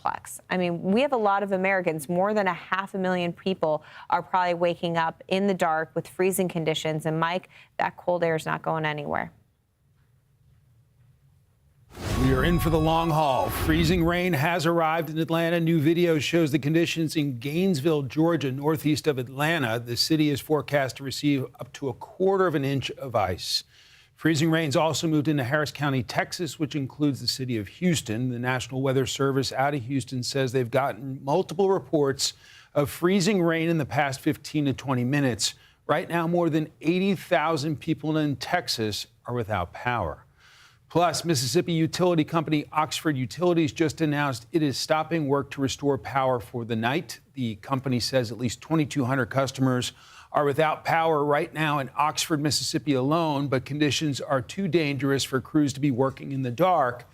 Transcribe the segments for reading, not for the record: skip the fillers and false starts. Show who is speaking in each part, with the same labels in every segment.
Speaker 1: complex. I mean, we have a lot of Americans, more than 500,000 people are probably waking up in the dark with freezing conditions. And Mike, that cold air is not going anywhere.
Speaker 2: We are in for the long haul. Freezing rain has arrived in Atlanta. New video shows the conditions in Gainesville, Georgia, northeast of Atlanta. The city is forecast to receive up to 1/4 of an inch of ice. Freezing rains also moved into Harris County, Texas, which includes the city of Houston. The National Weather Service out of Houston says they've gotten multiple reports of freezing rain in the past 15 to 20 minutes. Right now, more than 80,000 people in Texas are without power. Plus, Mississippi utility company Oxford Utilities just announced it is stopping work to restore power for the night. The company says at least 2,200 customers are without power right now in Oxford, Mississippi alone, but conditions are too dangerous for crews to be working in the dark.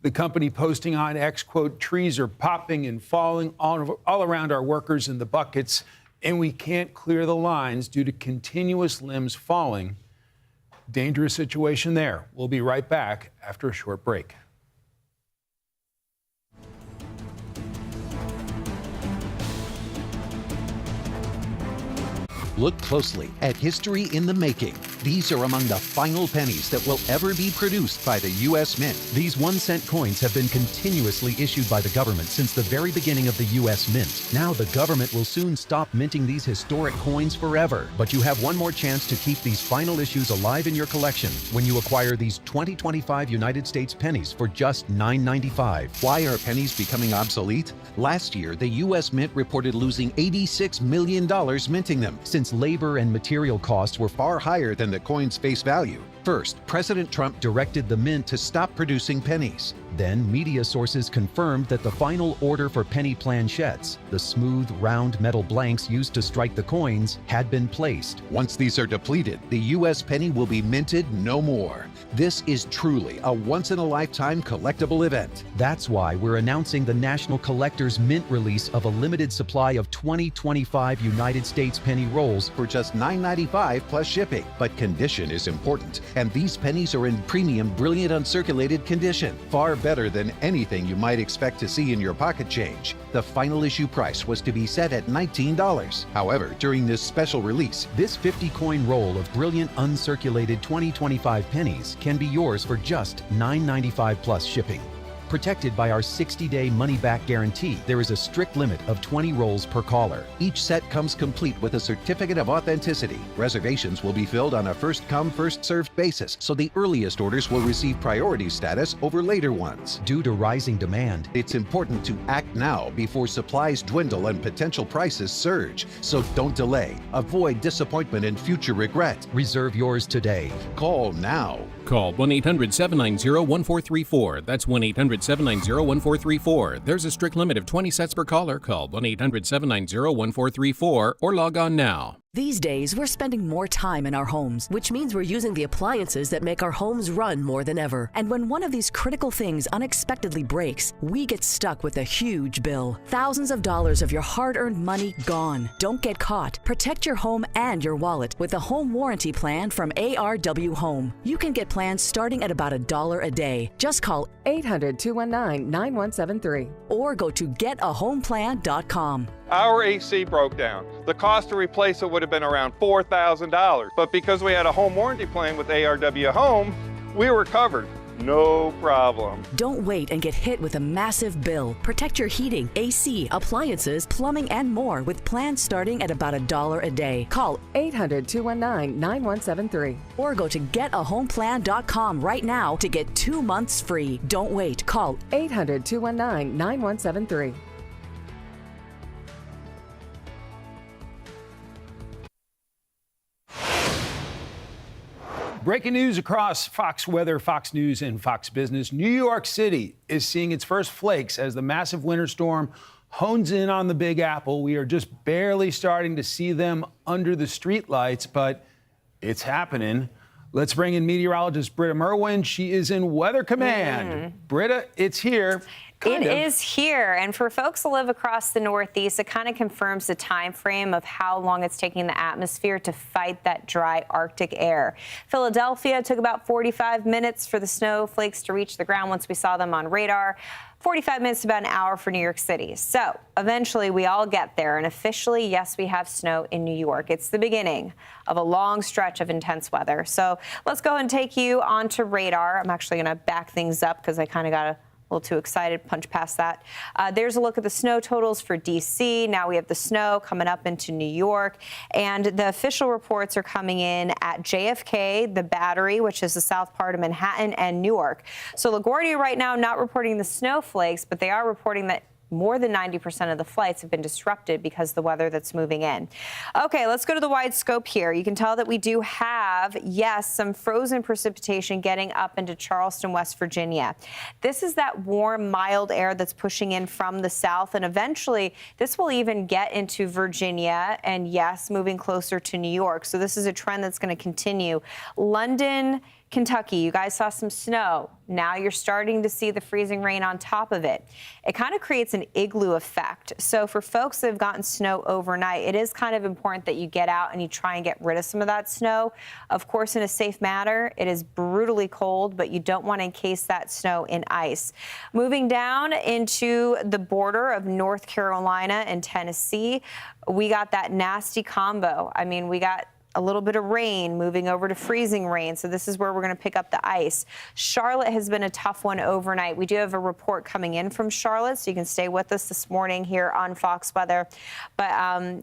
Speaker 2: The company posting on X, quote, trees are popping and falling all around our workers in the buckets, and we can't clear the lines due to continuous limbs falling. Dangerous situation there. We'll be right back after a short break.
Speaker 3: Look closely at history in the making. These are among the final pennies that will ever be produced by the U.S. Mint. These 1-cent coins have been continuously issued by the government since the very beginning of the U.S. Mint. Now the government will soon stop minting these historic coins forever. But you have one more chance to keep these final issues alive in your collection when you acquire these 2025 United States pennies for just $9.95. Why are pennies becoming obsolete? Last year, the U.S. Mint reported losing $86 million minting them, since labor and material costs were far higher than the coin's face value. First, President Trump directed the mint to stop producing pennies. Then, media sources confirmed that the final order for penny planchettes, the smooth, round metal blanks used to strike the coins, had been placed. Once these are depleted, the U.S. penny will be minted no more. This is truly a once-in-a-lifetime collectible event. That's why we're announcing the National Collector's Mint release of a limited supply of 2025 United States penny rolls for just $9.95 plus shipping. But condition is important, and these pennies are in premium, brilliant uncirculated condition, far better than anything you might expect to see in your pocket change. The final issue price was to be set at $19. However, during this special release, this 50-coin roll of brilliant uncirculated 2025 pennies can be yours for just $9.95 plus shipping. Protected by our 60-day money-back guarantee, there is a strict limit of 20 rolls per caller. Each set comes complete with a certificate of authenticity. Reservations will be filled on a first-come, first-served basis, so the earliest orders will receive priority status over later ones. Due to rising demand, it's important to act now before supplies dwindle and potential prices surge. So don't delay. Avoid disappointment and future regret. Reserve yours today. Call now.
Speaker 4: Call 1-800-790-1434. That's 1-800-790-1434. There's a strict limit of 20 sets per caller. Call 1-800-790-1434 or log on now.
Speaker 5: These days, we're spending more time in our homes, which means we're using the appliances that make our homes run more than ever. And when one of these critical things unexpectedly breaks, we get stuck with a huge bill. Thousands of dollars of your hard-earned money gone. Don't get caught. Protect your home and your wallet with a home warranty plan from ARW Home. You can get plans starting at about $1 a day. Just call 800-219-9173 or go to getahomeplan.com.
Speaker 6: Our AC broke down. The cost to replace it would have been around $4,000. But because we had a home warranty plan with ARW Home, we were covered. No problem.
Speaker 5: Don't wait and get hit with a massive bill. Protect your heating, AC, appliances, plumbing, and more with plans starting at about $1 a day. Call 800-219-9173 or go to getahomeplan.com right now to get 2 months free. Don't wait. Call 800-219-9173.
Speaker 2: Breaking news across Fox Weather, Fox News, and Fox Business. New York City is seeing its first flakes as the massive winter storm hones in on the Big Apple. We are just barely starting to see them under the streetlights, but it's happening. Let's bring in meteorologist Britta Merwin. She is in Weather Command. Britta, it's here.
Speaker 1: It is here, and for folks who live across the Northeast, it kind of confirms the time frame of how long it's taking the atmosphere to fight that dry Arctic air. Philadelphia took about 45 minutes for the snowflakes to reach the ground once we saw them on radar. 45 minutes to about an hour for New York City. So eventually we all get there. And officially, yes, we have snow in New York. It's the beginning of a long stretch of intense weather. So let's go and take you onto radar. I'm actually going to back things up because I kind of got a little too excited, punch past that. There's a look at the snow totals for D.C. Now we have the snow coming up into New York, and the official reports are coming in at JFK, the Battery, which is the south part of Manhattan, and Newark. So LaGuardia right now not reporting the snowflakes, but they are reporting that more than 90% of the flights have been disrupted because of the weather that's moving in. Okay, let's go to the wide scope here. You can tell that we do have, yes, some frozen precipitation getting up into Charleston, West Virginia. This is that warm, mild air that's pushing in from the south, and eventually this will even get into Virginia and, yes, moving closer to New York. So this is a trend that's going to continue. London, Kentucky, you guys saw some snow. Now you're starting to see the freezing rain on top of it. It kind of creates an igloo effect. So for folks that have gotten snow overnight, it is kind of important that you get out and you try and get rid of some of that snow. Of course, in a safe manner, it is brutally cold, but you don't want to encase that snow in ice. Moving down into the border of North Carolina and Tennessee, we got that nasty combo. I mean, we got a little bit of rain moving over to freezing rain. So this is where we're going to pick up the ice. Charlotte has been a tough one overnight. We do have a report coming in from Charlotte, so you can stay with us this morning here on Fox Weather. But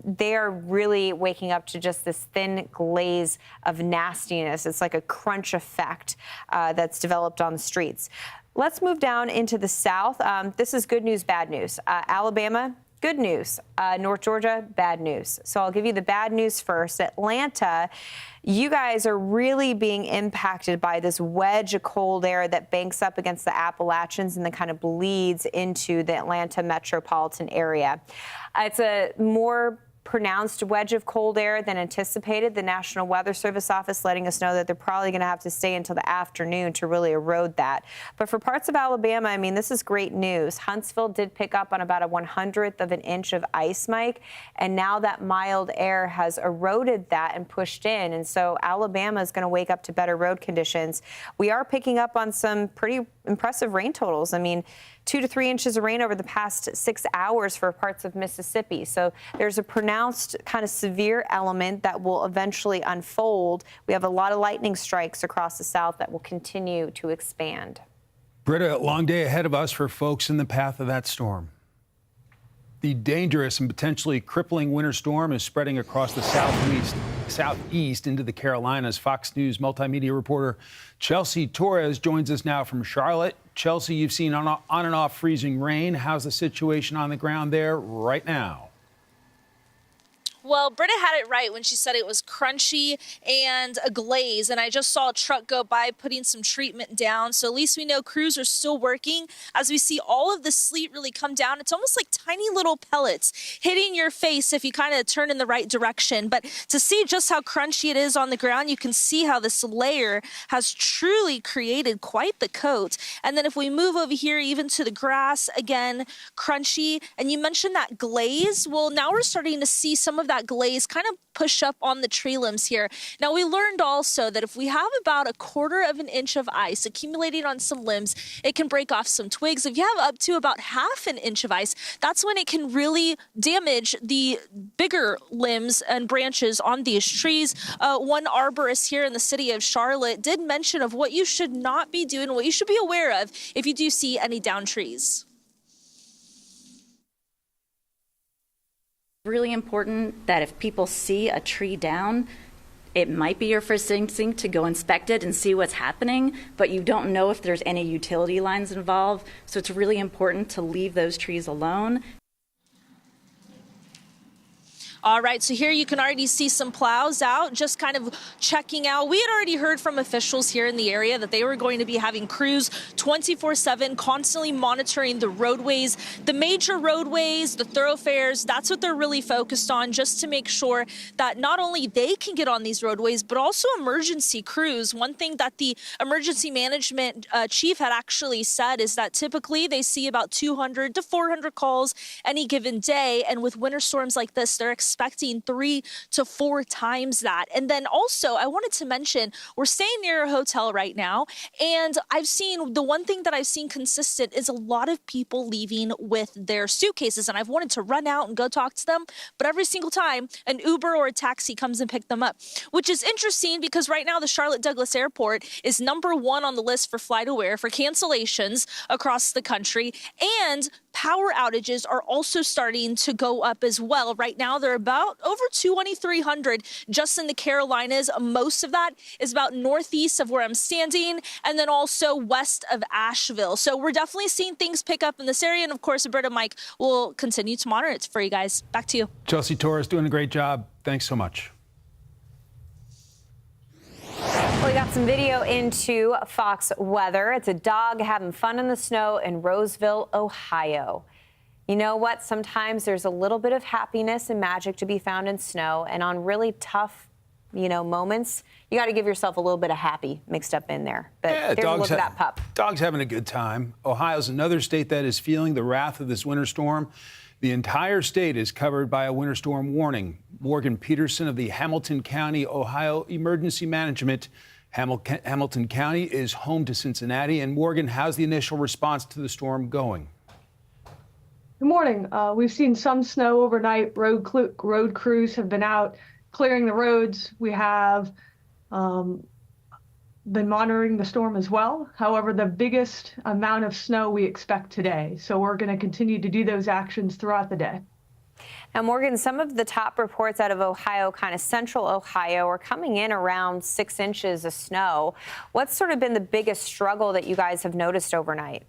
Speaker 1: they are really waking up to just this thin glaze of nastiness. It's like a crunch effect that's developed on the streets. Let's move down into the south. This is good news, bad news. Alabama, good news. North Georgia, bad news. So I'll give you the bad news first. Atlanta, you guys are really being impacted by this wedge of cold air that banks up against the Appalachians and then kind of bleeds into the Atlanta metropolitan area. It's a more pronounced wedge of cold air than anticipated. The National Weather Service office letting us know that they're probably going to have to stay until the afternoon to really erode that. But for parts of Alabama, I mean, this is great news. Huntsville did pick up on about a 1/100th of an inch of ice, Mike, and now that mild air has eroded that and pushed in. And so Alabama is going to wake up to better road conditions. We are picking up on some pretty impressive rain totals. I mean, 2 to 3 inches of rain over the past 6 hours for parts of Mississippi. So there's a pronounced kind of severe element that will eventually unfold. We have a lot of lightning strikes across the south that will continue to expand.
Speaker 2: Britta, long day ahead of us for folks in the path of that storm. The dangerous and potentially crippling winter storm is spreading across the southeast into the Carolinas. Fox News multimedia reporter Chelsea Torres joins us now from Charlotte. Chelsea, you've seen on and off freezing rain. How's the situation on the ground there right now?
Speaker 7: Well, Britta had it right when she said it was crunchy and a glaze, and I just saw a truck go by putting some treatment down, so at least we know crews are still working. As we see all of the sleet really come down, it's almost like tiny little pellets hitting your face if you kind of turn in the right direction. But to see just how crunchy it is on the ground, you can see how this layer has truly created quite the coat. And then if we move over here even to the grass, again, crunchy. And you mentioned that glaze. Well, now we're starting to see some of that glaze kind of push up on the tree limbs here. Now, we learned also that if we have about 1/4 of an inch of ice accumulating on some limbs, it can break off some twigs. If you have up to about 1/2 an inch of ice, that's when it can really damage the bigger limbs and branches on these trees. One arborist here in the city of Charlotte did mention of what you should not be doing, what you should be aware of if you do see any downed trees.
Speaker 8: Really important that if people see a tree down, it might be your first instinct to go inspect it and see what's happening, but you don't know if there's any utility lines involved. So it's really important to leave those trees alone.
Speaker 7: All right, so here you can already see some plows out, just kind of checking out. We had already heard from officials here in the area that they were going to be having crews 24/7, constantly monitoring the roadways, the major roadways, the thoroughfares. That's what they're really focused on, just to make sure that not only they can get on these roadways, but also emergency crews. One thing that the emergency management chief had actually said is that typically they see about 200 to 400 calls any given day. And with winter storms like this, they're expecting expecting 3 to 4 times that. And then also, I wanted to mention, we're staying near a hotel right now, and I've seen, the one thing that I've seen consistent is a lot of people leaving with their suitcases, and I've wanted to run out and go talk to them, but every single time an Uber or a taxi comes and pick them up, which is interesting because right now the Charlotte Douglas Airport is #1 on the list for FlightAware for cancellations across the country, and power outages are also starting to go up as well. Right now, they're about over 2,300 just in the Carolinas. Most of that is about northeast of where I'm standing, and then also west of Asheville. So we're definitely seeing things pick up in this area. And of course, Britta, Mike will continue to monitor it for you guys. Back to you.
Speaker 2: Chelsea Torres doing a great job. Thanks so much.
Speaker 1: Well, we got some video into Fox weather. It's a dog having fun in the snow in Roseville, Ohio. You know what? Sometimes there's a little bit of happiness and magic to be found in snow, and on really tough, moments, you got to give yourself a little bit of happy mixed up in there. But
Speaker 2: Yeah,
Speaker 1: there's a look at that pup.
Speaker 2: Dog's having a good time. Ohio's another state that is feeling the wrath of this winter storm. The entire state is covered by a winter storm warning. Morgan Peterson of the Hamilton County, Ohio Emergency Management. Hamilton County is home to Cincinnati. And Morgan, how's the initial response to the storm going?
Speaker 9: Good morning. We've seen some snow overnight. Road crews have been out clearing the roads. We have been monitoring the storm as well. However, the biggest amount of snow we expect today. So we're going to continue to do those actions throughout the day.
Speaker 1: Now, Morgan, some of the top reports out of Ohio, kind of central Ohio, are coming in around 6 inches of snow. What's sort of been the biggest struggle that you guys have noticed overnight?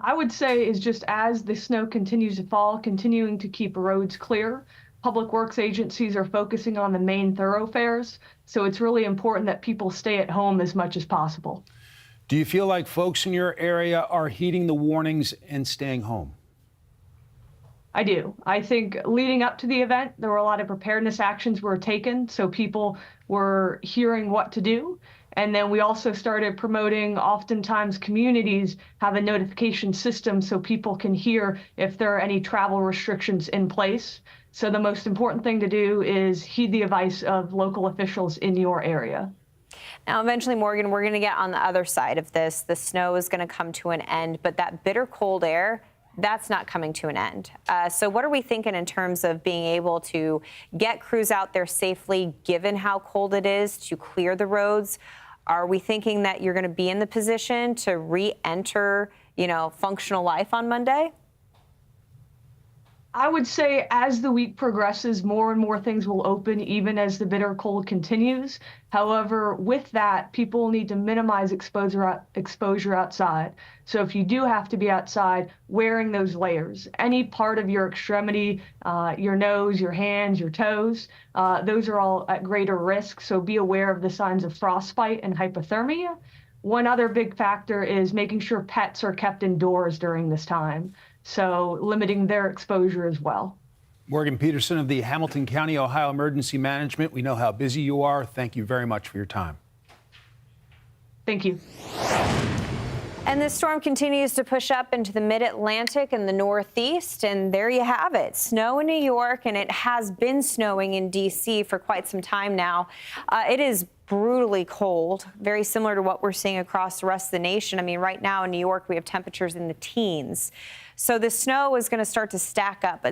Speaker 9: I would say is just as the snow continues to fall, continuing to keep roads clear. Public works agencies are focusing on the main thoroughfares, so it's really important that people stay at home as much as possible.
Speaker 2: Do you feel like folks in your area are heeding the warnings and staying home?
Speaker 9: I do. I think leading up to the event, there were a lot of preparedness actions were taken, so people were hearing what to do. And then we also started promoting, oftentimes communities have a notification system so people can hear if there are any travel restrictions in place. So the most important thing to do is heed the advice of local officials in your area.
Speaker 1: Now, eventually, Morgan, we're going to get on the other side of this. The snow is going to come to an end, but that bitter cold air, that's not coming to an end. So what are we thinking in terms of being able to get crews out there safely, given how cold it is, to clear the roads? Are we thinking that you're going to be in the position to re-enter, functional life on Monday?
Speaker 9: I would say as the week progresses, more and more things will open, even as the bitter cold continues. However, with that, people need to minimize exposure outside. So if you do have to be outside, wearing those layers, any part of your extremity, your nose, your hands, your toes, those are all at greater risk. So be aware of the signs of frostbite and hypothermia. One other big factor is making sure pets are kept indoors during this time. So limiting their exposure as well.
Speaker 2: Morgan Peterson of the Hamilton County, Ohio Emergency Management. We know how busy you are. Thank you very much for your time.
Speaker 9: Thank you.
Speaker 1: And this storm continues to push up into the mid-Atlantic and the Northeast, and there you have it. Snow in New York, and it has been snowing in D.C. for quite some time now. It is brutally cold, very similar to what we're seeing across the rest of the nation. I mean, right now in New York, we have temperatures in the teens. So the snow is going to start to stack up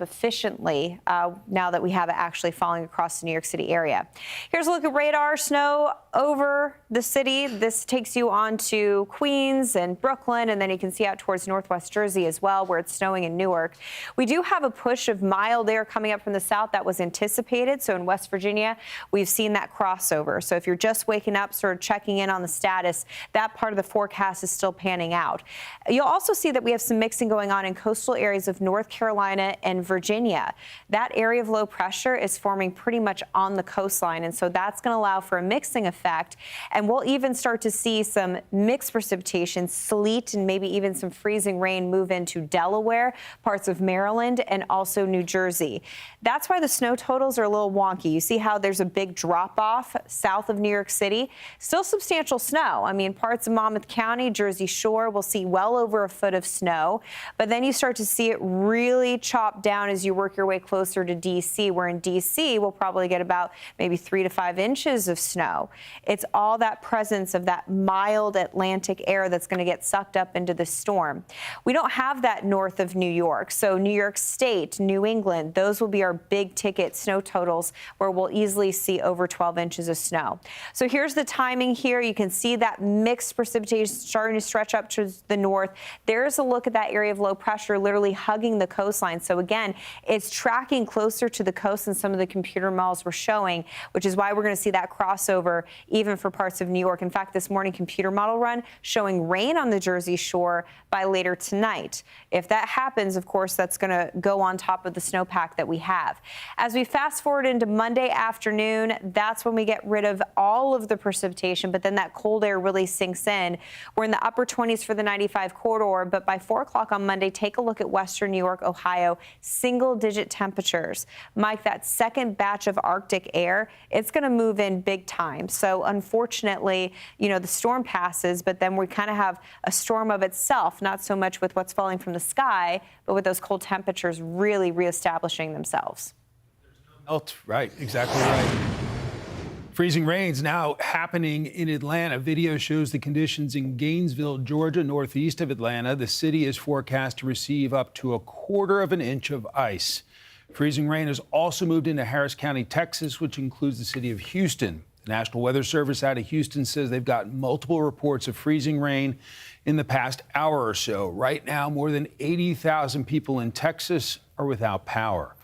Speaker 1: efficiently now that we have it actually falling across the New York City area. Here's a look at radar snow over the city. This takes you on to Queens and Brooklyn, and then you can see out towards Northwest Jersey as well, where it's snowing in Newark. We do have a push of mild air coming up from the south that was anticipated. So in West Virginia, we've seen that crossover. So if you're just waking up, sort of checking in on the status, that part of the forecast is still panning out. You'll also see that we have some mixing going on in coastal areas of North Carolina and Virginia. That area of low pressure is forming pretty much on the coastline, and so that's going to allow for a mixing effect. And we'll even start to see some mixed precipitation, sleet, and maybe even some freezing rain move into Delaware, parts of Maryland, and also New Jersey. That's why the snow totals are a little wonky. You see how there's a big drop-off south of New York City. Still substantial snow. I mean, parts of Monmouth County, Jersey Shore will see well over a foot of snow. But then you start to see it really chop down as you work your way closer to D.C., where in D.C. we'll probably get about maybe 3 to 5 inches of snow. It's all that presence of that mild Atlantic air that's going to get sucked up into the storm. We don't have that north of New York. So New York State, New England, those will be our big ticket snow totals where we'll easily see over 12 inches of snow. So here's the timing here. You can see that mixed precipitation starting to stretch up to the north. There's a look at that area of low pressure literally hugging the coastline. So again, it's tracking closer to the coast than some of the computer models were showing, which is why we're going to see that crossover even for parts of New York. In fact, this morning computer model run showing rain on the Jersey Shore by later tonight. If that happens, of course, that's going to go on top of the snowpack that we have. As we fast forward into Monday afternoon, that's when we get rid of all of the precipitation, but then that cold air really sinks in. We're in the upper 20s for the 95 corridor, but by 4 o'clock on Monday, take a look at western New York, Ohio, single-digit temperatures. Mike, that second batch of Arctic air, it's going to move in big time. So unfortunately, you know, the storm passes, but then we kind of have a storm of itself, not so much with what's falling from the sky, but with those cold temperatures really reestablishing themselves.
Speaker 2: Right, exactly right. Freezing rains now happening in Atlanta. Video shows the conditions in Gainesville, Georgia, northeast of Atlanta. The city is forecast to receive up to 1/4 inch of ice. Freezing rain has also moved into Harris County, Texas, which includes the city of Houston. The National Weather Service out of Houston says they've got multiple reports of freezing rain in the past hour or so. Right now, more than 80,000 people in Texas are without power.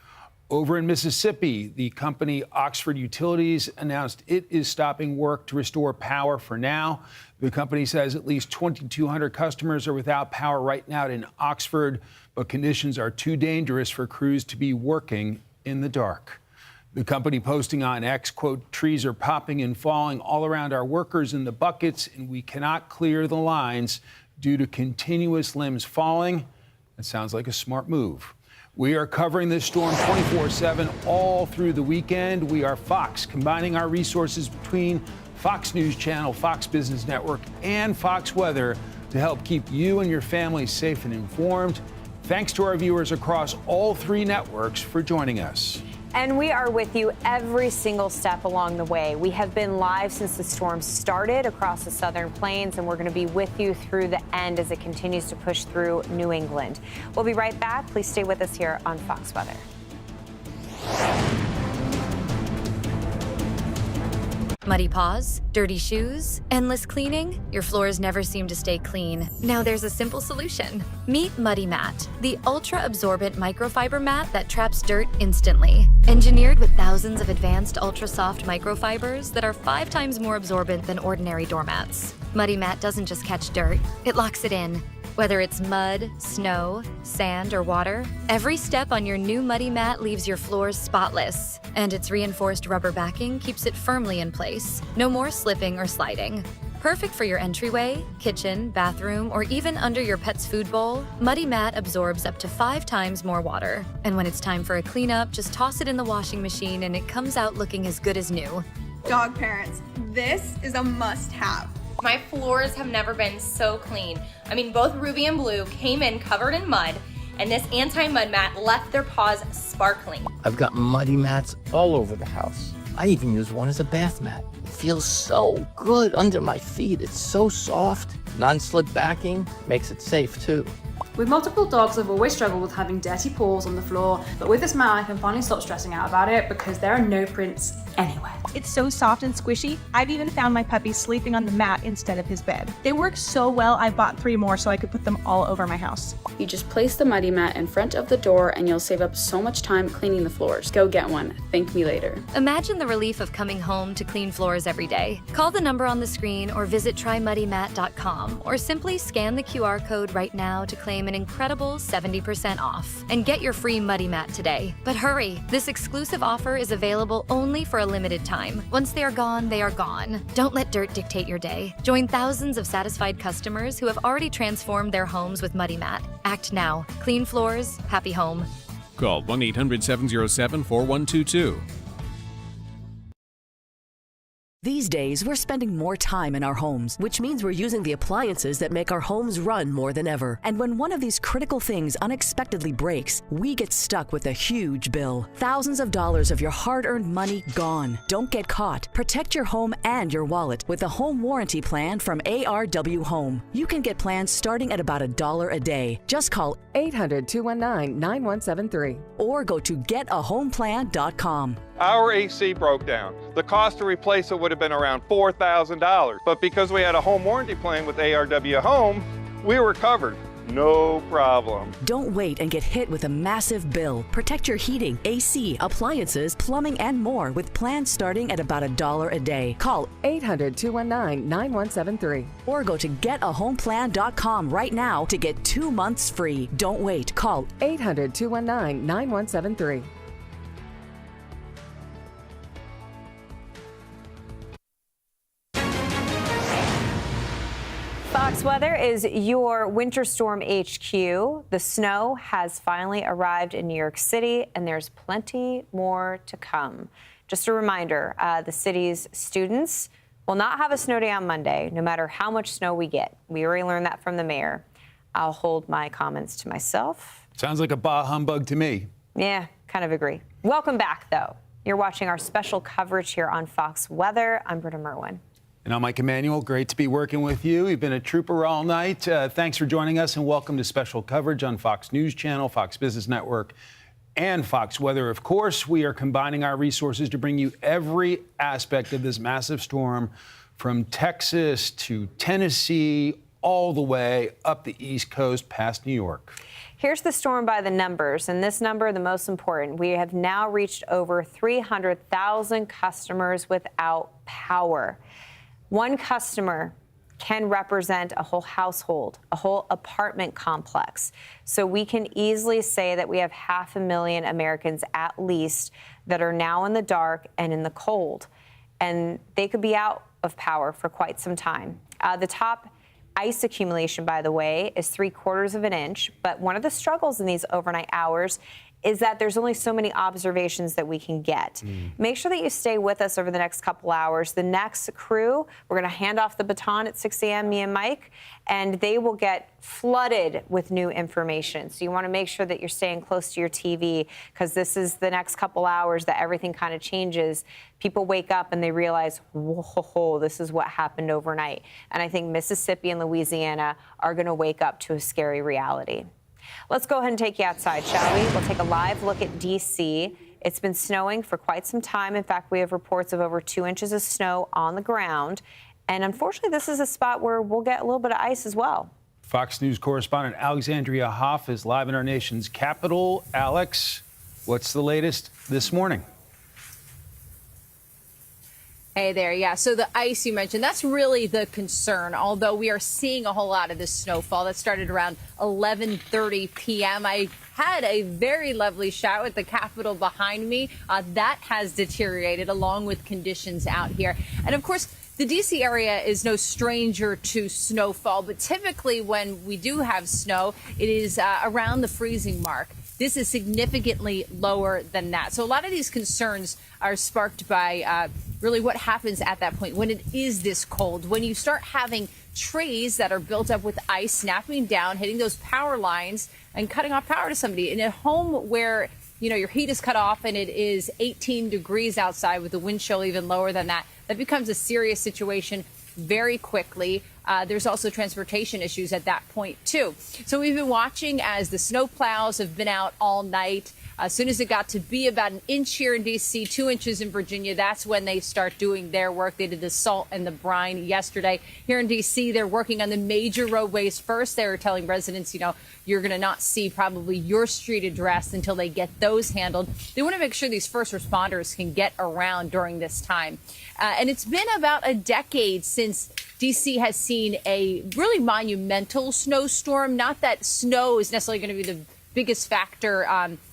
Speaker 2: Over in Mississippi, the company Oxford Utilities announced it is stopping work to restore power for now. The company says at least 2,200 customers are without power right now in Oxford, but conditions are too dangerous for crews to be working in the dark. The company posting on X, quote, "Trees are popping and falling all around our workers in the buckets, and we cannot clear the lines due to continuous limbs falling." That sounds like a smart move. We are covering this storm 24/7 all through the weekend. We are Fox, combining our resources between Fox News Channel, Fox Business Network, and Fox Weather to help keep you and your family safe and informed. Thanks to our viewers across all 3 networks for joining us.
Speaker 1: And we are with you every single step along the way. We have been live since the storm started across the southern plains, and we're going to be with you through the end as it continues to push through New England. We'll be right back. Please stay with us here on Fox Weather.
Speaker 10: Muddy paws, dirty shoes, endless cleaning? Your floors never seem to stay clean. Now there's a simple solution. Meet Muddy Mat, the ultra-absorbent microfiber mat that traps dirt instantly. Engineered with thousands of advanced ultra-soft microfibers that are 5 times more absorbent than ordinary doormats. Muddy Mat doesn't just catch dirt, it locks it in. Whether it's mud, snow, sand, or water, every step on your new Muddy Mat leaves your floors spotless. And its reinforced rubber backing keeps it firmly in place. No more slipping or sliding. Perfect for your entryway, kitchen, bathroom, or even under your pet's food bowl, Muddy Mat absorbs up to 5 times more water. And when it's time for a cleanup, just toss it in the washing machine and it comes out looking as good as new.
Speaker 11: Dog parents, this is a must-have.
Speaker 12: My floors have never been so clean. I mean, both Ruby and Blue came in covered in mud, and this anti-mud mat left their paws sparkling.
Speaker 13: I've got muddy mats all over the house. I even use one as a bath mat. It feels so good under my feet. It's so soft. Non-slip backing makes it safe too.
Speaker 14: With multiple dogs, I've always struggled with having dirty paws on the floor, but with this mat, I can finally stop stressing out about it because there are no prints anywhere.
Speaker 11: It's so soft and squishy. I've even found my puppy sleeping on the mat instead of his bed. They work so well, I bought 3 more so I could put them all over my house.
Speaker 15: You just place the Muddy Mat in front of the door and you'll save up so much time cleaning the floors. Go get one. Thank me later.
Speaker 10: Imagine the relief of coming home to clean floors every day. Call the number on the screen or visit trymuddymat.com or simply scan the QR code right now to claim an incredible 70% off and get your free Muddy Mat today. But hurry, this exclusive offer is available only for a limited time. Once they are gone, they are gone. Don't let dirt dictate your day. Join thousands of satisfied customers who have already transformed their homes with Muddy Mat. Act now. Clean floors, happy home.
Speaker 4: Call 1-800-707-4122.
Speaker 5: These These days, we're spending more time in our homes, which means we're using the appliances that make our homes run more than ever. And when one of these critical things unexpectedly breaks, we get stuck with a huge bill. Thousands of dollars of your hard-earned money gone. Don't get caught. Protect your home and your wallet with a home warranty plan from ARW Home. You can get plans starting at about $1 a day. Just call 800-219-9173 or go to getahomeplan.com.
Speaker 6: Our AC broke down. The cost to replace it would have been around $4,000, but because we had a home warranty plan with ARW Home, we were covered. No problem.
Speaker 5: Don't wait and get hit with a massive bill. Protect your heating, AC, appliances, plumbing, and more with plans starting at about $1 a day. Call 800-219-9173 or go to getahomeplan.com right now to get 2 months free. Don't wait. Call 800-219-9173.
Speaker 1: Fox Weather is your winter storm HQ. The snow has finally arrived in New York City, and there's plenty more to come. Just a reminder, the city's students will not have a snow day on Monday, no matter how much snow we get. We already learned that from the mayor. I'll hold my comments to myself.
Speaker 2: Sounds like a bah humbug to me.
Speaker 1: Yeah, kind of agree. Welcome back, though. You're watching our special coverage here on Fox Weather. I'm Britta Merwin.
Speaker 2: And I'm Mike Emanuel. Great to be working with you. You've been a trooper all night. Thanks for joining us, and welcome to special coverage on Fox News Channel, Fox Business Network, and Fox Weather. Of course, we are combining our resources to bring you every aspect of this massive storm, from Texas to Tennessee, all the way up the East Coast past New York.
Speaker 1: Here's the storm by the numbers, and this number, the most important. We have now reached over 300,000 customers without power. One customer can represent a whole household, a whole apartment complex. So we can easily say that we have 500,000 Americans at least that are now in the dark and in the cold. And they could be out of power for quite some time. The top ice accumulation, by the way, is 3/4 of an inch. But one of the struggles in these overnight hours is that there's only so many observations that we can get. Make sure that you stay with us over the next couple hours. The next crew, we're going to hand off the baton at 6 a.m., me and Mike, and they will get flooded with new information. So you want to make sure that you're staying close to your TV, because this is the next couple hours that everything kind of changes. People wake up and they realize, whoa, this is what happened overnight. And I think Mississippi and Louisiana are going to wake up to a scary reality. Let's go ahead and take you outside, shall we? We'll take a live look at D.C. It's been snowing for quite some time. In fact, we have reports of over 2 inches of snow on the ground. And unfortunately, this is a spot where we'll get a little bit of ice as well.
Speaker 2: Fox News correspondent Alexandria Hoff is live in our nation's capital. Alex, what's the latest this morning?
Speaker 16: Hey there. Yeah. So the ice you mentioned, that's really the concern, although we are seeing a whole lot of this snowfall that started around 11:30 p.m. I had a very lovely shot with the Capitol behind me. That has deteriorated along with conditions out here. And of course, the D.C. area is no stranger to snowfall, but typically when we do have snow, it is around the freezing mark. This is significantly lower than that. So a lot of these concerns are sparked by really what happens at that point when it is this cold, when you start having trees that are built up with ice snapping down, hitting those power lines and cutting off power to somebody. In a home where, you know, your heat is cut off and it is 18 degrees outside with the wind chill even lower than that, that becomes a serious situation very quickly. There's also transportation issues at that point, too. So we've been watching as the snow plows have been out all night. As soon as it got to be about an inch here in D.C., 2 inches in Virginia, that's when they start doing their work. They did the salt and the brine yesterday. Here in D.C., they're working on the major roadways first. They were telling residents, you know, you're going to not see probably your street addressed until they get those handled. They want to make sure these first responders can get around during this time. And it's been about a decade since D.C. has seen a really monumental snowstorm. Not that snow is necessarily going to be the biggest factor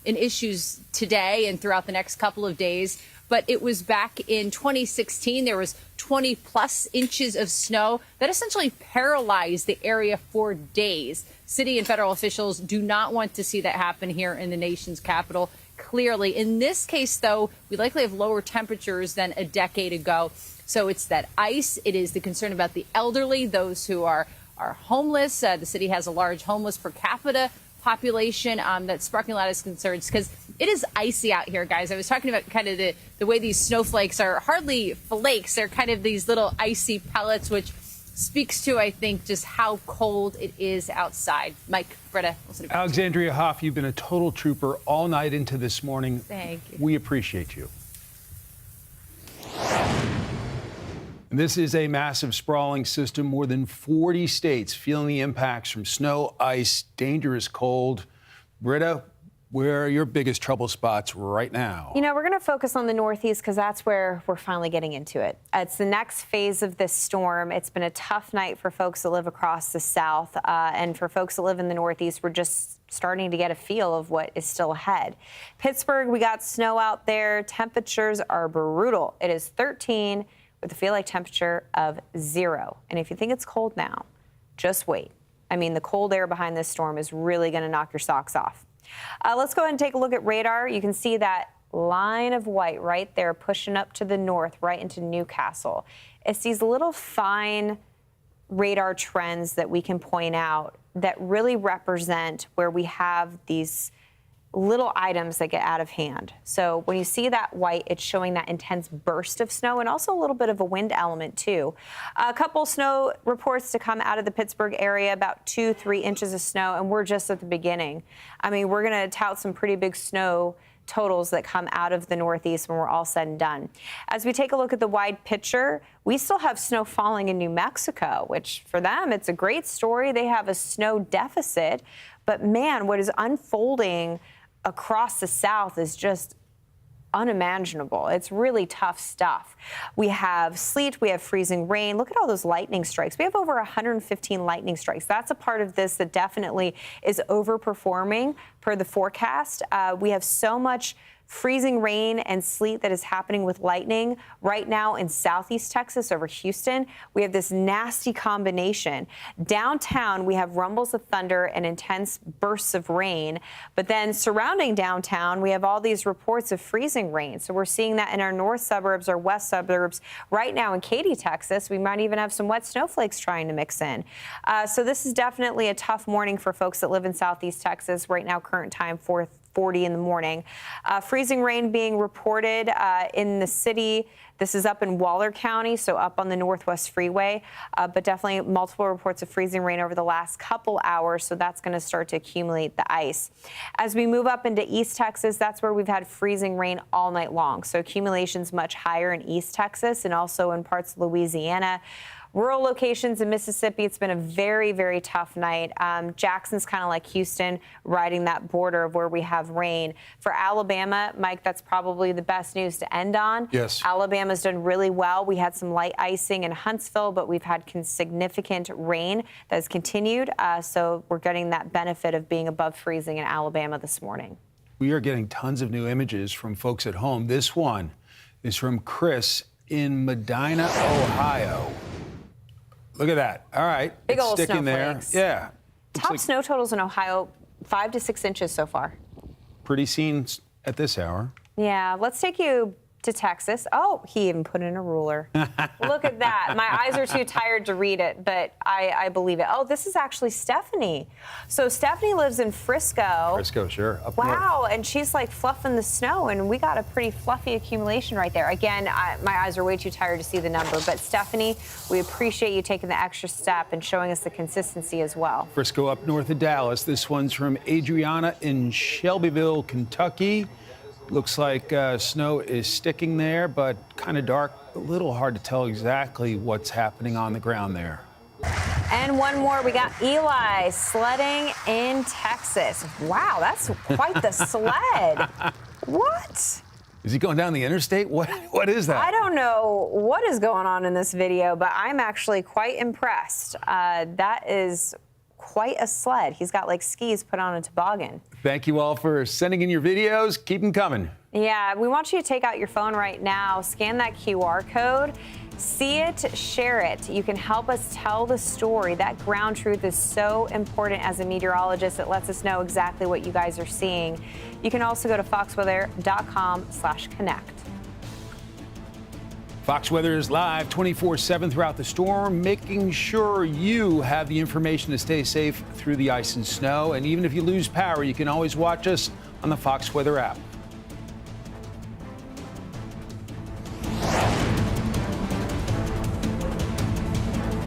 Speaker 16: in issues today and throughout the next couple of days, but it was back in 2016. There was 20 plus inches of snow that essentially paralyzed the area for days. City and federal officials do not want to see that happen here in the nation's capital. Clearly, in this case, though, we likely have lower temperatures than a decade ago. So it's that ice. It is the concern about the elderly, those who are homeless. The city has a large homeless per capita population that's sparking a lot of concerns because it is icy out here, guys. I was talking about kind of the way these snowflakes are hardly flakes. They're kind of these little icy pellets, which speaks to, I think, just how cold it is outside. Mike, Britta, listen to you.
Speaker 2: Alexandria Hoff, you've been a total trooper all night into this morning.
Speaker 16: Thank you.
Speaker 2: We appreciate you. This is a massive, sprawling system. More than 40 states feeling the impacts from snow, ice, dangerous cold. Britta, where are your biggest trouble spots right now?
Speaker 1: You know, we're going to focus on the Northeast because that's where we're finally getting into it. It's the next phase of this storm. It's been a tough night for folks that live across the South. And for folks that live in the Northeast, we're just starting to get a feel of what is still ahead. Pittsburgh, we got snow out there. Temperatures are brutal. It is 13 with a feel-like temperature of 0. And if you think it's cold now, just wait. I mean, the cold air behind this storm is really going to knock your socks off. Let's go ahead and take a look at radar. You can see that line of white right there pushing up to the north, right into Newcastle. It's these little fine radar trends that we can point out that really represent where we have these little items that get out of hand. So when you see that white, it's showing that intense burst of snow and also a little bit of a wind element too. A couple snow reports to come out of the Pittsburgh area, about 2-3 inches of snow, and we're just at the beginning. I mean, we're going to tout some pretty big snow totals that come out of the Northeast when we're all said and done. As we take a look at the wide picture, we still have snow falling in New Mexico, which for them, it's a great story. They have a snow deficit, but man, what is unfolding across the South is just unimaginable. It's really tough stuff. We have sleet, we have freezing rain. Look at all those lightning strikes. We have over 115 lightning strikes. That's a part of this that definitely is overperforming per the forecast. We have so much freezing rain and sleet that is happening with lightning right now in southeast Texas over Houston. We have this nasty combination. Downtown, we have rumbles of thunder and intense bursts of rain. But then surrounding downtown, we have all these reports of freezing rain. So we're seeing that in our north suburbs, our west suburbs. Right now in Katy, Texas, we might even have some wet snowflakes trying to mix in. So this is definitely a tough morning for folks that live in southeast Texas. Right now, current time, 4:40 in the morning. Freezing rain being reported in the city. This is up in Waller County, so up on the Northwest Freeway, but definitely multiple reports of freezing rain over the last couple hours, so that's going to start to accumulate the ice. As we move up into East Texas, that's where we've had freezing rain all night long, so accumulation's much higher in East Texas and also in parts of Louisiana. Rural locations in Mississippi, it's been a very, very tough night. Jackson's kind of like Houston, riding that border of where we have rain. For Alabama, Mike, that's probably the best news to end on.
Speaker 2: Yes.
Speaker 1: Alabama's done really well. We had some light icing in Huntsville, but we've had significant rain that has continued. So we're getting that benefit of being above freezing in Alabama this morning.
Speaker 2: We are getting tons of new images from folks at home. This one is from Chris in Medina, Ohio. Look at that. All right.
Speaker 1: Big
Speaker 2: it's
Speaker 1: old
Speaker 2: sticking
Speaker 1: snowflakes.
Speaker 2: there. Yeah.
Speaker 1: Top snow totals in Ohio, 5 to 6 inches so far.
Speaker 2: Pretty seen at this hour.
Speaker 1: Yeah, let's take you to Texas. Oh, he even put in a ruler. Look at that. My eyes are too tired to read it, but I believe it. Oh, this is actually Stephanie. So Stephanie lives in Frisco.
Speaker 2: Frisco, sure. Up
Speaker 1: Wow,
Speaker 2: north.
Speaker 1: and she's like fluffing the snow, and we got a pretty fluffy accumulation right there. Again, my eyes are way too tired to see the number, but Stephanie, we appreciate you taking the extra step and showing us the consistency as well.
Speaker 2: Frisco up north of Dallas. This one's from Adriana in Shelbyville, Kentucky. Looks like snow is sticking there, but kind of dark. A little hard to tell exactly what's happening on the ground there.
Speaker 1: And one more, we got Eli sledding in Texas. Wow, that's quite the sled. What?
Speaker 2: Is he going down the interstate? What is that?
Speaker 1: I don't know what is going on in this video, but I'm actually quite impressed. That is quite a sled. He's got like skis put on a toboggan.
Speaker 2: Thank you all for sending in your videos. Keep them coming.
Speaker 1: Yeah, we want you to take out your phone right now, scan that QR code, see it, share it. You can help us tell the story. That ground truth is so important as a meteorologist. It lets us know exactly what you guys are seeing. You can also go to foxweather.com/connect.
Speaker 2: Fox Weather is live 24/7 throughout the storm, making sure you have the information to stay safe through the ice and snow. And even if you lose power, you can always watch us on the Fox Weather app.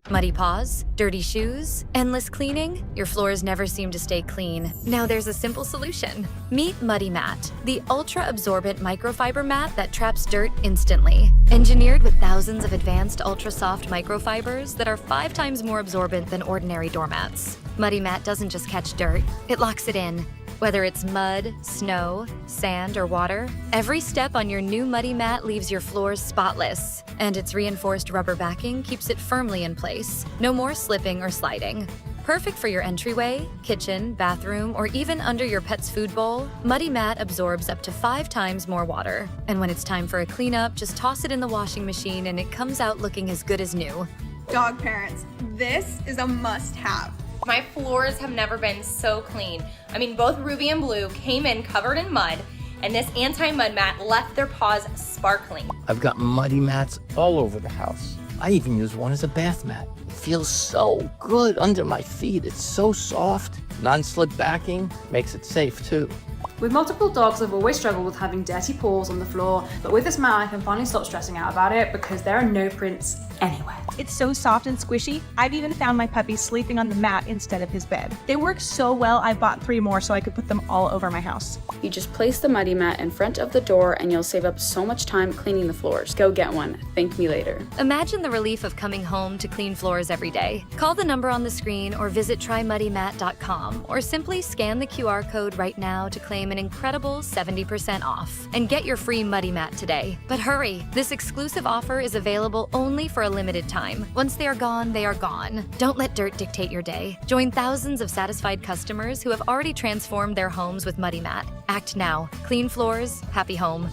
Speaker 10: Muddy paws, dirty shoes, endless cleaning? Your floors never seem to stay clean. Now there's a simple solution. Meet Muddy Mat, the ultra-absorbent microfiber mat that traps dirt instantly. Engineered with thousands of advanced ultra-soft microfibers that are 5 times more absorbent than ordinary doormats. Muddy Mat doesn't just catch dirt, it locks it in. Whether it's mud, snow, sand, or water, every step on your new Muddy Mat leaves your floors spotless. And its reinforced rubber backing keeps it firmly in place. No more slipping or sliding. Perfect for your entryway, kitchen, bathroom, or even under your pet's food bowl, Muddy Mat absorbs up to 5 times more water. And when it's time for a cleanup, just toss it in the washing machine and it comes out looking as good as new.
Speaker 17: Dog parents, this is a must-have.
Speaker 12: My floors have never been so clean. I mean, both Ruby and Blue came in covered in mud, and this anti-mud mat left their paws sparkling.
Speaker 13: I've got muddy mats all over the house. I even use one as a bath mat. It feels so good under my feet. It's so soft. Non-slip backing makes it safe too.
Speaker 14: With multiple dogs, I've always struggled with having dirty paws on the floor, but with this mat, I can finally stop stressing out about it because there are no prints anywhere.
Speaker 11: It's so soft and squishy. I've even found my puppy sleeping on the mat instead of his bed. They work so well, I bought 3 more so I could put them all over my house.
Speaker 15: You just place the Muddy Mat in front of the door and you'll save up so much time cleaning the floors. Go get one. Thank me later.
Speaker 10: Imagine the relief of coming home to clean floors every day. Call the number on the screen or visit trymuddymat.com or simply scan the QR code right now to claim an incredible 70% off and get your free Muddy Mat today. But hurry, this exclusive offer is available only for a limited time. Once they are gone, they are gone. Don't let dirt dictate your day. Join thousands of satisfied customers who have already transformed their homes with Muddy Mat. Act now. Clean floors, happy home.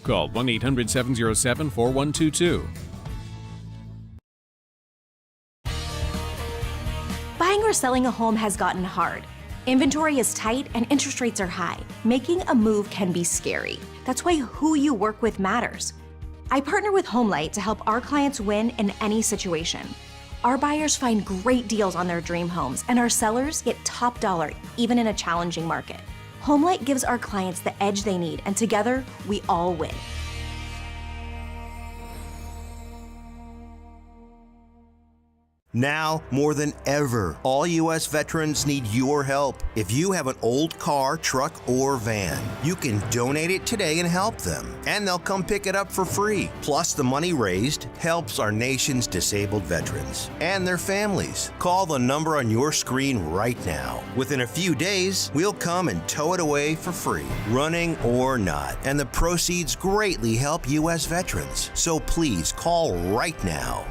Speaker 4: Call 1-800-707-4122.
Speaker 18: Buying or selling a home has gotten hard. Inventory is tight and interest rates are high. Making a move can be scary. That's why who you work with matters. I partner with HomeLight to help our clients win in any situation. Our buyers find great deals on their dream homes, and our sellers get top dollar even in a challenging market. HomeLight gives our clients the edge they need, and together, we all win.
Speaker 19: Now, more than ever, all U.S. veterans need your help. If you have an old car, truck, or van, you can donate it today and help them. And they'll come pick it up for free. Plus, the money raised helps our nation's disabled veterans and their families. Call the number on your screen right now. Within a few days, we'll come and tow it away for free, running or not. And the proceeds greatly help U.S. veterans. So please call right now.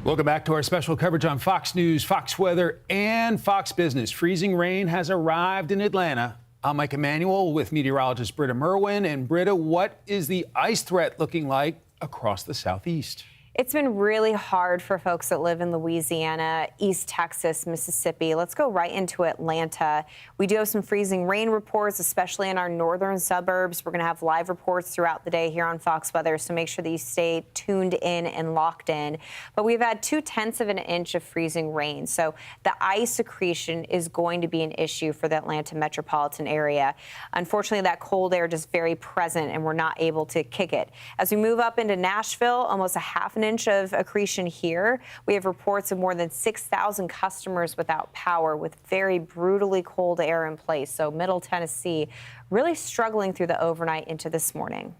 Speaker 2: Welcome back to our special coverage on Fox News, Fox Weather, and Fox Business. Freezing rain has arrived in Atlanta. I'm Mike Emanuel with meteorologist Britta Merwin. And Britta, what is the ice threat looking like across the Southeast?
Speaker 1: It's been really hard for folks that live in Louisiana, East Texas, Mississippi. Let's go right into Atlanta. We do have some freezing rain reports, especially in our northern suburbs. We're going to have live reports throughout the day here on Fox Weather, so make sure that you stay tuned in and locked in. But we've had 0.2 of an inch of freezing rain, so the ice accretion is going to be an issue for the Atlanta metropolitan area. Unfortunately, that cold air just very present, and we're not able to kick it. As we move up into Nashville, almost a half an inch of accretion here. We have reports of more than 6,000 customers without power with very brutally cold air in place. So Middle Tennessee really struggling through the overnight into this morning.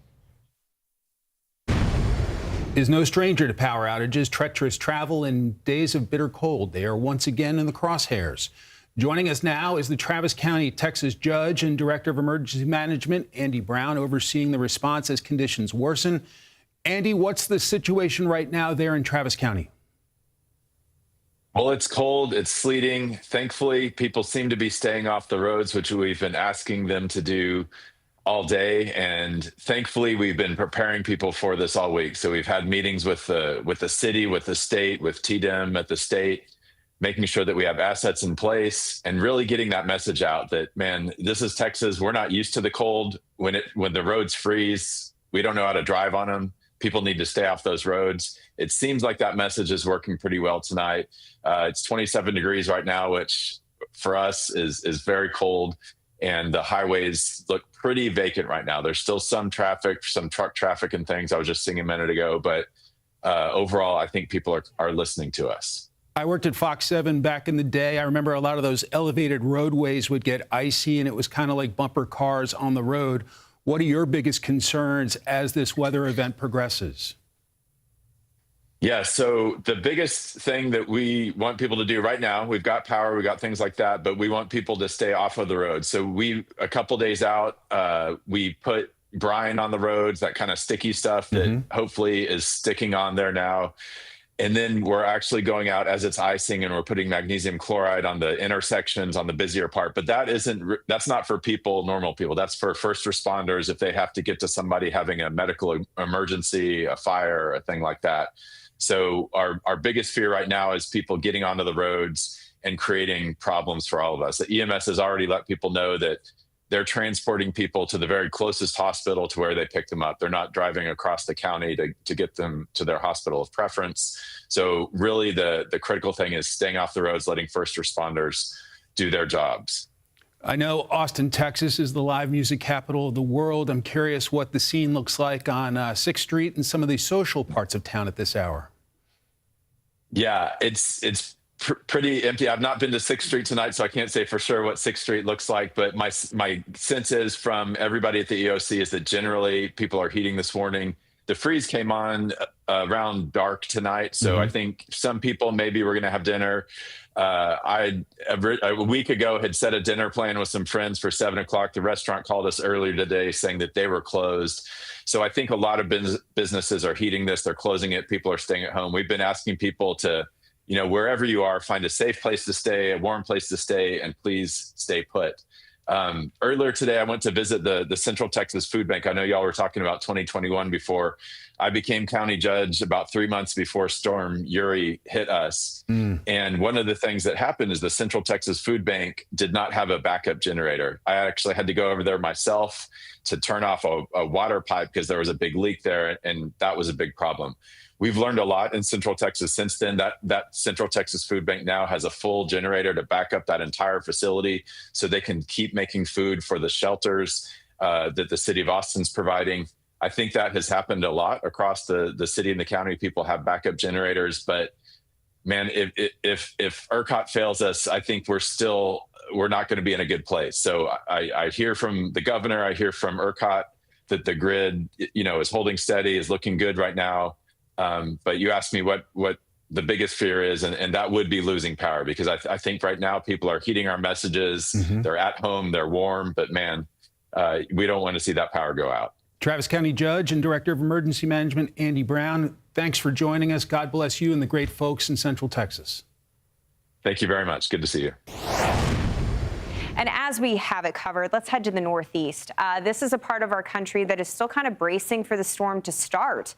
Speaker 2: Is no stranger to power outages, treacherous travel, and days of bitter cold. They are once again in the crosshairs. Joining us now is the Travis County, Texas judge and director of emergency management, Andy Brown, overseeing the response as conditions worsen. Andy, what's the situation right now there in Travis County?
Speaker 20: Well, it's cold, it's sleeting. Thankfully, people seem to be staying off the roads, which we've been asking them to do all day. And thankfully, we've been preparing people for this all week. So we've had meetings with the city, with the state, with TDEM at the state, making sure that we have assets in place and really getting that message out that, man, this is Texas. We're not used to the cold. When the roads freeze, we don't know how to drive on them. People need to stay off those roads. It seems like that message is working pretty well tonight. It's 27 degrees right now, which for us is very cold. And the highways look pretty vacant right now. There's still some traffic, some truck traffic and things I was just seeing a minute ago. But overall, I think people are listening to us.
Speaker 2: I worked at Fox 7 back in the day. I remember a lot of those elevated roadways would get icy, and it was kind of like bumper cars on the road. What are your biggest concerns as this weather event progresses?
Speaker 20: Yeah, so the biggest thing that we want people to do right now, we've got power, we got things like that, but we want people to stay off of the road. So a couple days out, we put brine on the roads, that kind of sticky stuff that hopefully is sticking on there now. And then we're actually going out as it's icing and we're putting magnesium chloride on the intersections on the busier part. But that's not for people, normal people. That's for first responders if they have to get to somebody having a medical emergency, a fire, a thing like that. So our biggest fear right now is people getting onto the roads and creating problems for all of us. The EMS has already let people know that they're transporting people to the very closest hospital to where they pick them up. They're not driving across the county to get them to their hospital of preference. So really the critical thing is staying off the roads, letting first responders do their jobs.
Speaker 2: I know Austin, Texas is the live music capital of the world. I'm curious what the scene looks like on 6th Street and some of the social parts of town at this hour.
Speaker 20: Yeah, it's pretty empty. I've not been to 6th Street tonight, so I can't say for sure what 6th Street looks like. But my sense is from everybody at the EOC is that generally people are heating this morning. The freeze came on around dark tonight, so I think some people maybe were going to have dinner. I a week ago had set a dinner plan with some friends for 7 o'clock. The restaurant called us earlier today saying that they were closed. So I think a lot of businesses are heating this. They're closing it. People are staying at home. We've been asking people to, wherever you are, find a safe place to stay, a warm place to stay, and please stay put. Earlier today, I went to visit the Central Texas Food Bank. I know y'all were talking about 2021 before. I became county judge about 3 months before Storm Uri hit us. And one of the things that happened is the Central Texas Food Bank did not have a backup generator. I actually had to go over there myself to turn off a water pipe because there was a big leak there, and that was a big problem. We've learned a lot in Central Texas since then. That Central Texas Food Bank now has a full generator to back up that entire facility so they can keep making food for the shelters that the city of Austin's providing. I think that has happened a lot across the city and the county. People have backup generators, but man, if ERCOT fails us, I think we're not going to be in a good place. So I hear from the governor, I hear from ERCOT that the grid, is holding steady, is looking good right now. But you asked me what the biggest fear is, and that would be losing power, because I think right now people are heeding our messages. They're at home, they're warm, but man, we don't want to see that power go out.
Speaker 2: Travis County Judge and Director of Emergency Management, Andy Brown, thanks for joining us. God bless you and the great folks in Central Texas.
Speaker 20: Thank you very much. Good to see you.
Speaker 1: And as we have it covered, let's head to the Northeast. This is a part of our country that is still kind of bracing for the storm to start.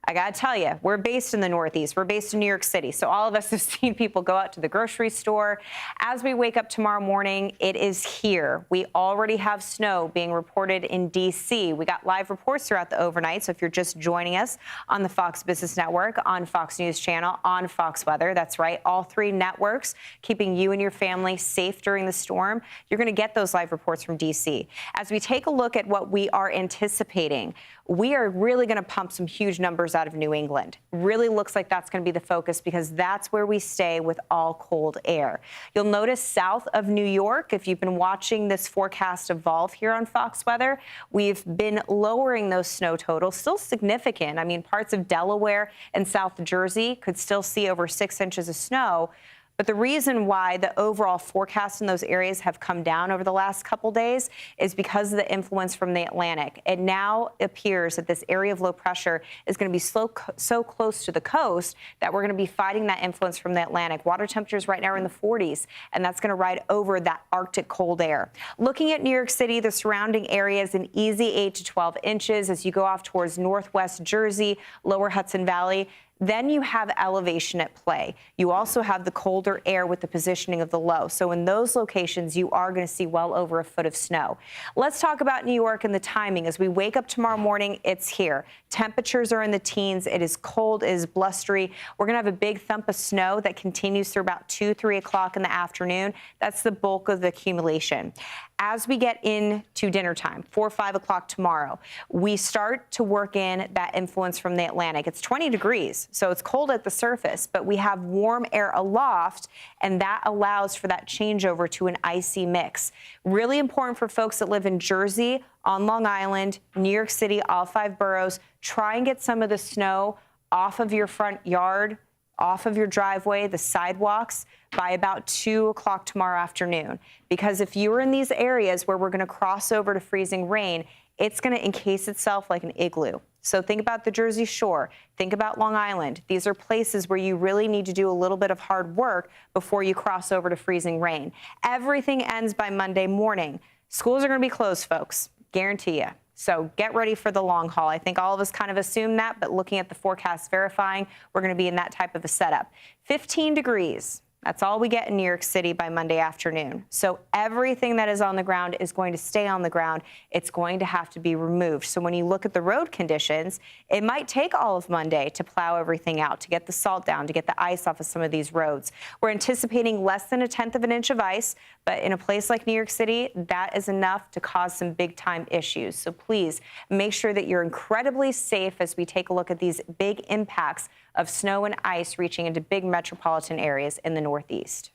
Speaker 1: I got to tell you, we're based in the Northeast. We're based in New York City. So all of us have seen people go out to the grocery store. As we wake up tomorrow morning, it is here. We already have snow being reported in D.C. We got live reports throughout the overnight. So if you're just joining us on the Fox Business Network, on Fox News Channel, on Fox Weather, that's right, all three networks keeping you and your family safe during the storm, you're going to get those live reports from D.C. As we take a look at what we are anticipating, we are really going to pump some huge numbers out of New England. Really looks like that's going to be the focus because that's where we stay with all cold air. You'll notice south of New York, if you've been watching this forecast evolve here on Fox Weather, we've been lowering those snow totals, still significant. I mean, parts of Delaware and South Jersey could still see over 6 inches of snow. But the reason why the overall forecast in those areas have come down over the last couple days is because of the influence from the Atlantic. It now appears that this area of low pressure is going to be so close to the coast that we're going to be fighting that influence from the Atlantic. Water temperatures right now are in the 40s, and that's going to ride over that Arctic cold air. Looking at New York City, the surrounding areas, an easy 8 to 12 inches as you go off towards northwest Jersey, lower Hudson Valley. Then you have elevation at play. You also have the colder air with the positioning of the low. So in those locations, you are going to see well over a foot of snow. Let's talk about New York and the timing. As we wake up tomorrow morning, it's here. Temperatures are in the teens. It is cold, it is blustery. We're going to have a big thump of snow that continues through about 2, 3 o'clock in the afternoon. That's the bulk of the accumulation. As we get into dinner time, 4 or 5 o'clock tomorrow, we start to work in that influence from the Atlantic. It's 20 degrees, so it's cold at the surface, but we have warm air aloft, and that allows for that changeover to an icy mix. Really important for folks that live in Jersey, on Long Island, New York City, all 5 boroughs. Try and get some of the snow off of your front yard, off of your driveway, the sidewalks, by about 2 o'clock tomorrow afternoon. Because if you're in these areas where we're going to cross over to freezing rain, it's going to encase itself like an igloo. So think about the Jersey Shore. Think about Long Island. These are places where you really need to do a little bit of hard work before you cross over to freezing rain. Everything ends by Monday morning. Schools are going to be closed, folks. Guarantee you. So get ready for the long haul. I think all of us kind of assume that, but looking at the forecast verifying, we're going to be in that type of a setup. 15 degrees. That's all we get in New York City by Monday afternoon. So everything that is on the ground is going to stay on the ground. It's going to have to be removed. So when you look at the road conditions, it might take all of Monday to plow everything out, to get the salt down, to get the ice off of some of these roads. We're anticipating less than 1/10 of an inch of ice, but in a place like New York City, that is enough to cause some big time issues. So please make sure that you're incredibly safe as we take a look at these big impacts of snow and ice reaching into big metropolitan areas in the Northeast.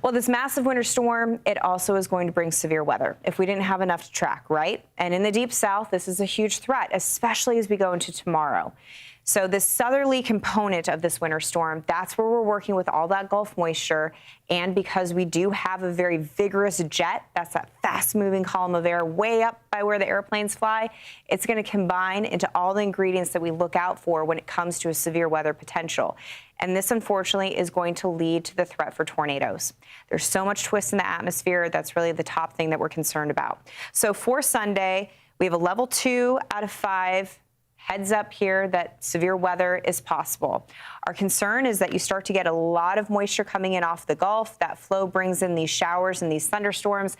Speaker 1: Well, this massive winter storm, it also is going to bring severe weather if we didn't have enough to track, right? And in the Deep South, this is a huge threat, especially as we go into tomorrow. So the southerly component of this winter storm, that's where we're working with all that Gulf moisture. And because we do have a very vigorous jet, that's that fast-moving column of air way up by where the airplanes fly, it's going to combine into all the ingredients that we look out for when it comes to a severe weather potential. And this, unfortunately, is going to lead to the threat for tornadoes. There's so much twist in the atmosphere. That's really the top thing that we're concerned about. So for Sunday, we have a level 2 out of 5. Heads up here that severe weather is possible. Our concern is that you start to get a lot of moisture coming in off the Gulf. That flow brings in these showers and these thunderstorms.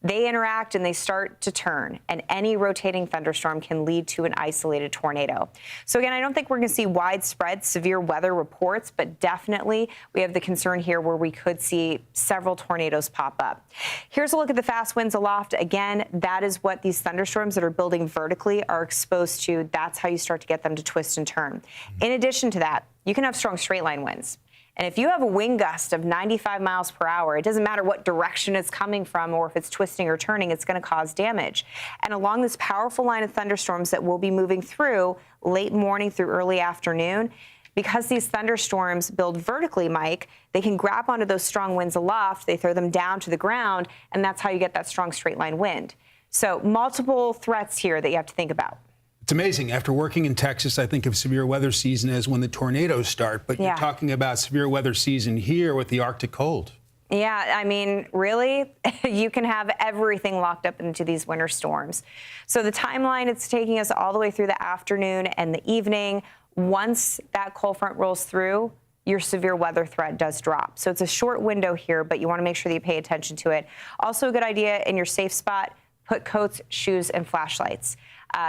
Speaker 1: They interact and they start to turn, and any rotating thunderstorm can lead to an isolated tornado. So again, I don't think we're going to see widespread severe weather reports, but definitely we have the concern here where we could see several tornadoes pop up. Here's a look at the fast winds aloft. Again, that is what these thunderstorms that are building vertically are exposed to. That's how you start to get them to twist and turn. In addition to that, you can have strong straight line winds. And if you have a wind gust of 95 miles per hour, it doesn't matter what direction it's coming from or if it's twisting or turning, it's going to cause damage. And along this powerful line of thunderstorms that we'll be moving through late morning through early afternoon, because these thunderstorms build vertically, Mike, they can grab onto those strong winds aloft, they throw them down to the ground, and that's how you get that strong straight line wind. So multiple threats here that you have to think about.
Speaker 2: It's amazing. After working in Texas, I think of severe weather season as when the tornadoes start, but you're talking about severe weather season here with the Arctic cold.
Speaker 1: Yeah, I mean, really, you can have everything locked up into these winter storms. So the timeline, it's taking us all the way through the afternoon and the evening. Once that cold front rolls through, your severe weather threat does drop. So it's a short window here, but you want to make sure that you pay attention to it. Also a good idea in your safe spot, put coats, shoes, and flashlights.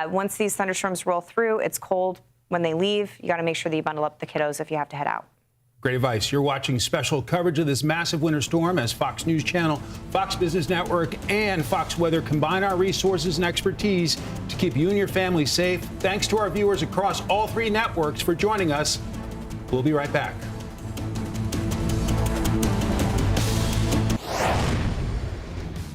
Speaker 1: Once these thunderstorms roll through, it's cold. When they leave, you got to make sure that you bundle up the kiddos if you have to head out.
Speaker 2: Great advice. You're watching special coverage of this massive winter storm as Fox News Channel, Fox Business Network, and Fox Weather combine our resources and expertise to keep you and your family safe. Thanks to our viewers across all 3 networks for joining us. We'll be right back.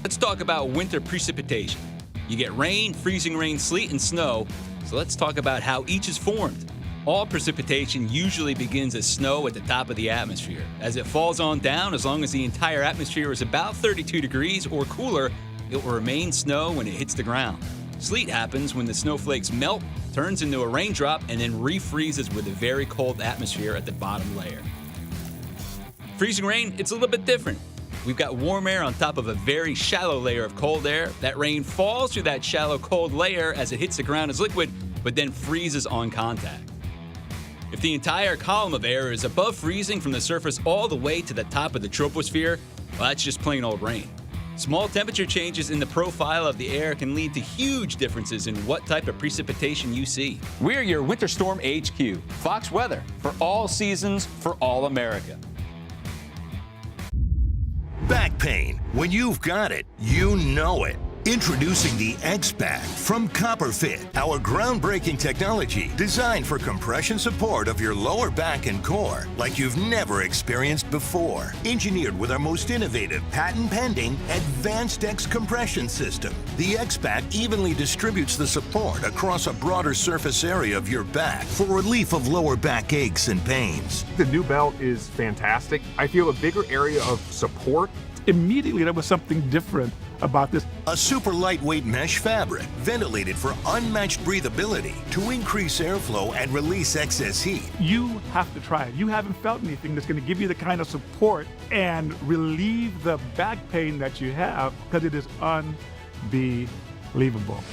Speaker 21: Let's talk about winter precipitation. You get rain, freezing rain, sleet, and snow. So let's talk about how each is formed. All precipitation usually begins as snow at the top of the atmosphere. As it falls on down, as long as the entire atmosphere is about 32 degrees or cooler, it will remain snow when it hits the ground. Sleet happens when the snowflakes melt, turns into a raindrop, and then refreezes with a very cold atmosphere at the bottom layer. Freezing rain, it's a little bit different. We've got warm air on top of a very shallow layer of cold air. That rain falls through that shallow cold layer as it hits the ground as liquid, but then freezes on contact. If the entire column of air is above freezing from the surface all the way to the top of the troposphere, well, that's just plain old rain. Small temperature changes in the profile of the air can lead to huge differences in what type of precipitation you see. We're your Winter Storm HQ, Fox Weather, for all seasons, for all America.
Speaker 3: Back pain. When you've got it, you know it. Introducing the X-Back from CopperFit, our groundbreaking technology designed for compression support of your lower back and core like you've never experienced before. Engineered with our most innovative, patent-pending, advanced X compression system, the X-Back evenly distributes the support across a broader surface area of your back for relief of lower back aches and pains.
Speaker 22: The new belt is fantastic. I feel a bigger area of support. Immediately, there was something different about this.
Speaker 3: A super lightweight mesh fabric, ventilated for unmatched breathability to increase airflow and release excess heat.
Speaker 22: You have to try it. You haven't felt anything that's going to give you the kind of support and relieve the back pain that you have, because it is unbelievable.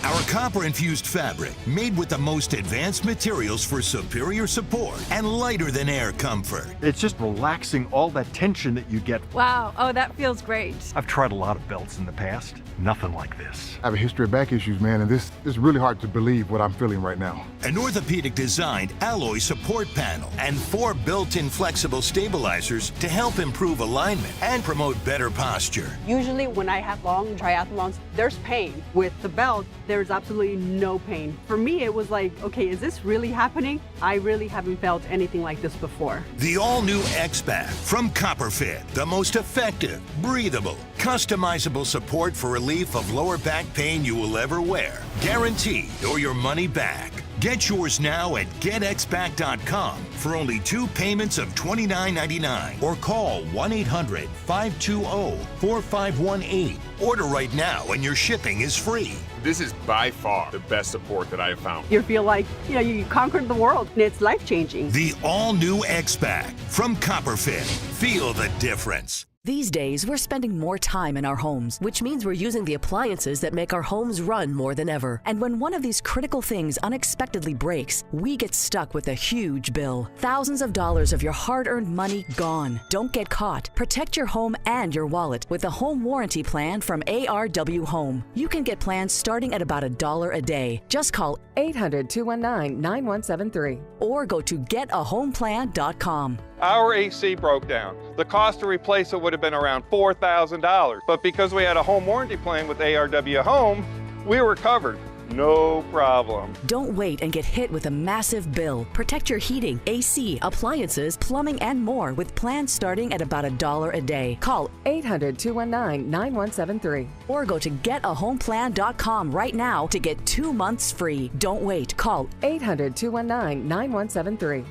Speaker 3: Our copper-infused fabric, made with the most advanced materials for superior support and lighter than air comfort.
Speaker 23: It's just relaxing all that tension that you get.
Speaker 24: Wow, oh, that feels great.
Speaker 23: I've tried a lot of belts in the past. Nothing like this.
Speaker 25: I have a history of back issues, man, and this is really hard to believe what I'm feeling right now.
Speaker 3: An orthopedic-designed alloy support panel and 4 built-in flexible stabilizers to help improve alignment and promote better posture.
Speaker 26: Usually when I have long triathlons, there's pain. With the belt, there's absolutely no pain. For me, it was like, okay, is this really happening? I really haven't felt anything like this before.
Speaker 3: The all-new X-Back from CopperFit, the most effective, breathable, customizable support for relief of lower back pain you will ever wear. Guaranteed or your money back. Get yours now at getxback.com for only 2 payments of $29.99 or call 1-800-520-4518. Order right now and your shipping is free.
Speaker 22: This is by far the best support that I have found.
Speaker 26: You feel like, you conquered the world, and it's life-changing.
Speaker 3: The all-new X-Back from CopperFit. Feel the difference.
Speaker 5: These days, we're spending more time in our homes, which means we're using the appliances that make our homes run more than ever. And when one of these critical things unexpectedly breaks, we get stuck with a huge bill. Thousands of dollars of your hard-earned money gone. Don't get caught. Protect your home and your wallet with a home warranty plan from ARW Home. You can get plans starting at about $1 a day. Just call 800-219-9173 or go to getahomeplan.com.
Speaker 6: Our AC broke down. The cost to replace it would have been around $4,000. But because we had a home warranty plan with ARW Home, we were covered. No problem.
Speaker 5: Don't wait and get hit with a massive bill. Protect your heating, AC, appliances, plumbing, and more with plans starting at about $1 a day. Call 800-219-9173 or go to getahomeplan.com right now to get 2 months free. Don't wait. Call 800-219-9173.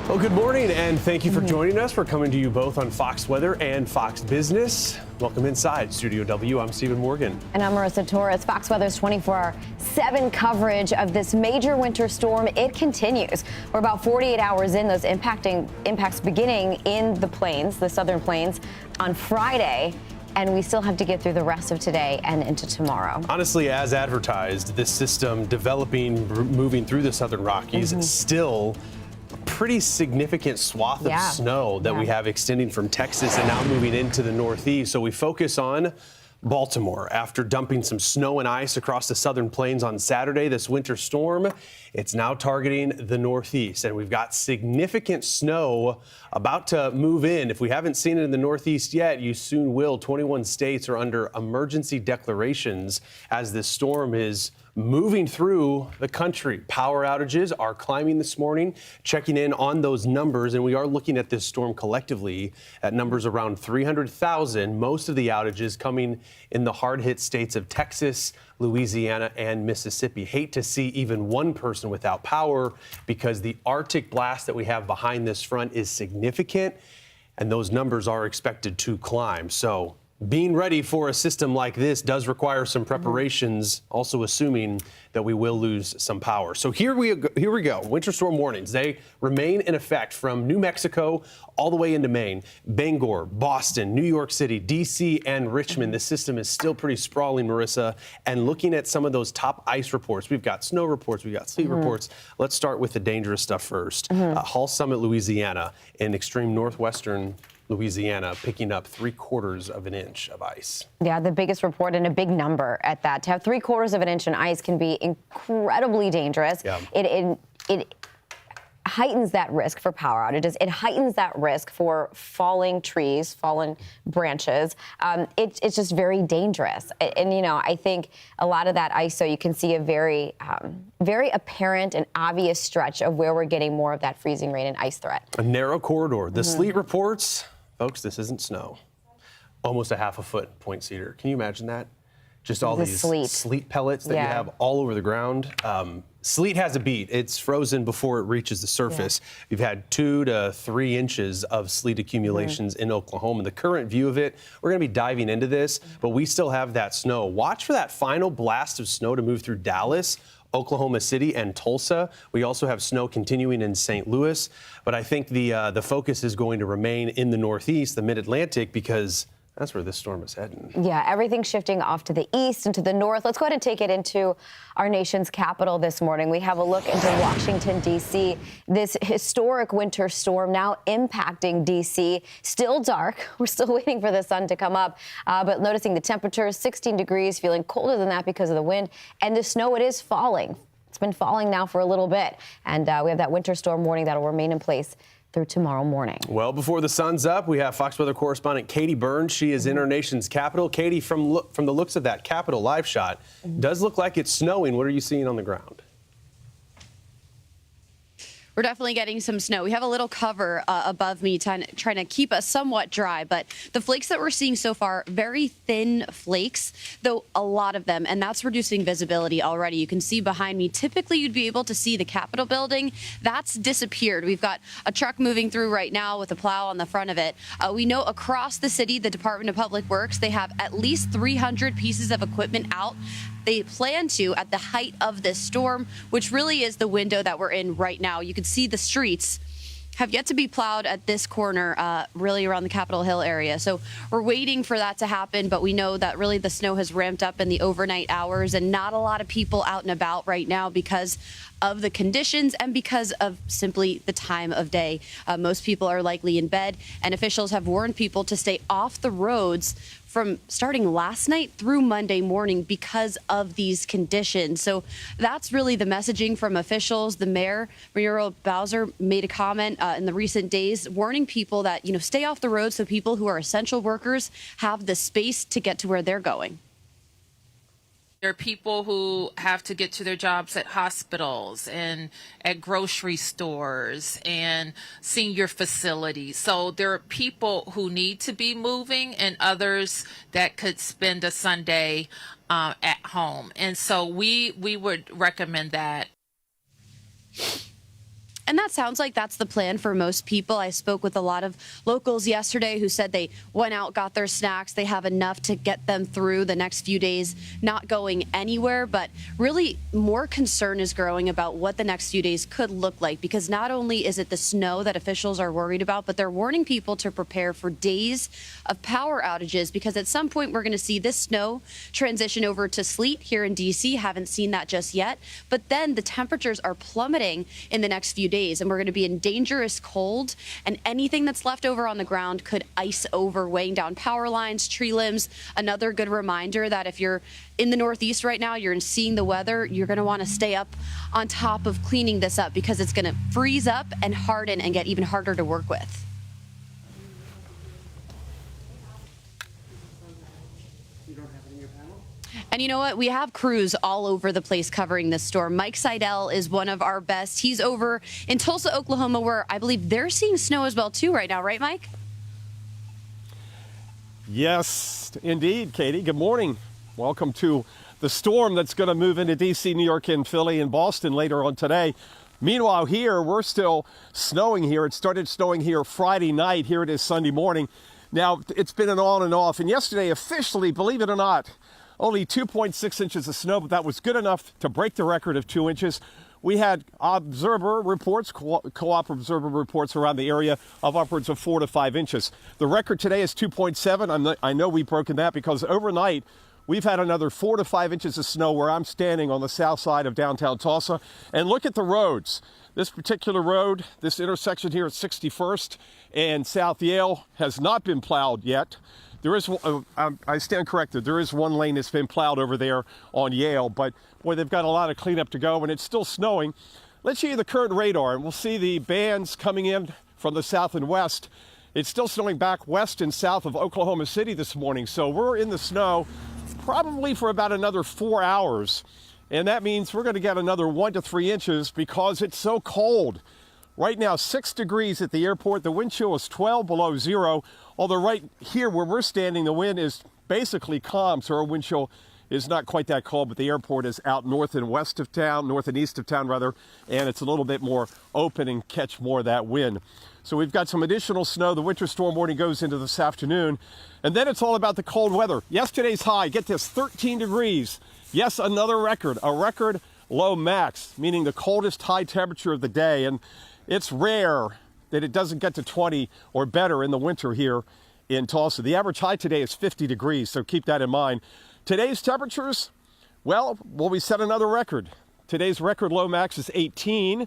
Speaker 27: Well, good morning, and thank you for joining us. We're coming to you both on Fox Weather and Fox Business. Welcome inside Studio W. I'm Stephen Morgan.
Speaker 28: And I'm Marissa Torres. Fox Weather's 24/7 coverage of this major winter storm, it continues. We're about 48 hours in, those impacts beginning in the plains, the southern plains, on Friday. And we still have to get through the rest of today and into tomorrow.
Speaker 27: Honestly, as advertised, this system developing, moving through the southern Rockies, is still a pretty significant swath of snow that we have extending from Texas and now moving into the Northeast. So we focus on Baltimore. After dumping some snow and ice across the southern plains on Saturday, this winter storm, it's now targeting the Northeast. And we've got significant snow about to move in. If we haven't seen it in the Northeast yet, you soon will. 21 states are under emergency declarations as this storm is moving through the country. Power outages are climbing this morning, checking in on those numbers, and we are looking at this storm collectively at numbers around 300,000, most of the outages coming in the hard-hit states of Texas, Louisiana, and Mississippi. Hate to see even one person without power because the Arctic blast that we have behind this front is significant, and those numbers are expected to climb. So being ready for a system like this does require some preparations, also assuming that we will lose some power. So here we go. Winter storm warnings. They remain in effect from New Mexico all the way into Maine, Bangor, Boston, New York City, D.C., and Richmond. The system is still pretty sprawling, Marissa. And looking at some of those top ice reports, we've got snow reports, we've got sleet reports. Let's start with the dangerous stuff first. Hall Summit, Louisiana, in extreme northwestern Louisiana, picking up 3/4 of an inch of ice.
Speaker 28: Yeah, the biggest report and a big number at that. To have 3/4 of an inch in ice can be incredibly dangerous. Yeah. It heightens that risk for power outages. It heightens that risk for falling trees, fallen branches. It's just very dangerous. And, you know, I think a lot of that ice, so you can see a very apparent and obvious stretch of where we're getting more of that freezing rain and ice threat.
Speaker 27: A narrow corridor. The sleet reports, folks, this isn't snow. Almost a half a foot, Point Cedar. Can you imagine that? Just all these sleet pellets that you have all over the ground. Sleet has a beat. It's frozen before it reaches the surface. We've had 2 to 3 inches of sleet accumulations in Oklahoma. The current view of it, we're going to be diving into this, but we still have that snow. Watch for that final blast of snow to move through Dallas, Oklahoma City, and Tulsa. We also have snow continuing in St. Louis, but I think the focus is going to remain in the Northeast, the Mid-Atlantic, because that's where this storm is heading.
Speaker 28: Yeah, everything's shifting off to the east and to the north. Let's go ahead and take it into our nation's capital this morning. We have a look into Washington, D.C. This historic winter storm now impacting D.C. Still dark. We're still waiting for the sun to come up. But noticing the temperatures, 16 degrees, feeling colder than that because of the wind. And the snow, it is falling. It's been falling now for a little bit. And we have that winter storm warning that will remain in place through tomorrow morning.
Speaker 27: Well, before the sun's up, we have Fox Weather correspondent Katie Burns. She is in our nation's capital. Katie, from the looks of that Capitol live shot, does look like it's snowing. What are you seeing on the ground?
Speaker 7: We're definitely getting some snow. We have a little cover above me trying to keep us somewhat dry, but the flakes that we're seeing so far, very thin flakes, though a lot of them, and that's reducing visibility already. You can see behind me, typically you'd be able to see the Capitol building. That's disappeared. We've got a truck moving through right now with a plow on the front of it. We know across the city, the Department of Public Works, they have at least 300 pieces of equipment out. They plan to at the height of this storm, which really is the window that we're in right now. You can see the streets have yet to be plowed at this corner, really around the Capitol Hill area. So we're waiting for that to happen, but we know that really the snow has ramped up in the overnight hours and not a lot of people out and about right now because of the conditions and because of simply the time of day. Most people are likely in bed, and officials have warned people to stay off the roads from starting last night through Monday morning because of these conditions. So that's really the messaging from officials. The mayor, Muriel Bowser, made a comment in the recent days warning people that, you know, stay off the road so people who are essential workers have the space to get to where they're going.
Speaker 8: There are people who have to get to their jobs at hospitals and at grocery stores and senior facilities. So there are people who need to be moving and others that could spend a Sunday at home. And so we would recommend that.
Speaker 7: And that sounds like that's the plan for most people. I spoke with a lot of locals yesterday who said they went out, got their snacks. They have enough to get them through the next few days, not going anywhere. But really, more concern is growing about what the next few days could look like, because not only is it the snow that officials are worried about, but they're warning people to prepare for days of power outages, because at some point we're going to see this snow transition over to sleet here in D.C. Haven't seen that just yet. But then the temperatures are plummeting in the next few days, and we're going to be in dangerous cold, and anything that's left over on the ground could ice over, weighing down power lines, tree limbs. Another good reminder that if you're in the Northeast right now, you're seeing the weather, you're going to want to stay up on top of cleaning this up, because it's going to freeze up and harden and get even harder to work with. And you know what? We have crews all over the place covering this storm. Mike Seidel is one of our best. He's over in Tulsa, Oklahoma, where I believe they're seeing snow as well, too, right now. Right, Mike?
Speaker 9: Yes, indeed, Katie. Good morning. Welcome to the storm that's going to move into D.C., New York, and Philly and Boston later on today. Meanwhile, here, we're still snowing here. It started snowing here Friday night. Here it is Sunday morning. Now, it's been an on and off. And yesterday, officially, believe it or not, only 2.6 inches of snow, but that was good enough to break the record of 2 inches. We had observer reports, co-op observer reports around the area of upwards of 4 to 5 inches. The record today is 2.7. I know we've broken that because overnight, we've had another 4 to 5 inches of snow where I'm standing on the south side of downtown Tulsa. And look at the roads. This particular road, this intersection here at 61st and South Yale has not been plowed yet. There is, I stand corrected, there is one lane that's been plowed over there on Yale, but boy, they've got a lot of cleanup to go and it's still snowing. Let's show you the current radar and we'll see the bands coming in from the south and west. It's still snowing back west and south of Oklahoma City this morning, so we're in the snow probably for about another 4 hours. And that means we're going to get another 1 to 3 inches because it's so cold. Right now, 6 degrees at the airport. The wind chill is 12 below zero. Although right here where we're standing, the wind is basically calm, so our wind chill is not quite that cold, but the airport is out north and west of town, north and east of town rather, and it's a little bit more open and catch more of that wind. So we've got some additional snow. The winter storm warning goes into this afternoon. And then it's all about the cold weather. Yesterday's high, get this, 13 degrees. Yes, another record, a record low max, meaning the coldest high temperature of the day. And it's rare that it doesn't get to 20 or better in the winter here in Tulsa. The average high today is 50 degrees, so keep that in mind. Today's temperatures, well, we set another record. Today's record low max is 18.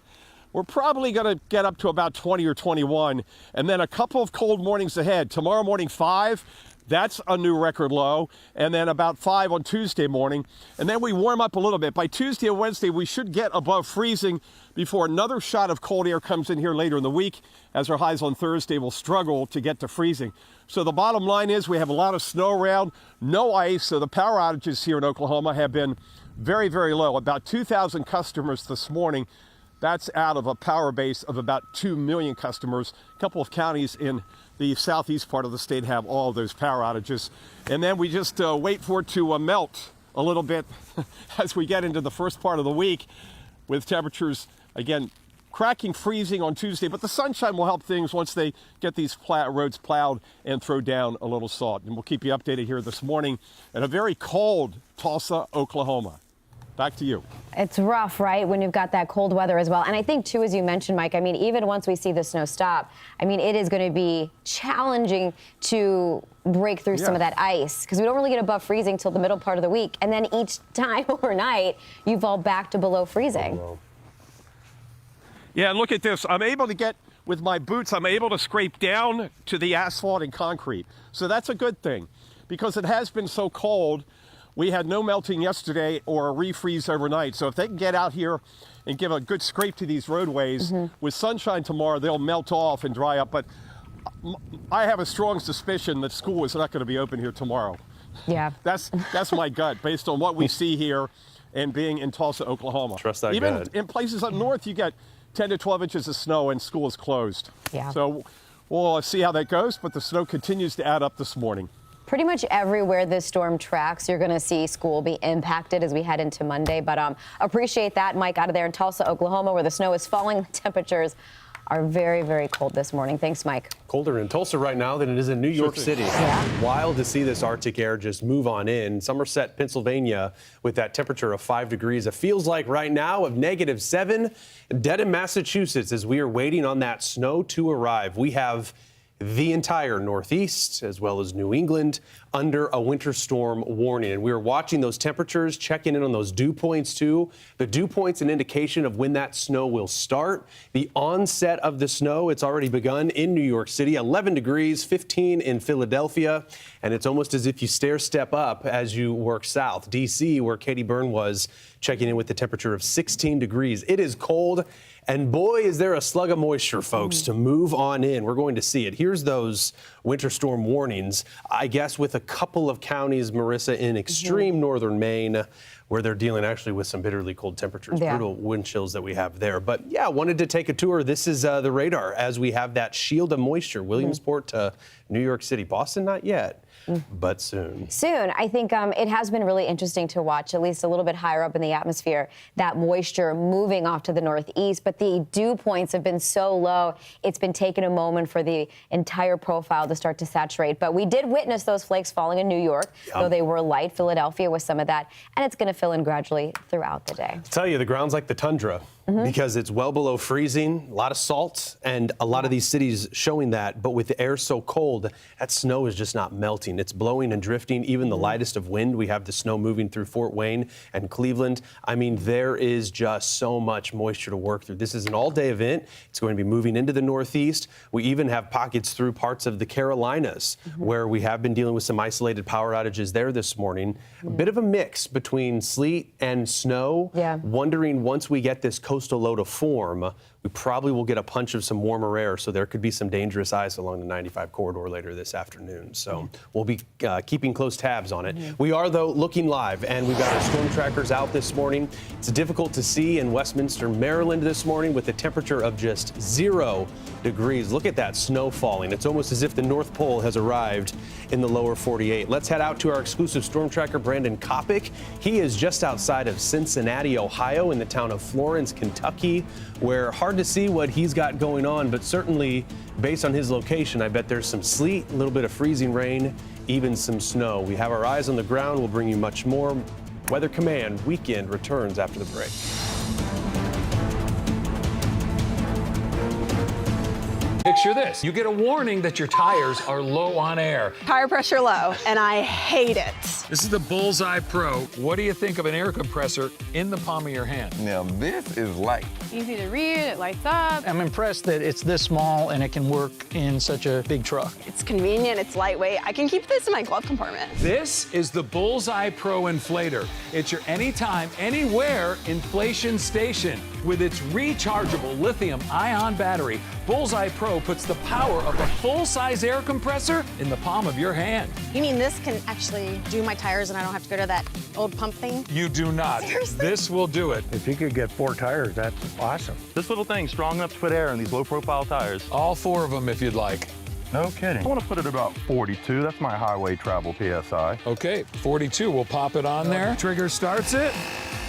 Speaker 9: We're probably going to get up to about 20 or 21, and then a couple of cold mornings ahead. Tomorrow morning, 5. That's a new record low, and then about 5 on Tuesday morning. And then we warm up a little bit. By Tuesday and Wednesday, we should get above freezing before another shot of cold air comes in here later in the week, as our highs on Thursday will struggle to get to freezing. So the bottom line is we have a lot of snow around, no ice, so the power outages here in Oklahoma have been very, very low. About 2,000 customers this morning. That's out of a power base of about 2 million customers. A couple of counties in the southeast part of the state have all of those power outages. And then we just wait for it to melt a little bit as we get into the first part of the week with temperatures, again, cracking freezing on Tuesday. But the sunshine will help things once they get these roads plowed and throw down a little salt. And we'll keep you updated here this morning at a very cold Tulsa, Oklahoma. Back to you.
Speaker 28: It's rough, right, when you've got that cold weather as well. And I think, too, as you mentioned, Mike, I mean, even once we see the snow stop, I mean, it is going to be challenging to break through some of that ice because we don't really get above freezing till the middle part of the week. And then each time overnight, you fall back to below freezing.
Speaker 9: Yeah, and look at this. I'm able to get, with my boots, I'm able to scrape down to the asphalt and concrete. So that's a good thing because it has been so cold. We had no melting yesterday or a refreeze overnight. So if they can get out here and give a good scrape to these roadways, with sunshine tomorrow, they'll melt off and dry up. But I have a strong suspicion that school is not going to be open here tomorrow.
Speaker 28: Yeah.
Speaker 9: That's my gut based on what we see here and being in Tulsa, Oklahoma.
Speaker 27: Trust that
Speaker 9: Even
Speaker 27: gut.
Speaker 9: in places up north, you get 10 to 12 inches of snow and school is closed.
Speaker 28: Yeah.
Speaker 9: So we'll see how that goes, but the snow continues to add up this morning.
Speaker 28: Pretty much everywhere this storm tracks, you're going to see school be impacted as we head into Monday. But appreciate that, Mike, out of there in Tulsa, Oklahoma, where the snow is falling. Temperatures are very, very cold this morning. Thanks, Mike.
Speaker 27: Colder in Tulsa right now than it is in New York City.
Speaker 28: Yeah.
Speaker 27: Wild to see this Arctic air just move on in. Somerset, Pennsylvania, with that temperature of 5 degrees. It feels like right now of -7. Dedham, Massachusetts, as we are waiting on that snow to arrive. We have the entire Northeast, as well as New England, under a winter storm warning. And we are watching those temperatures, checking in on those dew points, too. The dew point's an indication of when that snow will start. The onset of the snow, it's already begun in New York City, 11 degrees, 15 in Philadelphia. And it's almost as if you step up as you work south. D.C., where Katie Byrne was, checking in with the temperature of 16 degrees. It is cold And boy, is there a slug of moisture, folks, to move on in. We're going to see it. Here's those winter storm warnings, I guess, with a couple of counties, Marissa, in extreme northern Maine, where they're dealing actually with some bitterly cold temperatures, brutal wind chills that we have there. But yeah, wanted to take a tour. This is the radar as we have that shield of moisture, Williamsport to New York City. Boston, not yet, but soon.
Speaker 28: Soon. I think it has been really interesting to watch, at least a little bit higher up in the atmosphere, that moisture moving off to the northeast. But the dew points have been so low, it's been taking a moment for the entire profile to start to saturate. But we did witness those flakes falling in New York, though they were light. Philadelphia with some of that, and it's going to fill in gradually throughout the day.
Speaker 27: I tell you, the ground's like the tundra because it's well below freezing, a lot of salt, and a lot of these cities showing that. But with the air so cold, that snow is just not melting. It's blowing and drifting. Even the lightest of wind, we have the snow moving through Fort Wayne and Cleveland. I mean, there is just so much moisture to work through. This is an all-day event. It's going to be moving into the Northeast. We even have pockets through parts of the Carolinas where we have been dealing with some isolated power outages there this morning. A bit of a mix between sleet and snow. Wondering once we get this coastal low to form, we probably will get a punch of some warmer air, so there could be some dangerous ice along the 95 corridor later this afternoon. So we'll be keeping close tabs on it. We are, though, looking live, and we've got our storm trackers out this morning. It's difficult to see in Westminster, Maryland this morning with a temperature of just 0 degrees. Look at that snow falling. It's almost as if the North Pole has arrived in the lower 48. Let's head out to our exclusive storm tracker, Brandon Kopic. He is just outside of Cincinnati, Ohio, in the town of Florence, Kentucky, where hard to see what he's got going on, but certainly based on his location, I bet there's some sleet, a little bit of freezing rain, even some snow. We have our eyes on the ground. We'll bring you much more. Weather Command Weekend returns after the break.
Speaker 11: Picture this. You get a warning that your tires are low on air.
Speaker 26: Tire pressure low, and I hate it.
Speaker 11: This is the Bullseye Pro. What do you think of an air compressor in the palm of your hand?
Speaker 12: Now, this is light.
Speaker 13: Easy to read, it lights up.
Speaker 14: I'm impressed that it's this small and it can work in such a big truck.
Speaker 26: It's convenient, it's lightweight. I can keep this in my glove compartment.
Speaker 11: This is the Bullseye Pro Inflator. It's your anytime, anywhere inflation station. With its rechargeable lithium-ion battery, Bullseye Pro puts the power of a full-size air compressor in the palm of your hand.
Speaker 13: You mean this can actually do my tires and I don't have to go to that old pump thing?
Speaker 11: You do not.
Speaker 13: Seriously?
Speaker 11: This will do it.
Speaker 23: If you could get 4 tires, that's awesome.
Speaker 15: This little thing's strong enough to put air in these low-profile tires.
Speaker 11: All 4 of them if you'd like.
Speaker 23: No kidding.
Speaker 15: I want to put it about 42. That's my highway travel PSI.
Speaker 11: Okay, 42. We'll pop it on there. Trigger starts it.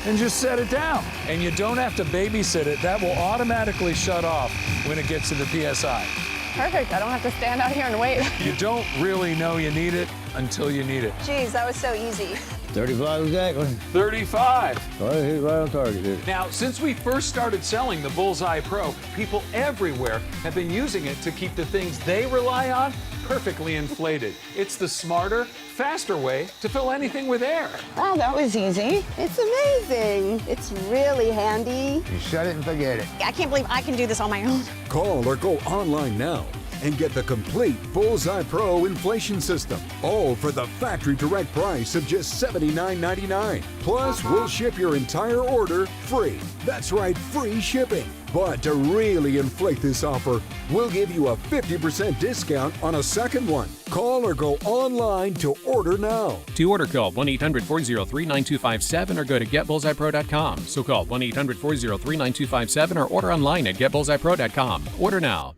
Speaker 11: And just set it down. And you don't have to babysit it. That will automatically shut off when it gets to the PSI.
Speaker 13: Perfect. I don't have to stand out here and wait.
Speaker 11: You don't really know you need it until you need it.
Speaker 26: Geez, that was so easy.
Speaker 16: 35 exactly.
Speaker 11: 35.
Speaker 16: Oh, he's right on target here.
Speaker 11: Now, since we first started selling the Bullseye Pro, people everywhere have been using it to keep the things they rely on perfectly inflated. It's the smarter, faster way to fill anything with air.
Speaker 13: Wow, that was easy.
Speaker 26: It's amazing. It's really handy.
Speaker 16: You shut it and forget it.
Speaker 13: I can't believe I can do this on my own.
Speaker 17: Call or go online now and get the complete Bullseye Pro inflation system. All for the factory direct price of just $79.99. Plus, we'll ship your entire order free. That's right, free shipping. But to really inflate this offer, we'll give you a 50% discount on a second one. Call or go online to order now.
Speaker 4: To order, call 1-800-403-9257 or go to getbullseyepro.com. So call 1-800-403-9257 or order online at getbullseyepro.com. Order now.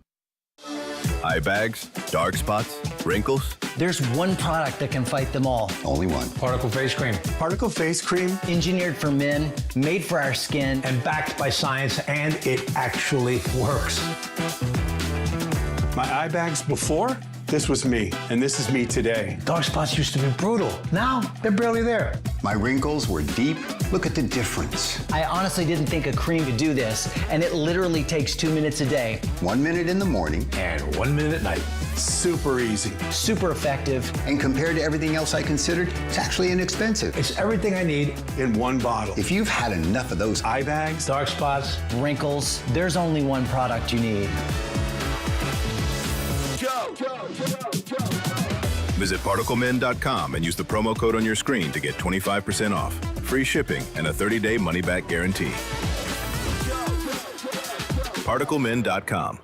Speaker 24: Eye bags, dark spots, wrinkles.
Speaker 29: There's one product that can fight them all.
Speaker 24: Only one.
Speaker 29: Particle Face Cream.
Speaker 17: Particle Face Cream.
Speaker 29: Engineered for men, made for our skin.
Speaker 17: And backed by science, and it actually works.
Speaker 30: My eye bags before, this was me, and this is me today.
Speaker 17: Dark spots used to be brutal. Now, they're barely there.
Speaker 24: My wrinkles were deep. Look at the difference.
Speaker 29: I honestly didn't think a cream could do this, and it literally takes 2 minutes a day.
Speaker 24: 1 minute in the morning.
Speaker 30: And 1 minute at night. Super easy.
Speaker 29: Super effective.
Speaker 24: And compared to everything else I considered, it's actually inexpensive.
Speaker 30: It's everything I need in one bottle.
Speaker 24: If you've had enough of those
Speaker 30: eye bags,
Speaker 29: dark spots, wrinkles, there's only one product you need.
Speaker 24: Visit ParticleMen.com and use the promo code on your screen to get 25% off, free shipping, and a 30-day money-back guarantee. ParticleMin.com.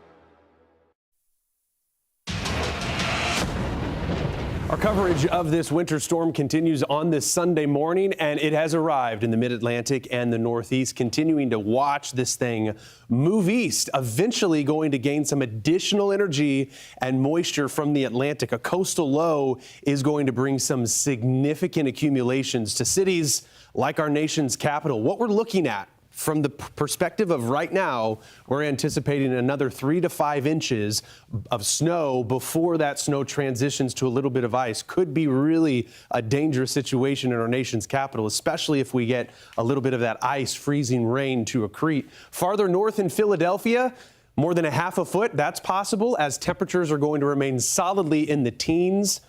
Speaker 27: Our coverage of this winter storm continues on this Sunday morning, and it has arrived in the mid-Atlantic and the Northeast, continuing to watch this thing move east, eventually going to gain some additional energy and moisture from the Atlantic. A coastal low is going to bring some significant accumulations to cities like our nation's capital. What we're looking at from the perspective of right now, we're anticipating another 3 to 5 inches of snow before that snow transitions to a little bit of ice. Could be really a dangerous situation in our nation's capital, especially if we get a little bit of that ice freezing rain to accrete. Farther north in Philadelphia, more than a half a foot, that's possible, as temperatures are going to remain solidly in the teens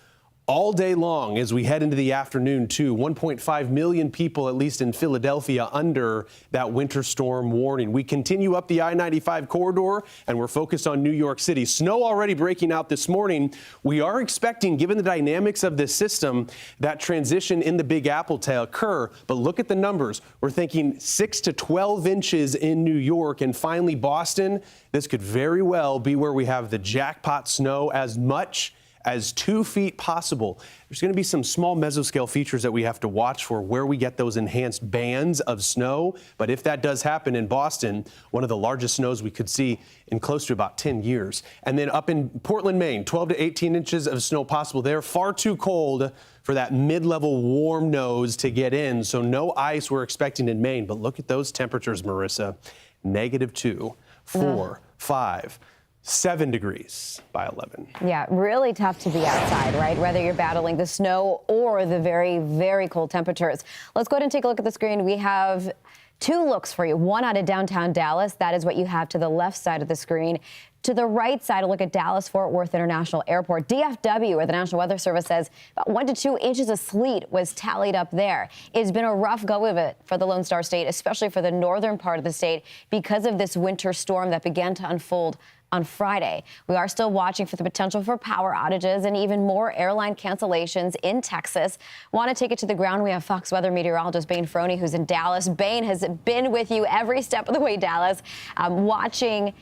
Speaker 27: all day long as we head into the afternoon, too. 1.5 million people, at least in Philadelphia, under that winter storm warning. We continue up the I-95 corridor, and we're focused on New York City. Snow already breaking out this morning. We are expecting, given the dynamics of this system, that transition in the Big Apple to occur. But look at the numbers. We're thinking 6 to 12 inches in New York, and finally Boston. This could very well be where we have the jackpot snow, as much as 2 feet possible. There's going to be some small mesoscale features that we have to watch for where we get those enhanced bands of snow. But if that does happen in Boston, one of the largest snows we could see in close to about 10 years. And then up in Portland, Maine, 12 to 18 inches of snow possible there. Far too cold for that mid-level warm nose to get in. So no ice we're expecting in Maine. But look at those temperatures, Marissa. -2, 4, 5. 7 degrees by 11.
Speaker 28: Yeah, really tough to be outside, right? Whether you're battling the snow or the very, very cold temperatures. Let's go ahead and take a look at the screen. We have 2 looks for you. One out of downtown Dallas. That is what you have to the left side of the screen. To the right side, a look at Dallas-Fort Worth International Airport. DFW, where the National Weather Service says about 1 to 2 inches of sleet was tallied up there. It's been a rough go of it for the Lone Star State, especially for the northern part of the state, because of this winter storm that began to unfold on Friday. We are still watching for the potential for power outages and even more airline cancellations in Texas. Want to take it to the ground? We have Fox Weather meteorologist Bain Froney, who's in Dallas. Bain has been with you every step of the way, Dallas, watching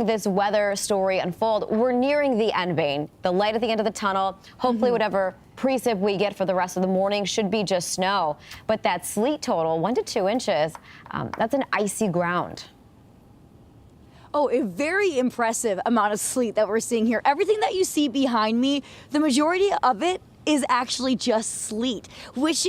Speaker 28: this weather story unfold. We're nearing the end, Bain. The light at the end of the tunnel. Hopefully whatever precip we get for the rest of the morning should be just snow. But that sleet total, 1 to 2 inches, that's an icy ground.
Speaker 1: Oh, a very impressive amount of sleet that we're seeing here. Everything that you see behind me, the majority of it is actually just sleet, which,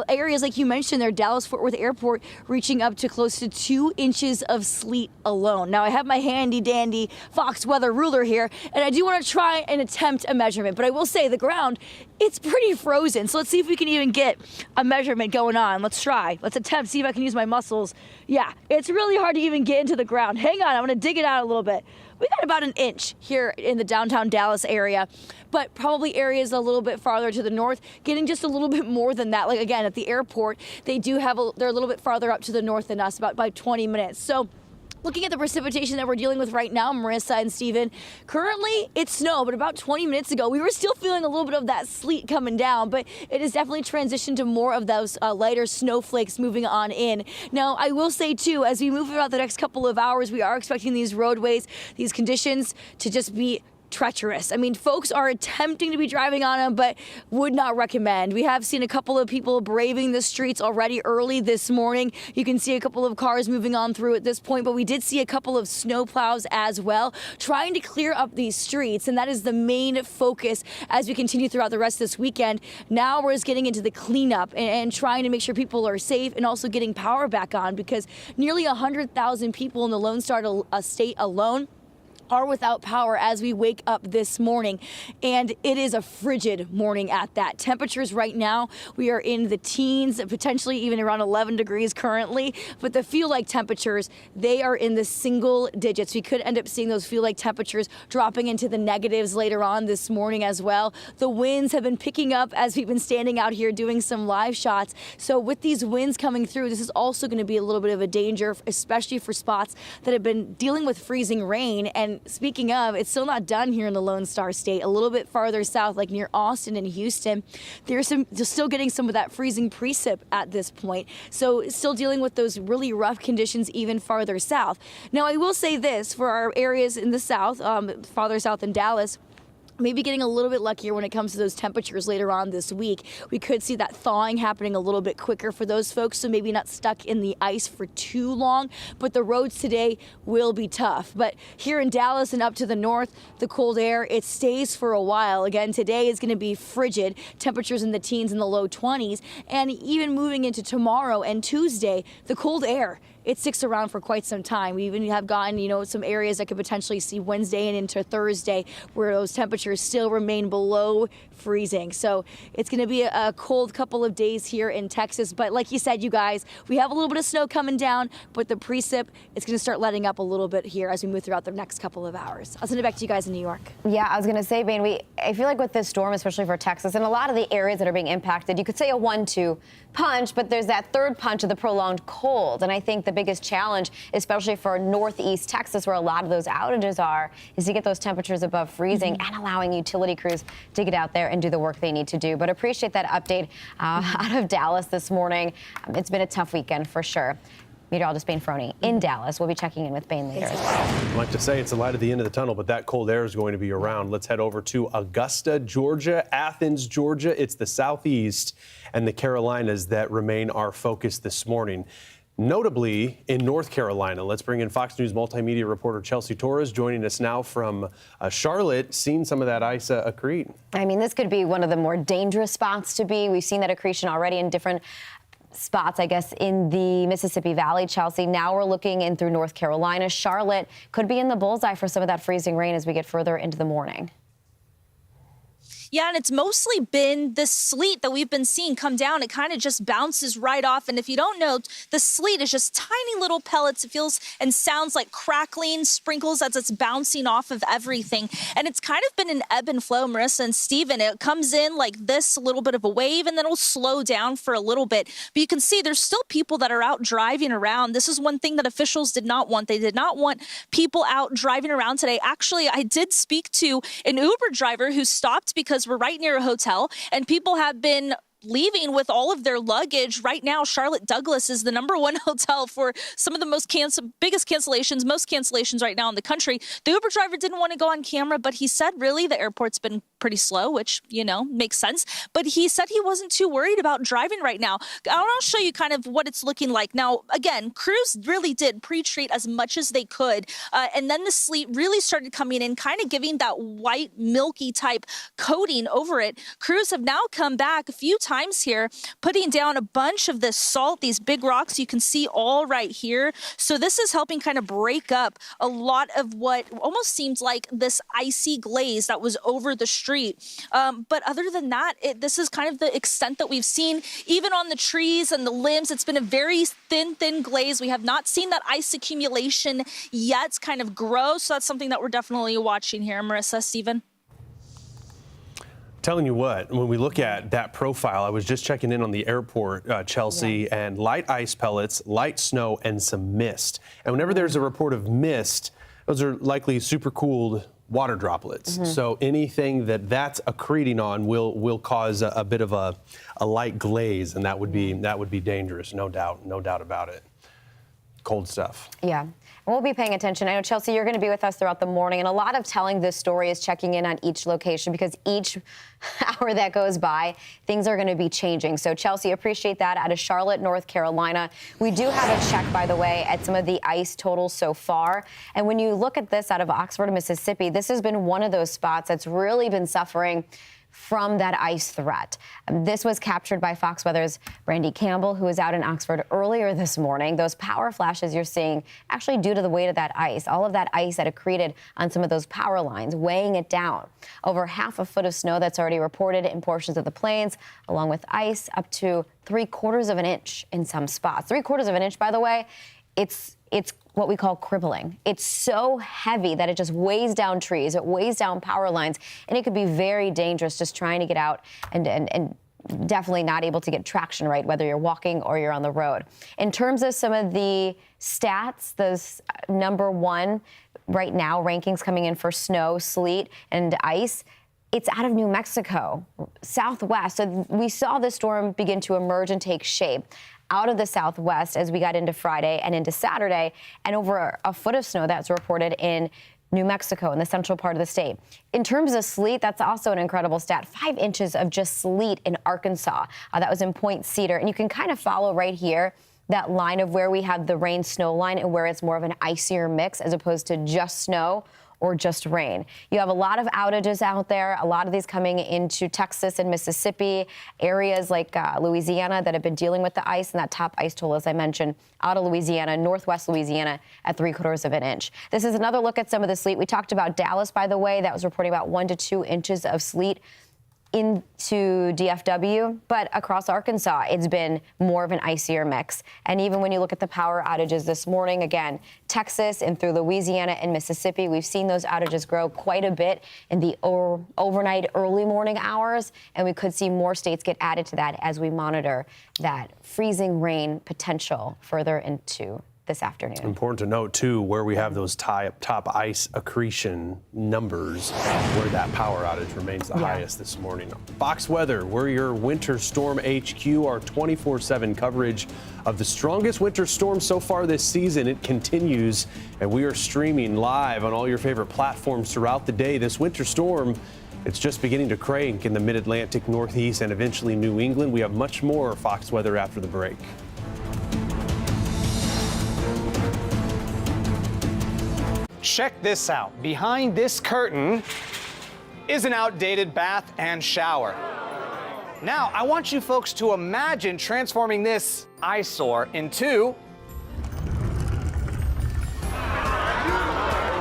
Speaker 1: areas like you mentioned there, Dallas-Fort Worth Airport, reaching up to close to 2 inches of sleet alone. Now, I have my handy-dandy Fox weather ruler here, and I do want to try and attempt a measurement, but I will say the ground, it's pretty frozen. So let's see if we can even get a measurement going on. Let's try. Let's attempt, see if I can use my muscles. Yeah, it's really hard to even get into the ground. Hang on, I'm going to dig it out a little bit. We got about 1 inch here in the downtown Dallas area, but probably areas a little bit farther to the north, getting just a little bit more than that. Like, again, at the airport, they're a little bit farther up to the north than us, about by 20 minutes. So looking at the precipitation that we're dealing with right now, Marissa and Steven, currently it's snow, but about 20 minutes ago, we were still feeling a little bit of that sleet coming down, but it has definitely transitioned to more of those lighter snowflakes moving on in. Now, I will say, too, as we move throughout the next couple of hours, we are expecting these roadways, these conditions to just be treacherous. I mean, folks are attempting to be driving on them, but would not recommend. We have seen a couple of people braving the streets already early this morning. You can see a couple of cars moving on through at this point, but we did see a couple of snowplows as well, trying to clear up these streets, and that is the main focus as we continue throughout the rest of this weekend. Now we're just getting into the cleanup and trying to make sure people are safe and also getting power back on, because nearly 100,000 people in the Lone Star State alone are without power as we wake up this morning, and it is a frigid morning at that. Temperatures right now, we are in the teens, potentially even around 11 degrees currently, but the feel-like temperatures, they are in the single digits. We could end up seeing those feel-like temperatures dropping into the negatives later on this morning as well. The winds have been picking up as we've been standing out here doing some live shots. So with these winds coming through, this is also going to be a little bit of a danger, especially for spots that have been dealing with freezing rain and And speaking of, it's still not done here in the Lone Star State. A little bit farther south, like near Austin and Houston, they're still getting some of that freezing precip at this point. So still dealing with those really rough conditions even farther south. Now, I will say this, for our areas in the south, farther south in Dallas, maybe getting a little bit luckier when it comes to those temperatures later on this week. We could see that thawing happening a little bit quicker for those folks, so maybe not stuck in the ice for too long, but the roads today will be tough. But here in Dallas and up to the north, the cold air, it stays for a while. Again, today is going to be frigid, temperatures in the teens and the low 20s, and even moving into tomorrow and Tuesday, the cold air, it sticks around for quite some time. We even have gotten, some areas that could potentially see Wednesday and into Thursday where those temperatures still remain below freezing. So it's going to be a cold couple of days here in Texas. But like you said, you guys, we have a little bit of snow coming down, but the precip is going to start letting up a little bit here as we move throughout the next couple of hours. I'll send it back to you guys in New York.
Speaker 28: Yeah, I was going to say, Bain, I feel like with this storm, especially for Texas and a lot of the areas that are being impacted, you could say a 1-2 punch, but there's that third punch of the prolonged cold. And I think the biggest challenge, especially for northeast Texas, where a lot of those outages are, is to get those temperatures above freezing and allowing utility crews to get out there and do the work they need to do. But appreciate that update out of Dallas this morning. It's been a tough weekend for sure. Meteorologist Bain Froney in Dallas. We'll be checking in with Bain later as well.
Speaker 27: I like to say it's a light at the end of the tunnel, but that cold air is going to be around. Let's head over to Augusta, Georgia, Athens, Georgia. It's the Southeast and the Carolinas that remain our focus this morning. Notably, in North Carolina, let's bring in Fox News multimedia reporter Chelsea Torres, joining us now from Charlotte, seeing some of that ice accrete.
Speaker 28: I mean, this could be one of the more dangerous spots to be. We've seen that accretion already in different spots, I guess, in the Mississippi Valley, Chelsea. Now we're looking in through North Carolina. Charlotte could be in the bullseye for some of that freezing rain as we get further into the morning.
Speaker 2: Yeah, and it's mostly been the sleet that we've been seeing come down. It kind of just bounces right off. And if you don't know, the sleet is just tiny little pellets. It feels and sounds like crackling sprinkles as it's bouncing off of everything. And it's kind of been an ebb and flow, Marissa and Steven. It comes in like this, a little bit of a wave, and then it'll slow down for a little bit. But you can see there's still people that are out driving around. This is one thing that officials did not want. They did not want people out driving around today. Actually, I did speak to an Uber driver who stopped because we're right near a hotel and people have been leaving with all of their luggage. Right now, Charlotte Douglas is the #1 hotel for some of the biggest cancellations, most cancellations right now in the country. The Uber driver didn't want to go on camera, but he said really the airport's been pretty slow, which, makes sense. But he said he wasn't too worried about driving right now. I'll show you kind of what it's looking like. Now, again, crews really did pre-treat as much as they could. And then the sleet really started coming in, kind of giving that white, milky type coating over it. Crews have now come back a few times here, putting down a bunch of this salt, these big rocks you can see all right here. So this is helping kind of break up a lot of what almost seems like this icy glaze that was over the street. But other than that, this is kind of the extent that we've seen. Even on the trees and the limbs, it's been a very thin glaze. We have not seen that ice accumulation yet kind of grow. So that's something that we're definitely watching here. Marissa, Steven?
Speaker 27: Telling you what, when we look at that profile, I was just checking in on the airport, Chelsea, and light ice pellets, light snow, and some mist. And whenever there's a report of mist, those are likely supercooled water droplets. So anything that's accreting on will cause a bit of a light glaze, and that would be dangerous, no doubt about it. Cold stuff.
Speaker 28: Yeah. We'll be paying attention. I know, Chelsea, you're going to be with us throughout the morning, and a lot of telling this story is checking in on each location because each hour that goes by, things are going to be changing. So, Chelsea, appreciate that. Out of Charlotte, North Carolina, we do have a check, by the way, at some of the ice totals so far. And when you look at this out of Oxford, Mississippi, this has been one of those spots that's really been suffering from that ice threat. This was captured by Fox Weather's Brandy Campbell, who was out in Oxford earlier this morning. Those power flashes you're seeing actually due to the weight of that ice, all of that ice that accreted on some of those power lines, weighing it down. Over half a foot of snow that's already reported in portions of the plains, along with ice up to 3/4 of an inch in some spots. 3/4 of an inch, by the way, it's what we call crippling. It's so heavy that it just weighs down trees, it weighs down power lines, and it could be very dangerous just trying to get out and definitely not able to get traction right, whether you're walking or you're on the road. In terms of some of the stats, those #1 right now, rankings coming in for snow, sleet, and ice. It's out of New Mexico, southwest. So we saw the storm begin to emerge and take shape out of the southwest as we got into Friday and into Saturday, and over a foot of snow that's reported in New Mexico in the central part of the state. In terms of sleet, that's also an incredible stat. 5 inches of just sleet in Arkansas. That was in Point Cedar. And you can kind of follow right here that line of where we have the rain-snow line and where it's more of an icier mix as opposed to just snow or just rain. You have a lot of outages out there, a lot of these coming into Texas and Mississippi, areas like Louisiana that have been dealing with the ice, and that top ice toll, as I mentioned, out of Louisiana, northwest Louisiana at 3/4 of an inch. This is another look at some of the sleet. We talked about Dallas, by the way, that was reporting about 1 to 2 inches of sleet into DFW, but across Arkansas, it's been more of an icier mix. And even when you look at the power outages this morning, again, Texas and through Louisiana and Mississippi, we've seen those outages grow quite a bit in the overnight early morning hours, and we could see more states get added to that as we monitor that freezing rain potential further into this afternoon.
Speaker 27: Important to note, too, where we have those top ice accretion numbers, where that power outage remains the highest this morning. Fox Weather, we're your Winter Storm HQ, our 24/7 coverage of the strongest winter storm so far this season. It continues, and we are streaming live on all your favorite platforms throughout the day. This winter storm, it's just beginning to crank in the mid-Atlantic, Northeast, and eventually New England. We have much more Fox Weather after the break.
Speaker 3: Check this out. Behind this curtain is an outdated bath and shower. Now, I want you folks to imagine transforming this eyesore into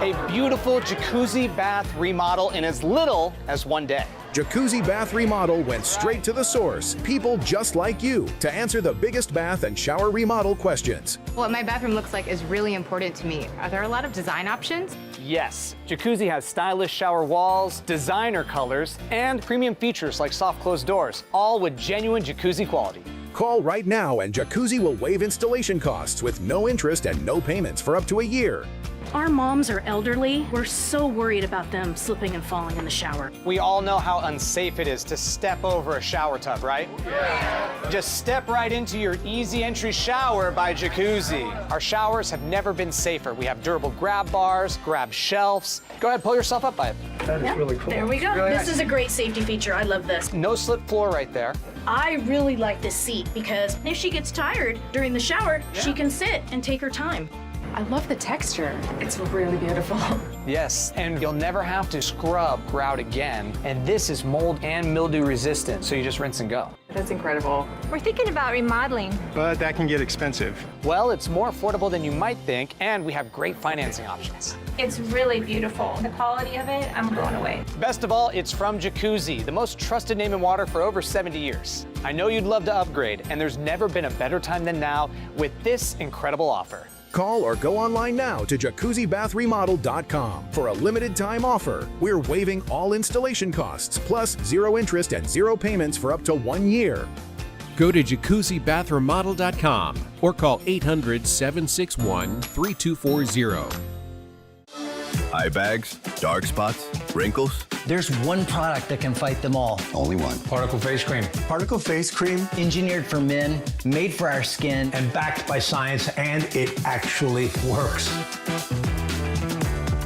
Speaker 3: a beautiful jacuzzi bath remodel in as little as 1 day.
Speaker 6: Jacuzzi Bath Remodel went straight to the source, people just like you, to answer the biggest bath and shower remodel questions.
Speaker 10: What my bathroom looks like is really important to me. Are there a lot of design options?
Speaker 3: Yes, Jacuzzi has stylish shower walls, designer colors, and premium features like soft closed doors, all with genuine jacuzzi quality.
Speaker 6: Call right now and Jacuzzi will waive installation costs with no interest and no payments for up to a year.
Speaker 12: Our moms are elderly. We're so worried about them slipping and falling in the shower.
Speaker 3: We all know how unsafe it is to step over a shower tub, right? Yeah. Just step right into your easy entry shower by Jacuzzi. Our showers have never been safer. We have durable grab bars, grab shelves. Go ahead, pull yourself up by it.
Speaker 12: That is really cool. There we go. Really this is a great safety feature. I love this.
Speaker 3: No slip floor right there.
Speaker 12: I really like this seat because if she gets tired during the shower, she can sit and take her time.
Speaker 10: I love the texture. It's really beautiful.
Speaker 3: Yes, and you'll never have to scrub grout again. And this is mold and mildew resistant, so you just rinse and go.
Speaker 10: That's incredible.
Speaker 18: We're thinking about remodeling.
Speaker 30: But that can get expensive.
Speaker 3: Well, it's more affordable than you might think, and we have great financing options.
Speaker 18: It's really beautiful. The quality of it, I'm blown away.
Speaker 3: Best of all, it's from Jacuzzi, the most trusted name in water for over 70 years. I know you'd love to upgrade, and there's never been a better time than now with this incredible offer.
Speaker 6: Call or go online now to jacuzzibathremodel.com for a limited time offer. We're waiving all installation costs, plus 0 interest and 0 payments for up to 1 year.
Speaker 4: Go to jacuzzibathremodel.com or call 800-761-3240.
Speaker 24: Eye bags, dark spots, wrinkles.
Speaker 29: There's one product that can fight them all.
Speaker 24: Only one.
Speaker 29: Particle Face Cream.
Speaker 30: Particle Face Cream.
Speaker 29: Engineered for men, made for our skin,
Speaker 30: And backed by science, and it actually works.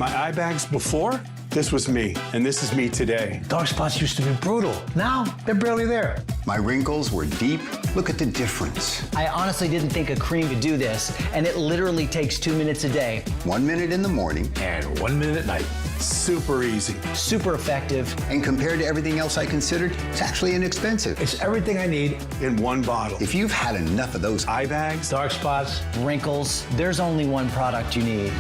Speaker 30: My eye bags before, this was me, and this is me today.
Speaker 29: dark spots used to be brutal. Now, they're barely there.
Speaker 19: My wrinkles were deep. Look at the difference.
Speaker 29: I honestly didn't think a cream could do this, and it literally takes 2 minutes a day.
Speaker 19: 1 minute in the morning.
Speaker 30: And 1 minute at night. Super easy.
Speaker 29: Super effective.
Speaker 19: And compared to everything else I considered, it's actually inexpensive.
Speaker 30: It's everything I need in one bottle.
Speaker 19: If you've had enough of those
Speaker 30: eye bags,
Speaker 29: dark spots, wrinkles, there's only one product you need.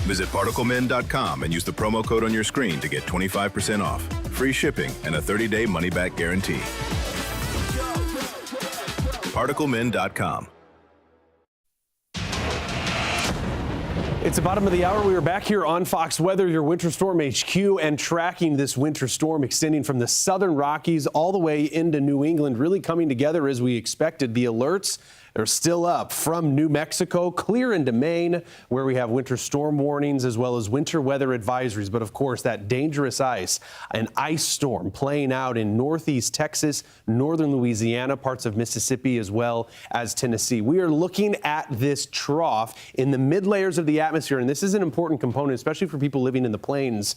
Speaker 24: Visit ParticleMin.com and use the promo code on your screen to get 25% off, free shipping, and a 30-day money-back guarantee. ParticleMin.com.
Speaker 27: It's the bottom of the hour. We are back here on Fox Weather, your Winter Storm HQ, and tracking this winter storm extending from the southern Rockies all the way into New England, really coming together as we expected. The alerts They're still up from New Mexico, clear into Maine, where we have winter storm warnings as well as winter weather advisories. But of course, that dangerous ice, an ice storm playing out in northeast Texas, northern Louisiana, parts of Mississippi, as well as Tennessee. We are looking at this trough in the mid layers of the atmosphere, and this is an important component, especially for people living in the plains.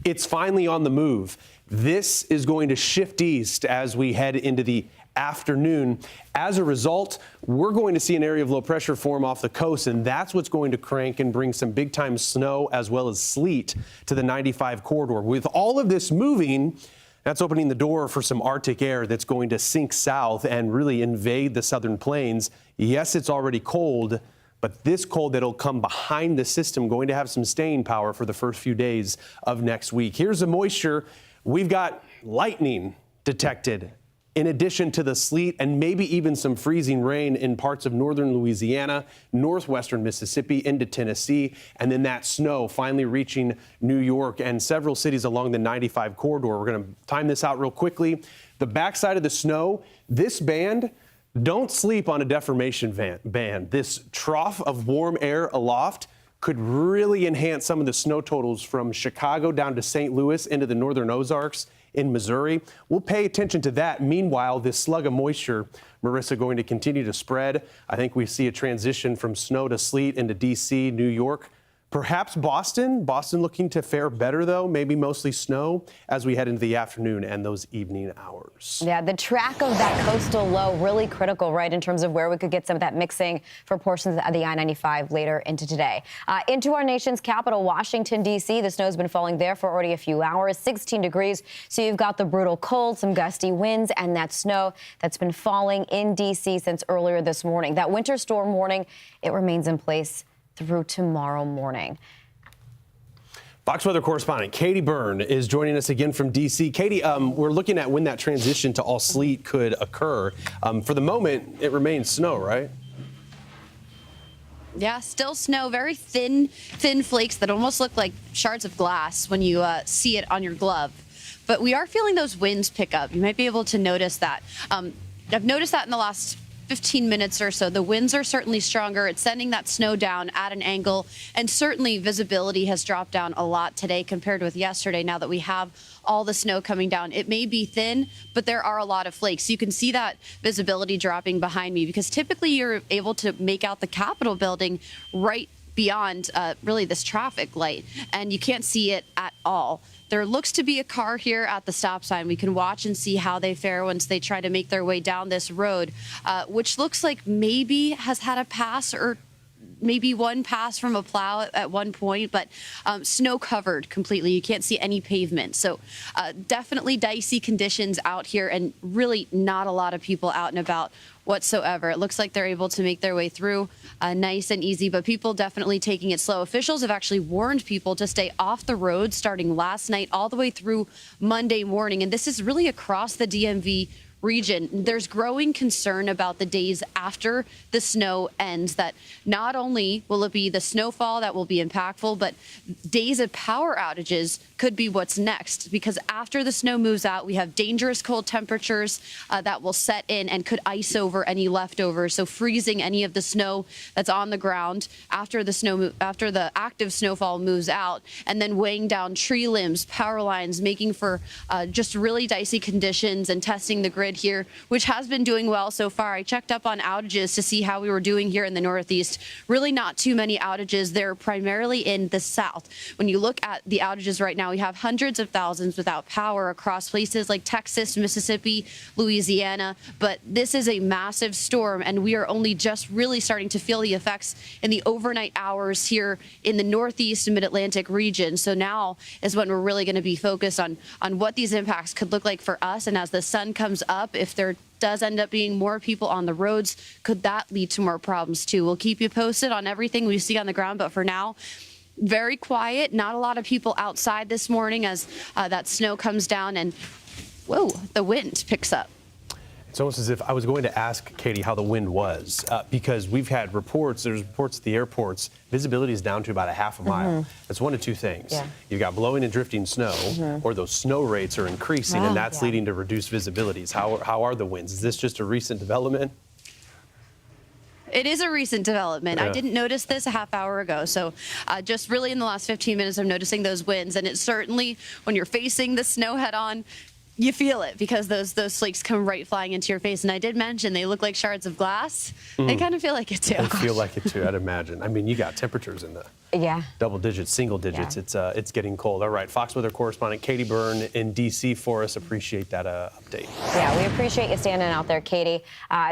Speaker 27: It's finally on the move. This is going to shift east as we head into the afternoon. As a result, we're going to see an area of low pressure form off the coast, and that's what's going to crank and bring some big time snow as well as sleet to the 95 corridor. With all of this moving, that's opening the door for some Arctic air that's going to sink south and really invade the southern plains. Yes, it's already cold, but this cold that'll come behind the system going to have some staying power for the first few days of next week. Here's the moisture. We've got lightning detected in addition to the sleet and maybe even some freezing rain in parts of northern Louisiana, northwestern Mississippi into Tennessee, and then that snow finally reaching New York and several cities along the 95 corridor. We're going to time this out real quickly. The backside of the snow, this band, don't sleep on a deformation band. This trough of warm air aloft could really enhance some of the snow totals from Chicago down to St. Louis into the northern Ozarks in Missouri. We'll pay attention to that. Meanwhile, this slug of moisture, Marissa, going to continue to spread. I think we see a transition from snow to sleet into D.C., New York, perhaps Boston. Boston looking to fare better, though, maybe mostly snow as we head into the afternoon and those evening hours.
Speaker 28: Yeah, the track of that coastal low really critical, right, in terms of where we could get some of that mixing for portions of the I-95 later into today. Into our nation's capital, Washington, D.C., the snow's been falling there for already a few hours, 16 degrees. So you've got the brutal cold, some gusty winds, and that snow that's been falling in D.C. since earlier this morning. That winter storm warning, it remains in place through tomorrow morning.
Speaker 27: Fox weather correspondent Katie Byrne is joining us again from D.C. Katie, we're looking at when that transition to all sleet could occur. For the moment, it remains snow, right?
Speaker 13: Yeah, still snow, very thin flakes that almost look like shards of glass when you see it on your glove. But we are feeling those winds pick up. You might be able to notice that. I've noticed that in the last 15 minutes or so. The winds are certainly stronger. It's sending that snow down at an angle, and certainly visibility has dropped down a lot today compared with yesterday now that we have all the snow coming down. It may be thin, but there are a lot of flakes. You can see that visibility dropping behind me because typically you're able to make out the Capitol building right beyond really this traffic light, and you can't see it at all. There looks to be a car here at the stop sign. We can watch and see how they fare once they try to make their way down this road, which looks like maybe has had a pass or maybe one pass from a plow at one point, but snow covered completely. You can't see any pavement. So definitely dicey conditions out here and really not a lot of people out and about whatsoever. It looks like they're able to make their way through nice and easy, but people definitely taking it slow. Officials have actually warned people to stay off the road starting last night all the way through Monday morning. And this is really across the DMV region. There's growing concern about the days after the snow ends, that not only will it be the snowfall that will be impactful, but days of power outages could be what's next, because after the snow moves out, we have dangerous cold temperatures that will set in and could ice over any leftovers, so freezing any of the snow that's on the ground after the active snowfall moves out, and then weighing down tree limbs, power lines, making for just really dicey conditions and testing the grid here, which has been doing well so far. I checked up on outages to see how we were doing here in the Northeast. Really not too many outages. They're primarily in the South. When you look at the outages right now, we have hundreds of thousands without power across places like Texas, Mississippi, Louisiana. But this is a massive storm, and we are only just really starting to feel the effects in the overnight hours here in the Northeast and Mid-Atlantic region. So now is when we're really going to be focused on what these impacts could look like for us. And as the sun comes up, if there does end up being more people on the roads, could that lead to more problems too? We'll keep you posted on everything we see on the ground, but for now, very quiet. Not a lot of people outside this morning as that snow comes down and, whoa, the wind picks up.
Speaker 27: It's almost as if I was going to ask Katie how the wind was, because we've had reports, there's reports at the airports, visibility is down to about a half a mile. That's one of two things. Yeah. You've got blowing and drifting snow, or those snow rates are increasing, and that's leading to reduced visibilities. How are the winds? Is this just a recent development?
Speaker 13: It is a recent development.
Speaker 27: Yeah.
Speaker 13: I didn't notice this a half hour ago. So just really in the last 15 minutes, I'm noticing those winds. And it's certainly when you're facing the snow head on, you feel it because those flakes come right flying into your face. And I did mention they look like shards of glass. I kind of feel like it too.
Speaker 27: I feel like it too, I'd imagine. I mean, you got temperatures in the double digits, single digits. It's getting cold. All right, Fox weather correspondent Katie Byrne in D.C. for us. Appreciate that update.
Speaker 28: Yeah, we appreciate you standing out there, Katie,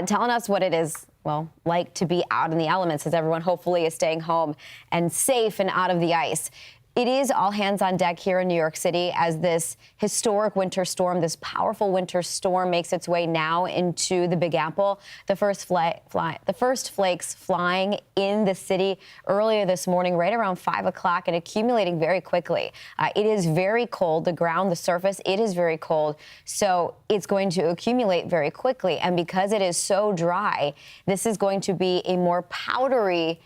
Speaker 28: telling us what it is, well, like to be out in the elements as everyone hopefully is staying home and safe and out of the ice. It is all hands on deck here in New York City as this historic winter storm, this powerful winter storm makes its way now into the Big Apple. The first flakes flying in the city earlier this morning, right around 5 o'clock, and accumulating very quickly. It is very cold. The ground, the surface, it is very cold. So it's going to accumulate very quickly. And because it is so dry, this is going to be a more powdery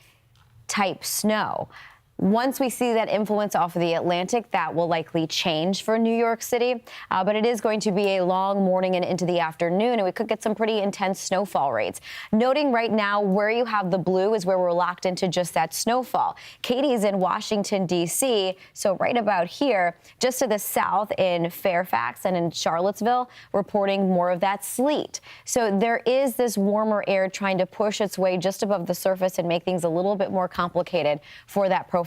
Speaker 28: type snow. Once we see that influence off of the Atlantic, that will likely change for New York City. But it is going to be a long morning and into the afternoon, and we could get some pretty intense snowfall rates. Noting right now where you have the blue is where we're locked into just that snowfall. Katie's in Washington, D.C., so right about here, just to the south in Fairfax and in Charlottesville, reporting more of that sleet. So there is this warmer air trying to push its way just above the surface and make things a little bit more complicated for that profile.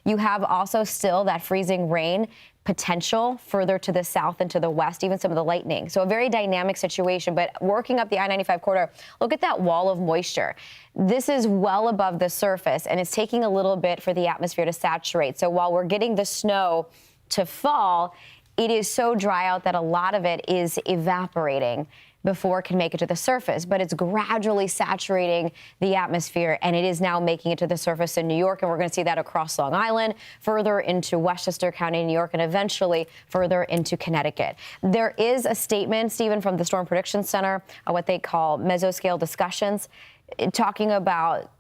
Speaker 28: You have also still that freezing rain potential further to the south and to the west, even some of the lightning. So a very dynamic situation, but working up the I-95 corridor, look at that wall of moisture. This is well above the surface, and it's taking a little bit for the atmosphere to saturate. So while we're getting the snow to fall, it is so dry out that a lot of it is evaporating before it can make it to the surface, but it's gradually saturating the atmosphere, and it is now making it to the surface in New York, and we're going to see that across Long Island, further into Westchester County, New York, and eventually further into Connecticut. There is a statement, Stephen, from the Storm Prediction Center, what they call mesoscale discussions, talking about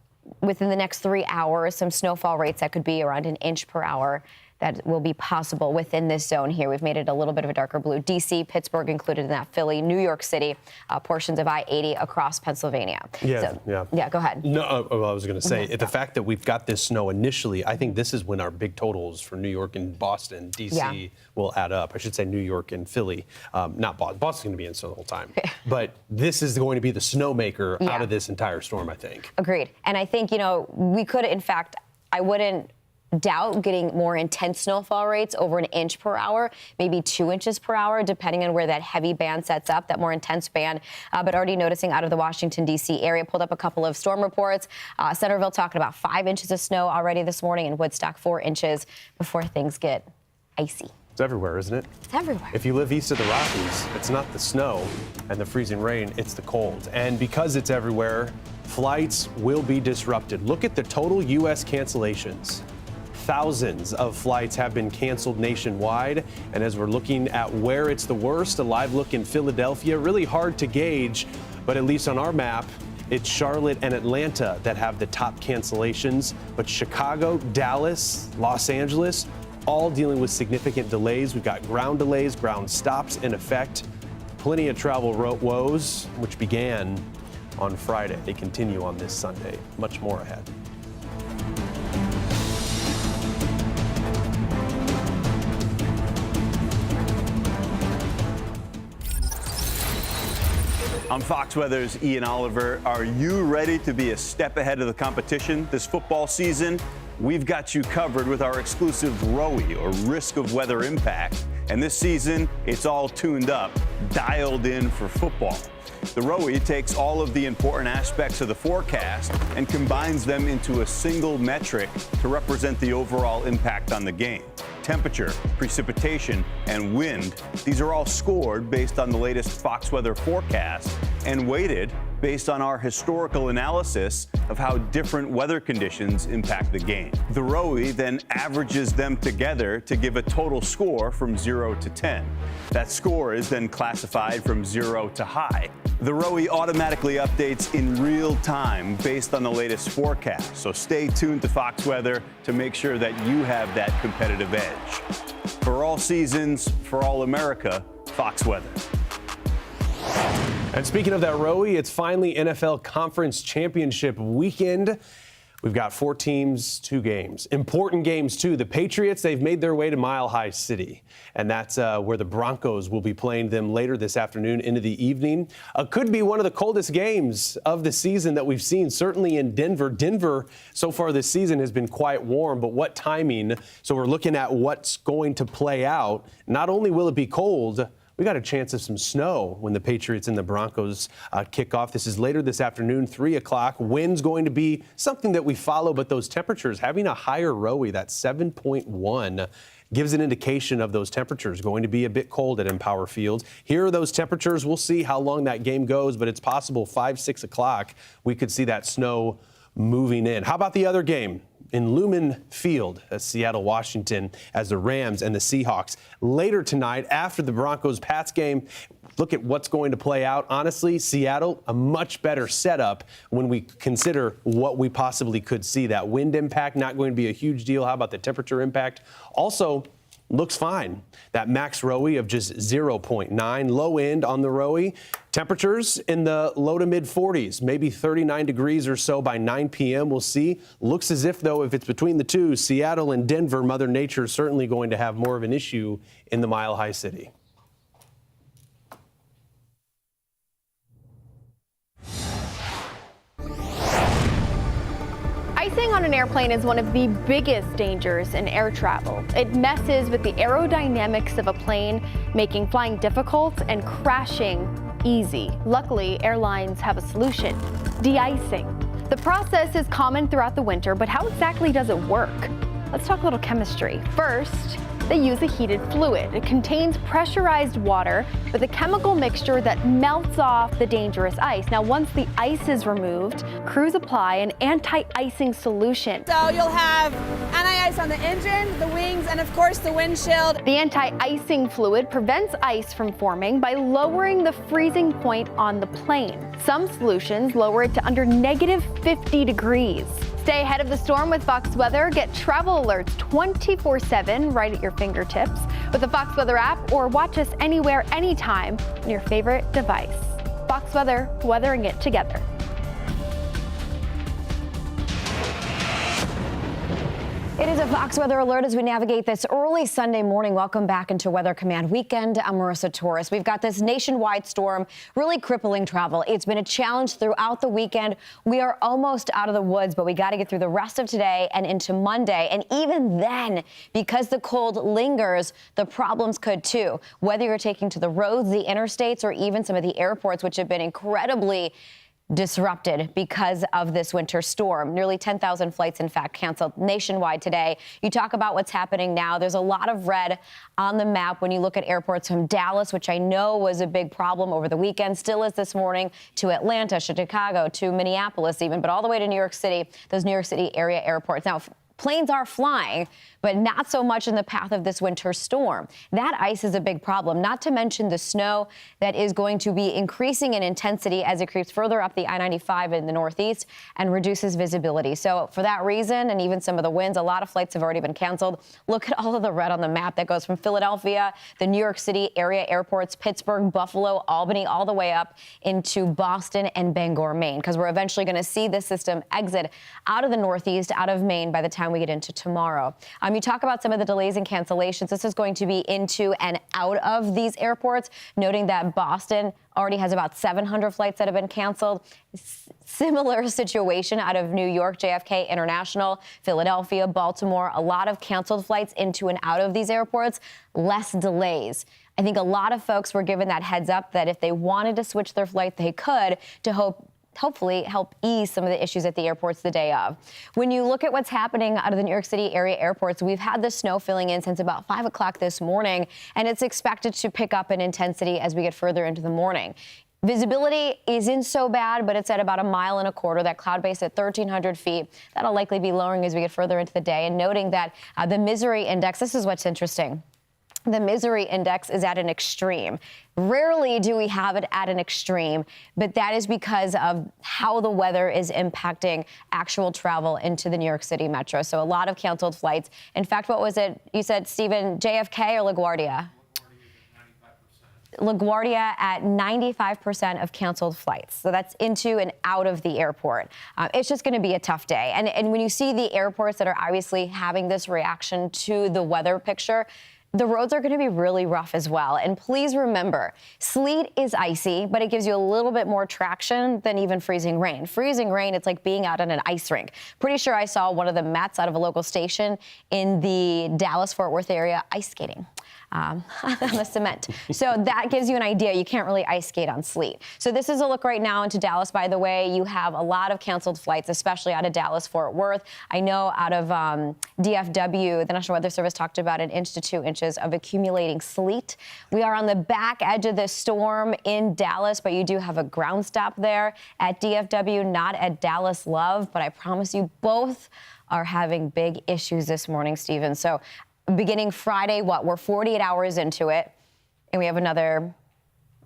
Speaker 28: within the next 3 hours, some snowfall rates that could be around 1 inch per hour that will be possible within this zone here. We've made it a little bit of a darker blue. D.C., Pittsburgh included in that, Philly, New York City, portions of I-80 across Pennsylvania.
Speaker 27: Yeah,
Speaker 13: yeah.
Speaker 27: Go ahead. No, I was going to say, the fact that we've got this snow initially, I think this is when our big totals for New York and Boston, D.C. will add up. I should say New York and Philly, not Boston. Boston's going to be in snow the whole time. But this is going to be the snowmaker out of this entire storm, I think.
Speaker 28: Agreed. And I think, we could, in fact, I wouldn't doubt getting more intense snowfall rates over 1 inch per hour, maybe 2 inches per hour, depending on where that heavy band sets up, that more intense band. But already noticing out of the Washington, D.C. area, pulled up a couple of storm reports. Centerville talking about 5 inches of snow already this morning, and Woodstock 4 inches before things get icy.
Speaker 27: It's everywhere, isn't it?
Speaker 28: It's everywhere.
Speaker 27: If you live east of the Rockies, it's not the snow and the freezing rain, it's the cold. And because it's everywhere, flights will be disrupted. Look at the total U.S. cancellations. Thousands of flights have been canceled nationwide. And as we're looking at where it's the worst, a live look in Philadelphia, really hard to gauge, but at least on our map, it's Charlotte and Atlanta that have the top cancellations. But Chicago, Dallas, Los Angeles, all dealing with significant delays. We've got ground delays, ground stops in effect. Plenty of travel woes, which began on Friday. They continue on this Sunday. Much more ahead.
Speaker 5: I'm Fox Weather's Ian Oliver. Are you ready to be a step ahead of the competition this football season? We've got you covered with our exclusive ROE, or risk of weather impact. And this season, it's all tuned up, dialed in for football. The ROE takes all of the important aspects of the forecast and combines them into a single metric to represent the overall impact on the game. Temperature, precipitation, and wind, these are all scored based on the latest Fox Weather forecast and weighted based on our historical analysis of how different weather conditions impact the game. The ROE then averages them together to give a total score from 0 to 10. That score is then classified from 0 to high. The ROE automatically updates in real time based on the latest forecast. So stay tuned to Fox Weather to make sure that you have that competitive edge. For all seasons, for all America, Fox Weather.
Speaker 27: And speaking of that, Rowie, it's finally NFL Conference Championship weekend. We've got 4 teams, 2 games. Important games, too. The Patriots, they've made their way to Mile High City, and that's where the Broncos will be playing them later this afternoon into the evening. Could be one of the coldest games of the season that we've seen, certainly in Denver. Denver, so far this season, has been quite warm, but what timing? So we're looking at what's going to play out. Not only will it be cold, we got a chance of some snow when the Patriots and the Broncos kick off. This is later this afternoon, 3 o'clock. Wind's going to be something that we follow, but those temperatures having a higher Rowie, that 7.1, gives an indication of those temperatures going to be a bit cold at Empower Field. Here are those temperatures. We'll see how long that game goes, but it's possible 5, 6 o'clock we could see that snow moving in. How about the other game? In Lumen Field, Seattle, Washington, as the Rams and the Seahawks. Later tonight, after the Broncos-Pats game, look at what's going to play out. Honestly, Seattle, a much better setup when we consider what we possibly could see. That wind impact, not going to be a huge deal. How about the temperature impact? Also, looks fine. That max Rowie of just 0.9. Low end on the Rowie. Temperatures in the low to mid 40s, maybe 39 degrees or so by 9 p.m. We'll see. Looks as if, though, if it's between the two, Seattle and Denver, Mother Nature is certainly going to have more of an issue in the Mile High City.
Speaker 7: Icing on an airplane is one of the biggest dangers in air travel. It messes with the aerodynamics of a plane, making flying difficult and crashing easy. Luckily, airlines have a solution: de-icing. The process is common throughout the winter, but how exactly does it work? Let's talk a little chemistry. First, they use a heated fluid. It contains pressurized water with a chemical mixture that melts off the dangerous ice. Now, once the ice is removed, crews apply an anti-icing solution.
Speaker 8: So you'll have anti-ice on the engine, the wings, and of course the windshield.
Speaker 7: The anti-icing fluid prevents ice from forming by lowering the freezing point on the plane. Some solutions lower it to under -50 degrees. Stay ahead of the storm with Fox Weather. Get travel alerts 24/7 right at your fingertips with the Fox Weather app, or watch us anywhere, anytime on your favorite device. Fox Weather, weathering it together.
Speaker 28: It is a Fox Weather Alert as we navigate this early Sunday morning. Welcome back into Weather Command Weekend. I'm Marissa Torres. We've got this nationwide storm really crippling travel. It's been a challenge throughout the weekend. We are almost out of the woods, but we got to get through the rest of today and into Monday. And even then, because the cold lingers, the problems could too. Whether you're taking to the roads, the interstates, or even some of the airports, which have been incredibly disrupted because of this winter storm. Nearly 10,000 flights, in fact, canceled nationwide today. You talk about what's happening now. There's a lot of red on the map when you look at airports from Dallas, which I know was a big problem over the weekend, still is this morning, to Atlanta, to Chicago, to Minneapolis even, but all the way to New York City, those New York City area airports. Now, planes are flying, but not so much in the path of this winter storm. That ice is a big problem, not to mention the snow that is going to be increasing in intensity as it creeps further up the I-95 in the northeast and reduces visibility. So for that reason, and even some of the winds, a lot of flights have already been canceled. Look at all of the red on the map that goes from Philadelphia, the New York City area airports, Pittsburgh, Buffalo, Albany, all the way up into Boston and Bangor, Maine, because we're eventually going to see this system exit out of the northeast, out of Maine by the time we get into tomorrow. You talk about some of the delays and cancellations. This is going to be into and out of these airports, noting that Boston already has about 700 flights that have been canceled. Similar situation out of New York, JFK International, Philadelphia, Baltimore, a lot of canceled flights into and out of these airports, less delays. I think a lot of folks were given that heads up that if they wanted to switch their flight, they could, to hopefully help ease some of the issues at the airports the day of. When you look at what's happening out of the New York City area airports, we've had the snow filling in since about 5 o'clock this morning, and it's expected to pick up in intensity as we get further into the morning. Visibility isn't so bad, but it's at about 1.25 miles. That cloud base at 1,300 feet. That'll likely be lowering as we get further into the day. And noting that the misery index, this is what's interesting. The misery index is at an extreme. Rarely do we have it at an extreme, but that is because of how the weather is impacting actual travel into the New York City metro. So a lot of canceled flights. In fact, what was it? You said, Stephen, JFK or LaGuardia? LaGuardia at 95% of canceled flights. So that's into and out of the airport. It's just going to be a tough day. And when you see the airports that are obviously having this reaction to the weather picture, the roads are going to be really rough as well. And please remember, sleet is icy, but it gives you a little bit more traction than even freezing rain. Freezing rain, it's like being out on an ice rink. Pretty sure I saw one of the Mets out of a local station in the Dallas-Fort Worth area ice skating. On the cement. So that gives you an idea. You can't really ice skate on sleet. So this is a look right now into Dallas, by the way. You have a lot of canceled flights, especially out of Dallas-Fort Worth. I know out of DFW, the National Weather Service talked about 1 inch to 2 inches of accumulating sleet. We are on the back edge of this storm in Dallas, but you do have a ground stop there at DFW, not at Dallas Love. But I promise you both are having big issues this morning, Stephen. So beginning Friday, we're 48 hours into it, and we have another,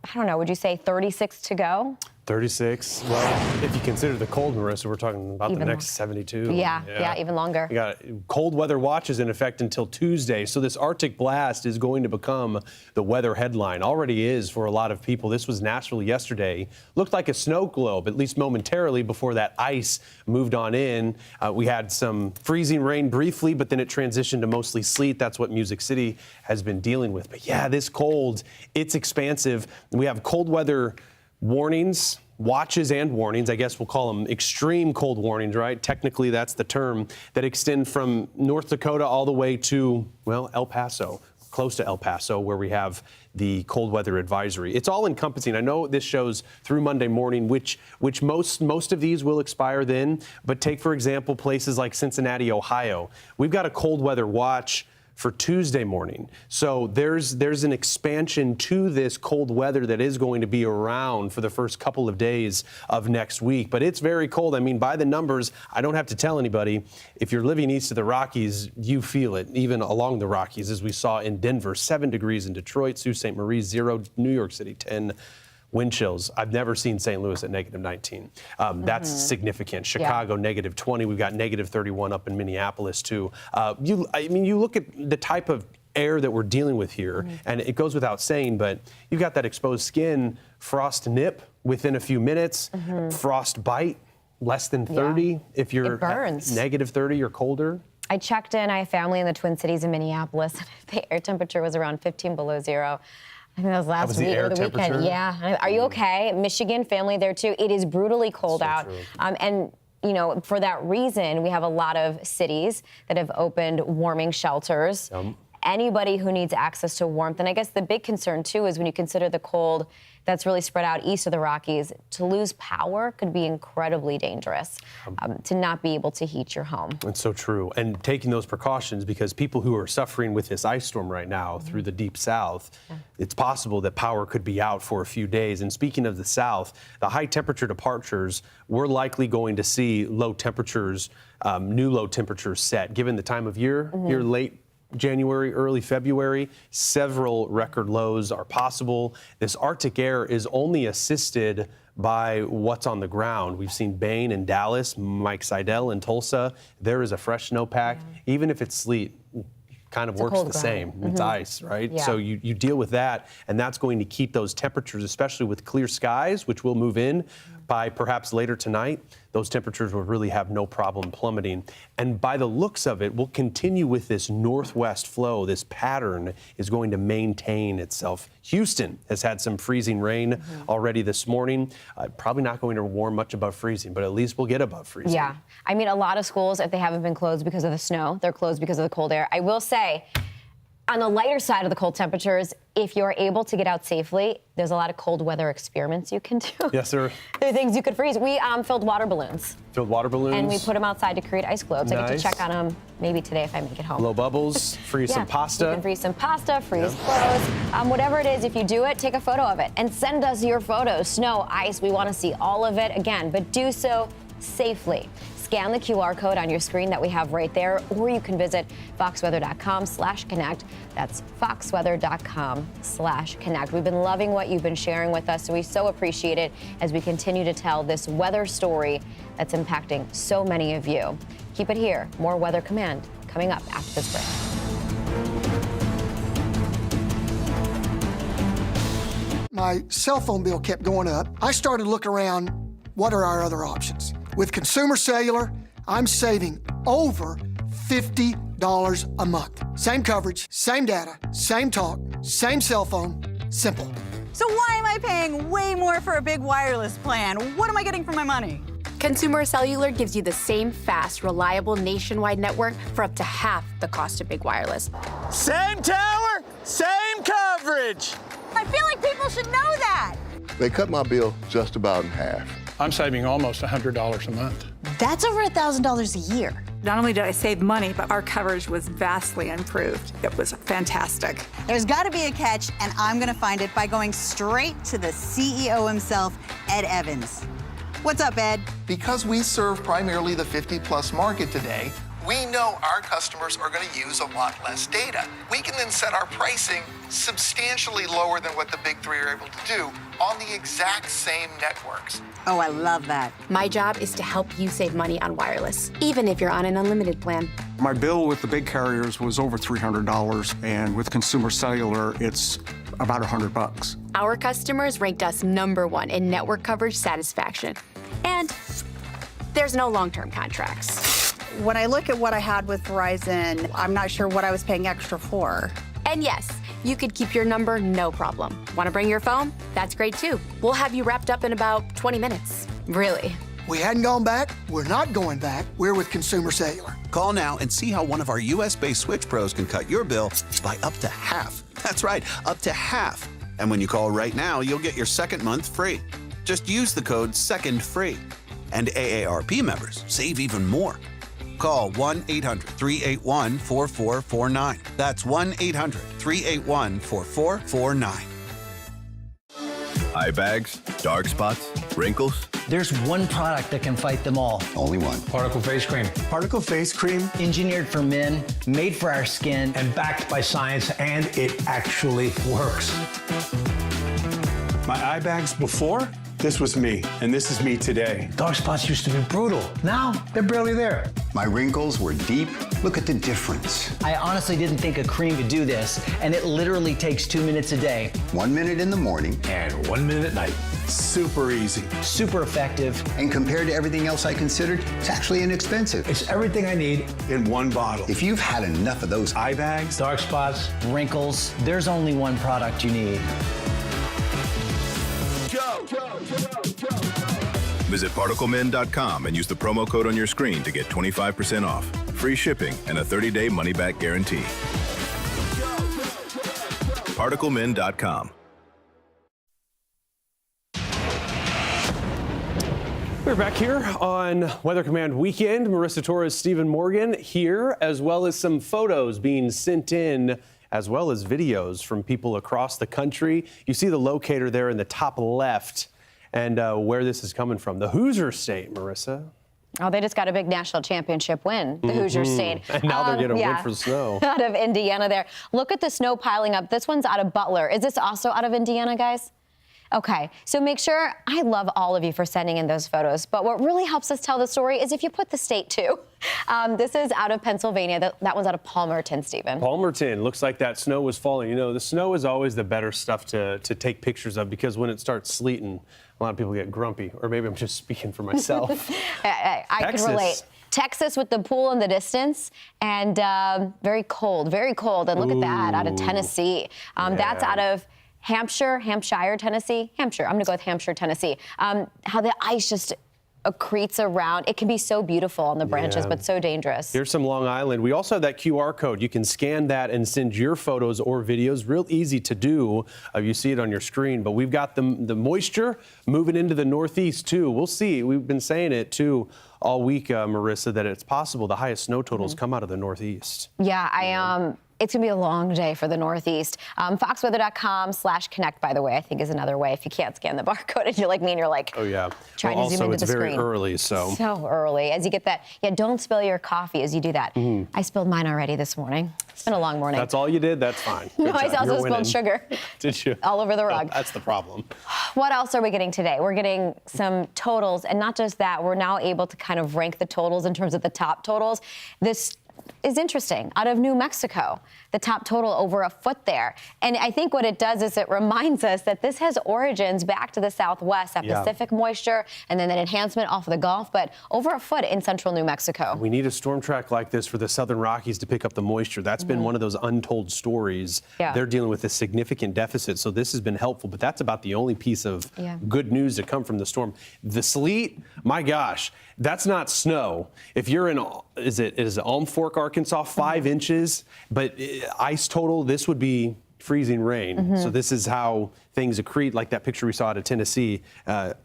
Speaker 28: I don't know, would you say 36 to go?
Speaker 27: 36. Well, if you consider the cold, Marissa, we're talking about
Speaker 28: Even
Speaker 27: the next
Speaker 28: longer.
Speaker 27: 72.
Speaker 28: Yeah, even longer.
Speaker 27: We got cold weather watches in effect until Tuesday. So this Arctic blast is going to become the weather headline. Already is for a lot of people. This was Nashville yesterday. Looked like a snow globe, at least momentarily, before that ice moved on in. We had some freezing rain briefly, but then it transitioned to mostly sleet. That's what Music City has been dealing with. But yeah, this cold, it's expansive. We have cold weather warnings, watches and warnings. I guess we'll call them extreme cold warnings, right? Technically, that's the term, that extend from North Dakota all the way to, well, El Paso, close to El Paso, where we have the cold weather advisory. It's all encompassing. I know this shows through Monday morning, which most of these will expire then. But take, for example, places like Cincinnati, Ohio. We've got a cold weather watch for Tuesday morning. So there's an expansion to this cold weather that is going to be around for the first couple of days of next week. But it's very cold. I mean, by the numbers, I don't have to tell anybody, if you're living east of the Rockies, you feel it, even along the Rockies, as we saw in Denver, 7 degrees in Detroit, Sault Ste. Marie, 0, New York City, 10. Wind chills. I've never seen St. Louis at -19. That's significant. Chicago, -20. We've got -31 up in Minneapolis, too. You look at the type of air that we're dealing with here, and it goes without saying, but you've got that exposed skin, frost nip within a few minutes, frost bite, less than 30 if you're -30 or colder.
Speaker 28: I checked in. I have family in the Twin Cities in Minneapolis. The air temperature was around 15 below zero. I think that was last week or the weekend. Yeah. Are you okay? Michigan, family there too. It is brutally cold out. And, you know, for that reason, we have a lot of cities that have opened warming shelters. Anybody who needs access to warmth. And I guess the big concern too is when you consider the cold that's really spread out east of the Rockies, to lose power could be incredibly dangerous, to not be able to heat your home.
Speaker 27: That's so true. And taking those precautions, because people who are suffering with this ice storm right now through the deep south, it's possible that power could be out for a few days. And speaking of the south, the high temperature departures, we're likely going to see low temperatures, new low temperatures set. Given the time of year, here late January, early February, several record lows are possible. This Arctic air is only assisted by what's on the ground. We've seen Bain in Dallas, Mike Seidel in Tulsa. There is a fresh snowpack. Even if it's sleet, kind of works the same. It's ice, right?
Speaker 28: Yeah.
Speaker 27: So you deal with that, and that's going to keep those temperatures, especially with clear skies, which will move in by perhaps later tonight. Those temperatures will really have no problem plummeting. And by the looks of it, we'll continue with this northwest flow. This pattern is going to maintain itself. Houston has had some freezing rain already this morning. Probably not going to warm much above freezing, but at least we'll get above freezing.
Speaker 28: Yeah. I mean, a lot of schools, if they haven't been closed because of the snow, they're closed because of the cold air. I will say, on the lighter side of the cold temperatures, if you're able to get out safely, there's a lot of cold weather experiments you can do.
Speaker 27: Yes, sir.
Speaker 28: There are things you could freeze. We filled water balloons.
Speaker 27: Filled water balloons.
Speaker 28: And we put them outside to create ice globes. I get to check on them maybe today if I make it home.
Speaker 27: Blow bubbles, freeze some pasta.
Speaker 28: You can freeze some pasta, freeze clothes. Whatever it is, if you do it, take a photo of it and send us your photos. Snow, ice, we want to see all of it again, but do so safely. Scan the QR code on your screen that we have right there, or you can visit foxweather.com/connect. That's foxweather.com/connect. We've been loving what you've been sharing with us, so we so appreciate it as we continue to tell this weather story that's impacting so many of you. Keep it here. More Weather Command coming up after this break.
Speaker 9: my cell phone bill kept going up, I started looking around, what are our other options? With Consumer Cellular, I'm saving over $50 a month. Same coverage, same data, same talk, same cell phone, simple.
Speaker 11: So why am I paying way more for a big wireless plan? What am I getting for my money?
Speaker 10: Consumer Cellular gives you the same fast, reliable nationwide network for up to half the cost of big wireless.
Speaker 14: Same tower, same coverage.
Speaker 11: I feel like people should know that.
Speaker 15: They cut my bill just about in half.
Speaker 20: I'm saving almost $100 a month.
Speaker 11: That's over $1,000 a year. Not only did I save money, but our coverage was vastly improved. It was fantastic. There's got to be a catch, and I'm going to find it by going straight to the CEO himself, Ed Evans. What's up, Ed?
Speaker 21: Because we serve primarily the 50-plus market today, we know our customers are going to use a lot less data. We can then set our pricing substantially lower than what the big three are able to do on the exact same networks.
Speaker 11: Oh, I love that.
Speaker 10: My job is to help you save money on wireless, even if you're on an unlimited plan.
Speaker 20: My bill with the big carriers was over $300, and with Consumer Cellular, it's about $100.
Speaker 10: Our customers ranked us #1 in network coverage satisfaction. And there's no long-term contracts.
Speaker 11: When I look at what I had with Verizon, I'm not sure what I was paying extra for.
Speaker 10: And yes, you could keep your number, no problem. Want to bring your phone? That's great too. We'll have you wrapped up in about 20 minutes. Really.
Speaker 9: We hadn't gone back. We're not going back. We're with Consumer Cellular.
Speaker 22: Call now and see how one of our U.S.-based Switch Pros can cut your bill by up to half. That's right, up to half. And when you call right now, you'll get your second month free. Just use the code SECONDFREE. And AARP members save even more. Call 1-800-381-4449. That's 1-800-381-4449.
Speaker 24: Eye bags, dark spots, wrinkles.
Speaker 29: There's one product that can fight them all.
Speaker 15: Only one.
Speaker 20: Particle face cream.
Speaker 9: Particle face cream.
Speaker 29: Engineered for men, made for our skin.
Speaker 20: And backed by science, and it actually works.
Speaker 30: My eye bags before, this was me, and this is me today.
Speaker 20: Dark spots used to be brutal. Now, they're barely there.
Speaker 19: My wrinkles were deep. Look at the difference.
Speaker 29: I honestly didn't think a cream could do this, and it literally takes 2 minutes a day.
Speaker 19: 1 minute in the morning.
Speaker 20: And 1 minute at night.
Speaker 30: Super easy.
Speaker 29: Super effective.
Speaker 19: And compared to everything else I considered, it's actually inexpensive.
Speaker 20: It's everything I need
Speaker 30: in one bottle.
Speaker 19: If you've had enough of those
Speaker 30: eye bags,
Speaker 20: dark spots,
Speaker 29: wrinkles, there's only one product you need.
Speaker 24: Visit ParticleMen.com and use the promo code on your screen to get 25% off, free shipping, and a 30-day money-back guarantee. ParticleMen.com.
Speaker 27: We're back here on Weather Command Weekend. Marissa Torres, Stephen Morgan here, as well as some photos being sent in, as well as videos from people across the country. You see the locator there in the top left, and where this is coming from. The Hoosier State, Marissa.
Speaker 28: Oh, they just got a big national championship win, the Hoosier State.
Speaker 27: And now they're getting a win for the snow.
Speaker 28: Out of Indiana there. Look at the snow piling up. This one's out of Butler. Is this also out of Indiana, guys? Okay, so make sure, I love all of you for sending in those photos, but what really helps us tell the story is if you put the state too. This is out of Pennsylvania. That one's out of Palmerton, Stephen.
Speaker 27: Palmerton, looks like that snow was falling. You know, the snow is always the better stuff to take pictures of, because when it starts sleeting, a lot of people get grumpy, or maybe I'm just speaking for myself.
Speaker 28: I can relate. Texas with the pool in the distance, and very cold, and look at that, out of Tennessee. That's out of Hampshire, Tennessee. Hampshire, I'm gonna go with Hampshire, Tennessee. How the ice just accretes around. It can be so beautiful on the branches, but so dangerous.
Speaker 27: Here's some Long Island. We also have that QR code. You can scan that and send your photos or videos. Real easy to do. You see it on your screen, but we've got the moisture moving into the Northeast too. We'll see. We've been saying it too all week, Marissa, that it's possible the highest snow totals come out of the Northeast.
Speaker 28: Yeah, it's going to be a long day for the Northeast. Foxweather.com/connect, by the way, I think is another way. If you can't scan the barcode and you're like me and you're like,
Speaker 27: oh, yeah.
Speaker 28: Trying to zoom into the screen.
Speaker 27: Also, it's very early, so.
Speaker 28: So early. As you get that, don't spill your coffee as you do that. I spilled mine already this morning. It's been a long morning.
Speaker 27: That's all you did? That's fine.
Speaker 28: No, I also spilled sugar.
Speaker 27: Did you?
Speaker 28: All over the rug.
Speaker 27: That's the problem.
Speaker 28: What else are we getting today? We're getting some totals, and not just that, we're now able to kind of rank the totals in terms of the top totals. This is interesting. Out of New Mexico, the top total over a foot there. And I think what it does is it reminds us that this has origins back to the Southwest, that Pacific moisture, and then that enhancement off of the Gulf, but over a foot in central New Mexico.
Speaker 27: We need a storm track like this for the Southern Rockies to pick up the moisture. That's been one of those untold stories. They're dealing with a significant deficit, so this has been helpful, but that's about the only piece of good news to come from the storm. The sleet, my gosh, that's not snow. If you're in, is it Alm Fork, Arkansas, 5 inches, but ice total, this would be freezing rain. So this is how things accrete, like that picture we saw out of Tennessee,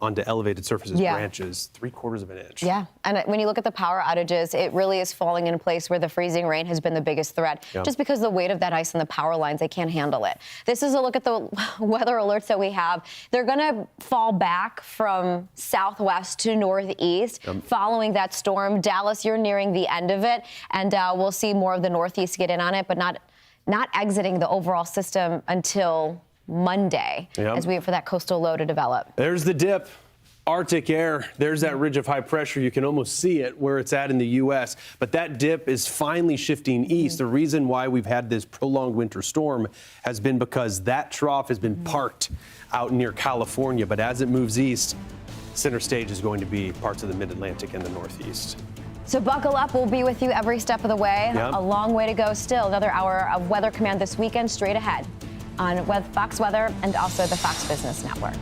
Speaker 27: onto elevated surfaces, branches, 3/4 of an inch.
Speaker 28: Yeah, and when you look at the power outages, it really is falling in a place where the freezing rain has been the biggest threat, just because the weight of that ice on the power lines, they can't handle it. This is a look at the weather alerts that we have. They're going to fall back from southwest to northeast following that storm. Dallas, you're nearing the end of it, and we'll see more of the northeast get in on it, but not exiting the overall system until Monday as we wait for that coastal low to develop.
Speaker 27: There's the dip. Arctic air, there's that ridge of high pressure. You can almost see it where it's at in the U.S., but that dip is finally shifting east. The reason why we've had this prolonged winter storm has been because that trough has been parked out near California, but as it moves east, center stage is going to be parts of the mid-Atlantic and the Northeast.
Speaker 28: So buckle up. We'll be with you every step of the way. A long way to go still. Another hour of Weather Command this weekend straight ahead on Fox Weather and also the Fox Business Network.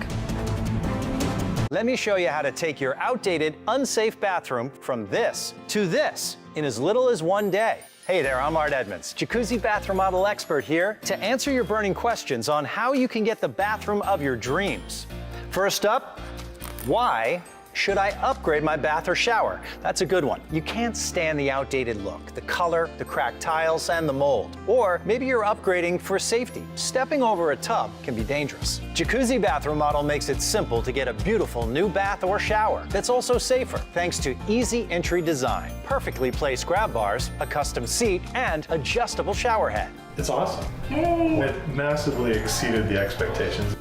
Speaker 1: Let me show you how to take your outdated, unsafe bathroom from this to this in as little as one day. Hey there, I'm Art Edmonds, jacuzzi bath remodel expert here to answer your burning questions on how you can get the bathroom of your dreams. First up, why should I upgrade my bath or shower? That's a good one. You can't stand the outdated look, the color, the cracked tiles, and the mold. Or maybe you're upgrading for safety. Stepping over a tub can be dangerous. Jacuzzi Bath Remodel makes it simple to get a beautiful new bath or shower that's also safer thanks to easy entry design, perfectly placed grab bars, a custom seat, and adjustable shower head.
Speaker 2: It's awesome.
Speaker 28: Hey.
Speaker 2: It massively exceeded the expectations.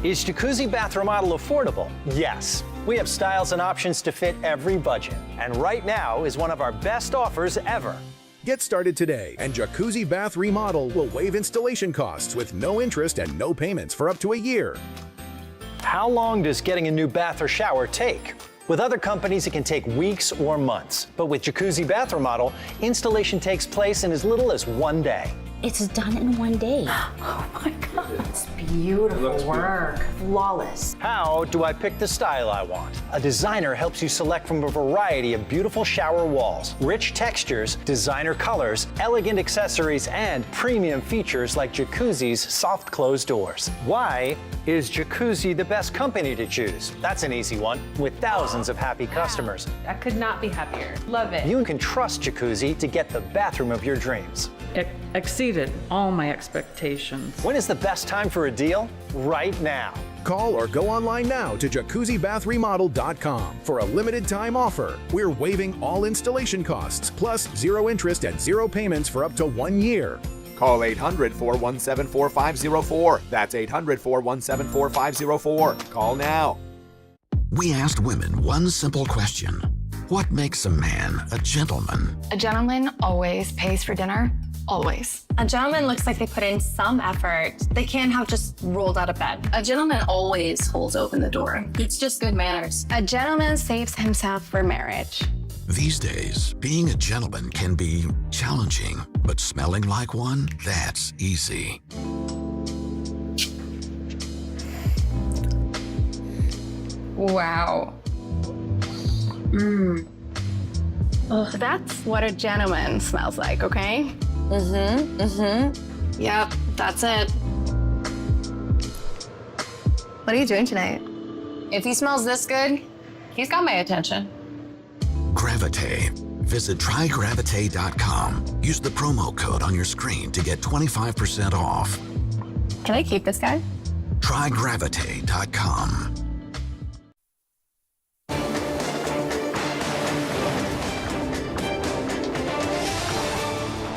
Speaker 1: Is Jacuzzi Bath Remodel affordable? Yes. We have styles and options to fit every budget. And right now is one of our best offers ever.
Speaker 6: Get started today, and Jacuzzi Bath Remodel will waive installation costs with no interest and no payments for up to a year.
Speaker 1: How long does getting a new bath or shower take? With other companies, it can take weeks or months. But with Jacuzzi Bath Remodel, installation takes place in as little as one day.
Speaker 3: It's done in one day. Oh my God. It's beautiful work. Flawless.
Speaker 1: How do I pick the style I want? A designer helps you select from a variety of beautiful shower walls, rich textures, designer colors, elegant accessories, and premium features like Jacuzzi's soft close doors. Why is Jacuzzi the best company to choose? That's an easy one, with thousands of happy customers.
Speaker 12: I could not be happier. Love it.
Speaker 1: You can trust Jacuzzi to get the bathroom of your dreams.
Speaker 12: It exceeded all my expectations.
Speaker 1: When is the best time for a deal? Right now.
Speaker 6: Call or go online now to jacuzzibathremodel.com for a limited time offer. We're waiving all installation costs, plus 0 interest and 0 payments for up to 1 year.
Speaker 16: Call 800-417-4504. That's 800-417-4504. Call now.
Speaker 17: We asked women one simple question. What makes a man a gentleman?
Speaker 18: A gentleman always pays for dinner. Always.
Speaker 23: A gentleman looks like they put in some effort. They can't have just rolled out of bed.
Speaker 18: A gentleman always holds open the door. It's just good manners.
Speaker 23: A gentleman saves himself for marriage.
Speaker 17: These days, being a gentleman can be challenging, but smelling like one, that's easy.
Speaker 18: Wow. Ugh, that's what a gentleman smells like, okay? Yep, that's it. What are you doing tonight? If he smells this good, he's got my attention.
Speaker 17: Gravite. Visit trygravite.com. Use the promo code on your screen to get 25% off.
Speaker 18: Can I keep this guy?
Speaker 17: Trygravite.com.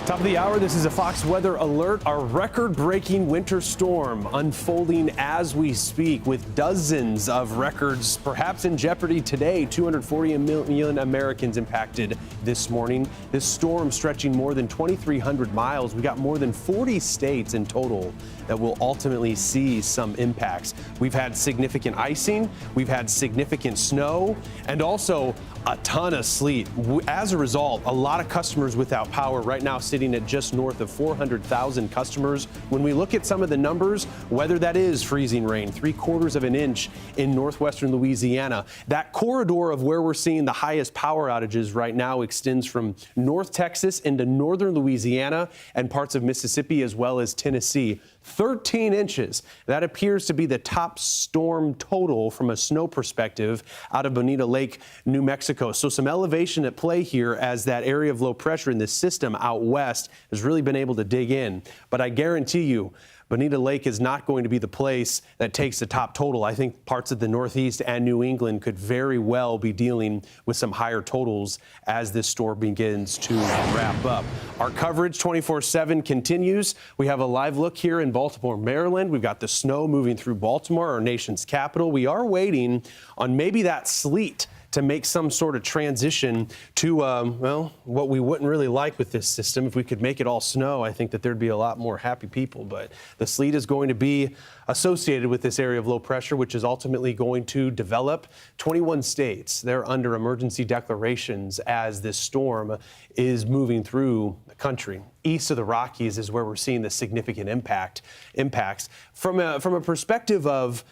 Speaker 27: Top of the hour, this is a Fox Weather Alert. Our record-breaking winter storm unfolding as we speak, with dozens of records perhaps in jeopardy today. 240 million Americans impacted this morning. This storm stretching more than 2,300 miles. We got more than 40 states in total that will ultimately see some impacts. We've had significant icing, we've had significant snow, and also a ton of sleet. As a result, a lot of customers without power right now, sitting at just north of 400,000 customers. When we look at some of the numbers, whether that is freezing rain, 3/4 of an inch in northwestern Louisiana, that corridor of where we're seeing the highest power outages right now extends from North Texas into northern Louisiana and parts of Mississippi as well as Tennessee. 13 inches. That appears to be the top storm total from a snow perspective out of Bonita Lake, New Mexico. So some elevation at play here as that area of low pressure in this system out west has really been able to dig in. But I guarantee you, Bonita Lake is not going to be the place that takes the top total. I think parts of the Northeast and New England could very well be dealing with some higher totals as this storm begins to wrap up. Our coverage 24/7 continues. We have a live look here in Baltimore, Maryland. We've got the snow moving through Baltimore, our nation's capital. We are waiting on maybe that sleet to make some sort of transition to, well, what we wouldn't really like with this system. If we could make it all snow, I think that there'd be a lot more happy people. But the sleet is going to be associated with this area of low pressure, which is ultimately going to develop. 21 states, they're under emergency declarations as this storm is moving through the country. East of the Rockies is where we're seeing the significant impacts. From a perspective of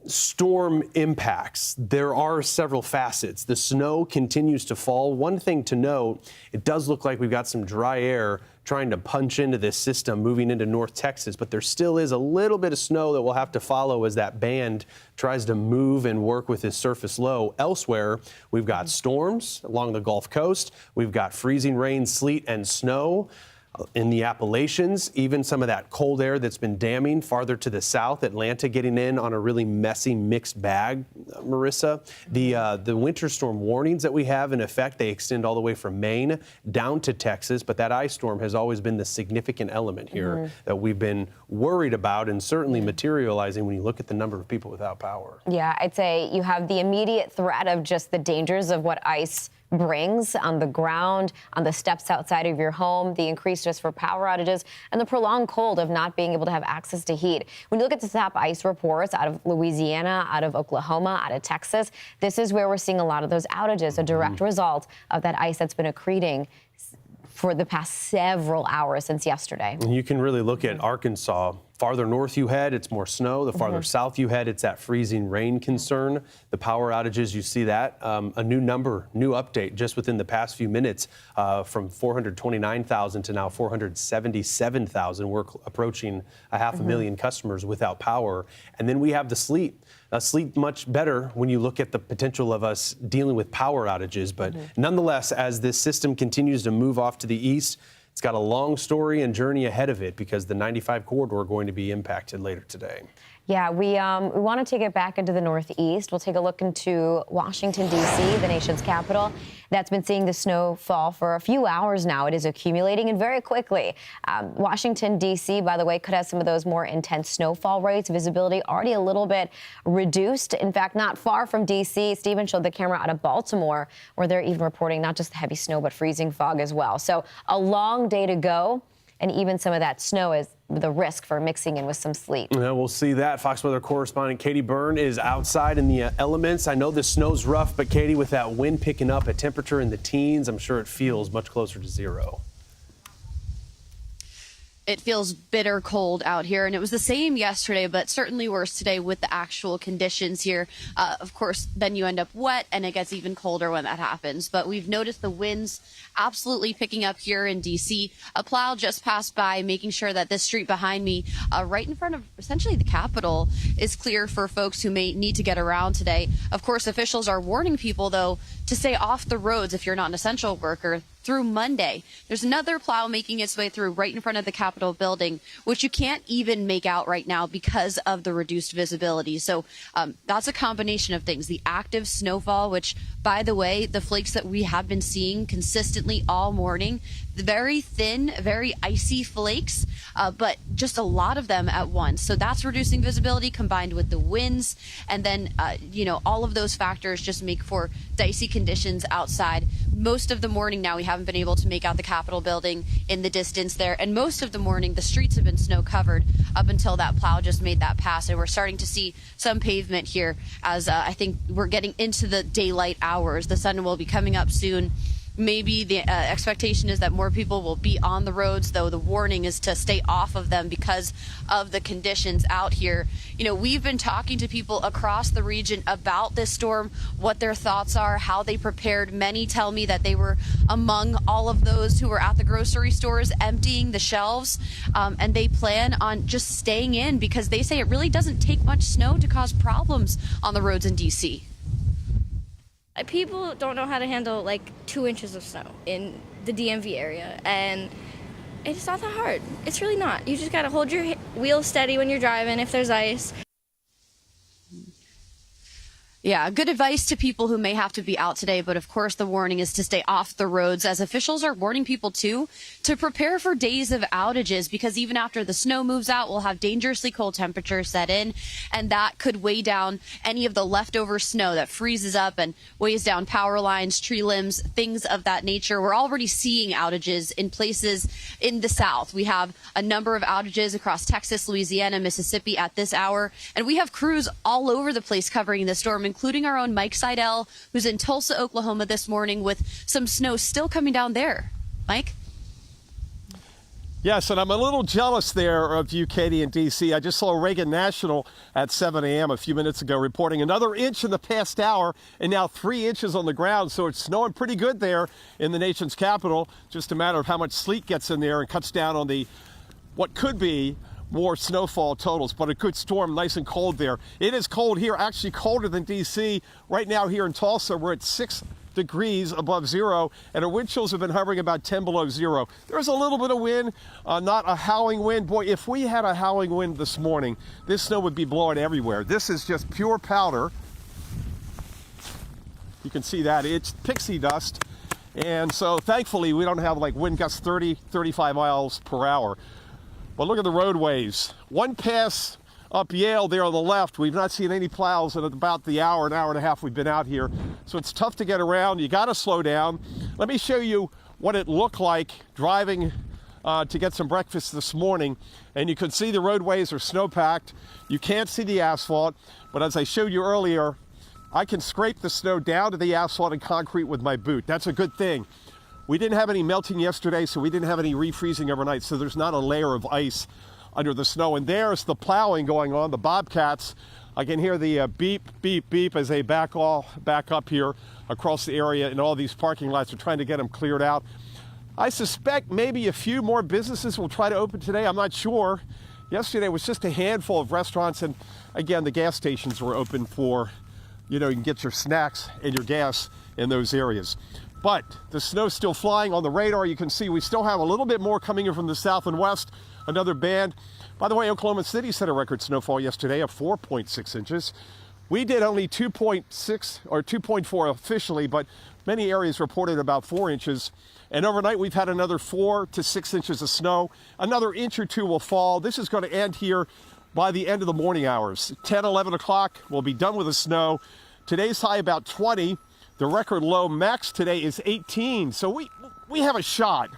Speaker 27: storm impacts, there are several facets. The snow continues to fall. One thing to note, it does look like we've got some dry air trying to punch into this system moving into North Texas, but there still is a little bit of snow that we'll have to follow as that band tries to move and work with this surface low. Elsewhere, we've got storms along the Gulf Coast. We've got freezing rain, sleet, and snow in the Appalachians, even some of that cold air that's been damming farther to the south. Atlanta getting in on a really messy mixed bag, Marissa. The winter storm warnings that we have in effect, they extend all the way from Maine down to Texas, but that ice storm has always been the significant element here that we've been worried about and certainly materializing when you look at the number of people without power.
Speaker 28: Yeah, I'd say you have the immediate threat of just the dangers of what ice brings on the ground, on the steps outside of your home, the increased risk for power outages, and the prolonged cold of not being able to have access to heat. When you look at the top ice reports out of Louisiana, out of Oklahoma, out of Texas, this is where we're seeing a lot of those outages, a direct result of that ice that's been accreting for the past several hours since yesterday.
Speaker 27: And you can really look at Arkansas. Farther north you head, it's more snow. The farther south you head, it's that freezing rain concern. The power outages, you see that. A new update just within the past few minutes from 429,000 to now 477,000. We're approaching a half a million customers without power. And then we have the sleet. Sleet much better when you look at the potential of us dealing with power outages. But nonetheless, as this system continues to move off to the east, it's got a long story and journey ahead of it because the 95 corridor are going to be impacted later today.
Speaker 28: Yeah, we want to take it back into the Northeast. We'll take a look into Washington, D.C., the nation's capital. That's been seeing the snow fall for a few hours now. It is accumulating and very quickly. Washington, D.C., by the way, could have some of those more intense snowfall rates. Visibility already a little bit reduced. In fact, not far from D.C., Stephen showed the camera out of Baltimore, where they're even reporting not just the heavy snow, but freezing fog as well. So a long day to go. And even some of that snow is the risk for mixing in with some sleet.
Speaker 27: Yeah, we'll see that. Fox Weather correspondent Katie Byrne is outside in the elements. I know the snow's rough, but Katie, with that wind picking up, a temperature in the teens, I'm sure it feels much closer to zero.
Speaker 4: It feels bitter cold out here, and it was the same yesterday, but certainly worse today with the actual conditions here. Of course, then you end up wet, and it gets even colder when that happens. But we've noticed the winds absolutely picking up here in D.C. A plow just passed by, making sure that this street behind me, right in front of essentially the Capitol, is clear for folks who may need to get around today. Of course, officials are warning people, though, to stay off the roads if you're not an essential worker. through Monday. There's another plow making its way through right in front of the Capitol building, which you can't even make out right now because of the reduced visibility. So that's a combination of things. The active snowfall, which, by the way, the flakes that we have been seeing consistently all morning, very thin, very icy flakes, but just a lot of them at once. So that's reducing visibility combined with the winds. And then, all of those factors just make for dicey conditions outside. Most of the morning now, we haven't been able to make out the Capitol building in the distance there. And most of the morning, the streets have been snow covered up until that plow just made that pass. And we're starting to see some pavement here as I think we're getting into the daylight hours. The sun will be coming up soon. Maybe the expectation is that more people will be on the roads, though the warning is to stay off of them because of the conditions out here. We've been talking to people across the region about this storm, what their thoughts are, how they prepared. Many tell me that they were among all of those who were at the grocery stores emptying the shelves, and they plan on just staying in because they say it really doesn't take much snow to cause problems on the roads in D.C.
Speaker 5: People don't know how to handle 2 inches of snow in the DMV area, and it's not that hard. It's really not. You just gotta hold your wheels steady when you're driving if there's ice.
Speaker 4: Yeah, good advice to people who may have to be out today. But of course, the warning is to stay off the roads, as officials are warning people, too, to prepare for days of outages, because even after the snow moves out, we'll have dangerously cold temperatures set in. And that could weigh down any of the leftover snow that freezes up and weighs down power lines, tree limbs, things of that nature. We're already seeing outages in places in the South. We have a number of outages across Texas, Louisiana, Mississippi at this hour. And we have crews all over the place covering the storm, including our own Mike Seidel, who's in Tulsa, Oklahoma this morning with some snow still coming down there. Mike?
Speaker 7: Yes, and I'm a little jealous there of you, Katie, in D.C. I just saw Reagan National at 7 a.m. a few minutes ago reporting another inch in the past hour and now 3 inches on the ground. So it's snowing pretty good there in the nation's capital. Just a matter of how much sleet gets in there and cuts down on the what could be more snowfall totals, but a good storm, nice and cold there. It is cold here, actually colder than D.C. Right now here in Tulsa, we're at 6 degrees above zero, and our wind chills have been hovering about 10 below zero. There's a little bit of wind, not a howling wind. Boy, if we had a howling wind this morning, this snow would be blowing everywhere. This is just pure powder. You can see that. It's pixie dust. And so thankfully, we don't have wind gusts 30, 35 miles per hour. But look at the roadways. One pass up Yale there on the left. We've not seen any plows in about the hour and a half we've been out here. So it's tough to get around. You got to slow down. Let me show you what it looked like driving to get some breakfast this morning. And you can see the roadways are snow-packed. You can't see the asphalt. But as I showed you earlier, I can scrape the snow down to the asphalt and concrete with my boot. That's a good thing. We didn't have any melting yesterday, so we didn't have any refreezing overnight, so there's not a layer of ice under the snow. And there's the plowing going on, the Bobcats. I can hear the beep, beep, beep as they back up here across the area, and all these parking lots are trying to get them cleared out. I suspect maybe a few more businesses will try to open today. I'm not sure. Yesterday was just a handful of restaurants, and again, the gas stations were open for, you can get your snacks and your gas in those areas. But the snow's still flying on the radar. You can see we still have a little bit more coming in from the south and west, another band. By the way, Oklahoma City set a record snowfall yesterday of 4.6 inches. We did only 2.6 or 2.4 officially, but many areas reported about 4 inches. And overnight, we've had another 4 to 6 inches of snow. Another inch or two will fall. This is going to end here by the end of the morning hours. 10, 11 o'clock, we'll be done with the snow. Today's high about 20. The record low max today is 18, so we have a shot.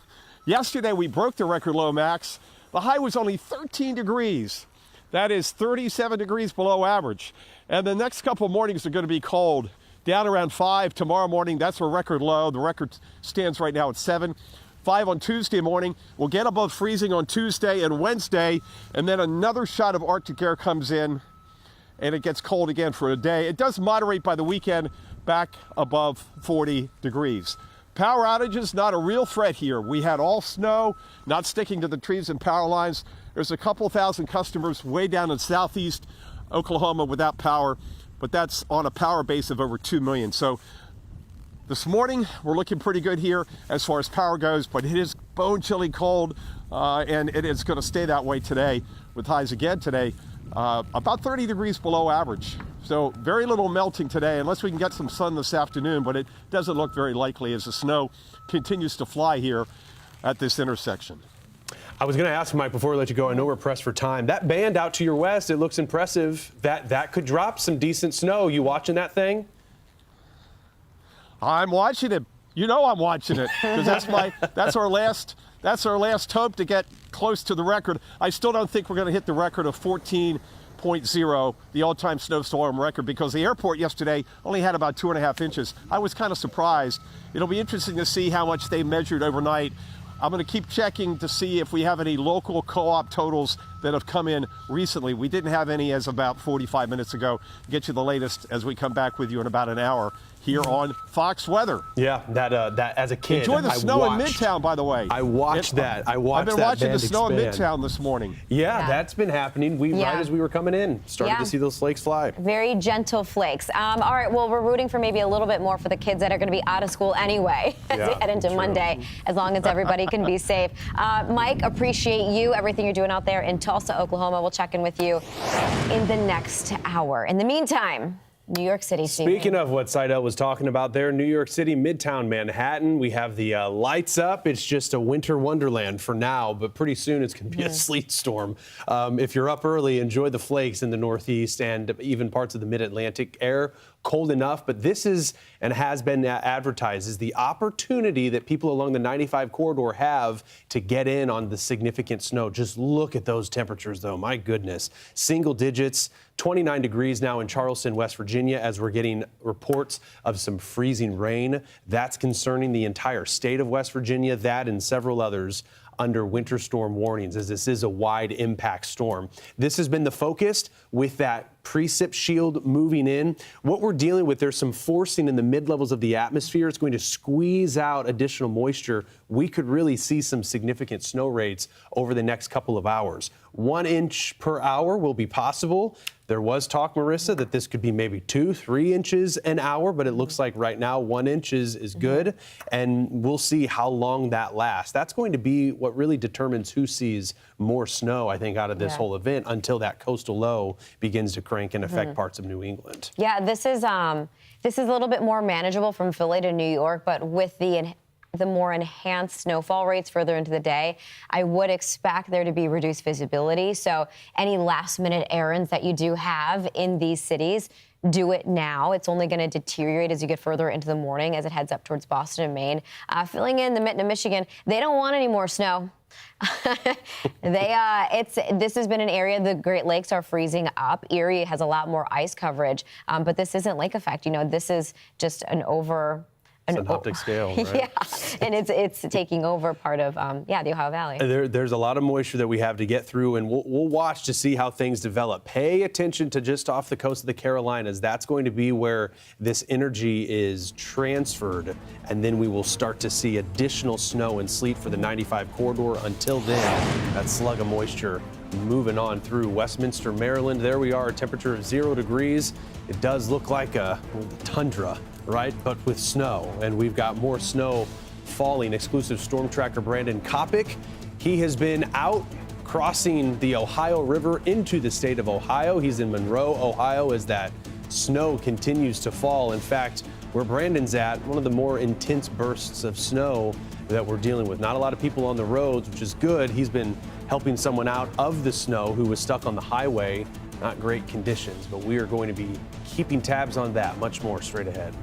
Speaker 7: Yesterday, we broke the record low max. The high was only 13 degrees. That is 37 degrees below average. And the next couple of mornings are going to be cold. Down around 5 tomorrow morning, that's a record low. The record stands right now at 7. 5 on Tuesday morning. We'll get above freezing on Tuesday and Wednesday, and then another shot of Arctic air comes in, and it gets cold again for a day. It does moderate by the weekend, back above 40 degrees. Power outages, not a real threat here. We had all snow, not sticking to the trees and power lines. There's a couple thousand customers way down in southeast Oklahoma without power, but that's on a power base of over 2 million. So This morning, we're looking pretty good here as far as power goes, but it is bone-chilly cold, and it is going to stay that way today, with highs again today about 30 degrees below average. So very little melting today, unless we can get some sun this afternoon, but it doesn't look very likely as the snow continues to fly here at this intersection.
Speaker 27: I was going to ask Mike before we let you go, I know we're pressed for time. That band out to your west, it looks impressive. That could drop some decent snow. You watching that thing?
Speaker 7: I'm watching it. You know I'm watching it, because that's our last hope to get close to the record. I still don't think we're going to hit the record of 14.0, the all-time snowstorm record, because the airport yesterday only had about 2.5 inches. I was kind of surprised. It'll be interesting to see how much they measured overnight. I'm going to keep checking to see if we have any local co-op totals that have come in recently. We didn't have any as about 45 minutes ago. Get you the latest as we come back with you in about an hour here on Fox Weather.
Speaker 27: Yeah, that as a kid,
Speaker 7: enjoy the snow in Midtown, by the way.
Speaker 27: I watched that.
Speaker 7: I've been watching the snow in Midtown this morning.
Speaker 27: Yeah, that's been happening. Right as we were coming in, started to see those flakes fly.
Speaker 28: Very gentle flakes. All right, well, we're rooting for maybe a little bit more for the kids that are going to be out of school anyway as they head into Monday, as long as everybody can be safe. Mike, appreciate you, everything you're doing out there in Tulsa, Oklahoma. We'll check in with you in the next hour. In the meantime, New York City.
Speaker 27: Speaking of what Seidel was talking about there, New York City, Midtown Manhattan, we have the lights up. It's just a winter wonderland for now, but pretty soon it's going to be a sleet storm. If you're up early, enjoy the flakes in the Northeast and even parts of the Mid-Atlantic. Air cold enough, but this is and has been advertised as the opportunity that people along the 95 corridor have to get in on the significant snow. Just look at those temperatures, though. My goodness. Single digits, 29 degrees now in Charleston, West Virginia, as we're getting reports of some freezing rain. That's concerning the entire state of West Virginia, that and several others under winter storm warnings, as this is a wide impact storm. This has been the focus with that precip shield moving in. What we're dealing with, there's some forcing in the mid-levels of the atmosphere. It's going to squeeze out additional moisture. We could really see some significant snow rates over the next couple of hours. 1 inch per hour will be possible. There was talk, Marissa, that this could be maybe 2-3 inches an hour, but it looks like right now 1 inch is good, and we'll see how long that lasts. That's going to be what really determines who sees more snow, I think, out of this whole event until that coastal low begins to crank and affect parts of New England.
Speaker 28: Yeah, this is a little bit more manageable from Philly to New York, but with the more enhanced snowfall rates further into the day, I would expect there to be reduced visibility. So any last-minute errands that you do have in these cities, do it now. It's only going to deteriorate as you get further into the morning as it heads up towards Boston and Maine. Filling in the Mitten of Michigan, they don't want any more snow. This has been an area, the Great Lakes are freezing up. Erie has a lot more ice coverage, but this isn't lake effect. You know, this is just an
Speaker 27: synoptic scale, right?
Speaker 28: Yeah, and it's taking over part of the Ohio Valley.
Speaker 27: There's a lot of moisture that we have to get through, and we'll watch to see how things develop. Pay attention to just off the coast of the Carolinas. That's going to be where this energy is transferred, and then we will start to see additional snow and sleet for the 95 corridor. Until then, that slug of moisture moving on through Westminster, Maryland. There we are, a temperature of 0 degrees. It does look like a tundra, right? But with snow, and we've got more snow falling. Exclusive storm tracker Brandon Kopic, he has been out crossing the Ohio River into the state of Ohio. He's in Monroe, Ohio, as that snow continues to fall. In fact, where Brandon's at, one of the more intense bursts of snow that we're dealing with. Not a lot of people on the roads, which is good. He's been helping someone out of the snow who was stuck on the highway. Not great conditions, but we are going to be keeping tabs on that. Much more straight ahead.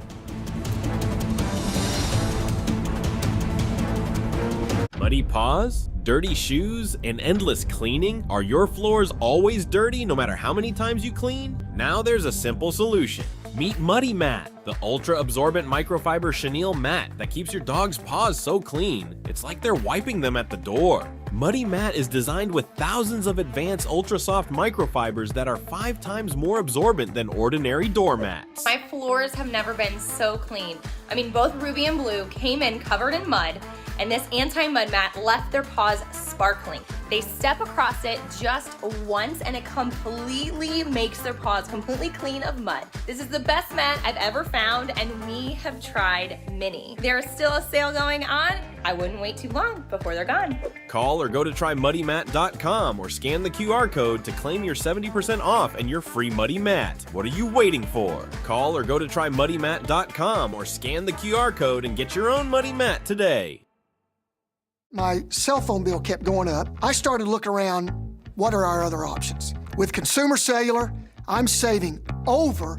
Speaker 8: Muddy paws, dirty shoes, and endless cleaning? Are your floors always dirty no matter how many times you clean? Now there's a simple solution. Meet Muddy Mat, the ultra-absorbent microfiber chenille mat that keeps your dog's paws so clean, it's like they're wiping them at the door. Muddy Mat is designed with thousands of advanced ultra-soft microfibers that are 5 times more absorbent than ordinary doormats.
Speaker 10: My floors have never been so clean. I mean, both Ruby and Blue came in covered in mud, and this anti-mud mat left their paws sparkling. They step across it just once and it completely makes their paws completely clean of mud. This is the best mat I've ever found, and we have tried many. There is still a sale going on. I wouldn't wait too long before they're gone.
Speaker 8: Call or go to trymuddymat.com or scan the QR code to claim your 70% off and your free muddy mat. What are you waiting for? Call or go to trymuddymat.com or scan the QR code and get your own muddy mat today.
Speaker 9: My cell phone bill kept going up. I started looking around, what are our other options? With Consumer Cellular, I'm saving over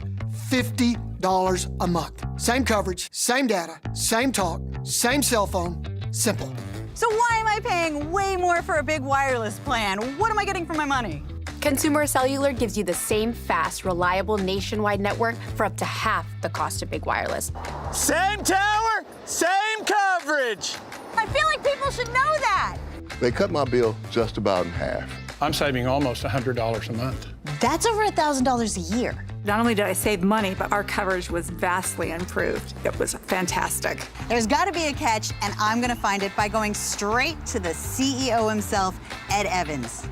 Speaker 9: $50 a month. Same coverage, same data, same talk, same cell phone, simple.
Speaker 11: So why am I paying way more for a big wireless plan? What am I getting for my money?
Speaker 13: Consumer Cellular gives you the same fast, reliable nationwide network for up to half the cost of big wireless.
Speaker 14: Same tower, same coverage.
Speaker 11: I feel like people should know that.
Speaker 15: They cut my bill just about in half.
Speaker 20: I'm saving almost $100 a month.
Speaker 11: That's over $1,000 a year.
Speaker 12: Not only did I save money, but our coverage was vastly improved. It was fantastic.
Speaker 11: There's got to be a catch, and I'm going to find it by going straight to the CEO himself, Ed Evans.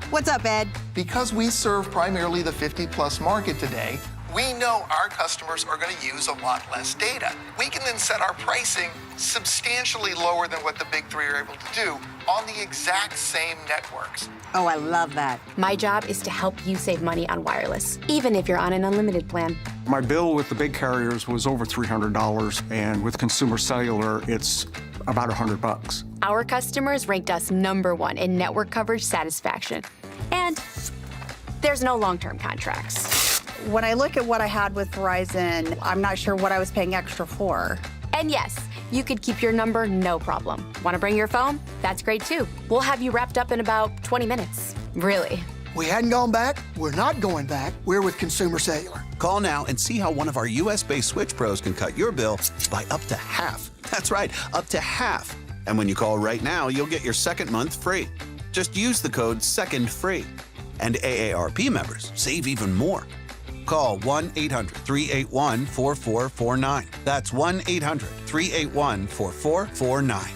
Speaker 11: What's up, Ed?
Speaker 16: Because we serve primarily the 50-plus market today, we know our customers are going to use a lot less data. We can then set our pricing substantially lower than what the big three are able to do on the exact same networks.
Speaker 11: Oh, I love that.
Speaker 13: My job is to help you save money on wireless, even if you're on an unlimited plan.
Speaker 20: My bill with the big carriers was over $300, and with Consumer Cellular, it's about $100.
Speaker 13: Our customers ranked us #1 in network coverage satisfaction. And there's no long-term contracts.
Speaker 11: When I look at what I had with Verizon, I'm not sure what I was paying extra for.
Speaker 13: And yes, you could keep your number, no problem. Want to bring your phone? That's great too. We'll have you wrapped up in about 20 minutes. Really.
Speaker 9: We hadn't gone back. We're not going back. We're with Consumer Cellular.
Speaker 21: Call now and see how one of our U.S.-based Switch Pros can cut your bill by up to half. That's right, up to half. And when you call right now, you'll get your second month free. Just use the code SECONDFREE. And AARP members save even more. Call 1-800-381-4449. That's 1-800-381-4449.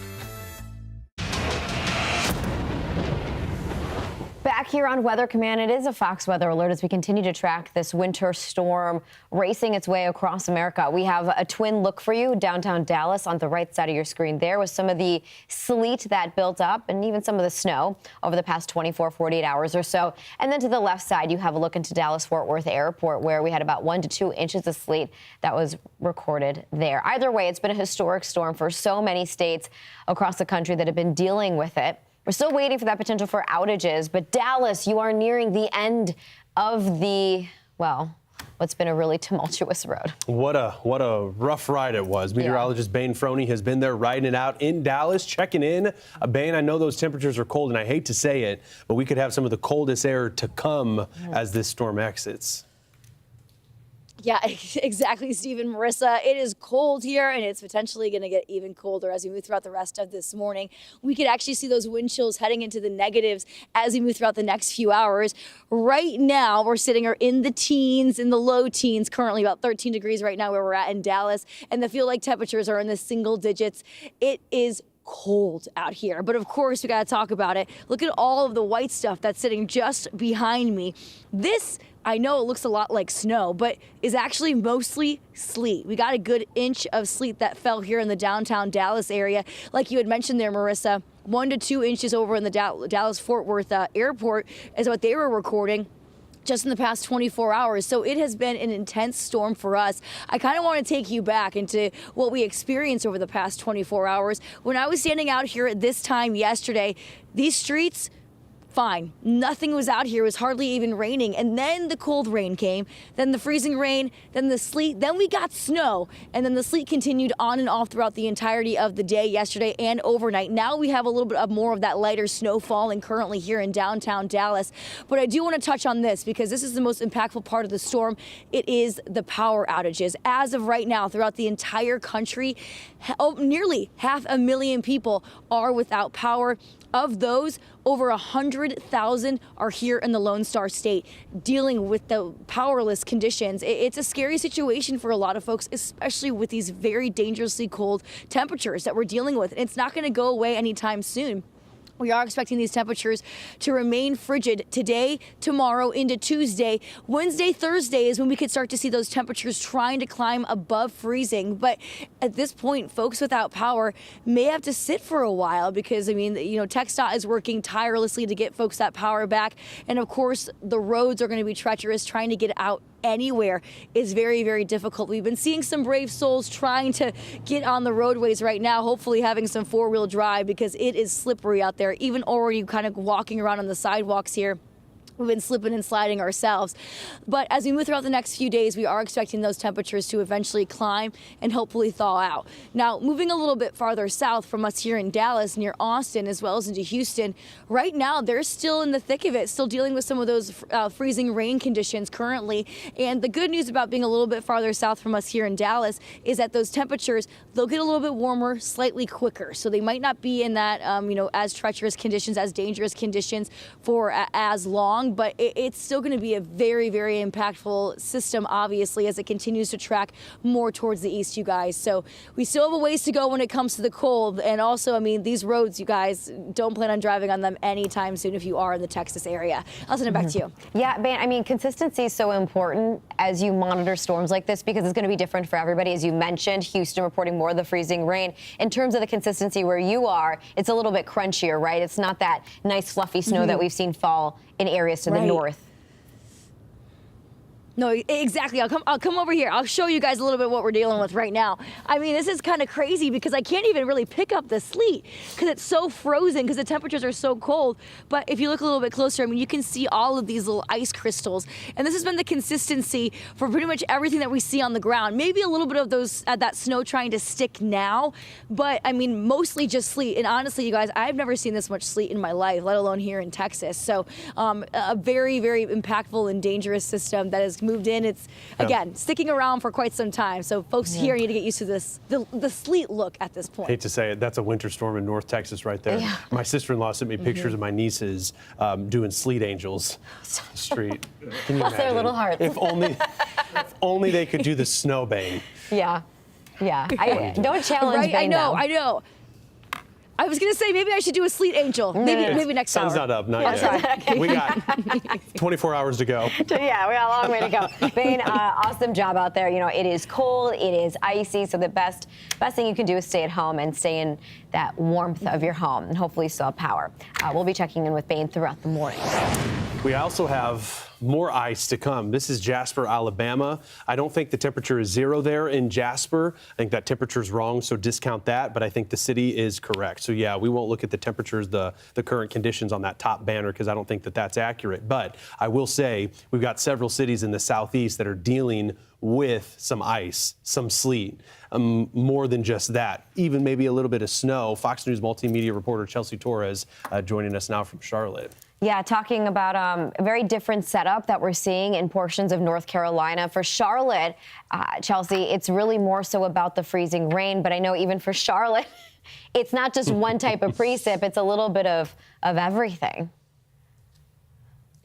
Speaker 28: Back here on Weather Command, it is a Fox Weather Alert as we continue to track this winter storm racing its way across America. We have a twin look for you, downtown Dallas on the right side of your screen there with some of the sleet that built up and even some of the snow over the past 24, 48 hours or so. And then to the left side, you have a look into Dallas-Fort Worth Airport where we had about 1 to 2 inches of sleet that was recorded there. Either way, it's been a historic storm for so many states across the country that have been dealing with it. We're still waiting for that potential for outages, but Dallas, you are nearing the end of the, well, what's been a really tumultuous road.
Speaker 27: What a rough ride it was. Meteorologist Bane Froney has been there riding it out in Dallas, checking in. Bane, I know those temperatures are cold, and I hate to say it, but we could have some of the coldest air to come as this storm exits.
Speaker 3: Yeah, exactly, Stephen. Marissa, it is cold here, and it's potentially going to get even colder as we move throughout the rest of this morning. We could actually see those wind chills heading into the negatives as we move throughout the next few hours. Right now, we're sitting in the teens, in the low teens, currently about 13 degrees right now where we're at in Dallas, and the feel-like temperatures are in the single digits. It is cold out here, but of course we got to talk about it. Look at all of the white stuff that's sitting just behind me. This, I know it looks a lot like snow, but is actually mostly sleet. We got a good inch of sleet that fell here in the downtown Dallas area. Like you had mentioned there, Marissa, 1 to 2 inches over in the Dallas-Fort Worth airport is what they were recording just in the past 24 hours. So it has been an intense storm for us. I kind of want to take you back into what we experienced over the past 24 hours. When I was standing out here at this time yesterday, these streets, fine. Nothing was out here. It was hardly even raining. And then the cold rain came, then the freezing rain, then the sleet, then we got snow. And then the sleet continued on and off throughout the entirety of the day yesterday and overnight. Now we have a little bit of more of that lighter snow falling currently here in downtown Dallas. But I do want to touch on this because this is the most impactful part of the storm. It is the power outages. As of right now, throughout the entire country, nearly 500,000 people are without power. Of those, over 100,000 are here in the Lone Star State dealing with the powerless conditions. It's a scary situation for a lot of folks, especially with these very dangerously cold temperatures that we're dealing with. And it's not going to go away anytime soon. We are expecting these temperatures to remain frigid today, tomorrow, into Tuesday. Wednesday, Thursday is when we could start to see those temperatures trying to climb above freezing. But at this point, folks without power may have to sit for a while because, I mean, you know, TxDOT is working tirelessly to get folks that power back. And of course, the roads are going to be treacherous. Trying to get out anywhere is very, very difficult. We've been seeing some brave souls trying to get on the roadways right now, hopefully having some four-wheel drive because it is slippery out there. Even already kind of walking around on the sidewalks here, we've been slipping and sliding ourselves. But as we move throughout the next few days, we are expecting those temperatures to eventually climb and hopefully thaw out. Now, moving a little bit farther south from us here in Dallas, near Austin, as well as into Houston, right now they're still in the thick of it, still dealing with some of those freezing rain conditions currently. And the good news about being a little bit farther south from us here in Dallas is that those temperatures, they'll get a little bit warmer slightly quicker. So they might not be in that, as treacherous conditions, as dangerous conditions for as long. But it's still going to be a very, very impactful system, obviously, as it continues to track more towards the east, you guys. So we still have a ways to go when it comes to the cold. And also, I mean, these roads, you guys, don't plan on driving on them anytime soon if you are in the Texas area. I'll send it back to you.
Speaker 28: Yeah, man, I mean, consistency is so important as you monitor storms like this because it's going to be different for everybody. As you mentioned, Houston reporting more of the freezing rain. In terms of the consistency where you are, it's a little bit crunchier, right? It's not that nice fluffy snow that we've seen fall in areas to the north.
Speaker 3: No, exactly. I'll come over here. I'll show you guys a little bit what we're dealing with right now. I mean, this is kind of crazy because I can't even really pick up the sleet because it's so frozen because the temperatures are so cold. But if you look a little bit closer, I mean, you can see all of these little ice crystals. And this has been the consistency for pretty much everything that we see on the ground. Maybe a little bit of those that snow trying to stick now, but I mean, mostly just sleet. And honestly, you guys, I've never seen this much sleet in my life, let alone here in Texas. So a very, very impactful and dangerous system that is moved in. It's again sticking around for quite some time. So folks here need to get used to this, the sleet look at this point.
Speaker 27: Hate to say it, that's a winter storm in North Texas right there.
Speaker 3: Yeah.
Speaker 27: My sister-in-law sent me pictures of my nieces doing sleet angels on the street. Can you
Speaker 28: Bless their
Speaker 27: imagine?
Speaker 3: Oh,
Speaker 28: little hearts.
Speaker 27: If only they could do the snow bane.
Speaker 28: Yeah. Don't challenge
Speaker 3: right?
Speaker 28: Bane, though.
Speaker 3: I know. I was gonna say maybe I should do a sleet angel. Maybe next
Speaker 27: Sun's
Speaker 3: hour.
Speaker 27: not up, not yet. We got 24 hours to go.
Speaker 28: Yeah, we got a long way to go. Bane, awesome job out there. You know, it is cold, it is icy, so the best thing you can do is stay at home and stay in that warmth of your home and hopefully still have power. We'll be checking in with Bane throughout the morning.
Speaker 27: We also have more ice to come. This is Jasper, Alabama. I don't think the temperature is 0 there in Jasper. I think that temperature is wrong, so discount that, but I think the city is correct. So yeah, we won't look at the temperatures, the current conditions on that top banner because I don't think that that's accurate. But I will say we've got several cities in the southeast that are dealing with some ice, some sleet, more than just that, even maybe a little bit of snow. Fox News multimedia reporter Chelsea Torres joining us now from Charlotte.
Speaker 28: Yeah, talking about a very different setup that we're seeing in portions of North Carolina. For Charlotte, Chelsea, it's really more so about the freezing rain. But I know even for Charlotte, it's not just one type of precip. It's a little bit of everything.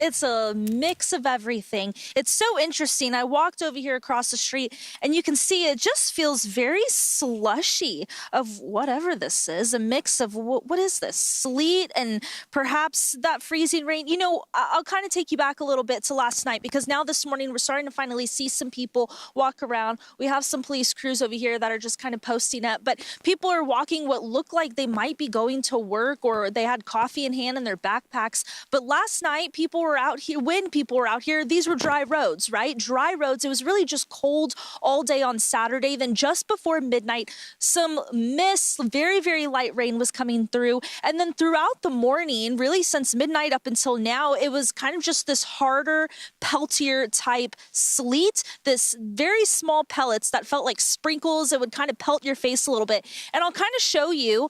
Speaker 1: It's a mix of everything. It's so interesting. I walked over here across the street and you can see it just feels very slushy of whatever this is, a mix of what is this? Sleet and perhaps that freezing rain. You know, I'll kind of take you back a little bit to last night because now this morning we're starting to finally see some people walk around. We have some police crews over here that are just kind of posting up, but people are walking what look like they might be going to work or they had coffee in hand in their backpacks. But last night people were out here, when people were out here, these were dry roads, right? Dry roads. It was really just cold all day on Saturday. Then just before midnight, some mist, very, very light rain was coming through. And then throughout the morning, really since midnight up until now, it was kind of just this harder, peltier type sleet, this very small pellets that felt like sprinkles. It would kind of pelt your face a little bit. And I'll kind of show you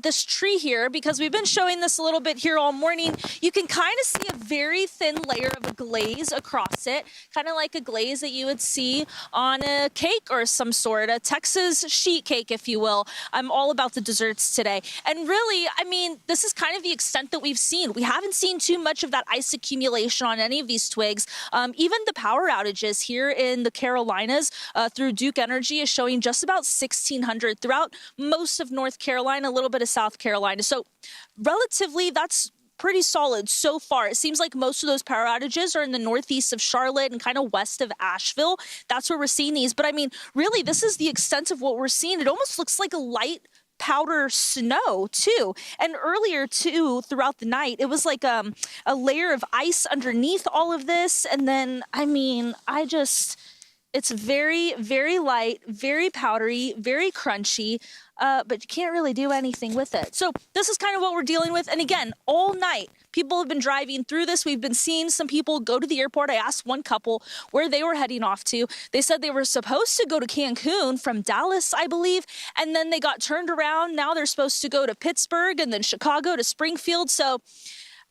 Speaker 1: this tree here because we've been showing this a little bit here all morning. You can kind of see a very very thin layer of a glaze across it, kind of like a glaze that you would see on a cake or some sort, a Texas sheet cake, if you will. I'm all about the desserts today. And really, I mean, this is kind of the extent that we've seen. We haven't seen too much of that ice accumulation on any of these twigs. Even the power outages here in the Carolinas through Duke Energy is showing just about 1,600 throughout most of North Carolina, a little bit of South Carolina. So relatively, that's pretty solid so far. It seems like most of those power outages are in the northeast of Charlotte and kind of west of Asheville. That's where we're seeing these. But I mean, really, this is the extent of what we're seeing. It almost looks like a light powder snow too. And earlier too, throughout the night, it was like a layer of ice underneath all of this. And then, I mean, it's very, very light, very powdery, very crunchy, but you can't really do anything with it. So this is kind of what we're dealing with. And again, all night, people have been driving through this. We've been seeing some people go to the airport. I asked one couple where they were heading off to. They said they were supposed to go to Cancun from Dallas, I believe, and then they got turned around. Now they're supposed to go to Pittsburgh and then Chicago to Springfield. So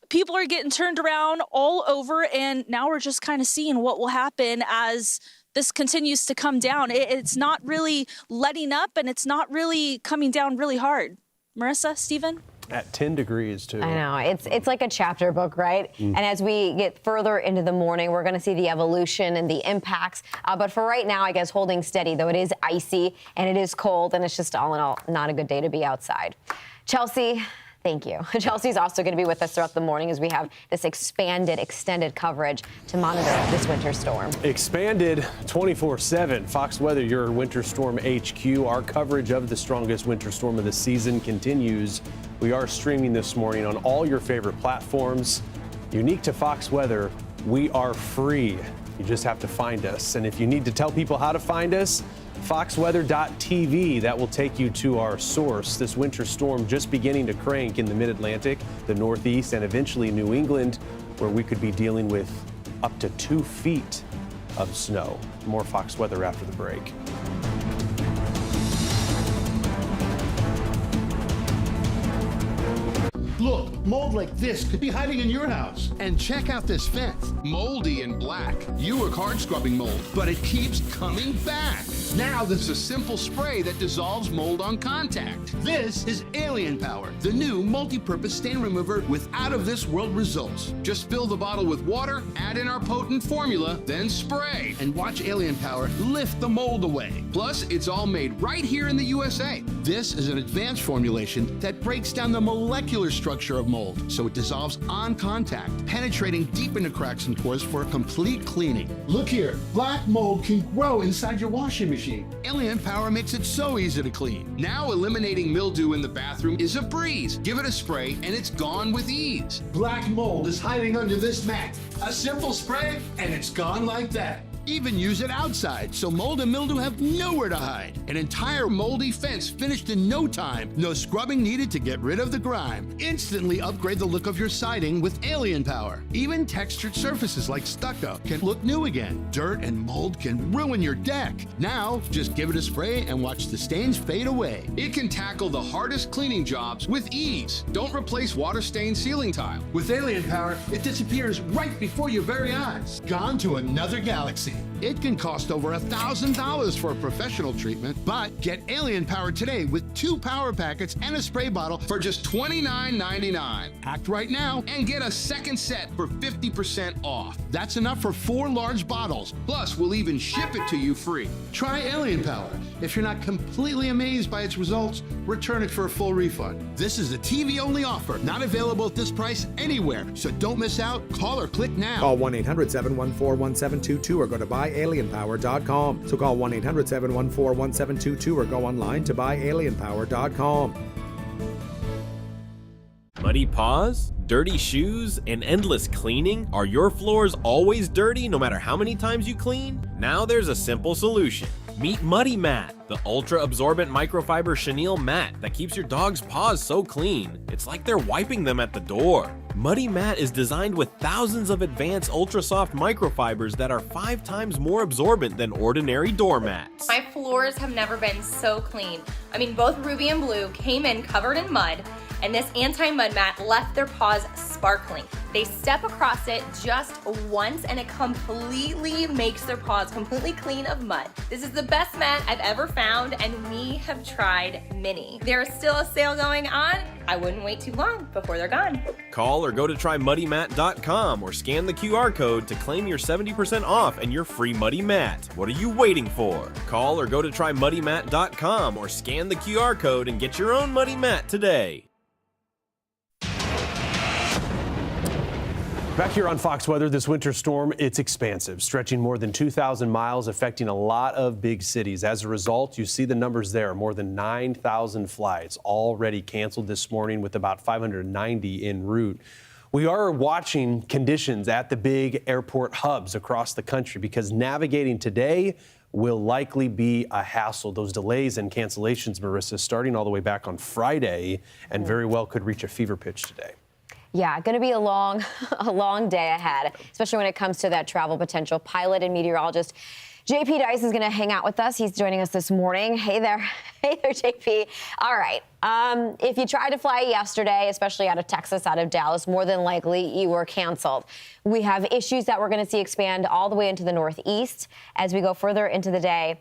Speaker 1: people are getting turned around all over, and now we're just kind of seeing what will happen as this continues to come down. It's not really letting up, and it's not really coming down really hard. Marissa, Stephen?
Speaker 27: At 10 degrees, too.
Speaker 28: I know. It's like a chapter book, right? And as we get further into the morning, we're going to see the evolution and the impacts. But for right now, I guess holding steady, though it is icy and it is cold, and it's just all in all not a good day to be outside. Chelsea, thank you. Chelsea's also going to be with us throughout the morning as we have this extended coverage to monitor this winter storm.
Speaker 27: Expanded 24/7. Fox Weather, your winter storm HQ. Our coverage of the strongest winter storm of the season continues. We are streaming this morning on all your favorite platforms. Unique to Fox Weather, we are free. You just have to find us. And if you need to tell people how to find us, foxweather.tv, that will take you to our source. This winter storm just beginning to crank in the mid-Atlantic, the Northeast, and eventually New England, where we could be dealing with up to 2 feet of snow. More Fox Weather after the break.
Speaker 2: Look, mold like this could be hiding in your house. And check out this fence. Moldy and black. You work hard scrubbing mold, but it keeps coming back. Now there's a simple spray that dissolves mold on contact. This is Alien Power, the new multi-purpose stain remover with out-of-this-world results. Just fill the bottle with water, add in our potent formula, then spray. And watch Alien Power lift the mold away. Plus, it's all made right here in the USA. This is an advanced formulation that breaks down the molecular structure of mold, so it dissolves on contact, penetrating deep into cracks and pores for a complete cleaning. Look here, black mold can grow inside your washing machine. Alien Power makes it so easy to clean. Now eliminating mildew in the bathroom is a breeze. Give it a spray and it's gone with ease. Black mold is hiding under this mat. A simple spray and it's gone like that. Even use it outside, so mold and mildew have nowhere to hide. An entire moldy fence finished in no time. No scrubbing needed to get rid of the grime. Instantly upgrade the look of your siding with Alien Power. Even textured surfaces like stucco can look new again. Dirt and mold can ruin your deck. Now, just give it a spray and watch the stains fade away. It can tackle the hardest cleaning jobs with ease. Don't replace water-stained ceiling tile. With Alien Power, it disappears right before your very eyes. Gone to another galaxy. It can cost over $1,000 for a professional treatment, but get Alien Power today with 2 power packets and a spray bottle for just $29.99. Act right now and get a second set for 50% off. That's enough for 4 large bottles. Plus, we'll even ship it to you free. Try Alien Power. If you're not completely amazed by its results, return it for a full refund. This is a TV-only offer, not available at this price anywhere. So don't miss out. Call or click now.
Speaker 6: Call 1-800-714-1722 or go to buyalienpower.com. So call 1-800-714-1722 or go online to buyalienpower.com.
Speaker 8: Muddy paws, dirty shoes, and endless cleaning? Are your floors always dirty no matter how many times you clean? Now there's a simple solution. Meet Muddy Mat, the ultra-absorbent microfiber chenille mat that keeps your dog's paws so clean, it's like they're wiping them at the door. Muddy Mat is designed with thousands of advanced ultra-soft microfibers that are 5 times more absorbent than ordinary doormats.
Speaker 10: My floors have never been so clean. I mean, both Ruby and Blue came in covered in mud, and this anti-mud mat left their paws sparkling. They step across it just once and it completely makes their paws completely clean of mud. This is the best mat I've ever found, and we have tried many. There is still a sale going on. I wouldn't wait too long before they're gone.
Speaker 8: Call or go to trymuddymat.com or scan the QR code to claim your 70% off and your free Muddy Mat. What are you waiting for? Call or go to trymuddymat.com or scan the QR code and get your own Muddy Mat today.
Speaker 27: Back here on Fox Weather, this winter storm, it's expansive, stretching more than 2,000 miles, affecting a lot of big cities. As a result, you see the numbers there, more than 9,000 flights already canceled this morning with about 590 en route. We are watching conditions at the big airport hubs across the country because navigating today will likely be a hassle. Those delays and cancellations, Marissa, starting all the way back on Friday and very well could reach a fever pitch today.
Speaker 28: Yeah, going to be a long day ahead, especially when it comes to that travel potential. Pilot and meteorologist JP Dice is going to hang out with us. He's joining us this morning. Hey there, JP. All right. If you tried to fly yesterday, especially out of Texas, out of Dallas, more than likely you were canceled. We have issues that we're going to see expand all the way into the Northeast as we go further into the day.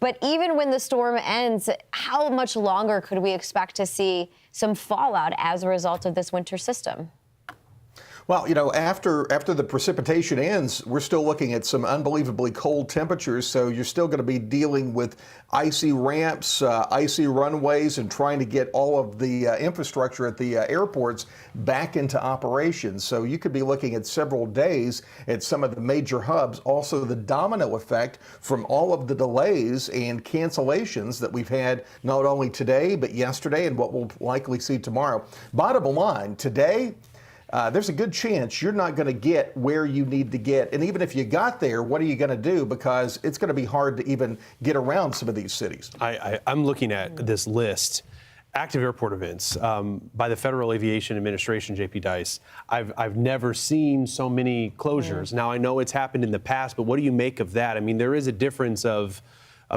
Speaker 28: But even when the storm ends, how much longer could we expect to see some fallout as a result of this winter system?
Speaker 16: Well, you know, after the precipitation ends, we're still looking at some unbelievably cold temperatures. So you're still going to be dealing with icy ramps, icy runways, and trying to get all of the infrastructure at the airports back into operation. So you could be looking at several days at some of the major hubs. Also, the domino effect from all of the delays and cancellations that we've had not only today, but yesterday and what we'll likely see tomorrow. Bottom line, today, there's a good chance you're not going to get where you need to get. And even if you got there, what are you going to do? Because it's going to be hard to even get around some of these cities.
Speaker 27: I'm looking at this list. Active airport events by the Federal Aviation Administration, JP Dice. I've never seen so many closures. Now, I know it's happened in the past, but what do you make of that? I mean, there is a difference of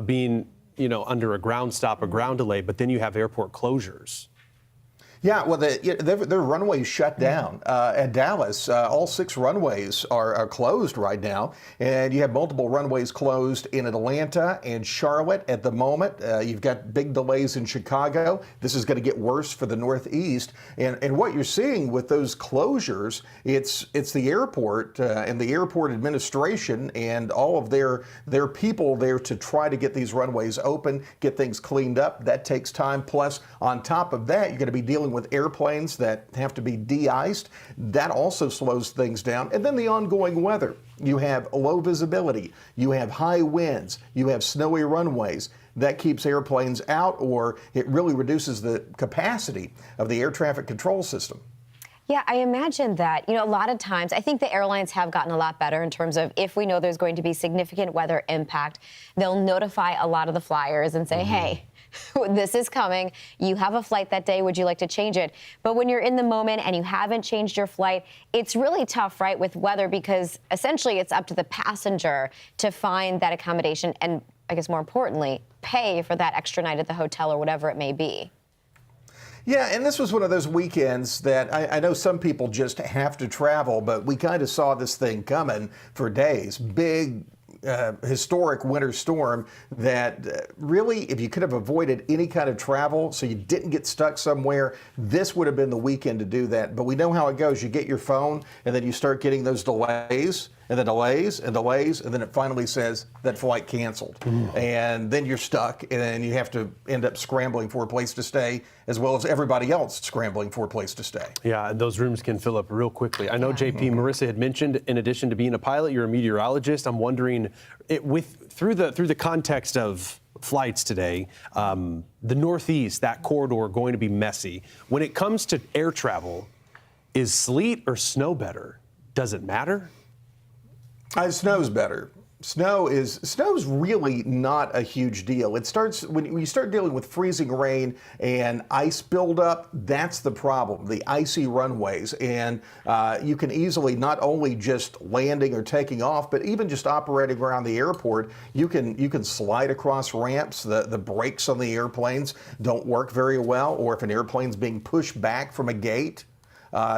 Speaker 27: being, under a ground stop, a ground delay, but then you have airport closures.
Speaker 16: Yeah, well, their runways shut down. At Dallas, all 6 runways are closed right now, and you have multiple runways closed in Atlanta and Charlotte at the moment. You've got big delays in Chicago. This is going to get worse for the Northeast. And what you're seeing with those closures, it's the airport and the airport administration and all of their people there to try to get these runways open, get things cleaned up. That takes time. Plus, on top of that, you're going to be dealing with airplanes that have to be de-iced. That also slows things down. And then the ongoing weather. You have low visibility. You have high winds. You have snowy runways. That keeps airplanes out, or it really reduces the capacity of the air traffic control system.
Speaker 28: Yeah, I imagine that, a lot of times, I think the airlines have gotten a lot better in terms of if we know there's going to be significant weather impact, they'll notify a lot of the flyers and say, hey, this is coming. You have a flight that day. Would you like to change it? But when you're in the moment and you haven't changed your flight, it's really tough, right, with weather, because essentially it's up to the passenger to find that accommodation and, I guess more importantly, pay for that extra night at the hotel or whatever it may be.
Speaker 16: Yeah, and this was one of those weekends that I know some people just have to travel, but we kind of saw this thing coming for days. Big, historic winter storm that really, if you could have avoided any kind of travel so you didn't get stuck somewhere, this would have been the weekend to do that. But we know how it goes. You get your phone and then you start getting those delays and then delays and delays, and then it finally says that flight canceled. And then you're stuck, and then you have to end up scrambling for a place to stay, as well as everybody else scrambling for a place to stay.
Speaker 27: Yeah, and those rooms can fill up real quickly. I know, JP, Marissa had mentioned, in addition to being a pilot, you're a meteorologist. I'm wondering, through the context of flights today, the Northeast, that corridor, going to be messy. When it comes to air travel, is sleet or snow better? Does it matter?
Speaker 16: Snow's better. Snow's really not a huge deal. It starts when you start dealing with freezing rain and ice buildup. That's the problem, the icy runways. And you can easily not only just landing or taking off, but even just operating around the airport, you can slide across ramps. The brakes on the airplanes don't work very well, or if an airplane's being pushed back from a gate,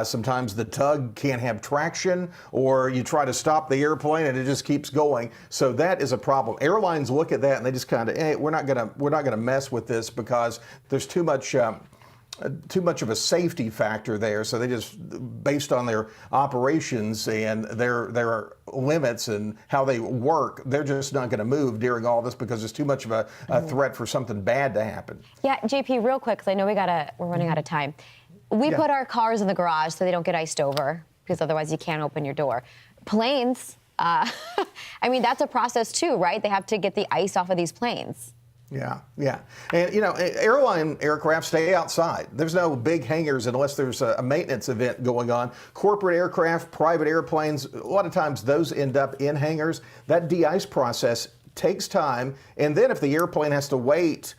Speaker 17: Sometimes the tug can't have traction, or you try to stop the airplane and it just keeps going. So that is a problem. Airlines look at that and they just kind of, we're not gonna mess with this because there's too much of a safety factor there. So they just, based on their operations and their limits and how they work, they're just not going to move during all this because there's too much of a threat for something bad to happen.
Speaker 28: Yeah, JP, real quick, because I know we're running out of time. We put our cars in the garage so they don't get iced over, because otherwise you can't open your door. Planes, I mean, that's a process too, right? They have to get the ice off of these planes.
Speaker 17: Yeah. And, airline aircraft stay outside. There's no big hangars unless there's a maintenance event going on. Corporate aircraft, private airplanes, a lot of times those end up in hangars. That de-ice process takes time. And then if the airplane has to wait,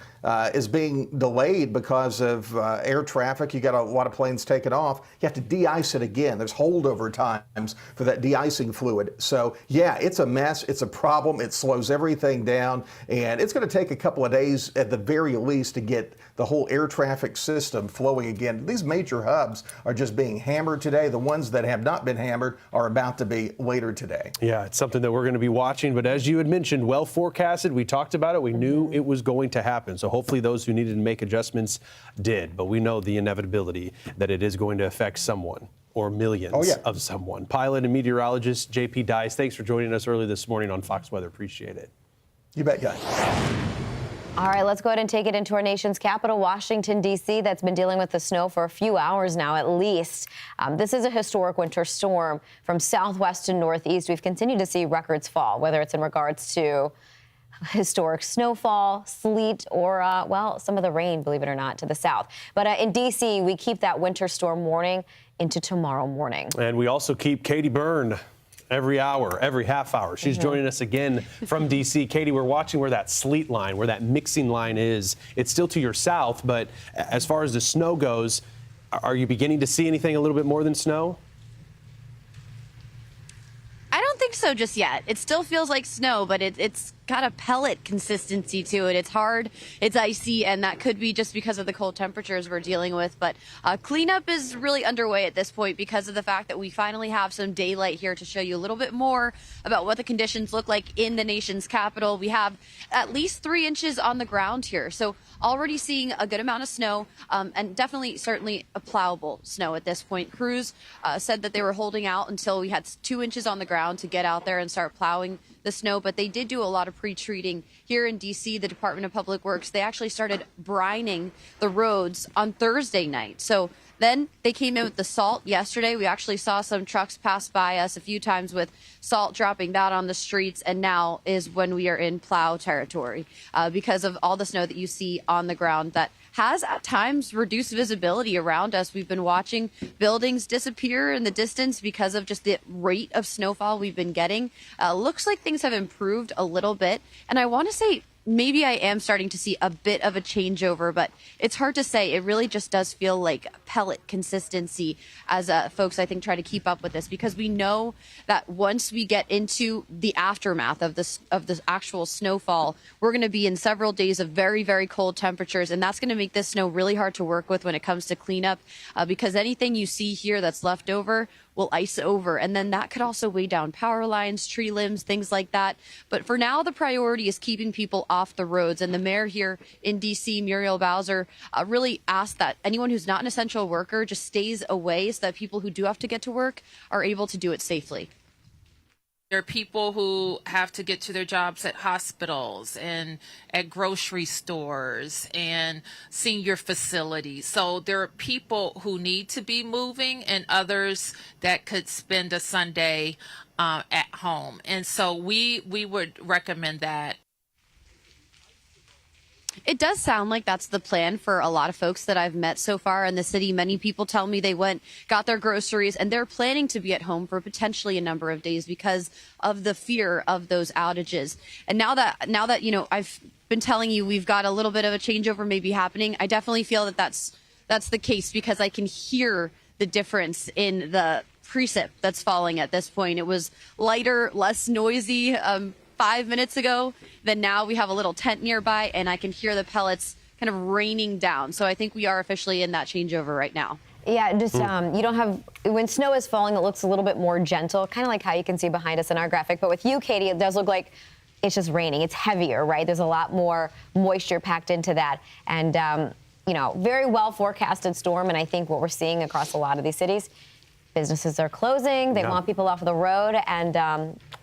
Speaker 17: is being delayed because of air traffic, you got a lot of planes taking off, you have to de-ice it again. There's holdover times for that de-icing fluid. So yeah, it's a mess, it's a problem, it slows everything down, and it's going to take a couple of days at the very least to get the whole air traffic system flowing again. These major hubs are just being hammered today. The ones that have not been hammered are about to be later today.
Speaker 27: Yeah, it's something that we're going to be watching, but as you had mentioned, well forecasted, we talked about it, we knew it was going to happen. So hopefully those who needed to make adjustments did, but we know the inevitability that it is going to affect someone or millions of someone. Pilot and meteorologist JP Dice, thanks for joining us early this morning on Fox Weather. Appreciate it.
Speaker 17: You bet, guys.
Speaker 28: All right, let's go ahead and take it into our nation's capital, Washington, D.C., that's been dealing with the snow for a few hours now, at least. This is a historic winter storm from southwest to northeast. We've continued to see records fall, whether it's in regards to historic snowfall, sleet, or, some of the rain, believe it or not, to the south. But in D.C., we keep that winter storm warning into tomorrow morning.
Speaker 27: And we also keep Katie Byrne every hour, every half hour. She's joining us again from D.C. Katie, we're watching where that sleet line, where that mixing line is. It's still to your south, but as far as the snow goes, are you beginning to see anything a little bit more than snow?
Speaker 4: I don't think so just yet. It still feels like snow, but it's got a pellet consistency to it. It's hard, it's icy, and that could be just because of the cold temperatures we're dealing with. But cleanup is really underway at this point because of the fact that we finally have some daylight here to show you a little bit more about what the conditions look like in the nation's capital. We have at least 3 inches on the ground here. So already seeing a good amount of snow, and certainly a plowable snow at this point. Crews said that they were holding out until we had 2 inches on the ground to get out there and start plowing the snow, but they did do a lot of pre-treating here in D.C. The Department of Public Works, they actually started brining the roads on Thursday night. So then they came in with the salt yesterday. We actually saw some trucks pass by us a few times with salt, dropping that on the streets. And now is when we are in plow territory because of all the snow that you see on the ground that has at times reduced visibility around us. We've been watching buildings disappear in the distance because of just the rate of snowfall we've been getting. Looks like things have improved a little bit. And I want to say maybe I am starting to see a bit of a changeover, but it's hard to say. It really just does feel like pellet consistency as folks, I think, try to keep up with this, because we know that once we get into the aftermath of this actual snowfall, we're going to be in several days of very, very cold temperatures, and that's going to make this snow really hard to work with when it comes to cleanup, because anything you see here that's left over will ice over, and then that could also weigh down power lines, tree limbs, things like that. But for now, the priority is keeping people off the roads, and the mayor here in D.C., Muriel Bowser, really asked that anyone who's not an essential worker just stays away so that people who do have to get to work are able to do it safely.
Speaker 18: There are people who have to get to their jobs at hospitals and at grocery stores and senior facilities. So there are people who need to be moving and others that could spend a Sunday at home. And so we would recommend that.
Speaker 4: It does sound like that's the plan for a lot of folks that I've met so far in the city. Many people tell me they got their groceries, and they're planning to be at home for potentially a number of days because of the fear of those outages. And now that I've been telling you we've got a little bit of a changeover maybe happening, I definitely feel that that's the case, because I can hear the difference in the precip that's falling at this point. It was lighter, less noisy 5 minutes ago. Then now we have a little tent nearby, and I can hear the pellets kind of raining down. So I think we are officially in that changeover right now.
Speaker 28: Yeah, just you don't have, when snow is falling, it looks a little bit more gentle, kind of like how you can see behind us in our graphic. But with you, Katie, it does look like it's just raining. It's heavier, right? There's a lot more moisture packed into that. And, very well forecasted storm. And I think what we're seeing across a lot of these cities, businesses are closing. They want people off the road, and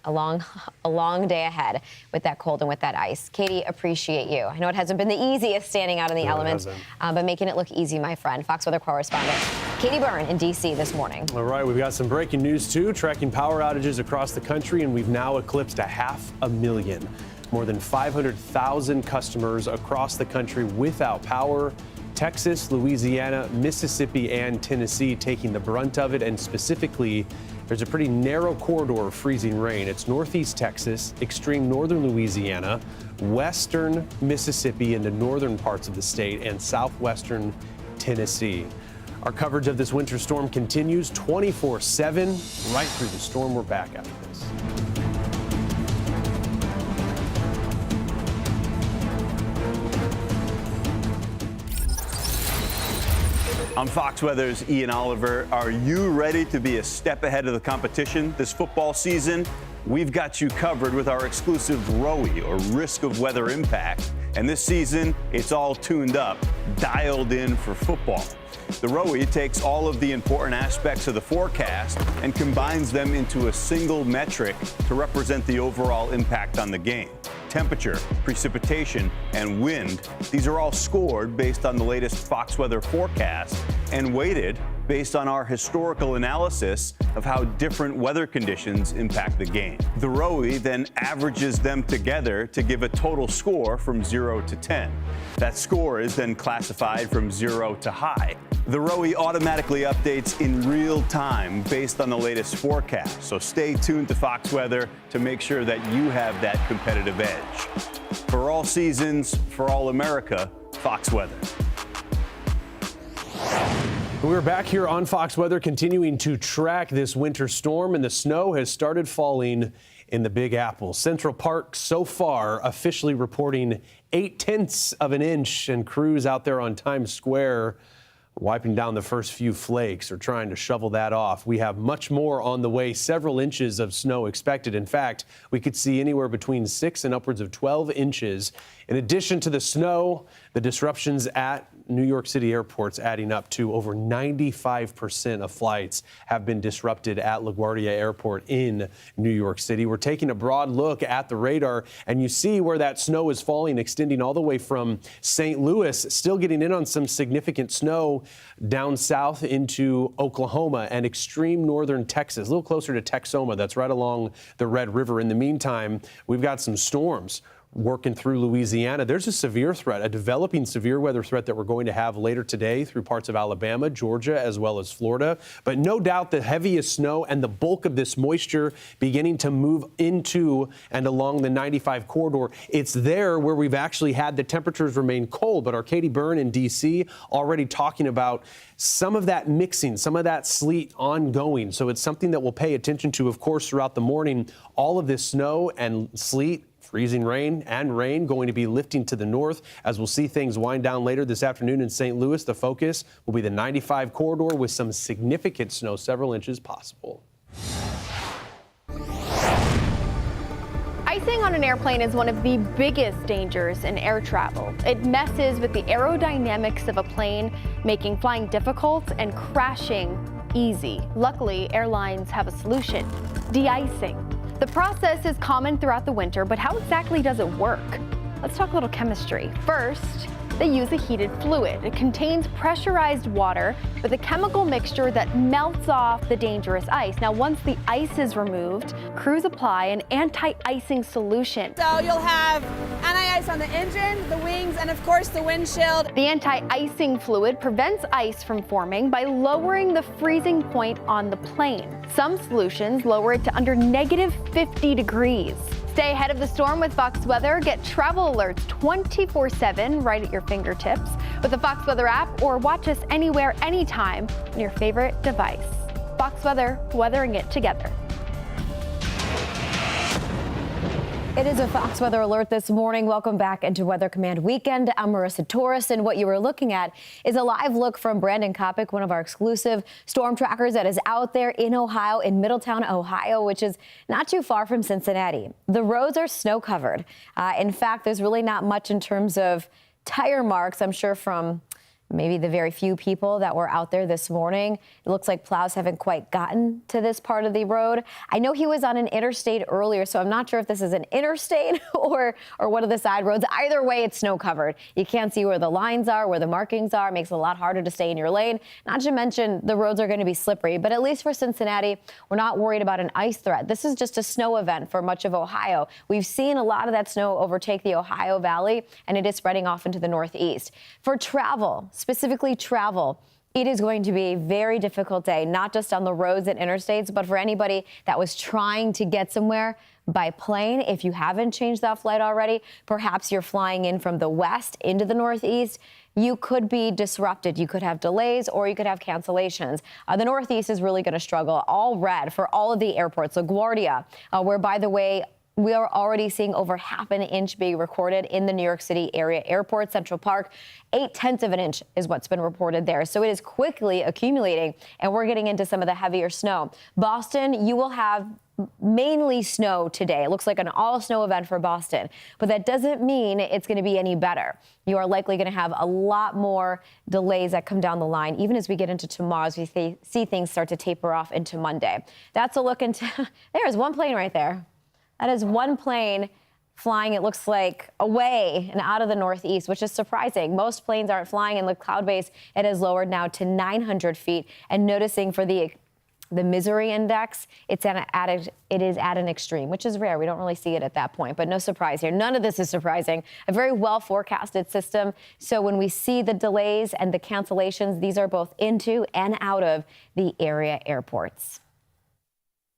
Speaker 28: a long day ahead with that cold and with that ice. Katie, appreciate you. I know it hasn't been the easiest standing out in the elements, but making it look easy, my friend. Fox Weather correspondent Katie Byrne in D.C. this morning.
Speaker 27: All right, we've got some breaking news, too, tracking power outages across the country, and we've now eclipsed 500,000. More than 500,000 customers across the country without power. Texas, Louisiana, Mississippi, and Tennessee taking the brunt of it. And specifically, there's a pretty narrow corridor of freezing rain. It's northeast Texas, extreme northern Louisiana, western Mississippi into northern parts of the state, and southwestern Tennessee. Our coverage of this winter storm continues 24/7. Right through the storm, we're back after this.
Speaker 5: I'm Fox Weather's Ian Oliver. Are you ready to be a step ahead of the competition this football season? We've got you covered with our exclusive ROE, or risk of weather impact. And this season, it's all tuned up, dialed in for football. The ROE takes all of the important aspects of the forecast and combines them into a single metric to represent the overall impact on the game. Temperature, precipitation, and wind, these are all scored based on the latest Fox Weather forecast and weighted based on our historical analysis of how different weather conditions impact the game. The ROE then averages them together to give a total score from 0 to 10. That score is then classified from 0 to high. The ROE automatically updates in real time based on the latest forecast. So stay tuned to Fox Weather to make sure that you have that competitive edge. For all seasons, for all America, Fox Weather.
Speaker 27: We're back here on Fox Weather, continuing to track this winter storm, and the snow has started falling in the Big Apple. Central Park so far officially reporting 0.8 of an inch, and crews out there on Times Square wiping down the first few flakes or trying to shovel that off. We have much more on the way, several inches of snow expected. In fact, we could see anywhere between 6 and upwards of 12 inches. In addition to the snow, the disruptions at New York City airports adding up to over 95% of flights have been disrupted at LaGuardia Airport in New York City. We're taking a broad look at the radar, and you see where that snow is falling, extending all the way from St. Louis, still getting in on some significant snow down south into Oklahoma and extreme northern Texas, a little closer to Texoma. That's right along the Red River. In the meantime, we've got some storms working through Louisiana. There's a severe threat, a developing severe weather threat that we're going to have later today through parts of Alabama, Georgia, as well as Florida. But no doubt the heaviest snow and the bulk of this moisture beginning to move into and along the 95 corridor. It's there where we've actually had the temperatures remain cold. But our Katie Byrne in D.C. already talking about some of that mixing, some of that sleet ongoing. So it's something that we'll pay attention to, of course, throughout the morning. All of this snow and sleet, freezing rain and rain going to be lifting to the north as we'll see things wind down later this afternoon in St. Louis. The focus will be the 95 corridor with some significant snow, several inches possible.
Speaker 7: Icing on an airplane is one of the biggest dangers in air travel. It messes with the aerodynamics of a plane, making flying difficult and crashing easy. Luckily, airlines have a solution: de-icing. The process is common throughout the winter, but how exactly does it work? Let's talk a little chemistry. First, they use a heated fluid. It contains pressurized water with a chemical mixture that melts off the dangerous ice. Now, once the ice is removed, crews apply an anti-icing solution.
Speaker 19: So you'll have anti-ice on the engine, the wings, and of course the windshield.
Speaker 7: The anti-icing fluid prevents ice from forming by lowering the freezing point on the plane. Some solutions lower it to under -50 degrees. Stay ahead of the storm with Fox Weather. Get travel alerts 24/7 right at your fingertips with the Fox Weather app, or watch us anywhere, anytime on your favorite device. Fox Weather, weathering it together.
Speaker 28: It is a Fox Weather Alert this morning. Welcome back into Weather Command Weekend. I'm Marissa Torres, and what you were looking at is a live look from Brandon Kopic, one of our exclusive storm trackers that is out there in Ohio, in Middletown, Ohio, which is not too far from Cincinnati. The roads are snow covered. In fact, there's really not much in terms of tire marks, I'm sure, from maybe the very few people that were out there this morning. It looks like plows haven't quite gotten to this part of the road. I know he was on an interstate earlier, so I'm not sure if this is an interstate or one of the side roads. Either way, it's snow covered. You can't see where the lines are, where the markings are. It makes it a lot harder to stay in your lane. Not to mention the roads are going to be slippery, but at least for Cincinnati, we're not worried about an ice threat. This is just a snow event for much of Ohio. We've seen a lot of that snow overtake the Ohio Valley, and it is spreading off into the northeast. For travel, specifically travel, it is going to be a very difficult day, not just on the roads and interstates, but for anybody that was trying to get somewhere by plane. If you haven't changed that flight already, perhaps you're flying in from the west into the northeast, you could be disrupted. You could have delays or you could have cancellations. The northeast is really going to struggle. All red for all of the airports. LaGuardia, where, by the way, we are already seeing over ½ an inch being recorded in the New York City area airport. Central Park, 0.8 of an inch is what's been reported there. So it is quickly accumulating, and we're getting into some of the heavier snow. Boston, you will have mainly snow today. It looks like an all-snow event for Boston, but that doesn't mean it's going to be any better. You are likely going to have a lot more delays that come down the line, even as we get into tomorrow, as we see things start to taper off into Monday. That's a look into, there's one plane right there. That is one plane flying, it looks like, away and out of the northeast, which is surprising. Most planes aren't flying in the cloud base. It has lowered now to 900 feet. And noticing for the misery index, it is at an extreme, which is rare. We don't really see it at that point, but no surprise here. None of this is surprising. A very well forecasted system. So when we see the delays and the cancellations, these are both into and out of the area airports.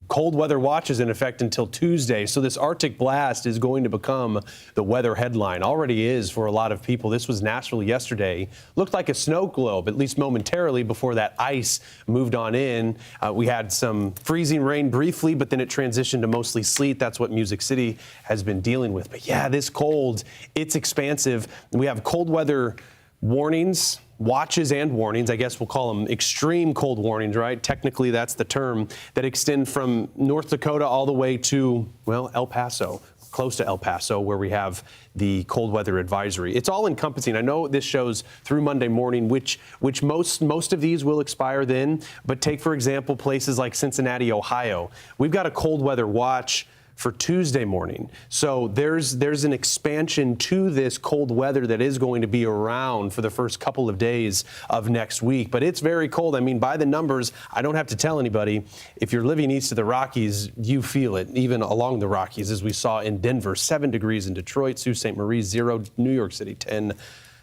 Speaker 27: Cold weather watch is in effect until Tuesday, so this Arctic blast is going to become the weather headline. Already is for a lot of people. This was Nashville yesterday. Looked like a snow globe, at least momentarily, before that ice moved on in. We had some freezing rain briefly, but then it transitioned to mostly sleet. That's what Music City has been dealing with. But yeah, this cold, it's expansive. We have cold weather warnings, watches and warnings. I guess we'll call them extreme cold warnings, right? Technically, that's the term, that extend from North Dakota all the way to, well, El Paso, close to El Paso, where we have the cold weather advisory. It's all encompassing. I know this shows through Monday morning, which most of these will expire then. But take, for example, places like Cincinnati, Ohio. We've got a cold weather watch for Tuesday morning. So there's an expansion to this cold weather that is going to be around for the first couple of days of next week. But it's very cold. I mean, by the numbers, I don't have to tell anybody, if you're living east of the Rockies, you feel it, even along the Rockies, as we saw in Denver, 7 degrees in Detroit, Sault Ste. Marie, 0, New York City, 10.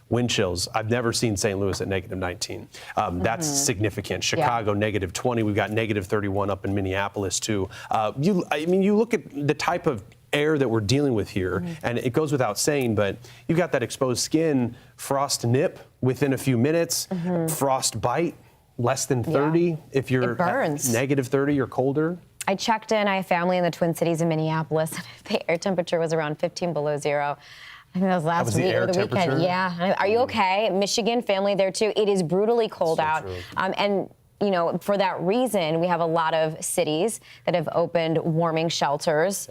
Speaker 27: Wind chills. I've never seen St. Louis at -19. That's significant. Chicago, -20. We've got -31 up in Minneapolis, too. You look at the type of air that we're dealing with here, and it goes without saying, but you've got that exposed skin, frost nip within a few minutes, frost bite, less than 30 if you're -30 or colder.
Speaker 28: I checked in. I have family in the Twin Cities in Minneapolis. The air temperature was around 15 below zero. I think that was last week or the weekend. Yeah. Are you okay? Michigan, family there too. It is brutally cold out. And, you know, for that reason, we have a lot of cities that have opened warming shelters.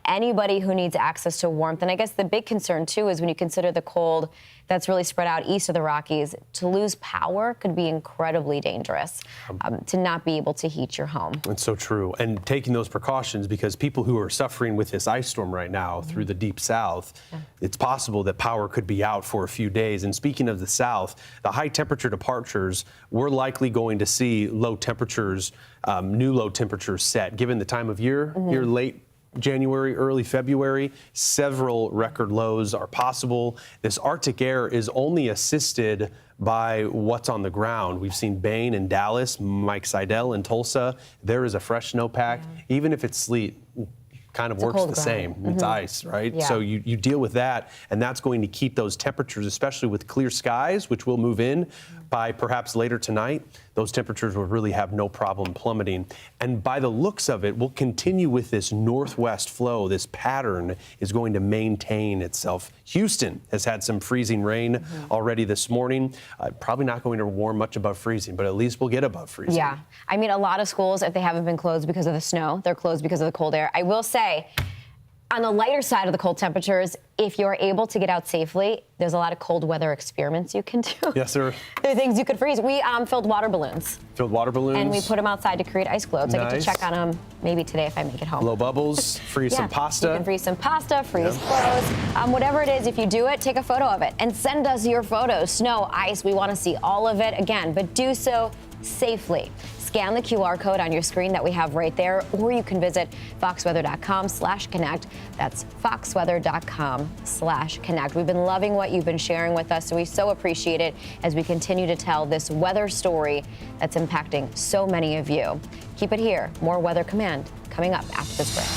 Speaker 28: Anybody who needs access to warmth. And I guess the big concern, too, is when you consider the cold that's really spread out east of the Rockies, to lose power could be incredibly dangerous, to not be able to heat your home.
Speaker 27: It's so true. And taking those precautions, because people who are suffering with this ice storm right now through the deep south, it's possible that power could be out for a few days. And speaking of the south, the high temperature departures, we're likely going to see low temperatures, new low temperatures set. Given the time of year, here late January, early February, several record lows are possible. This Arctic air is only assisted by what's on the ground. We've seen Bain in Dallas, Mike Seidel in Tulsa. There is a fresh snowpack. Even if it's sleet, kind of
Speaker 28: It's a
Speaker 27: works
Speaker 28: cold
Speaker 27: the
Speaker 28: ground.
Speaker 27: same. It's ice, right?
Speaker 28: Yeah.
Speaker 27: So you deal with that, and that's going to keep those temperatures, especially with clear skies, which will move in by perhaps later tonight. Those temperatures will really have no problem plummeting. And by the looks of it, we'll continue with this northwest flow. This pattern is going to maintain itself. Houston has had some freezing rain already this morning. Probably not going to warm much above freezing, but at least we'll get above freezing.
Speaker 28: Yeah. I mean, a lot of schools, if they haven't been closed because of the snow, they're closed because of the cold air. I will say, on the lighter side of the cold temperatures, if you're able to get out safely, there's a lot of cold weather experiments you can do.
Speaker 27: Yes, sir.
Speaker 28: There are things you could freeze. We filled water balloons.
Speaker 27: Filled water balloons.
Speaker 28: And we put them outside to create ice globes. I get to
Speaker 27: Nice.
Speaker 28: check on them maybe today if I make it home.
Speaker 27: Blow bubbles, freeze
Speaker 28: Yeah,
Speaker 27: some pasta.
Speaker 28: You can freeze some pasta, freeze clothes. Whatever it is, if you do it, take a photo of it and send us your photos. Snow, ice, we want to see all of it again, but do so safely. Scan the QR code on your screen that we have right there, or you can visit foxweather.com/connect. That's foxweather.com/connect. We've been loving what you've been sharing with us, so we so appreciate it as we continue to tell this weather story that's impacting so many of you. Keep it here. More Weather Command coming up after this break.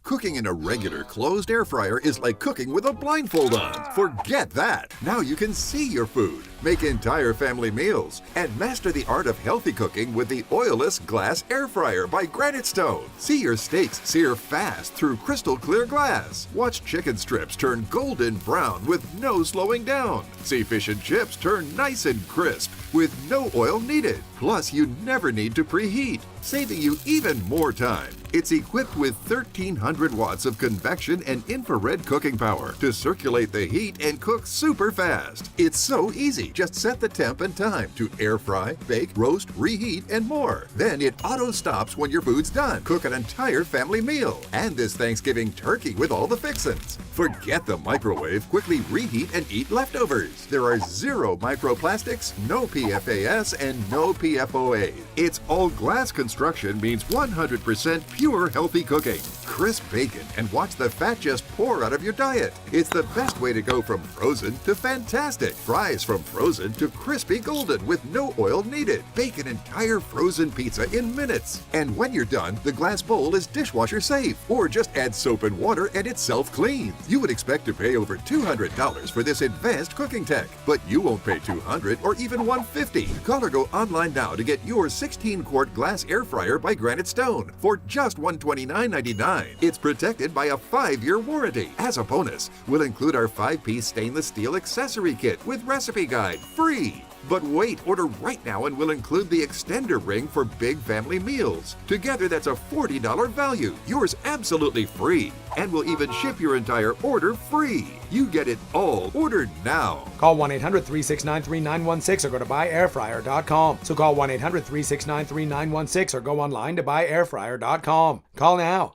Speaker 12: Cooking in a regular closed air fryer is like cooking with a blindfold on. Forget that. Now you can see your food, make entire family meals, and master the art of healthy cooking with the oilless glass air fryer by Granite Stone. See your steaks sear fast through crystal clear glass. Watch chicken strips turn golden brown with no slowing down. See fish and chips turn nice and crisp with no oil needed. Plus, you never need to preheat, saving you even more time. It's equipped with 1,300 watts of convection and infrared cooking power to circulate the heat and cook super fast. It's so easy. Just set the temp and time to air fry, bake, roast, reheat, and more. Then it auto stops when your food's done. Cook an entire family meal. And this Thanksgiving turkey with all the fixins. Forget the microwave. Quickly reheat and eat leftovers. There are 0 microplastics, no PFAS, and no PFOA. It's all glass construction means 100% pure healthy cooking. Crisp bacon and watch the fat just pour out of your diet. It's the best way to go from frozen to fantastic. Fries from frozen to crispy golden with no oil needed. Bake an entire frozen pizza in minutes. And when you're done, the glass bowl is dishwasher safe. Or just add soap and water and it self-cleans. You would expect to pay over $200 for this advanced cooking tech, but you won't pay $200 or even $150. Call or go online now to get your 16-quart glass air fryer by Granite Stone for just $129.99. It's protected by a 5-year warranty. As a bonus, we'll include our 5-piece stainless steel accessory kit with recipe guide free. But wait, order right now and we'll include the extender ring for big family meals. Together, that's a $40 value. Yours absolutely free. And we'll even ship your entire order free. You get it all ordered now.
Speaker 6: Call 1-800-369-3916 or go to buyairfryer.com. So call 1-800-369-3916 or go online to buyairfryer.com. Call now.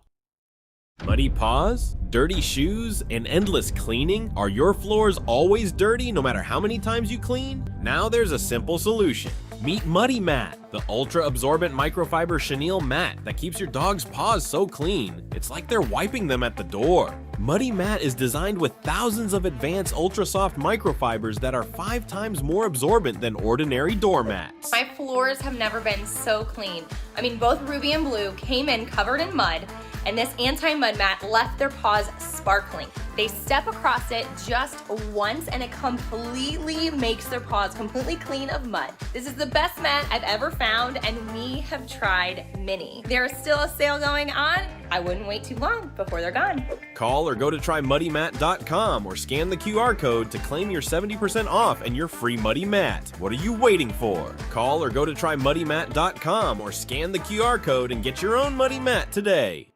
Speaker 8: Muddy paws, dirty shoes, and endless cleaning? Are your floors always dirty no matter how many times you clean? Now there's a simple solution. Meet Muddy Mat, the ultra-absorbent microfiber chenille mat that keeps your dog's paws so clean, it's like they're wiping them at the door. Muddy Mat is designed with thousands of advanced ultra-soft microfibers that are 5 times more absorbent than ordinary doormats.
Speaker 10: My floors have never been so clean. I mean, both Ruby and Blue came in covered in mud, and this anti-mud mat left their paws sparkling. They step across it just once and it completely makes their paws completely clean of mud. This is the best mat I've ever found, and we have tried many. There is still a sale going on. I wouldn't wait too long before they're gone.
Speaker 8: Call or go to trymuddymat.com or scan the QR code to claim your 70% off and your free Muddy Mat. What are you waiting for? Call or go to trymuddymat.com or scan the QR code and get your own Muddy Mat today.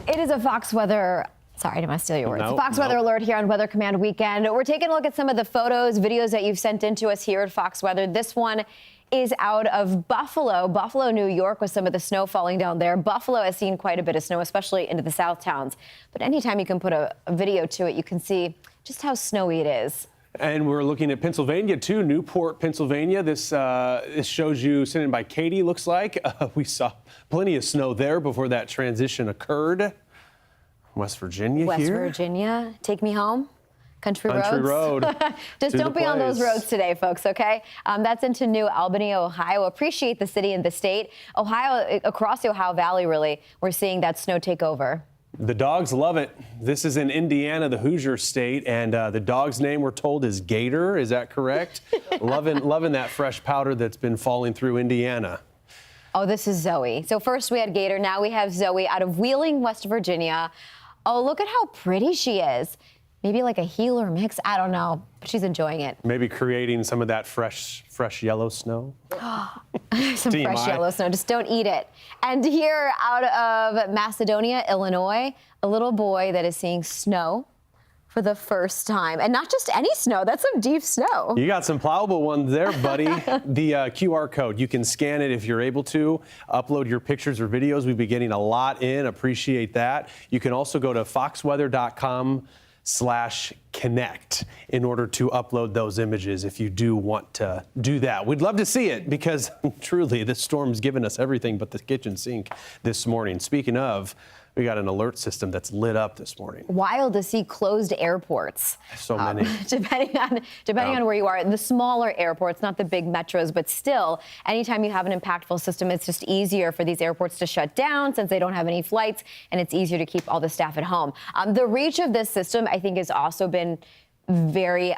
Speaker 28: It is a Fox Weather. Sorry, I didn't want to steal your words.
Speaker 27: Nope,
Speaker 28: Fox Weather
Speaker 27: nope.
Speaker 28: Alert here on Weather Command Weekend. We're taking a look at some of the photos, videos that you've sent in to us here at Fox Weather. This one is out of Buffalo, New York, with some of the snow falling down there. Buffalo has seen quite a bit of snow, especially into the south towns. But anytime you can put a video to it, you can see just how snowy it is.
Speaker 27: And we're looking at Pennsylvania, too, Newport, Pennsylvania. This shows you, sent in by Katie, looks like. We saw plenty of snow there before that transition occurred. West Virginia here.
Speaker 28: West Virginia, take me home. Country
Speaker 27: Road.
Speaker 28: Just don't be on those roads today, folks, okay? That's into New Albany, Ohio. Appreciate the city and the state. Ohio, across the Ohio Valley, really, we're seeing that snow take over.
Speaker 27: The dogs love it. This is in Indiana, the Hoosier state, and the dog's name, we're told, is Gator. Is that correct? loving that fresh powder that's been falling through Indiana.
Speaker 28: Oh, this is Zoe. So first we had Gator, now we have Zoe out of Wheeling, West Virginia. Oh, look at how pretty she is. Maybe like a healer mix, I don't know, but she's enjoying it.
Speaker 27: Maybe creating some of that fresh yellow snow.
Speaker 28: Some fresh yellow snow, just don't eat it. And here out of Macedonia, Illinois, a little boy that is seeing snow for the first time. And not just any snow, that's some deep snow.
Speaker 27: You got some plowable ones there, buddy. The QR code, you can scan it if you're able to. Upload your pictures or videos. We've been getting a lot in, appreciate that. You can also go to foxweather.com/connect in order to upload those images if you do want to do that. We'd love to see it because truly this storm's given us everything but the kitchen sink this morning. Speaking of, we got an alert system that's lit up this morning.
Speaker 28: Wild to see closed airports.
Speaker 27: So many.
Speaker 28: Depending on where you are. The smaller airports, not the big metros, but still, anytime you have an impactful system, it's just easier for these airports to shut down since they don't have any flights, and it's easier to keep all the staff at home. The reach of this system, I think, has also been very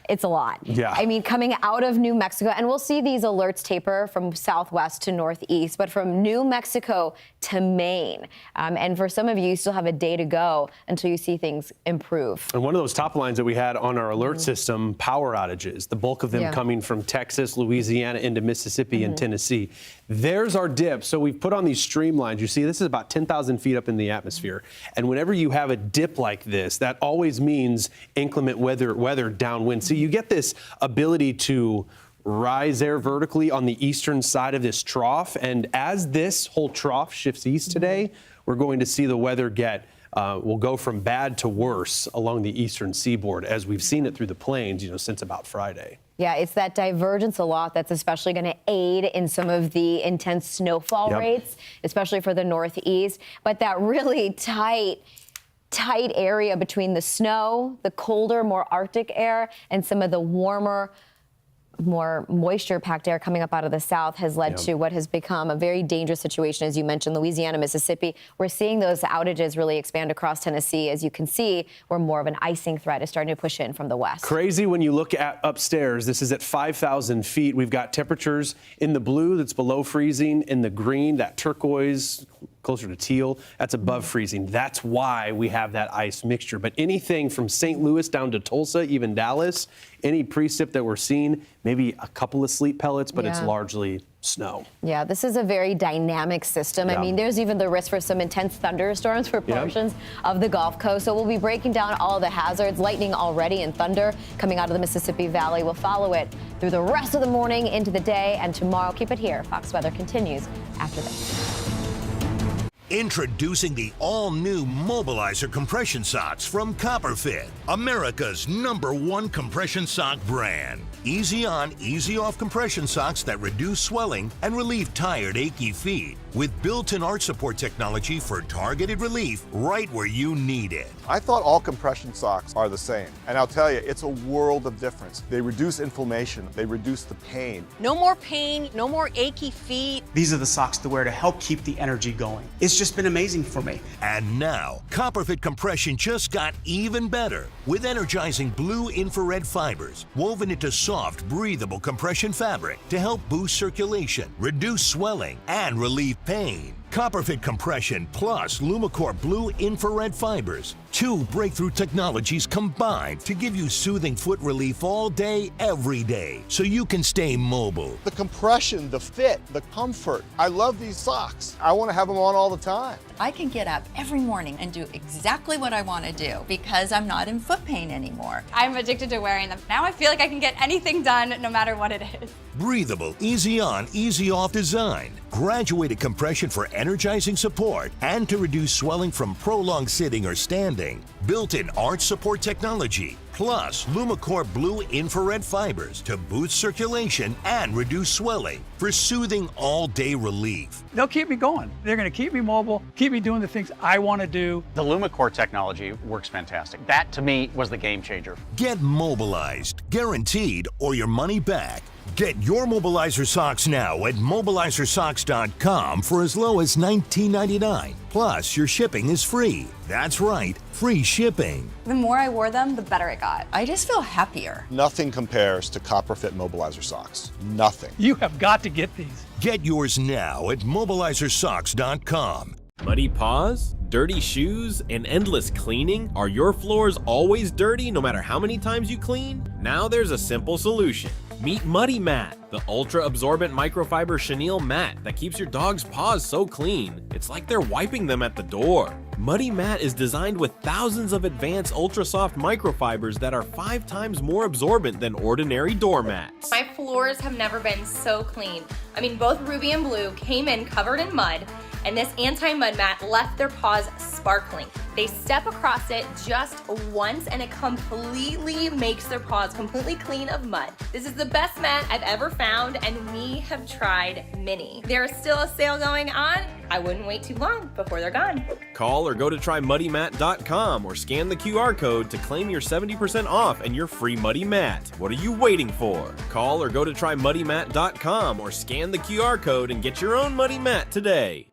Speaker 28: it's a lot.
Speaker 27: Yeah.
Speaker 28: I mean, coming out of New Mexico, and we'll see these alerts taper from southwest to northeast, but from New Mexico to Maine. And for some of you, you still have a day to go until you see things improve.
Speaker 27: And one of those top lines that we had on our alert system, power outages, the bulk of them coming from Texas, Louisiana, into Mississippi and Tennessee. There's our dip. So we've put on these streamlines. You see, this is about 10,000 feet up in the atmosphere. And whenever you have a dip like this, that always means inclement weather downwind. So you get this ability to rise there vertically on the eastern side of this trough. And as this whole trough shifts east today, we're going to see the weather will go from bad to worse along the eastern seaboard, as we've seen it through the plains, since about Friday.
Speaker 28: Yeah, it's that divergence a lot that's especially going to aid in some of the intense snowfall rates, especially for the northeast. But that really tight area between the snow, the colder, more Arctic air, and some of the warmer, more moisture-packed air coming up out of the south has led to what has become a very dangerous situation. As you mentioned, Louisiana, Mississippi, we're seeing those outages really expand across Tennessee. As you can see, where more of an icing threat is starting to push in from the west.
Speaker 27: Crazy when you look at upstairs. This is at 5,000 feet. We've got temperatures in the blue that's below freezing, in the green, that turquoise, closer to teal, that's above freezing. That's why we have that ice mixture. But anything from St. Louis down to Tulsa, even Dallas, any precip that we're seeing, maybe a couple of sleet pellets, but it's largely snow.
Speaker 28: Yeah, this is a very dynamic system. I mean, there's even the risk for some intense thunderstorms for portions of the Gulf Coast. So we'll be breaking down all the hazards, lightning already and thunder coming out of the Mississippi Valley. We'll follow it through the rest of the morning into the day, and tomorrow, keep it here. Fox Weather continues after this.
Speaker 14: Introducing the all-new Mobilizer compression socks from Copperfit, America's #1 compression sock brand. Easy on, easy off compression socks that reduce swelling and relieve tired, achy feet, with built-in arch support technology for targeted relief right where you need it.
Speaker 15: I thought all compression socks are the same, and I'll tell you, it's a world of difference. They reduce inflammation, they reduce the pain.
Speaker 20: No more pain, no more achy feet.
Speaker 22: These are the socks to wear to help keep the energy going. It's just been amazing for me.
Speaker 14: And now, Copperfit compression just got even better with energizing blue infrared fibers woven into soft, breathable compression fabric to help boost circulation, reduce swelling, and relieve pain. Copperfit Compression plus Lumicore Blue Infrared Fibers. 2 breakthrough technologies combined to give you soothing foot relief all day, every day, so you can stay mobile.
Speaker 15: The compression, the fit, the comfort. I love these socks. I want to have them on all the time.
Speaker 23: I can get up every morning and do exactly what I want to do because I'm not in foot pain anymore.
Speaker 24: I'm addicted to wearing them. Now I feel like I can get anything done no matter what it is.
Speaker 14: Breathable, easy on, easy off design. Graduated compression for energizing support and to reduce swelling from prolonged sitting or standing. Built-in arch support technology Plus, Lumicore Blue Infrared Fibers to boost circulation and reduce swelling for soothing all-day relief.
Speaker 1: They'll keep me going. They're going to keep me mobile, keep me doing the things I want to do.
Speaker 3: The Lumicore technology works fantastic. That, to me, was the game changer.
Speaker 14: Get mobilized, guaranteed, or your money back. Get your Mobilizer socks now at mobilizersocks.com for as low as $19.99. Plus, your shipping is free. That's right, free shipping.
Speaker 24: The more I wore them, the better it got.
Speaker 23: I just feel happier.
Speaker 15: Nothing compares to CopperFit Mobilizer socks. Nothing.
Speaker 1: You have got to get these.
Speaker 14: Get yours now at mobilizersocks.com.
Speaker 8: Muddy paws, dirty shoes, and endless cleaning? Are your floors always dirty no matter how many times you clean? Now there's a simple solution. Meet Muddy Mat, the ultra-absorbent microfiber chenille mat that keeps your dog's paws so clean, it's like they're wiping them at the door. Muddy Mat is designed with thousands of advanced ultra-soft microfibers that are 5 times more absorbent than ordinary doormats.
Speaker 10: My floors have never been so clean. I mean, both Ruby and Blue came in covered in mud, and this anti-mud mat left their paws sparkling. They step across it just once and it completely makes their paws completely clean of mud. This is the best mat I've ever found, and we have tried many. There is still a sale going on. I wouldn't wait too long before they're gone.
Speaker 8: Call or go to trymuddymat.com or scan the QR code to claim your 70% off and your free Muddy Mat. What are you waiting for? Call or go to trymuddymat.com or scan the QR code and get your own Muddy Mat today.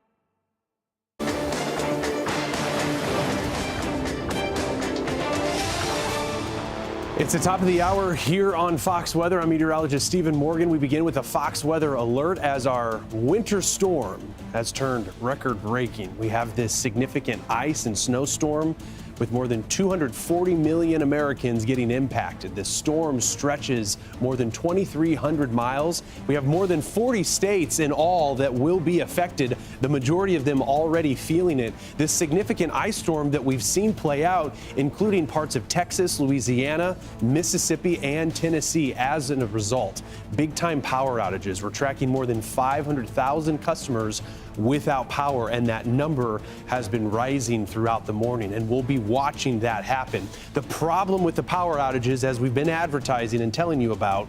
Speaker 27: It's the top of the hour here on Fox Weather. I'm meteorologist Stephen Morgan. We begin with a Fox Weather alert as our winter storm has turned record-breaking. We have this significant ice and snowstorm with more than 240 million Americans getting impacted. This storm stretches more than 2,300 miles. We have more than 40 states in all that will be affected, the majority of them already feeling it. This significant ice storm that we've seen play out, including parts of Texas, Louisiana, Mississippi, and Tennessee as a result. Big-time power outages. We're tracking more than 500,000 customers without power, and that number has been rising throughout the morning, and we'll be watching that happen. The problem with the power outages, as we've been advertising and telling you about,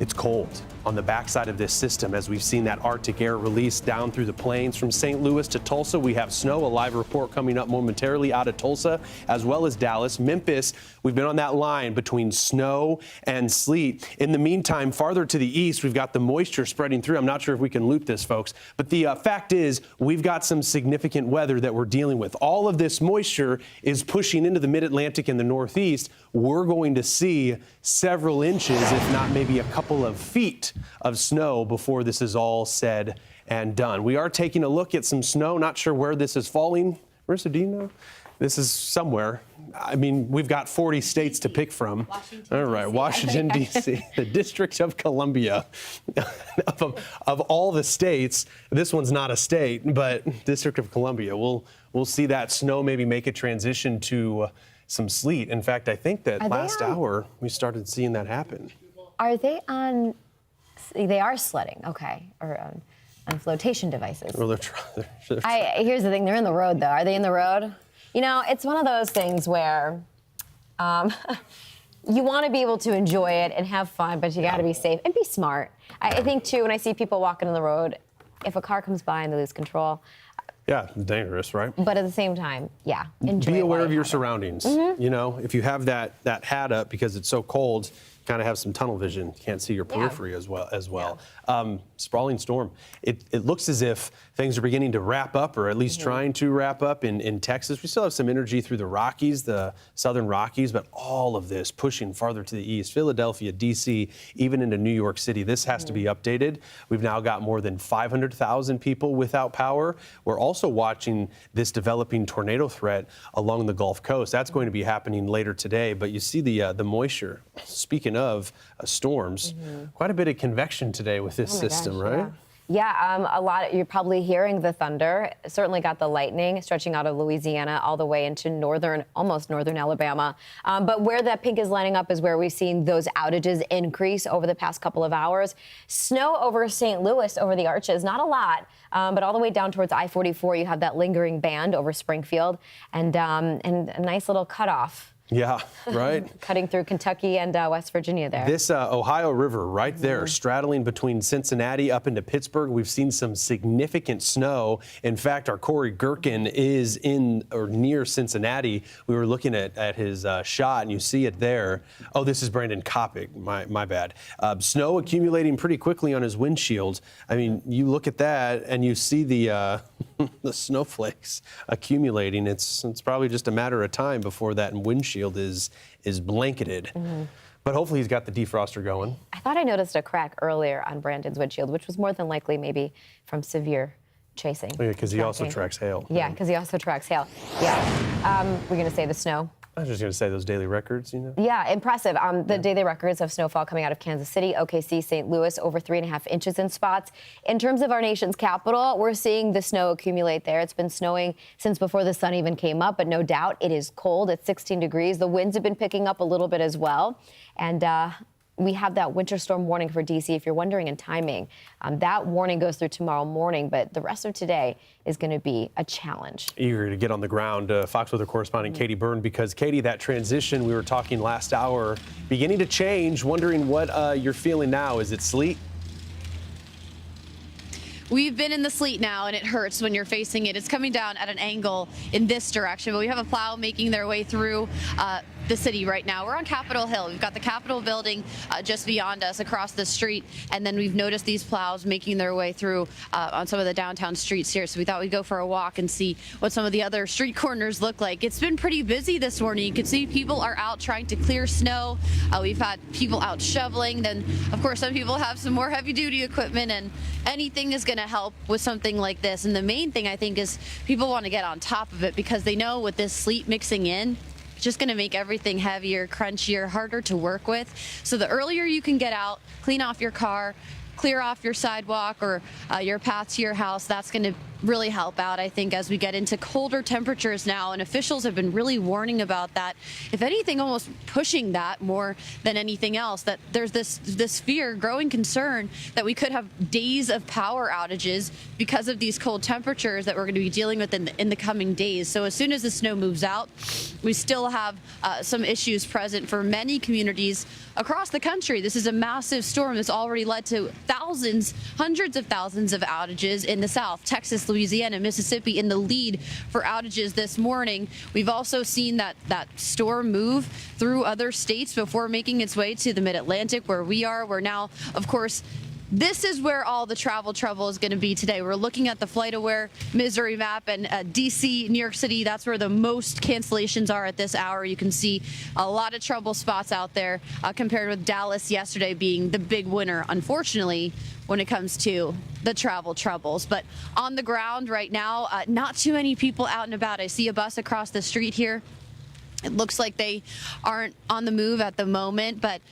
Speaker 27: it's cold on the backside of this system as we've seen that Arctic air release down through the plains. From St. Louis to Tulsa, we have snow. A live report coming up momentarily out of Tulsa, as well as Dallas. Memphis, we've been on that line between snow and sleet. In the meantime, farther to the east, we've got the moisture spreading through. I'm not sure if we can loop this, folks, but the fact is we've got some significant weather that we're dealing with. All of this moisture is pushing into the mid-Atlantic and the Northeast. We're going to see several inches, if not maybe a couple of feet of snow before this is all said and done. We are taking a look at some snow. Not sure where this is falling. Marissa, do you know? This is somewhere. I mean, we've got 40 states to pick from. All right, Washington, D.C., the District of Columbia. of all the states, this one's not a state, but District of Columbia. We'll see that snow maybe make a transition to some sleet. In fact, I think that last hour we started seeing that happen.
Speaker 28: Are they on? They are sledding, okay, or on flotation devices.
Speaker 27: Well,
Speaker 28: Here's the thing: they're in the road, though. Are they in the road? You know, it's one of those things where you want to be able to enjoy it and have fun, but you got to be safe and be smart. I think too, when I see people walking on the road, if a car comes by and they lose control.
Speaker 27: Yeah, dangerous, right?
Speaker 28: But at the same time, yeah, enjoy.
Speaker 27: Be aware of your surroundings. Mm-hmm. You know, if you have that hat up because it's so cold, you kind of have some tunnel vision. You can't see your periphery as well. Yeah. Sprawling storm. It looks as if things are beginning to wrap up, or at least trying to wrap up in Texas. We still have some energy through the Rockies, the southern Rockies, but all of this pushing farther to the east. Philadelphia, D.C., even into New York City. This has to be updated. We've now got more than 500,000 people without power. We're also watching this developing tornado threat along the Gulf Coast. That's going to be happening later today, but you see the moisture. Speaking of storms, quite a bit of convection today with this system, right?
Speaker 28: Yeah, a lot. You're probably hearing the thunder. Certainly got the lightning stretching out of Louisiana all the way into almost northern Alabama. But where that pink is lining up is where we've seen those outages increase over the past couple of hours. Snow over St. Louis, over the Arches, not a lot, but all the way down towards I-44, you have that lingering band over Springfield, and a nice little cutoff
Speaker 27: Yeah, right.
Speaker 28: Cutting through Kentucky and West Virginia there.
Speaker 27: This Ohio River right there, straddling between Cincinnati up into Pittsburgh. We've seen some significant snow. In fact, our Corey Gherkin is in or near Cincinnati. We were looking at his shot, and you see it there. Oh, this is Brandon Kopic. My bad. Snow accumulating pretty quickly on his windshield. I mean, you look at that, and you see the the snowflakes accumulating. It's probably just a matter of time before that windshield is blanketed. But hopefully he's got the defroster going.
Speaker 28: I thought I noticed a crack earlier on Brandon's windshield, which was more than likely maybe from severe chasing.
Speaker 27: Yeah, because he also tracks hail.
Speaker 28: Yeah, because he also tracks hail. Yeah. We're going to say the snow.
Speaker 27: I was just going to say those daily records, you know?
Speaker 28: Yeah, impressive. The daily records of snowfall coming out of Kansas City, OKC, St. Louis, over 3.5 inches in spots. In terms of our nation's capital, we're seeing the snow accumulate there. It's been snowing since before the sun even came up, but no doubt it is cold. It's 16 degrees. The winds have been picking up a little bit as well. And we have that winter storm warning for D.C. If you're wondering in timing, that warning goes through tomorrow morning, but the rest of today is going to be a challenge.
Speaker 27: Eager to get on the ground, Fox Weather correspondent Katie Byrne, because Katie, that transition we were talking last hour, beginning to change, wondering what you're feeling now. Is it sleet?
Speaker 4: We've been in the sleet now, and it hurts when you're facing it. It's coming down at an angle in this direction, but we have a plow making their way through the city right now. We're on Capitol Hill. We've got the Capitol building just beyond us across the street, and then we've noticed these plows making their way through on some of the downtown streets here. So we thought we'd go for a walk and see what some of the other street corners look like. It's been pretty busy this morning. You can see people are out trying to clear snow. We've had people out shoveling. Then, of course, some people have some more heavy-duty equipment, and anything is going to help with something like this. And the main thing, I think, is people want to get on top of it because they know with this sleet mixing in, it's just going to make everything heavier, crunchier, harder to work with. So the earlier you can get out, clean off your car, clear off your sidewalk or your path to your house, that's going to really help out, I think, as we get into colder temperatures now. And officials have been really warning about that. If anything, almost pushing that more than anything else, that there's this fear, growing concern that we could have days of power outages because of these cold temperatures that we're going to be dealing with in the coming days. So as soon as the snow moves out, we still have some issues present for many communities across the country. This is a massive storm that's already led to thousands, hundreds of thousands of outages in the South. Texas, Louisiana, Mississippi in the lead for outages this morning. We've also seen that storm move through other states before making its way to the mid-Atlantic where we are. We're now, of course, this is where all the travel trouble is going to be today. We're looking at the FlightAware Missouri map, and D.C., New York City, that's where the most cancellations are at this hour. You can see a lot of trouble spots out there compared with Dallas yesterday being the big winner, unfortunately, when it comes to the travel troubles. But on the ground right now, not too many people out and about. I see a bus across the street here. It looks like they aren't on the move at the moment, but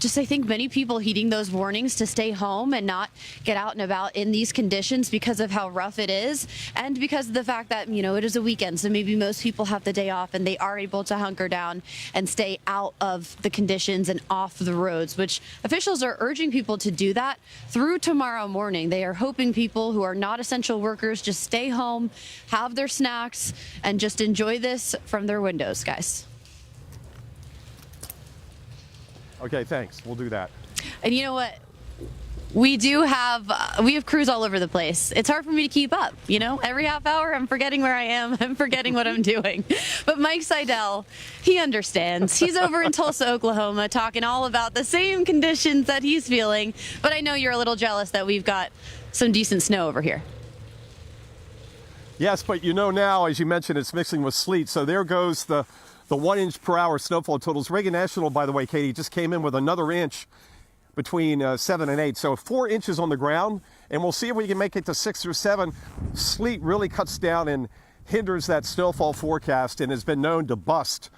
Speaker 4: just I think many people heeding those warnings to stay home and not get out and about in these conditions because of how rough it is and because of the fact that, you know, it is a weekend. So maybe most people have the day off and they are able to hunker down and stay out of the conditions and off the roads, which officials are urging people to do that through tomorrow morning. They are hoping people who are not essential workers just stay home, have their snacks, and just enjoy this from their windows, guys.
Speaker 15: Okay, thanks. We'll do that.
Speaker 4: And you know what? We have crews all over the place. It's hard for me to keep up, you know? Every half hour, I'm forgetting where I am. I'm forgetting what I'm doing. But Mike Seidel, he understands. He's over in Tulsa, Oklahoma, talking all about the same conditions that he's feeling. But I know you're a little jealous that we've got some decent snow over here.
Speaker 15: Yes, but you know now, as you mentioned, it's mixing with sleet. So there goes the 1 inch per hour snowfall totals. Reagan National, by the way, Katie, just came in with another inch between 7 and 8. So 4 inches on the ground, and we'll see if we can make it to 6 or 7. Sleet really cuts down and hinders that snowfall forecast and has been known to bust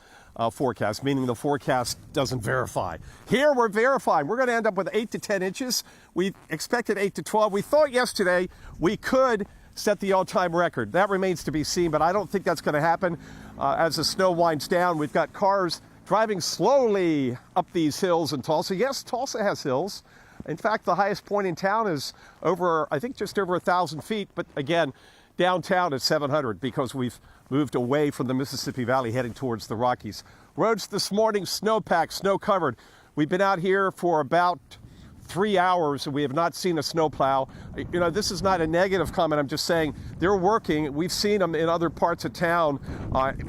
Speaker 15: forecast, meaning the forecast doesn't verify. Here we're verifying. We're going to end up with 8 to 10 inches. We expected 8 to 12. We thought yesterday we could set the all-time record. That remains to be seen, but I don't think that's going to happen. As the snow winds down, we've got cars driving slowly up these hills in Tulsa. Yes, Tulsa has hills. In fact, the highest point in town is over, I think, just over 1,000 feet. But again, downtown at 700 because we've moved away from the Mississippi Valley heading towards the Rockies. Roads this morning, snow-packed, snow-covered. We've been out here for about 3 hours and we have not seen a snowplow. You know, this is not a negative comment. I'm just saying they're working. We've seen them in other parts of town.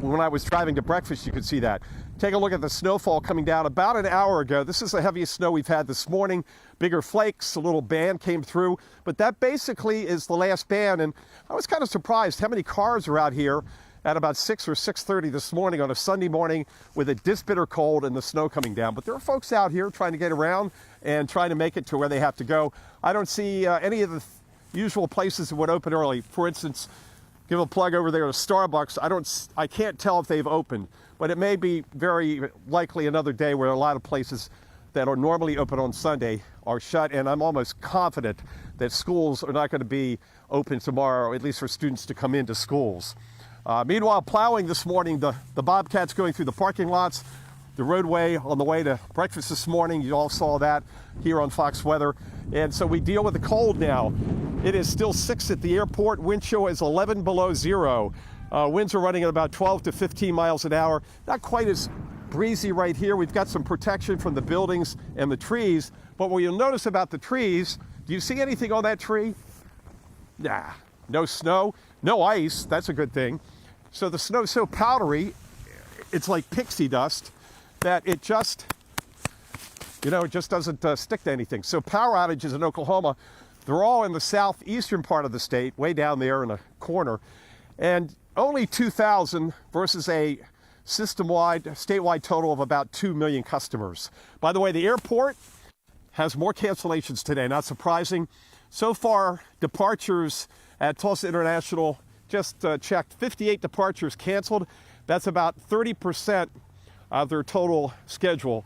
Speaker 15: When I was driving to breakfast, you could see that. Take a look at the snowfall coming down about an hour ago. This is the heaviest snow we've had this morning. Bigger flakes, a little band came through, but that basically is the last band. And I was kind of surprised how many cars are out here at about 6 or 6:30 this morning on a Sunday morning with a bitter cold and the snow coming down. But there are folks out here trying to get around and trying to make it to where they have to go. I don't see any of the usual places that would open early. For instance, give a plug over there to Starbucks. I can't tell if they've opened, but it may be very likely another day where a lot of places that are normally open on Sunday are shut, and I'm almost confident that schools are not going to be open tomorrow, at least for students to come into schools. Meanwhile, plowing this morning, the Bobcats going through the parking lots, the roadway on the way to breakfast this morning. You all saw that here on Fox Weather. And so we deal with the cold now. It is still 6 at the airport. Wind chill is 11 below zero. Winds are running at about 12 to 15 miles an hour. Not quite as breezy right here. We've got some protection from the buildings and the trees. But what you'll notice about the trees, do you see anything on that tree? Nah, no snow, no ice. That's a good thing. So the snow's so powdery, it's like pixie dust, that it just, it just doesn't stick to anything. So power outages in Oklahoma, they're all in the southeastern part of the state, way down there in a corner. And only 2,000 versus a system-wide, statewide total of about 2 million customers. By the way, the airport has more cancellations today, not surprising. So far, departures at Tulsa International, just checked, 58 departures canceled. That's about 30% of their total schedule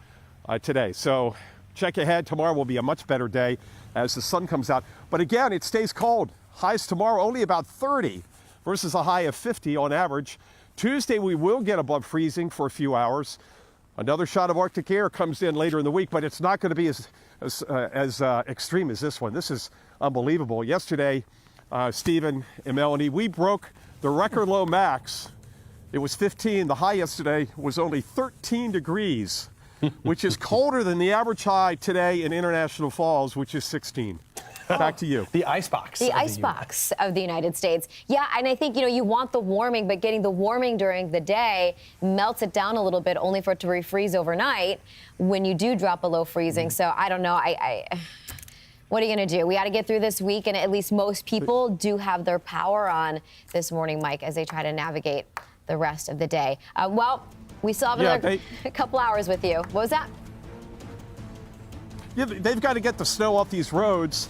Speaker 15: today. So check ahead. Tomorrow will be a much better day as the sun comes out. But again, it stays cold. Highs tomorrow only about 30 versus a high of 50 on average. Tuesday, we will get above freezing for a few hours. Another shot of Arctic air comes in later in the week, but it's not going to be as extreme as this one. This is unbelievable. Yesterday, Stephen and Melanie, we broke the record low max. It was 15. The high yesterday was only 13 degrees, which is colder than the average high today in International Falls, which is 16. Back to you.
Speaker 27: The icebox.
Speaker 28: The icebox of the United States. Yeah, and I think, you want the warming, but getting the warming during the day melts it down a little bit, only for it to refreeze overnight when you do drop below freezing. So I don't know. What are you going to do? We got to get through this week, and at least most people do have their power on this morning, Mike, as they try to navigate the rest of the day. Well, we still have another couple hours with you. What was that?
Speaker 15: Yeah, they've got to get the snow off these roads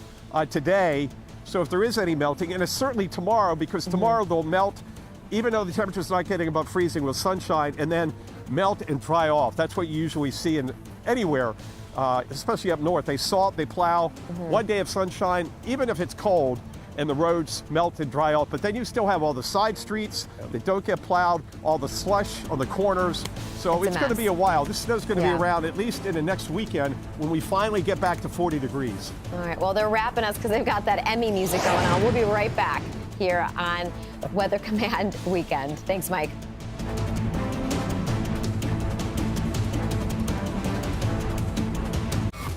Speaker 15: today, so if there is any melting, and it's certainly tomorrow, because tomorrow they'll melt, even though the temperature's not getting above freezing with sunshine, and then melt and dry off. That's what you usually see in anywhere. Especially up north. They salt, they plow. One day of sunshine, even if it's cold, and the roads melt and dry off. But then you still have all the side streets that don't get plowed, all the slush on the corners. So it's going to be a while. This snow's going to be around at least in the next weekend when we finally get back to 40 degrees.
Speaker 28: All right, well, they're wrapping us because they've got that Emmy music going on. We'll be right back here on Weather Command Weekend. Thanks, Mike.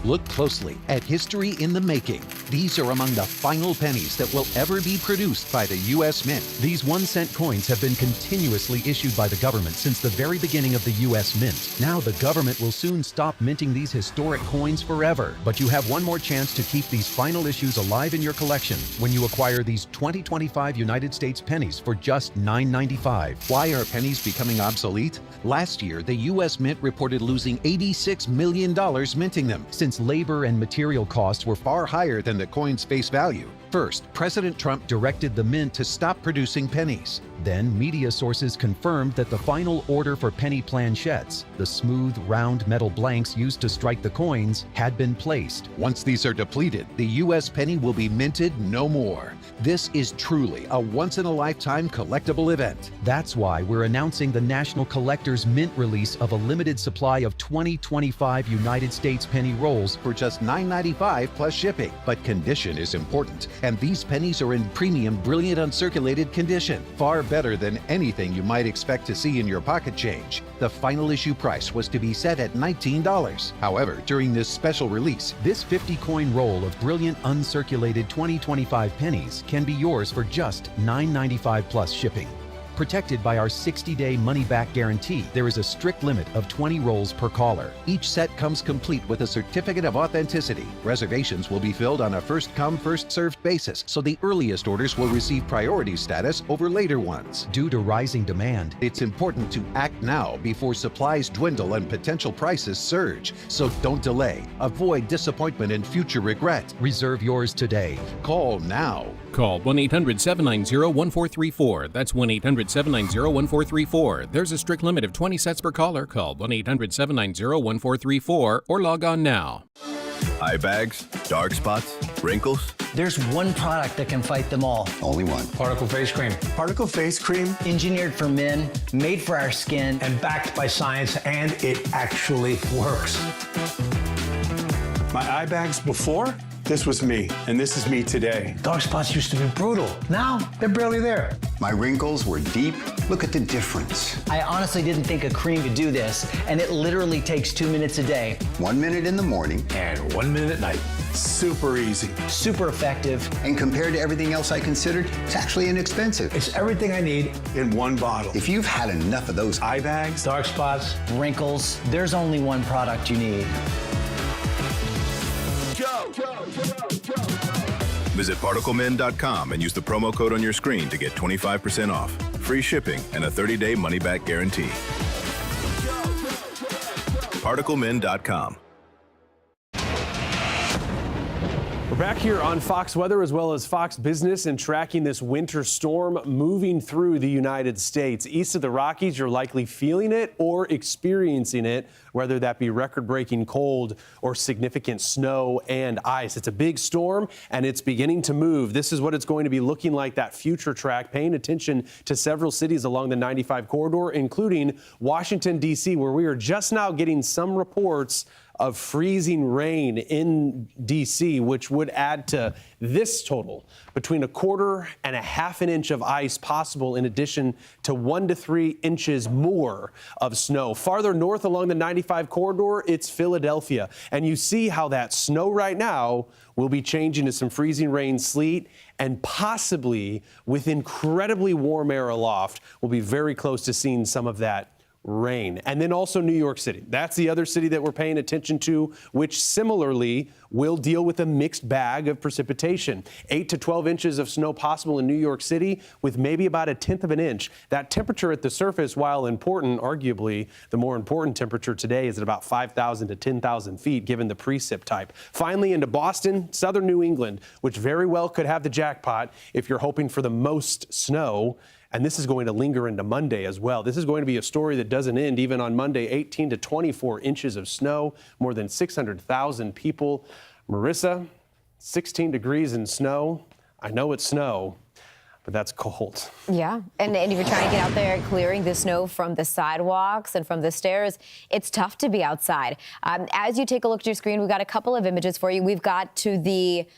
Speaker 2: Look closely at history in the making. These are among the final pennies that will ever be produced by the U.S. Mint. These 1-cent coins have been continuously issued by the government since the very beginning of the U.S. Mint. Now the government will soon stop minting these historic coins forever. But you have one more chance to keep these final issues alive in your collection when you acquire these 2025 United States pennies for just $9.95. Why are pennies becoming obsolete? Last year, the U.S. Mint reported losing $86 million minting them, since labor and material costs were far higher than the coin's face value. First, President Trump directed the mint to stop producing pennies. Then, media sources confirmed that the final order for penny planchettes, the smooth, round metal blanks used to strike the coins, had been placed. Once these are depleted, the U.S. penny will be minted no more. This is truly a once-in-a-lifetime collectible event. That's why we're announcing the National Collector's Mint release of a limited supply of 2025 United States penny rolls for just $9.95 plus shipping. But condition is important, And these pennies are in premium, brilliant uncirculated condition. Far better than anything you might expect to see in your pocket change. The final issue price was to be set at $19. However, during this special release, this 50-coin roll of brilliant uncirculated 2025 pennies can be yours for just $9.95 plus shipping. Protected by our 60-day money-back guarantee, there is a strict limit of 20 rolls per caller. Each set comes complete with a certificate of authenticity. Reservations will be filled on a first-come, first-served basis, so the earliest orders will receive priority status over later ones. Due to rising demand, it's important to act now before supplies dwindle and potential prices surge. So don't delay. Avoid disappointment and future regret. Reserve yours today. Call now.
Speaker 9: Call 1-800-790-1434. That's 1-800-790-1434. There's a strict limit of 20 sets per caller. Call 1-800-790-1434 or log on now.
Speaker 11: Eye bags, dark spots, wrinkles.
Speaker 13: There's one product that can fight them all.
Speaker 11: Only one.
Speaker 13: Particle Face Cream.
Speaker 11: Particle Face Cream.
Speaker 13: Engineered for men, made for our skin, and backed by science, and it actually works.
Speaker 16: My eye bags before? This was me, and this is me today.
Speaker 13: Dark spots used to be brutal. Now, they're barely there.
Speaker 11: My wrinkles were deep. Look at the difference.
Speaker 13: I honestly didn't think a cream could do this, and it literally takes 2 minutes a day.
Speaker 11: 1 minute in the morning.
Speaker 13: And 1 minute at night.
Speaker 16: Super easy.
Speaker 13: Super effective.
Speaker 11: And compared to everything else I considered, it's actually inexpensive.
Speaker 13: It's everything I need
Speaker 16: in one bottle.
Speaker 11: If you've had enough of those
Speaker 16: eye bags,
Speaker 13: dark spots, wrinkles, there's only one product you need.
Speaker 11: Visit ParticleMin.com and use the promo code on your screen to get 25% off, free shipping, and a 30-day money-back guarantee. ParticleMin.com.
Speaker 27: We're back here on Fox Weather as well as Fox Business and tracking this winter storm moving through the United States. East of the Rockies, you're likely feeling it or experiencing it, whether that be record-breaking cold or significant snow and ice. It's a big storm and it's beginning to move. This is what it's going to be looking like, that future track, paying attention to several cities along the 95 corridor, including Washington, D.C., where we are just now getting some reports of freezing rain in D.C., which would add to this total, between 1/4 and 1/2 inch of ice possible, in addition to 1 to 3 inches more of snow. Farther north along the 95 corridor, it's Philadelphia. And you see how that snow right now will be changing to some freezing rain, sleet, and possibly with incredibly warm air aloft, we'll be very close to seeing some of that rain. And then also New York City. That's the other city that we're paying attention to, which similarly will deal with a mixed bag of precipitation. 8 to 12 inches of snow possible in New York City, with maybe about 1/10 of an inch. That temperature at the surface, while important, arguably the more important temperature today is at about 5,000 to 10,000 feet, given the precip type. Finally, into Boston, southern New England, which very well could have the jackpot if you're hoping for the most snow. And this is going to linger into Monday as well. This is going to be a story that doesn't end even on Monday. 18 to 24 inches of snow, more than 600,000 people. Marissa, 16 degrees in snow. I know it's snow, but that's cold.
Speaker 28: Yeah, and if you're trying to get out there clearing the snow from the sidewalks and from the stairs, it's tough to be outside. As you take a look at your screen, we've got a couple of images for you. We've got to the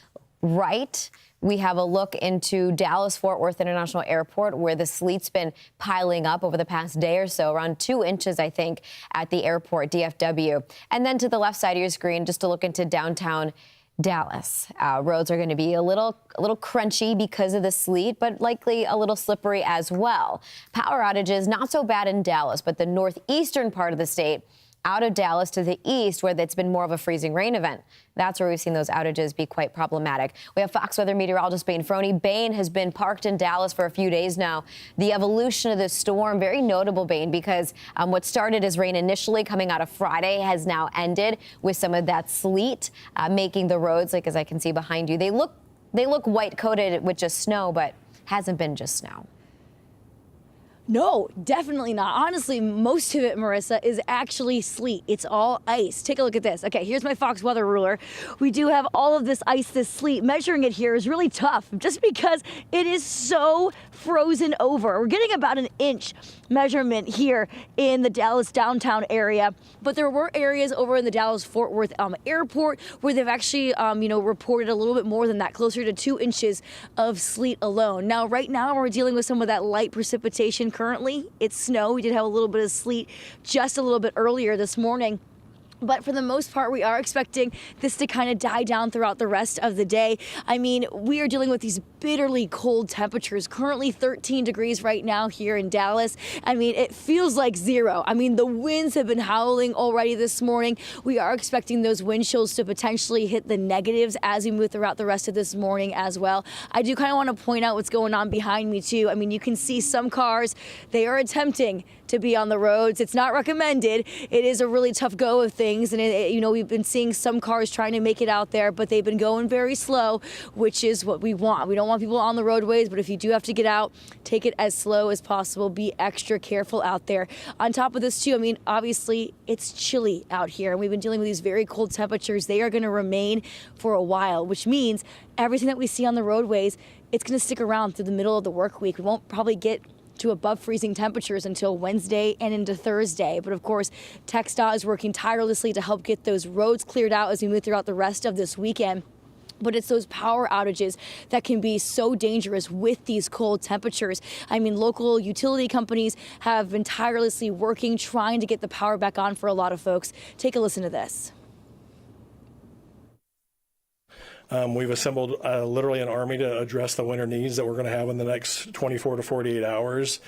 Speaker 28: right, we have a look into Dallas-Fort Worth International Airport, where the sleet's been piling up over the past day or so, around 2 inches, I think, at the airport, DFW. And then to the left side of your screen, just to look into downtown Dallas. Roads are going to be a little crunchy because of the sleet, but likely a little slippery as well. Power outages, not so bad in Dallas, but the northeastern part of the state, out of Dallas to the east, where it's been more of a freezing rain event. That's where we've seen those outages be quite problematic. We have Fox Weather meteorologist Bane Froney. Bane has been parked in Dallas for a few days now. The evolution of this storm, very notable, Bane, because what started as rain initially coming out of Friday has now ended with some of that sleet making the roads, like as I can see behind you, they look white coated with just snow, but hasn't been just snow.
Speaker 5: No, definitely not. Honestly, most of it, Marissa, is actually sleet. It's all ice. Take a look at this. Okay, here's my Fox weather ruler. We do have all of this ice, this sleet. Measuring it here is really tough just because it is so frozen over. We're getting about an inch measurement here in the Dallas downtown area, but there were areas over in the Dallas-Fort Worth airport where they've actually, reported a little bit more than that, closer to 2 inches of sleet alone. Now, right now, we're dealing with some of that light precipitation. Currently, it's snow. We did have a little bit of sleet just a little bit earlier this morning. But for the most part, we are expecting this to kind of die down throughout the rest of the day. I mean, we are dealing with these bitterly cold temperatures. Currently 13 degrees right now here in Dallas. I mean, it feels like 0. I mean, the winds have been howling already this morning. We are expecting those wind chills to potentially hit the negatives as we move throughout the rest of this morning as well. I do kind of want to point out what's going on behind me too. I mean, you can see some cars, they are attempting to be on the roads. It's not recommended. It is a really tough go of things. And, we've been seeing some cars trying to make it out there, but they've been going very slow, which is what we want. We don't want people on the roadways, but if you do have to get out, take it as slow as possible. Be extra careful out there. On top of this, too, I mean, obviously, it's chilly out here, and we've been dealing with these very cold temperatures. They are going to remain for a while, which means everything that we see on the roadways, it's going to stick around through the middle of the work week. We won't probably get to above freezing temperatures until Wednesday and into Thursday. But of course, TxDOT is working tirelessly to help get those roads cleared out as we move throughout the rest of this weekend. But it's those power outages that can be so dangerous with these cold temperatures. I mean, local utility companies have been tirelessly working, trying to get the power back on for a lot of folks. Take a listen to this.
Speaker 7: We've assembled literally an army to address the winter needs that we're going to have in the next 24 to 48 hours.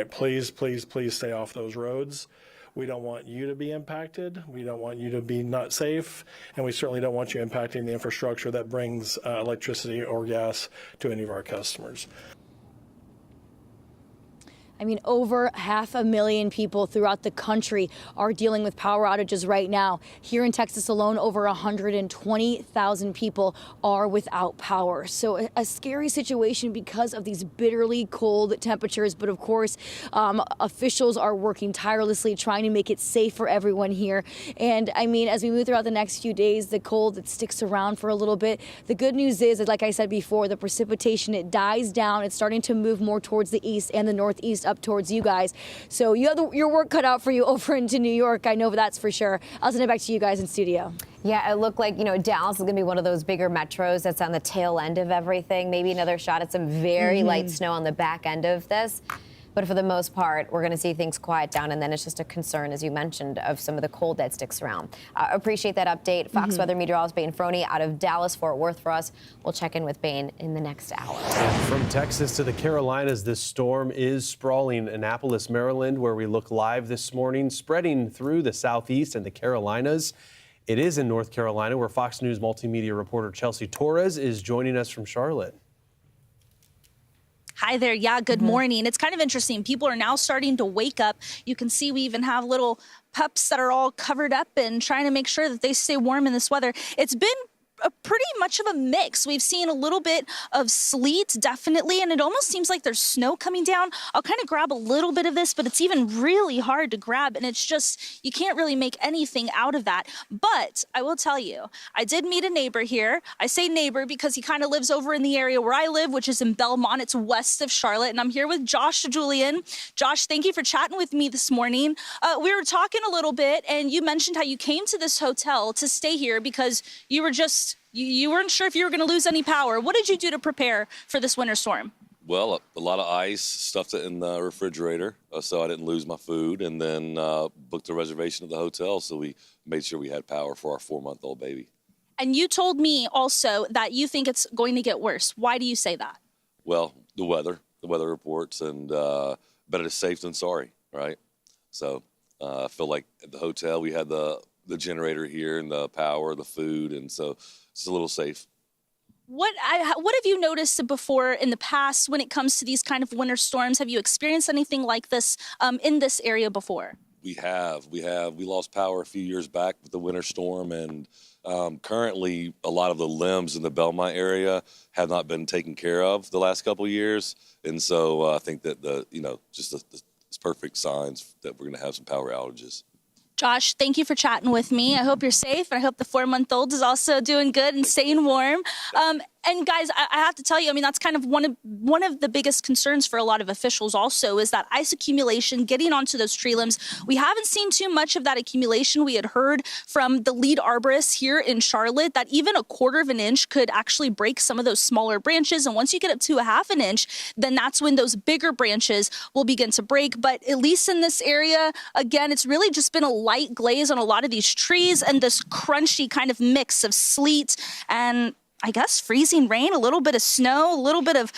Speaker 7: Please, please, please stay off those roads. We don't want you to be impacted. We don't want you to be not safe. And we certainly don't want you impacting the infrastructure that brings electricity or gas to any of our customers.
Speaker 5: I mean, over 500,000 people throughout the country are dealing with power outages right now. Here in Texas alone, over 120,000 people are without power. So a scary situation because of these bitterly cold temperatures. But of course, officials are working tirelessly trying to make it safe for everyone here. And I mean, as we move throughout the next few days, the cold, it sticks around for a little bit. The good news is, like I said before, the precipitation, it dies down. It's starting to move more towards the east and the northeast, up towards you guys. So you have your work cut out for you over into New York. I know that's for sure. I'll send it back to you guys in studio.
Speaker 28: Yeah, it looked like, Dallas is going to be one of those bigger metros that's on the tail end of everything. Maybe another shot at some very light snow on the back end of this. But for the most part, we're going to see things quiet down, and then it's just a concern, as you mentioned, of some of the cold that sticks around. Appreciate that update. Fox Weather meteorologist Bane Froney out of Dallas-Fort Worth for us. We'll check in with Bane in the next hour.
Speaker 27: From Texas to the Carolinas, this storm is sprawling Annapolis, Maryland, where we look live this morning, spreading through the southeast and the Carolinas. It is in North Carolina, where Fox News multimedia reporter Chelsea Torres is joining us from Charlotte.
Speaker 17: Hi there. Yeah, good morning. It's kind of interesting. People are now starting to wake up. You can see we even have little pups that are all covered up and trying to make sure that they stay warm in this weather. It's been pretty much of a mix. We've seen a little bit of sleet, definitely, and it almost seems like there's snow coming down. I'll kind of grab a little bit of this, but it's even really hard to grab, and it's just, you can't really make anything out of that. But I will tell you, I did meet a neighbor here. I say neighbor because he kind of lives over in the area where I live, which is in Belmont. It's west of Charlotte, and I'm here with Josh Julian. Josh, thank you for chatting with me this morning. We were talking a little bit, and you mentioned how you came to this hotel to stay here because you were just you weren't sure if you were going to lose any power. What did you do to prepare for this winter storm?
Speaker 18: Well, a lot of ice, stuffed it in the refrigerator so I didn't lose my food, and then booked a reservation at the hotel so we made sure we had power for our 4-month-old baby.
Speaker 17: And you told me also that you think it's going to get worse. Why do you say that?
Speaker 18: Well, the weather reports, and better safe than sorry, right? So I feel like at the hotel we had the generator here and the power, the food, and so it's a little safe.
Speaker 17: What have you noticed before in the past when it comes to these kind of winter storms? Have you experienced anything like this in this area before? We have. We lost power a few years back with the winter storm, and currently a lot of the limbs in the Belmont area have not been taken care of the last couple of years, and so I think that just the
Speaker 18: it's perfect signs that we're going to have some power outages.
Speaker 17: Josh, thank you for chatting with me. I hope you're safe, and I hope the 4-month-old is also doing good and staying warm. And guys, I have to tell you, I mean, that's kind of one of the biggest concerns for a lot of officials also is that ice accumulation getting onto those tree limbs. We haven't seen too much of that accumulation. We had heard from the lead arborist here in Charlotte that even 1/4 of an inch could actually break some of those smaller branches. And once you get up to 1/2 an inch, then that's when those bigger branches will begin to break. But at least in this area, again, it's really just been a light glaze on a lot of these trees and this crunchy kind of mix of sleet and I guess freezing rain, a little bit of snow, a little bit of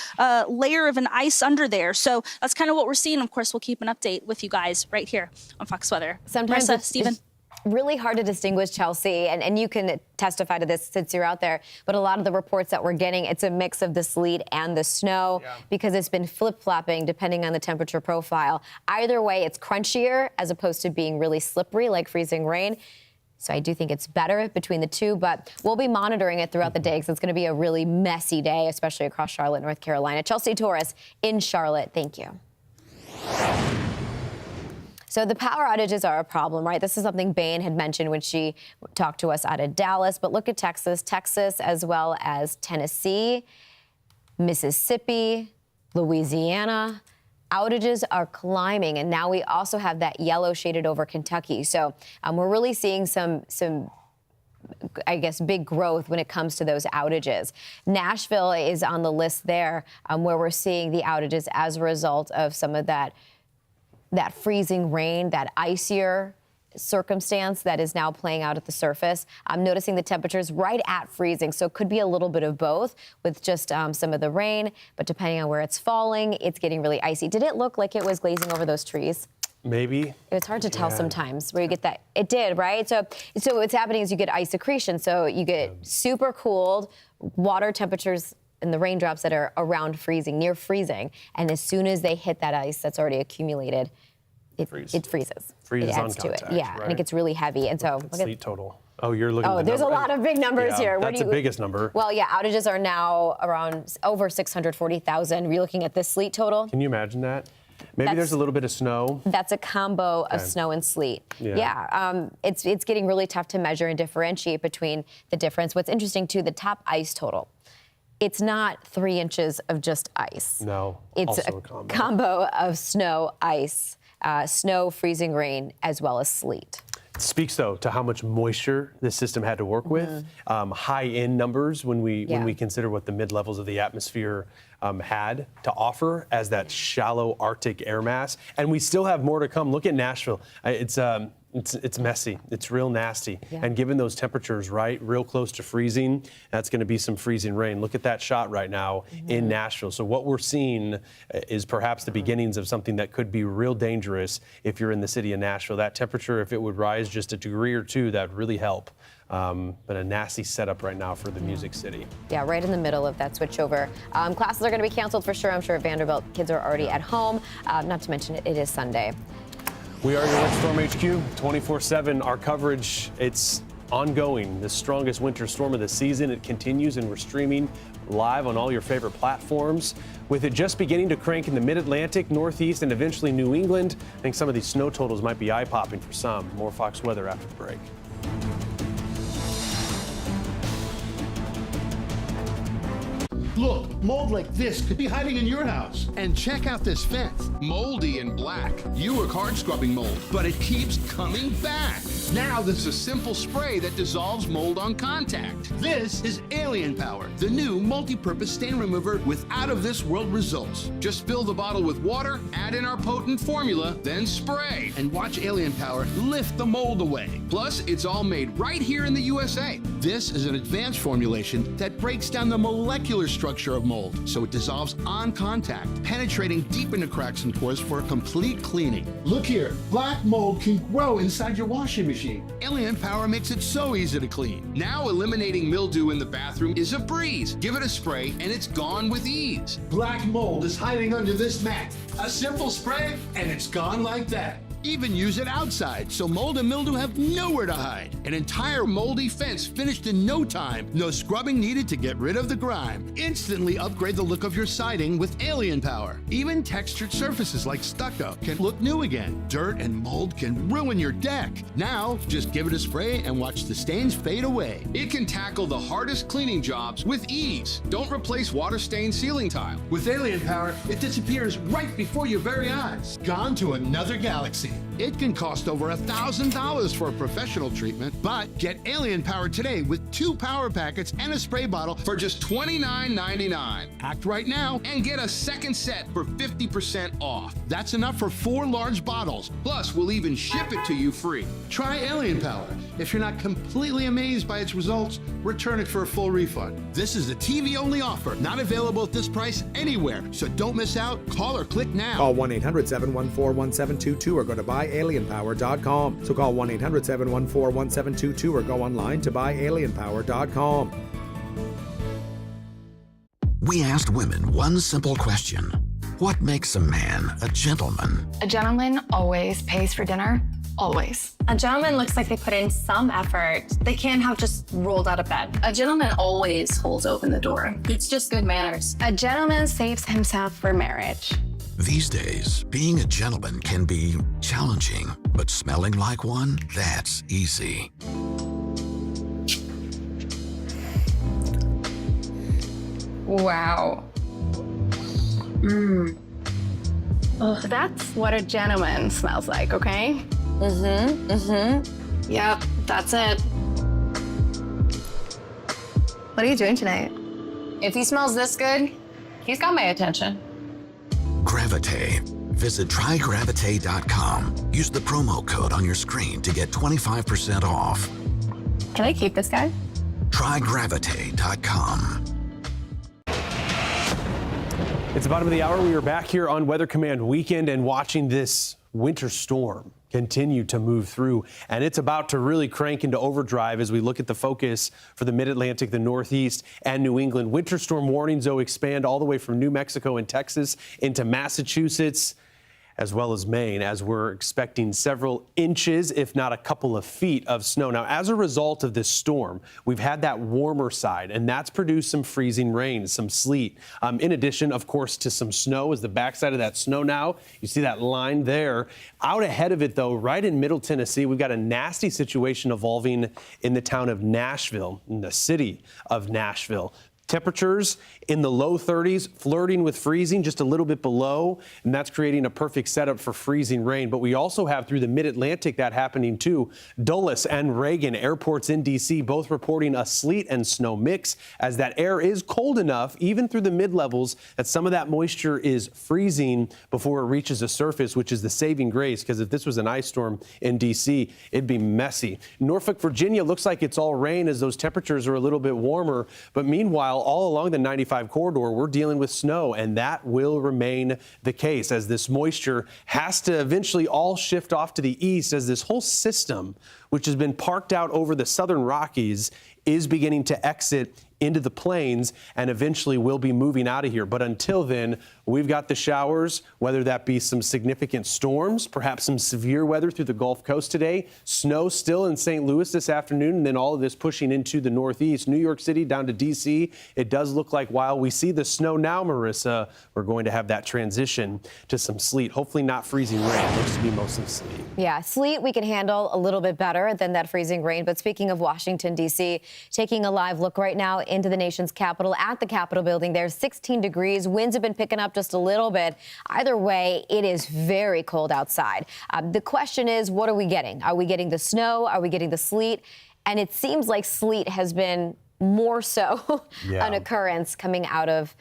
Speaker 17: layer of an ice under there. So that's kind of what we're seeing. Of course, we'll keep an update with you guys right here on Fox Weather.
Speaker 28: Sometimes
Speaker 17: Marissa, Stephen.
Speaker 28: Really hard to distinguish, Chelsea, and you can testify to this since you're out there, but a lot of the reports that we're getting, it's a mix of the sleet and the snow because it's been flip-flopping depending on the temperature profile. Either way, it's crunchier as opposed to being really slippery like freezing rain. So I do think it's better between the two, but we'll be monitoring it throughout the day because it's going to be a really messy day, especially across Charlotte, North Carolina. Chelsea Torres in Charlotte, thank you. So the power outages are a problem, right? This is something Bain had mentioned when she talked to us out of Dallas. But look at Texas as well as Tennessee, Mississippi, Louisiana. Outages are climbing, and now we also have that yellow shaded over Kentucky. So we're really seeing some I guess, big growth when it comes to those outages. Nashville is on the list there where we're seeing the outages as a result of some of that freezing rain, that icier circumstance that is now playing out at the surface. I'm noticing the temperatures right at freezing, so it could be a little bit of both with just some of the rain, but depending on where it's falling, it's getting really icy. Did it look like it was glazing over those trees?
Speaker 27: Maybe.
Speaker 28: It's hard to tell sometimes where you get that. It did, right? So what's happening is you get ice accretion, so you get super cooled water temperatures and the raindrops that are around freezing, near freezing, and as soon as they hit that ice that's already accumulated, it freezes.
Speaker 27: Freezes
Speaker 28: it adds
Speaker 27: on
Speaker 28: to
Speaker 27: contact,
Speaker 28: it. Yeah,
Speaker 27: right?
Speaker 28: and it gets really heavy. And so
Speaker 27: sleet total. Oh, you're looking at the
Speaker 28: there's
Speaker 27: number.
Speaker 28: a lot of big numbers here.
Speaker 27: That's the biggest number.
Speaker 28: Well, yeah, outages are now around over 640,000. We're looking at this sleet total.
Speaker 27: Can you imagine that? Maybe there's a little bit of snow.
Speaker 28: That's a combo of snow and sleet. It's getting really tough to measure and differentiate between the difference. What's interesting, too, the top ice total. It's not 3 inches of just ice.
Speaker 27: No,
Speaker 28: it's
Speaker 27: also
Speaker 28: a combo of snow, ice, snow, freezing rain, as well as sleet.
Speaker 27: It speaks, though, to how much moisture this system had to work with. High-end numbers when we consider what the mid-levels of the atmosphere had to offer as that shallow Arctic air mass. And we still have more to come. Look at Nashville. It's messy. It's real nasty. Yeah. And given those temperatures, right, real close to freezing, that's going to be some freezing rain. Look at that shot right now in Nashville. So what we're seeing is perhaps the beginnings of something that could be real dangerous if you're in the city of Nashville. That temperature, if it would rise just a degree or two, that would really help. But a nasty setup right now for the Music City. Yeah, right in the middle of that switchover. Classes are going to be canceled for sure. I'm sure Vanderbilt kids are already at home. Not to mention it is Sunday. We are your Winter Storm HQ, 24/7. Our coverage, it's ongoing. The strongest winter storm of the season. It continues, and we're streaming live on all your favorite platforms. With it just beginning to crank in the Mid-Atlantic, Northeast, and eventually New England, I think some of these snow totals might be eye-popping for some. More Fox weather after the break.
Speaker 6: Look, mold like this could be hiding in your house. And check out this fence. Moldy and black. You work hard scrubbing mold, but it keeps coming back. Now there's a simple spray that dissolves mold on contact. This is Alien Power, the new multi-purpose stain remover with out-of-this-world results. Just fill the bottle with water, add in our potent formula, then spray. And watch Alien Power lift the mold away. Plus, it's all made right here in the USA. This is an advanced formulation that breaks down the molecular structure of mold, so it dissolves on contact, penetrating deep into cracks and pores for a complete cleaning. Look here, black mold can grow inside your washing machine. Alien Power makes it so easy to clean. Now eliminating mildew in the bathroom is a breeze. Give it a spray and it's gone with ease. Black mold is hiding under this mat. A simple spray and it's gone like that. Even use it outside so mold and mildew have nowhere to hide. An entire moldy fence finished in no time. No scrubbing needed to get rid of the grime. Instantly upgrade the look of your siding with Alien Power. Even textured surfaces like stucco can look new again. Dirt and mold can ruin your deck. Now, just give it a spray and watch the stains fade away. It can tackle the hardest cleaning jobs with ease. Don't replace water-stained ceiling tile. With Alien Power, it disappears right before your very eyes. Gone to another galaxy. It can cost over $1,000 for a professional treatment, but get Alien Power today with 2 power packets and a spray bottle for just $29.99. Act right now and get a second set for 50% off. That's enough for 4 large bottles. Plus, we'll even ship it to you free. Try Alien Power. If you're not completely amazed by its results, return it for a full refund. This is a TV-only offer, not available at this price anywhere. So don't miss out. Call or click now.
Speaker 3: Call 1-800-714-1722 or go to buyalienpower.com. So call 1-800-714-1722 or go online to buyalienpower.com.
Speaker 12: We asked women one simple question. What makes a man a gentleman?
Speaker 19: A gentleman always pays for dinner. Always. A gentleman looks like they put in some effort. They can't have just rolled out of bed. A gentleman always holds open the door. It's just good manners. A gentleman saves himself for marriage.
Speaker 12: These days, being a gentleman can be challenging, but smelling like one, that's easy.
Speaker 19: Wow. Ugh, that's what a gentleman smells like, okay? Yep, that's it. What are you doing tonight? If he smells this good, he's got my attention.
Speaker 12: Gravite. Visit trygravite.com. Use the promo code on your screen to get 25% off.
Speaker 19: Can I keep this guy?
Speaker 12: trygravite.com.
Speaker 27: It's the bottom of the hour. We are back here on Weather Command Weekend and watching this winter storm continue to move through. And it's about to really crank into overdrive as we look at the focus for the Mid-Atlantic, the Northeast, and New England. Winter storm warnings, though, expand all the way from New Mexico and Texas into Massachusetts, as well as Maine, as we're expecting several inches, if not a couple of feet of snow. Now, as a result of this storm, we've had that warmer side, and that's produced some freezing rain, some sleet. In addition, of course, to some snow is the backside of that snow now. You see that line there. Out ahead of it, though, right in Middle Tennessee, we've got a nasty situation evolving in the town of Nashville, in the city of Nashville. Temperatures in the low 30s, flirting with freezing, just a little bit below, and that's creating a perfect setup for freezing rain. But we also have through the Mid-Atlantic that happening too. Dulles and Reagan airports in D.C. both reporting a sleet and snow mix as that air is cold enough, even through the mid-levels, that some of that moisture is freezing before it reaches the surface, which is the saving grace, because if this was an ice storm in D.C., it'd be messy. Norfolk, Virginia looks like it's all rain as those temperatures are a little bit warmer, but meanwhile, all along the 95 corridor, we're dealing with snow, and that will remain the case as this moisture has to eventually all shift off to the east as this whole system, which has been parked out over the southern Rockies, is beginning to exit into the plains and eventually will be moving out of here. But until then, we've got the showers, whether that be some significant storms, perhaps some severe weather through the Gulf Coast today, snow still in St. Louis this afternoon, and then all of this pushing into the Northeast, New York City down to D.C. It does look like while we see the snow now, Marissa, we're going to have that transition to some sleet. Hopefully not freezing rain. Looks to be mostly sleet.
Speaker 28: Yeah, sleet we can handle a little bit better than that freezing rain. But speaking of Washington, D.C., taking a live look right now into the nation's capital at the Capitol building. There's 16 degrees. Winds have been picking up just a little bit. Either way, it is very cold outside. The question is, what are we getting? Are we getting the snow? Are we getting the sleet? And it seems like sleet has been more so an occurrence coming out of,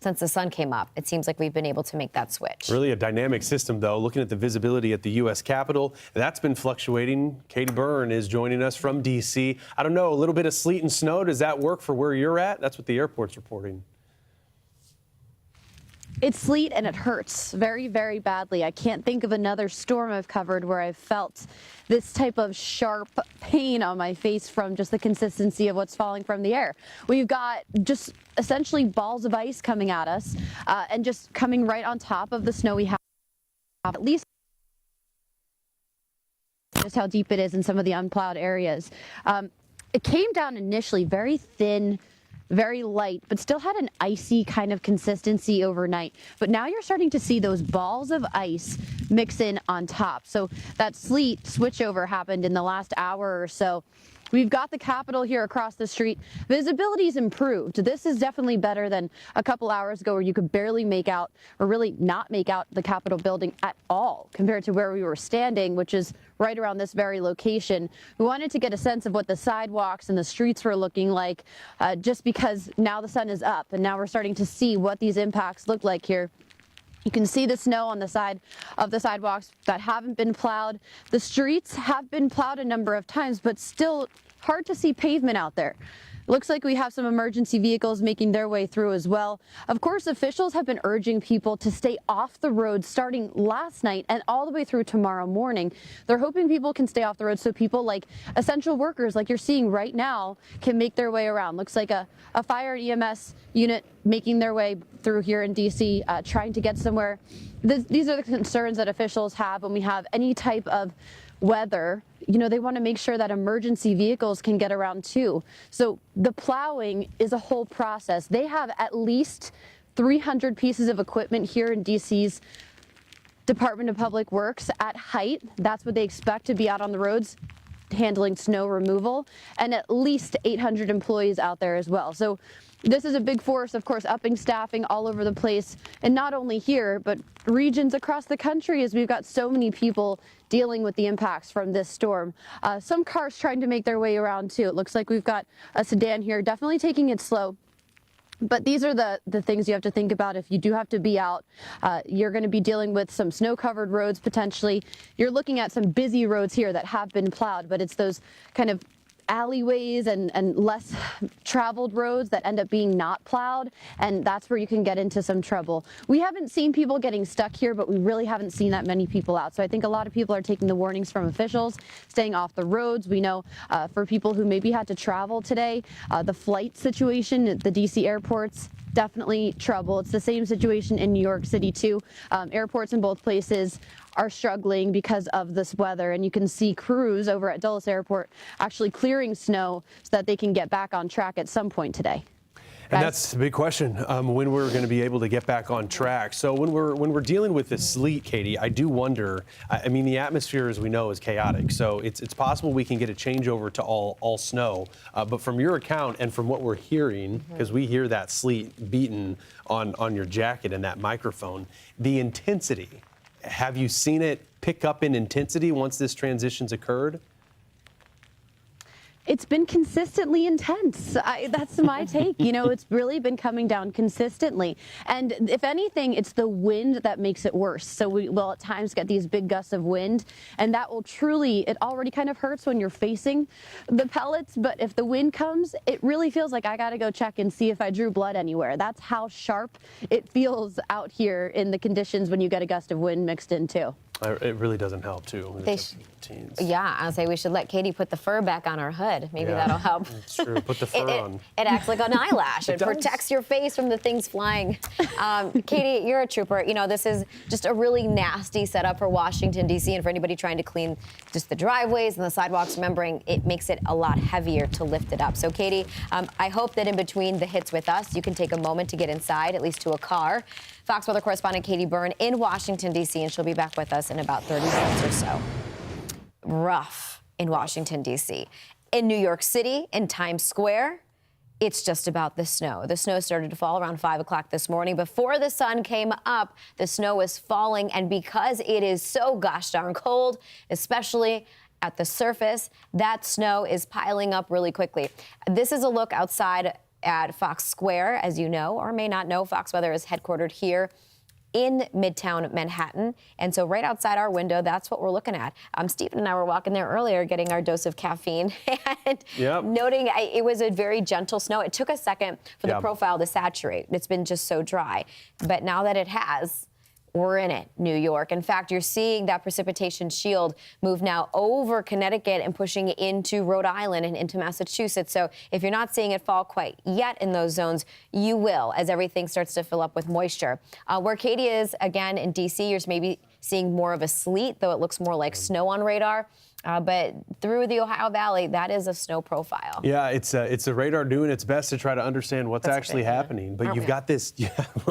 Speaker 28: since the sun came up. It seems like we've been able to make that switch.
Speaker 27: Really a dynamic system, though. Looking at the visibility at the U.S. Capitol, that's been fluctuating. Katie Byrne is joining us from D.C. I don't know, a little bit of sleet and snow. Does that work for where you're at? That's what the airport's reporting.
Speaker 4: It's sleet and it hurts very, very badly. I can't think of another storm I've covered where I've felt this type of sharp pain on my face from just the consistency of what's falling from the air. We've got just essentially balls of ice coming at us and just coming right on top of the snow we have at least just how deep it is in some of the unplowed areas. It came down initially very thin, very light, but still had an icy kind of consistency overnight. But now you're starting to see those balls of ice mix in on top. So that sleet switchover happened in the last hour or so. We've got the Capitol here across the street. Visibility's improved. This is definitely better than a couple hours ago where you could barely make out, or really not make out, the Capitol building at all compared to where we were standing, which is right around this very location. We wanted to get a sense of what the sidewalks and the streets were looking like, just because now the sun is up and now we're starting to see what these impacts look like here. You can see the snow on the side of the sidewalks that haven't been plowed. The streets have been plowed a number of times, but still hard to see pavement out there. Looks like we have some emergency vehicles making their way through as well. Of course, officials have been urging people to stay off the road starting last night and all the way through tomorrow morning. They're hoping people can stay off the road so people like essential workers, like you're seeing right now, can make their way around. Looks like a fire and EMS unit making their way through here in D.C., trying to get somewhere. These are the concerns that officials have when we have any type of weather. You know, they want to make sure that emergency vehicles can get around too. So the plowing is a whole process. They have at least 300 pieces of equipment here in DC's Department of Public Works at height. That's what they expect to be out on the roads handling snow removal, and at least 800 employees out there as well. So this is a big force, of course, upping staffing all over the place, and not only here, but regions across the country, as we've got so many people dealing with the impacts from this storm. Some cars trying to make their way around too. It looks like we've got a sedan here, definitely taking it slow. But these are the things you have to think about if you do have to be out. You're going to be dealing with some snow-covered roads potentially. You're looking at some busy roads here that have been plowed, but it's those kind of alleyways and less traveled roads that end up being not plowed, and that's where you can get into some trouble. We haven't seen people getting stuck here, but we really haven't seen that many people out. So I think a lot of people are taking the warnings from officials, staying off the roads. We know for people who maybe had to travel today, the flight situation at the DC airports, definitely trouble. It's the same situation in New York City too. Airports in both places are struggling because of this weather, and you can see crews over at Dulles Airport actually clearing snow so that they can get back on track at some point today.
Speaker 27: And that's the big question, when we're going to be able to get back on track. So when we're dealing with this sleet, Katie, I do wonder. I mean, the atmosphere, as we know, is chaotic. So it's possible we can get a changeover to all snow. But from your account and from what we're hearing, because we hear that sleet beaten on your jacket and that microphone, the intensity. Have you seen it pick up in intensity once this transition's occurred?
Speaker 4: It's been consistently intense. That's my take. You know, it's really been coming down consistently. And if anything, it's the wind that makes it worse. So we will at times get these big gusts of wind, and that will truly, it already kind of hurts when you're facing the pellets. But if the wind comes, it really feels like I got to go check and see if I drew blood anywhere. That's how sharp it feels out here in the conditions when you get a gust of wind mixed in too.
Speaker 27: It really doesn't help too.
Speaker 28: Yeah, I'll say we should let Katie put the fur back on her hood. Maybe that'll help.
Speaker 27: That's true. Put the fur on.
Speaker 28: It acts like an eyelash. It protects your face from the things flying. Katie, you're a trooper. You know, this is just a really nasty setup for Washington, D.C. and for anybody trying to clean just the driveways and the sidewalks, remembering it makes it a lot heavier to lift it up. So, Katie, I hope that in between the hits with us, you can take a moment to get inside, at least to a car. Fox weather correspondent Katie Byrne in Washington, D.C., and she'll be back with us in about 30 minutes or so. Rough in Washington, D.C. In New York City, in Times Square, it's just about the snow. The snow started to fall around 5 o'clock this morning. Before the sun came up, the snow was falling, and because it is so gosh darn cold, especially at the surface, that snow is piling up really quickly. This is a look outside at Fox Square. As you know or may not know, Fox Weather is headquartered here in Midtown Manhattan. And so right outside our window, that's what we're looking at. Stephen and I were walking there earlier getting our dose of caffeine and noting it was a very gentle snow. It took a second for the profile to saturate. It's been just so dry. But now that it has, we're in it, New York. In fact, you're seeing that precipitation shield move now over Connecticut and pushing into Rhode Island and into Massachusetts. So if you're not seeing it fall quite yet in those zones, you will as everything starts to fill up with moisture. Where Katie is, again, in D.C., you're maybe seeing more of a sleet, though it looks more like snow on radar. But through the Ohio Valley, that is a snow profile.
Speaker 27: Yeah, it's a radar doing its best to try to understand what's actually happening. But you've got this,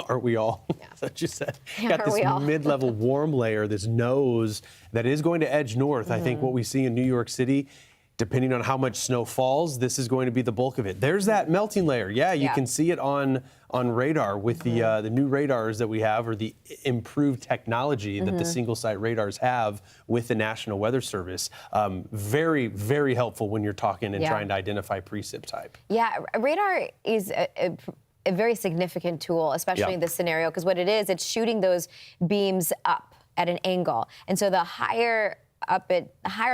Speaker 27: aren't we all? Yeah. That's what you said.
Speaker 28: Yeah,
Speaker 27: got this mid-level warm layer, this nose that is going to edge north. I think what we see in New York City, depending on how much snow falls, this is going to be the bulk of it. There's that melting layer. Yeah, you can see it on radar with the new radars that we have, or the improved technology that the single-site radars have with the National Weather Service. Very, very helpful when you're talking and trying to identify precip type.
Speaker 28: Yeah, radar is a very significant tool, especially in this scenario, because what it is, it's shooting those beams up at an angle. And so the higher up you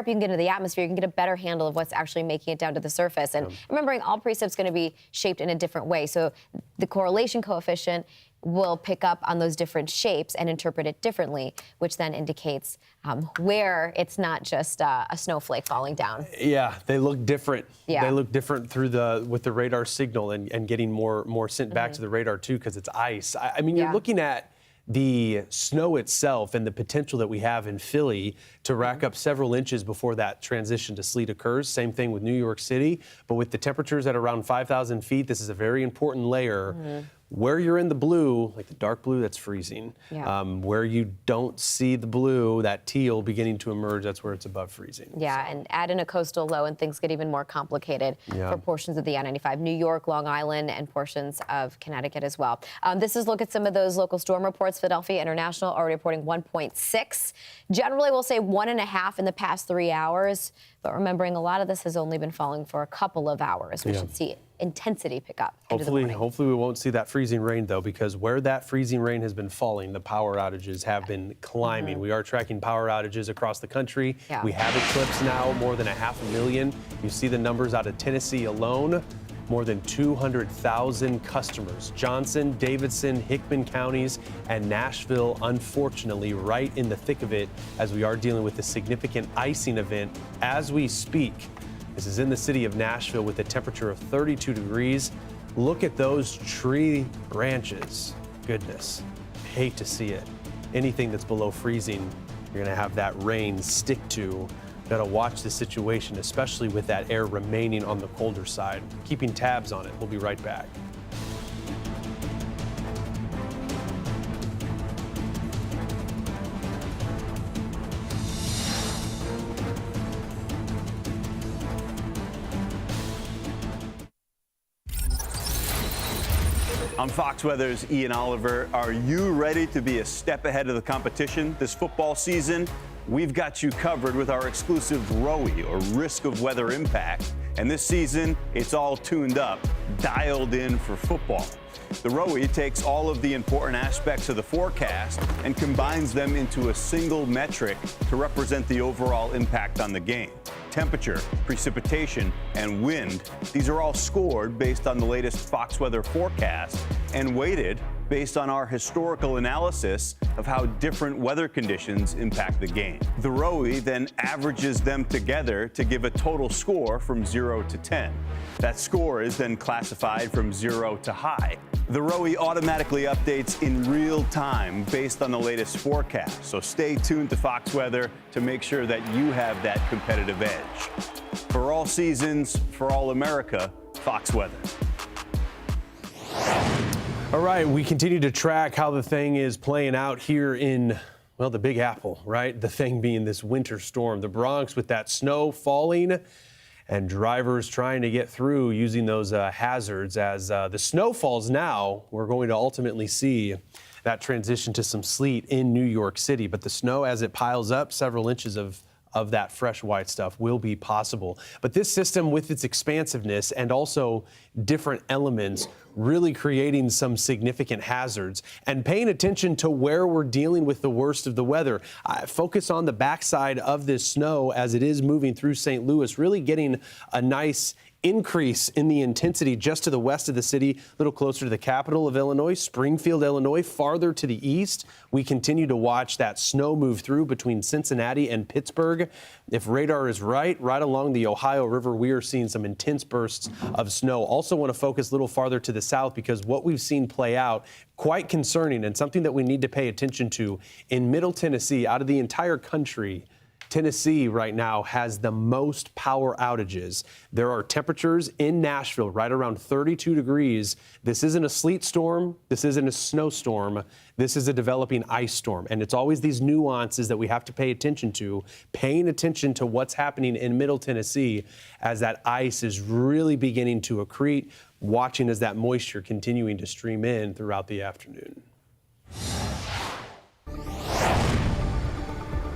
Speaker 28: can get into the atmosphere, you can get a better handle of what's actually making it down to the surface. And remembering, all precip's going to be shaped in a different way. So the correlation coefficient will pick up on those different shapes and interpret it differently, which then indicates where it's not just a snowflake falling down.
Speaker 27: Yeah, they look different.
Speaker 28: Yeah.
Speaker 27: They look different with the radar signal and getting more sent back to the radar too, because it's ice. I mean, you're looking at the snow itself and the potential that we have in Philly to rack up several inches before that transition to sleet occurs. Same thing with New York City, but with the temperatures at around 5,000 feet, this is a very important layer. Where you're in the blue, like the dark blue, that's freezing. Where you don't see the blue, that teal beginning to emerge, that's where it's above freezing.
Speaker 28: Yeah, and add in a coastal low and things get even more complicated for portions of the I-95, New York, Long Island, and portions of Connecticut as well. This is look at some of those local storm reports. Philadelphia International already reporting 1.6. Generally, we'll say 1.5 in the past 3 hours. But remembering, a lot of this has only been falling for a couple of hours. We should see intensity pick up.
Speaker 27: Hopefully we won't see that freezing rain, though, because where that freezing rain has been falling, the power outages have been climbing. We are tracking power outages across the country. We have eclipsed now more than 500,000. You see the numbers out of Tennessee alone. More than 200,000 customers. Johnson, Davidson, Hickman counties, and Nashville, unfortunately, right in the thick of it as we are dealing with a significant icing event as we speak. This is in the city of Nashville with a temperature of 32 degrees. Look at those tree branches. Goodness, hate to see it. Anything that's below freezing, you're gonna have that rain stick to. Got to watch the situation, especially with that air remaining on the colder side. Keeping tabs on it. We'll be right back.
Speaker 1: I'm Fox Weather's Ian Oliver. Are you ready to be a step ahead of the competition this football season? We've got you covered with our exclusive ROE, or risk of weather impact. And this season, it's all tuned up, dialed in for football. The ROE takes all of the important aspects of the forecast and combines them into a single metric to represent the overall impact on the game. Temperature, precipitation, and wind, these are all scored based on the latest Fox Weather forecast and weighted based on our historical analysis of how different weather conditions impact the game. The ROE then averages them together to give a total score from 0 to 10. That score is then classified from 0 to high. The ROE automatically updates in real time based on the latest forecast, so stay tuned to Fox Weather to make sure that you have that competitive edge. For all seasons, for all America, Fox Weather.
Speaker 27: All right, we continue to track how the thing is playing out here in, well, the Big Apple, right? The thing being this winter storm. The Bronx with that snow falling and drivers trying to get through using those hazards. As the snow falls now, we're going to ultimately see that transition to some sleet in New York City. But the snow, as it piles up, several inches of that fresh white stuff will be possible. But this system, with its expansiveness and also different elements, really creating some significant hazards and paying attention to where we're dealing with the worst of the weather. Focus on the backside of this snow as it is moving through St. Louis, really getting a nice increase in the intensity just to the west of the city, a little closer to the capital of Illinois, Springfield, Illinois. Farther to the east, we continue to watch that snow move through between Cincinnati and Pittsburgh. If radar is right along the Ohio River, we are seeing some intense bursts of snow. Also want to focus a little farther to the south because what we've seen play out, quite concerning and something that we need to pay attention to in Middle Tennessee. Out of the entire country, Tennessee right now has the most power outages. There are temperatures in Nashville right around 32 degrees. This isn't a sleet storm. This isn't a snowstorm. This is a developing ice storm. And it's always these nuances that we have to pay attention to, paying attention to what's happening in Middle Tennessee as that ice is really beginning to accrete, watching as that moisture continuing to stream in throughout the afternoon.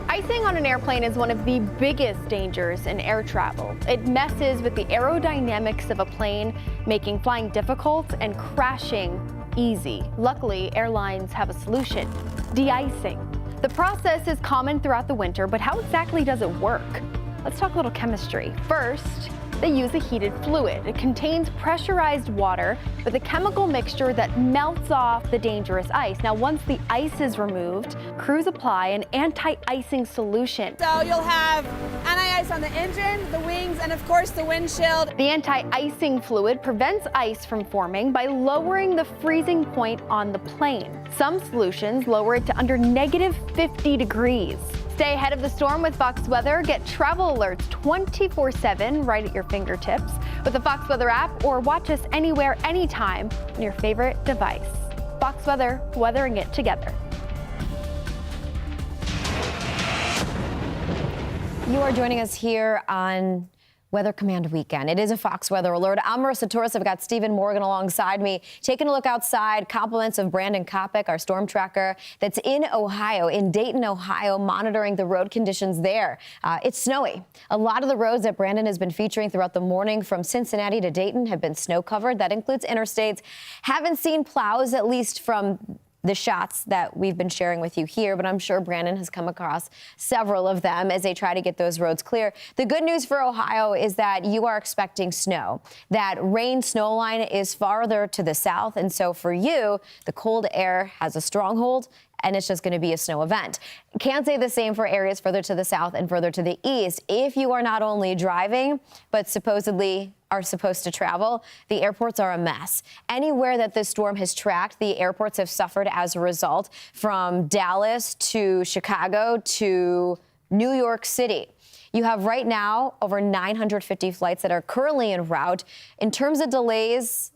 Speaker 14: Icing on an airplane is one of the biggest dangers in air travel. It messes with the aerodynamics of a plane, making flying difficult and crashing easy. Luckily, airlines have a solution: de-icing. The process is common throughout the winter, but how exactly does it work? Let's talk a little chemistry. First, they use a heated fluid. It contains pressurized water with a chemical mixture that melts off the dangerous ice. Now, once the ice is removed, crews apply an anti-icing solution.
Speaker 20: So you'll have anti-ice on the engine, the wings, and of course the windshield.
Speaker 14: The anti-icing fluid prevents ice from forming by lowering the freezing point on the plane. Some solutions lower it to under -50 degrees. Stay ahead of the storm with Fox Weather. Get travel alerts 24/7 right at your fingertips with the Fox Weather app, or watch us anywhere, anytime on your favorite device. Fox Weather, weathering it together.
Speaker 28: You are joining us here on Weather Command Weekend. It is a Fox Weather Alert. I'm Marissa Torres. I've got Stephen Morgan alongside me, taking a look outside. Compliments of Brandon Kopic, our storm tracker that's in Ohio, in Dayton, Ohio, monitoring the road conditions there. It's snowy. A lot of the roads that Brandon has been featuring throughout the morning from Cincinnati to Dayton have been snow covered. That includes interstates. Haven't seen plows, at least from the shots that we've been sharing with you here, but I'm sure Brandon has come across several of them as they try to get those roads clear. The good news for Ohio is that you are expecting snow. That rain snow line is farther to the south, and so for you, the cold air has a stronghold, and it's just going to be a snow event. Can't say the same for areas further to the south and further to the east. If you are not only driving, but supposedly are supposed to travel, the airports are a mess. Anywhere that this storm has tracked, the airports have suffered as a result, from Dallas to Chicago to New York City. You have right now over 950 flights that are currently en route. In terms of delays,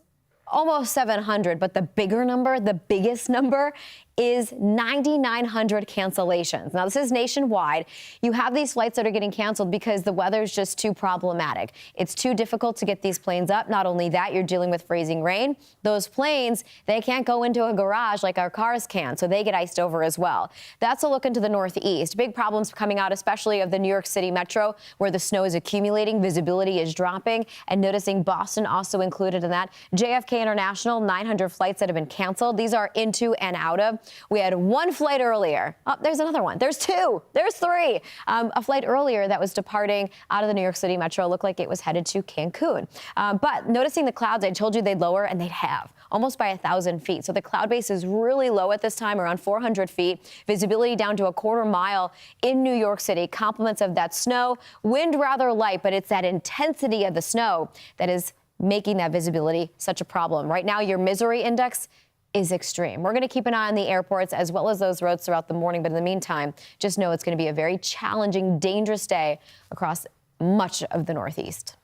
Speaker 28: almost 700, but the biggest number is 9,900 cancellations. Now, this is nationwide. You have these flights that are getting canceled because the weather's just too problematic. It's too difficult to get these planes up. Not only that, you're dealing with freezing rain. Those planes, they can't go into a garage like our cars can, so they get iced over as well. That's a look into the Northeast. Big problems coming out, especially of the New York City metro, where the snow is accumulating, visibility is dropping, and noticing Boston also included in that. JFK International, 900 flights that have been canceled. These are into and out of. We had one flight earlier. Oh, there's another one. There's two. There's three. A flight earlier that was departing out of the New York City metro looked like it was headed to Cancun. But noticing the clouds, I told you they'd lower, and they'd have, almost by 1,000 feet. So the cloud base is really low at this time, around 400 feet. Visibility down to a quarter mile in New York City. Compliments of that snow. Wind rather light, but it's that intensity of the snow that is making that visibility such a problem. Right now, your misery index is extreme. We're going to keep an eye on the airports as well as those roads throughout the morning. But in the meantime, just know it's going to be a very challenging, dangerous day across much of the Northeast.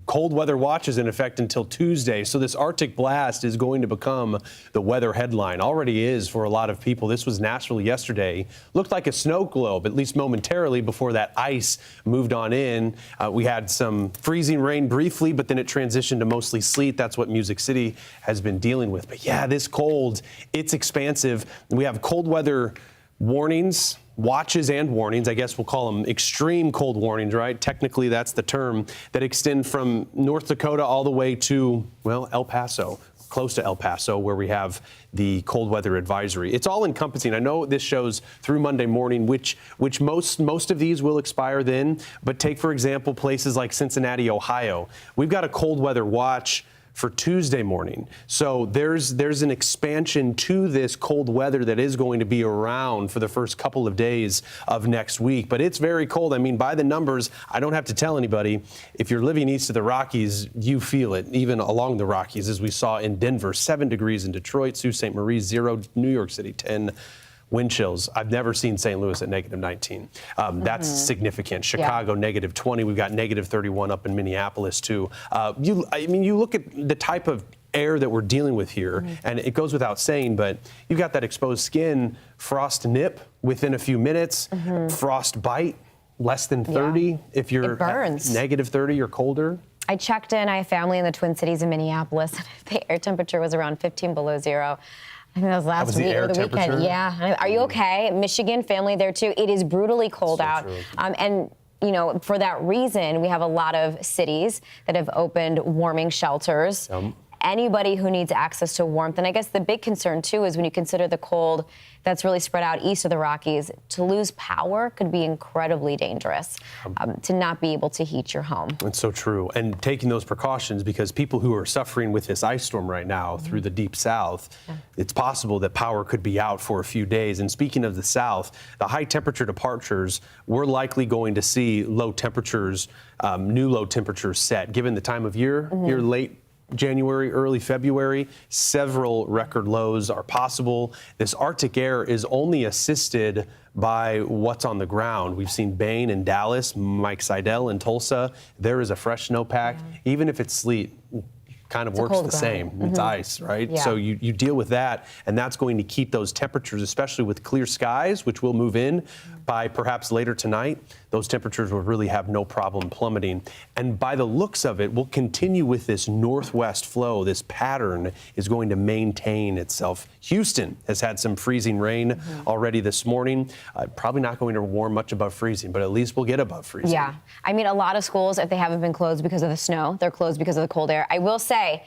Speaker 27: Cold weather watch is in effect until Tuesday, so this Arctic blast is going to become the weather headline. Already is for a lot of people. This was Nashville yesterday. Looked like a snow globe, at least momentarily, before that ice moved on in. We had some freezing rain briefly, but then it transitioned to mostly sleet. That's what Music City has been dealing with. But yeah, this cold, it's expansive. We have cold weather warnings, watches and warnings. I guess we'll call them extreme cold warnings, right? Technically, that's the term, that extend from North Dakota all the way to, well, El Paso. close to El Paso, where we have the cold weather advisory. It's all encompassing. I know this shows through Monday morning, which most of these will expire then. But take, for example, places like Cincinnati, Ohio. We've got a cold weather watch for Tuesday morning. So there's an expansion to this cold weather that is going to be around for the first couple of days of next week. But it's very cold. I mean, by the numbers, I don't have to tell anybody, if you're living east of the Rockies, you feel it, even along the Rockies, as we saw in Denver, 7 degrees in Detroit, Sault Ste. Marie, 0, New York City, 10. Wind chills. I've never seen St. Louis at -19. That's significant. Chicago, -20. We've got -31 up in Minneapolis, too. You look at the type of air that we're dealing with here, and it goes without saying, but you've got that exposed skin, frost nip within a few minutes, frost bite, less than 30 if you're -30 or colder.
Speaker 28: I checked in. I have family in the Twin Cities in Minneapolis. The air temperature was around 15 below zero. I think that was last week or the weekend. Yeah. Are you okay? Michigan, family there too. It is brutally cold out. And, you know, for that reason, we have a lot of cities that have opened warming shelters. Anybody who needs access to warmth. And I guess the big concern, too, is when you consider the cold that's really spread out east of the Rockies, to lose power could be incredibly dangerous, to not be able to heat your home.
Speaker 27: It's so true. And taking those precautions, because people who are suffering with this ice storm right now through the deep south, it's possible that power could be out for a few days. And speaking of the south, the high temperature departures, we're likely going to see low temperatures, new low temperatures set. Given the time of year, here late January, early February, several record lows are possible. This Arctic air is only assisted by what's on the ground. We've seen Bain in Dallas, Mike Seidel in Tulsa. There is a fresh snowpack. Even if it's sleet, kind of works the same. It's ice, right? So you deal with that, and that's going to keep those temperatures, especially with clear skies, which will move in by perhaps later tonight. Those temperatures will really have no problem plummeting. And by the looks of it, we'll continue with this northwest flow. This pattern is going to maintain itself. Houston has had some freezing rain already this morning. Probably not going to warm much above freezing, but at least we'll get above freezing.
Speaker 28: Yeah. I mean, a lot of schools, if they haven't been closed because of the snow, they're closed because of the cold air. I will say,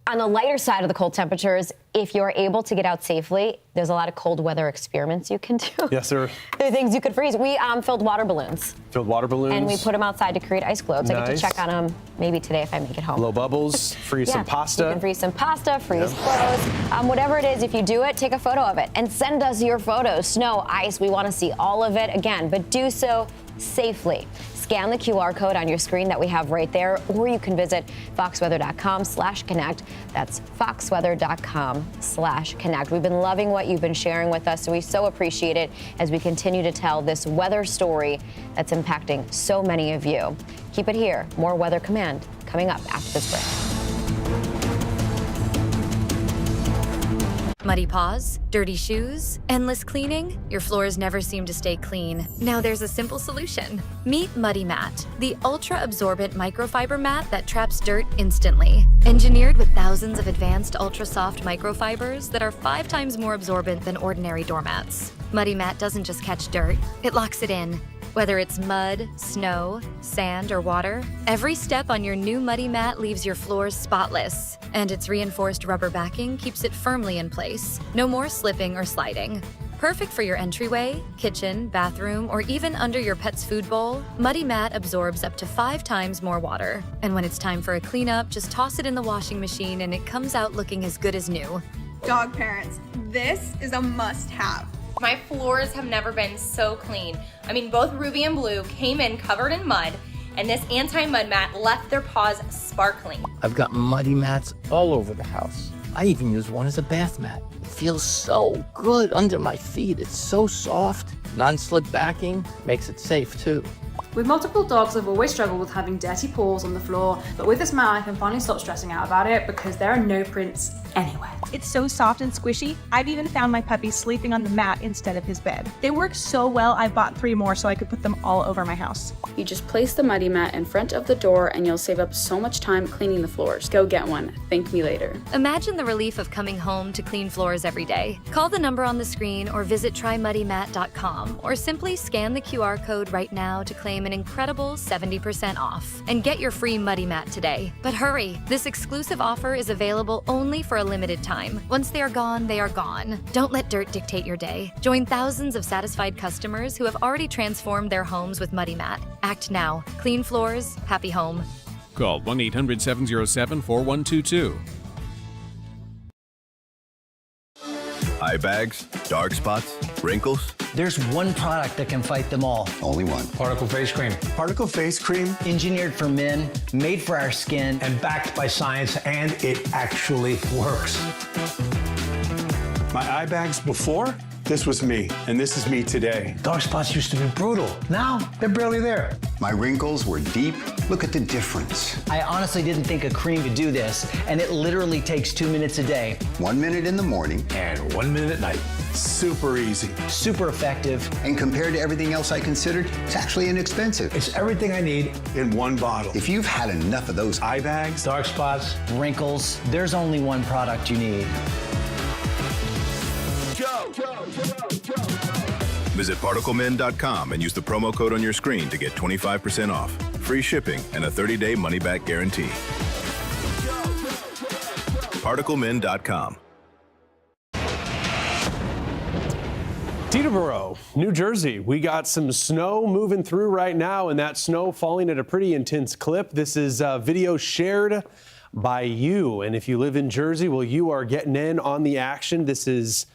Speaker 28: on the lighter side of the cold temperatures, if you're able to get out safely, there's a lot of cold weather experiments you can do.
Speaker 27: Yes, sir.
Speaker 28: There are things you could freeze. We filled water balloons.
Speaker 27: Filled water balloons.
Speaker 28: And we put them outside to create ice globes. I get to check on them maybe today if I make it home.
Speaker 27: Blow bubbles, freeze some pasta.
Speaker 28: You can freeze some pasta, freeze clothes. Whatever it is, if you do it, take a photo of it and send us your photos. Snow, ice, we want to see all of it again, but do so safely. Scan the QR code on your screen that we have right there, or you can visit foxweather.com/connect. That's foxweather.com/connect. We've been loving what you've been sharing with us, so we so appreciate it as we continue to tell this weather story that's impacting so many of you. Keep it here. More Weather Command coming up after this break.
Speaker 8: Muddy paws, dirty shoes, endless cleaning? Your floors never seem to stay clean. Now there's a simple solution. Meet Muddy Mat, the ultra-absorbent microfiber mat that traps dirt instantly. Engineered with thousands of advanced ultra-soft microfibers that are 5 times more absorbent than ordinary doormats. Muddy Mat doesn't just catch dirt, it locks it in. Whether it's mud, snow, sand, or water, every step on your new Muddy Mat leaves your floors spotless. And its reinforced rubber backing keeps it firmly in place. No more slipping or sliding. Perfect for your entryway, kitchen, bathroom, or even under your pet's food bowl, Muddy Mat absorbs up to 5 times more water. And when it's time for a cleanup, just toss it in the washing machine and it comes out looking as good as new.
Speaker 10: Dog parents, this is a must-have.
Speaker 21: My floors have never been so clean. I mean, both Ruby and Blue came in covered in mud, and this anti-mud mat left their paws sparkling.
Speaker 22: I've got muddy mats all over the house. I even use one as a bath mat. It feels so good under my feet. It's so soft. Non-slip backing makes it safe too.
Speaker 23: With multiple dogs, I've always struggled with having dirty paws on the floor, but with this mat, I can finally stop stressing out about it because there are no prints anywhere.
Speaker 2: It's so soft and squishy. I've even found my puppy sleeping on the mat instead of his bed. They work so well, I bought 3 more so I could put them all over my house.
Speaker 9: You just place the Muddy Mat in front of the door and you'll save up so much time cleaning the floors. Go get one. Thank me later.
Speaker 8: Imagine the relief of coming home to clean floors every day. Call the number on the screen or visit trymuddymat.com or simply scan the QR code right now to claim an incredible 70% off and get your free Muddy Mat today. But hurry, this exclusive offer is available only for a limited time. Once they are gone, they are gone. Don't let dirt dictate your day. Join thousands of satisfied customers who have already transformed their homes with Muddy Mat. Act now. Clean floors, happy home.
Speaker 13: Call 1-800-707-4122.
Speaker 11: Eye bags, dark spots, wrinkles.
Speaker 15: There's one product that can fight them all.
Speaker 11: Only one.
Speaker 15: Particle Face Cream.
Speaker 16: Particle Face Cream.
Speaker 15: Engineered for men, made for our skin.
Speaker 16: And backed by science, and it actually works. My eye bags before, this was me, and this is me today.
Speaker 15: Dark spots used to be brutal. Now, they're barely there.
Speaker 24: My wrinkles were deep. Look at the difference.
Speaker 15: I honestly didn't think a cream could do this, and it literally takes 2 minutes a day.
Speaker 24: 1 minute in the morning.
Speaker 16: And 1 minute at night. Super easy.
Speaker 15: Super effective.
Speaker 24: And compared to everything else I considered, it's actually inexpensive.
Speaker 16: It's everything I need in one bottle.
Speaker 24: If you've had enough of those
Speaker 16: eye bags, dark spots,
Speaker 15: wrinkles, there's only one product you need.
Speaker 11: Visit ParticleMen.com and use the promo code on your screen to get 25% off, free shipping, and a 30-day money-back guarantee. ParticleMen.com.
Speaker 27: Teterboro, New Jersey. We got some snow moving through right now, and that snow falling at a pretty intense clip. This is a video shared by you. And if you live in Jersey, well, you are getting in on the action. This is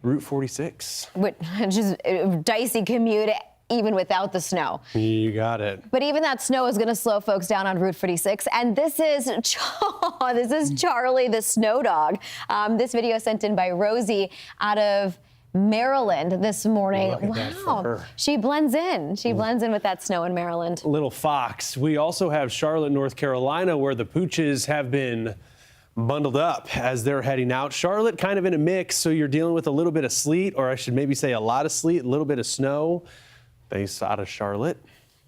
Speaker 27: Route 46.
Speaker 28: Just a dicey commute even without the snow.
Speaker 27: You got it.
Speaker 28: But even that snow is going to slow folks down on Route 46. And this is Charlie the snow dog. This video sent in by Rosie out of Maryland this morning. Wow. She blends in. She blends in with that snow in Maryland.
Speaker 27: Little fox. We also have Charlotte, North Carolina, where the pooches have been bundled up as they're heading out. Charlotte kind of in a mix, so you're dealing with a little bit of sleet, or I should maybe say a lot of sleet, a little bit of snow. Based out of Charlotte.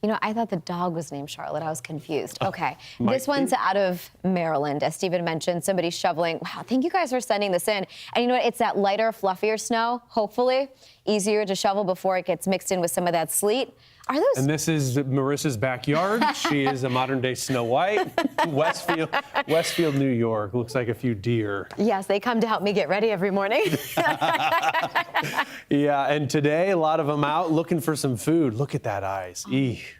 Speaker 28: You know, I thought the dog was named Charlotte. I was confused. Okay. This one's out of Maryland. As Stephen mentioned, somebody's shoveling. Wow, thank you guys for sending this in. And you know what? It's that lighter, fluffier snow, hopefully. Easier to shovel before it gets mixed in with some of that sleet. Are those?
Speaker 27: And this is Marissa's backyard. She is a modern-day Snow White. Westfield, New York. Looks like a few deer.
Speaker 28: Yes, they come to help me get ready every morning.
Speaker 27: Yeah, and today a lot of them out looking for some food. Look at that ice. Eek.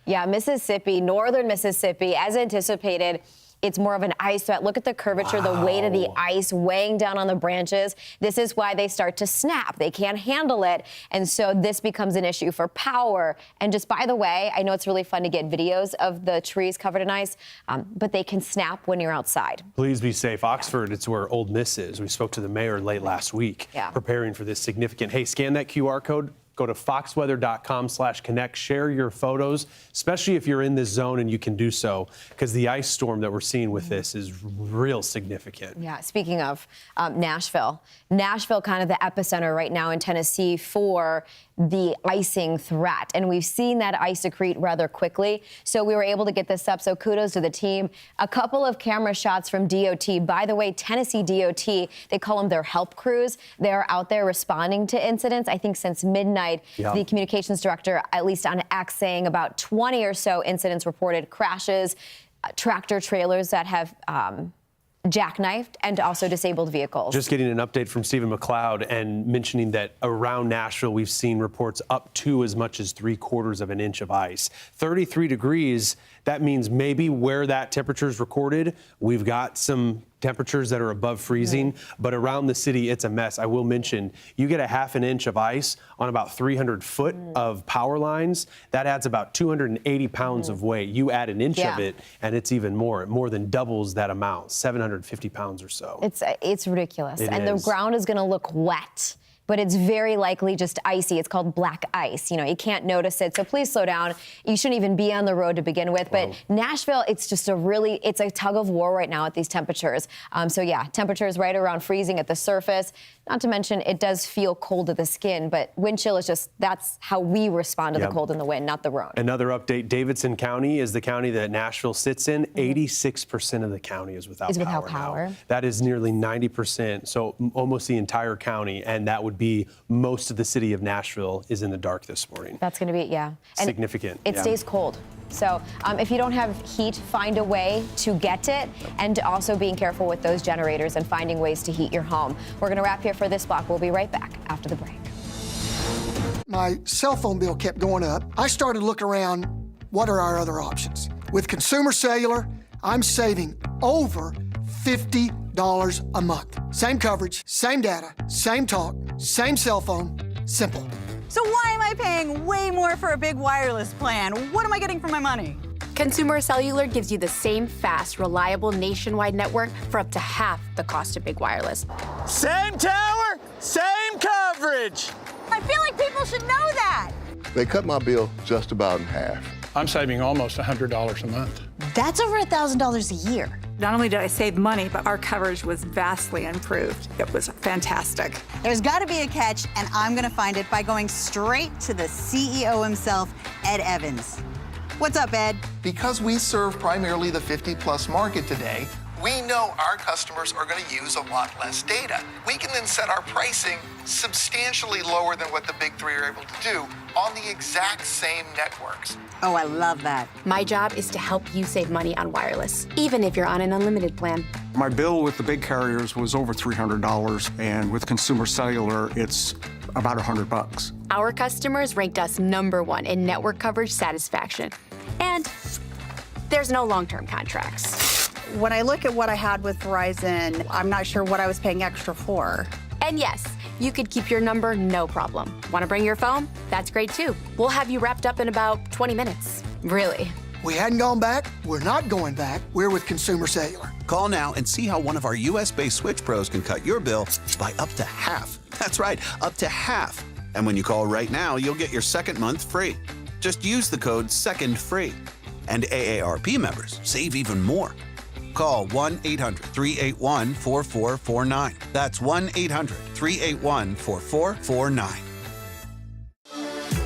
Speaker 28: Yeah, Mississippi, northern Mississippi, as anticipated. It's more of an ice threat. Look at the curvature, the weight of the ice weighing down on the branches. This is why they start to snap. They can't handle it. And so this becomes an issue for power. And just by the way, I know it's really fun to get videos of the trees covered in ice, but they can snap when you're outside.
Speaker 27: Please be safe. Oxford, it's where Old Miss is. We spoke to the mayor late last week, preparing for this significant. Hey, scan that QR code. Go to foxweather.com/connect. Share your photos, especially if you're in this zone and you can do so, because the ice storm that we're seeing with this is real significant.
Speaker 28: Yeah, speaking of Nashville kind of the epicenter right now in Tennessee for the icing threat. And we've seen that ice accrete rather quickly. So we were able to get this up. So kudos to the team. A couple of camera shots from DOT. By the way, Tennessee DOT, they call them their help crews. They're out there responding to incidents. I think since midnight, the communications director, at least on X, saying about 20 or so incidents reported, crashes, tractor trailers that have jackknifed, and also disabled vehicles.
Speaker 27: Just getting an update from Stephen McLeod and mentioning that around Nashville, we've seen reports up to as much as 3/4 of an inch of ice. 33 degrees, that means maybe where that temperature is recorded, we've got some temperatures that are above freezing, but around the city, it's a mess. I will mention, you get a half an inch of ice on about 300 foot of power lines. That adds about 280 pounds of weight. You add an inch of it, and it's even more. It more than doubles that amount, 750 pounds or so.
Speaker 28: It's ridiculous.
Speaker 27: It
Speaker 28: and
Speaker 27: is.
Speaker 28: the ground is going to look wet but it's very likely just icy. It's called black ice. You know, you can't notice it, so please slow down. You shouldn't even be on the road to begin with. Wow. But Nashville, it's just it's a tug of war right now at these temperatures. So yeah, temperatures right around freezing at the surface. Not to mention, it does feel cold to the skin, but wind chill is that's how we respond to the cold and the wind, not the road.
Speaker 27: Another update, Davidson County is the county that Nashville sits in. 86% of the county is without power. Now. That is nearly 90%, so almost the entire county, and that would be most of the city of Nashville is in the dark this morning.
Speaker 28: That's going to be, and
Speaker 27: significant.
Speaker 28: It stays cold. So if you don't have heat, find a way to get it, and also being careful with those generators and finding ways to heat your home. We're going to wrap here for this block. We'll be right back after the break.
Speaker 5: My cell phone bill kept going up. I started looking around, what are our other options? With Consumer Cellular, I'm saving over $50 a month. Same coverage, same data, same talk, same cell phone, simple.
Speaker 6: So why am I paying way more for a big wireless plan? What am I getting for my money?
Speaker 7: Consumer Cellular gives you the same fast, reliable nationwide network for up to half the cost of big wireless.
Speaker 13: Same tower, same coverage.
Speaker 6: I feel like people should know that.
Speaker 17: They cut my bill just about in half.
Speaker 18: I'm saving almost $100 a month.
Speaker 6: That's over $1,000 a year. Not only did I save money, but our coverage was vastly improved. It was fantastic. There's got to be a catch, and I'm going to find it by going straight to the CEO himself, Ed Evans. What's up, Ed?
Speaker 25: Because we serve primarily the 50-plus market today, we know our customers are going to use a lot less data. We can then set our pricing substantially lower than what the big three are able to do on the exact same networks.
Speaker 6: Oh, I love that.
Speaker 7: My job is to help you save money on wireless, even if you're on an unlimited plan.
Speaker 18: My bill with the big carriers was over $300, and with Consumer Cellular, it's about $100.
Speaker 7: Our customers ranked us #1 in network coverage satisfaction. And there's no long-term contracts.
Speaker 6: When I look at what I had with Verizon, I'm not sure what I was paying extra for.
Speaker 7: And yes, you could keep your number, no problem. Want to bring your phone? That's great too. We'll have you wrapped up in about 20 minutes. Really.
Speaker 5: We hadn't gone back. We're not going back. We're with Consumer Cellular.
Speaker 26: Call now and see how one of our U.S.-based Switch Pros can cut your bill by up to half. That's right, up to half. And when you call right now, you'll get your second month free. Just use the code SECONDFREE. And AARP members save even more. Call 1-800-381-4449. That's 1-800-381-4449.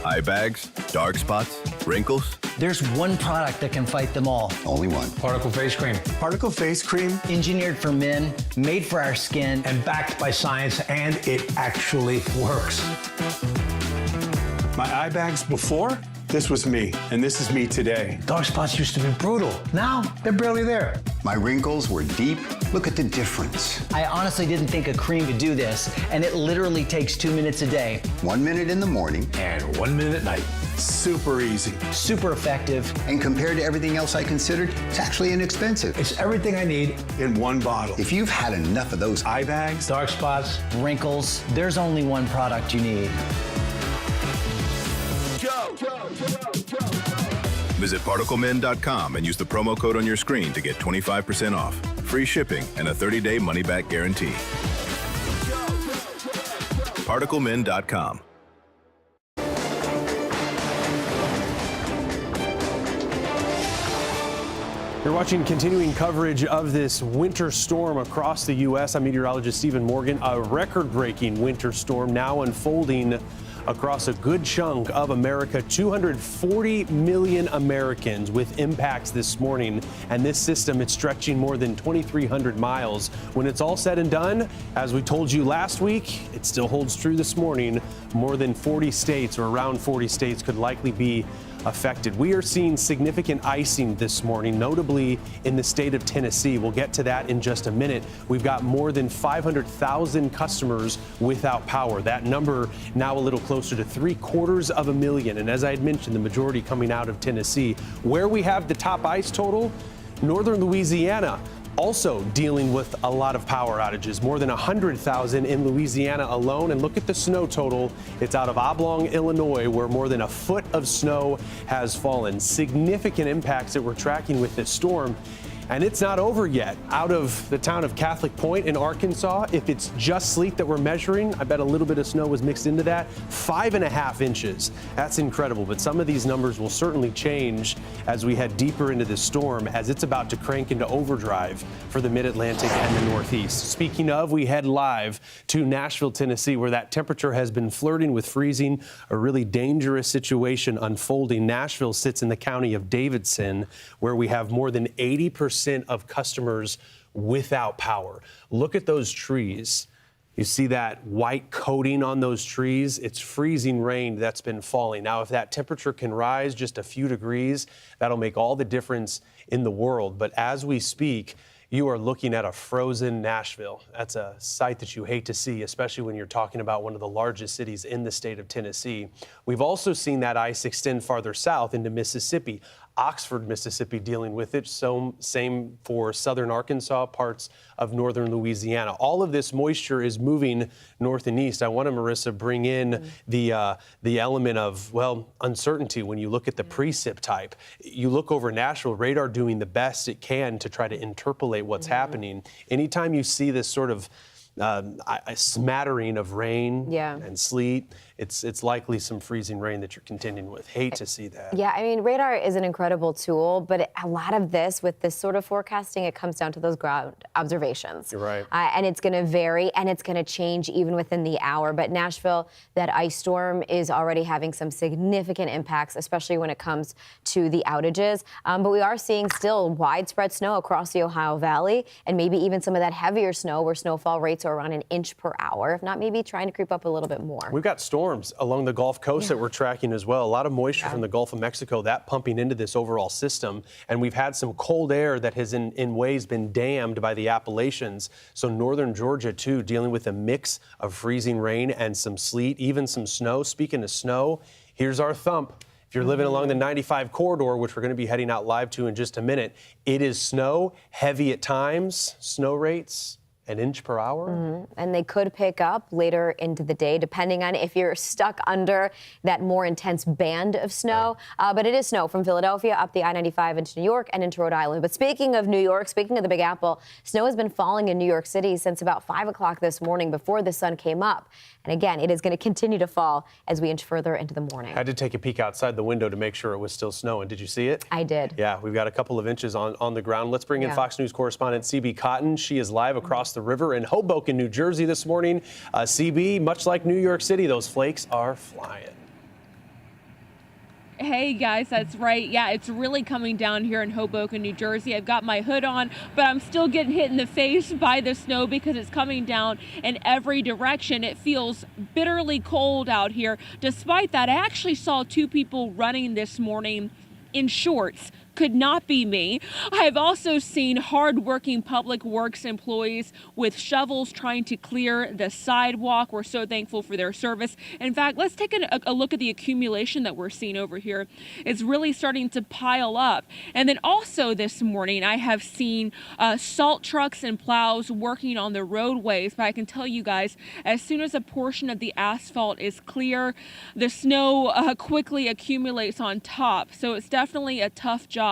Speaker 11: Eye bags, dark spots, wrinkles.
Speaker 15: There's one product that can fight them all.
Speaker 18: Only one. Particle Face Cream.
Speaker 16: Particle Face Cream.
Speaker 15: Engineered for men, made for our skin,
Speaker 18: And backed by science, and it actually works.
Speaker 16: My eye bags before, this was me, and this is me today.
Speaker 18: Dark spots used to be brutal. Now, they're barely there.
Speaker 24: My wrinkles were deep. Look at the difference.
Speaker 15: I honestly didn't think a cream could do this, and it literally takes 2 minutes a day.
Speaker 24: 1 minute in the morning.
Speaker 18: And 1 minute at night.
Speaker 16: Super easy.
Speaker 15: Super effective.
Speaker 24: And compared to everything else I considered, it's actually inexpensive.
Speaker 18: It's everything I need
Speaker 16: in one bottle.
Speaker 24: If you've had enough of those
Speaker 16: eye bags,
Speaker 18: dark spots,
Speaker 15: wrinkles, there's only one product you need.
Speaker 11: Visit ParticleMin.com and use the promo code on your screen to get 25% off, free shipping, and a 30-day money-back guarantee. ParticleMin.com.
Speaker 27: You're watching continuing coverage of this winter storm across the U.S. I'm meteorologist Stephen Morgan. A record-breaking winter storm now unfolding across a good chunk of America. 240 million Americans with impacts this morning. And this system, it's stretching more than 2,300 miles. When it's all said and done, as we told you last week, it still holds true this morning. More than 40 states, or around 40 states, could likely be affected. We are seeing significant icing this morning, notably in the state of Tennessee. We'll get to that in just a minute. We've got more than 500,000 customers without power. That number now a little closer to 750,000. And as I had mentioned, the majority coming out of Tennessee. Where we have the top ice total, northern Louisiana, also dealing with a lot of power outages, more than 100,000 in Louisiana alone. And look at the snow total. It's out of Oblong, Illinois, where more than a foot of snow has fallen. Significant impacts that we're tracking with this storm. And it's not over yet. Out of the town of Catholic Point in Arkansas, if it's just sleet that we're measuring, I bet a little bit of snow was mixed into that. 5.5 inches. That's incredible. But some of these numbers will certainly change as we head deeper into this storm, as it's about to crank into overdrive for the mid-Atlantic and the Northeast. Speaking of, we head live to Nashville, Tennessee, where that temperature has been flirting with freezing, a really dangerous situation unfolding. Nashville sits in the county of Davidson, where we have more than 80% of customers without power. Look at those trees. You see that white coating on those trees? It's freezing rain that's been falling. Now, if that temperature can rise just a few degrees, that'll make all the difference in the world. But as we speak, you are looking at a frozen Nashville. That's a sight that you hate to see, especially when you're talking about one of the largest cities in the state of Tennessee. We've also seen that ice extend farther south into Mississippi. Oxford, Mississippi dealing with it. So same for southern Arkansas, parts of northern Louisiana. All of this moisture is moving north and east. I want to, Marissa, bring in the element of, well, uncertainty when you look at the precip type. You look over Nashville, radar doing the best it can to try to interpolate what's happening. Anytime you see this sort of a smattering of rain and sleet, it's likely some freezing rain that you're contending with. Hate to see that.
Speaker 28: Yeah, I mean, radar is an incredible tool, but a lot of this, with this sort of forecasting, it comes down to those ground observations.
Speaker 27: You're right.
Speaker 28: And it's going to vary, and it's going to change even within the hour. But Nashville, that ice storm is already having some significant impacts, especially when it comes to the outages. But we are seeing still widespread snow across the Ohio Valley, and maybe even some of that heavier snow where snowfall rates are around 1 inch per hour, if not maybe trying to creep up a little bit more.
Speaker 27: We've got storms along the Gulf Coast that we're tracking as well. A lot of moisture from the Gulf of Mexico, that pumping into this overall system. And we've had some cold air that has in ways been dammed by the Appalachians. So northern Georgia, too, dealing with a mix of freezing rain and some sleet, even some snow. Speaking of snow, here's our thump. If you're living along the 95 corridor, which we're going to be heading out live to in just a minute, it is snow, heavy at times, snow rates 1 inch per hour.
Speaker 28: And they could pick up later into the day, depending on if you're stuck under that more intense band of snow. But it is snow from Philadelphia up the I-95 into New York and into Rhode Island. But speaking of New York, speaking of the Big Apple, snow has been falling in New York City since about 5 o'clock this morning before the sun came up. And again, it is going to continue to fall as we inch further into the morning.
Speaker 27: I did take a peek outside the window to make sure it was still snowing. Did you see it?
Speaker 28: I did.
Speaker 27: Yeah, we've got a couple of inches on the ground. Let's bring in Fox News correspondent CB Cotton. She is live across the river in Hoboken, New Jersey this morning. CB, much like New York City, those flakes are flying.
Speaker 1: Hey guys, that's right. Yeah, it's really coming down here in Hoboken, New Jersey. I've got my hood on, but I'm still getting hit in the face by the snow because it's coming down in every direction. It feels bitterly cold out here. Despite that, I actually saw 2 people running this morning in shorts. Could not be me. I've also seen hardworking public works employees with shovels trying to clear the sidewalk. We're so thankful for their service. In fact, let's take a look at the accumulation that we're seeing over here. It's really starting to pile up. And then also this morning, I have seen salt trucks and plows working on the roadways. But I can tell you guys, as soon as a portion of the asphalt is clear, the snow quickly accumulates on top. So it's definitely a tough job.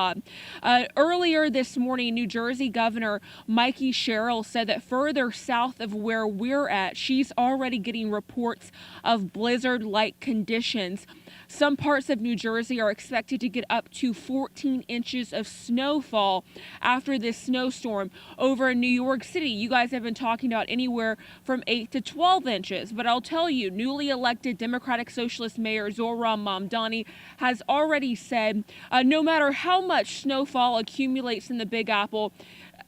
Speaker 1: Earlier this morning, New Jersey Governor Mikey Sherrill said that further south of where we're at, she's already getting reports of blizzard-like conditions. Some parts of New Jersey are expected to get up to 14 inches of snowfall after this snowstorm. Over in New York City, you guys have been talking about anywhere from 8 to 12 inches. But I'll tell you, newly elected Democratic Socialist Mayor Zohran Mamdani has already said no matter how much snowfall accumulates in the Big Apple,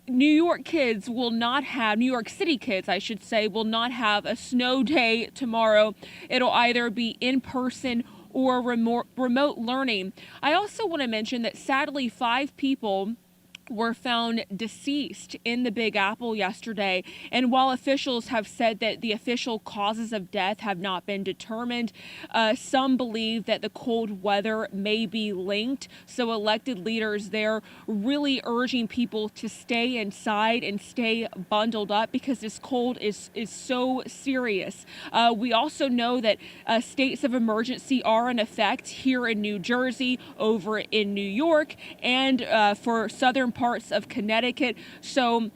Speaker 1: New York City kids, I should say, will not have a snow day tomorrow. It'll either be in person or remote learning. I also want to mention that sadly 5 people were found deceased in the Big Apple yesterday. And while officials have said that the official causes of death have not been determined, some believe that the cold weather may be linked. So elected leaders there really urging people to stay inside and stay bundled up because this cold is so serious. We also know that states of emergency are in effect here in New Jersey, over in New York, and for southern parts of Connecticut. So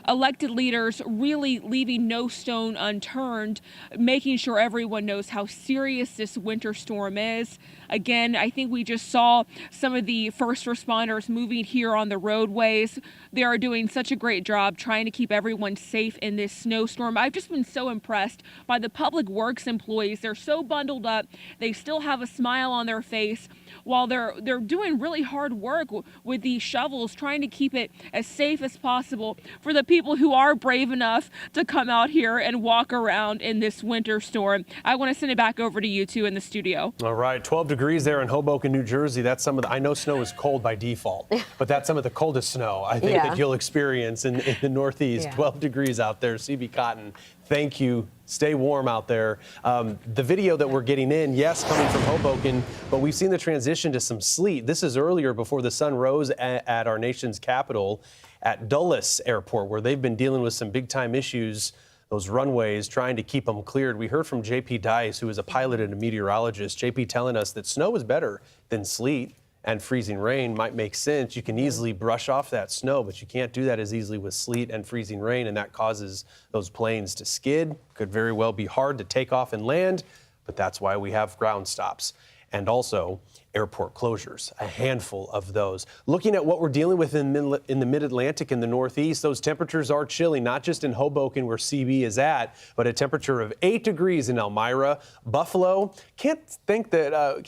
Speaker 1: elected leaders really leaving no stone unturned, making sure everyone knows how serious this winter storm is. Again, I think we just saw some of the first responders moving here on the roadways. They are doing such a great job trying to keep everyone safe in this snowstorm. I've just been so impressed by the public works employees. They're so bundled up. They still have a smile on their face while they're doing really hard work with these shovels, trying to keep it as safe as possible for the people who are brave enough to come out here and walk around in this winter storm. I want to send it back over to you two in the studio.
Speaker 27: All right, 12 degrees there in Hoboken, New Jersey. That's some of the, I know snow is cold by default, but that's some of the coldest snow I think that you'll experience in the Northeast. 12 degrees out there. CB Cotton, thank you. Stay warm out there. The video that we're getting in, yes, coming from Hoboken, but we've seen the transition to some sleet. This is earlier before the sun rose at our nation's capital at Dulles Airport, where they've been dealing with some big time issues, those runways, trying to keep them cleared. We heard from JP Dice, who is a pilot and a meteorologist. JP telling us that snow is better than sleet, and freezing rain might make sense. You can easily brush off that snow, but you can't do that as easily with sleet and freezing rain, and that causes those planes to skid. Could very well be hard to take off and land, but that's why we have ground stops. And also airport closures, a handful of those. Looking at what we're dealing with in the mid-Atlantic and the Northeast, those temperatures are chilly, not just in Hoboken where CB is at, but a temperature of 8 degrees in Elmira. Buffalo, can't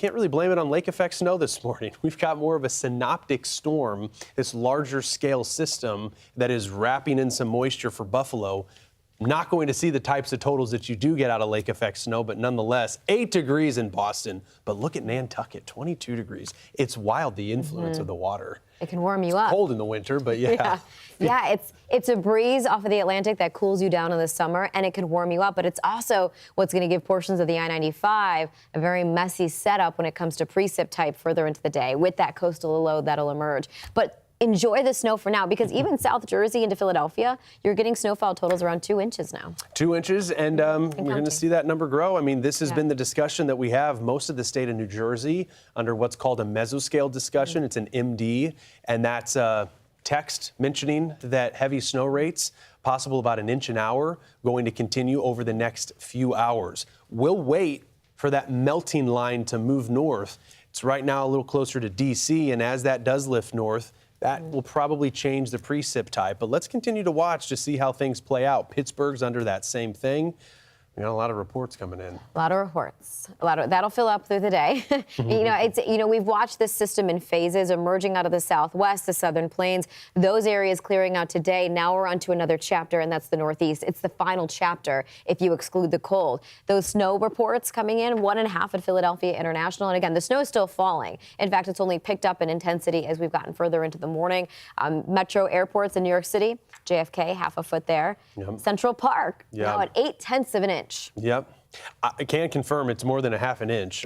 Speaker 27: really blame it on lake effect snow this morning. We've got more of a synoptic storm, this larger scale system that is wrapping in some moisture for Buffalo. Not going to see the types of totals that you do get out of lake effect snow, but nonetheless, 8 degrees in Boston. But look at Nantucket, 22 degrees. It's wild, the influence of the water.
Speaker 28: It can warm you up.
Speaker 27: Cold in the winter, but yeah.
Speaker 28: It's a breeze off of the Atlantic that cools you down in the summer, and it can warm you up. But it's also what's going to give portions of the I-95 a very messy setup when it comes to precip type further into the day with that coastal low that'll emerge. But enjoy the snow for now, because even South Jersey into Philadelphia, you're getting snowfall totals around 2 inches now.
Speaker 27: 2 inches, and we're going to see that number grow. I mean, this has been the discussion that we have most of the state of New Jersey under what's called a mesoscale discussion. It's an MD, and that's text mentioning that heavy snow rates, possible about 1 inch an hour, going to continue over the next few hours. We'll wait for that melting line to move north. It's right now a little closer to D.C., and as that does lift north, that will probably change the precip type. But let's continue to watch to see how things play out. Pittsburgh's under that same thing. We got a lot of reports coming in.
Speaker 28: A lot of reports. That'll fill up through the day. We've watched this system in phases, emerging out of the southwest, the southern plains, those areas clearing out today. Now we're on to another chapter, and that's the northeast. It's the final chapter if you exclude the cold. Those snow reports coming in, 1.5 at Philadelphia International. And again, the snow is still falling. In fact, it's only picked up in intensity as we've gotten further into the morning. Metro airports in New York City, JFK, 1/2 foot there. Central Park, now at 0.8 of an inch.
Speaker 27: Yep. I can confirm it's more than 1/2 inch.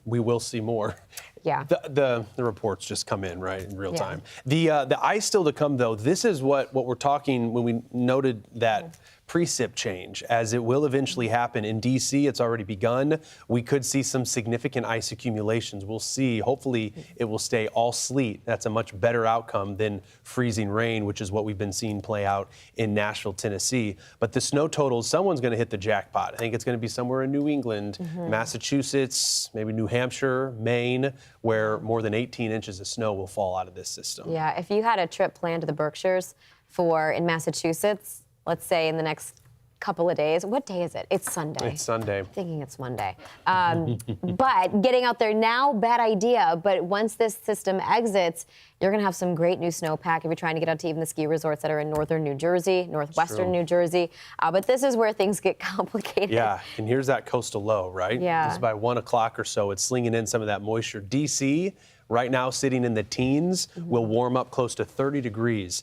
Speaker 27: We will see more.
Speaker 28: Yeah.
Speaker 27: The reports just come in, right, in real time. The ice still to come, though. This is what we're talking when we noted that precip change, as it will eventually happen. In D.C., it's already begun. We could see some significant ice accumulations. We'll see. Hopefully, it will stay all sleet. That's a much better outcome than freezing rain, which is what we've been seeing play out in Nashville, Tennessee. But the snow totals, someone's going to hit the jackpot. I think it's going to be somewhere in New England, Massachusetts, maybe New Hampshire, Maine, where more than 18 inches of snow will fall out of this system.
Speaker 28: Yeah, if you had a trip planned to the Berkshires in Massachusetts, let's say in the next couple of days. What day is it? It's Sunday.
Speaker 27: It's Sunday.
Speaker 28: I'm thinking it's Monday. But getting out there now, bad idea. But once this system exits, you're going to have some great new snowpack if you're trying to get out to even the ski resorts that are in northern New Jersey, northwestern New Jersey. But this is where things get complicated.
Speaker 27: Yeah, and here's that coastal low, right?
Speaker 28: Yeah.
Speaker 27: This is by 1 o'clock or so. It's slinging in some of that moisture. D.C., right now sitting in the teens, will warm up close to 30 degrees.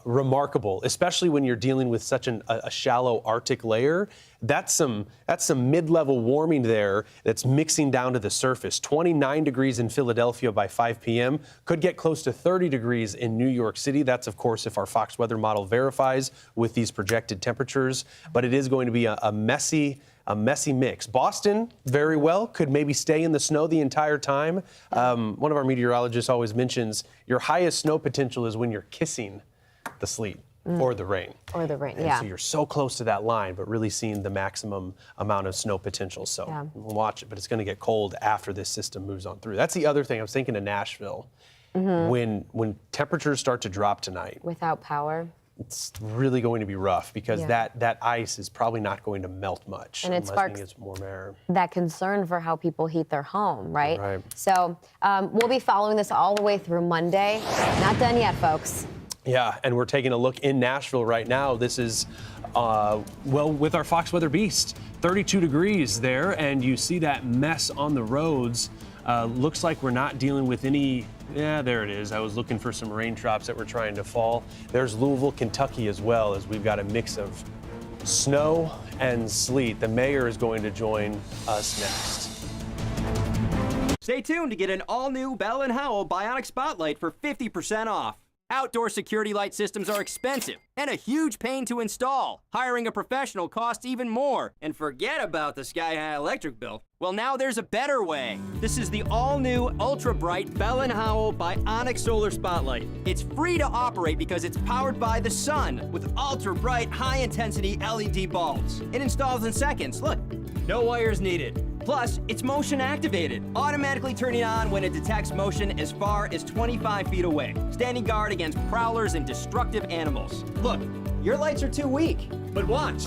Speaker 27: Remarkable, especially when you're dealing with such a shallow Arctic layer. That's some mid-level warming there that's mixing down to the surface. 29 degrees in Philadelphia by 5 p.m. Could get close to 30 degrees in New York City. That's, of course, if our Fox weather model verifies with these projected temperatures. But it is going to be a messy a messy mix. Boston, very well, could maybe stay in the snow the entire time. One of our meteorologists always mentions your highest snow potential is when you're kissing the sleet or the rain.
Speaker 28: Or the rain,
Speaker 27: And
Speaker 28: yeah.
Speaker 27: so you're so close to that line, but really seeing the maximum amount of snow potential. So we'll watch it, but it's going to get cold after this system moves on through. That's the other thing. I was thinking of Nashville. When temperatures start to drop tonight,
Speaker 28: Without power.
Speaker 27: it's really going to be rough because that ice is probably not going to melt much
Speaker 28: And it
Speaker 27: unless
Speaker 28: sparks
Speaker 27: we get some warm air.
Speaker 28: that concern for how people heat their home, right?
Speaker 27: Right.
Speaker 28: So we'll be following this all the way through Monday. Not done yet, folks.
Speaker 27: Yeah, and we're taking a look in Nashville right now. This is, with our Fox Weather Beast, 32 degrees there, and you see that mess on the roads. Looks like we're not dealing with any, there it is. I was looking for some raindrops that were trying to fall. There's Louisville, Kentucky as well, as we've got a mix of snow and sleet. The mayor is going to join us next.
Speaker 3: Stay tuned to get an all-new Bell & Howell Bionic Spotlight for 50% off. Outdoor security light systems are expensive and a huge pain to install. Hiring a professional costs even more. And forget about the sky-high electric bill. Well, now there's a better way. This is the all-new, ultra-bright Bell & Howell Bionic Solar Spotlight. It's free to operate because it's powered by the sun with ultra-bright, high-intensity LED bulbs. It installs in seconds. Look, no wires needed. Plus, it's motion activated, automatically turning on when it detects motion as far as 25 feet away, standing guard against prowlers and destructive animals. Look, your lights are too weak, but watch.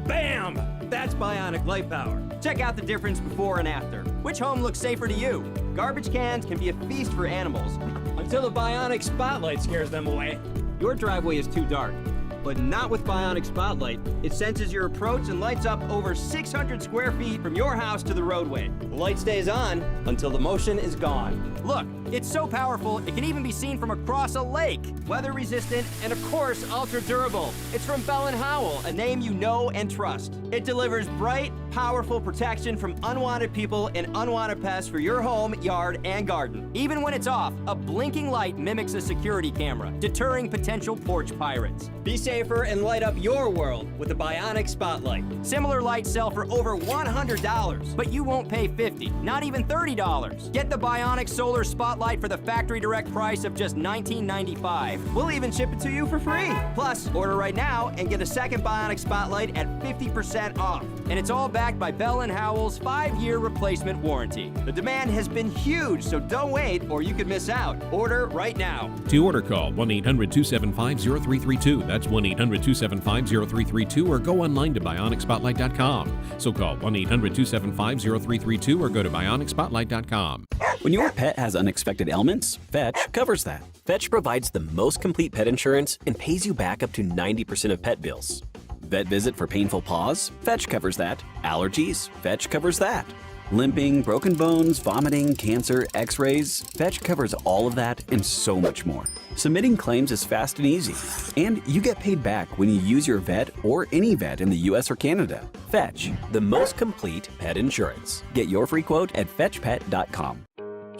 Speaker 3: Bam! That's bionic light power. Check out the difference before and after. Which home looks safer to you? Garbage cans can be a feast for animals until the bionic spotlight scares them away. Your driveway is too dark. But not with Bionic Spotlight. It senses your approach and lights up over 600 square feet from your house to the roadway. The light stays on until the motion is gone. Look, it's so powerful, it can even be seen from across a lake. Weather resistant and of course, ultra durable. It's from Bell & Howell, a name you know and trust. It delivers bright, powerful protection from unwanted people and unwanted pests for your home, yard, and garden. Even when it's off, a blinking light mimics a security camera, deterring potential porch pirates. Be safer and light up your world with the Bionic Spotlight. Similar lights sell for over $100, but you won't pay $50, not even $30. Get the Bionic Solar Spotlight for the factory direct price of just $19.95. We'll even ship it to you for free. Plus, order right now and get a second Bionic Spotlight at 50% off. And it's all backed by Bell & Howell's 5-year replacement warranty. The demand has been huge, so don't wait or you could miss out. Order right now.
Speaker 4: To order, call 1-800-275-0332. That's 1-800-275-0332 or go online to BionicSpotlight.com. So call 1-800-275-0332 or go to BionicSpotlight.com.
Speaker 10: When your pet has unexpected ailments, Fetch covers that. Fetch provides the most complete pet insurance and pays you back up to 90% of pet bills. Vet visit for painful paws? Fetch covers that. Allergies? Fetch covers that. Limping, broken bones, vomiting, cancer, x-rays? Fetch covers all of that and so much more. Submitting claims is fast and easy. And you get paid back when you use your vet or any vet in the US or Canada. Fetch, the most complete pet insurance. Get your free quote at fetchpet.com.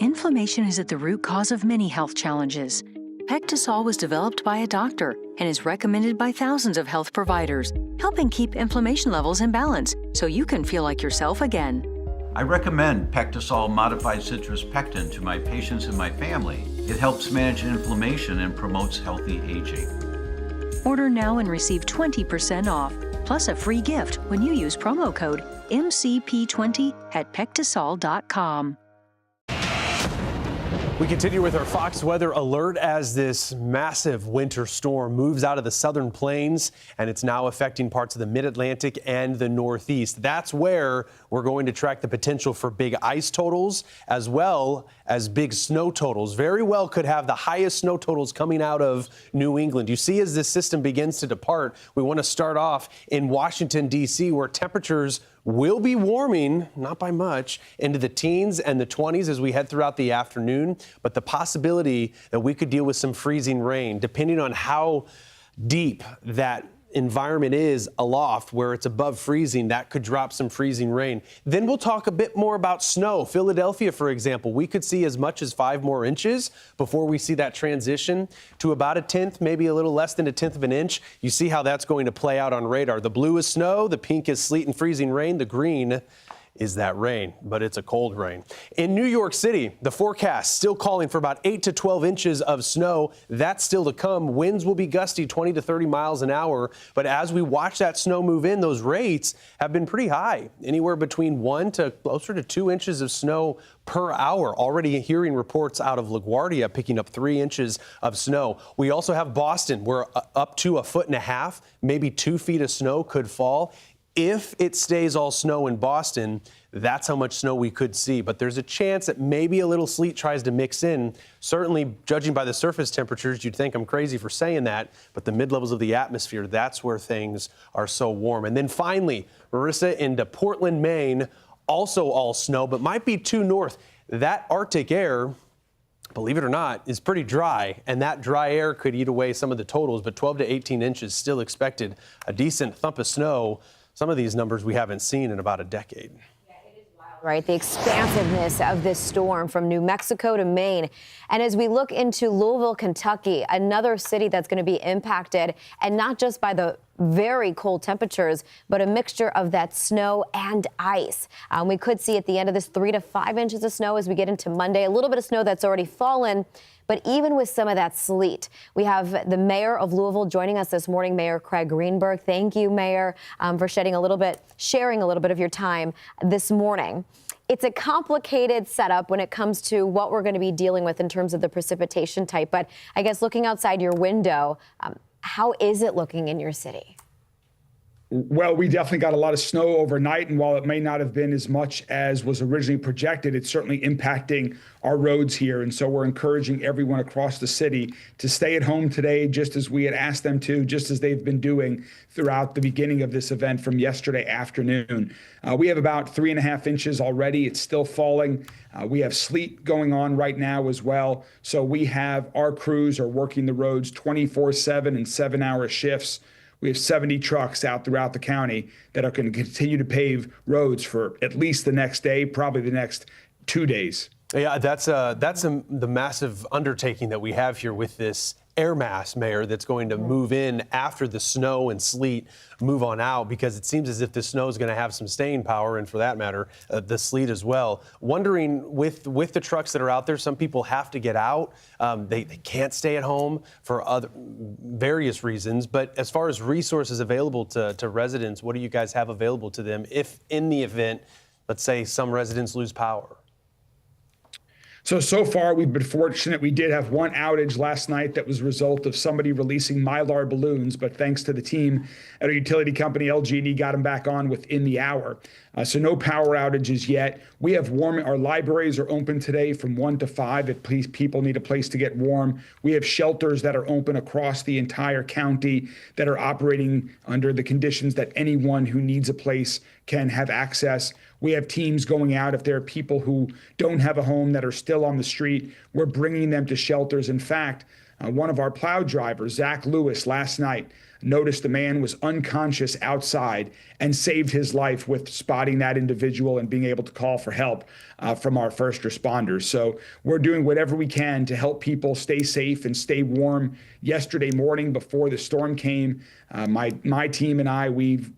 Speaker 12: Inflammation is at the root cause of many health challenges. Pectisol was developed by a doctor and is recommended by thousands of health providers, helping keep inflammation levels in balance so you can feel like yourself again.
Speaker 14: I recommend Pectisol modified citrus pectin to my patients and my family. It helps manage inflammation and promotes healthy aging.
Speaker 12: Order now and receive 20% off, plus a free gift when you use promo code MCP20 at Pectisol.com.
Speaker 27: We continue with our Fox Weather Alert as this massive winter storm moves out of the southern plains, and it's now affecting parts of the mid-Atlantic and the Northeast. That's where we're going to track the potential for big ice totals as well as big snow totals. Very well could have the highest snow totals coming out of New England. You see, as this system begins to depart, we want to start off in Washington, D.C., where temperatures will be warming, not by much, into the teens and the 20s as we head throughout the afternoon. But the possibility that we could deal with some freezing rain, depending on how deep that environment is aloft where it's above freezing, that could drop some freezing rain. Then we'll talk a bit more about snow. Philadelphia, for example, we could see as much as 5 more inches before we see that transition to about a tenth, maybe a little less than a tenth of an inch. You see how that's going to play out on radar. The blue is snow, the pink is sleet and freezing rain, the green is that rain, but it's a cold rain. In New York City, the forecast still calling for about 8 to 12 inches of snow. That's still to come. Winds will be gusty 20 to 30 miles an hour. But as we watch that snow move in, those rates have been pretty high, anywhere between 1 to closer to 2 inches of snow per hour. Already hearing reports out of LaGuardia picking up 3 inches of snow. We also have Boston, where up to 1.5 feet, maybe 2 feet of snow could fall. If it stays all snow in Boston, that's how much snow we could see. But there's a chance that maybe a little sleet tries to mix in. Certainly, judging by the surface temperatures, you'd think I'm crazy for saying that. But the mid-levels of the atmosphere, that's where things are so warm. And then finally, Marissa, into Portland, Maine, also all snow, but might be too north. That Arctic air, believe it or not, is pretty dry, and that dry air could eat away some of the totals, but 12 to 18 inches still expected. A decent thump of snow. Some of these numbers we haven't seen in about a decade.
Speaker 28: Right, the expansiveness of this storm from New Mexico to Maine. And as we look into Louisville, Kentucky, another city that's going to be impacted, and not just by the very cold temperatures, but a mixture of that snow and ice. We could see at the end of this 3 to 5 inches of snow as we get into Monday, a little bit of snow that's already fallen. But even with some of that sleet, we have the mayor of Louisville joining us this morning, Mayor Craig Greenberg. Thank you, Mayor, for sharing a little bit of your time this morning. It's a complicated setup when it comes to what we're going to be dealing with in terms of the precipitation type. But I guess looking outside your window, how is it looking in your city?
Speaker 2: Well, we definitely got a lot of snow overnight, and while it may not have been as much as was originally projected, it's certainly impacting our roads here. And so we're encouraging everyone across the city to stay at home today, just as we had asked them to, just as they've been doing throughout the beginning of this event from yesterday afternoon. We have about 3.5 inches already. It's still falling. We have sleet going on right now as well. So we have our crews are working the roads 24/7 and 7-hour shifts. We have 70 trucks out throughout the county that are going to continue to pave roads for at least the next day, probably the next 2 days.
Speaker 27: Yeah, that's the massive undertaking that we have here with this air mass, Mayor, that's going to move in after the snow and sleet move on out, because it seems as if the snow is going to have some staying power, and for that matter, the sleet as well. Wondering with the trucks that are out there, some people have to get out. They can't stay at home for other various reasons. But as far as resources available to residents, what do you guys have available to them if in the event, let's say, some residents lose power?
Speaker 2: So far, we've been fortunate. We did have one outage last night that was a result of somebody releasing Mylar balloons, but thanks to the team at our utility company, LG&E, got them back on within the hour. So no power outages yet. We have our libraries are open today from 1 to 5 if people need a place to get warm. We have shelters that are open across the entire county that are operating under the conditions that anyone who needs a place can have access. We have teams going out if there are people who don't have a home that are still on the street. We're bringing them to shelters. In fact, one of our plow drivers, Zach Lewis, last night noticed a man was unconscious outside and saved his life with spotting that individual and being able to call for help from our first responders. So we're doing whatever we can to help people stay safe and stay warm. Yesterday morning before the storm came, my team and I, we've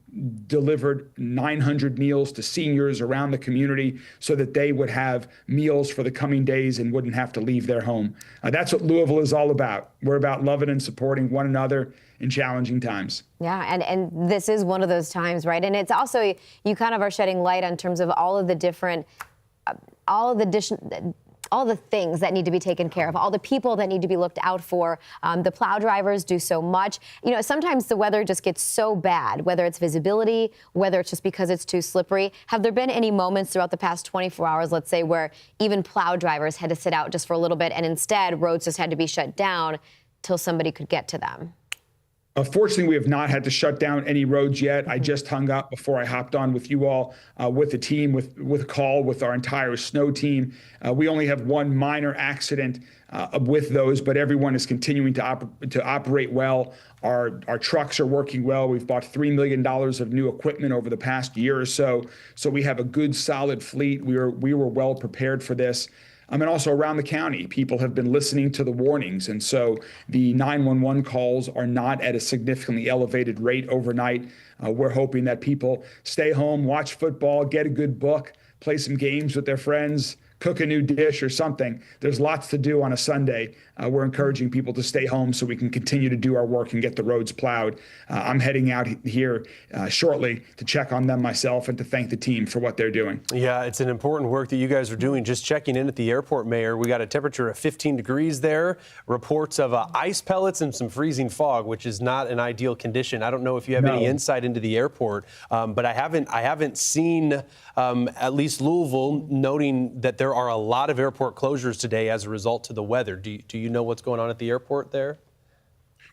Speaker 2: delivered 900 meals to seniors around the community so that they would have meals for the coming days and wouldn't have to leave their home. That's what Louisville is all about. We're about loving and supporting one another in challenging times.
Speaker 28: Yeah, and this is one of those times, right? And it's also, you kind of are shedding light on terms of all of the different, all the things that need to be taken care of, all the people that need to be looked out for. The plow drivers do so much. You know, sometimes the weather just gets so bad, whether it's visibility, whether it's just because it's too slippery. Have there been any moments throughout the past 24 hours, let's say, where even plow drivers had to sit out just for a little bit and instead roads just had to be shut down till somebody could get to them?
Speaker 2: Fortunately, we have not had to shut down any roads yet. I just hung up before I hopped on with you all, with the team, with a call with our entire snow team. We only have one minor accident with those, but everyone is continuing to operate well. Our trucks are working well. We've bought $3 million of new equipment over the past year or so. So we have a good, solid fleet. We were well prepared for this. And also around the county, people have been listening to the warnings. And so the 911 calls are not at a significantly elevated rate overnight. We're hoping that people stay home, watch football, get a good book, play some games with their friends, cook a new dish or something. There's lots to do on a Sunday. We're encouraging people to stay home so we can continue to do our work and get the roads plowed. I'm heading out here shortly to check on them myself and to thank the team for what they're doing.
Speaker 27: Yeah, it's an important work that you guys are doing. Just checking in at the airport, Mayor, we got a temperature of 15 degrees there. Reports of ice pellets and some freezing fog, which is not an ideal condition. I don't know if you have any insight into the airport, but I haven't seen at least Louisville noting that there are a lot of airport closures today as a result of the weather. Do you know what's going on at the airport there?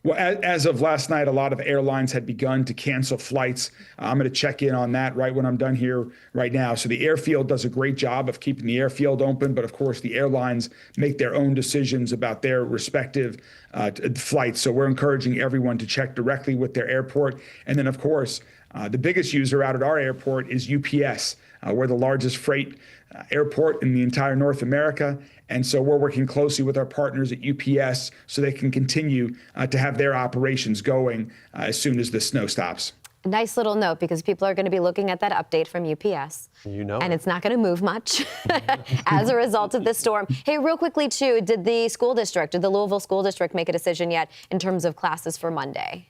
Speaker 2: Well, as of last night, a lot of airlines had begun to cancel flights. I'm going to check in on that right when I'm done here right now. So the airfield does a great job of keeping the airfield open, but of course the airlines make their own decisions about their respective flights. So we're encouraging everyone to check directly with their airport. And then of course, the biggest user out at our airport is UPS. We're the largest freight airport in the entire North America. And so we're working closely with our partners at UPS so they can continue to have their operations going as soon as the snow stops.
Speaker 28: A nice little note, because people are going to be looking at that update from UPS. And it's not going to move much as a result of this storm. Hey, real quickly, too, did the Louisville School District make a decision yet in terms of classes for Monday?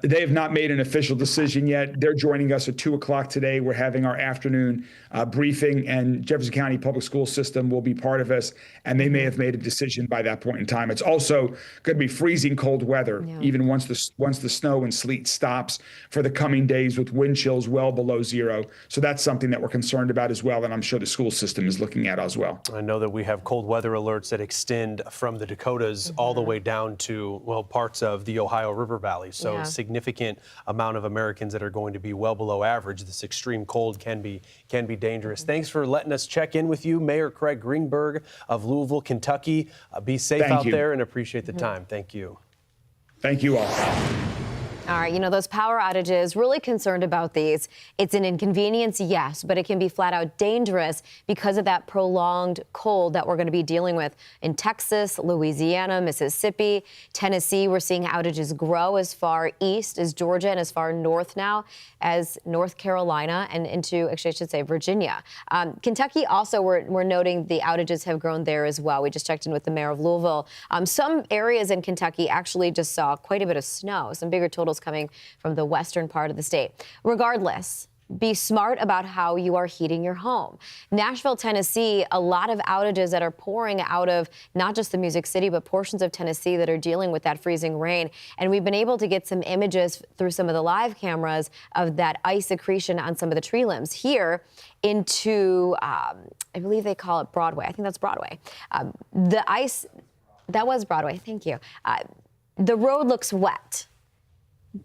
Speaker 2: They have not made an official decision yet. They're joining us at 2 o'clock today. We're having our afternoon briefing, and Jefferson County Public School System will be part of us, and they may have made a decision by that point in time. It's also going to be freezing cold weather, even once the snow and sleet stops for the coming days, with wind chills well below zero. So that's something that we're concerned about as well, and I'm sure the school system is looking at as well.
Speaker 27: I know that we have cold weather alerts that extend from the Dakotas all the way down to, well, parts of the Ohio River Valley. So significant amount of Americans that are going to be well below average. This extreme cold can be dangerous. Thanks for letting us check in with you, Mayor Craig Greenberg of Louisville, Kentucky. Be safe out there and appreciate the time. Thank you.
Speaker 2: Thank you all.
Speaker 28: All right, those power outages, really concerned about these. It's an inconvenience, yes, but it can be flat out dangerous because of that prolonged cold that we're going to be dealing with in Texas, Louisiana, Mississippi, Tennessee. We're seeing outages grow as far east as Georgia and as far north now as North Carolina and into, actually I should say, Virginia. Kentucky also, we're noting the outages have grown there as well. We just checked in with the mayor of Louisville. Some areas in Kentucky actually just saw quite a bit of snow, some bigger totals coming from the western part of the state. Regardless, be smart about how you are heating your home. Nashville, Tennessee, a lot of outages that are pouring out of not just the Music City, but portions of Tennessee that are dealing with that freezing rain. And we've been able to get some images through some of the live cameras of that ice accretion on some of the tree limbs here into, I believe they call it Broadway. I think that's Broadway. The ice, that was Broadway, thank you. The road looks wet,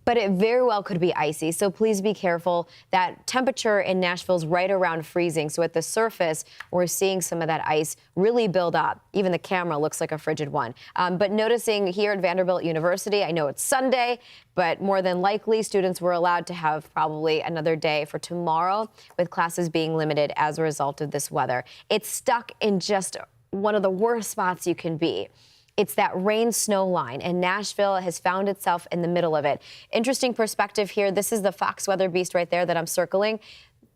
Speaker 28: but it very well could be icy, so please be careful. That temperature in Nashville is right around freezing, so at the surface, we're seeing some of that ice really build up. Even the camera looks like a frigid one. But noticing here at Vanderbilt University, I know it's Sunday, but more than likely, students were allowed to have probably another day for tomorrow, with classes being limited as a result of this weather. It's stuck in just one of the worst spots you can be. It's that rain-snow line, and Nashville has found itself in the middle of it. Interesting perspective here. This is the Fox Weather Beast right there that I'm circling.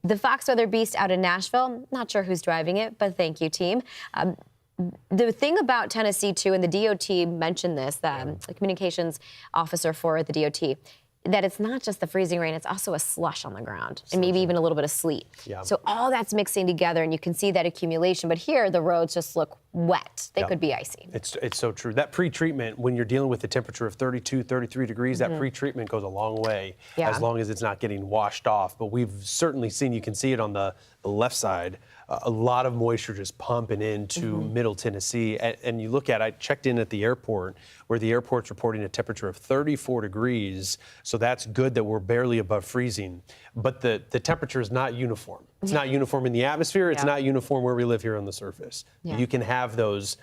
Speaker 28: The Fox Weather Beast out in Nashville, not sure who's driving it, but thank you, team. The thing about Tennessee, too, and the DOT mentioned this, the communications officer for the DOT, that it's not just the freezing rain, it's also a slush on the ground and maybe even a little bit of sleet. So all that's mixing together and you can see that accumulation. But here the roads just look wet. They could be icy.
Speaker 27: It's so true. That pre-treatment, when you're dealing with a temperature of 32, 33 degrees, that pre-treatment goes a long way as long as it's not getting washed off. But we've certainly seen, you can see it on the left side a lot of moisture just pumping into Middle Tennessee. And you look at, I checked in at the airport, where the airport's reporting a temperature of 34 degrees. So that's good that we're barely above freezing. But the temperature is not uniform. It's not uniform in the atmosphere. It's not uniform where we live here on the surface.
Speaker 28: Yeah.
Speaker 27: You can have those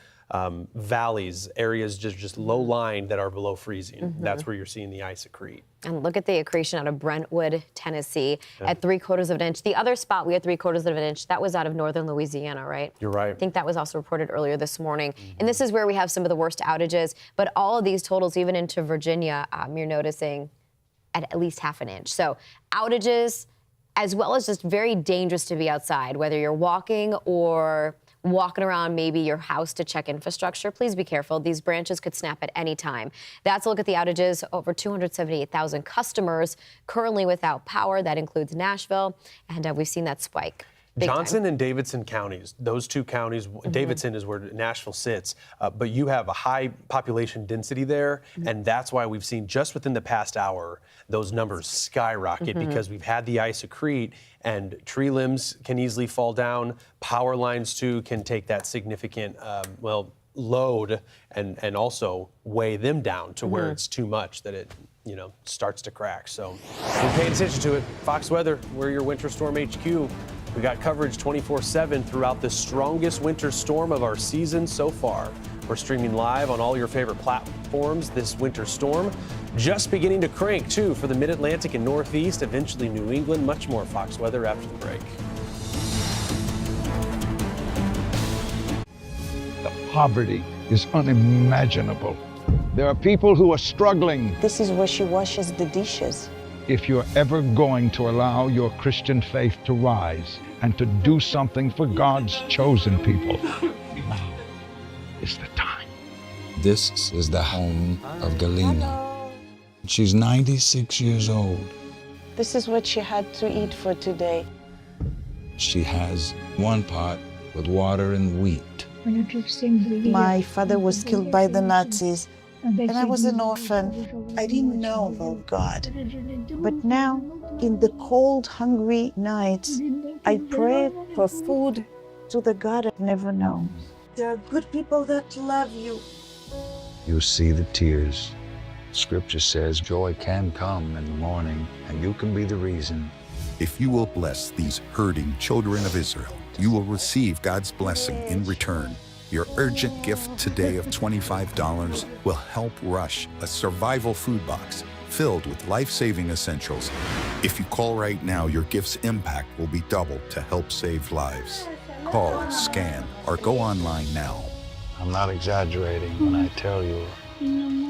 Speaker 27: valleys, areas just low-lying that are below freezing. That's where you're seeing the ice accrete.
Speaker 28: And look at the accretion out of Brentwood, Tennessee, at 3/4 of an inch. The other spot we had 3/4 of an inch, that was out of northern Louisiana, right?
Speaker 27: You're right.
Speaker 28: I think that was also reported earlier this morning. And this is where we have some of the worst outages. But all of these totals, even into Virginia, you're noticing at least half an inch. So outages, as well as just very dangerous to be outside, whether you're walking or walking around maybe your house to check infrastructure, please be careful. These branches could snap at any time. That's a look at the outages. Over 278,000 customers currently without power. That includes Nashville, and we've seen that spike.
Speaker 27: Johnson and Davidson counties, those two counties, Davidson is where Nashville sits, but you have a high population density there, and that's why we've seen just within the past hour, those numbers skyrocket because we've had the ice accrete, and tree limbs can easily fall down. Power lines, too, can take that significant, load and also weigh them down to where it's too much that it, starts to crack. So we're paying attention to it. Fox Weather, we're your Winter Storm HQ. We got coverage 24/7 throughout the strongest winter storm of our season so far. We're streaming live on all your favorite platforms this winter storm. Just beginning to crank, too, for the Mid-Atlantic and Northeast, eventually New England. Much more Fox Weather after the break.
Speaker 8: The poverty is unimaginable. There are people who are struggling.
Speaker 9: This is where she washes the dishes.
Speaker 8: If you're ever going to allow your Christian faith to rise and to do something for God's chosen people, now is the time.
Speaker 13: This is the home of Galena. She's 96 years old.
Speaker 9: This is what she had to eat for today.
Speaker 13: She has one pot with water and wheat.
Speaker 9: My father was killed by the Nazis, and I was an orphan. I didn't know about God. But now, in the cold, hungry nights, I pray for food to the God I've never known. There are good people that love you.
Speaker 13: You see the tears. Scripture says joy can come in the morning, and you can be the reason.
Speaker 19: If you will bless these hurting children of Israel, you will receive God's blessing in return. Your urgent gift today of $25 will help rush a survival food box filled with life-saving essentials. If you call right now, your gift's impact will be doubled to help save lives. Call, scan, or go online now.
Speaker 13: I'm not exaggerating when I tell you,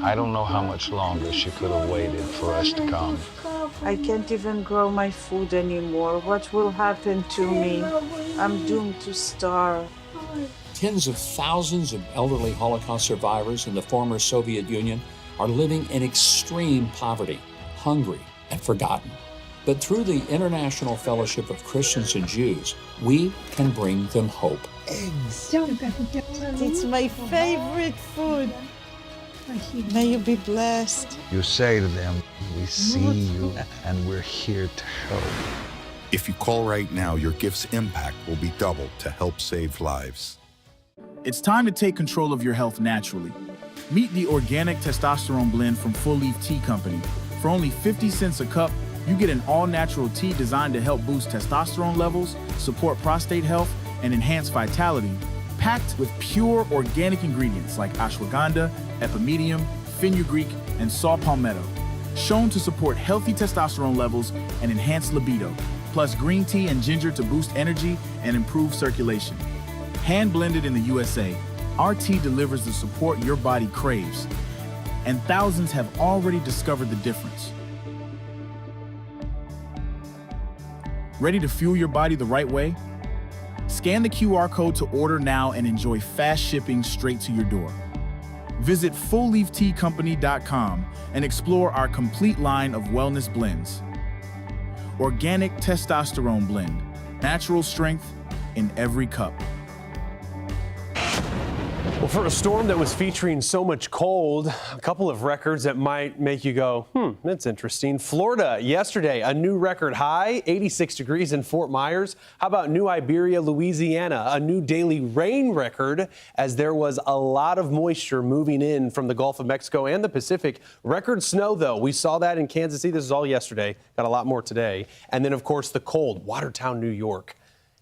Speaker 13: I don't know how much longer she could have waited for us to come.
Speaker 9: I can't even grow my food anymore. What will happen to me? I'm doomed to starve.
Speaker 20: Tens of thousands of elderly Holocaust survivors in the former Soviet Union are living in extreme poverty, hungry, and forgotten. But through the International Fellowship of Christians and Jews, we can bring them hope.
Speaker 9: Eggs. It's my favorite food. May you be blessed.
Speaker 13: You say to them, we see you and we're here to help.
Speaker 19: If you call right now, your gift's impact will be doubled to help save lives.
Speaker 21: It's time to take control of your health naturally. Meet the organic testosterone blend from Full Leaf Tea Company. For only 50 cents a cup, you get an all-natural tea designed to help boost testosterone levels, support prostate health, and enhance vitality, packed with pure organic ingredients like ashwagandha, epimedium, fenugreek, and saw palmetto, shown to support healthy testosterone levels and enhance libido, plus green tea and ginger to boost energy and improve circulation. Hand blended in the USA, our tea delivers the support your body craves, and thousands have already discovered the difference. Ready to fuel your body the right way? Scan the QR code to order now and enjoy fast shipping straight to your door. Visit fullleafteacompany.com and explore our complete line of wellness blends. Organic testosterone blend, natural strength in every cup.
Speaker 27: Well, for a storm that was featuring so much cold, a couple of records that might make you go, that's interesting. Florida yesterday, a new record high, 86 degrees in Fort Myers. How about New Iberia, Louisiana, a new daily rain record as there was a lot of moisture moving in from the Gulf of Mexico and the Pacific. Record snow, though. We saw that in Kansas City. This is all yesterday. Got a lot more today. And then, of course, the cold. Watertown, New York,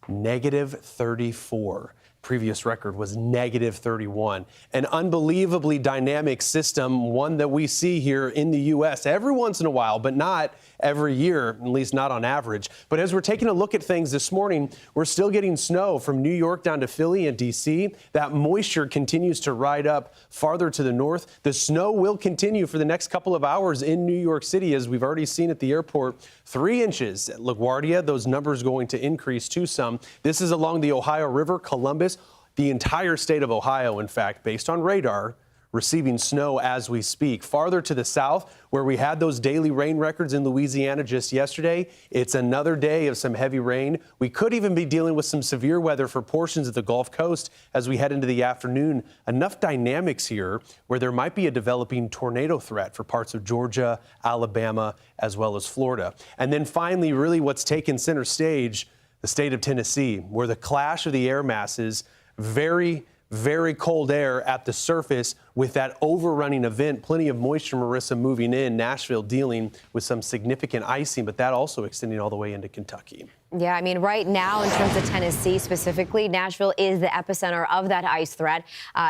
Speaker 27: negative 34. Previous record was negative 31. An unbelievably dynamic system, one that we see here in the U.S. every once in a while, but not every year, at least not on average. But as we're taking a look at things this morning, we're still getting snow from New York down to Philly and D.C. That moisture continues to ride up farther to the north. The snow will continue for the next couple of hours in New York City, as we've already seen at the airport. 3 inches at LaGuardia. Those numbers going to increase to some. This is along the Ohio River, Columbus. The entire state of Ohio, in fact, based on radar, receiving snow as we speak. Farther to the south, where we had those daily rain records in Louisiana just yesterday, it's another day of some heavy rain. We could even be dealing with some severe weather for portions of the Gulf Coast as we head into the afternoon. Enough dynamics here where there might be a developing tornado threat for parts of Georgia, Alabama, as well as Florida. And then finally, really what's taken center stage, the state of Tennessee, where the clash of the air masses, very, very cold air at the surface with that overrunning event. Plenty of moisture, Marissa, moving in. Nashville dealing with some significant icing, but that also extending all the way into Kentucky.
Speaker 28: Yeah, I mean, right now, in terms of Tennessee specifically, Nashville is the epicenter of that ice threat.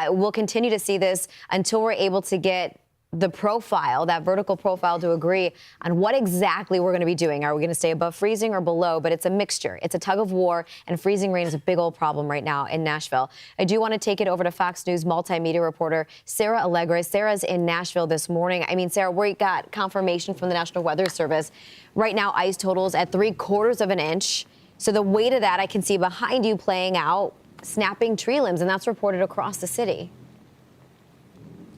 Speaker 28: We'll continue to see this until we're able to get the profile, that vertical profile, to agree on what exactly we're going to be doing. Are we going to stay above freezing or below? But it's a mixture. It's a tug of war, and freezing rain is a big old problem right now in Nashville. I do want to take it over to Fox News multimedia reporter Sarah Allegre. Sarah's in Nashville this morning. I mean, Sarah, we got confirmation from the National Weather Service. Right now, ice totals at 3/4 of an inch. So the weight of that I can see behind you playing out, snapping tree limbs, and that's reported across the city.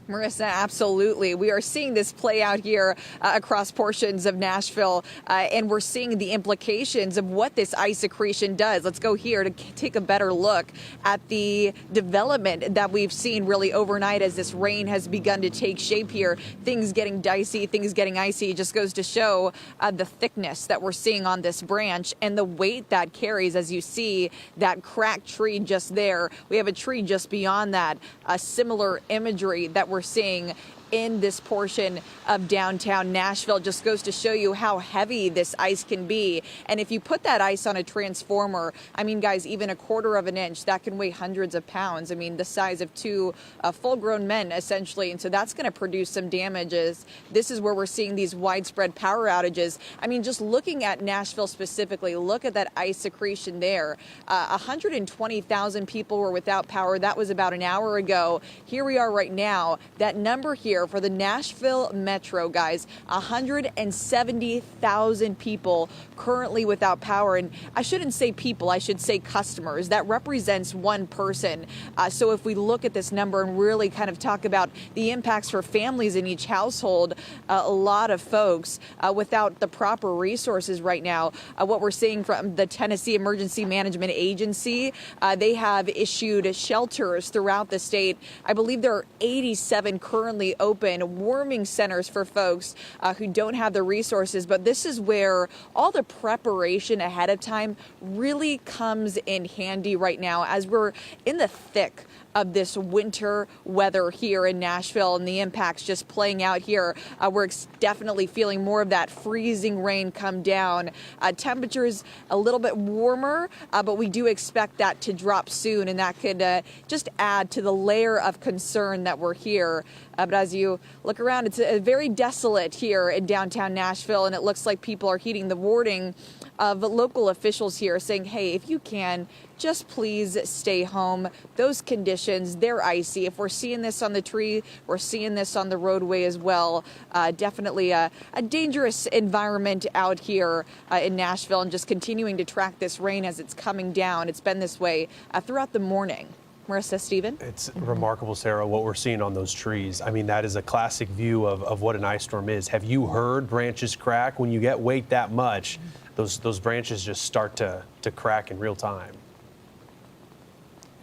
Speaker 5: Marissa, absolutely. We are seeing this play out here across portions of Nashville, and we're seeing the implications of what this ice accretion does. Let's go here to take a better look at the development that we've seen really overnight as this rain has begun to take shape here. Things getting dicey, things getting icy. It just goes to show the thickness that we're seeing on this branch and the weight that carries. As you see that cracked tree just there, we have a tree just beyond that, a similar imagery that we're seeing in this portion of downtown Nashville. Just goes to show you how heavy this ice can be. And if you put that ice on a transformer, I mean, guys, even 1/4 of an inch, that can weigh hundreds of pounds. I mean, the size of 2 full-grown men, essentially. And so that's going to produce some damages. This is where we're seeing these widespread power outages. I mean, just looking at Nashville specifically, look at that ice accretion there. 120,000 people were without power. That was about an hour ago. Here we are right now. That number here for the Nashville Metro, guys, 170,000 people currently without power. And I shouldn't say people, I should say customers. That represents one person. So if we look at this number and really kind of talk about the impacts for families in each household, a lot of folks without the proper resources right now. What we're seeing from the Tennessee Emergency Management Agency, they have issued shelters throughout the state. I believe there are 87 currently open warming centers for folks who don't have the resources. But this is where all the preparation ahead of time really comes in handy right now as we're in the thick of this winter weather here in Nashville and the impacts just playing out here. We're definitely feeling more of that freezing rain come down. Temperatures a little bit warmer, but we do expect that to drop soon, and that could just add to the layer of concern that we're here. But as you look around, it's very desolate here in downtown Nashville, and it looks like people are heeding the warning of local officials here saying, hey, if you can, just please stay home. Those conditions, they're icy. If we're seeing this on the tree, we're seeing this on the roadway as well. Definitely a dangerous environment out here in Nashville, and just continuing to track this rain as it's coming down. It's been this way throughout the morning. Marissa, Stephen?
Speaker 27: It's remarkable, Sarah, what we're seeing on those trees. I mean, that is a classic view of what an ice storm is. Have you heard branches crack? When you get weight that much, those branches just start to crack in real time.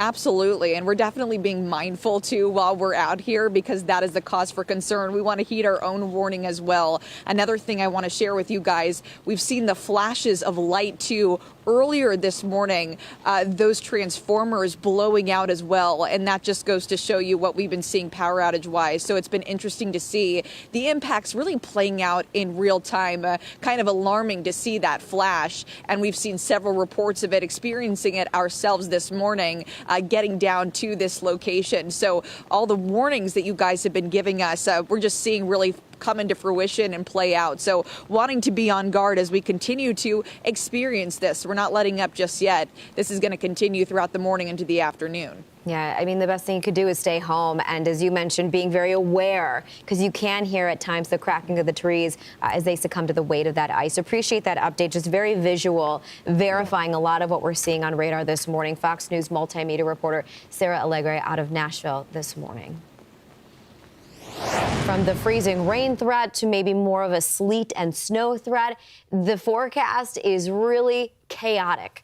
Speaker 5: Absolutely. And we're definitely being mindful, too, while we're out here, because that is the cause for concern. We want to heed our own warning as well. Another thing I want to share with you guys, we've seen the flashes of light, too, earlier this morning, those transformers blowing out as well. And that just goes to show you what we've been seeing power outage wise. So it's been interesting to see the impacts really playing out in real time. Kind of alarming to see that flash. And we've seen several reports of it, experiencing it ourselves this morning, getting down to this location. So all the warnings that you guys have been giving us, we're just seeing really come into fruition and play out. So wanting to be on guard as we continue to experience this. We're not letting up just yet. This is going to continue throughout the morning into the afternoon.
Speaker 28: Yeah, I mean, the best thing you could do is stay home. And as you mentioned, being very aware, because you can hear at times the cracking of the trees as they succumb to the weight of that ice. Appreciate that update. Just very visual, verifying a lot of what we're seeing on radar this morning. Fox News multimedia reporter Sarah Allegre out of Nashville this morning. From the freezing rain threat to maybe more of a sleet and snow threat, the forecast is really chaotic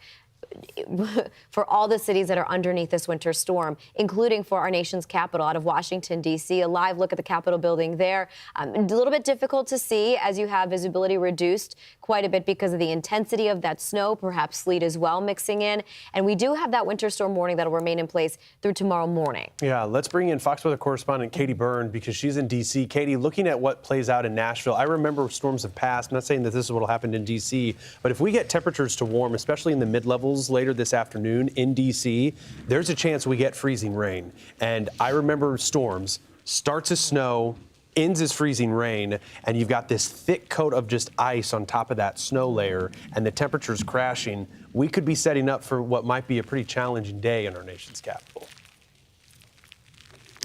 Speaker 28: for all the cities that are underneath this winter storm, including for our nation's capital out of Washington, D.C. A live look at the Capitol building there. A little bit difficult to see as you have visibility reduced quite a bit because of the intensity of that snow, perhaps sleet as well mixing in. And we do have that winter storm warning that will remain in place through tomorrow morning.
Speaker 27: Yeah, let's bring in Fox Weather correspondent Katie Byrne because she's in D.C. Katie, looking at what plays out in Nashville, I remember storms have passed. I'm not saying that this is what will happen in D.C., but if we get temperatures to warm, especially in the mid-levels later this afternoon in D.C., there's a chance we get freezing rain. And I remember storms, starts as snow, ends as freezing rain, and you've got this thick coat of just ice on top of that snow layer, and the temperatures crashing. We could be setting up for what might be a pretty challenging day in our nation's capital.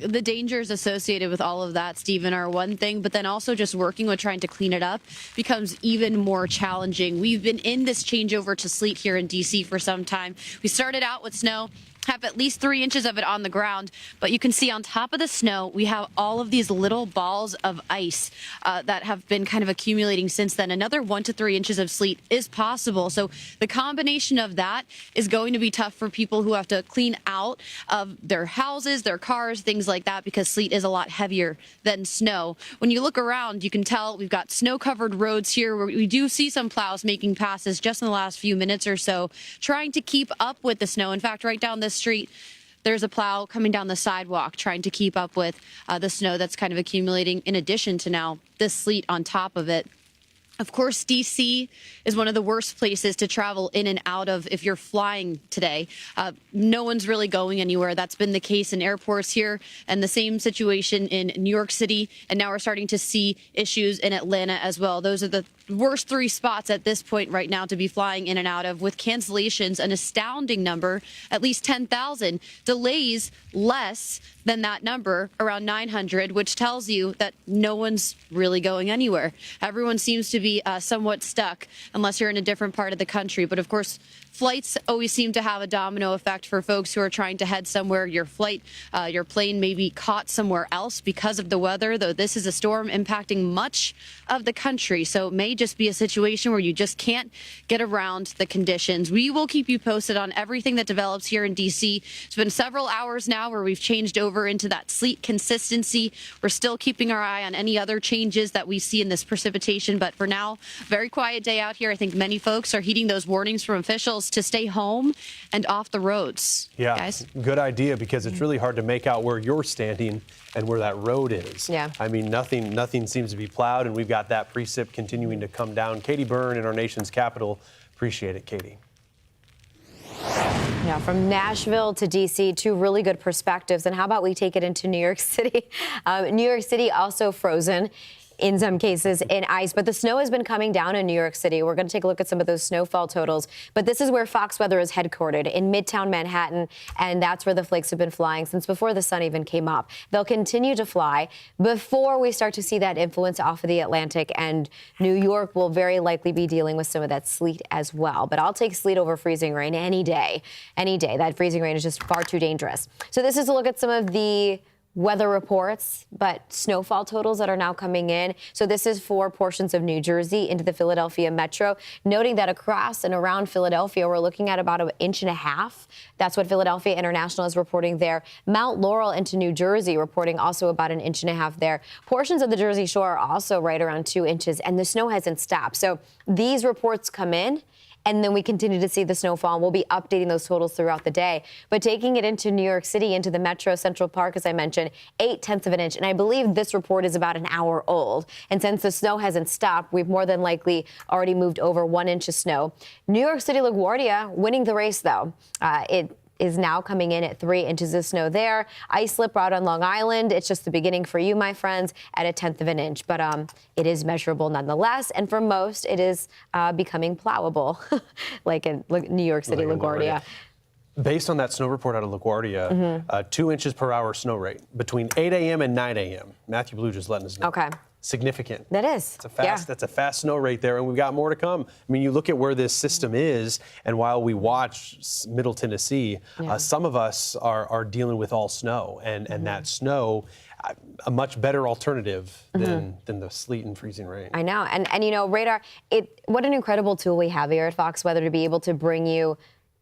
Speaker 6: The dangers associated with all of that, Stephen, are one thing, but then also just working with trying to clean it up becomes even more challenging. We've been in this changeover to sleet here in D.C. for some time. We started out with snow, have at least 3 inches of it on the ground, but you can see on top of the snow, we have all of these little balls of ice that have been kind of accumulating since then. Another 1 to 3 inches of sleet is possible. So the combination of that is going to be tough for people who have to clean out of their houses, their cars, things like that, because sleet is a lot heavier than snow. When you look around, you can tell we've got snow-covered roads here where we do see some plows making passes just in the last few minutes or so, trying to keep up with the snow. In fact, right down this street, there's a plow coming down the sidewalk trying to keep up with the snow that's kind of accumulating, in addition to now this sleet on top of it. Of course, D.C. is one of the worst places to travel in and out of if you're flying today. No one's really going anywhere. That's been the case in airports here, and the same situation in New York City. And now we're starting to see issues in Atlanta as well. Those are the worst 3 spots at this point right now to be flying in and out of, with cancellations an astounding number, at least 10,000. Delays less than that number, around 900, which tells you that no one's really going anywhere. Everyone seems to be somewhat stuck unless you're in a different part of the country. But of course, flights always seem to have a domino effect for folks who are trying to head somewhere. Your plane may be caught somewhere else because of the weather, though this is a storm impacting much of the country. So it may just be a situation where you just can't get around the conditions. We will keep you posted on everything that develops here in D.C. It's been several hours now where we've changed over into that sleet consistency. We're still keeping our eye on any other changes that we see in this precipitation. But for now, very quiet day out here. I think many folks are heeding those warnings from officials to stay home and off the roads.
Speaker 27: Yeah,
Speaker 6: guys.
Speaker 27: Good idea, because it's really hard to make out where you're standing and where that road is.
Speaker 28: Yeah.
Speaker 27: I mean, nothing seems to be plowed, and we've got that precip continuing to come down. Katie Byrne in our nation's capital. Appreciate it, Katie.
Speaker 28: Now, from Nashville to D.C., 2 really good perspectives. And how about we take it into New York City? New York City also frozen in some cases in ice, but the snow has been coming down in New York City. We're going to take a look at some of those snowfall totals, but this is where Fox Weather is headquartered, in Midtown Manhattan, and that's where the flakes have been flying since before the sun even came up. They'll continue to fly before we start to see that influence off of the Atlantic, and New York will very likely be dealing with some of that sleet as well. But I'll take sleet over freezing rain any day. Any day. That freezing rain is just far too dangerous. So this is a look at some of the weather reports, but snowfall totals that are now coming in. So this is for portions of New Jersey into the Philadelphia metro, noting that across and around Philadelphia, we're looking at about 1.5 inches. That's what Philadelphia International is reporting there. Mount Laurel into New Jersey reporting also about 1.5 inches there. Portions of the Jersey Shore are also right around 2 inches, and the snow hasn't stopped. So these reports come in, and then we continue to see the snowfall, and we'll be updating those totals throughout the day. But taking it into New York City, into the Metro Central Park, as I mentioned, 0.8 of an inch. And I believe this report is about an hour old. And since the snow hasn't stopped, we've more than likely already moved over 1 inch of snow. New York City LaGuardia winning the race, though. It is now coming in at 3 inches of snow there. Ice slip out on Long Island. It's just the beginning for you, my friends, at 1/10 of an inch. But it is measurable nonetheless. And for most, it is becoming plowable, like in New York City, LaGuardia.
Speaker 27: Based on that snow report out of LaGuardia, 2 inches per hour snow rate between 8 a.m. and 9 a.m. Matthew Blue just letting us know.
Speaker 28: Okay.
Speaker 27: Significant.
Speaker 28: That is.
Speaker 27: That's a fast snow rate there, and we've got more to come. I mean, you look at where this system is, and while we watch Middle Tennessee, some of us are dealing with all snow, and that snow, a much better alternative than the sleet and freezing rain.
Speaker 28: I know, and you know, radar, what an incredible tool we have here at Fox Weather to be able to bring you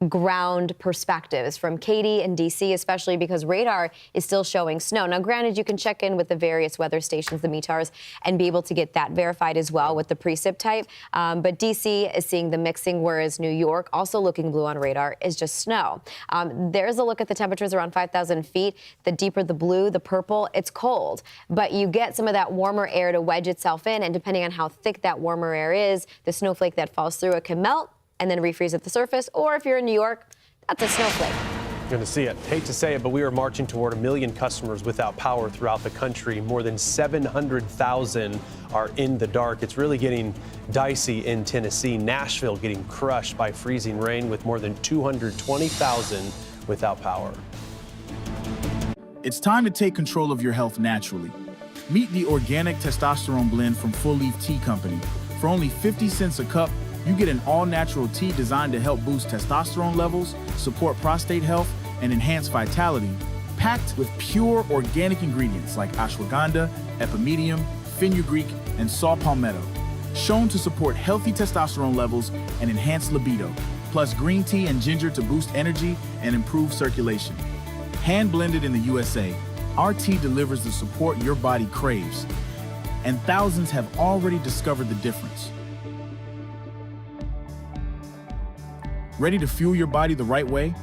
Speaker 28: ground perspectives from Katie and DC, especially because radar is still showing snow. Now, granted, you can check in with the various weather stations, the METARs, and be able to get that verified as well with the precip type. But DC is seeing the mixing, whereas New York, also looking blue on radar, is just snow. There's a look at the temperatures around 5,000 feet. The deeper the blue, the purple, it's cold. But you get some of that warmer air to wedge itself in, and depending on how thick that warmer air is, the snowflake that falls through it can melt and then refreeze at the surface, or if you're in New York, that's a snowflake.
Speaker 27: You're going to see it. Hate to say it, but we are marching toward 1 million customers without power throughout the country. More than 700,000 are in the dark. It's really getting dicey in Tennessee. Nashville getting crushed by freezing rain with more than 220,000 without power.
Speaker 21: It's time to take control of your health naturally. Meet the organic testosterone blend from Full Leaf Tea Company. For only 50 cents a cup, you get an all-natural tea designed to help boost testosterone levels, support prostate health, and enhance vitality, packed with pure organic ingredients like ashwagandha, epimedium, fenugreek, and saw palmetto, shown to support healthy testosterone levels and enhance libido, plus green tea and ginger to boost energy and improve circulation. Hand-blended in the USA, our tea delivers the support your body craves, and thousands have already discovered the difference. Ready to fuel your body the right way?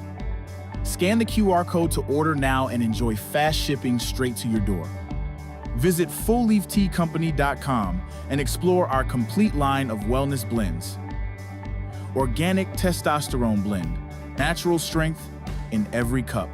Speaker 21: Scan the QR code to order now and enjoy fast shipping straight to your door. Visit fullleafteacompany.com and explore our complete line of wellness blends. Organic testosterone blend, natural strength in every cup.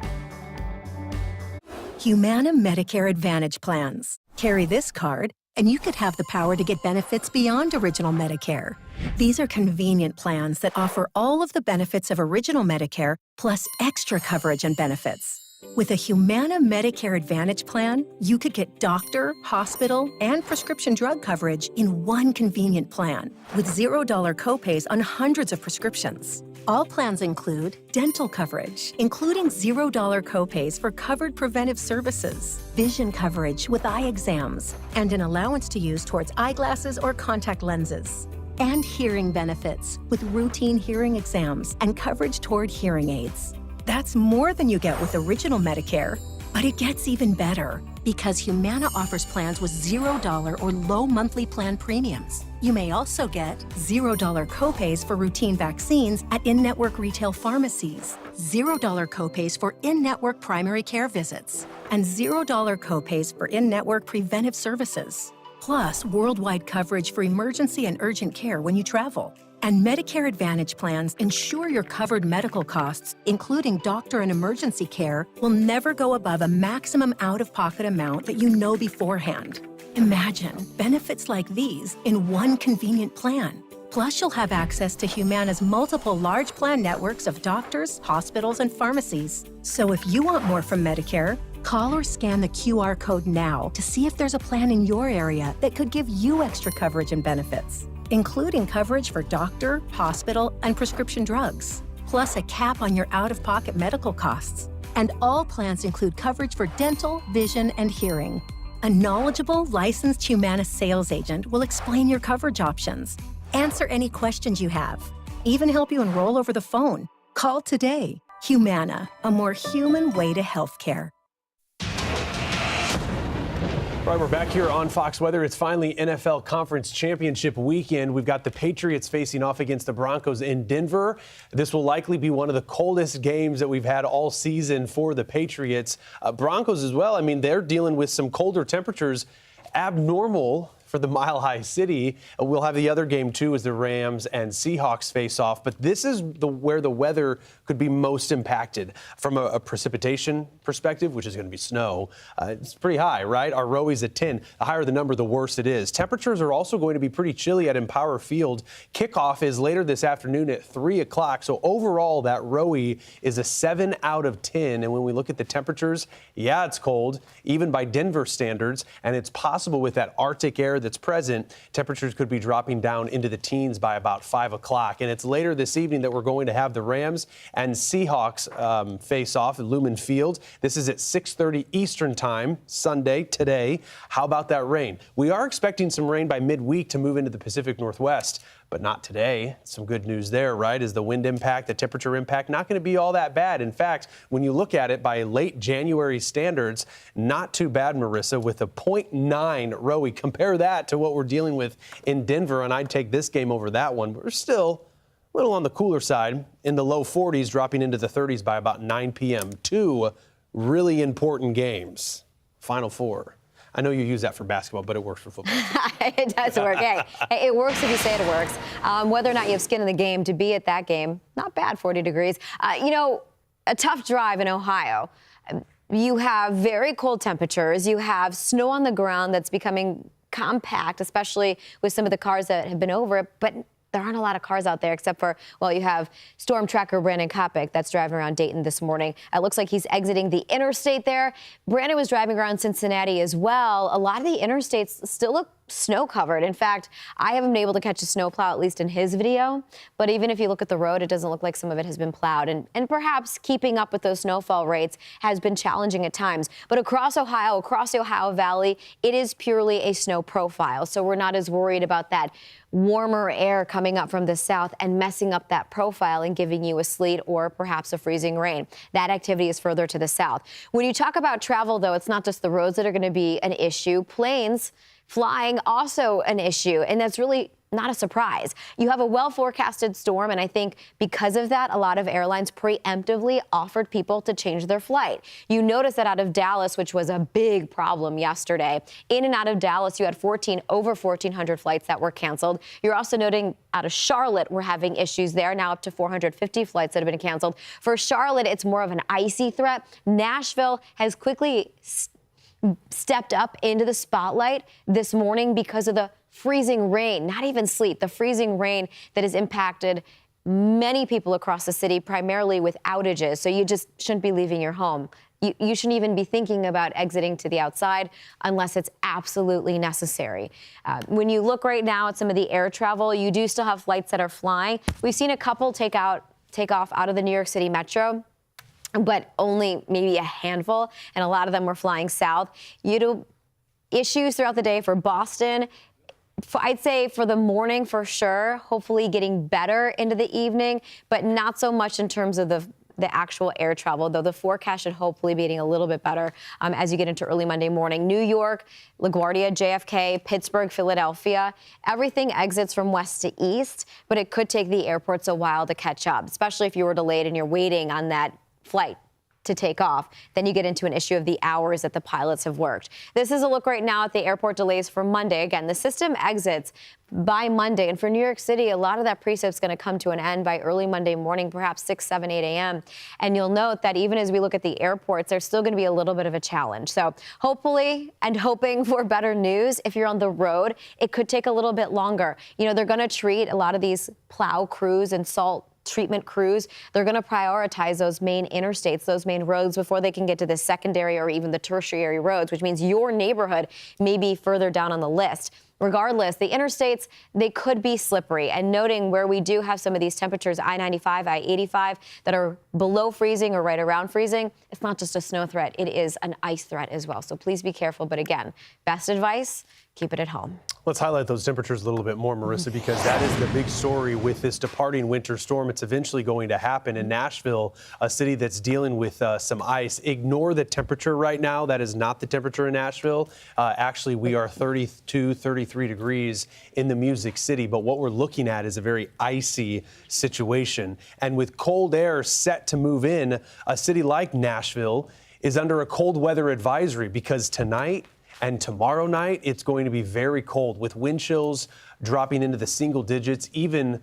Speaker 7: Humana Medicare Advantage plans. Carry this card, and you could have the power to get benefits beyond Original Medicare. These are convenient plans that offer all of the benefits of Original Medicare, plus extra coverage and benefits. With a Humana Medicare Advantage plan, you could get doctor, hospital, and prescription drug coverage in one convenient plan, with $0 copays on hundreds of prescriptions. All plans include dental coverage, including $0 copays for covered preventive services, vision coverage with eye exams, and an allowance to use towards eyeglasses or contact lenses, and hearing benefits with routine hearing exams and coverage toward hearing aids. That's more than you get with Original Medicare, but it gets even better because Humana offers plans with $0 or low monthly plan premiums. You may also get $0 copays for routine vaccines at in-network retail pharmacies, $0 copays for in-network primary care visits, and $0 copays for in-network preventive services. Plus, worldwide coverage for emergency and urgent care when you travel. And Medicare Advantage plans ensure your covered medical costs, including doctor and emergency care, will never go above a maximum out-of-pocket amount that you know beforehand. Imagine benefits like these in one convenient plan. Plus, you'll have access to Humana's multiple large plan networks of doctors, hospitals, and pharmacies. So if you want more from Medicare, call or scan the QR code now to see if there's a plan in your area that could give you extra coverage and benefits, including coverage for doctor, hospital, and prescription drugs, plus a cap on your out-of-pocket medical costs. And all plans include coverage for dental, vision, and hearing. A knowledgeable, licensed Humana sales agent will explain your coverage options, answer any questions you have, even help you enroll over the phone. Call today. Humana, a more human way to healthcare.
Speaker 27: Right, we're back here on Fox Weather. It's finally NFL Conference Championship weekend. We've got the Patriots facing off against the Broncos in Denver. This will likely be one of the coldest games that we've had all season for the Patriots. Broncos as well. I mean, they're dealing with some colder temperatures, abnormal for the Mile High City. We'll have the other game, too, as the Rams and Seahawks face off. But this is where the weather could be most impacted. From a precipitation perspective, which is going to be snow, it's pretty high, right? Our Rowie's at 10. The higher the number, the worse it is. Temperatures are also going to be pretty chilly at Empower Field. Kickoff is later this afternoon at 3 o'clock. So overall, that Rowie is a 7 out of 10. And when we look at the temperatures, yeah, it's cold, even by Denver standards. And it's possible with that Arctic air that's present, temperatures could be dropping down into the teens by about 5 o'clock. And it's later this evening that we're going to have the Rams and Seahawks face off at Lumen Field. This is at 6:30 Eastern time, Sunday, today. How about that rain? We are expecting some rain by midweek to move into the Pacific Northwest, but not today. Some good news there, right? Is the wind impact, the temperature impact, not going to be all that bad. In fact, when you look at it by late January standards, not too bad, Marissa, with a 0.9 Rowie. Compare that to what we're dealing with in Denver, and I'd take this game over that one. But we're still a little on the cooler side, in the low 40s, dropping into the 30s by about 9 p.m. Two really important games. Final Four. I know you use that for basketball, but it works for football.
Speaker 28: It does work. Hey, it works if you say it works. Whether or not you have skin in the game, to be at that game, not bad, 40 degrees. A tough drive in Ohio. You have very cold temperatures. You have snow on the ground that's becoming compact, especially with some of the cars that have been over it. But there aren't a lot of cars out there except for, well, you have Storm Tracker Brandon Kopic that's driving around Dayton this morning. It looks like he's exiting the interstate there. Brandon was driving around Cincinnati as well. A lot of the interstates still look snow covered. In fact, I haven't been able to catch a snowplow, at least in his video. But even if you look at the road, it doesn't look like some of it has been plowed. And perhaps keeping up with those snowfall rates has been challenging at times. But across Ohio, across the Ohio Valley, it is purely a snow profile. So we're not as worried about that warmer air coming up from the south and messing up that profile and giving you a sleet or perhaps a freezing rain. That activity is further to the south. When you talk about travel, though, it's not just the roads that are going to be an issue. Planes flying also an issue, and that's really not a surprise. You have a well-forecasted storm, and I think because of that, a lot of airlines preemptively offered people to change their flight. You notice that out of Dallas, which was a big problem yesterday, in and out of Dallas, you had over 1,400 flights that were canceled. You're also noting out of Charlotte, we're having issues there, now up to 450 flights that have been canceled. For Charlotte, it's more of an icy threat. Nashville has quickly stepped up into the spotlight this morning because of the freezing rain, not even sleet, the freezing rain that has impacted many people across the city, primarily with outages. So you just shouldn't be leaving your home. You shouldn't even be thinking about exiting to the outside unless it's absolutely necessary. When you look right now at some of the air travel, you do still have flights that are flying. We've seen a couple take off out of the New York City metro, but only maybe a handful, and a lot of them were flying south. Issues throughout the day for Boston. I'd say for the morning for sure, hopefully getting better into the evening, but not so much in terms of the actual air travel, though the forecast should hopefully be getting a little bit better as you get into early Monday morning. New York, LaGuardia, JFK, Pittsburgh, Philadelphia, everything exits from west to east, but it could take the airports a while to catch up, especially if you were delayed and you're waiting on that flight to take off. Then you get into an issue of the hours that the pilots have worked. This is a look right now at the airport delays for Monday. Again, the system exits by Monday. And for New York City, a lot of that precip's going to come to an end by early Monday morning, perhaps 6, 7, 8 a.m. And you'll note that even as we look at the airports, there's still going to be a little bit of a challenge. So hopefully and hoping for better news, if you're on the road, it could take a little bit longer. They're going to treat a lot of these plow crews and salt treatment crews. They're going to prioritize those main interstates, those main roads before they can get to the secondary or even the tertiary roads, which means your neighborhood may be further down on the list. Regardless, the interstates, they could be slippery. And noting where we do have some of these temperatures, I-95, I-85, that are below freezing or right around freezing, it's not just a snow threat, it is an ice threat as well. So please be careful. But again, best advice, keep it at home.
Speaker 27: Let's highlight those temperatures a little bit more, Marissa, because that is the big story with this departing winter storm. It's eventually going to happen in Nashville, a city that's dealing with some ice. Ignore the temperature right now. That is not the temperature in Nashville. Actually, we are 32, 33 degrees in the Music City. But what we're looking at is a very icy situation. And with cold air set to move in, a city like Nashville is under a cold weather advisory because tonight and tomorrow night, it's going to be very cold with wind chills dropping into the single digits, even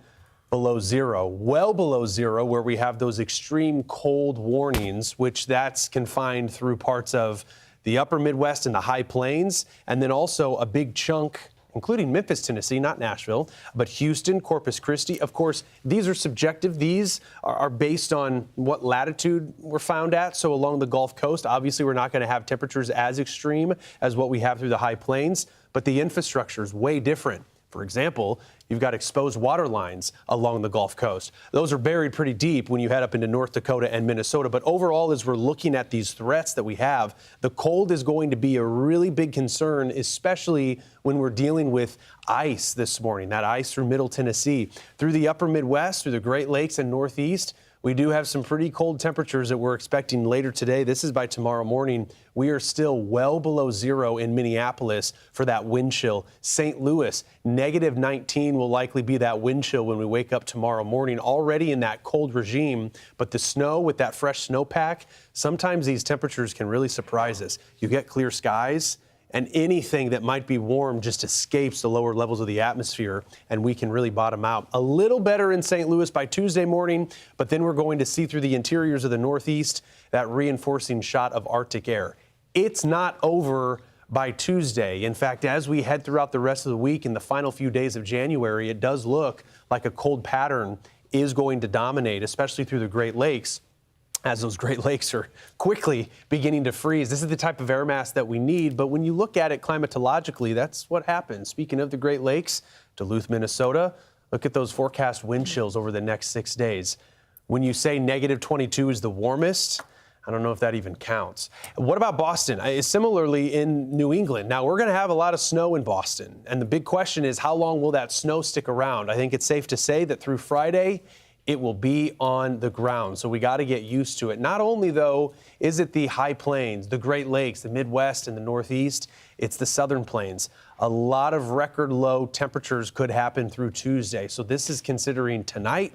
Speaker 27: below zero, well below zero, where we have those extreme cold warnings, which that's confined through parts of the upper Midwest and the high plains, and then also a big chunk, including Memphis, Tennessee, not Nashville, but Houston, Corpus Christi. Of course, these are subjective. These are based on what latitude we're found at. So along the Gulf Coast, obviously, we're not going to have temperatures as extreme as what we have through the high plains, but the infrastructure is way different. For example, you've got exposed water lines along the Gulf Coast. Those are buried pretty deep when you head up into North Dakota and Minnesota. But overall, as we're looking at these threats that we have, the cold is going to be a really big concern, especially when we're dealing with ice this morning, that ice through Middle Tennessee, through the upper Midwest, through the Great Lakes and Northeast. We do have some pretty cold temperatures that we're expecting later today. This is by tomorrow morning. We are still well below zero in Minneapolis for that wind chill. St. Louis, negative 19 will likely be that wind chill when we wake up tomorrow morning, already in that cold regime. But the snow with that fresh snowpack, sometimes these temperatures can really surprise us. You get clear skies, and anything that might be warm just escapes the lower levels of the atmosphere, and we can really bottom out. A little better in St. Louis by Tuesday morning, but then we're going to see through the interiors of the Northeast that reinforcing shot of Arctic air. It's not over by Tuesday. In fact, as we head throughout the rest of the week in the final few days of January, it does look like a cold pattern is going to dominate, especially through the Great Lakes, as those Great Lakes are quickly beginning to freeze. This is the type of air mass that we need, but when you look at it climatologically, that's what happens. Speaking of the Great Lakes, Duluth, Minnesota, look at those forecast wind chills over the next 6 days. When you say negative 22 is the warmest, I don't know if that even counts. What about Boston? Similarly in New England. Now, we're going to have a lot of snow in Boston, and the big question is how long will that snow stick around? I think it's safe to say that through Friday, it will be on the ground. So we got to get used to it. Not only, though, is it the high plains, the Great Lakes, the Midwest, and the Northeast, it's the southern plains. A lot of record low temperatures could happen through Tuesday. So this is considering tonight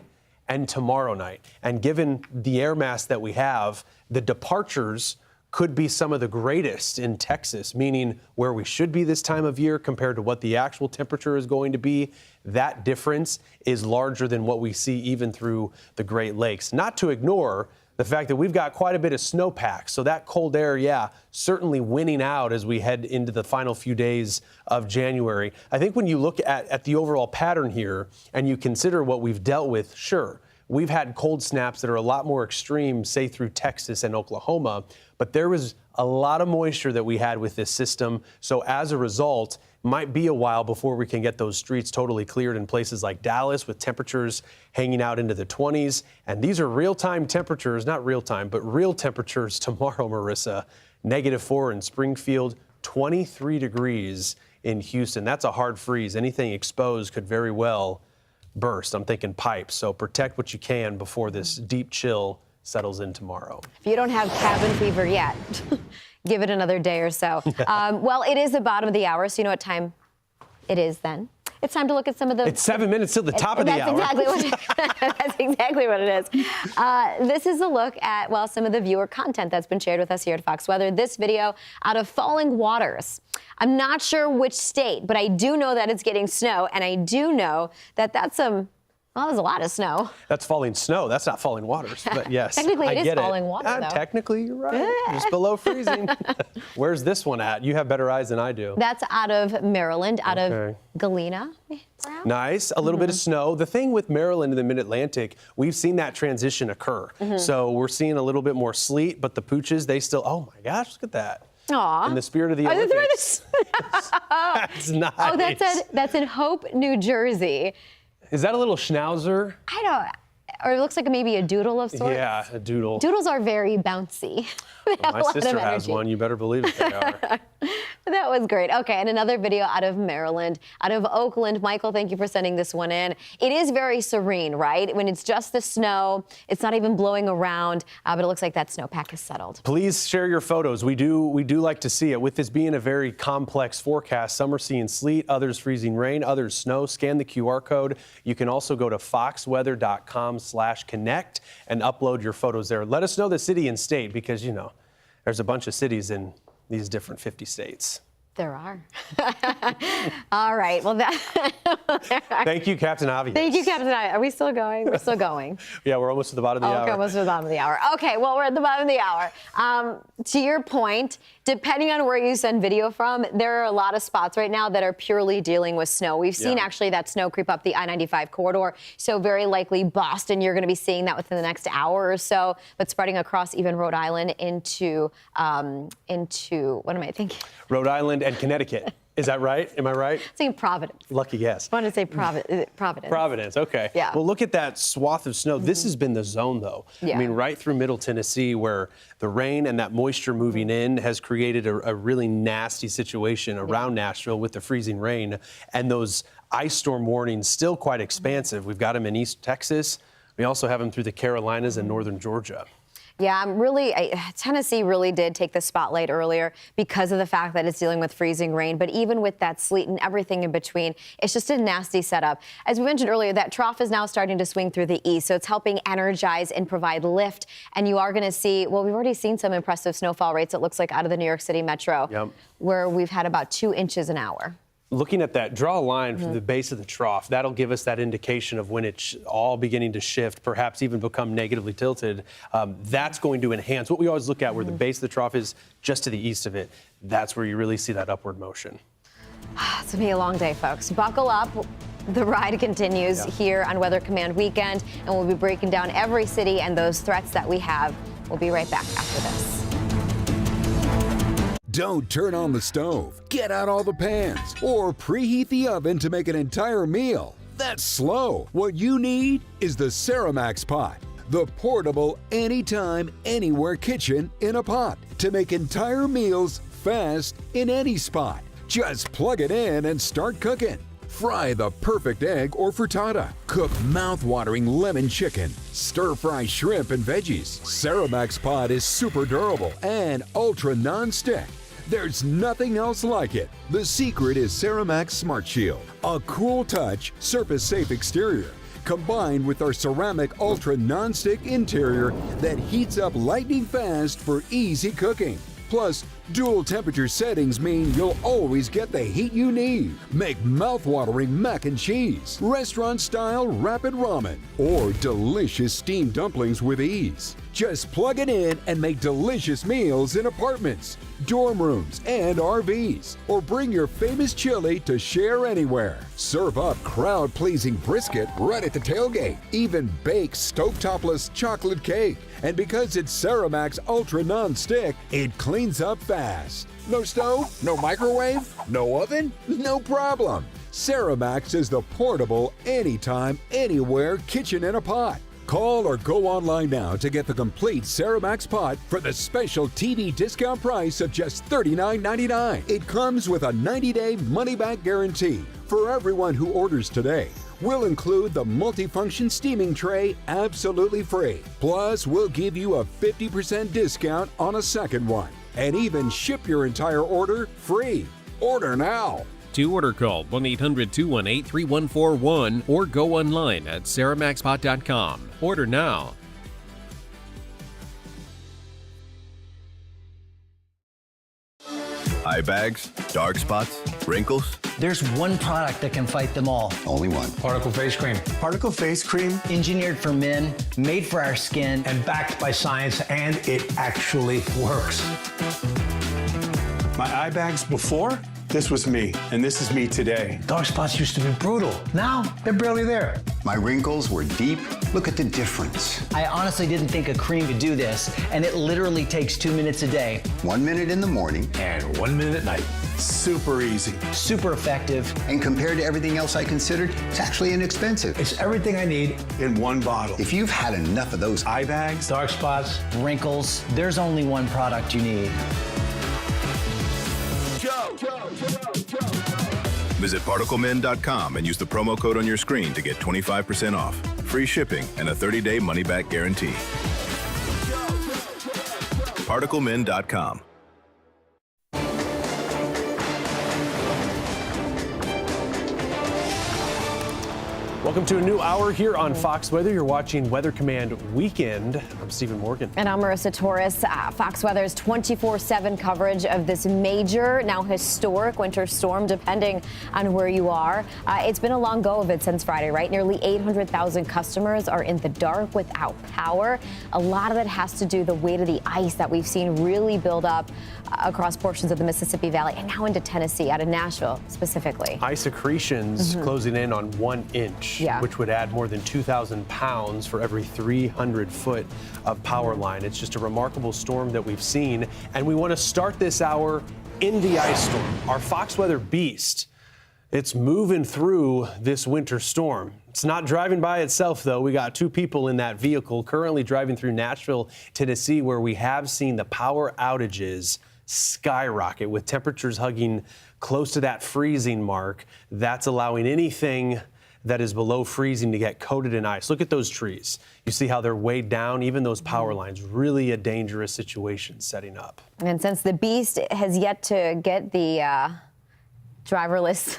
Speaker 27: and tomorrow night. And given the air mass that we have, the departures could be some of the greatest in Texas, meaning where we should be this time of year compared to what the actual temperature is going to be. That difference is larger than what we see even through the Great Lakes. Not to ignore the fact that we've got quite a bit of snowpack. So that cold air, certainly winning out as we head into the final few days of January. I think when you look at the overall pattern here and you consider what we've dealt with, sure, we've had cold snaps that are a lot more extreme, say through Texas and Oklahoma, but there was a lot of moisture that we had with this system. So as a result, might be a while before we can get those streets totally cleared in places like Dallas with temperatures hanging out into the 20s. And these are real-time temperatures, not real-time, but real temperatures tomorrow, Marissa. -4 in Springfield, 23 degrees in Houston. That's a hard freeze. Anything exposed could very well burst. I'm thinking pipes. So protect what you can before this deep chill settles in tomorrow.
Speaker 28: If you don't have cabin fever yet, give it another day or so. Well, it is the bottom of the hour, so you know what time it is then. It's time to look at some of the...
Speaker 27: It's 7 minutes till the top of the hour.
Speaker 28: That's exactly what it is. This is a look at, well, some of the viewer content that's been shared with us here at Fox Weather. This video out of Falling Waters. I'm not sure which state, but I do know that it's getting snow, and I do know that that's some Well, there's a lot of snow.
Speaker 27: That's falling snow. That's not falling waters. But yes,
Speaker 28: Technically,
Speaker 27: I
Speaker 28: it is
Speaker 27: get
Speaker 28: falling water, though.
Speaker 27: Technically, you're right. Just below freezing. Where's this one at? You have better eyes than I do.
Speaker 28: That's out of Maryland, out of Galena, perhaps?
Speaker 27: Nice. A little bit of snow. The thing with Maryland and the Mid-Atlantic, we've seen that transition occur. So we're seeing a little bit more sleet, but the pooches, they still, oh my gosh, look at that.
Speaker 28: Aw.
Speaker 27: In the spirit of the Olympics. That's nice.
Speaker 28: Oh, that's in Hope, New Jersey.
Speaker 27: Is that a little schnauzer?
Speaker 28: I don't, or it looks like maybe a doodle of sorts.
Speaker 27: Yeah, a doodle.
Speaker 28: Doodles are very bouncy.
Speaker 27: My sister has one. You better believe it, they are.
Speaker 28: That was great. Okay, and another video out of Maryland, out of Oakland. Michael, thank you for sending this one in. It is very serene, right? When it's just the snow, it's not even blowing around, but it looks like that snowpack has settled.
Speaker 27: Please share your photos. We do like to see it. With this being a very complex forecast, some are seeing sleet, others freezing rain, others snow. Scan the QR code. You can also go to foxweather.com/connect and upload your photos there. Let us know the city and state because, you know, there's a bunch of cities in these different 50 states.
Speaker 28: There are. All right. Well,
Speaker 27: Thank you, Captain Obvious.
Speaker 28: Thank you, Captain Obvious. Are we still going? We're still going.
Speaker 27: Yeah, we're almost to the bottom of the hour.
Speaker 28: Okay, almost to the bottom of the hour. Okay, well, we're at the bottom of the hour. To your point, depending on where you send video from, there are a lot of spots right now that are purely dealing with snow. We've seen actually that snow creep up the I-95 corridor. So very likely Boston, you're going to be seeing that within the next hour or so, but spreading across even Rhode Island into what am I thinking?
Speaker 27: Rhode Island and Connecticut. Is that right? Am I right?
Speaker 28: I'm saying Providence.
Speaker 27: Lucky guess.
Speaker 28: I want to say Providence.
Speaker 27: Providence, okay.
Speaker 28: Yeah.
Speaker 27: Well, look at that swath of snow. This has been the zone, though.
Speaker 28: Yeah.
Speaker 27: I mean, right through Middle Tennessee, where the rain and that moisture moving in has created a really nasty situation around Nashville with the freezing rain. And those ice storm warnings still quite expansive. We've got them in East Texas. We also have them through the Carolinas and northern Georgia.
Speaker 28: Yeah, Tennessee really did take the spotlight earlier because of the fact that it's dealing with freezing rain. But even with that sleet and everything in between, it's just a nasty setup. As we mentioned earlier, that trough is now starting to swing through the east, so it's helping energize and provide lift. And you are going to see, well, we've already seen some impressive snowfall rates, it looks like, out of the New York City metro, where we've had about 2 inches an hour.
Speaker 27: Looking at that, draw a line from the base of the trough. That'll give us that indication of when it's all beginning to shift, perhaps even become negatively tilted. That's going to enhance what we always look at, where the base of the trough is just to the east of it. That's where you really see that upward motion.
Speaker 28: It's going to be a long day, folks. Buckle up. The ride continues here on Weather Command Weekend, and we'll be breaking down every city and those threats that we have. We'll be right back after this.
Speaker 16: Don't turn on the stove, get out all the pans, or preheat the oven to make an entire meal. That's slow. What you need is the Ceramax pot, the portable anytime, anywhere kitchen in a pot to make entire meals fast in any spot. Just plug it in and start cooking. Fry the perfect egg or frittata. Cook mouth-watering lemon chicken. Stir-fry shrimp and veggies. Ceramax pot is super durable and ultra non-stick. There's nothing else like it. The secret is Ceramax Smart Shield, a cool touch, surface-safe exterior, combined with our ceramic ultra non-stick interior that heats up lightning fast for easy cooking. Plus, dual temperature settings mean you'll always get the heat you need. Make mouth-watering mac and cheese, restaurant-style rapid ramen, or delicious steamed dumplings with ease. Just plug it in and make delicious meals in apartments, dorm rooms, and RVs. Or bring your famous chili to share anywhere. Serve up crowd-pleasing brisket right at the tailgate. Even bake stove-topless chocolate cake. And because it's Ceramax Ultra Non-Stick, it cleans up fast. No stove? No microwave? No oven? No problem. Ceramax is the portable, anytime, anywhere kitchen in a pot. Call or go online now to get the complete Ceramax pot for the special TV discount price of just $39.99. It comes with a 90-day money-back guarantee for everyone who orders today. We'll include the multifunction steaming tray absolutely free. Plus, we'll give you a 50% discount on a second one. And even ship your entire order free. Order now.
Speaker 4: To order, call 1-800-218-3141 or go online at ceramaxpot.com. Order now.
Speaker 11: Eye bags, dark spots, wrinkles.
Speaker 15: There's one product that can fight them all.
Speaker 13: Only one.
Speaker 15: Particle Face Cream.
Speaker 17: Particle Face Cream,
Speaker 15: Engineered for men, made for our skin.
Speaker 17: and backed by science, and it actually works. My eye bags before, this was me, and this is me today.
Speaker 15: Dark spots used to be brutal. Now, they're barely there.
Speaker 13: My wrinkles were deep. Look at the difference.
Speaker 15: I honestly didn't think a cream could do this, and it literally takes 2 minutes a day.
Speaker 13: 1 minute in the morning.
Speaker 17: And 1 minute at night. Super easy.
Speaker 15: Super effective.
Speaker 13: And compared to everything else I considered, it's actually inexpensive.
Speaker 17: It's everything I need in one bottle.
Speaker 13: If you've had enough of those
Speaker 17: Eye bags,
Speaker 15: Dark spots, wrinkles, there's only one product you need.
Speaker 11: Visit ParticleMen.com and use the promo code on your screen to get 25% off, free shipping, and a 30-day money-back guarantee. ParticleMen.com.
Speaker 27: Welcome to a new hour here on Fox Weather. You're watching Weather Command Weekend. I'm Stephen Morgan.
Speaker 28: And I'm Marissa Torres. Fox Weather's 24/7 coverage of this major, now historic winter storm, depending on where you are. It's been a long go of it since Friday, right? Nearly 800,000 customers are in the dark without power. A lot of it has to do the weight of the ice that we've seen really build up across portions of the Mississippi Valley and now into Tennessee, out of Nashville specifically.
Speaker 27: Ice accretions closing in on 1 inch, which would add more than 2,000 pounds for every 300 foot of power line. It's just a remarkable storm that we've seen. And we want to start this hour in the ice storm. Our Fox Weather Beast, it's moving through this winter storm. It's not driving by itself, though. We got 2 people in that vehicle currently driving through Nashville, Tennessee, where we have seen the power outages skyrocket with temperatures hugging close to that freezing mark. That's allowing anything that is below freezing to get coated in ice. Look at those trees. You see how they're weighed down, even those power lines. Really a dangerous situation setting up.
Speaker 28: And since the Beast has yet to get the driverless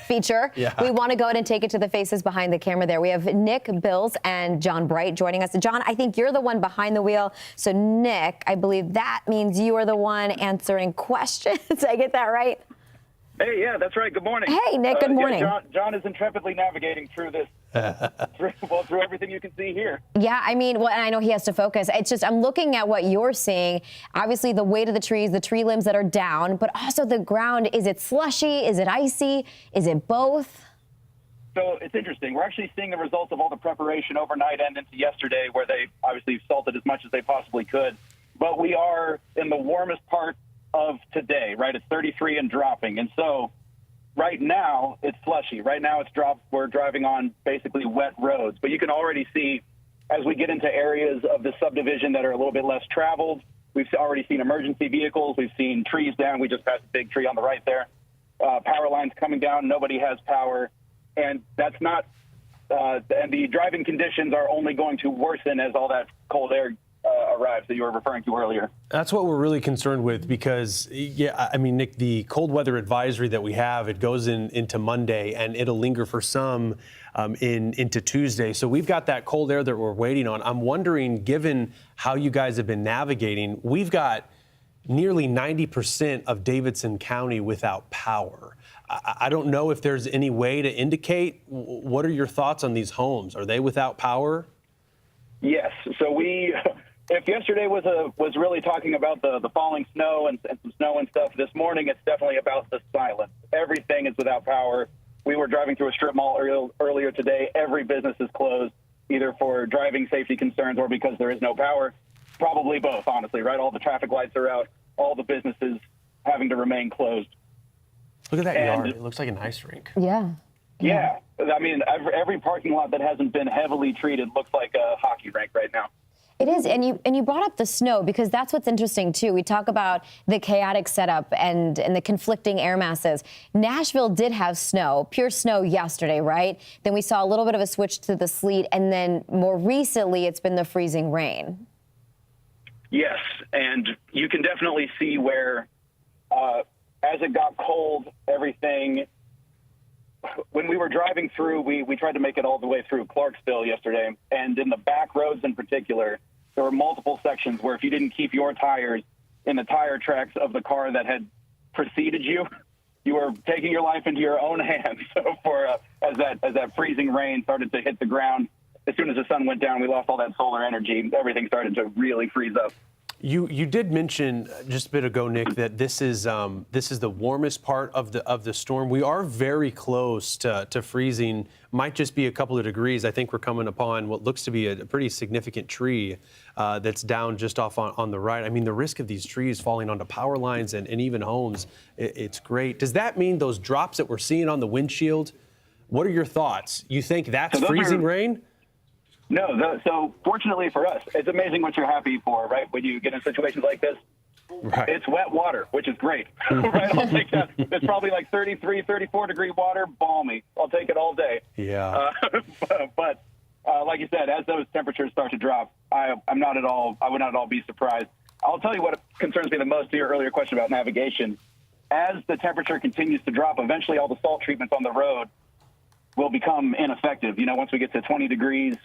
Speaker 28: feature, we want to go ahead and take it to the faces behind the camera there. We have Nick Bills and John Bright joining us. John, I think you're the one behind the wheel. So Nick, I believe that means you are the one answering questions. Did I get that right?
Speaker 18: Hey, yeah, that's right. Good morning.
Speaker 28: Hey, Nick, good morning.
Speaker 18: Yeah, John is intrepidly navigating through this, through everything you can see here.
Speaker 28: Yeah, I mean, well, and I know he has to focus. It's just, I'm looking at what you're seeing. Obviously, the weight of the trees, the tree limbs that are down, but also the ground. Is it slushy? Is it icy? Is it both?
Speaker 18: So it's interesting. We're actually seeing the results of all the preparation overnight and into yesterday, where they obviously salted as much as they possibly could. But we are in the warmest part of today, right? It's 33 and dropping. And so right now it's slushy. Right now it's dropped. We're driving on basically wet roads. But you can already see as we get into areas of the subdivision that are a little bit less traveled, we've already seen emergency vehicles. We've seen trees down. We just passed a big tree on the right there. Power lines coming down. Nobody has power. And that's not, and the driving conditions are only going to worsen as all that cold air arrives that you were referring to earlier.
Speaker 27: That's what we're really concerned with because, yeah, I mean, Nick, the cold weather advisory that we have, it goes into Monday and it'll linger for some into Tuesday. So we've got that cold air that we're waiting on. I'm wondering, given how you guys have been navigating, we've got nearly 90% of Davidson County without power. I don't know if there's any way to indicate. What are your thoughts on these homes? Are they without power?
Speaker 18: Yes. So if yesterday was really talking about the falling snow and some snow and stuff, this morning it's definitely about the silence. Everything is without power. We were driving through a strip mall earlier today. Every business is closed, either for driving safety concerns or because there is no power. Probably both, honestly, right? All the traffic lights are out. All the businesses having to remain closed.
Speaker 27: Look at that yard. It looks like an ice rink.
Speaker 18: Yeah. I mean, every parking lot that hasn't been heavily treated looks like a hockey rink right now.
Speaker 28: It is, and you brought up the snow because that's what's interesting too. We talk about the chaotic setup and the conflicting air masses. Nashville did have snow, pure snow yesterday, right? Then we saw a little bit of a switch to the sleet, and then more recently it's been the freezing rain.
Speaker 18: Yes, and you can definitely see where as it got cold, everything. When we were driving through, we tried to make it all the way through Clarksville yesterday, and in the back roads in particular, there were multiple sections where if you didn't keep your tires in the tire tracks of the car that had preceded you. You were taking your life into your own hands. So as that freezing rain started to hit the ground, as soon as the sun went down, we lost all that solar energy. Everything started to really freeze up.
Speaker 27: You did mention just a bit ago, Nick, that this is the warmest part of the storm. We are very close to freezing. Might just be a couple of degrees. I think we're coming upon what looks to be a pretty significant tree that's down just off on the right. I mean, the risk of these trees falling onto power lines and even homes, it's great. Does that mean those drops that we're seeing on the windshield? What are your thoughts? You think that's freezing rain?
Speaker 18: No, so fortunately for us, it's amazing what you're happy for, right? When you get in situations like this,
Speaker 27: right.
Speaker 18: It's wet water, which is great, right? I'll take that. It's probably like 33, 34 degree water, balmy. I'll take it all day.
Speaker 27: Yeah.
Speaker 18: But like you said, as those temperatures start to drop, I would not at all be surprised. I'll tell you what concerns me the most to your earlier question about navigation. As the temperature continues to drop, eventually all the salt treatments on the road will become ineffective. You know, once we get to 20 degrees,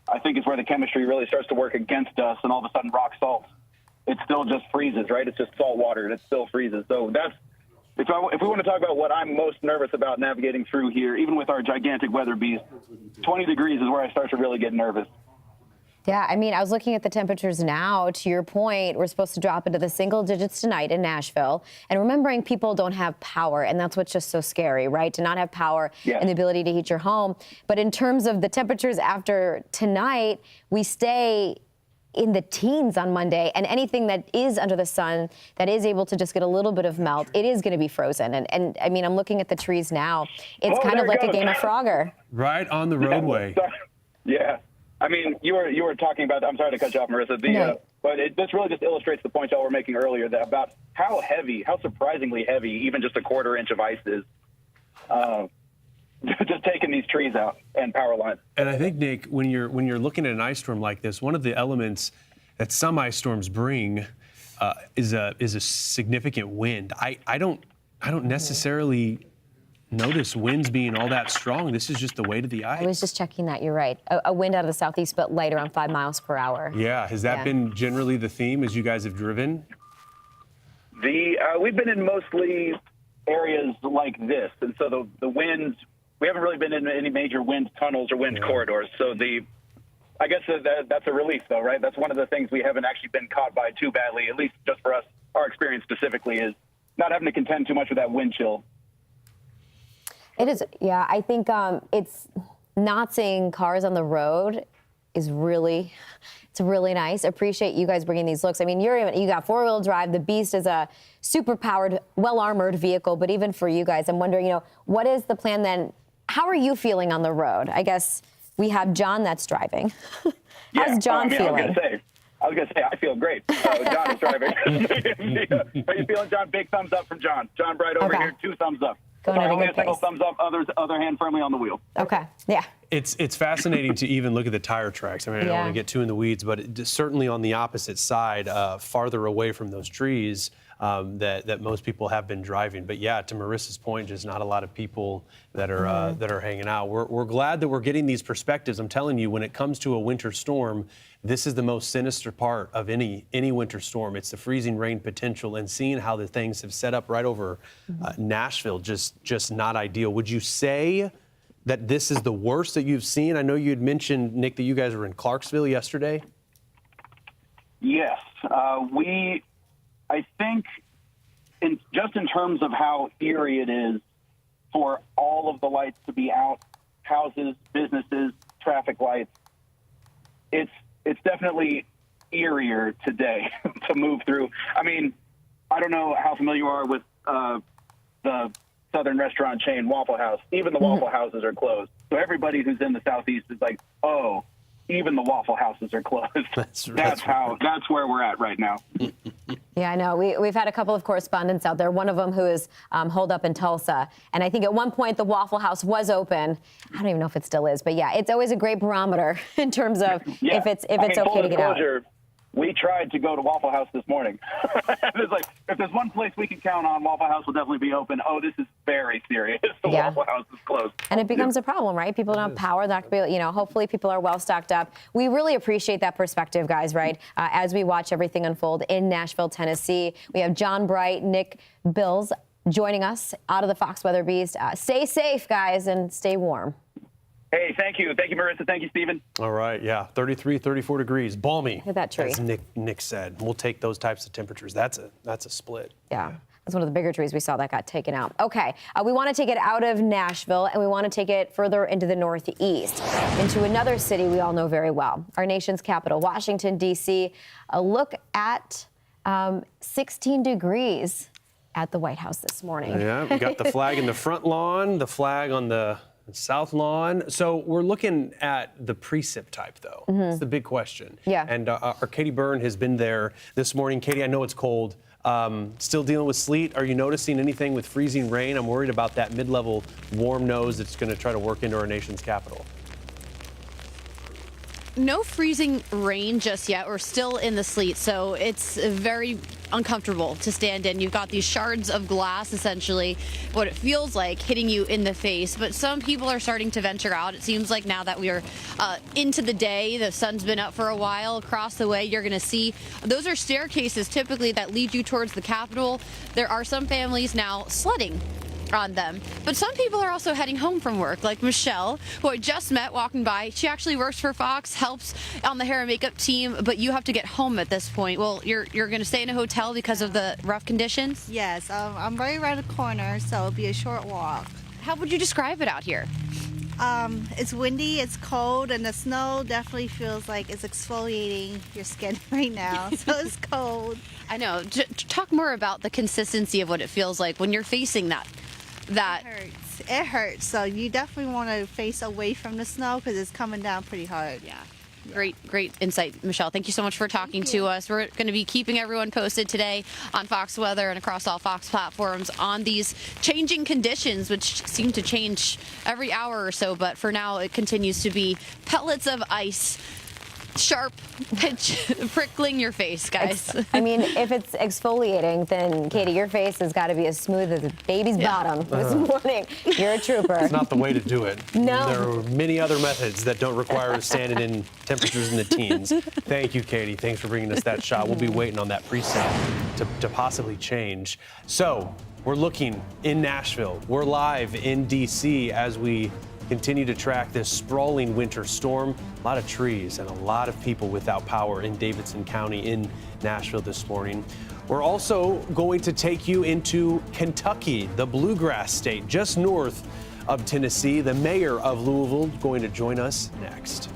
Speaker 18: I think is where the chemistry really starts to work against us, and all of a sudden rock salt, it still just freezes, right? It's just salt water, and it still freezes. So that's, if we want to talk about what I'm most nervous about navigating through here, even with our gigantic weather beast, 20 degrees is where I start to really get nervous.
Speaker 28: Yeah, I mean, I was looking at the temperatures now. To your point, we're supposed to drop into the single digits tonight in Nashville. And remembering people don't have power, and that's what's just so scary, right? To not have power and the ability to heat your home. But in terms of the temperatures after tonight, we stay in the teens on Monday, and anything that is under the sun that is able to just get a little bit of melt, it is going to be frozen. And I mean, I'm looking at the trees now. It's kind of like a game of Frogger.
Speaker 27: Right on the roadway.
Speaker 18: Yeah. I mean, you were talking about, I'm sorry to cut you off, Marissa, but this really just illustrates the point y'all were making earlier about how surprisingly heavy even just a quarter inch of ice is. Just taking these trees out and power lines.
Speaker 27: And I think, Nick, when you're looking at an ice storm like this, one of the elements that some ice storms bring is a significant wind. I don't necessarily notice winds being all that strong. This is just the weight of the ice.
Speaker 28: I was just checking that. You're right. A wind out of the southeast, but light, around 5 miles per hour.
Speaker 27: Yeah. Has that been generally the theme as you guys have driven?
Speaker 18: We've been in mostly areas like this, and so the winds, we haven't really been in any major wind tunnels or wind corridors. So I guess that's a relief, though, right? That's one of the things we haven't actually been caught by too badly, at least just for us. Our experience specifically is not having to contend too much with that wind chill.
Speaker 28: It is, yeah. I think it's not seeing cars on the road is really nice. Appreciate you guys bringing these looks. I mean, you got four-wheel drive. The Beast is a super-powered, well-armored vehicle. But even for you guys, I'm wondering, what is the plan then? How are you feeling on the road? I guess we have John that's driving. How's John feeling?
Speaker 18: I was going to say, I feel great. John is driving. How are you feeling, John? Big thumbs up from John. John Bright over here, 2 thumbs up. Only a single thumbs up, other hand firmly on the wheel.
Speaker 28: Okay, yeah.
Speaker 27: It's fascinating to even look at the tire tracks. I mean, I don't want to get too in the weeds, but certainly on the opposite side, farther away from those trees that most people have been driving. But yeah, to Marissa's point, just not a lot of people that are hanging out. We're glad that we're getting these perspectives. I'm telling you, when it comes to a winter storm, this is the most sinister part of any winter storm. It's the freezing rain potential, and seeing how the things have set up right over Nashville, just not ideal. Would you say that this is the worst that you've seen? I know you had mentioned, Nick, that you guys were in Clarksville yesterday.
Speaker 18: Yes, I think in terms of how eerie it is for all of the lights to be out, houses, businesses, traffic lights, it's definitely eerier today to move through. I mean, I don't know how familiar you are with the Southern restaurant chain Waffle House. Even the Waffle Houses are closed. So everybody who's in the Southeast is like, oh, even the Waffle Houses are closed. That's where we're at right now.
Speaker 28: Yeah, I know. We've had a couple of correspondents out there. One of them who is holed up in Tulsa. And I think at one point the Waffle House was open. I don't even know if it still is. But yeah, it's always a great barometer in terms of if it's okay to get out.
Speaker 18: We tried to go to Waffle House this morning. It's like, if there's one place we can count on, Waffle House will definitely be open. Oh, this is very serious. The Waffle House is closed.
Speaker 28: And it becomes a problem, right? People don't have power. They're not going to be, hopefully people are well stocked up. We really appreciate that perspective, guys, right? As we watch everything unfold in Nashville, Tennessee. We have John Bright, Nick Bills joining us out of the Fox Weather Beast. Stay safe, guys, and stay warm.
Speaker 18: Hey, thank you. Thank you, Marissa. Thank you, Stephen.
Speaker 27: All right, yeah, 33, 34 degrees, balmy.
Speaker 28: Look at that tree.
Speaker 27: As Nick said. We'll take those types of temperatures. That's a split.
Speaker 28: Yeah. That's one of the bigger trees we saw that got taken out. Okay, we want to take it out of Nashville, and we want to take it further into the Northeast, into another city we all know very well, our nation's capital, Washington, D.C. A look at 16 degrees at the White House this morning.
Speaker 27: Yeah, we got the flag in the front lawn, the flag on the south lawn. So we're looking at the precip type, though. It's the big question.
Speaker 28: Yeah.
Speaker 27: And our Katie Byrne has been there this morning. Katie, I know it's cold. Still dealing with sleet. Are you noticing anything with freezing rain? I'm worried about that mid-level warm nose that's going to try to work into our nation's capital.
Speaker 6: No freezing rain just yet. We're still in the sleet, so it's very uncomfortable to stand in. You've got these shards of glass, essentially, what it feels like hitting you in the face. But some people are starting to venture out. It seems like now that we are into the day, the sun's been up for a while. Across the way, you're going to see those are staircases typically that lead you towards the Capitol. There are some families now sledding on them. But some people are also heading home from work, like Michelle, who I just met walking by. She actually works for Fox, helps on the hair and makeup team, but you have to get home at this point. Well, you're going to stay in a hotel because of the rough conditions?
Speaker 1: Yes, I'm right around the corner, so it'll be a short walk.
Speaker 6: How would you describe it out here?
Speaker 1: It's windy, it's cold, and the snow definitely feels like it's exfoliating your skin right now, so it's cold.
Speaker 6: I know. Talk more about the consistency of what it feels like when you're facing that.
Speaker 1: It hurts. So you definitely want to face away from the snow because it's coming down pretty hard.
Speaker 6: Yeah. Great insight, Michelle. Thank you so much for talking to us. We're going to be keeping everyone posted today on Fox Weather and across all Fox platforms on these changing conditions, which seem to change every hour or so. But for now, it continues to be pellets of ice, sharp pitch prickling your face, guys.
Speaker 28: I mean, if it's exfoliating, then Katie, your face has got to be as smooth as a baby's bottom this morning. You're a trooper.
Speaker 27: It's not the way to do it.
Speaker 28: No.
Speaker 27: There are many other methods that don't require us standing in temperatures in the teens. Thank you, Katie. Thanks for bringing us that shot. We'll be waiting on that preset to possibly change. So we're looking in Nashville. We're live in D.C. as we continue to track this sprawling winter storm. A lot of trees and a lot of people without power in Davidson County in Nashville this morning. We're also going to take you into Kentucky, the bluegrass state, just north of Tennessee. The mayor of Louisville is going to join us next.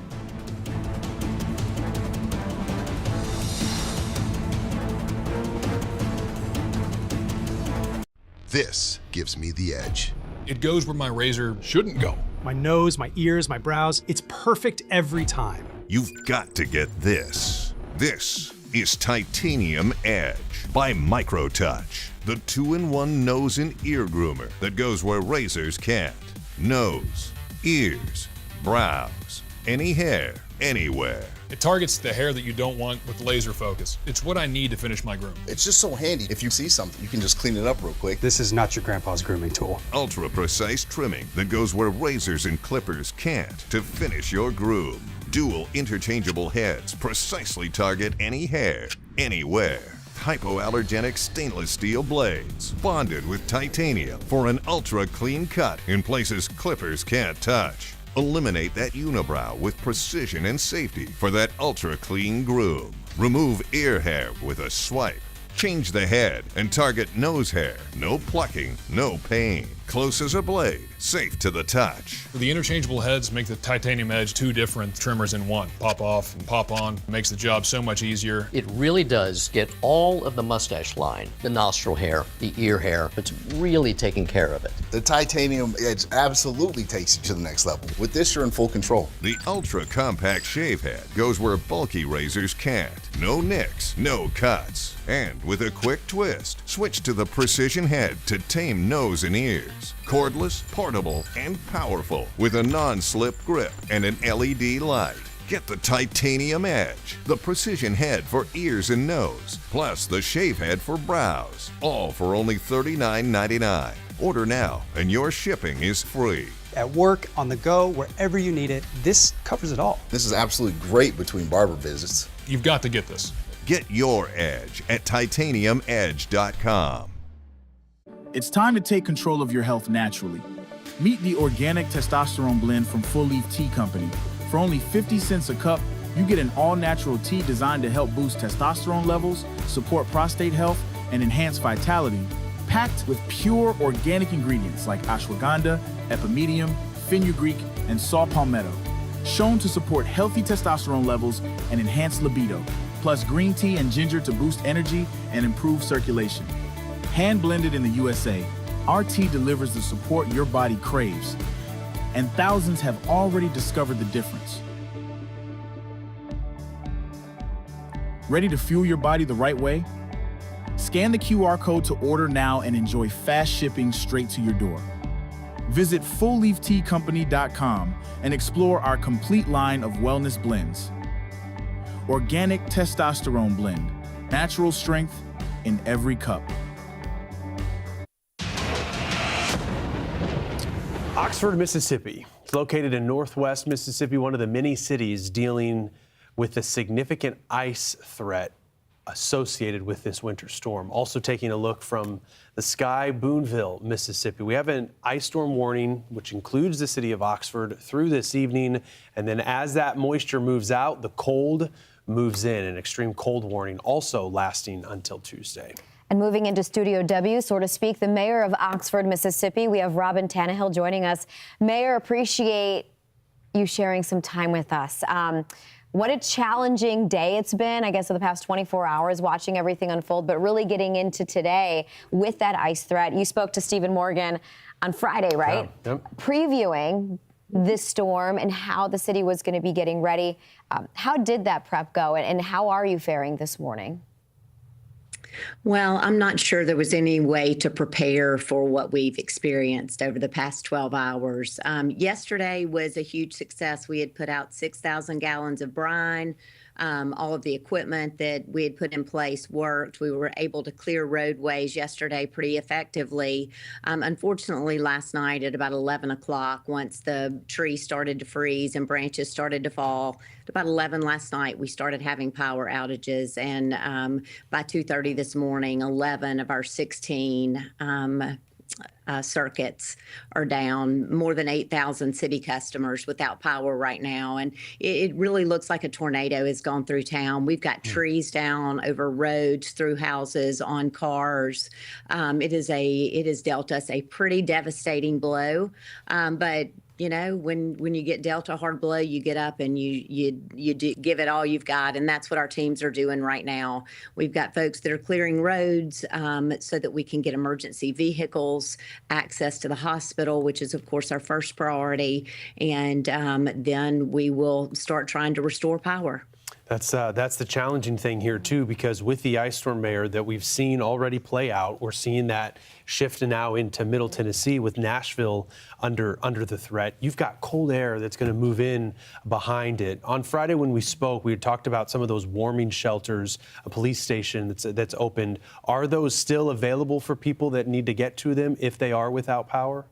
Speaker 3: This gives me the edge.
Speaker 10: It goes where my razor shouldn't go. My nose, my ears, my brows, it's perfect every time.
Speaker 22: You've got to get this. This is Titanium Edge by MicroTouch, the 2-in-1 nose and ear groomer that goes where razors can't. Nose, ears, brows, any hair, anywhere.
Speaker 10: It targets the hair that you don't want with laser focus. It's what I need to finish my groom.
Speaker 23: It's just so handy. If you see something, you can just clean it up real quick.
Speaker 22: This is not your grandpa's grooming tool. Ultra precise trimming that goes where razors and clippers can't to finish your groom. Dual interchangeable heads precisely target any hair, anywhere. Hypoallergenic stainless steel blades bonded with titanium for an ultra clean cut in places clippers can't touch. Eliminate that unibrow with precision and safety for that ultra clean groom. Remove ear hair with a swipe. Change the head and target nose hair. No plucking, no pain. Close as a blade, safe to the touch.
Speaker 10: The interchangeable heads make the Titanium Edge 2 different trimmers in one. Pop off and pop on. Makes the job so much easier.
Speaker 24: It really does get all of the mustache line, the nostril hair, the ear hair. It's really taking care of it.
Speaker 23: The Titanium Edge absolutely takes you to the next level. With this, you're in full control.
Speaker 22: The ultra compact shave head goes where bulky razors can't. No nicks, no cuts. And with a quick twist, switch to the precision head to tame nose and ears. Cordless, portable, and powerful with a non-slip grip and an LED light. Get the Titanium Edge, the precision head for ears and nose, plus the shave head for brows, all for only $39.99. Order now, and your shipping is free.
Speaker 2: At work, on the go, wherever you need it, this covers it all.
Speaker 23: This is absolutely great between barber visits.
Speaker 10: You've got to get this.
Speaker 22: Get your edge at titaniumedge.com.
Speaker 21: It's time to take control of your health naturally. Meet the organic testosterone blend from Full Leaf Tea Company. For only 50 cents a cup, you get an all-natural tea designed to help boost testosterone levels, support prostate health, and enhance vitality, packed with pure organic ingredients like ashwagandha, epimedium, fenugreek, and saw palmetto, shown to support healthy testosterone levels and enhance libido, plus green tea and ginger to boost energy and improve circulation. Hand-blended in the USA, our tea delivers the support your body craves, and thousands have already discovered the difference. Ready to fuel your body the right way? Scan the QR code to order now and enjoy fast shipping straight to your door. Visit fullleafteacompany.com and explore our complete line of wellness blends. Organic testosterone blend, natural strength in every cup.
Speaker 27: Oxford, Mississippi. It's located in northwest Mississippi, one of the many cities dealing with the significant ice threat associated with this winter storm. Also taking a look from the sky, Boonville, Mississippi. We have an ice storm warning, which includes the city of Oxford through this evening. And then as that moisture moves out, the cold moves in. An extreme cold warning also lasting until Tuesday.
Speaker 28: And moving into Studio W, so to speak, the mayor of Oxford, Mississippi, we have Robin Tannehill joining us. Mayor, appreciate you sharing some time with us. What a challenging day it's been, I guess, for the past 24 hours, watching everything unfold, but really getting into today with that ice threat. You spoke to Stephen Morgan on Friday, right?
Speaker 27: Yeah, yep.
Speaker 28: Previewing this storm and how the city was going to be getting ready. How did that prep go, and how are you faring this morning?
Speaker 8: Well, I'm not sure there was any way to prepare for what we've experienced over the past 12 hours. Yesterday was a huge success. We had put out 6,000 gallons of brine. All of the equipment that we had put in place worked. We were able to clear roadways yesterday pretty effectively. Unfortunately, last night at about 11 o'clock, once the trees started to freeze and branches started to fall, at about 11 last night, we started having power outages. And by 2:30 this morning, 11 of our 16 circuits are down. More than 8,000 city customers without power right now. And it really looks like a tornado has gone through town. We've got trees down over roads, through houses, on cars. It has dealt us a pretty devastating blow. But you know, when you get dealt a hard blow, you get up and you give it all you've got, and that's what our teams are doing right now. We've got folks that are clearing roads so that we can get emergency vehicles, access to the hospital, which is of course our first priority, and then we will start trying to restore power.
Speaker 27: That's the challenging thing here, too, because with the ice storm, Mayor, that we've seen already play out, we're seeing that shift now into Middle Tennessee with Nashville under the threat. You've got cold air that's going to move in behind it. On Friday when we spoke, we had talked about some of those warming shelters, a police station that's opened. Are those still available for people that need to get to them if they are without power?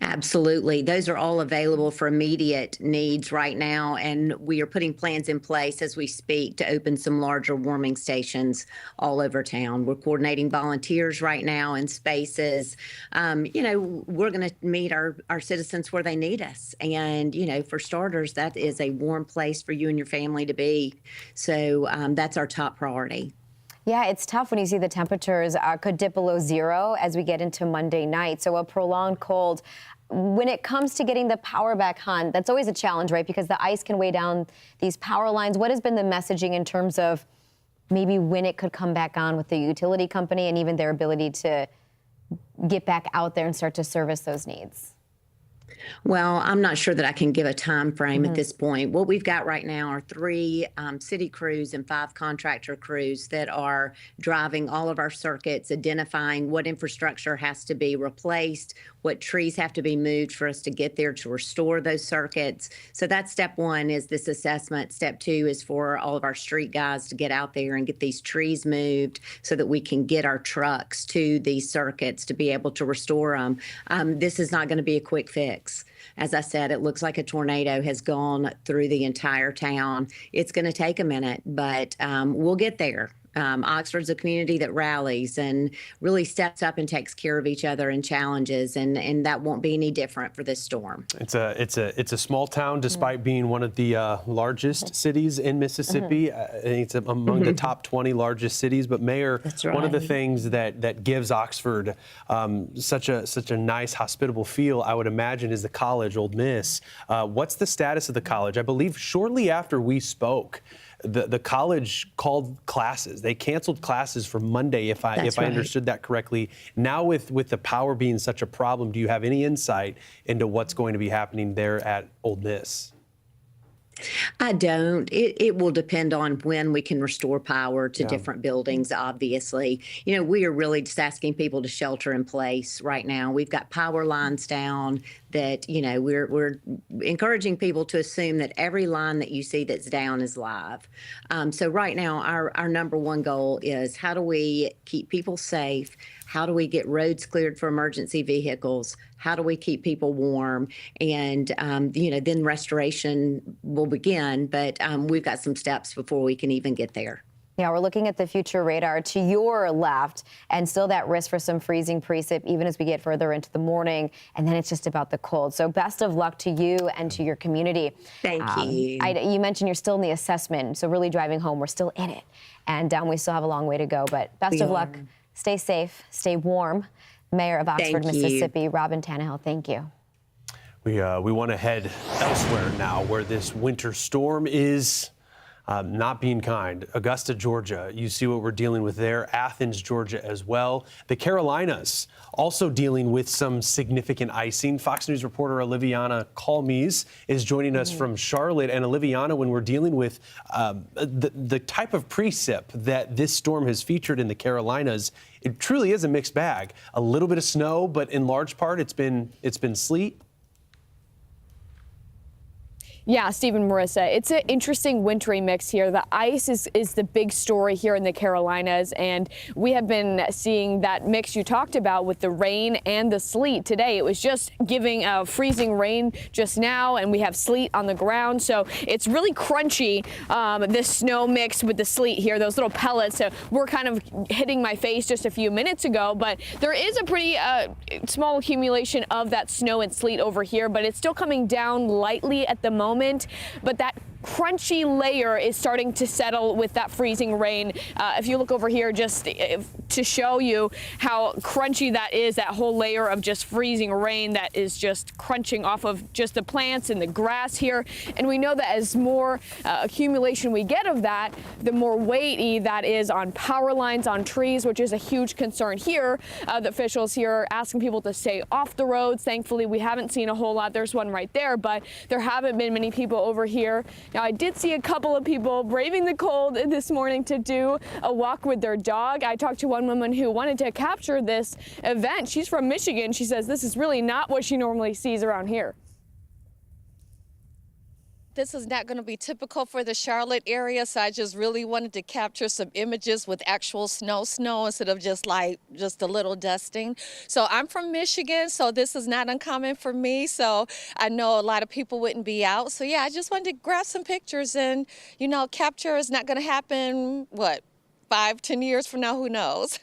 Speaker 8: Absolutely. Those are all available for immediate needs right now. And we are putting plans in place as we speak to open some larger warming stations all over town. We're coordinating volunteers right now in spaces. We're going to meet our citizens where they need us. And, for starters, that is a warm place for you and your family to be. So that's our top priority.
Speaker 28: Yeah, it's tough when you see the temperatures could dip below zero as we get into Monday night. So a prolonged cold. When it comes to getting the power back on, that's always a challenge, right? Because the ice can weigh down these power lines. What has been the messaging in terms of maybe when it could come back on with the utility company and even their ability to get back out there and start to service those needs?
Speaker 8: Well, I'm not sure that I can give a time frame at this point. What we've got right now are 3 city crews and 5 contractor crews that are driving all of our circuits, identifying what infrastructure has to be replaced, what trees have to be moved for us to get there to restore those circuits. So that's step 1 is this assessment. Step 2 is for all of our street guys to get out there and get these trees moved so that we can get our trucks to these circuits to be able to restore them. This is not going to be a quick fix. As I said, it looks like a tornado has gone through the entire town. It's going to take a minute, but we'll get there. Oxford's a community that rallies and really steps up and takes care of each other in challenges, and that won't be any different for this storm.
Speaker 27: It's a small town, despite being one of the largest cities in Mississippi. I think it's among the top 20 largest cities. But Mayor, one of the things that gives Oxford such a nice, hospitable feel, I would imagine, is the college, Ole Miss. What's the status of the college? I believe shortly after we spoke, the college called classes. They canceled classes for Monday, if I understood that correctly. Now with the power being such a problem, do you have any insight into what's going to be happening there at Ole Miss?
Speaker 8: I don't. It will depend on when we can restore power to different buildings, obviously. You know, we are really just asking people to shelter in place right now. We've got power lines down that, you know, we're encouraging people to assume that every line that you see that's down is live. So right now, our number one goal is how do we keep people safe? How do we get roads cleared for emergency vehicles? How do we keep people warm? And, you know, then restoration will begin, but we've got some steps before we can even get there.
Speaker 28: Yeah, we're looking at the future radar to your left, and still that risk for some freezing precip even as we get further into the morning, and then it's just about the cold. So best of luck to you and to your community.
Speaker 8: Thank you.
Speaker 28: You mentioned you're still in the assessment, so really driving home, we're still in it, and we still have a long way to go, but best of luck. Stay safe, stay warm. Mayor of Oxford, Mississippi, Robin Tannehill, thank you.
Speaker 27: We want to head elsewhere now, where this winter storm is not being kind. Augusta, Georgia, you see what we're dealing with there. Athens, Georgia as well. The Carolinas also dealing with some significant icing. Fox News reporter Oliviana Calmes is joining us from Charlotte. And Oliviana, when we're dealing with the type of precip that this storm has featured in the Carolinas, it truly is a mixed bag. A little bit of snow, but in large part it's been sleet.
Speaker 5: Yeah, Stephen, Marissa, it's an interesting wintry mix here. The ice is the big story here in the Carolinas, and we have been seeing that mix you talked about with the rain and the sleet today. It was just giving freezing rain just now, and we have sleet on the ground, so it's really crunchy, this snow mix with the sleet here, those little pellets. So we're kind of hitting my face just a few minutes ago, but there is a pretty small accumulation of that snow and sleet over here, but it's still coming down lightly at the moment. But that crunchy layer is starting to settle with that freezing rain. If you look over here, just to show you how crunchy that is, that whole layer of just freezing rain that is just crunching off of just the plants and the grass here. And we know that as more accumulation we get of that, the more weighty that is on power lines, on trees, which is a huge concern here. The officials here are asking people to stay off the roads. Thankfully, we haven't seen a whole lot. There's one right there, but there haven't been many people over here. Now, I did see a couple of people braving the cold this morning to do a walk with their dog. I talked to one woman who wanted to capture this event. She's from Michigan. She says this is really not what she normally sees around here.
Speaker 9: This is not going to be typical for the Charlotte area, so I just really wanted to capture some images with actual snow instead of just a little dusting. So I'm from Michigan, so this is not uncommon for me, so I know a lot of people wouldn't be out. So yeah, I just wanted to grab some pictures and, you know, capture is not going to happen, 5-10 years from now, who knows?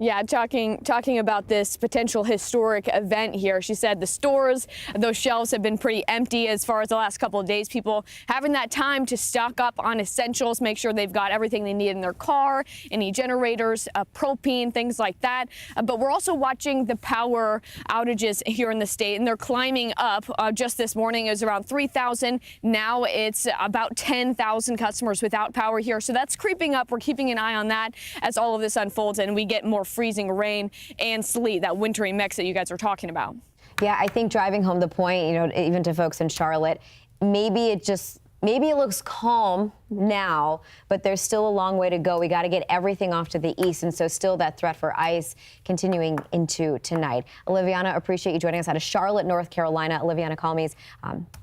Speaker 5: Yeah, talking about this potential historic event here. She said the stores, those shelves have been pretty empty as far as the last couple of days. People having that time to stock up on essentials, make sure they've got everything they need in their car, any generators, propane, things like that. But we're also watching the power outages here in the state, and they're climbing up. Just this morning it was around 3,000. Now it's about 10,000 customers without power here. So that's creeping up. We're keeping an eye on that as all of this unfolds and we get more freezing rain and sleet, that wintry mix that you guys are talking about.
Speaker 28: Yeah, I think driving home the point, even to folks in Charlotte, maybe it looks calm now, but there's still a long way to go. We got to get everything off to the east, and so still that threat for ice continuing into tonight. Oliviana, appreciate you joining us out of Charlotte, North Carolina. Oliviana Calmes,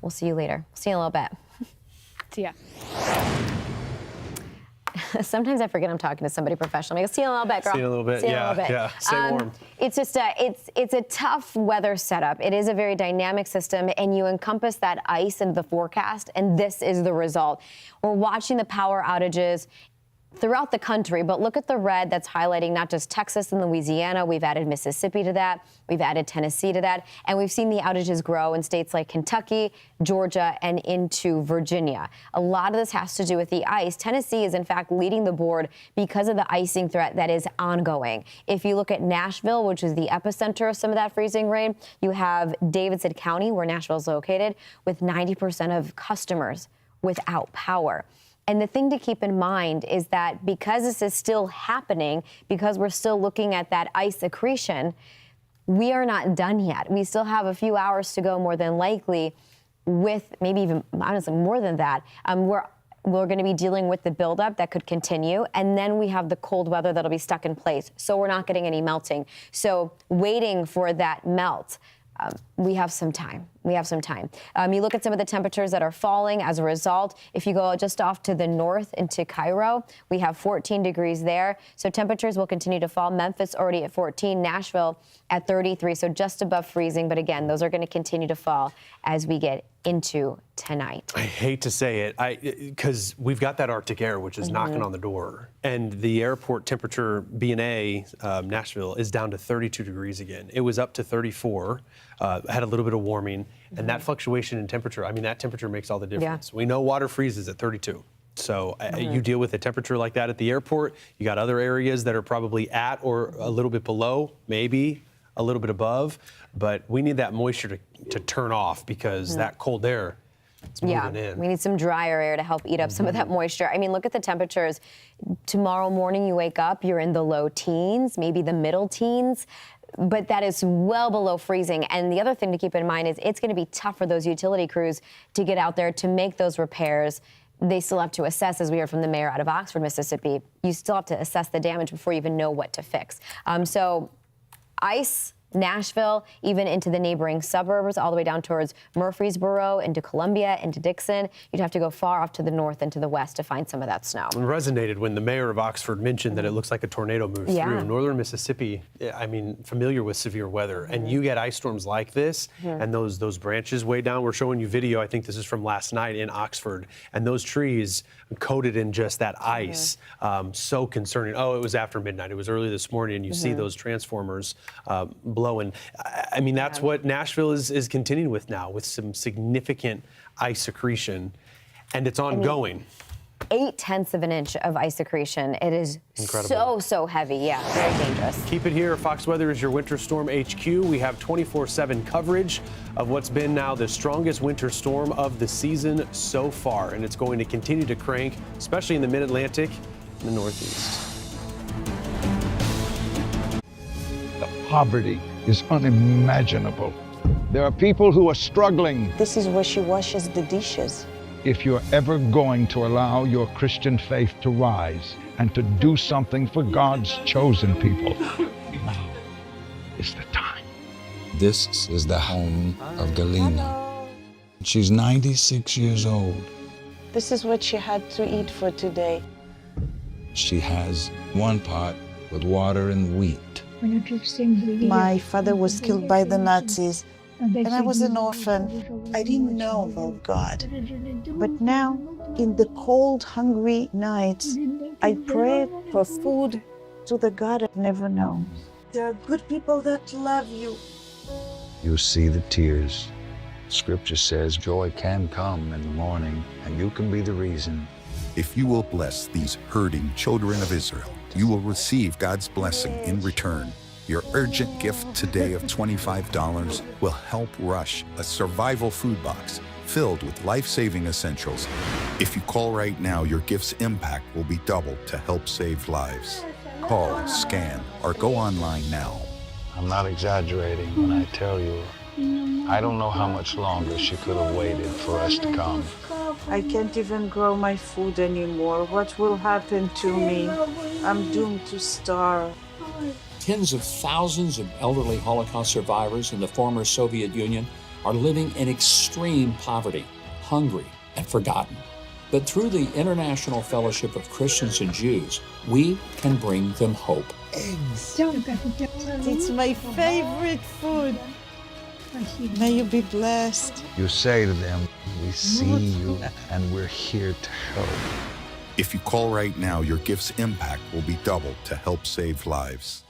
Speaker 28: we'll see you later. See you in a little bit.
Speaker 5: See ya.
Speaker 28: Sometimes I forget I'm talking to somebody professional. I go, see you in a little bit, girl.
Speaker 27: See you in a little bit.
Speaker 28: See you in a little bit.
Speaker 27: Yeah. Stay warm.
Speaker 28: It's just it's a tough weather setup. It is a very dynamic system, and you encompass that ice into the forecast, and this is the result. We're watching the power outages throughout the country, but look at the red that's highlighting not just Texas and Louisiana. We've added Mississippi to that. We've added Tennessee to that. And we've seen the outages grow in states like Kentucky, Georgia, and into Virginia. A lot of this has to do with the ice. Tennessee is, in fact, leading the board because of the icing threat that is ongoing. If you look at Nashville, which is the epicenter of some of that freezing rain, you have Davidson County, where Nashville is located, with 90% of customers without power. And the thing to keep in mind is that because this is still happening, because we're still looking at that ice accretion, we are not done yet. We still have a few hours to go, more than likely, with maybe even, honestly, more than that. We're going to be dealing with the buildup that could continue, and then we have the cold weather that'll be stuck in place. So we're not getting any melting. So waiting for that melt, we have some time. You look at some of the temperatures that are falling as a result. If you go just off to the north into Cairo, we have 14 degrees there. So temperatures will continue to fall. Memphis already at 14, Nashville at 33, so just above freezing. But again, those are going to continue to fall as we get into tonight.
Speaker 27: I hate to say it, because we've got that Arctic air, which is knocking on the door. And the airport temperature, B&A, Nashville, is down to 32 degrees again. It was up to 34, had a little bit of warming. And that fluctuation in temperature, that temperature makes all the difference. Yeah. We know water freezes at 32. So you deal with a temperature like that at the airport. You got other areas that are probably at or a little bit below, maybe a little bit above. But we need that moisture to turn off, because that cold air, it's moving in.
Speaker 28: We need some drier air to help eat up some of that moisture. Look at the temperatures. Tomorrow morning you wake up, you're in the low teens, maybe the middle teens. But that is well below freezing. And the other thing to keep in mind is it's going to be tough for those utility crews to get out there to make those repairs. They still have to assess, as we heard from the mayor out of Oxford, Mississippi, you still have to assess the damage before you even know what to fix. So ice, Nashville, even into the neighboring suburbs, all the way down towards Murfreesboro, into Columbia, into Dixon. You'd have to go far off to the north and to the west to find some of that snow.
Speaker 27: It resonated when the mayor of Oxford mentioned that it looks like a tornado moved through. Northern Mississippi, familiar with severe weather, and you get ice storms like this, and those branches way down. We're showing you video, I think this is from last night in Oxford, and those trees coated in just that ice. So concerning. Oh, it was after midnight. It was early this morning, and you see those transformers blowing. That's what Nashville is continuing with now, with some significant ice accretion, and it's ongoing.
Speaker 28: 0.8 of an inch of ice accretion. It is
Speaker 27: incredible.
Speaker 28: So heavy. Yeah, very dangerous.
Speaker 27: Keep it here. Fox Weather is your Winter Storm HQ. We have 24/7 coverage of what's been now the strongest winter storm of the season so far, and it's going to continue to crank, especially in the Mid-Atlantic and the Northeast.
Speaker 13: The poverty is unimaginable. There are people who are struggling.
Speaker 7: This is where she washes the dishes.
Speaker 13: If you're ever going to allow your Christian faith to rise and to do something for God's chosen people, now is the time.
Speaker 12: This is the home of Galena. She's 96 years old.
Speaker 7: This is what she had to eat for today.
Speaker 12: She has one pot with water and wheat.
Speaker 7: My father was killed by the Nazis, and I was an orphan. I didn't know about God. But now, in the cold, hungry nights, I pray for food to the God I've never known. There are good people that love you.
Speaker 13: You see the tears. Scripture says joy can come in the morning, and you can be the reason.
Speaker 14: If you will bless these hurting children of Israel, you will receive God's blessing in return. Your urgent gift today of $25 will help rush a survival food box filled with life-saving essentials. If you call right now, your gift's impact will be doubled to help save lives. Call, scan, or go online now.
Speaker 13: I'm not exaggerating when I tell you
Speaker 12: I don't know how much longer she could have waited for us to come.
Speaker 7: I can't even grow my food anymore. What will happen to me? I'm doomed to starve.
Speaker 4: Tens of thousands of elderly Holocaust survivors in the former Soviet Union are living in extreme poverty, hungry, and forgotten. But through the International Fellowship of Christians and Jews, we can bring them hope.
Speaker 7: Eggs. It's my favorite food. May you be blessed.
Speaker 12: You say to them, we see you and we're here to help.
Speaker 14: If you call right now, your gift's impact will be doubled to help save lives.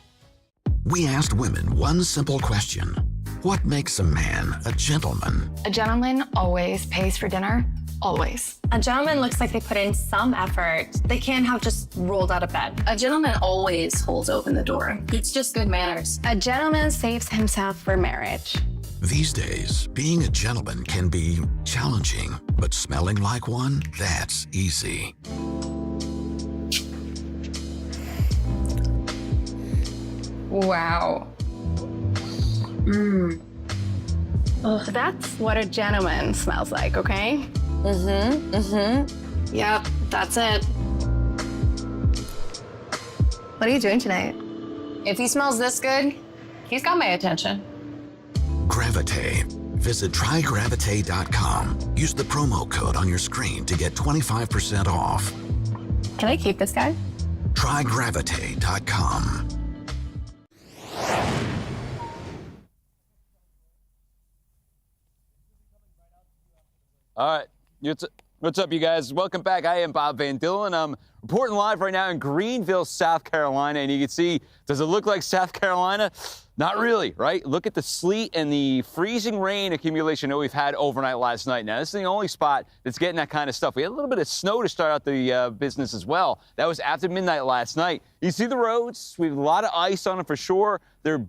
Speaker 15: We asked women one simple question. What makes a man a gentleman?
Speaker 16: A gentleman always pays for dinner, always.
Speaker 17: A gentleman looks like they put in some effort. They can't have just rolled out of bed.
Speaker 16: A gentleman always holds open the door. It's just good manners.
Speaker 17: A gentleman saves himself for marriage.
Speaker 15: These days, being a gentleman can be challenging, but smelling like one, that's easy.
Speaker 16: Wow. Oh, that's what a gentleman smells like, okay? Yep, that's it.
Speaker 17: What are you doing tonight?
Speaker 16: If he smells this good, he's got my attention.
Speaker 15: Gravite. Visit trygravite.com. Use the promo code on your screen to get 25% off.
Speaker 16: Can I keep this guy?
Speaker 15: Trygravite.com.
Speaker 19: All right. What's up, you guys? Welcome back. I am Bob Van Dillen. I'm reporting live right now in Greenville, South Carolina. And you can see, does it look like South Carolina? Not really, right? Look at the sleet and the freezing rain accumulation that we've had overnight last night. Now, this is the only spot that's getting that kind of stuff. We had a little bit of snow to start out the business as well. That was after midnight last night. You see the roads. We have a lot of ice on them for sure. They're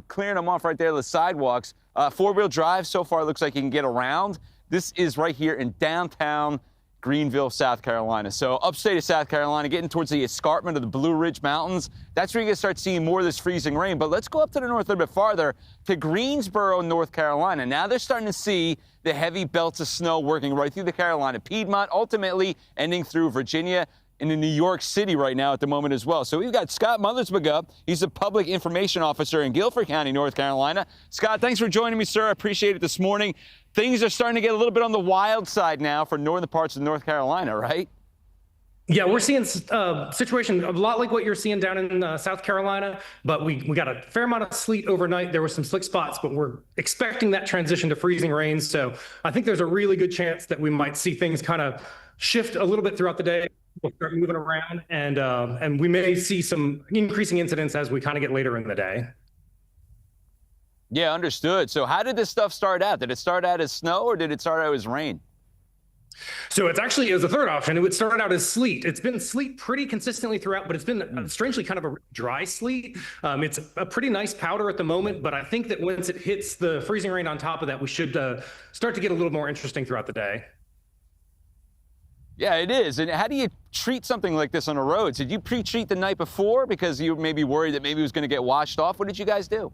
Speaker 19: clearing them off right there, the sidewalks. Four-wheel drive so far looks like you can get around. This is right here in downtown Greenville, South Carolina. So upstate of South Carolina, getting towards the escarpment of the Blue Ridge Mountains, that's where you're going to start seeing more of this freezing rain. But let's go up to the north a little bit farther to Greensboro, North Carolina. Now they're starting to see the heavy belts of snow working right through the Carolina Piedmont, ultimately ending through Virginia and in New York City right now at the moment as well. So we've got Scott Mothersbaugh. He's a public information officer in Guilford County, North Carolina. Scott, thanks for joining me, sir. I appreciate it this morning. Things are starting to get a little bit on the wild side now for northern parts of North Carolina, right?
Speaker 20: Yeah, we're seeing a situation a lot like what you're seeing down in South Carolina, but we got a fair amount of sleet overnight. There were some slick spots, but we're expecting that transition to freezing rains. So I think there's a really good chance that we might see things kind of shift a little bit throughout the day. We'll start moving around, and we may see some increasing incidents as we kind of get later in the day.
Speaker 19: Yeah, understood. So how did this stuff start out? Did it start out as snow or did it start out as rain?
Speaker 20: So it was a third option. It would start out as sleet. It's been sleet pretty consistently throughout, but it's been strangely kind of a dry sleet. It's a pretty nice powder at the moment, but I think that once it hits the freezing rain on top of that, we should start to get a little more interesting throughout the day.
Speaker 19: Yeah, it is. And how do you treat something like this on the roads? Did you pre-treat the night before because you may be worried that maybe it was going to get washed off? What did you guys do?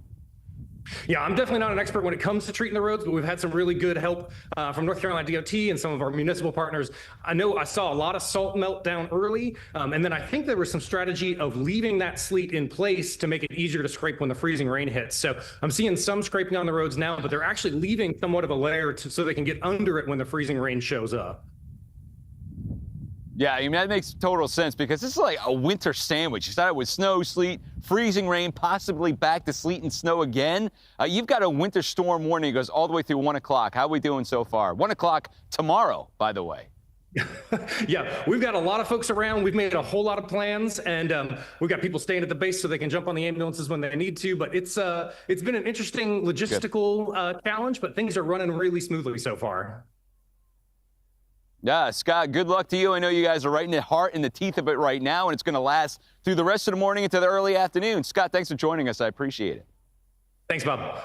Speaker 20: Yeah, I'm definitely not an expert when it comes to treating the roads, but we've had some really good help from North Carolina DOT and some of our municipal partners. I know I saw a lot of salt melt down early, and then I think there was some strategy of leaving that sleet in place to make it easier to scrape when the freezing rain hits. So I'm seeing some scraping on the roads now, but they're actually leaving somewhat of a layer so they can get under it when the freezing rain shows up.
Speaker 19: Yeah, I mean, that makes total sense because this is like a winter sandwich. You started with snow, sleet, freezing rain, possibly back to sleet and snow again. You've got a winter storm warning that goes all the way through 1 o'clock. How are we doing so far? 1 o'clock tomorrow, by the way.
Speaker 20: Yeah, we've got a lot of folks around. We've made a whole lot of plans, and we've got people staying at the base so they can jump on the ambulances when they need to. But it's been an interesting logistical challenge, but things are running really smoothly so far.
Speaker 19: Yeah, Scott, good luck to you. I know you guys are right in the heart and the teeth of it right now, and it's going to last through the rest of the morning into the early afternoon. Scott, thanks for joining us. I appreciate it.
Speaker 20: Thanks, Bob.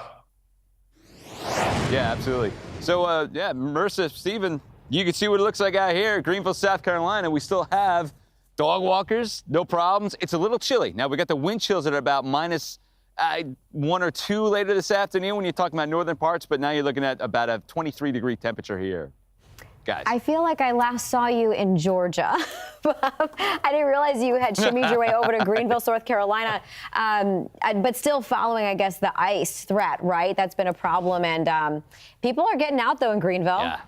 Speaker 19: Yeah, absolutely. So, Marissa, Stephen, you can see what it looks like out here at Greenville, South Carolina. We still have dog walkers, no problems. It's a little chilly. Now, we got the wind chills at about minus 1 or 2 later this afternoon when you're talking about northern parts, but now you're looking at about a 23-degree temperature here. Guys.
Speaker 28: I feel like I last saw you in Georgia. I didn't realize you had shimmied your way over to Greenville, North Carolina. But still following, I guess, the ice threat, right? That's been a problem. And people are getting out, though, in Greenville.
Speaker 19: Yeah.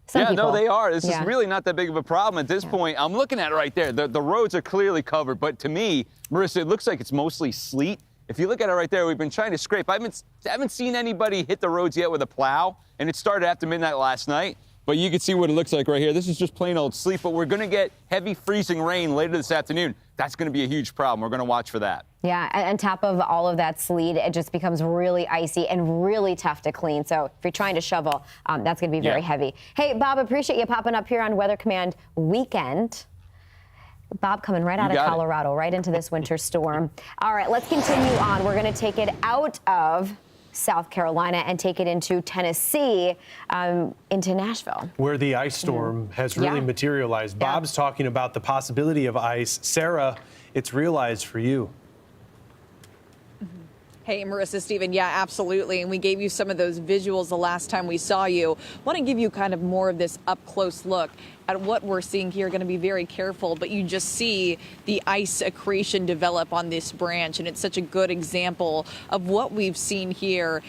Speaker 28: Some
Speaker 19: yeah,
Speaker 28: people.
Speaker 19: no, they are. This
Speaker 28: Yeah.
Speaker 19: is really not that big of a problem at this point. I'm looking at it right there. The roads are clearly covered. But to me, Marissa, it looks like it's mostly sleet. If you look at it right there, we've been trying to scrape. I haven't seen anybody hit the roads yet with a plow, and it started after midnight last night. But you can see what it looks like right here. This is just plain old sleet, but we're going to get heavy freezing rain later this afternoon. That's going to be a huge problem. We're going to watch for that.
Speaker 28: Yeah, and on top of all of that sleet, it just becomes really icy and really tough to clean. So if you're trying to shovel, that's going to be very heavy. Hey, Bob, appreciate you popping up here on Weather Command Weekend. Bob coming right out of Colorado, right into this winter storm. All right, let's continue on. We're going to take it out of South Carolina and take it into Tennessee, into Nashville.
Speaker 27: Where the ice storm has really materialized. Bob's talking about the possibility of ice. Sarah, it's realized for you.
Speaker 1: Hey, Marissa, Stephen, yeah, absolutely. And we gave you some of those visuals the last time we saw you. Want to give you kind of more of this up-close look at what we're seeing here. Going to be very careful, but you just see the ice accretion develop on this branch, and it's such a good example of what we've seen here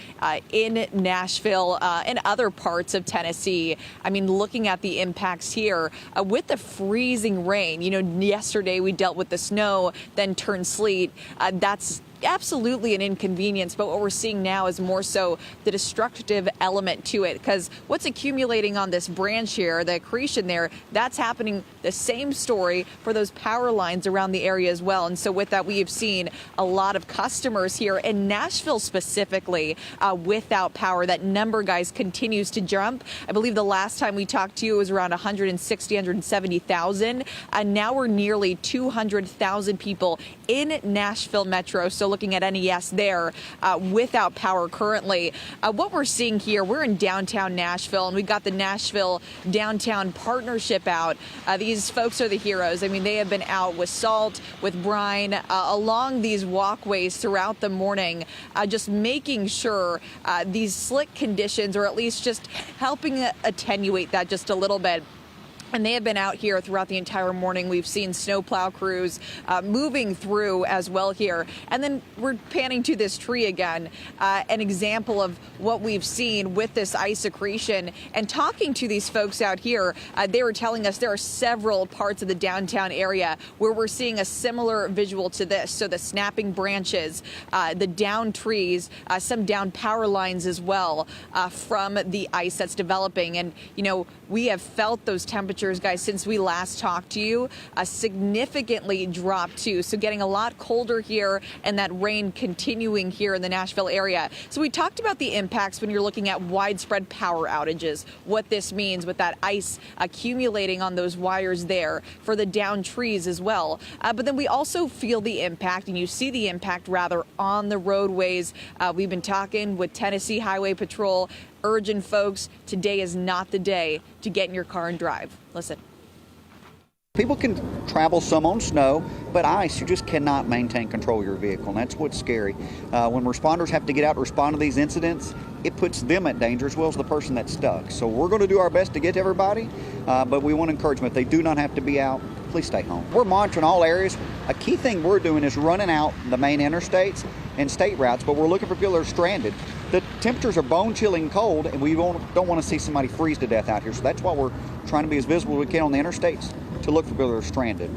Speaker 1: in Nashville and other parts of Tennessee. I mean, looking at the impacts here with the freezing rain. You know, yesterday we dealt with the snow, then turned sleet. That's absolutely an inconvenience, but what we're seeing now is more so the destructive element to it, because what's accumulating on this branch here, the accretion there, that's happening, the same story for those power lines around the area as well. And so with that, we have seen a lot of customers here in Nashville specifically without power. That number, guys, continues to jump. I believe the last time we talked to you was around 160, 170,000. Now we're nearly 200,000 people in Nashville Metro. So looking at NES there without power currently. What we're seeing here, we're in downtown Nashville, and we've got the Nashville Downtown Partnership out. These folks are the heroes. I mean, they have been out with salt, with brine, along these walkways throughout the morning, just making sure these slick conditions, or at least just helping attenuate that just a little bit. And they have been out here throughout the entire morning. We've seen snowplow crews moving through as well here. And then we're panning to this tree again, an example of what we've seen with this ice accretion. And talking to these folks out here, they were telling us there are several parts of the downtown area where we're seeing a similar visual to this. So the snapping branches, the down trees, some down power lines as well from the ice that's developing. And, you know, we have felt those temperatures, guys, since we last talked to you, significantly dropped too. So getting a lot colder here, and that rain continuing here in the Nashville area. So we talked about the impacts when you're looking at widespread power outages, what this means with that ice accumulating on those wires there for the down trees as well. But then we also feel the impact, and you see the impact rather on the roadways. We've been talking with Tennessee Highway Patrol, urging folks, today is not the day to get in your car and drive. Listen.
Speaker 3: People can travel some on snow, but ice, you just cannot maintain control of your vehicle, and that's what's scary. When responders have to get out and respond to these incidents, it puts them at danger as well as the person that's stuck. So we're going to do our best to get to everybody, but we want to encourage them. If they do not have to be out, please stay home. We're monitoring all areas. A key thing we're doing is running out the main interstates and state routes, but we're looking for people that are stranded. The temperatures are bone-chilling cold, and we don't want to see somebody freeze to death out here. So that's why we're trying to be as visible as we can on the interstates to look for people that are stranded.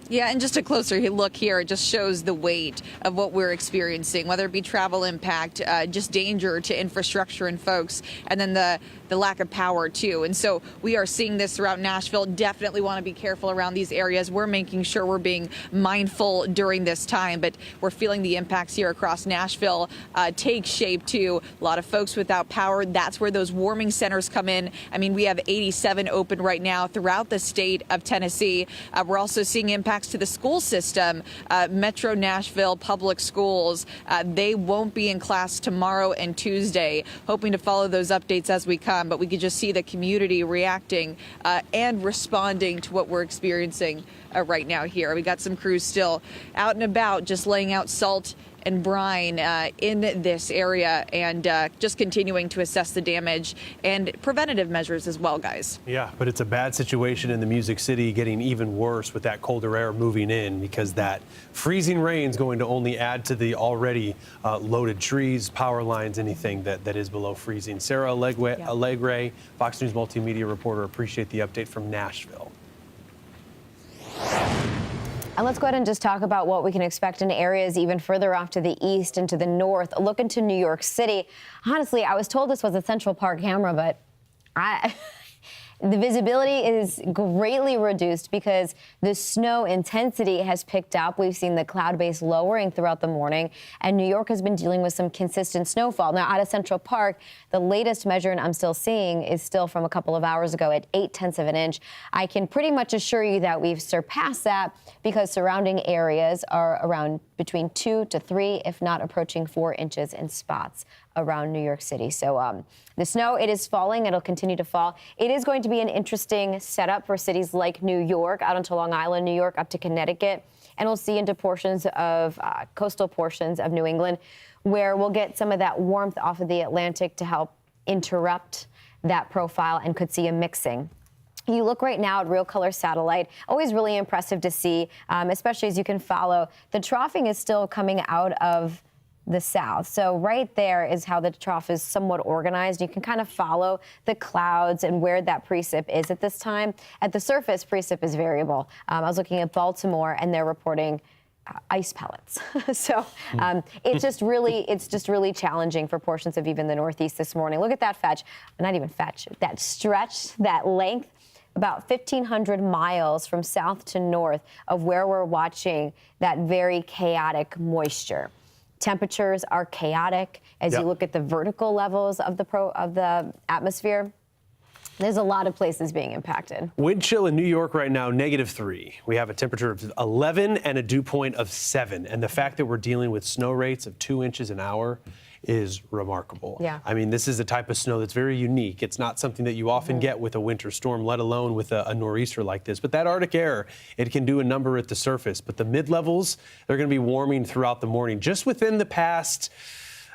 Speaker 1: Yeah, and just a closer look here, it just shows the weight of what we're experiencing, whether it be travel impact, just danger to infrastructure and folks, and then the lack of power too. And so we are seeing this throughout Nashville. Definitely want to be careful around these areas. We're making sure we're being mindful during this time, but we're feeling the impacts here across Nashville take shape too. A lot of folks without power. That's where those warming centers come in. I mean, we have 87 open right now throughout the state of Tennessee. We're also seeing impacts to the school system. Metro Nashville Public Schools, they won't be in class tomorrow and Tuesday. Hoping to follow those updates as we come. but we could just see the community reacting and responding to what we're experiencing right now here. We got some crews still out and about, just laying out salt and brine in this area, and just continuing to assess the damage and preventative measures as well, guys.
Speaker 27: Yeah, but it's a bad situation in the Music City, getting even worse with that colder air moving in, because that freezing rain is going to only add to the already loaded trees, power lines, anything that is below freezing. Sarah Allegre, Fox News multimedia reporter, appreciate the update from Nashville.
Speaker 28: And let's go ahead and just talk about what we can expect in areas even further off to the east and to the north. Look into New York City. Honestly, I was told this was a Central Park camera, but the visibility is greatly reduced because the snow intensity has picked up. We've seen the cloud base lowering throughout the morning, and New York has been dealing with some consistent snowfall. Now, out of Central Park, the latest measure, and I'm still seeing, is still from a couple of hours ago at 0.8 of an inch. I can pretty much assure you that we've surpassed that because surrounding areas are around between 2 to 3, if not approaching 4 inches in spots around New York City. So the snow, it is falling. It'll continue to fall. It is going to be an interesting setup for cities like New York, out onto Long Island, New York, up to Connecticut. And we'll see into portions of coastal portions of New England, where we'll get some of that warmth off of the Atlantic to help interrupt that profile, and could see a mixing. You look right now at Real Color Satellite, always really impressive to see, especially as you can follow. The troughing is still coming out of the south. So right there is how the trough is somewhat organized. You can kind of follow the clouds and where that precip is at this time. At the surface, precip is variable. I was looking at Baltimore, and they're reporting ice pellets. So it's just really challenging for portions of even the Northeast this morning. Look at that fetch, not even fetch, that stretch, that length. About 1,500 miles from south to north of where we're watching that very chaotic moisture. Temperatures are chaotic as you look at the vertical levels of the atmosphere. There's a lot of places being impacted.
Speaker 27: Wind chill in New York right now, -3. We have a temperature of 11 and a dew point of 7. And the fact that we're dealing with snow rates of 2 inches an hour is remarkable.
Speaker 28: Yeah.
Speaker 27: I mean, this is a type of snow that's very unique. It's not something that you often get with a winter storm, let alone with a nor'easter like this. But that Arctic air, it can do a number at the surface. But the mid-levels, they're going to be warming throughout the morning. Just within the past,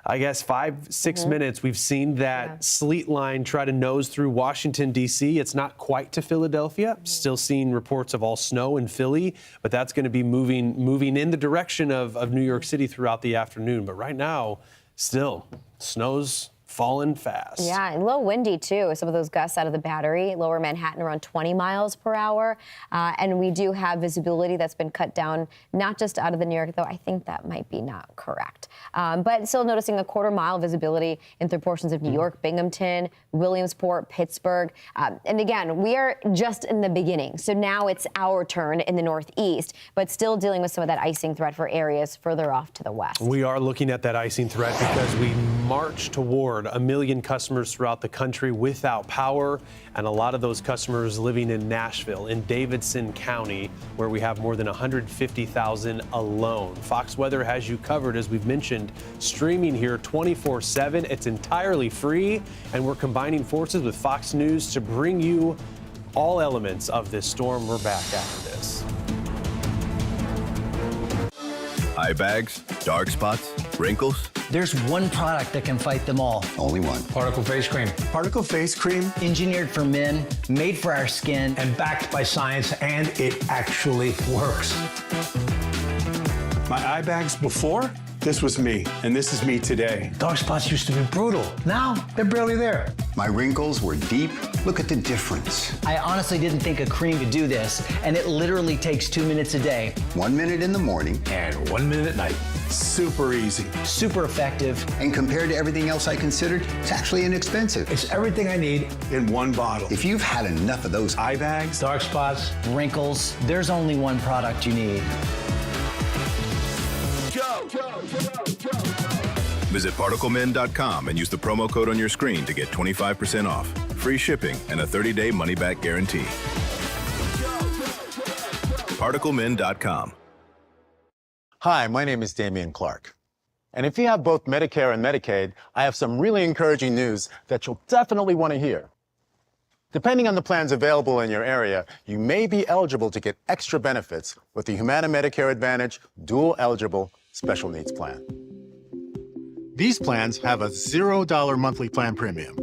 Speaker 27: I guess, 5-6 minutes, we've seen that sleet line try to nose through Washington, D.C. It's not quite to Philadelphia. Still seeing reports of all snow in Philly, but that's going to be moving in the direction of New York City throughout the afternoon. But right now, still, snow's falling fast.
Speaker 28: Yeah, and a little windy, too. Some of those gusts out of the Battery, lower Manhattan around 20 miles per hour. And we do have visibility that's been cut down, not just out of the New York, though I think that might be not correct. But still noticing a quarter-mile visibility into portions of New York, Binghamton, Williamsport, Pittsburgh. And again, we are just in the beginning. So now it's our turn in the Northeast, but still dealing with some of that icing threat for areas further off to the west.
Speaker 27: We are looking at that icing threat because we march toward 1 million customers throughout the country without power, and a lot of those customers living in Nashville, in Davidson County, where we have more than 150,000 alone. Fox Weather has you covered, as we've mentioned, streaming here 24/7. It's entirely free, and we're combining forces with Fox News to bring you all elements of this storm. We're back after this.
Speaker 2: Eye bags, dark spots, wrinkles.
Speaker 6: There's one product that can fight them all.
Speaker 2: Only one.
Speaker 6: Particle Face Cream.
Speaker 2: Particle Face Cream.
Speaker 6: Engineered for men, made for our skin.
Speaker 11: And backed by science, and it actually works.
Speaker 18: My eye bags before, this was me, and this is me today.
Speaker 11: Dark spots used to be brutal. Now, they're barely there.
Speaker 2: My wrinkles were deep. Look at the difference.
Speaker 6: I honestly didn't think a cream could do this, and it literally takes 2 minutes a day.
Speaker 2: 1 minute in the morning.
Speaker 11: And 1 minute at night.
Speaker 18: Super easy.
Speaker 6: Super effective.
Speaker 2: And compared to everything else I considered, it's actually inexpensive.
Speaker 11: It's everything I need
Speaker 18: in one bottle.
Speaker 2: If you've had enough of those eye bags,
Speaker 11: dark spots,
Speaker 6: wrinkles, there's only one product you need.
Speaker 22: Visit ParticleMin.com and use the promo code on your screen to get 25% off, free shipping, and a 30-day money-back guarantee. ParticleMin.com.
Speaker 23: Hi, my name is Damian Clark.
Speaker 8: And if you have both Medicare and Medicaid, I have some really encouraging news that you'll definitely want to hear. Depending on the plans available in your area, you may be eligible to get extra benefits with the Humana Medicare Advantage Dual Eligible Special Needs Plan. These plans have a $0 monthly plan premium.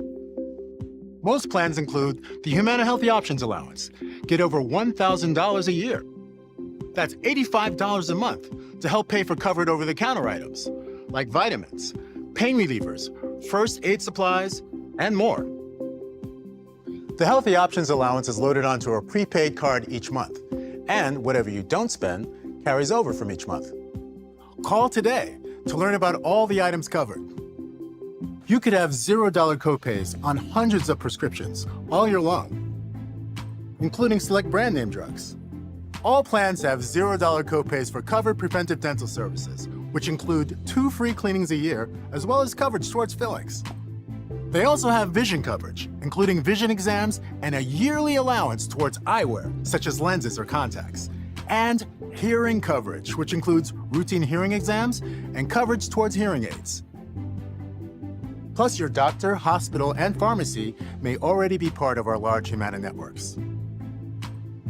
Speaker 8: Most plans include the Humana Healthy Options Allowance. Get over $1,000 a year. That's $85 a month to help pay for covered over-the-counter items like vitamins, pain relievers, first aid supplies, and more. The Healthy Options Allowance is loaded onto a prepaid card each month, and whatever you don't spend carries over from each month. Call today to learn about all the items covered. You could have $0 copays on hundreds of prescriptions all year long, including select brand name drugs. All plans have $0 copays for covered preventive dental services, which include 2 free cleanings a year, as well as coverage towards fillings. They also have vision coverage, including vision exams and a yearly allowance towards eyewear, such as lenses or contacts. And hearing coverage, which includes routine hearing exams and coverage towards hearing aids. Plus, your doctor, hospital, and pharmacy may already be part of our large Humana networks.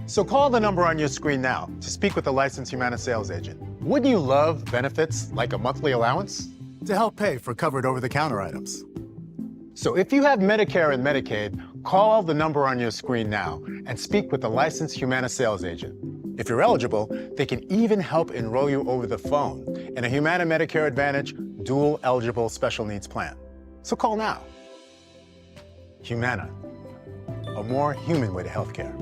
Speaker 8: So call the number on your screen now to speak with a licensed Humana sales agent. Wouldn't you love benefits like a monthly allowance to help pay for covered over-the-counter items? So if you have Medicare and Medicaid, call the number on your screen now and speak with a licensed Humana sales agent. If you're eligible, they can even help enroll you over the phone in a Humana Medicare Advantage Dual Eligible Special Needs Plan. So call now. Humana, a more human way to healthcare.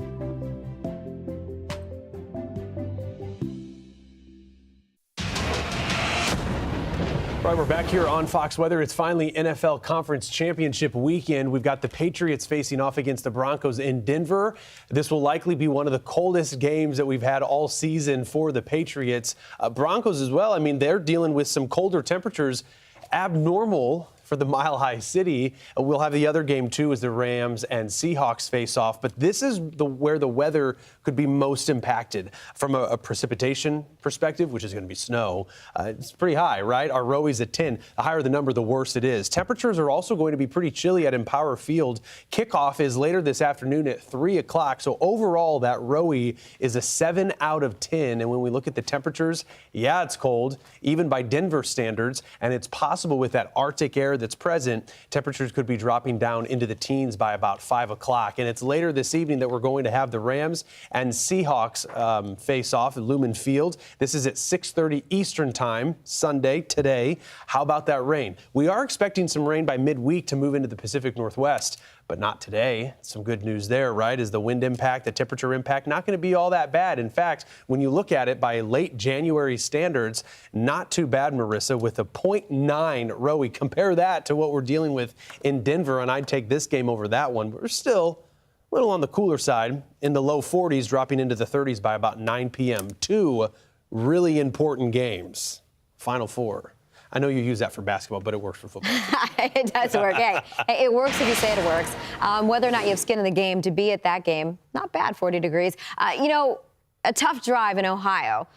Speaker 27: Right, we're back here on Fox Weather. It's finally NFL Conference Championship weekend. We've got the Patriots facing off against the Broncos in Denver. This will likely be one of the coldest games that we've had all season for the Patriots. Broncos as well. I mean, they're dealing with some colder temperatures, abnormal for the Mile High City. We'll have the other game, too, as the Rams and Seahawks face off. But this is where the weather could be most impacted. From a precipitation perspective, which is going to be snow, it's pretty high, right? Our Roey's at 10. The higher the number, the worse it is. Temperatures are also going to be pretty chilly at Empower Field. Kickoff is later this afternoon at 3 o'clock. So overall, that Roey is a 7 out of 10. And when we look at the temperatures, yeah, it's cold, even by Denver standards. And it's possible with that Arctic air that's present, temperatures could be dropping down into the teens by about 5 o'clock. And it's later this evening that we're going to have the Rams and Seahawks face off at Lumen Field. This is at 6:30 Eastern time, Sunday, today. How about that rain? We are expecting some rain by midweek to move into the Pacific Northwest, but not today. Some good news there, right? Is the wind impact, the temperature impact, not going to be all that bad. In fact, when you look at it by late January standards, not too bad, Marissa, with a 0.9 Roey. Compare that to what we're dealing with in Denver, and I'd take this game over that one. But we're still a little on the cooler side, in the low 40s, dropping into the 30s by about 9 p.m. 2 really important games. Final Four. I know you use that for basketball, but it works for football.
Speaker 28: It does work. Hey, it works if you say it works. Whether or not you have skin in the game, to be at that game, not bad, 40 degrees. A tough drive in Ohio.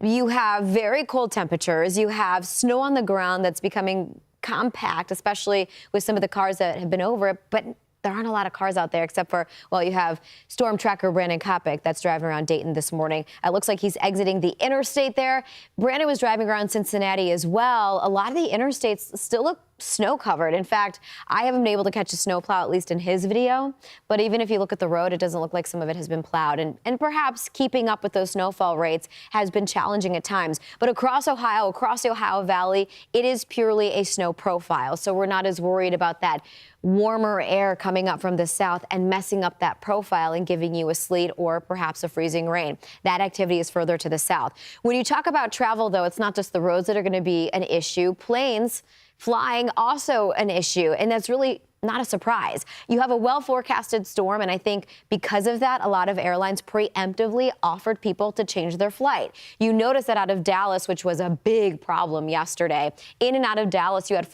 Speaker 28: You have very cold temperatures. You have snow on the ground that's becoming compact, especially with some of the cars that have been over it. But there aren't a lot of cars out there except for, well, you have Storm Tracker Brandon Kopic that's driving around Dayton this morning. It looks like he's exiting the interstate there. Brandon was driving around Cincinnati as well. A lot of the interstates still look snow covered. In fact, I haven't been able to catch a snowplow, at least in his video. But even if you look at the road, it doesn't look like some of it has been plowed. And perhaps keeping up with those snowfall rates has been challenging at times. But across Ohio, across the Ohio Valley, it is purely a snow profile. So we're not as worried about that warmer air coming up from the south and messing up that profile and giving you a sleet or perhaps a freezing rain. That activity is further to the south. When you talk about travel, though, it's not just the roads that are going to be an issue. Planes flying also an issue, and that's really not a surprise. You have a well-forecasted storm, and I think because of that, a lot of airlines preemptively offered people to change their flight. You notice that out of Dallas, which was a big problem yesterday, in and out of Dallas, you had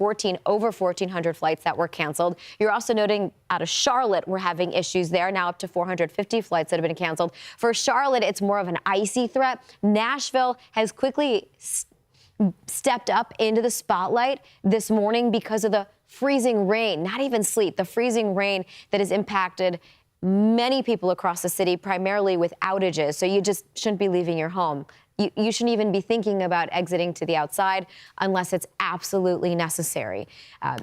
Speaker 28: over 1,400 flights that were canceled. You're also noting out of Charlotte, we're having issues there, now up to 450 flights that have been canceled. For Charlotte, it's more of an icy threat. Nashville has quickly stepped up into the spotlight this morning because of the freezing rain, not even sleet, the freezing rain that has impacted many people across the city, primarily with outages. So you just shouldn't be leaving your home. You shouldn't even be thinking about exiting to the outside unless it's absolutely necessary.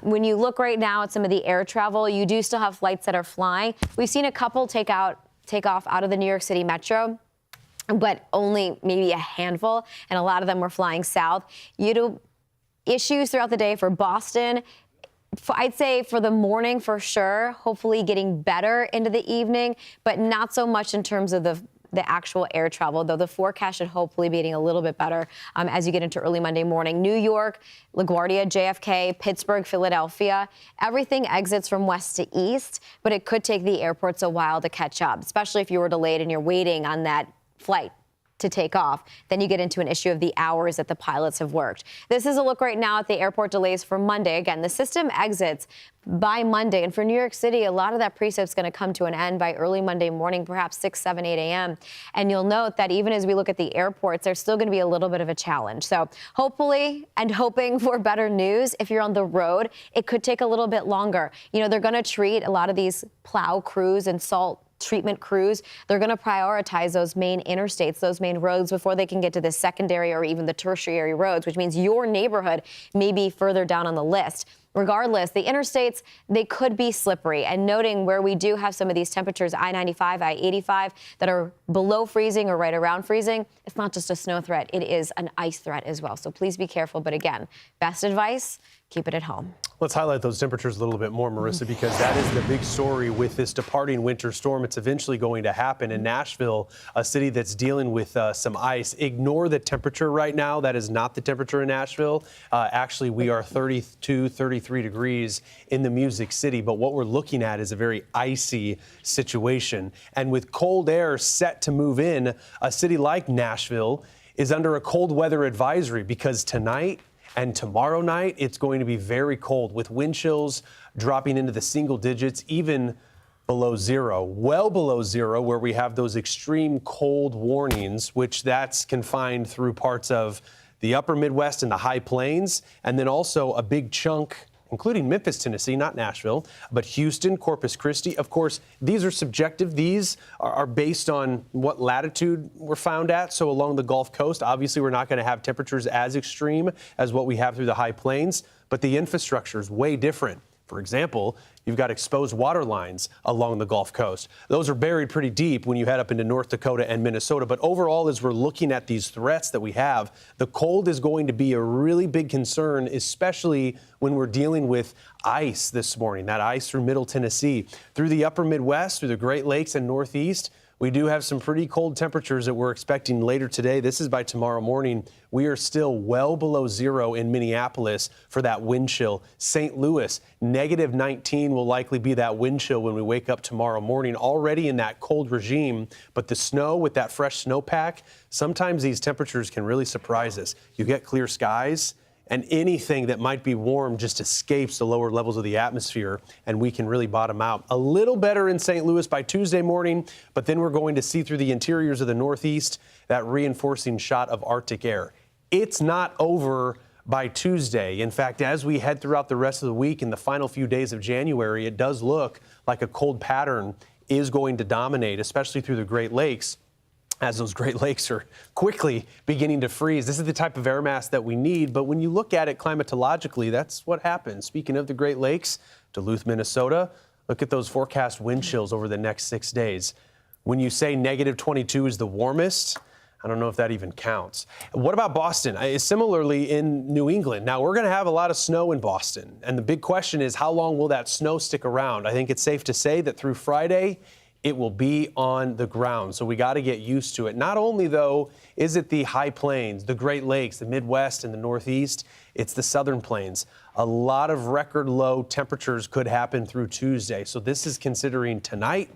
Speaker 28: When you look right now at some of the air travel, you do still have flights that are flying. We've seen a couple take off out of the New York City metro, but only maybe a handful, and a lot of them were flying south. Issues throughout the day for Boston. I'd say for the morning for sure, hopefully getting better into the evening, but not so much in terms of the actual air travel, though the forecast should hopefully be getting a little bit better as you get into early Monday morning. New York, LaGuardia, JFK, Pittsburgh, Philadelphia, everything exits from west to east, but it could take the airports a while to catch up, especially if you were delayed and you're waiting on that flight to take off. Then you get into an issue of the hours that the pilots have worked. This is a look right now at the airport delays for Monday. Again, the system exits by Monday. And for New York City, a lot of that precip's going to come to an end by early Monday morning, perhaps 6, 7, 8 a.m. And you'll note that even as we look at the airports, there's still going to be a little bit of a challenge. So hopefully and hoping for better news, if you're on the road, it could take a little bit longer. You know, they're going to treat a lot of these plow crews and salt treatment crews. They're going to prioritize those main interstates, those main roads before they can get to the secondary or even the tertiary roads, which means your neighborhood may be further down on the list. Regardless, the interstates, they could be slippery. And noting where we do have some of these temperatures, I-95, I-85, that are below freezing or right around freezing, it's not just a snow threat, it is an ice threat as well. So please be careful. But again, best advice, keep it at home.
Speaker 27: Let's highlight those temperatures a little bit more, Marissa, because that is the big story with this departing winter storm. It's eventually going to happen in Nashville, a city that's dealing with some ice. Ignore the temperature right now. That is not the temperature in Nashville. Actually, we are 32, 33 degrees in the Music City, but what we're looking at is a very icy situation. And with cold air set to move in, a city like Nashville is under a cold weather advisory because tonight and tomorrow night, it's going to be very cold with wind chills dropping into the single digits, even below zero, well below zero, where we have those extreme cold warnings, which that's confined through parts of the upper Midwest and the high plains, and then also a big chunk, including Memphis, Tennessee, not Nashville, but Houston, Corpus Christi. Of course, these are subjective. These are based on what latitude we're found at. So along the Gulf Coast, obviously, we're not going to have temperatures as extreme as what we have through the high plains, but the infrastructure is way different. For example, you've got exposed water lines along the Gulf Coast. Those are buried pretty deep when you head up into North Dakota and Minnesota. But overall, as we're looking at these threats that we have, the cold is going to be a really big concern, especially when we're dealing with ice this morning, that ice through Middle Tennessee, through the upper Midwest, through the Great Lakes and Northeast. We do have some pretty cold temperatures that we're expecting later today. This is by tomorrow morning. We are still well below zero in Minneapolis for that wind chill. St. Louis, negative 19 will likely be that wind chill when we wake up tomorrow morning, already in that cold regime. But the snow with that fresh snowpack, sometimes these temperatures can really surprise us. You get clear skies, and anything that might be warm just escapes the lower levels of the atmosphere, and we can really bottom out. A little better in St. Louis by Tuesday morning, but then we're going to see through the interiors of the Northeast that reinforcing shot of Arctic air. It's not over by Tuesday. In fact, as we head throughout the rest of the week in the final few days of January, it does look like a cold pattern is going to dominate, especially through the Great Lakes, as those Great Lakes are quickly beginning to freeze. This is the type of air mass that we need, but when you look at it climatologically, that's what happens. Speaking of the Great Lakes, Duluth, Minnesota, look at those forecast wind chills over the next 6 days. When you say negative 22 is the warmest, I don't know if that even counts. What about Boston? Similarly in New England. Now, we're going to have a lot of snow in Boston, and the big question is how long will that snow stick around? I think it's safe to say that through Friday, it will be on the ground. So we got to get used to it. Not only, though, is it the high plains, the Great Lakes, the Midwest, and the Northeast, it's the southern plains. A lot of record low temperatures could happen through Tuesday. So this is considering tonight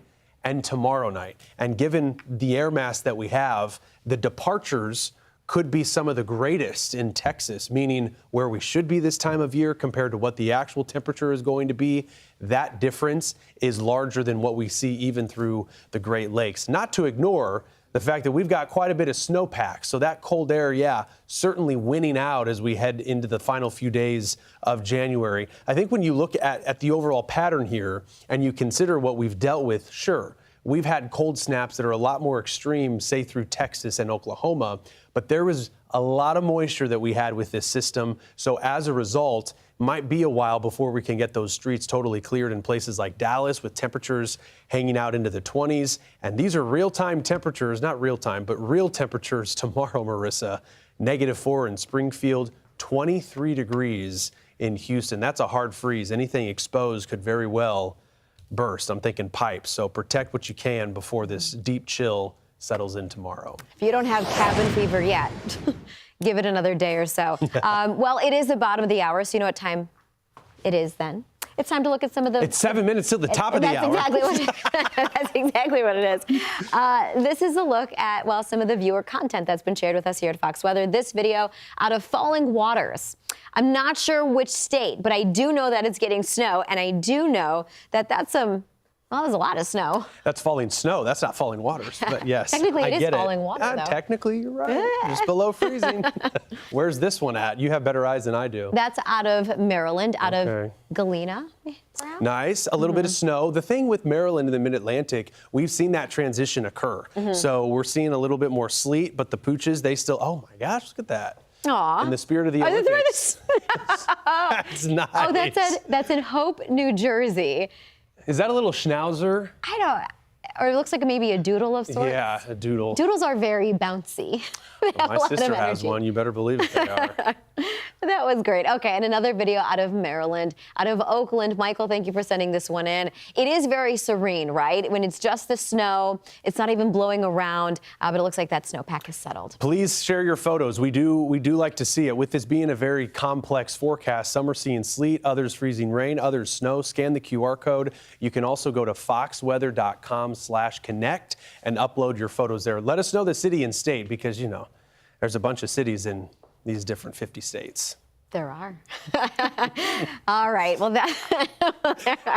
Speaker 27: and tomorrow night. And given the air mass that we have, the departures could be some of the greatest in Texas, meaning where we should be this time of year compared to what the actual temperature is going to be. That difference is larger than what we see even through the Great Lakes. Not to ignore the fact that we've got quite a bit of snowpack. So that cold air, yeah, certainly winning out as we head into the final few days of January. I think when you look at the overall pattern here and you consider what we've dealt with, sure, we've had cold snaps that are a lot more extreme, say through Texas and Oklahoma, but there was a lot of moisture that we had with this system. So as a result, might be a while before we can get those streets totally cleared in places like Dallas with temperatures hanging out into the 20s. And these are real-time temperatures, not real-time, but real temperatures tomorrow, Marissa. -4 in Springfield, 23 degrees in Houston. That's a hard freeze. Anything exposed could very well burst. I'm thinking pipes. So protect what you can before this deep chill settles in tomorrow.
Speaker 28: If you don't have cabin fever yet, give it another day or so. Well, it is the bottom of the hour, so you know what time it is then. It's time to look at some of the...
Speaker 27: It's 7 minutes till the top of the hour.
Speaker 28: That's exactly what it is. This is a look at, well, some of the viewer content that's been shared with us here at Fox Weather. This video out of Falling Waters. I'm not sure which state, but I do know that it's getting snow, and I do know that that's some... Well, there's a lot of snow.
Speaker 27: That's falling snow. That's not falling waters. But yes,
Speaker 28: technically it is falling water, though.
Speaker 27: Technically, you're right. Just below freezing. Where's this one at? You have better eyes than I do.
Speaker 28: That's out of Maryland, out of Galena. Perhaps?
Speaker 27: Nice. A little bit of snow. The thing with Maryland and the Mid-Atlantic, we've seen that transition occur. So we're seeing a little bit more sleet, but the pooches, they still, oh my gosh, look at that.
Speaker 28: Aww.
Speaker 27: In the spirit of the Olympics. That's nice.
Speaker 28: Oh, that's in Hope, New Jersey.
Speaker 27: Is that a little schnauzer?
Speaker 28: I don't, or it looks like maybe a doodle of sorts.
Speaker 27: Yeah, a doodle.
Speaker 28: Doodles are very bouncy.
Speaker 27: Well, my sister has one. You better believe it, they are.
Speaker 28: That was great. Okay, and another video out of Maryland, out of Oakland. Michael, thank you for sending this one in. It is very serene, right? When it's just the snow, it's not even blowing around, but it looks like that snowpack has settled.
Speaker 27: Please share your photos. We do like to see it. With this being a very complex forecast, some are seeing sleet, others freezing rain, others snow. Scan the QR code. You can also go to foxweather.com/connect and upload your photos there. Let us know the city and state because, you know, there's a bunch of cities in these different 50 states.
Speaker 28: There are. All right. Well,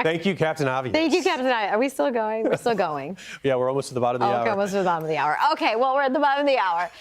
Speaker 27: Thank you, Captain Obvious.
Speaker 28: Thank you, Captain Obvious. Are we still going? We're still going.
Speaker 27: Yeah, we're almost to the bottom of the hour.
Speaker 28: Okay, almost to the bottom of the hour. Okay, well, we're at the bottom of the hour.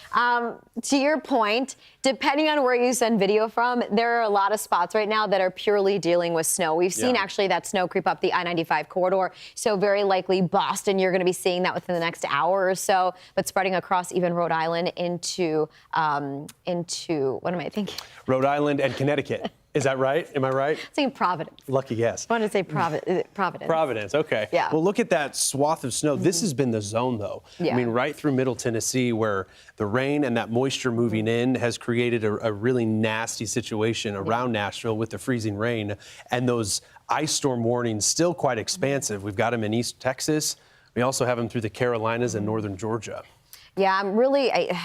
Speaker 28: To your point, depending on where you send video from, there are a lot of spots right now that are purely dealing with snow. We've seen actually that snow creep up the I-95 corridor. So very likely Boston, you're going to be seeing that within the next hour or so, but spreading across even Rhode Island into what am I thinking?
Speaker 27: Rhode Island and Connecticut. Is that right? Am I right?
Speaker 28: I'm saying Providence.
Speaker 27: Lucky guess.
Speaker 28: I want to say Providence.
Speaker 27: Providence, okay.
Speaker 28: Yeah.
Speaker 27: Well, look at that swath of snow. This has been the zone, though.
Speaker 28: Yeah.
Speaker 27: I mean, right through Middle Tennessee, where the rain and that moisture moving in has created a really nasty situation around Nashville with the freezing rain. And those ice storm warnings still quite expansive. We've got them in East Texas. We also have them through the Carolinas and northern Georgia.
Speaker 28: Yeah,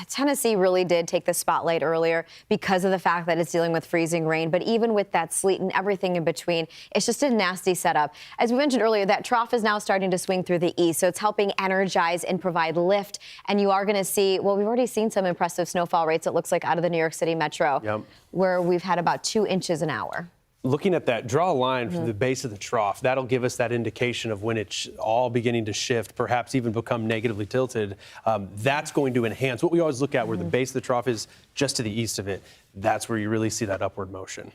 Speaker 28: Tennessee really did take the spotlight earlier because of the fact that it's dealing with freezing rain. But even with that sleet and everything in between, it's just a nasty setup. As we mentioned earlier, that trough is now starting to swing through the east, so it's helping energize and provide lift. And you are going to see, well, we've already seen some impressive snowfall rates, it looks like, out of the New York City metro, where we've had about 2 inches an hour.
Speaker 27: Looking at that, draw a line from the base of the trough. That'll give us that indication of when it's all beginning to shift, perhaps even become negatively tilted. That's going to enhance what we always look at, where the base of the trough is just to the east of it. That's where you really see that upward motion.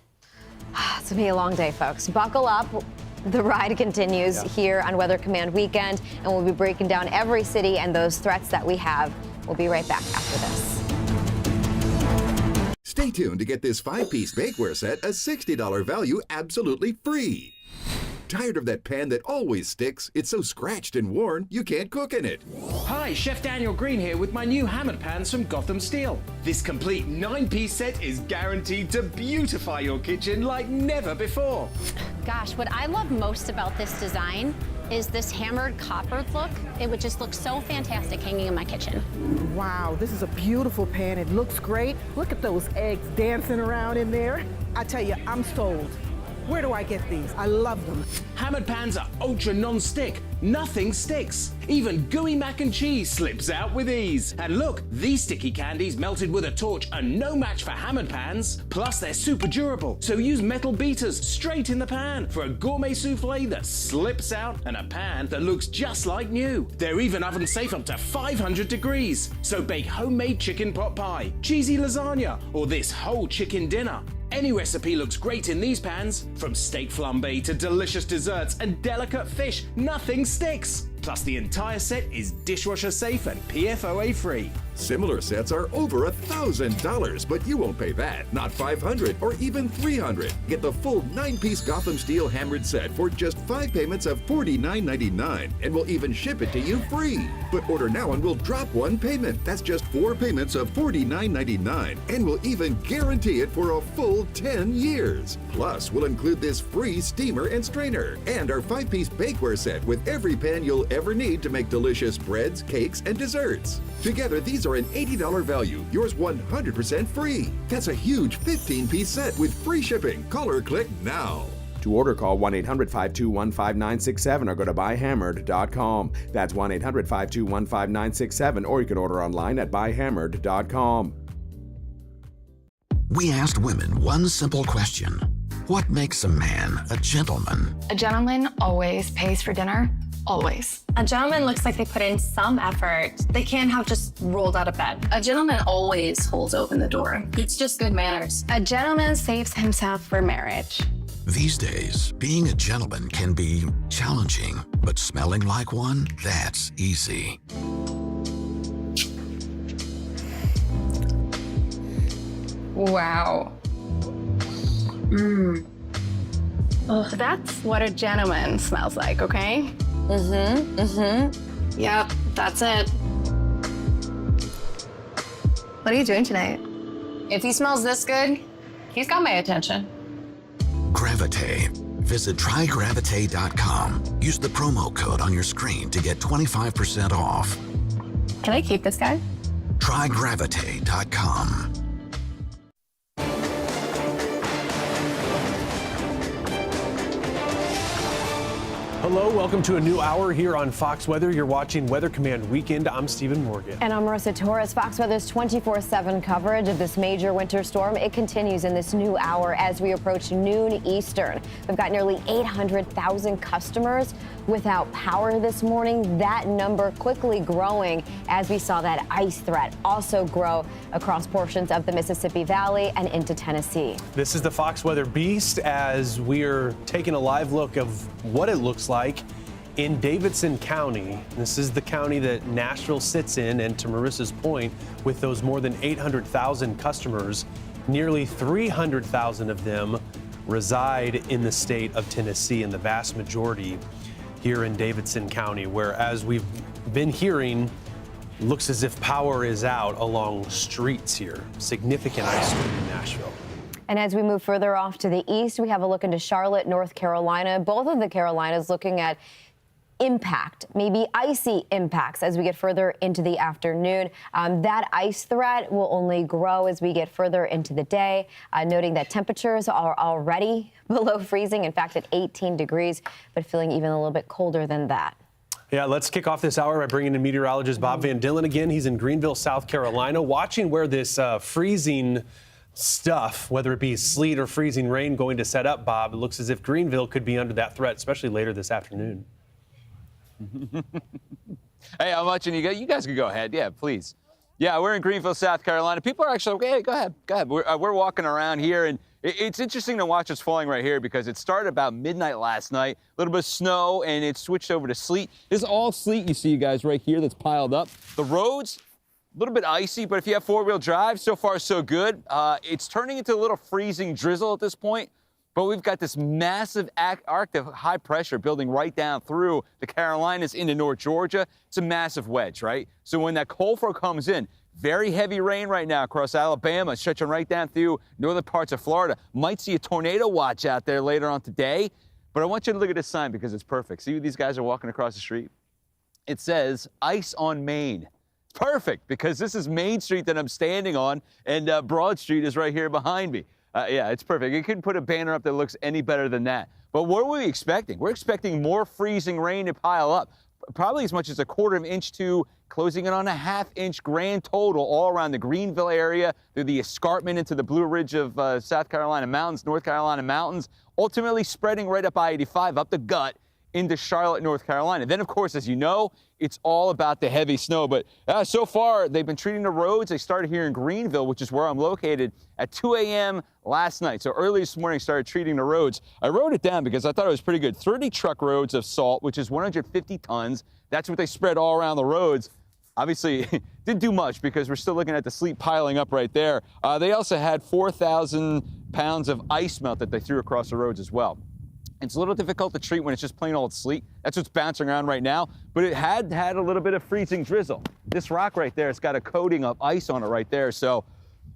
Speaker 28: It's going to be a long day, folks. Buckle up. The ride continues here on Weather Command Weekend, and we'll be breaking down every city and those threats that we have. We'll be right back after this.
Speaker 5: Stay tuned to get this 5-piece bakeware set, a $60 value, absolutely free. Tired of that pan that always sticks? It's so scratched and worn, you can't cook in it.
Speaker 9: Hi, Chef Daniel Green here with my new hammered pans from Gotham Steel. This complete 9-piece set is guaranteed to beautify your kitchen like never before.
Speaker 10: Gosh, what I love most about this design is this hammered copper look. It would just look so fantastic hanging in my kitchen.
Speaker 21: Wow, this is a beautiful pan. It looks great. Look at those eggs dancing around in there. I tell you, I'm sold. Where do I get these? I love them.
Speaker 9: Hammered pans are ultra non-stick. Nothing sticks. Even gooey mac and cheese slips out with ease. And look, these sticky candies melted with a torch are no match for hammered pans. Plus, they're super durable, so use metal beaters straight in the pan for a gourmet souffle that slips out and a pan that looks just like new. They're even oven safe up to 500 degrees. So bake homemade chicken pot pie, cheesy lasagna, or this whole chicken dinner. Any recipe looks great in these pans. From steak flambe to delicious desserts and delicate fish, nothing sticks. Plus, the entire set is dishwasher safe and PFOA free.
Speaker 5: Similar sets are over $1,000, but you won't pay that. Not $500 or even $300. Get the full 9-piece Gotham Steel hammered set for just 5 payments of $49.99, and we'll even ship it to you free. But order now and we'll drop 1 payment. That's just 4 payments of $49.99, and we'll even guarantee it for a full 10 years. Plus, we'll include this free steamer and strainer, and our 5-piece bakeware set with every pan you'll ever need to make delicious breads, cakes, and desserts. Together, these are an $80 value, yours 100% free. That's a huge 15-piece set with free shipping. Call or click now.
Speaker 4: To order, call 1-800-521-5967 or go to buyhammered.com. That's 1-800-521-5967, or you can order online at buyhammered.com.
Speaker 15: We asked women one simple question. What makes a man a gentleman?
Speaker 16: A gentleman always pays for dinner. Always.
Speaker 17: A gentleman looks like they put in some effort. They can't have just rolled out of bed.
Speaker 16: A gentleman always holds open the door. It's just good manners. A gentleman saves himself for marriage.
Speaker 15: These days, being a gentleman can be challenging, but smelling like one, that's easy.
Speaker 16: Wow. Oh, that's what a gentleman smells like, okay? Yep, that's it. What are you doing tonight?
Speaker 17: If he smells this good, he's got my attention.
Speaker 15: Gravite. Visit trygravite.com. Use the promo code on your screen to get 25% off.
Speaker 16: Can I keep this guy?
Speaker 15: trygravite.com.
Speaker 27: Hello, welcome to a new hour here on Fox Weather. You're watching Weather Command Weekend. I'm Stephen Morgan.
Speaker 28: And I'm Marissa Torres. Fox Weather's 24/7 coverage of this major winter storm. It continues in this new hour as we approach noon Eastern. We've got nearly 800,000 customers without power this morning. That number quickly growing as we saw that ice threat also grow across portions of the Mississippi Valley and into Tennessee.
Speaker 27: This is the Fox Weather Beast as we're taking a live look of what it looks like in Davidson County. This is the county that Nashville sits in, and to Marissa's point, with those more than 800,000 customers, nearly 300,000 of them reside in the state of Tennessee, and the vast majority here in Davidson County, where, as we've been hearing, looks as if power is out along streets here. Significant ice storm in Nashville.
Speaker 28: And as we move further off to the east, we have a look into Charlotte, North Carolina. Both of the Carolinas looking at impact, maybe icy impacts as we get further into the afternoon. That ice threat will only grow as we get further into the day, noting that temperatures are already below freezing, in fact, at 18 degrees, but feeling even a little bit colder than that.
Speaker 27: Yeah, let's kick off this hour by bringing in meteorologist Bob Van Dillen again. He's in Greenville, South Carolina, watching where this freezing stuff, whether it be sleet or freezing rain, going to set up, Bob. It looks as if Greenville could be under that threat, especially later this afternoon.
Speaker 19: Hey, I'm watching you guys. You guys can go ahead. Yeah, please. Yeah, we're in Greenville, South Carolina. People are actually, hey, go ahead. We're walking around here, and it's interesting to watch what's falling right here because it started about midnight last night. A little bit of snow, and it switched over to sleet. This is all sleet you see, you guys, right here that's piled up. The roads, a little bit icy, but if you have four-wheel drive, so far so good. It's turning into a little freezing drizzle at this point. But we've got this massive arc of high pressure building right down through the Carolinas into North Georgia. It's a massive wedge, right? So when that cold front comes in, very heavy rain right now across Alabama, stretching right down through northern parts of Florida. Might see a tornado watch out there later on today. But I want you to look at this sign because it's perfect. See, these guys are walking across the street. It says, Ice on Main. Perfect, because this is Main Street that I'm standing on, and Broad Street is right here behind me. Yeah, it's perfect. You couldn't put a banner up that looks any better than that. But what are we expecting? We're expecting more freezing rain to pile up, probably as much as 1/4 inch to closing in on a 1/2 inch grand total all around the Greenville area, through the escarpment into the Blue Ridge of South Carolina mountains, North Carolina mountains, ultimately spreading right up I-85, up the gut, into Charlotte, North Carolina. Then, of course, as you know, it's all about the heavy snow. But so far, they've been treating the roads. They started here in Greenville, which is where I'm located, at 2 a.m. last night. So early this morning, started treating the roads. I wrote it down because I thought it was pretty good. 30 truck roads of salt, which is 150 tons. That's what they spread all around the roads. Obviously, didn't do much because we're still looking at the sleet piling up right there. They also had 4,000 pounds of ice melt that they threw across the roads as well. It's a little difficult to treat when it's just plain old sleet. That's what's bouncing around right now. But it had a little bit of freezing drizzle. This rock right there, it's got a coating of ice on it right there. So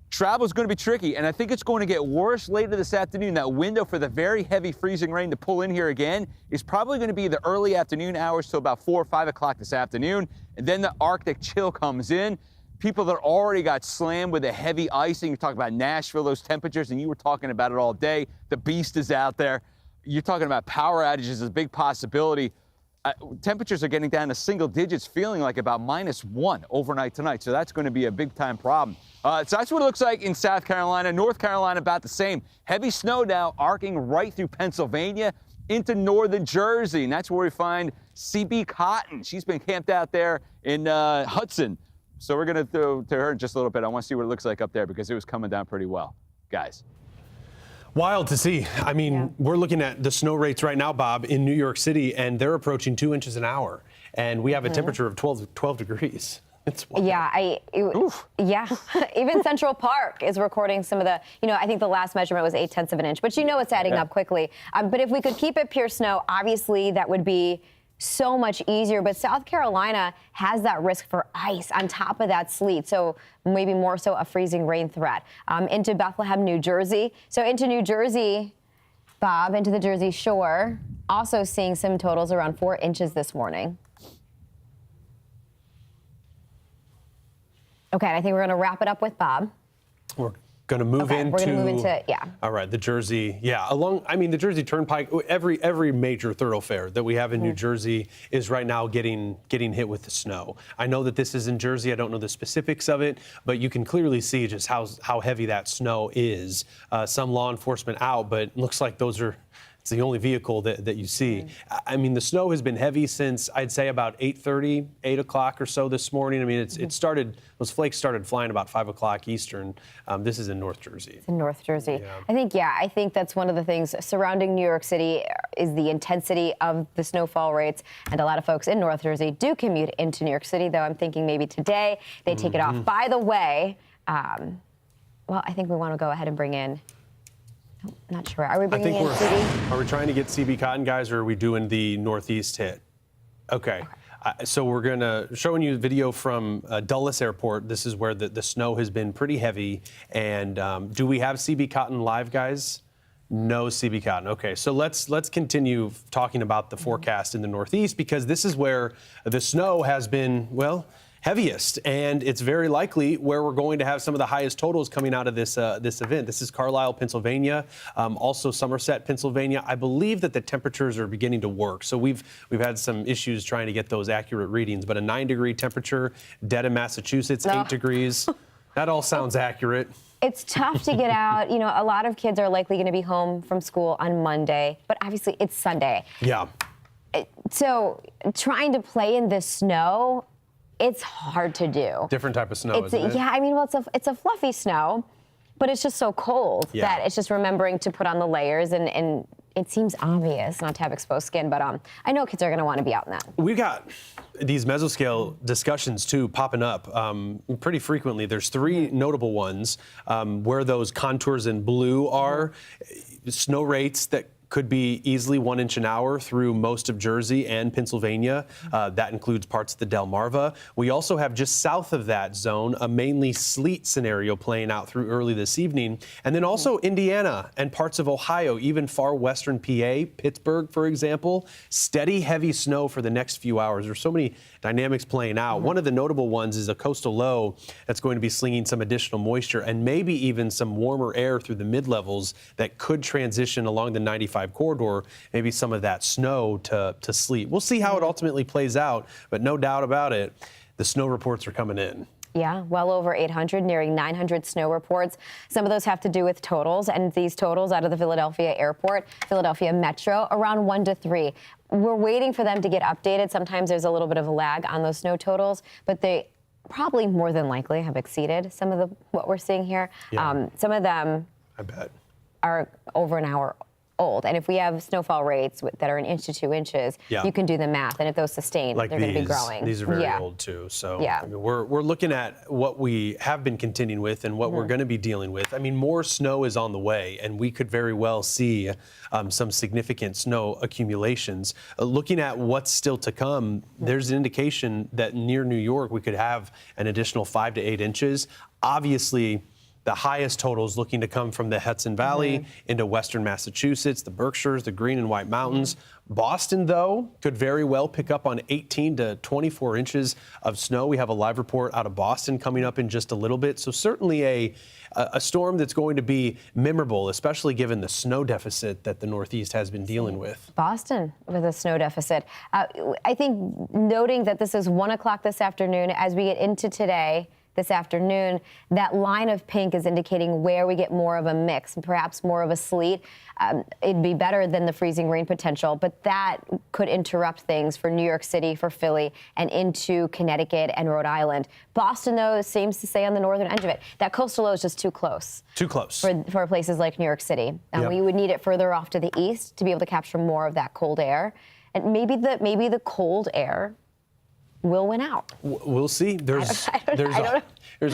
Speaker 19: travel's going to be tricky. And I think it's going to get worse later this afternoon. That window for the very heavy freezing rain to pull in here again is probably going to be the early afternoon hours till about 4 or 5 o'clock this afternoon. And then the Arctic chill comes in. People that already got slammed with the heavy icing. You talk about Nashville, those temperatures, and you were talking about it all day. The beast is out there. You're talking about power outages is a big possibility. Temperatures are getting down to single digits, feeling like about -1 overnight tonight. So that's going to be a big time problem. So that's what it looks like in South Carolina. North Carolina, about the same. Heavy snow now arcing right through Pennsylvania into northern Jersey. And that's where we find CB Cotton. She's been camped out there in Hudson. So we're going to go to her in just a little bit. I want to see what it looks like up there because it was coming down pretty well. Guys.
Speaker 27: Wild to see. I mean, we're looking at the snow rates right now, Bob, in New York City, and they're approaching 2 inches an hour. And we have a temperature of 12 degrees. It's wild.
Speaker 28: Yeah, yeah. Even Central Park is recording some of the, I think the last measurement was 0.8 of an inch, but it's adding up quickly. But if we could keep it pure snow, obviously that would be so much easier. But South Carolina has that risk for ice on top of that sleet. So maybe more so a freezing rain threat. Into Bethlehem, New Jersey. So into New Jersey, Bob, into the Jersey Shore, also seeing some totals around 4 inches this morning. Okay, I think we're going to wrap it up with Bob.
Speaker 27: We're going to move into.
Speaker 28: We're going to move into, yeah.
Speaker 27: All right, the Jersey, the Jersey Turnpike, every major thoroughfare that we have in New Jersey is right now getting hit with the snow. I know that this is in Jersey. I don't know the specifics of it, but you can clearly see just how heavy that snow is. Some law enforcement out, but it looks like it's the only vehicle that you see. I mean, the snow has been heavy since, I'd say, about 8:30, 8 o'clock or so this morning. I mean, it started, those flakes started flying about 5 o'clock Eastern. This is in North Jersey.
Speaker 28: It's in North Jersey.
Speaker 27: Yeah.
Speaker 28: I think that's one of the things surrounding New York City is the intensity of the snowfall rates. And a lot of folks in North Jersey do commute into New York City, though I'm thinking maybe today they take it off. By the way, I think we want to go ahead and bring in, not sure. Are we bringing in CB?
Speaker 27: Are we trying to get CB Cotton, guys, or are we doing the Northeast hit? Okay. So we're showing you a video from Dulles Airport. This is where the snow has been pretty heavy. And do we have CB Cotton live, guys? No CB Cotton. Okay, so let's continue talking about the forecast in the Northeast, because this is where the snow has been, heaviest, and it's very likely where we're going to have some of the highest totals coming out of this event. This is Carlisle, Pennsylvania, also Somerset, Pennsylvania. I believe that the temperatures are beginning to work, so we've had some issues trying to get those accurate readings. But a 9-degree temperature, Dedham, Massachusetts, 8 degrees. That all sounds accurate.
Speaker 28: It's tough to get out. A lot of kids are likely going to be home from school on Monday, but obviously it's Sunday.
Speaker 27: Yeah.
Speaker 28: So trying to play in this snow, it's hard to do.
Speaker 27: Different type of snow, isn't it?
Speaker 28: Yeah, it's a fluffy snow, but it's just so cold that it's just remembering to put on the layers, and it seems obvious not to have exposed skin, but I know kids are going to want to be out in that.
Speaker 27: We've got these mesoscale discussions, too, popping up pretty frequently. There's 3 notable ones where those contours in blue are, snow rates that could be easily 1 inch an hour through most of Jersey and Pennsylvania. That includes parts of the Delmarva. We also have just south of that zone a mainly sleet scenario playing out through early this evening. And then also Indiana and parts of Ohio, even far western PA, Pittsburgh, for example, steady heavy snow for the next few hours. There's so many dynamics playing out. One of the notable ones is a coastal low that's going to be slinging some additional moisture and maybe even some warmer air through the mid-levels that could transition along the 95 corridor, maybe some of that snow to sleet. We'll see how it ultimately plays out, but no doubt about it, the snow reports are coming in.
Speaker 28: Yeah, well over 800, nearing 900 snow reports. Some of those have to do with totals, and these totals out of the Philadelphia airport, Philadelphia Metro, around 1 to 3. We're waiting for them to get updated. Sometimes there's a little bit of a lag on those snow totals, but they probably more than likely have exceeded some of what we're seeing here.
Speaker 27: Yeah.
Speaker 28: Some of them,
Speaker 27: I bet,
Speaker 28: are over an hour old. And if we have snowfall rates that are 1 inch to 2 inches, you can do the math. And if those sustain,
Speaker 27: like
Speaker 28: they're going to be growing.
Speaker 27: These are very old too. So I mean, we're looking at what we have been contending with and what we're going to be dealing with. I mean, more snow is on the way, and we could very well see some significant snow accumulations. Looking at what's still to come, there's an indication that near New York we could have an additional 5 to 8 inches. Obviously, the highest totals looking to come from the Hudson Valley into western Massachusetts, the Berkshires, the Green and White Mountains. Boston, though, could very well pick up on 18 to 24 inches of snow. We have a live report out of Boston coming up in just a little bit. So certainly a storm that's going to be memorable, especially given the snow deficit that the Northeast has been dealing with.
Speaker 28: Boston with a snow deficit. I think noting that this is 1 o'clock this afternoon, as we get into today, this afternoon, that line of pink is indicating where we get more of a mix, perhaps more of a sleet. It'd be better than the freezing rain potential, but that could interrupt things for New York City, for Philly, and into Connecticut and Rhode Island. Boston, though, seems to stay on the northern edge of it. That coastal low is just too close.
Speaker 27: Too close.
Speaker 28: For places like New York City. We would need it further off to the east to be able to capture more of that cold air. And maybe the cold air will win out.
Speaker 27: We'll see. There's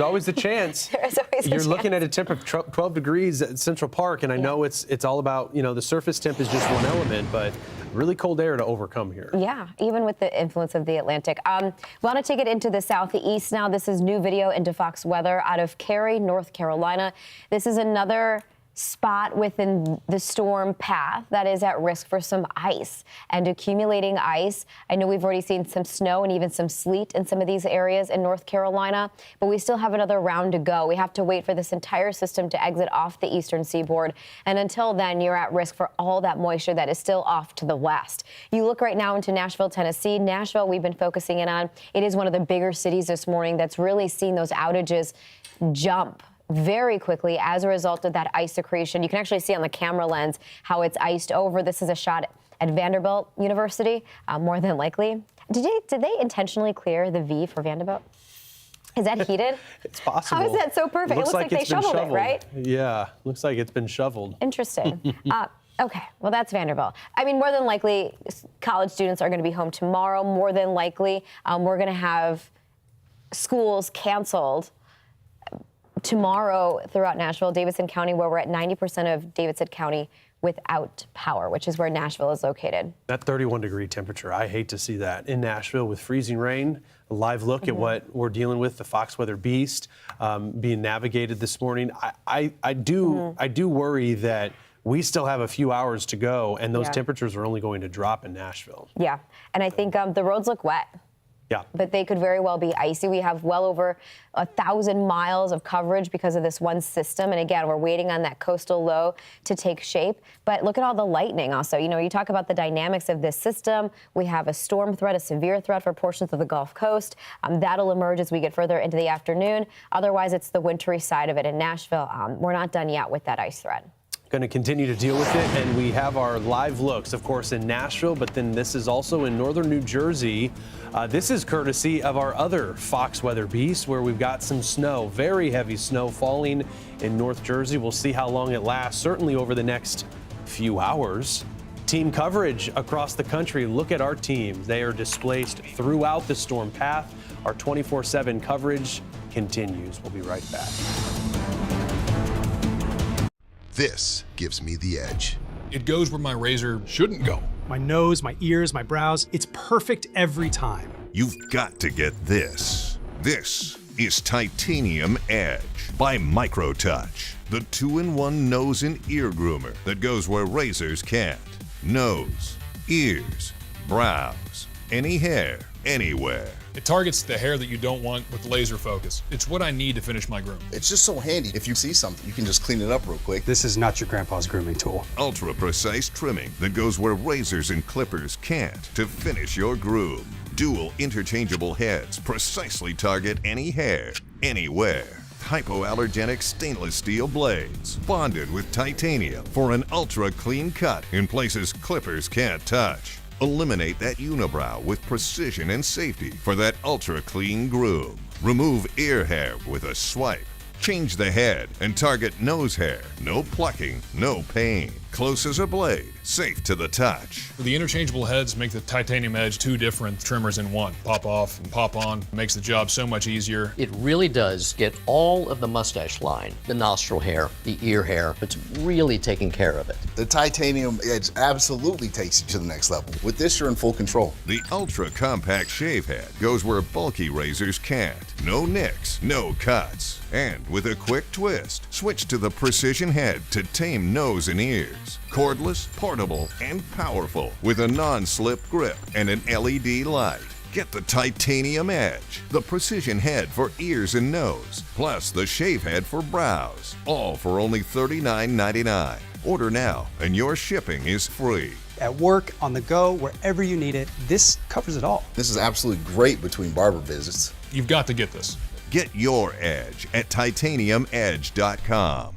Speaker 27: always the chance.
Speaker 28: There's always
Speaker 27: You're looking at a temp of 12 degrees at Central Park, and I know it's all about, the surface temp is just one element, but really cold air to overcome here.
Speaker 28: Yeah, even with the influence of the Atlantic. Want to take it into the southeast now. This is new video into Fox Weather out of Cary, North Carolina. This is another spot within the storm path that is at risk for some ice and accumulating ice. I know we've already seen some snow and even some sleet in some of these areas in North Carolina, but we still have another round to go. We have to wait for this entire system to exit off the eastern seaboard. And until then, you're at risk for all that moisture that is still off to the west. You look right now into Nashville, Tennessee. Nashville, we've been focusing in on. It is one of the bigger cities this morning that's really seen those outages jump very quickly as a result of that ice accretion. You can actually see on the camera lens how it's iced over. This is a shot at Vanderbilt University, more than likely. Did they intentionally clear the V for Vanderbilt? Is that heated?
Speaker 27: It's possible.
Speaker 28: How is that so perfect? It looks like they shoveled it, right?
Speaker 27: Yeah, looks like it's been shoveled.
Speaker 28: Interesting. Okay, well, that's Vanderbilt. I mean, more than likely, college students are going to be home tomorrow. More than likely, we're going to have schools canceled tomorrow throughout Nashville, Davidson County, where we're at 90% of Davidson County without power, which is where Nashville is located.
Speaker 27: That 31-degree temperature, I hate to see that. In Nashville with freezing rain, a live look at what we're dealing with, the Fox Weather Beast being navigated this morning. I do worry that we still have a few hours to go, and those temperatures are only going to drop in Nashville.
Speaker 28: Yeah, and I think the roads look wet.
Speaker 27: Yeah.
Speaker 28: But they could very well be icy. We have well over 1,000 miles of coverage because of this one system. And again, we're waiting on that coastal low to take shape. But look at all the lightning also. You talk about the dynamics of this system. We have a storm threat, a severe threat for portions of the Gulf Coast. That'll emerge as we get further into the afternoon. Otherwise, it's the wintry side of it in Nashville. We're not done yet with that ice threat.
Speaker 27: Going to continue to deal with it, and we have our live looks, of course, in Nashville, but then this is also in northern New Jersey. This is courtesy of our other Fox Weather Beast, where we've got some snow, very heavy snow falling in North Jersey. We'll see how long it lasts, certainly over the next few hours. Team coverage across the country. Look at our team. They are displaced throughout the storm path. Our 24/7 coverage continues. We'll be right back.
Speaker 22: This gives me the edge.
Speaker 7: It goes where my razor shouldn't go.
Speaker 12: My nose, my ears, my brows, it's perfect every time.
Speaker 22: You've got to get this. This is Titanium Edge by MicroTouch, the 2-in-1 nose and ear groomer that goes where razors can't. Nose, ears, brows, any hair, anywhere.
Speaker 7: It targets the hair that you don't want with laser focus. It's what I need to finish my groom.
Speaker 13: It's just so handy. If you see something, you can just clean it up real quick.
Speaker 18: This is not your grandpa's grooming tool.
Speaker 22: Ultra precise trimming that goes where razors and clippers can't to finish your groom. Dual interchangeable heads precisely target any hair, anywhere. Hypoallergenic stainless steel blades bonded with titanium for an ultra clean cut in places clippers can't touch. Eliminate that unibrow with precision and safety for that ultra clean groom. Remove ear hair with a swipe. Change the head and target nose hair. No plucking, no pain. Close as a blade, safe to the touch.
Speaker 7: The interchangeable heads make the Titanium Edge 2 different trimmers in one. Pop off and pop on. Makes the job so much easier.
Speaker 14: It really does get all of the mustache line, the nostril hair, the ear hair. It's really taking care of it.
Speaker 13: The Titanium Edge absolutely takes you to the next level. With this, you're in full control.
Speaker 22: The ultra compact shave head goes where bulky razors can't. No nicks, no cuts. And with a quick twist, switch to the precision head to tame nose and ears. Cordless, portable, and powerful with a non-slip grip and an LED light. Get the Titanium Edge, the precision head for ears and nose, plus the shave head for brows, all for only $39.99. Order now, and your shipping is free.
Speaker 23: At work, on the go, wherever you need it, this covers it all.
Speaker 13: This is absolutely great between barber visits.
Speaker 7: You've got to get this.
Speaker 22: Get your edge at titaniumedge.com.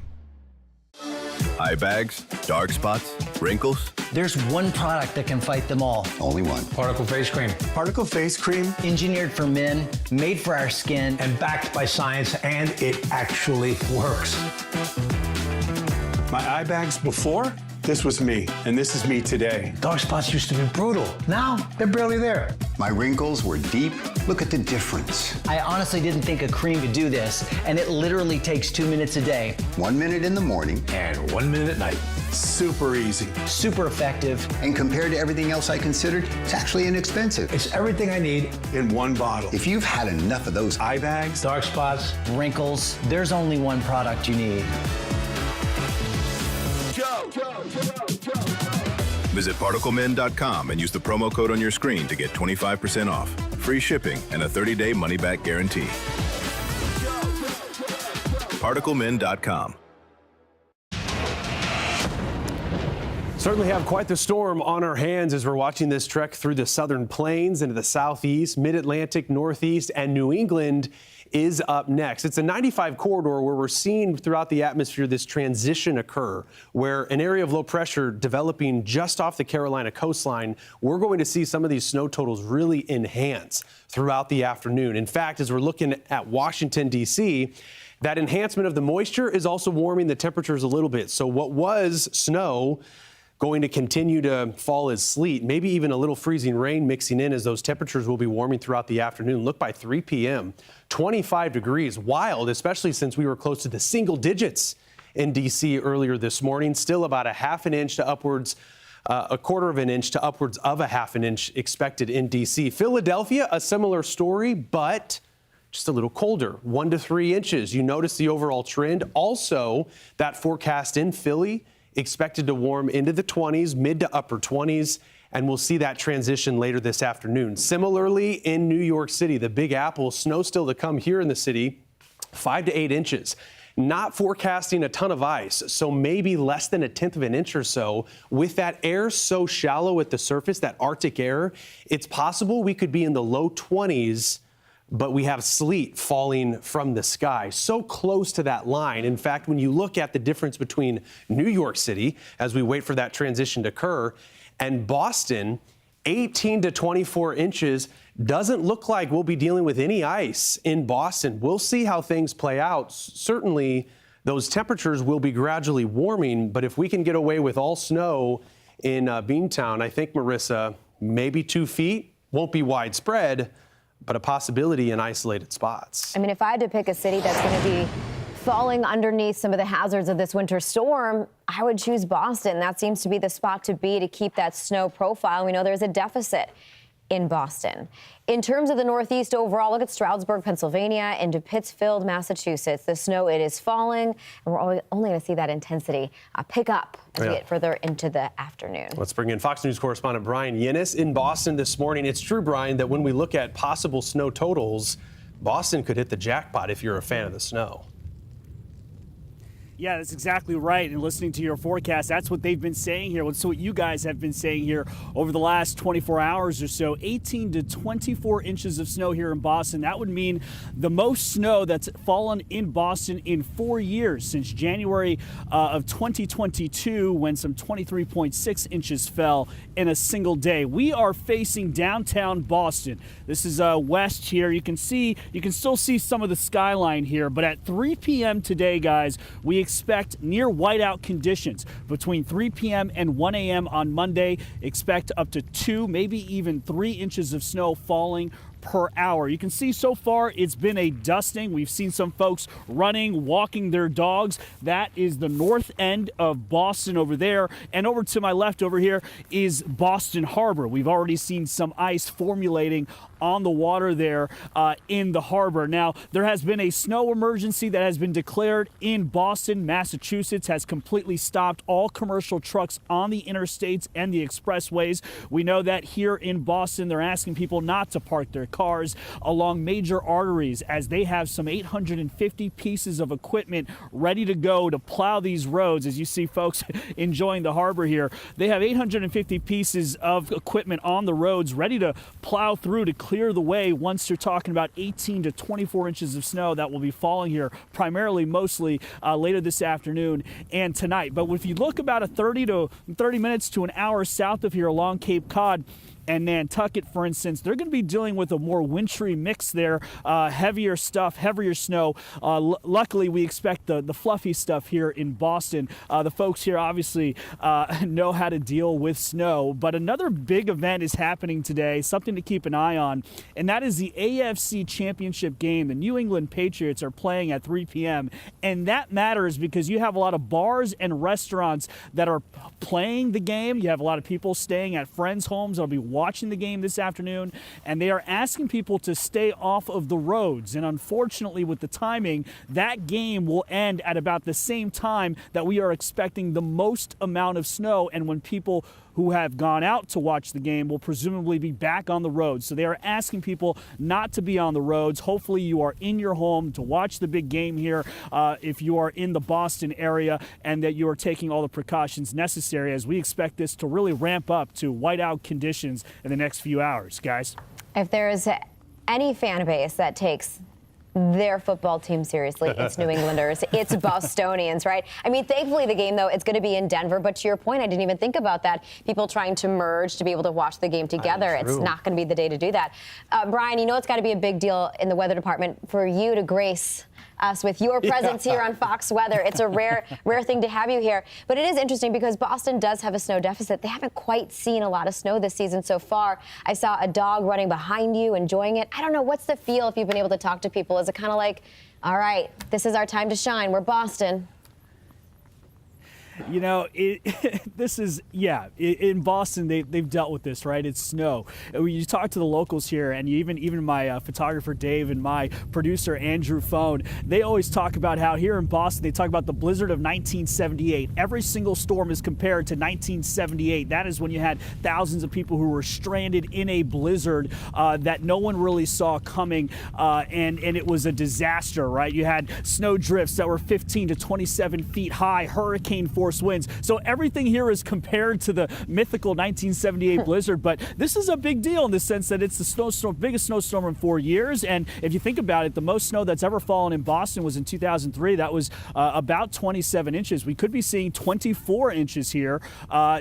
Speaker 24: Eye bags, dark spots, wrinkles.
Speaker 6: There's one product that can fight them all.
Speaker 2: Only one.
Speaker 11: Particle face cream. Particle face cream.
Speaker 6: Engineered for men, made for our skin.
Speaker 11: And backed by science, and it actually works. My eye bags before, this was me, and this is me today. Dark spots used to be brutal. Now, they're barely there.
Speaker 2: My wrinkles were deep. Look at the difference.
Speaker 6: I honestly didn't think a cream could do this, and it literally takes 2 minutes a day.
Speaker 2: 1 minute in the morning.
Speaker 11: And 1 minute at night. Super easy.
Speaker 6: Super effective.
Speaker 2: And compared to everything else I considered, it's actually inexpensive.
Speaker 11: It's everything I need in one bottle.
Speaker 2: If you've had enough of those
Speaker 11: eye bags, dark spots,
Speaker 6: wrinkles, there's only one product you need.
Speaker 24: Visit ParticleMen.com and use the promo code on your screen to get 25% off, free shipping, and a 30-day money-back guarantee. ParticleMen.com.
Speaker 27: Certainly have quite the storm on our hands as we're watching this trek through the southern plains into the southeast, mid-Atlantic, northeast, and New England is up next. It's a 95 corridor where we're seeing throughout the atmosphere this transition occur, where an area of low pressure developing just off the Carolina coastline, we're going to see some of these snow totals really enhance throughout the afternoon. In fact, as we're looking at Washington, D.C., that enhancement of the moisture is also warming the temperatures a little bit. So what was snow going to continue to fall as sleet, maybe even a little freezing rain mixing in as those temperatures will be warming throughout the afternoon. Look, by 3 p.m., 25 degrees. Wild, especially since we were close to the single digits in D.C. earlier this morning. Still about a half an inch to upwards, a quarter of an inch to upwards of a half an inch expected in D.C. Philadelphia, a similar story, but just a little colder, 1 to 3 inches. You notice the overall trend. Also, that forecast in Philly expected to warm into the 20s, mid to upper 20s, and we'll see that transition later this afternoon. Similarly, in New York City, the Big Apple, snow still to come here in the city, 5 to 8 inches. Not forecasting a ton of ice, so maybe less than 1/10 of an inch or so. With that air so shallow at the surface, that Arctic air, it's possible we could be in the low 20s, but we have sleet falling from the sky, so close to that line. In fact, when you look at the difference between New York City, as we wait for that transition to occur, and Boston, 18 to 24 inches, doesn't look like we'll be dealing with any ice in Boston. We'll see how things play out. Certainly, those temperatures will be gradually warming, but if we can get away with all snow in Beantown, I think, Marissa, maybe 2 feet, won't be widespread, but a possibility in isolated spots.
Speaker 28: I mean, if I had to pick a city that's going to be falling underneath some of the hazards of this winter storm, I would choose Boston. That seems to be the spot to be to keep that snow profile. We know there's a deficit in Boston. In terms of the Northeast overall, look at Stroudsburg, Pennsylvania, into Pittsfield, Massachusetts. The snow, it is falling, and we're only going to see that intensity pick up as we get further into the afternoon.
Speaker 27: Let's bring in Fox News correspondent Brian Yennis in Boston this morning. It's true, Brian, that when we look at possible snow totals, Boston could hit the jackpot if you're a fan of the snow.
Speaker 1: Yeah, that's exactly right. And listening to your forecast, that's what they've been saying here. So what you guys have been saying here over the last 24 hours or so, 18 to 24 inches of snow here in Boston. That would mean the most snow that's fallen in Boston in 4 years, since January of 2022, when some 23.6 inches fell in a single day. We are facing downtown Boston. This is west here. You can still see some of the skyline here, but at 3 p.m. today, guys, we expect near whiteout conditions between 3 p.m. and 1 a.m. on Monday. Expect up to 2, maybe even 3 inches of snow falling per hour. You can see so far it's been a dusting. We've seen some folks running, walking their dogs. That is the north end of Boston over there. And over to my left over here is Boston Harbor. We've already seen some ice formulating on the water there in the harbor. Now, there has been a snow emergency that has been declared in Boston. Massachusetts has completely stopped all commercial trucks on the interstates and the expressways. We know that here in Boston, they're asking people not to park their cars along major arteries, as they have some 850 pieces of equipment ready to go to plow these roads. As you see folks enjoying the harbor here, they have 850 pieces of equipment on the roads ready to plow through to clear the way once you're talking about 18 to 24 inches of snow that will be falling here, primarily, mostly later this afternoon and tonight. But if you look about 30 minutes to an hour south of here along Cape Cod and Nantucket, for instance, they're going to be dealing with a more wintry mix there, heavier stuff, heavier snow. Luckily, we expect the fluffy stuff here in Boston. The folks here obviously know how to deal with snow. But another big event is happening today, something to keep an eye on, and that is the AFC Championship game. The New England Patriots are playing at 3 p.m., and that matters because you have a lot of bars and restaurants that are playing the game. You have a lot of people staying at friends' homes that'll be watching the game this afternoon, and they are asking people to stay off of the roads. And unfortunately, with the timing, that game will end at about the same time that we are expecting the most amount of snow, and when people who have gone out to watch the game will presumably be back on the roads. So they are asking people not to be on the roads. Hopefully you are in your home to watch the big game here if you are in the Boston area, and that you are taking all the precautions necessary, as we expect this to really ramp up to whiteout conditions in the next few hours, guys.
Speaker 28: If there is any fan base that takes their football team seriously, it's New Englanders, it's Bostonians, right? I mean, thankfully the game, though, it's going to be in Denver, but to your point, I didn't even think about that. People trying to merge to be able to watch the game together. It's not going to be the day to do that. Brian, you know it's got to be a big deal in the weather department for you to grace us with your presence here on Fox Weather. It's a rare thing to have you here. But it is interesting because Boston does have a snow deficit. They haven't quite seen a lot of snow this season so far. I saw a dog running behind you, enjoying it. I don't know, what's the feel if you've been able to talk to people? Is it kind of like, all right, this is our time to shine, we're Boston?
Speaker 1: You know, in Boston, they've dealt with this, right? It's snow. When you talk to the locals here, and even my photographer Dave and my producer Andrew Phone, they always talk about how here in Boston, they talk about the blizzard of 1978. Every single storm is compared to 1978. That is when you had thousands of people who were stranded in a blizzard that no one really saw coming, and it was a disaster, right? You had snow drifts that were 15 to 27 feet high, hurricane force winds. So everything here is compared to the mythical 1978 blizzard, but this is a big deal in the sense that it's the biggest snowstorm in 4 years. And if you think about it, the most snow that's ever fallen in Boston was in 2003. That was about 27 inches. We could be seeing 24 inches here.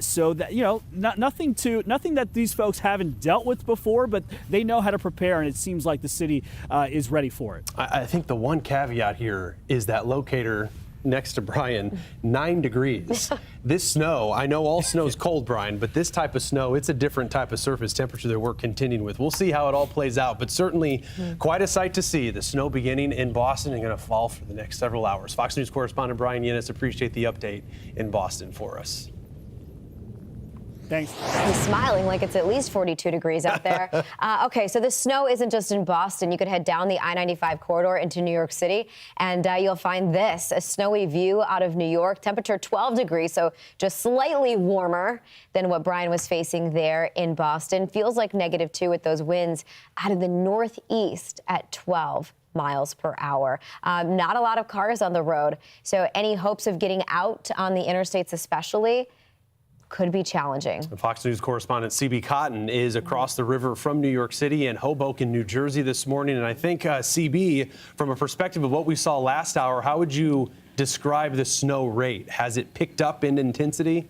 Speaker 1: So that, you know, nothing that these folks haven't dealt with before, but they know how to prepare, and it seems like the city is ready for it.
Speaker 27: I think the one caveat here is that locator next to Brian, 9 degrees. This snow, I know all snow is cold, Brian, but this type of snow, it's a different type of surface temperature that we're contending with. We'll see how it all plays out, but certainly quite a sight to see. The snow beginning in Boston and going to fall for the next several hours. Fox News correspondent Brian Yennis, appreciate the update in Boston for us.
Speaker 1: Thanks.
Speaker 28: He's smiling like it's at least 42 degrees out there. Okay, so the snow isn't just in Boston. You could head down the I-95 corridor into New York City, and you'll find this, a snowy view out of New York. Temperature 12 degrees, so just slightly warmer than what Brian was facing there in Boston. Feels like -2 with those winds out of the northeast at 12 miles per hour. Not a lot of cars on the road, so any hopes of getting out on the interstates especially could be challenging.
Speaker 27: Fox News correspondent CB Cotton is across the river from New York City in Hoboken, New Jersey this morning. And I think, CB, from a perspective of what we saw last hour, how would you describe the snow rate? Has it picked up in intensity?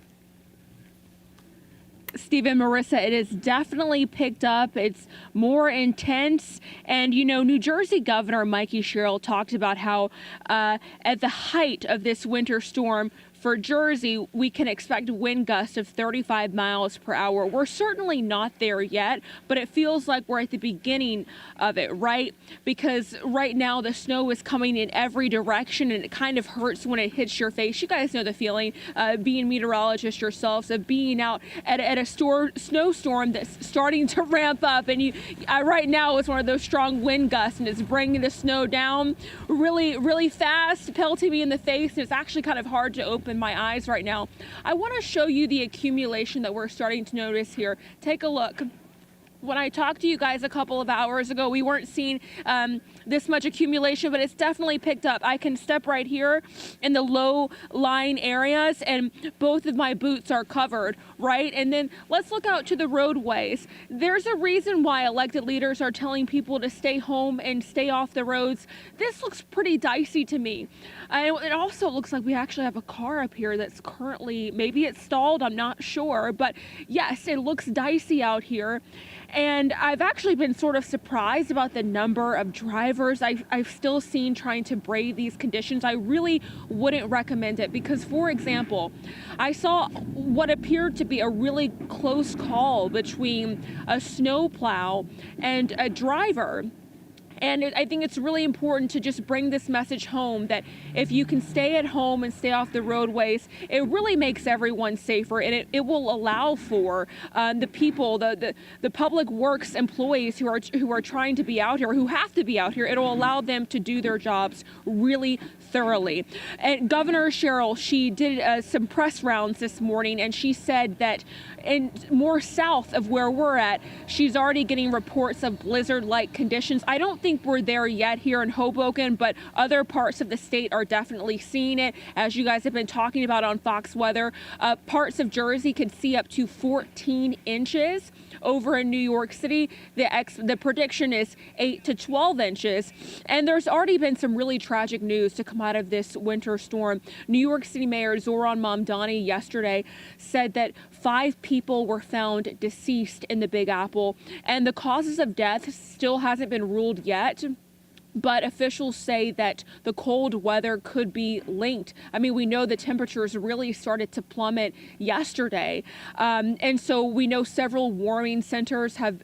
Speaker 3: Stephen, Marissa, it has definitely picked up. It's more intense. And, you know, New Jersey Governor Mikey Sherrill talked about how at the height of this winter storm, for Jersey, we can expect wind gusts of 35 miles per hour. We're certainly not there yet, but it feels like we're at the beginning of it, right? Because right now the snow is coming in every direction and it kind of hurts when it hits your face. You guys know the feeling, being meteorologists yourselves, of being out at a snowstorm that's starting to ramp up. And right now it's one of those strong wind gusts and it's bringing the snow down really, really fast, pelting me in the face. And it's actually kind of hard to open my eyes right now. I want to show you the accumulation that we're starting to notice here. Take a look. When I talked to you guys a couple of hours ago, we weren't seeing this much accumulation, but it's definitely picked up. I can step right here in the low-lying areas, and both of my boots are covered, right? And then let's look out to the roadways. There's a reason why elected leaders are telling people to stay home and stay off the roads. This looks pretty dicey to me. It also looks like we actually have a car up here that's currently, maybe it's stalled, I'm not sure, but yes, it looks dicey out here. And I've actually been sort of surprised about the number of drivers I've still seen trying to brave these conditions. I really wouldn't recommend it because, for example, I saw what appeared to be a really close call between a snowplow and a driver. And I think it's really important to just bring this message home that if you can stay at home and stay off the roadways, it really makes everyone safer, and it will allow for the people, the public works employees who are trying to be out here, who have to be out here. It'll allow them to do their jobs really thoroughly. And Governor Sherrill, she did some press rounds this morning, and she said that more south of where we're at, she's already getting reports of blizzard-like conditions. I don't think we're there yet here in Hoboken, but other parts of the state are definitely seeing it. As you guys have been talking about on Fox Weather, parts of Jersey could see up to 14 inches. Over in New York City, the prediction is 8 to 12 inches. And there's already been some really tragic news to come out of this winter storm. New York City Mayor Zohran Mamdani yesterday said that 5 people were found deceased in the Big Apple, and the causes of death still hasn't been ruled yet. But officials say that the cold weather could be linked. I mean, we know the temperatures really started to plummet yesterday. And so we know several warming centers have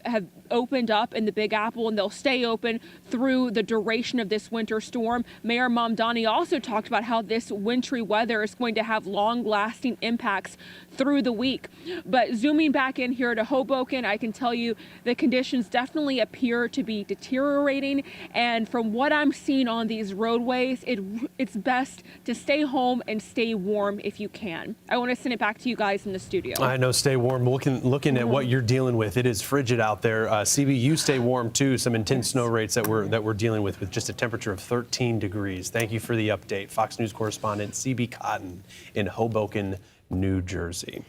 Speaker 3: opened up in the Big Apple, and they'll stay open through the duration of this winter storm. Mayor Mamdani also talked about how this wintry weather is going to have long-lasting impacts through the week. But zooming back in here to Hoboken, I can tell you the conditions definitely appear to be deteriorating. And from what I'm seeing on these roadways, it's best to stay home and stay warm if you can. I want to send it back to you guys in the studio.
Speaker 27: I know, stay warm. Looking at what you're dealing with, it is frigid out there. CB, you stay warm too. Some intense snow rates that we're dealing with just a temperature of 13 degrees. Thank you for the update. Fox News correspondent CB Cotton in Hoboken, New Jersey.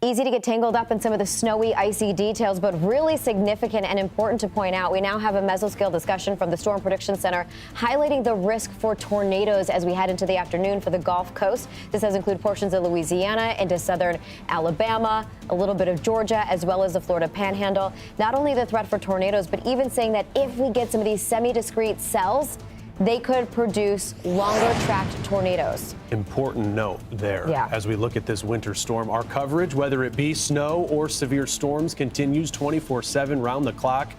Speaker 28: Easy to get tangled up in some of the snowy, icy details, but really significant and important to point out. We now have a mesoscale discussion from the Storm Prediction Center highlighting the risk for tornadoes as we head into the afternoon for the Gulf Coast. This does include portions of Louisiana into southern Alabama, a little bit of Georgia, as well as the Florida Panhandle. Not only the threat for tornadoes, but even saying that if we get some of these semi-discrete cells, they could produce longer tracked tornadoes.
Speaker 27: Important note there.
Speaker 28: Yeah.
Speaker 27: As we look at this winter storm, our coverage, whether it be snow or severe storms, continues 24/7 round the clock.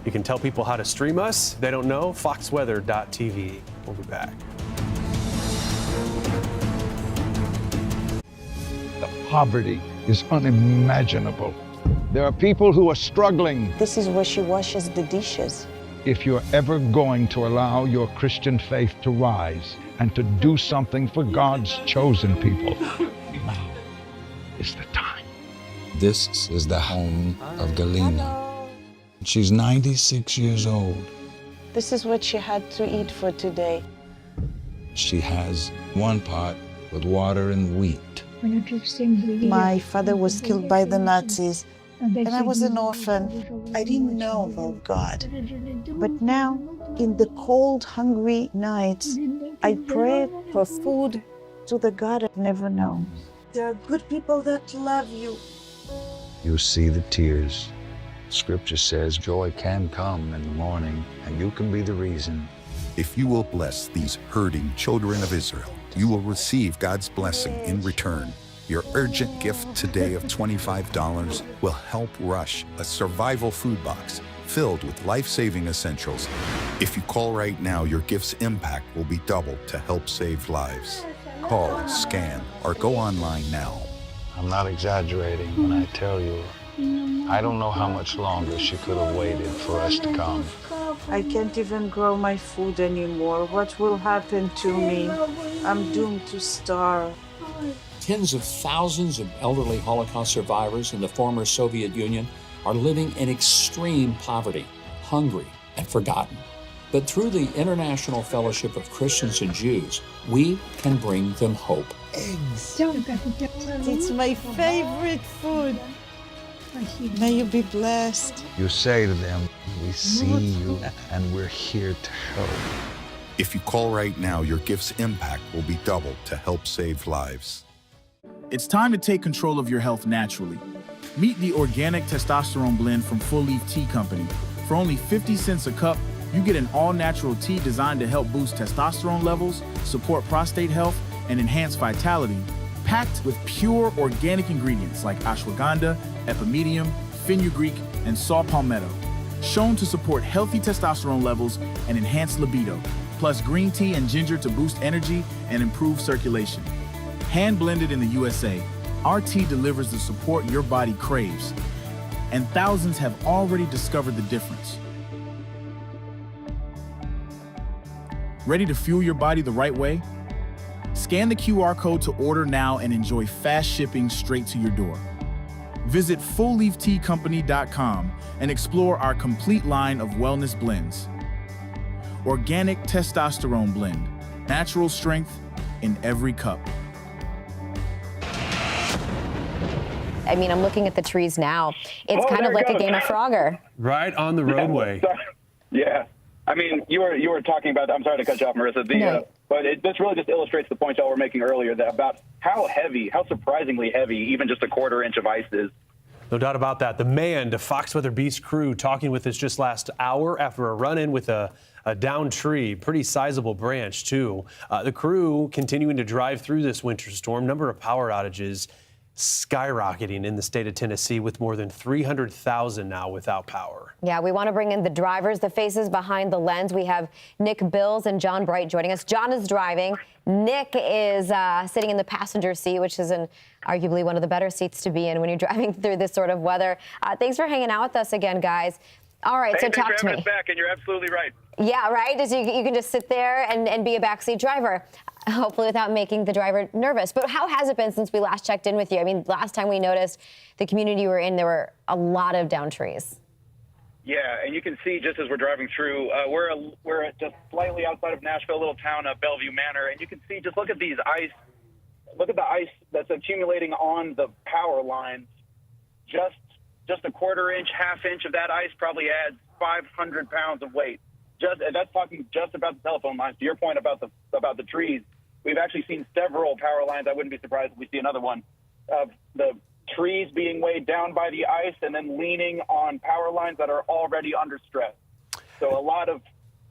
Speaker 27: You can tell people how to stream us. They don't know. foxweather.tv. We'll be back.
Speaker 5: The poverty is unimaginable. There are people who are struggling.
Speaker 8: This is where she washes the dishes.
Speaker 5: If you're ever going to allow your Christian faith to rise and to do something for God's chosen people, now is the time.
Speaker 9: This is the home of Galena. She's 96 years old.
Speaker 8: This is what she had to eat for today.
Speaker 9: She has one pot with water and wheat.
Speaker 8: My father was killed by the Nazis, and I was an orphan. I didn't know about God. But now, in the cold, hungry nights, I pray for food to the God I've never known. There are good people that love you.
Speaker 9: You see the tears. Scripture says joy can come in the morning, and you can be the reason.
Speaker 10: If you will bless these hurting children of Israel, you will receive God's blessing in return. Your urgent gift today of $25 will help rush a survival food box filled with life-saving essentials. If you call right now, your gift's impact will be doubled to help save lives. Call, scan, or go online now.
Speaker 9: I'm not exaggerating when I tell you, I don't know how much longer she could have waited for us to come.
Speaker 8: I can't even grow my food anymore. What will happen to me? I'm doomed to starve.
Speaker 20: Tens of thousands of elderly Holocaust survivors in the former Soviet Union are living in extreme poverty, hungry, and forgotten. But through the International Fellowship of Christians and Jews, we can bring them hope.
Speaker 8: Eggs. It's my favorite food. May you be blessed.
Speaker 9: You say to them, we see you and we're here to help.
Speaker 10: If you call right now, your gift's impact will be doubled to help save lives.
Speaker 21: It's time to take control of your health naturally. Meet the organic testosterone blend from Full Leaf Tea Company. For only 50 cents a cup, you get an all-natural tea designed to help boost testosterone levels, support prostate health, and enhance vitality, packed with pure organic ingredients like ashwagandha, epimedium, fenugreek, and saw palmetto, shown to support healthy testosterone levels and enhance libido, plus green tea and ginger to boost energy and improve circulation. Hand blended in the USA, our tea delivers the support your body craves, and thousands have already discovered the difference. Ready to fuel your body the right way? Scan the QR code to order now and enjoy fast shipping straight to your door. Visit fullleafteacompany.com and explore our complete line of wellness blends. Organic testosterone blend, natural strength in every cup.
Speaker 28: I mean, I'm looking at the trees now. It's kind of like a game of Frogger.
Speaker 27: Right on the roadway.
Speaker 25: Yeah. I mean, you were talking about, I'm sorry to cut you off, Marissa, but this really just illustrates the point y'all were making earlier about how heavy, how surprisingly heavy, even just a quarter inch of ice is.
Speaker 27: No doubt about that. The Manned Fox Weather Beast crew talking with us just last hour after a run-in with a downed tree, pretty sizable branch too. The crew continuing to drive through this winter storm, number of power outages skyrocketing in the state of Tennessee with more than 300,000 now without power.
Speaker 28: Yeah, we want to bring in the drivers, the faces behind the lens. We have Nick Bills and John Bright joining us. John is driving. Nick is sitting in the passenger seat, which is arguably one of the better seats to be in when you're driving through this sort of weather. Thanks for hanging out with us again, guys. All right, so talk to me.
Speaker 25: Us back, and you're absolutely right.
Speaker 28: Yeah, right? You can just sit there and be a backseat driver, hopefully without making the driver nervous. But how has it been since we last checked in with you? I mean, last time we noticed the community you were in, there were a lot of downed trees.
Speaker 25: Yeah, and you can see just as we're driving through, we're just slightly outside of Nashville, a little town of Bellevue Manor, and you can see, just look at the ice that's accumulating on the power lines. Just a quarter inch, half inch of that ice probably adds 500 pounds of weight. That's talking just about the telephone lines. To your point about the trees, we've actually seen several power lines. I wouldn't be surprised if we see another one of the trees being weighed down by the ice and then leaning on power lines that are already under stress. So a lot of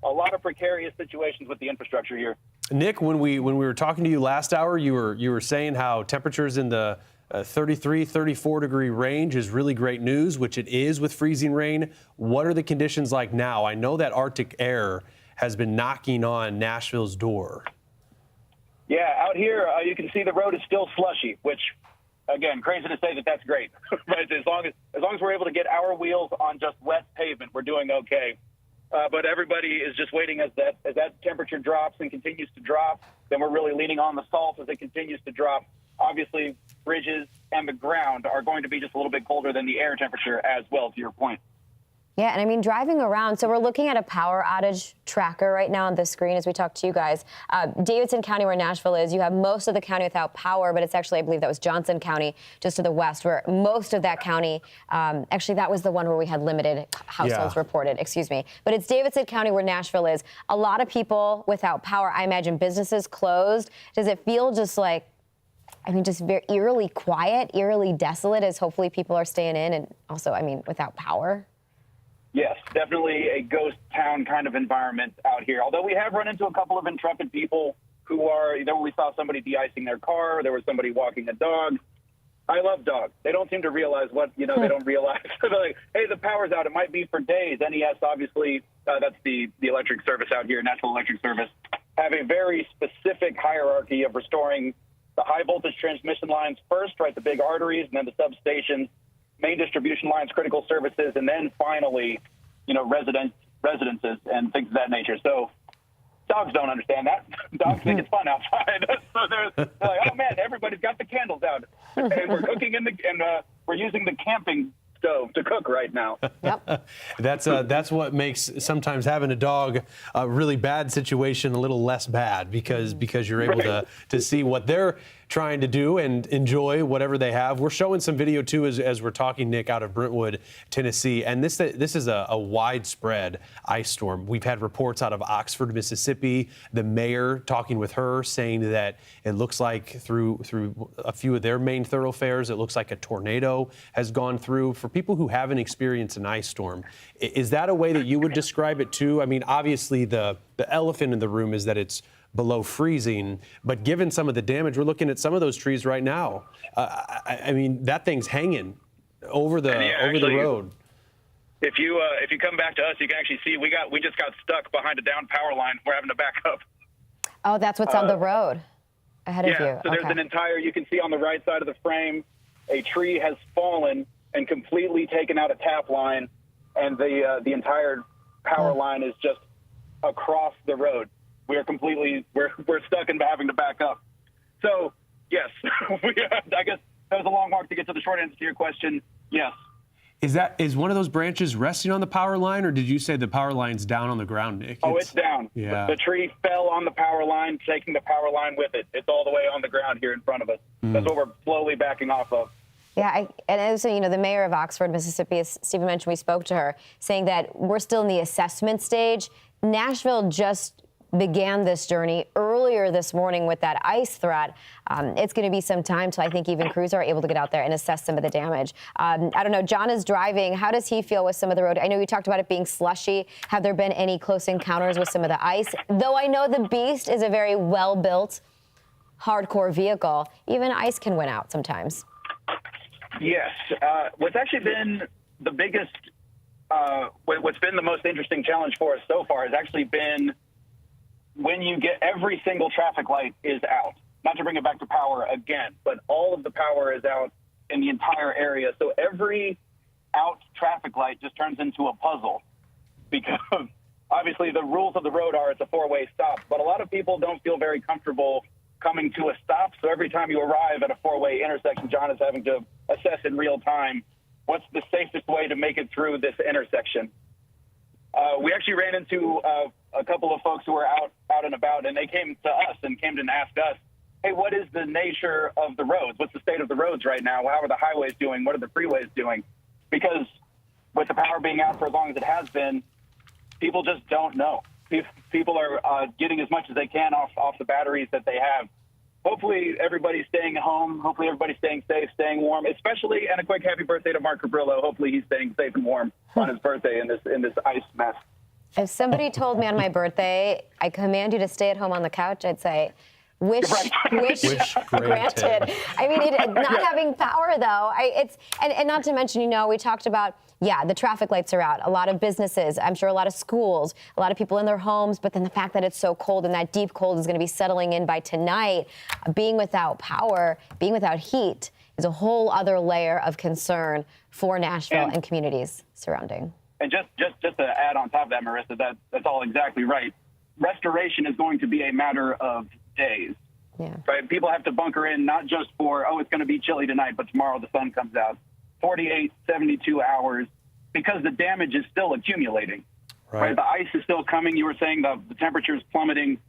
Speaker 25: a lot of precarious situations with the infrastructure here.
Speaker 27: Nick, when we were talking to you last hour, you were saying how temperatures in the 33, 34 degree range is really great news, which it is with freezing rain. What are the conditions like now? I know that Arctic air has been knocking on Nashville's door.
Speaker 25: Yeah, out here, you can see the road is still slushy, which, again, crazy to say that that's great. But as long as we're able to get our wheels on just wet pavement, we're doing okay. But everybody is just waiting as that temperature drops and continues to drop. Then we're really leaning on the salt as it continues to drop. Obviously, bridges and the ground are going to be just a little bit colder than the air temperature as well, to your point.
Speaker 28: Yeah, and I mean, driving around, so we're looking at a power outage tracker right now on the screen as we talk to you guys. Davidson County, where Nashville is, you have most of the county without power, but it's actually, I believe that was Johnson County, just to the west, where most of that county, actually that was the one where we had limited households reported, excuse me. But it's Davidson County where Nashville is. A lot of people without power, I imagine businesses closed. Does it feel just like, I mean, just very eerily quiet, eerily desolate as hopefully people are staying in and also, I mean, without power?
Speaker 25: Yes, definitely a ghost town kind of environment out here. Although we have run into a couple of intrepid people who are, we saw somebody de-icing their car. There was somebody walking a dog. I love dogs. They don't seem to realize what, they don't realize. They're like, hey, the power's out. It might be for days. NES, obviously, that's the electric service out here, National Electric Service, have a very specific hierarchy of restoring the high voltage transmission lines first, right, the big arteries, and then the substations, main distribution lines, critical services, and then finally, residences and things of that nature. So dogs don't understand that. Dogs think it's fun outside. So they're like, oh man, everybody's got the candles out, and we're cooking we're using the camping stove to cook right now.
Speaker 28: Yep.
Speaker 27: That's what makes sometimes having a dog a really bad situation a little less bad because you're able to see what they're trying to do and enjoy whatever they have. We're showing some video too as we're talking, Nick, out of Brentwood, Tennessee, and this is a widespread ice storm. We've had reports out of Oxford, Mississippi, the mayor talking with her saying that it looks like through a few of their main thoroughfares, it looks like a tornado has gone through. For people who haven't experienced an ice storm, is that a way that you would describe it too? I mean, obviously the elephant in the room is that it's below freezing, but given some of the damage, we're looking at some of those trees right now. I mean, that thing's hanging over the road.
Speaker 25: If you come back to us, you can actually see we just got stuck behind a down power line. We're having to back up.
Speaker 28: Oh, that's what's on the road ahead of you.
Speaker 25: Yeah, so there's an entire, you can see on the right side of the frame, a tree has fallen and completely taken out a tap line, and the entire power line is just across the road. We're stuck in having to back up. So yes, I guess that was a long walk to get to the short answer to your question. Yes.
Speaker 27: Is one of those branches resting on the power line, or did you say the power line's down on the ground, Nick?
Speaker 25: Oh, it's down.
Speaker 27: Yeah.
Speaker 25: The tree fell on the power line, taking the power line with it. It's all the way on the ground here in front of us. That's what we're slowly backing off of.
Speaker 28: Yeah, and also, the mayor of Oxford, Mississippi, as Stephen mentioned, we spoke to her, saying that we're still in the assessment stage. Nashville just began this journey earlier this morning with that ice threat. It's going to be some time till I think even crews are able to get out there and assess some of the damage. I don't know, John is driving. How does he feel with some of the road? I know you talked about it being slushy. Have there been any close encounters with some of the ice? Though I know the Beast is a very well-built, hardcore vehicle, even ice can win out sometimes.
Speaker 25: Yes. What's actually been the biggest, what's been the most interesting challenge for us so far has actually been when you get every single traffic light is out. Not to bring it back to power again, but all of the power is out in the entire area. So every out traffic light just turns into a puzzle because obviously the rules of the road are it's a four-way stop, but a lot of people don't feel very comfortable coming to a stop. So every time you arrive at a four-way intersection, John is having to assess in real time what's the safest way to make it through this intersection. We actually ran into a couple of folks who were out and about, and they came to us and asked us, hey, what is the nature of the roads? What's the state of the roads right now? How are the highways doing? What are the freeways doing? Because with the power being out for as long as it has been, people just don't know. People are getting as much as they can off the batteries that they have. Hopefully everybody's staying at home. Hopefully everybody's staying safe, staying warm, especially, and a quick happy birthday to Mark Cabrillo. Hopefully he's staying safe and warm on his birthday in this ice mess.
Speaker 28: If somebody told me on my birthday, I command you to stay at home on the couch, I'd say, wish granted. I mean, not having power, though, and not to mention, we talked about, the traffic lights are out. A lot of businesses, I'm sure a lot of schools, a lot of people in their homes, but then the fact that it's so cold and that deep cold is going to be settling in by tonight, being without power, being without heat is a whole other layer of concern for Nashville and communities surrounding.
Speaker 25: And just to add on top of that, Marissa, that's all exactly right. Restoration is going to be a matter of days.
Speaker 28: Yeah.
Speaker 25: Right? People have to bunker in not just for, it's going to be chilly tonight, but tomorrow the sun comes out. 48, 72 hours, because the damage is still accumulating. Right? The ice is still coming. You were saying the temperature is plummeting.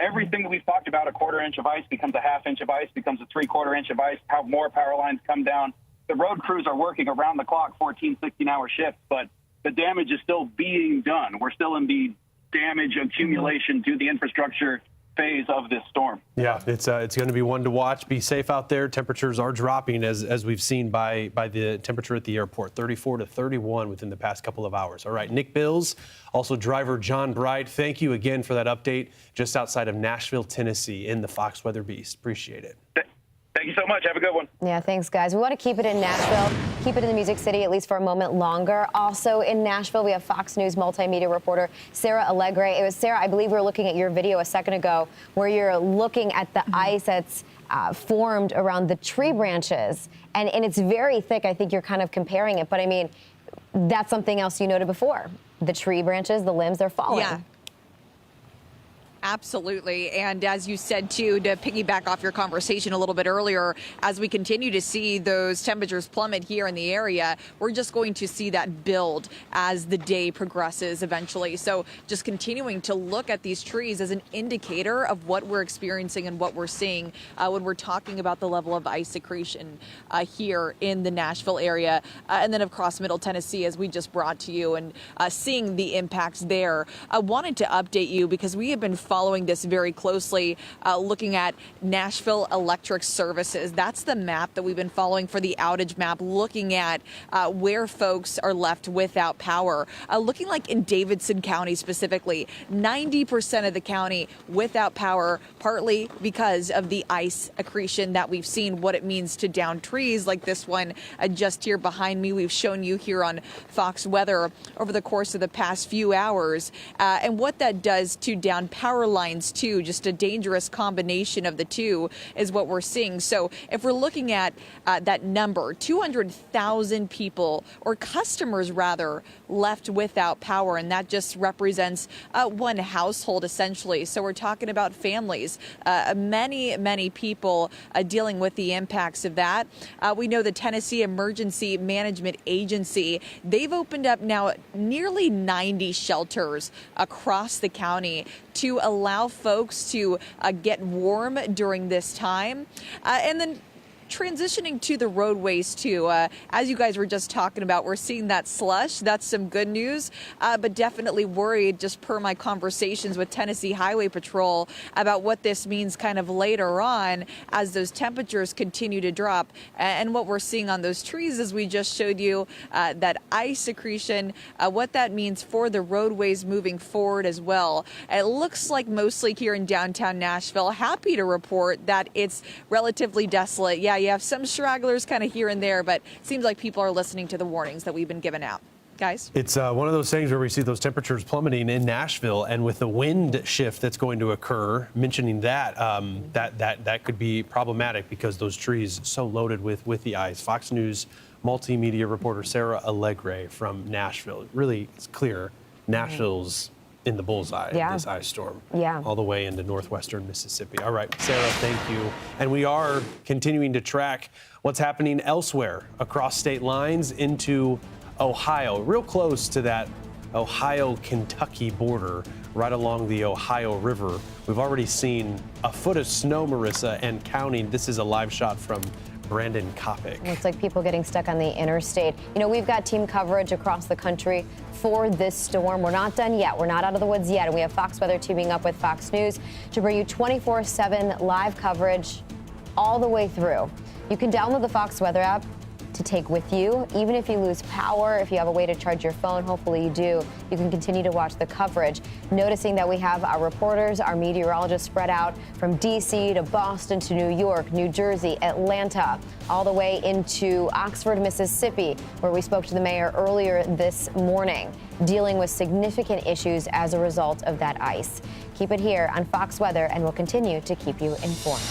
Speaker 25: Everything that we've talked about, a quarter inch of ice becomes a half inch of ice, becomes a 3/4 inch of ice, how more power lines come down. The road crews are working around the clock, 14, 16-hour shifts, but the damage is still being done. We're still in the damage accumulation to the infrastructure phase of this storm.
Speaker 27: Yeah, it's going to be one to watch. Be safe out there. Temperatures are dropping, as we've seen by the temperature at the airport, 34 to 31 within the past couple of hours. All right, Nick Bills, also driver John Bright, thank you again for that update just outside of Nashville, Tennessee in the Fox Weather Beast. Appreciate it.
Speaker 25: Thank you so much. Have a good one.
Speaker 28: Yeah, thanks, guys. We want to keep it in Nashville, keep it in the Music City at least for a moment longer. Also in Nashville, we have Fox News multimedia reporter Sarah Allegre. It was Sarah, I believe we were looking at your video a second ago where you're looking at the ice that's formed around the tree branches. And it's very thick. I think you're kind of comparing it. But, I mean, that's something else you noted before. The tree branches, the limbs, they're falling.
Speaker 4: Yeah. Absolutely. And as you said, too, to piggyback off your conversation a little bit earlier, as we continue to see those temperatures plummet here in the area, we're just going to see that build as the day progresses eventually. So just continuing to look at these trees as an indicator of what we're experiencing and what we're seeing when we're talking about the level of ice accretion here in the Nashville area. And then across Middle Tennessee, as we just brought to you, and seeing the impacts there. I wanted to update you because we have been following this very closely, looking at Nashville Electric Services. That's the map that we've been following for the outage map, looking at where folks are left without power. Looking like in Davidson County specifically, 90% of the county without power, partly because of the ice accretion that we've seen, what it means to down trees like this one just here behind me. We've shown you here on Fox Weather over the course of the past few hours, and what that does to down power lines too. Just a dangerous combination of the two is what we're seeing. So if we're looking at that number, 200,000 people, or customers rather, left without power, and that just represents one household essentially. So we're talking about families, many people dealing with the impacts of that. We know the Tennessee Emergency Management Agency, they've opened up now nearly 90 shelters across the county to allow folks to get warm during this time. And then transitioning to the roadways too, as you guys were just talking about, we're seeing that slush. That's some good news, but definitely worried, just per my conversations with Tennessee Highway Patrol, about what this means kind of later on as those temperatures continue to drop. And what we're seeing on those trees, as we just showed you, that ice accretion, what that means for the roadways moving forward as well. It looks like mostly here in downtown Nashville, happy to report that it's relatively desolate. Yeah, you have some stragglers kind of here and there, but it seems like people are listening to the warnings that we've been giving out. Guys?
Speaker 27: It's one of those things where we see those temperatures plummeting in Nashville, and with the wind shift that's going to occur, mentioning that, that could be problematic because those trees so loaded with the ice. Fox News multimedia reporter Sarah Allegre from Nashville. Really, it's clear Nashville's in the bullseye of this ice storm, all the way into northwestern Mississippi. All right, Sarah, thank you. And we are continuing to track what's happening elsewhere across state lines into Ohio, real close to that Ohio-Kentucky border, right along the Ohio River. We've already seen a foot of snow, Marissa, and counting. This is a live shot from Brandon Kopic.
Speaker 28: Looks like people getting stuck on the interstate. You know, we've got team coverage across the country for this storm. We're not done yet. We're not out of the woods yet. And we have Fox Weather teaming up with Fox News to bring you 24/7 live coverage all the way through. You can download the Fox Weather app to take with you. Even if you lose power, if you have a way to charge your phone, hopefully you do, you can continue to watch the coverage. Noticing that we have our reporters, our meteorologists spread out from D.C. to Boston to New York, New Jersey, Atlanta, all the way into Oxford, Mississippi, where we spoke to the mayor earlier this morning, dealing with significant issues as a result of that ice. Keep it here on Fox Weather, and we'll continue to keep you informed.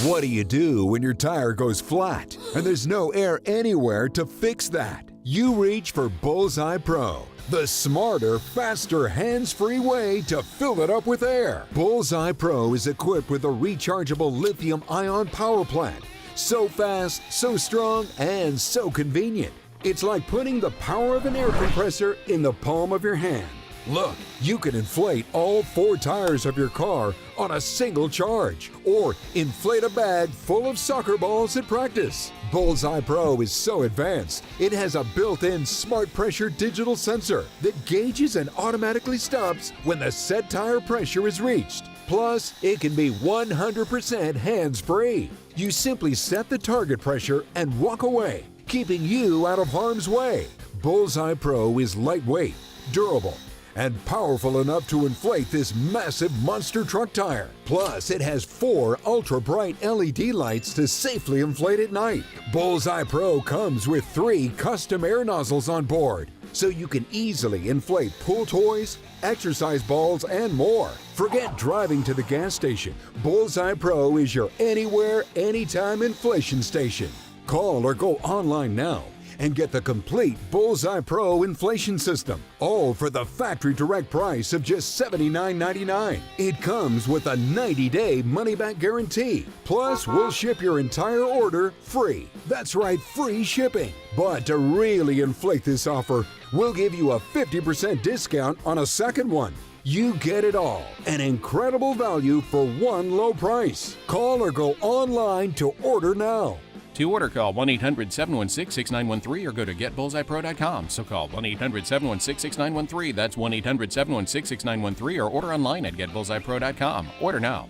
Speaker 12: What do you do when your tire goes flat and there's no air anywhere to fix that? You reach for Bullseye Pro, the smarter, faster, hands-free way to fill it up with air. Bullseye Pro is equipped with a rechargeable lithium-ion power plant. So fast, so strong, and so convenient. It's like putting the power of an air compressor in the palm of your hand. Look, you can inflate all 4 tires of your car on a single charge, or inflate a bag full of soccer balls at practice. Bullseye Pro is so advanced, it has a built-in smart pressure digital sensor that gauges and automatically stops when the set tire pressure is reached. Plus, it can be 100% hands-free. You simply set the target pressure and walk away, keeping you out of harm's way. Bullseye Pro is lightweight, durable, and powerful enough to inflate this massive monster truck tire. Plus, it has 4 ultra-bright LED lights to safely inflate at night. Bullseye Pro comes with 3 custom air nozzles on board, so you can easily inflate pool toys, exercise balls, and more. Forget driving to the gas station. Bullseye Pro is your anywhere, anytime inflation station. Call or go online now and get the complete Bullseye Pro inflation system, all for the factory direct price of just $79.99. It comes with a 90-day money-back guarantee. Plus, we'll ship your entire order free. That's right, free shipping. But to really inflate this offer, we'll give you a 50% discount on a second one. You get it all. An incredible value for one low price. Call or go online to order now.
Speaker 14: To order, call 1-800-716-6913 or go to getbullseyepro.com. So call 1-800-716-6913. That's 1-800-716-6913 or order online at getbullseyepro.com. Order now.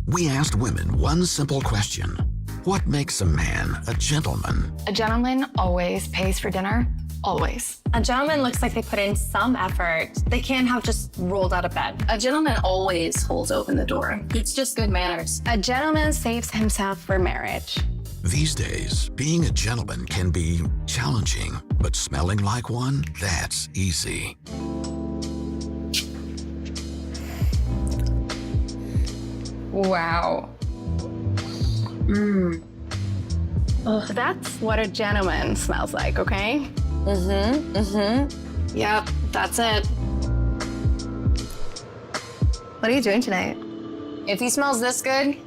Speaker 15: We asked women one simple question. What makes a man a gentleman?
Speaker 16: A gentleman always pays for dinner. Always.
Speaker 17: A gentleman looks like they put in some effort. They can't have just rolled out of bed.
Speaker 16: A gentleman always holds open the door. It's just good manners.
Speaker 17: A gentleman saves himself for marriage.
Speaker 15: These days, being a gentleman can be challenging, but smelling like one, that's easy.
Speaker 16: Wow. That's what a gentleman smells like, okay? Yep, that's it.
Speaker 17: What are you doing tonight?
Speaker 16: If he smells this good,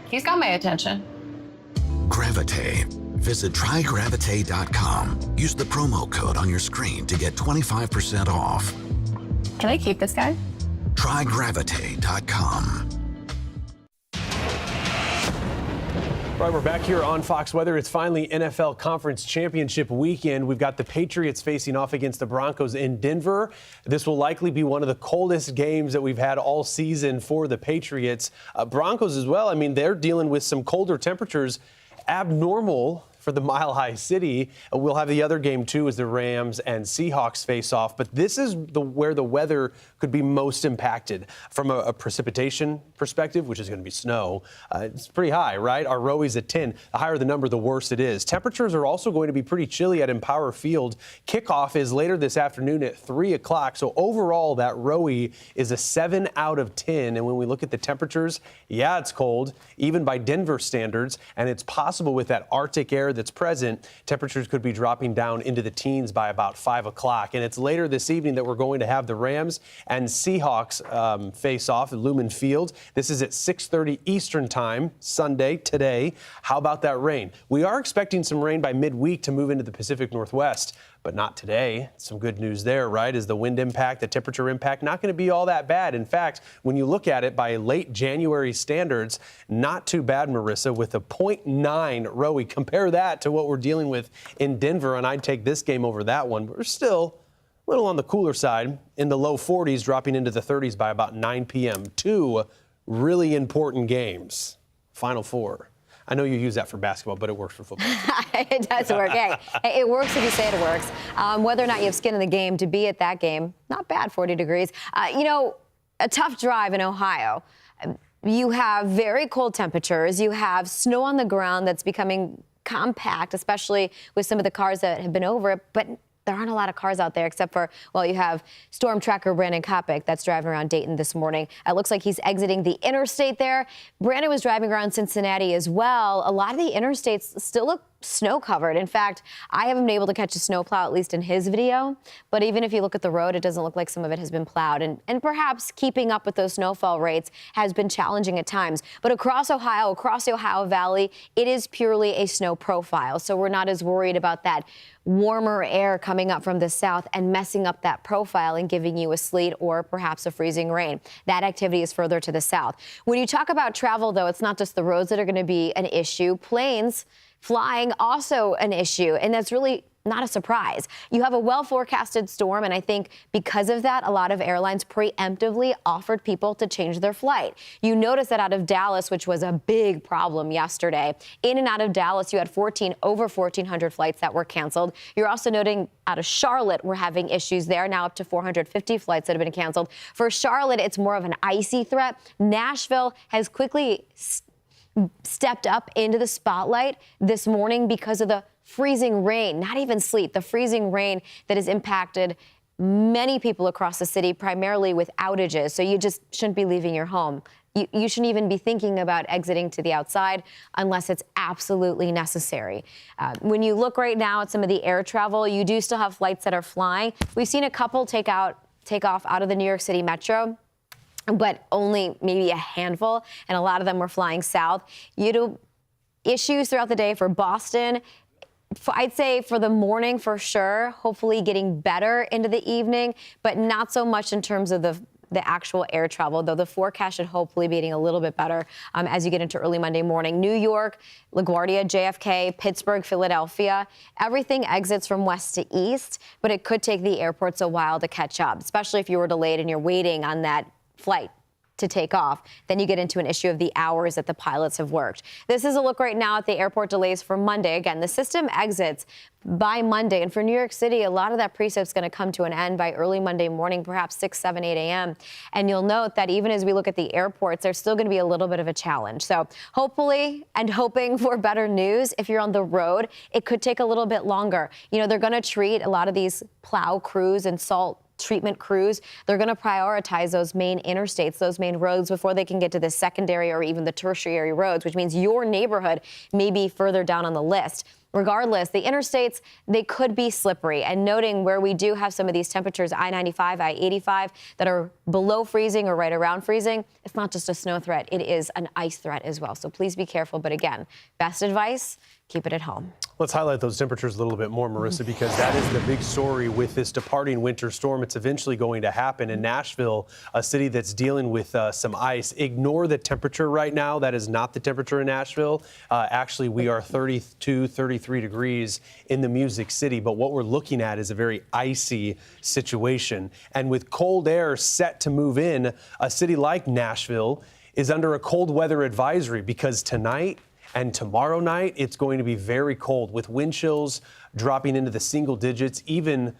Speaker 16: he's got my attention.
Speaker 15: Gravite. Visit trygravite.com. Use the promo code on your screen to get 25% off.
Speaker 16: Can I keep this guy?
Speaker 15: trygravite.com.
Speaker 27: All right, we're back here on Fox Weather. It's finally NFL Conference Championship weekend. We've got the Patriots facing off against the Broncos in Denver. This will likely be one of the coldest games that we've had all season for the Patriots. Broncos as well. I mean, they're dealing with some colder temperatures, abnormal for the Mile High City. We'll have the other game, too, as the Rams and Seahawks face off. But this is where the weather could be most impacted. From a precipitation perspective, which is going to be snow, it's pretty high, right? Our Rowie's at 10. The higher the number, the worse it is. Temperatures are also going to be pretty chilly at Empower Field. Kickoff is later this afternoon at 3 o'clock. So overall, that Rowie is a 7 out of 10. And when we look at the temperatures, yeah, it's cold, even by Denver standards. And it's possible with that Arctic air that's present, temperatures could be dropping down into the teens by about 5 o'clock. And it's later this evening that we're going to have the Rams and Seahawks face off at Lumen Field. This is at 6:30 Eastern time, Sunday, today. How about that rain? We are expecting some rain by midweek to move into the Pacific Northwest, but not today. Some good news there, right? Is the wind impact, the temperature impact, not going to be all that bad. In fact, when you look at it by late January standards, not too bad, Marissa, with a 0.9 Rowie. Compare that to what we're dealing with in Denver, and I'd take this game over that one. But we're still a little on the cooler side, in the low 40s, dropping into the 30s by about 9 p.m. Two really important games Final Four. I know you use that for basketball, but it works for football.
Speaker 28: It does work. Hey, it works if you say it works. Whether or not you have skin in the game to be at that game, not bad, 40 degrees. A tough drive in Ohio. You have very cold temperatures. You have snow on the ground that's becoming compact, especially with some of the cars that have been over it. But there aren't a lot of cars out there except for, well, you have storm tracker Brandon Kopic that's driving around Dayton this morning. It looks like he's exiting the interstate there. Brandon was driving around Cincinnati as well. A lot of the interstates still look snow covered. In fact, I haven't been able to catch a snowplow, at least in his video. But even if you look at the road, it doesn't look like some of it has been plowed. And perhaps keeping up with those snowfall rates has been challenging at times. But across Ohio, across the Ohio Valley, it is purely a snow profile. So we're not as worried about that warmer air coming up from the south and messing up that profile and giving you a sleet or perhaps a freezing rain. That activity is further to the south. When you talk about travel, though, it's not just the roads that are going to be an issue. Planes flying also an issue, and that's really not a surprise. You have a well-forecasted storm, and I think because of that, a lot of airlines preemptively offered people to change their flight. You notice that out of Dallas, which was a big problem yesterday, in and out of Dallas, you had over 1,400 flights that were canceled. You're also noting out of Charlotte, we're having issues there, now up to 450 flights that have been canceled. For Charlotte, it's more of an icy threat. Nashville has quickly stepped up into the spotlight this morning because of the freezing rain, not even sleet, the freezing rain that has impacted many people across the city, primarily with outages. So you just shouldn't be leaving your home. You shouldn't even be thinking about exiting to the outside unless it's absolutely necessary. When you look right now at some of the air travel, you do still have flights that are flying. We've seen a couple take off out of the New York City metro, but only maybe a handful, and a lot of them were flying south. Issues throughout the day for Boston. I'd say for the morning for sure, hopefully getting better into the evening, but not so much in terms of the actual air travel, though the forecast should hopefully be getting a little bit better as you get into early Monday morning. New York, LaGuardia, JFK, Pittsburgh, Philadelphia, everything exits from west to east, but it could take the airports a while to catch up, especially if you were delayed and you're waiting on that flight to take off. Then you get into an issue of the hours that the pilots have worked. This is a look right now at the airport delays for Monday. Again, the system exits by Monday. And for New York City, a lot of that precip's going to come to an end by early Monday morning, perhaps 6, 7, 8 a.m. And you'll note that even as we look at the airports, there's still going to be a little bit of a challenge. So hopefully and hoping for better news, if you're on the road, it could take a little bit longer. They're going to treat a lot of these plow crews and salt treatment crews. They're going to prioritize those main interstates, those main roads before they can get to the secondary or even the tertiary roads, which means your neighborhood may be further down on the list. Regardless, the interstates, they could be slippery. And noting where we do have some of these temperatures, I-95, I-85, that are below freezing or right around freezing, it's not just a snow threat, it is an ice threat as well. So please be careful. But again, best advice, keep it at home.
Speaker 27: Let's highlight those temperatures a little bit more, Marissa, because that is the big story with this departing winter storm. It's eventually going to happen in Nashville, a city that's dealing with some ice. Ignore the temperature right now. That is not the temperature in Nashville. Actually, we are 32, 33 degrees in the Music City. But what we're looking at is a very icy situation. And with cold air set to move in, a city like Nashville is under a cold weather advisory because tonight and tomorrow night, it's going to be very cold with wind chills dropping into the single digits, even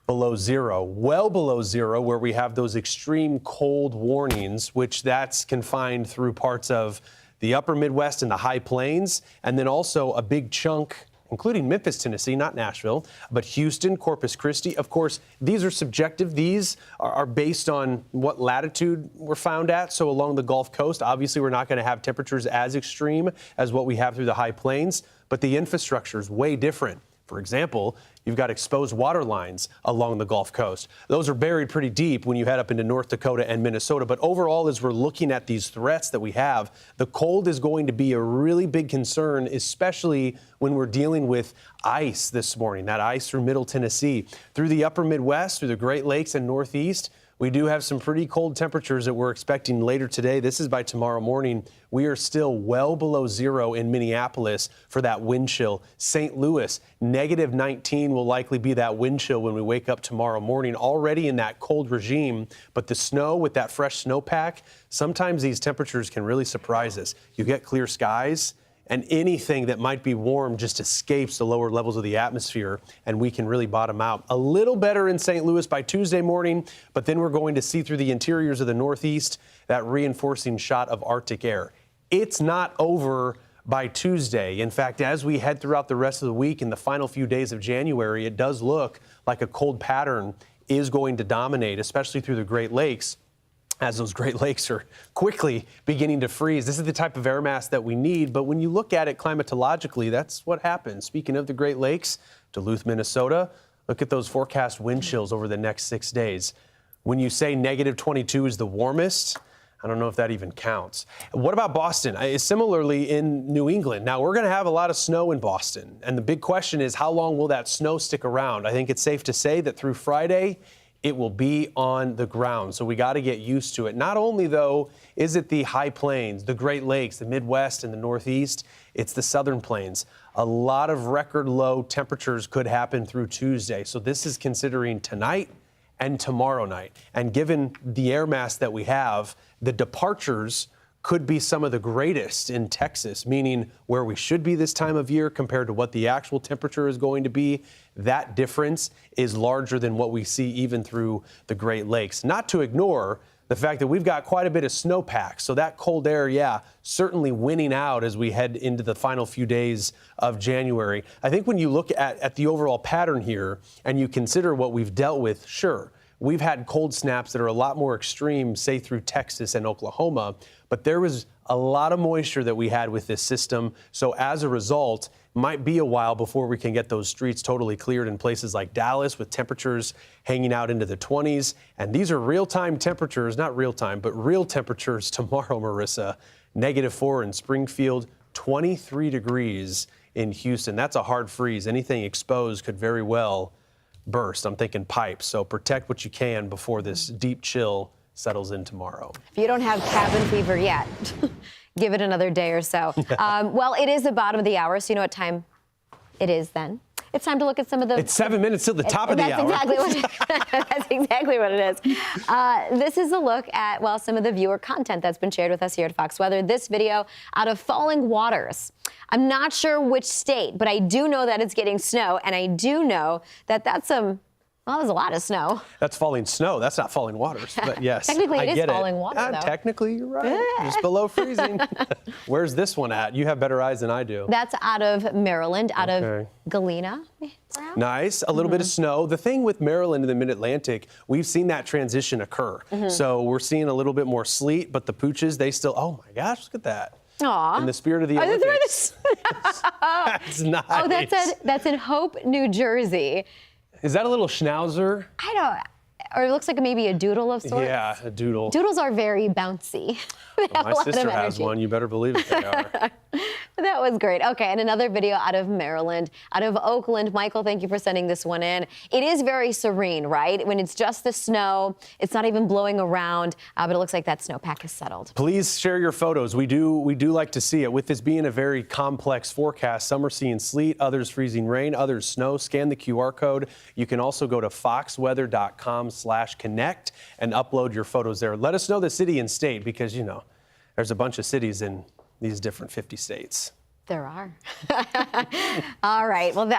Speaker 27: below zero, well below zero, where we have those extreme cold warnings, which that's confined through parts of the upper Midwest and the high plains, and then also a big chunk, including Memphis, Tennessee, not Nashville, but Houston, Corpus Christi. Of course, these are subjective. These are based on what latitude we're found at. So along the Gulf Coast, obviously, we're not going to have temperatures as extreme as what we have through the high plains, but the infrastructure is way different. For example, you've got exposed water lines along the Gulf Coast. Those are buried pretty deep when you head up into North Dakota and Minnesota. But overall, as we're looking at these threats that we have, the cold is going to be a really big concern, especially when we're dealing with ice this morning, that ice through Middle Tennessee. Through the upper Midwest, through the Great Lakes and Northeast, We do have some pretty cold temperatures that we're expecting later today. This is by tomorrow morning. We are still well below zero in Minneapolis for that wind chill. St. Louis, -19 will likely be that wind chill when we wake up tomorrow morning, already in that cold regime. But the snow with that fresh snowpack, sometimes these temperatures can really surprise us. You get clear skies, and anything that might be warm just escapes the lower levels of the atmosphere, and we can really bottom out. A little better in St. Louis by Tuesday morning, but then we're going to see through the interiors of the Northeast that reinforcing shot of Arctic air. It's not over by Tuesday. In fact, as we head throughout the rest of the week in the final few days of January, it does look like a cold pattern is going to dominate, especially through the Great Lakes, as those Great Lakes are quickly beginning to freeze. This is the type of air mass that we need, but when you look at it climatologically, that's what happens. Speaking of the Great Lakes, Duluth, Minnesota, look at those forecast wind chills over the next 6 days. When you say -22 is the warmest, I don't know if that even counts. What about Boston? Similarly in New England. Now, we're going to have a lot of snow in Boston, and the big question is, how long will that snow stick around? I think it's safe to say that through Friday, it will be on the ground. So we got to get used to it. Not only, though, is it the high plains, the Great Lakes, the Midwest, and the Northeast, it's the southern plains. A lot of record low temperatures could happen through Tuesday. So this is considering tonight and tomorrow night. And given the air mass that we have, the departures could be some of the greatest in Texas, meaning where we should be this time of year compared to what the actual temperature is going to be. That difference is larger than what we see even through the Great Lakes. Not to ignore the fact that we've got quite a bit of snowpack. So that cold air, certainly winning out as we head into the final few days of January. I think when you look at the overall pattern here and you consider what we've dealt with, sure, we've had cold snaps that are a lot more extreme, say through Texas and Oklahoma, but there was a lot of moisture that we had with this system. So as a result, might be a while before we can get those streets totally cleared in places like Dallas with temperatures hanging out into the 20s. And these are real-time temperatures, not real-time, but real temperatures tomorrow, Marissa. -4 in Springfield, 23 degrees in Houston. That's a hard freeze. Anything exposed could very well burst. I'm thinking pipes. So protect what you can before this deep chill settles in tomorrow.
Speaker 28: If you don't have cabin fever yet, give it another day or so. Well, it is the bottom of the hour, so you know what time it is then. It's time to look at some of the...
Speaker 27: It's 7 minutes till the top of the hour.
Speaker 28: That's exactly what it is. This is a look at, well, some of the viewer content that's been shared with us here at Fox Weather. This video out of Falling Waters. I'm not sure which state, but I do know that it's getting snow, and I do know that that's some... Well, there's a lot of snow.
Speaker 27: That's falling snow. That's not falling waters. But yes,
Speaker 28: technically it is falling water, though.
Speaker 27: Technically, you're right. Just below freezing. Where's this one at? You have better eyes than I do.
Speaker 28: That's out of Maryland, out of Galena. Perhaps?
Speaker 27: Nice. A little bit of snow. The thing with Maryland and the Mid-Atlantic, we've seen that transition occur. So we're seeing a little bit more sleet, but the pooches, they still, oh my gosh, look at that.
Speaker 28: Aww.
Speaker 27: In the spirit of the Olympics. That's nice.
Speaker 28: Oh, that's in Hope, New Jersey.
Speaker 27: Is that a little schnauzer?
Speaker 28: I don't, or it looks like maybe a doodle of sorts.
Speaker 27: Yeah, a doodle.
Speaker 28: Doodles are very bouncy.
Speaker 27: Well, my sister has one. You better believe it, they are.
Speaker 28: That was great. Okay, and another video out of Maryland, out of Oakland. Michael, thank you for sending this one in. It is very serene, right? When it's just the snow, it's not even blowing around, but it looks like that snowpack has settled.
Speaker 27: Please share your photos. We do like to see it. With this being a very complex forecast, some are seeing sleet, others freezing rain, others snow. Scan the QR code. You can also go to foxweather.com/connect and upload your photos there. Let us know the city and state because, you know, there's a bunch of cities in these different 50 states.
Speaker 28: There are. All right. Well,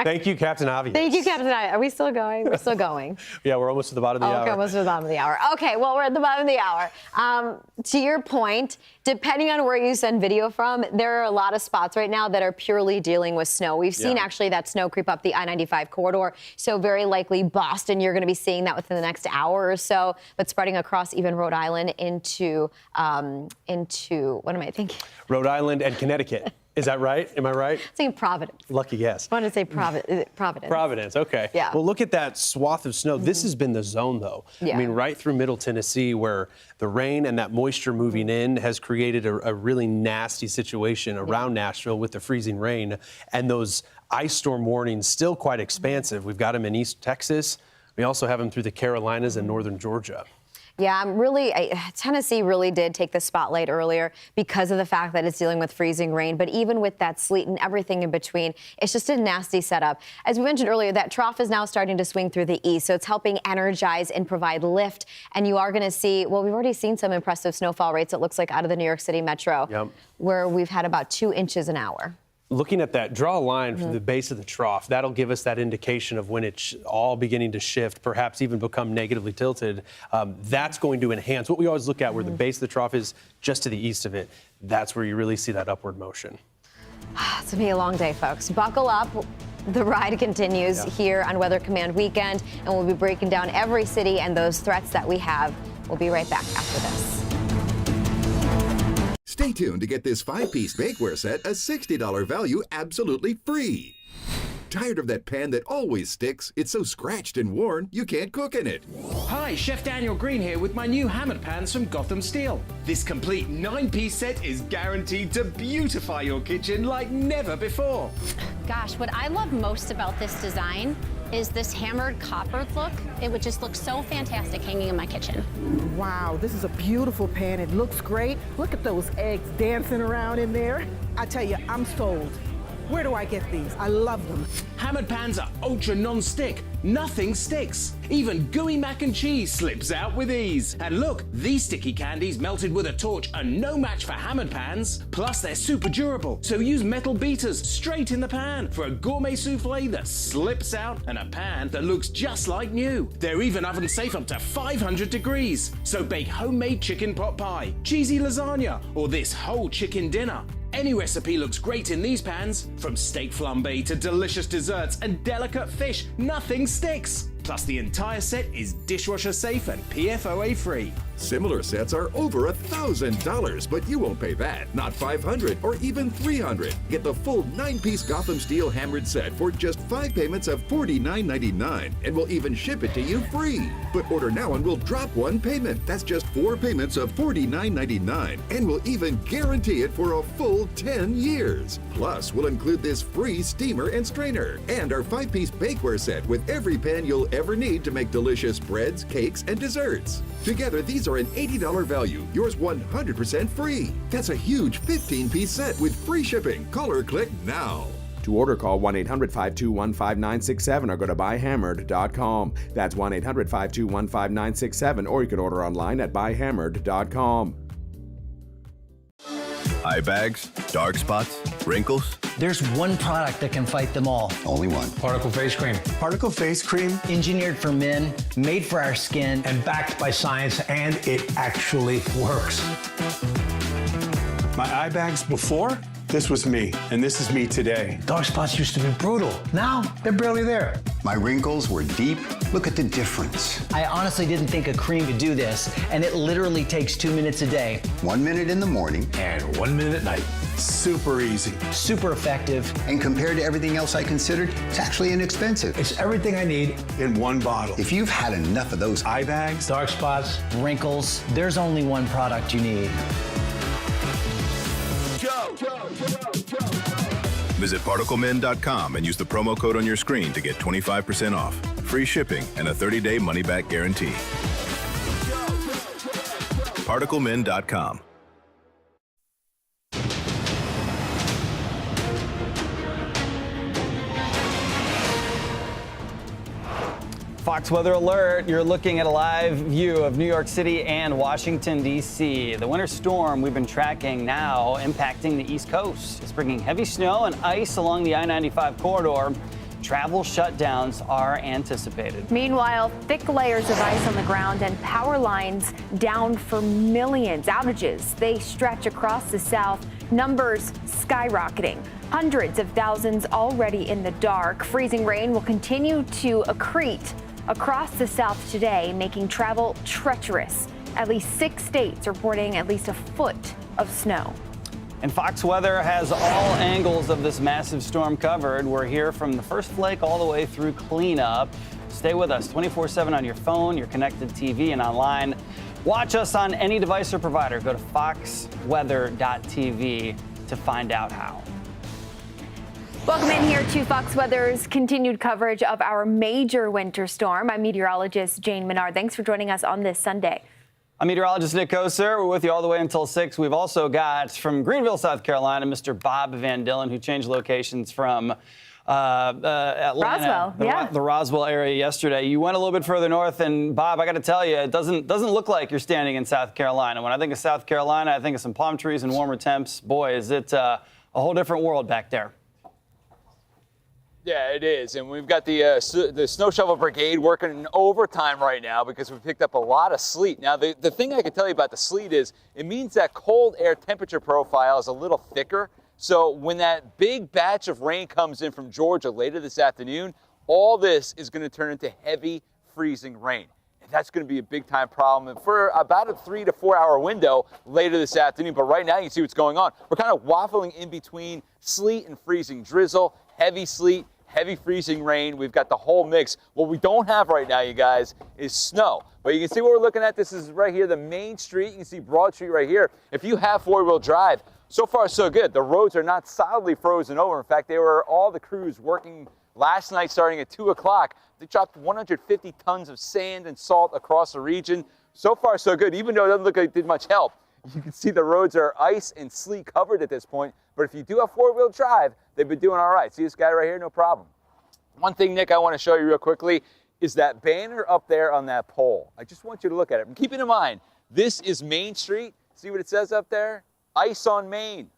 Speaker 27: Thank you, Captain Obvious.
Speaker 28: Thank you, Captain Obvious. Are we still going? We're still going.
Speaker 27: Yeah, we're almost to the bottom of the hour.
Speaker 28: Okay, almost to the bottom of the hour. Okay, well, we're at the bottom of the hour. To your point, depending on where you send video from, there are a lot of spots right now that are purely dealing with snow. We've seen actually that snow creep up the I-95 corridor. So very likely Boston, you're going to be seeing that within the next hour or so, but spreading across even Rhode Island into what am I thinking?
Speaker 27: Rhode Island and Connecticut. Is that right? Am I right?
Speaker 28: I'm saying Providence.
Speaker 27: Lucky guess.
Speaker 28: I want to say Providence.
Speaker 27: Providence, okay.
Speaker 28: Yeah.
Speaker 27: Well, look at that swath of snow. This has been the zone, though.
Speaker 28: Yeah.
Speaker 27: I mean, right through Middle Tennessee, where the rain and that moisture moving in has created a really nasty situation around Nashville with the freezing rain. And those ice storm warnings still quite expansive. We've got them in East Texas. We also have them through the Carolinas and northern Georgia.
Speaker 28: Yeah, Tennessee really did take the spotlight earlier because of the fact that it's dealing with freezing rain. But even with that sleet and everything in between, it's just a nasty setup. As we mentioned earlier, that trough is now starting to swing through the east, so it's helping energize and provide lift. And you are going to see, well, we've already seen some impressive snowfall rates, it looks like, out of the New York City metro, where we've had about 2 inches an hour.
Speaker 27: Looking at that, draw a line from the base of the trough. That'll give us that indication of when it's all beginning to shift, perhaps even become negatively tilted. That's going to enhance what we always look at, where the base of the trough is just to the east of it. That's where you really see that upward motion.
Speaker 28: It's going to be a long day, folks. Buckle up. The ride continues here on Weather Command Weekend, and we'll be breaking down every city and those threats that we have. We'll be right back after this.
Speaker 2: Stay tuned to get this 5-piece bakeware set, a $60 value, absolutely free. Tired of that pan that always sticks? It's so scratched and worn, you can't cook in it.
Speaker 7: Hi, Chef Daniel Green here with my new hammered pans from Gotham Steel. This complete 9-piece set is guaranteed to beautify your kitchen like never before.
Speaker 13: Gosh, what I love most about this design is this hammered copper look. It would just look so fantastic hanging in my kitchen.
Speaker 18: Wow, this is a beautiful pan. It looks great. Look at those eggs dancing around in there. I tell you, I'm sold. Where do I get these? I love them.
Speaker 7: Hammered pans are ultra non-stick. Nothing sticks. Even gooey mac and cheese slips out with ease. And look, these sticky candies melted with a torch are no match for hammered pans. Plus, they're super durable, so use metal beaters straight in the pan for a gourmet souffle that slips out and a pan that looks just like new. They're even oven safe up to 500 degrees. So bake homemade chicken pot pie, cheesy lasagna, or this whole chicken dinner. Any recipe looks great in these pans. From steak flambe to delicious desserts and delicate fish, nothing sticks. Plus, the entire set is dishwasher safe and PFOA free.
Speaker 2: Similar sets are over $1,000, but you won't pay that. Not $500 or even $300. Get the full 9-piece Gotham Steel hammered set for just 5 payments of $49.99, and we'll even ship it to you free. But order now and we'll drop 1 payment. That's just 4 payments of $49.99, and we'll even guarantee it for a full 10 years. Plus, we'll include this free steamer and strainer, and our 5-piece bakeware set with every pan you'll ever need to make delicious breads, cakes, and desserts. Together, these are an $80 value, yours 100% free. That's a huge 15-piece set with free shipping. Call or click now.
Speaker 19: To order, call 1-800-521-5967 or go to buyhammered.com. That's 1-800-521-5967, or you can order online at buyhammered.com.
Speaker 24: Eye bags, dark spots, wrinkles.
Speaker 6: There's one product that can fight them all.
Speaker 24: Only one.
Speaker 6: Particle Face Cream.
Speaker 11: Particle Face Cream.
Speaker 6: Engineered for men, made for our skin.
Speaker 11: And backed by science, and it actually works. My eye bags before, this was me, and this is me today. Dark spots used to be brutal. Now, they're barely there.
Speaker 9: My wrinkles were deep. Look at the difference.
Speaker 6: I honestly didn't think a cream could do this, and it literally takes 2 minutes a day.
Speaker 9: 1 minute in the morning.
Speaker 11: And 1 minute at night. Super easy.
Speaker 6: Super effective.
Speaker 9: And compared to everything else I considered, it's actually inexpensive.
Speaker 11: It's everything I need in one bottle.
Speaker 9: If you've had enough of those
Speaker 11: eye bags, dark spots,
Speaker 6: wrinkles, there's only one product you need.
Speaker 24: Visit ParticleMen.com and use the promo code on your screen to get 25% off, free shipping, and a 30-day money-back guarantee. ParticleMen.com.
Speaker 22: Fox Weather Alert, you're looking at a live view of New York City and Washington, D.C. The winter storm we've been tracking now impacting the East Coast. It's bringing heavy snow and ice along the I-95 corridor. Travel shutdowns are anticipated.
Speaker 23: Meanwhile, thick layers of ice on the ground and power lines down for millions. Outages, they stretch across the South, numbers skyrocketing. Hundreds of thousands already in the dark. Freezing rain will continue to accrete across the South today, making travel treacherous. At least 6 states reporting at least a foot of snow.
Speaker 22: And Fox Weather has all angles of this massive storm covered. We're here from the first flake all the way through cleanup. Stay with us 24/7 on your phone, your connected TV, and online. Watch us on any device or provider. Go to foxweather.tv to find out how.
Speaker 23: Welcome in here to Fox Weather's continued coverage of our major winter storm. I'm meteorologist Jane Menard. Thanks for joining us on this Sunday.
Speaker 22: I'm meteorologist Nick Koser. We're with you all the way until 6. We've also got from Greenville, South Carolina, Mr. Bob Van Dillen, who changed locations from Atlanta,
Speaker 23: Roswell,
Speaker 22: the Roswell area yesterday. You went a little bit further north, and Bob, I got to tell you, it doesn't look like you're standing in South Carolina. When I think of South Carolina, I think of some palm trees and warmer temps. Boy, is it a whole different world back there.
Speaker 1: Yeah, it is, and we've got the snow shovel brigade working overtime right now because we picked up a lot of sleet. Now, the thing I can tell you about the sleet is it means that cold air temperature profile is a little thicker. So when that big batch of rain comes in from Georgia later this afternoon, all this is going to turn into heavy freezing rain. And that's going to be a big time problem for about a 3 to 4 hour window later this afternoon. But right now you see what's going on. We're kind of waffling in between sleet and freezing drizzle, heavy sleet, heavy freezing rain. We've got the whole mix. What we don't have right now, you guys, is snow. But you can see what we're looking at. This is right here, the main street. You can see Broad Street right here. If you have four-wheel drive, so far so good. The roads are not solidly frozen over. In fact, they were all the crews working last night starting at 2 o'clock. They dropped 150 tons of sand and salt across the region. So far so good, even though it doesn't look like it did much help. You can see the roads are ice and sleet covered at this point. But if you do have four-wheel drive, they've been doing all right. See this guy right here? No problem. One thing, Nick, I want to show you real quickly is that banner up there on that pole. I just want you to look at it. And keep it in mind, this is Main Street. See what it says up there? Ice on Main.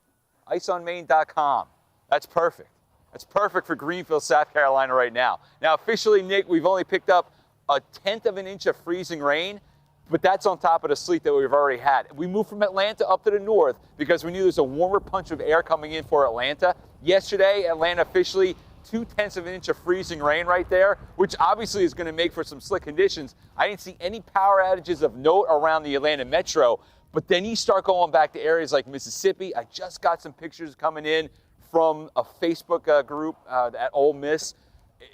Speaker 1: IceOnMain.com. That's perfect. That's perfect for Greenville, South Carolina right now. Now, officially, Nick, we've only picked up 1/10 of an inch of freezing rain. But that's on top of the sleet that we've already had. We moved from Atlanta up to the north because we knew there's a warmer punch of air coming in for Atlanta. Yesterday, Atlanta officially 2/10 of an inch of freezing rain right there, which obviously is going to make for some slick conditions. I didn't see any power outages of note around the Atlanta metro. But then you start going back to areas like Mississippi. I just got some pictures coming in from a Facebook group at Ole Miss.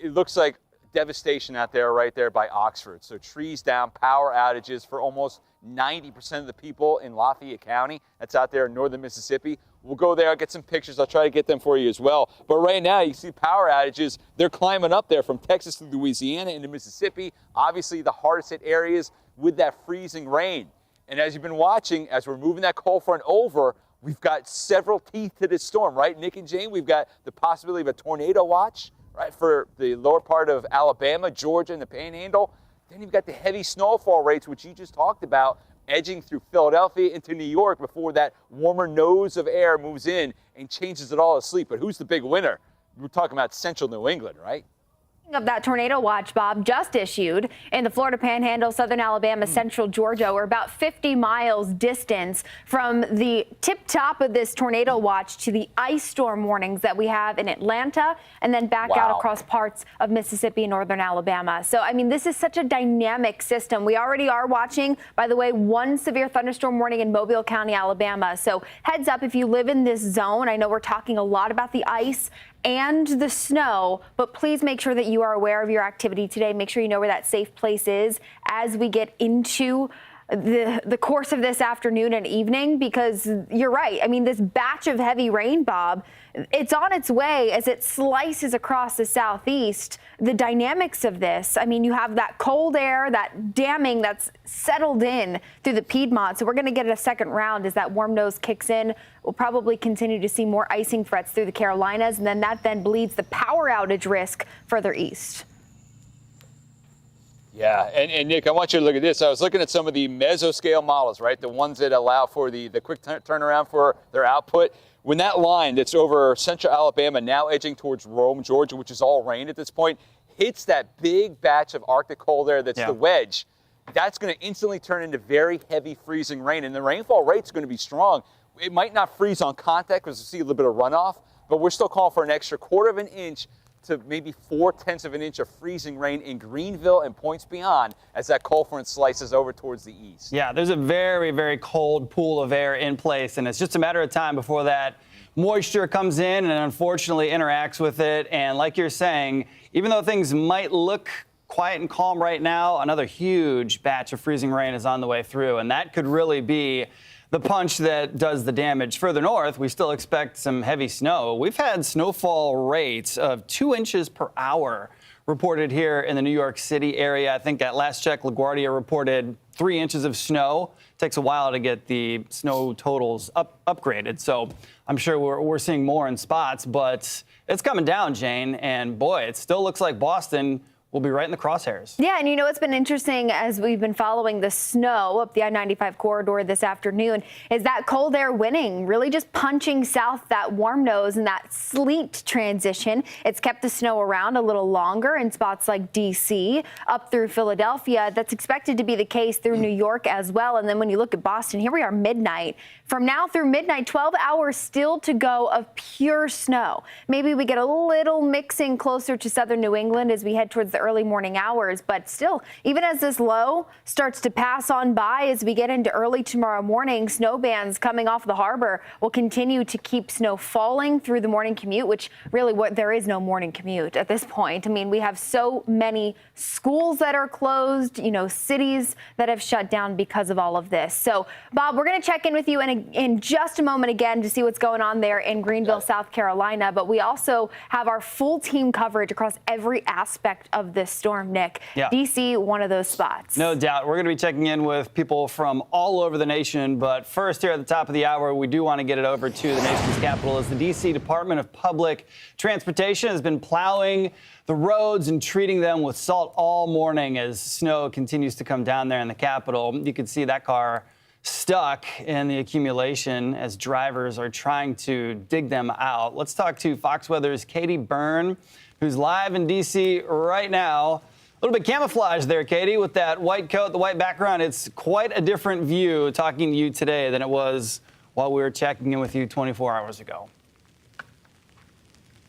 Speaker 1: It looks like devastation out there right there by Oxford. So trees down, power outages for almost 90% of the people in Lafayette County. That's out there in northern Mississippi. We'll go there, I'll get some pictures. I'll try to get them for you as well. But right now you see power outages. They're climbing up there from Texas to Louisiana into Mississippi. Obviously the hardest hit areas with that freezing rain. And as you've been watching, as we're moving that cold front over, we've got several teeth to this storm, right, Nick and Jane? We've got the possibility of a tornado watch, right, for the lower part of Alabama, Georgia, and the Panhandle. Then you've got the heavy snowfall rates, which you just talked about, edging through Philadelphia into New York before that warmer nose of air moves in and changes it all to sleet. But who's the big winner? We're talking about central New England, right?
Speaker 23: Of that tornado watch, Bob, just issued in the Florida Panhandle, southern Alabama, central Georgia. We're about 50 miles distance from the tip top of this tornado watch to the ice storm warnings that we have in Atlanta and then back out across parts of Mississippi and northern Alabama. So, I mean, this is such a dynamic system. We already are watching, by the way, one severe thunderstorm warning in Mobile County, Alabama. So heads up if you live in this zone. I know we're talking a lot about the ice and the snow, but please make sure that you are aware of your activity today. Make sure you know where that safe place is as we get into the course of this afternoon and evening, because you're right. I mean, this batch of heavy rain, Bob, it's on its way as it slices across the southeast. The dynamics of this, I mean, you have that cold air, that damming that's settled in through the Piedmont. So we're going to get a second round as that warm nose kicks in. We'll probably continue to see more icing threats through the Carolinas, and then that bleeds the power outage risk further east.
Speaker 1: Yeah, and Nick, I want you to look at this. I was looking at some of the mesoscale models, right? The ones that allow for the quick turnaround for their output. When that line that's over central Alabama, now edging towards Rome, Georgia, which is all rain at this point, hits that big batch of Arctic cold air that's the wedge, that's going to instantly turn into very heavy freezing rain. And the rainfall rate's going to be strong. It might not freeze on contact because you see a little bit of runoff, but we're still calling for an extra 1/4 of an inch to maybe 4/10 of an inch of freezing rain in Greenville and points beyond as that cold front slices over towards the east.
Speaker 22: Yeah, there's a very, very cold pool of air in place, and it's just a matter of time before that moisture comes in and unfortunately interacts with it. And like you're saying, even though things might look quiet and calm right now, another huge batch of freezing rain is on the way through, and that could really be the punch that does the damage. Further north, we still expect some heavy snow. We've had snowfall rates of 2 inches per hour reported here in the New York City area. I think at last check, LaGuardia reported 3 inches of snow. It takes a while to get the snow totals upgraded. So I'm sure we're seeing more in spots, but it's coming down, Jane. And boy, it still looks like Boston will be right in the crosshairs.
Speaker 23: Yeah, and you know, it's been interesting as we've been following the snow up the I-95 corridor this afternoon, is that cold air winning, really just punching south that warm nose and that sleet transition. It's kept the snow around a little longer in spots like D.C. up through Philadelphia. That's expected to be the case through New York as well. And then when you look at Boston, here we are midnight. From now through midnight, 12 hours still to go of pure snow. Maybe we get a little mixing closer to southern New England as we head towards the early morning hours, but still, even as this low starts to pass on by as we get into early tomorrow morning, snow bands coming off the harbor will continue to keep snow falling through the morning commute, which really there is no morning commute at this point. I mean, we have so many schools that are closed, you know, cities that have shut down because of all of this. So, Bob, we're going to check in with you in just a moment again to see what's going on there in Greenville, South Carolina. But we also have our full team coverage across every aspect of this storm, Nick.
Speaker 22: Yeah.
Speaker 23: D.C., one of those spots.
Speaker 22: No doubt. We're going to be checking in with people from all over the nation. But first, here at the top of the hour, we do want to get it over to the nation's capital as the D.C. Department of Public Transportation has been plowing the roads and treating them with salt all morning as snow continues to come down there in the capital. You can see that car stuck in the accumulation as drivers are trying to dig them out. Let's talk to Fox Weather's Katie Byrne, who's live in D.C. right now. A little bit camouflage there, Katie, with that white coat, the white background. It's quite a different view talking to you today than it was while we were checking in with you 24 hours ago.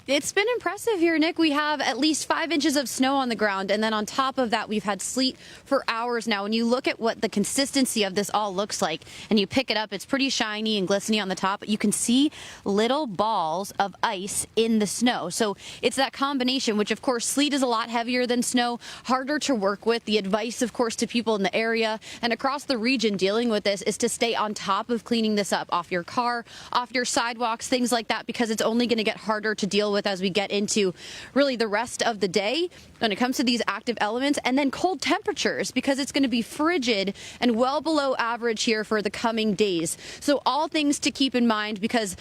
Speaker 3: It's been impressive here, Nick. We have at least 5 inches of snow on the ground, and then on top of that, we've had sleet for hours now. When you look at what the consistency of this all looks like, and you pick it up, it's pretty shiny and glistening on the top, but you can see little balls of ice in the snow. So it's that combination, which, of course, sleet is a lot heavier than snow, harder to work with. The advice, of course, to people in the area and across the region dealing with this is to stay on top of cleaning this up off your car, off your sidewalks, things like that, because it's only going to get harder to deal with as we get into really the rest of the day when it comes to these active elements, and then cold temperatures because it's going to be frigid and well below average here for the coming days. So all things to keep in mind because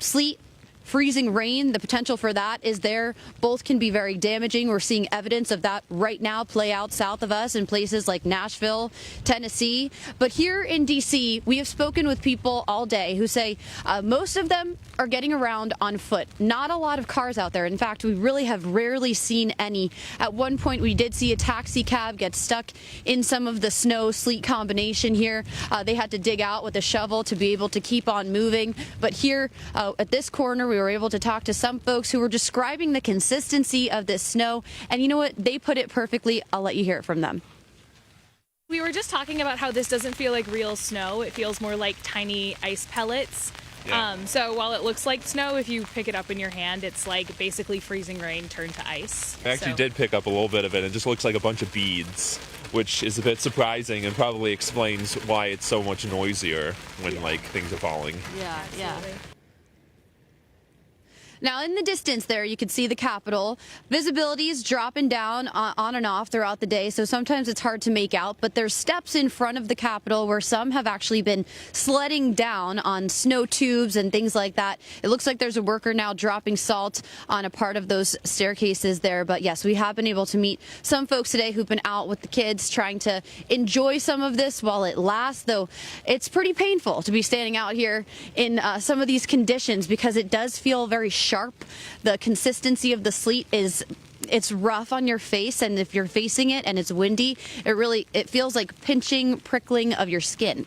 Speaker 3: sleet, freezing rain, the potential for that is there. Both can be very damaging. We're seeing evidence of that right now play out south of us in places like Nashville, Tennessee. But here in D.C., we have spoken with people all day who say most of them are getting around on foot. Not a lot of cars out there. In fact, we really have rarely seen any. At one point, we did see a taxi cab get stuck in some of the snow-sleet combination here. They had to dig out with a shovel to be able to keep on moving. But here at this corner, we were able to talk to some folks who were describing the consistency of this snow. And you know what? They put it perfectly. I'll let you hear it from them.
Speaker 5: We were just talking about how this doesn't feel like real snow. It feels more like tiny ice pellets. Yeah. So while it looks like snow, if you pick it up in your hand, it's like basically freezing rain turned to ice.
Speaker 8: I actually did pick up a little bit of it. It just looks like a bunch of beads, which is a bit surprising and probably explains why it's so much noisier when like things are falling.
Speaker 3: Yeah, yeah. Now, in the distance there, you can see the Capitol. Visibility is dropping down on and off throughout the day, so sometimes it's hard to make out. But there's steps in front of the Capitol where some have actually been sledding down on snow tubes and things like that. It looks like there's a worker now dropping salt on a part of those staircases there. But yes, we have been able to meet some folks today who've been out with the kids trying to enjoy some of this while it lasts, though it's pretty painful to be standing out here in some of these conditions because it does feel very sharp. The consistency of the sleet it's rough on your face, and if you're facing it and it's windy, it feels like pinching, prickling of your skin.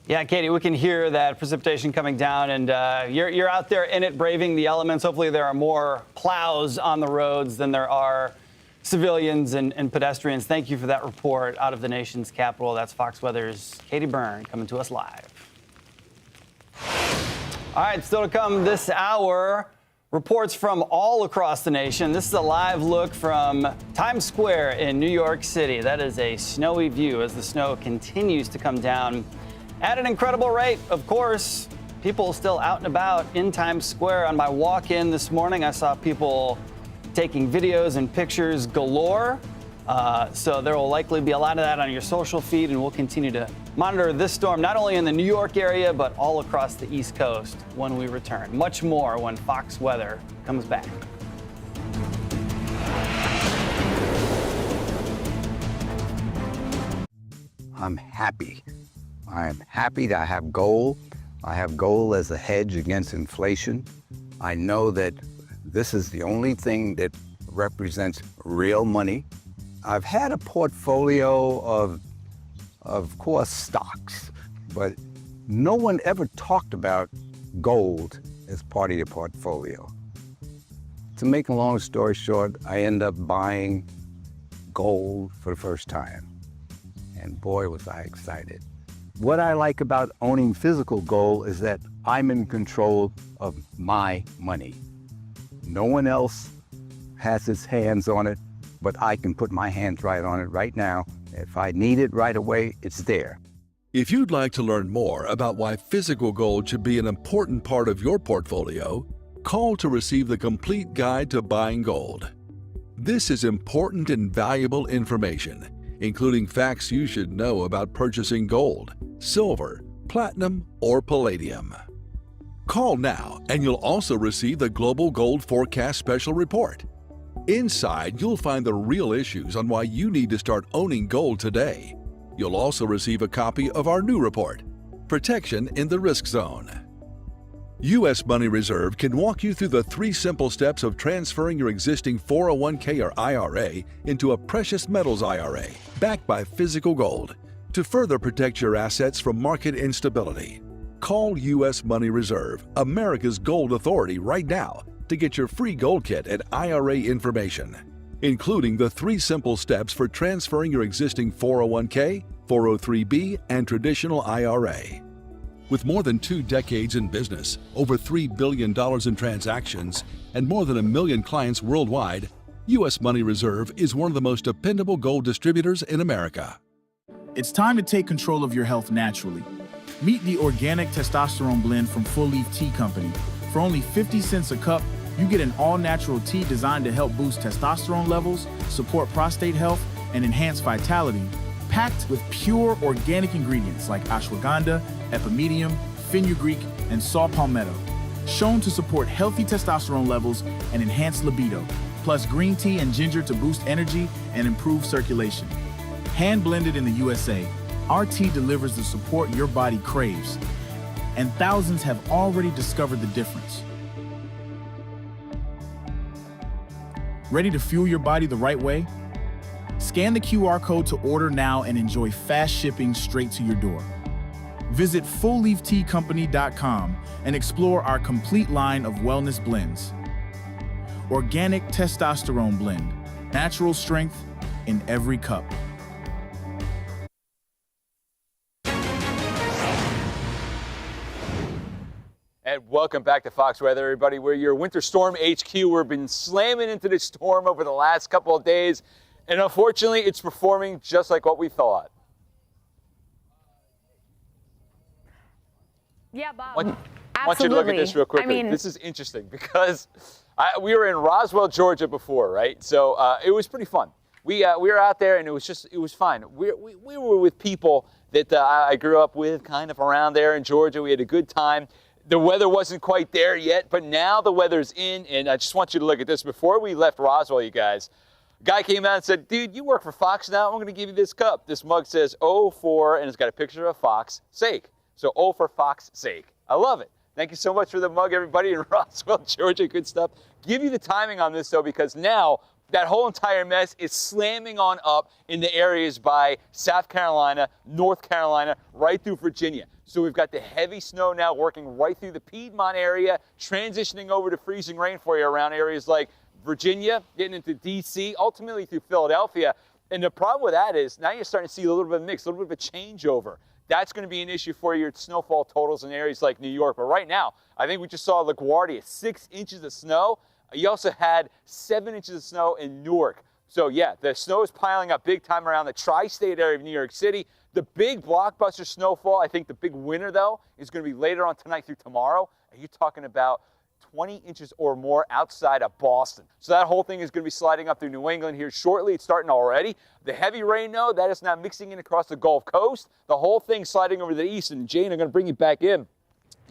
Speaker 22: Yeah, Katie, we can hear that precipitation coming down, and you're out there in it, braving the elements. Hopefully there are more plows on the roads than there are civilians and pedestrians. Thank you for that report out of the nation's capital. That's Fox Weather's Katie Byrne coming to us live. All right, still to come this hour, Reports from all across the nation. This is a live look from Times Square in New York City. That is a snowy view as the snow continues to come down at an incredible rate. Of course, people still out and about in Times Square. On my walk in this morning, I saw people taking videos and pictures galore. So there will likely be a lot of that on your social feed, and we'll continue to monitor this storm not only in the New York area, but all across the East Coast when we return. Much more when Fox Weather comes back.
Speaker 9: I'm happy. I'm happy that I have gold. I have gold as a hedge against inflation. I know that this is the only thing that represents real money. I've had a portfolio of course, stocks, but no one ever talked about gold as part of your portfolio. To make a long story short, I end up buying gold for the first time. And boy, was I excited. What I like about owning physical gold is that I'm in control of my money. No one else has his hands on it, but I can put my hands right on it right now. If I need it right away, it's there.
Speaker 4: If you'd like to learn more about why physical gold should be an important part of your portfolio, call to receive the complete guide to buying gold. This is important and valuable information, including facts you should know about purchasing gold, silver, platinum, or palladium. Call now and you'll also receive the Global Gold Forecast Special Report. Inside, you'll find the real issues on why you need to start owning gold today. You'll also receive a copy of our new report, Protection in the Risk Zone. U.S. Money Reserve can walk you through the 3 simple steps of transferring your existing 401k or IRA into a precious metals IRA backed by physical gold to further protect your assets from market instability. Call U.S. Money Reserve, America's gold authority, right now to get your free gold kit and IRA information, including the 3 simple steps for transferring your existing 401k, 403b, and traditional IRA. With more than 2 decades in business, over $3 billion in transactions, and more than 1 million clients worldwide, U.S. Money Reserve is one of the most dependable gold distributors in America.
Speaker 10: It's time to take control of your health naturally. Meet the organic testosterone blend from Full Leaf Tea Company. For only 50 cents a cup, you get an all-natural tea designed to help boost testosterone levels, support prostate health, and enhance vitality, packed with pure organic ingredients like ashwagandha, epimedium, fenugreek, and saw palmetto, shown to support healthy testosterone levels and enhance libido, plus green tea and ginger to boost energy and improve circulation. Hand-blended in the USA, our tea delivers the support your body craves, and thousands have already discovered the difference. Ready to fuel your body the right way? Scan the QR code to order now and enjoy fast shipping straight to your door. Visit fullleafteacompany.com and explore our complete line of wellness blends. Organic testosterone blend, natural strength in every cup.
Speaker 1: And welcome back to Fox Weather, everybody. We're your Winter Storm HQ. We've been slamming into this storm over the last couple of days, and unfortunately, it's performing just like what we thought.
Speaker 23: Yeah, Bob.
Speaker 1: I want you to look at this real quickly. This is interesting because we were in Roswell, Georgia before, right? So it was pretty fun. We were out there, and it was fine. We were with people that I grew up with, kind of around there in Georgia. We had a good time. The weather wasn't quite there yet, but now the weather's in, and I just want you to look at this. Before we left Roswell, you guys, a guy came out and said, dude, you work for Fox now? I'm going to give you this cup. This mug says, "O for," and it's got a picture of Fox sake. So, O for Fox sake. I love it. Thank you so much for the mug, everybody in Roswell, Georgia. Good stuff. Give you the timing on this, though, because now that whole entire mess is slamming on up in the areas by South Carolina, North Carolina, right through Virginia. So we've got the heavy snow now working right through the Piedmont area, transitioning over to freezing rain for you around areas like Virginia, getting into D.C., ultimately through Philadelphia. And the problem with that is now you're starting to see a little bit of a mix, a little bit of a changeover. that's going to be an issue for your snowfall totals in areas like New York. But right now, I think we just saw LaGuardia, 6 inches of snow. You also had 7 inches of snow in Newark. So yeah, the snow is piling up big time around the tri-state area of New York City. The big blockbuster snowfall, I think the big winner though, is going to be later on tonight through tomorrow. And you're talking about 20 inches or more outside of Boston. So that whole thing is going to be sliding up through New England here shortly. It's starting already. The heavy rain, though, that is now mixing in across the Gulf Coast. The whole thing sliding over the east. And Jane, I'm going to bring you back in.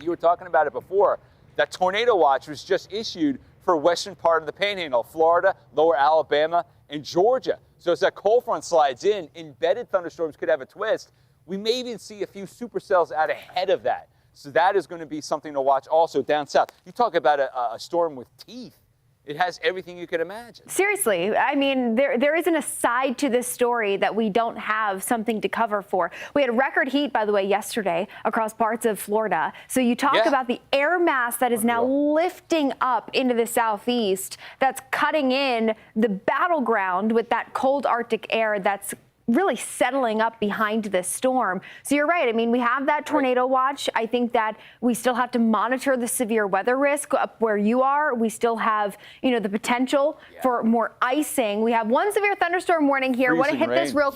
Speaker 1: You were talking about it before. That tornado watch was just issued for western part of the Panhandle, Florida, lower Alabama, and Georgia. So as that cold front slides in, embedded thunderstorms could have a twist. We may even see a few supercells out ahead of that. So that is going to be something to watch also down south. You talk about a storm with teeth. It has everything you could imagine.
Speaker 23: Seriously, I mean, there isn't a side to this story that we don't have something to cover for. We had record heat, by the way, yesterday across parts of Florida. So you talk about the air mass that is now lifting up into the southeast, that's cutting in the battleground with that cold Arctic air that's really settling up behind this storm. So you're right. I mean, we have that tornado watch. I think that we still have to monitor the severe weather risk up where you are. We still have, the potential for more icing. We have one severe thunderstorm warning here. Want to hit this real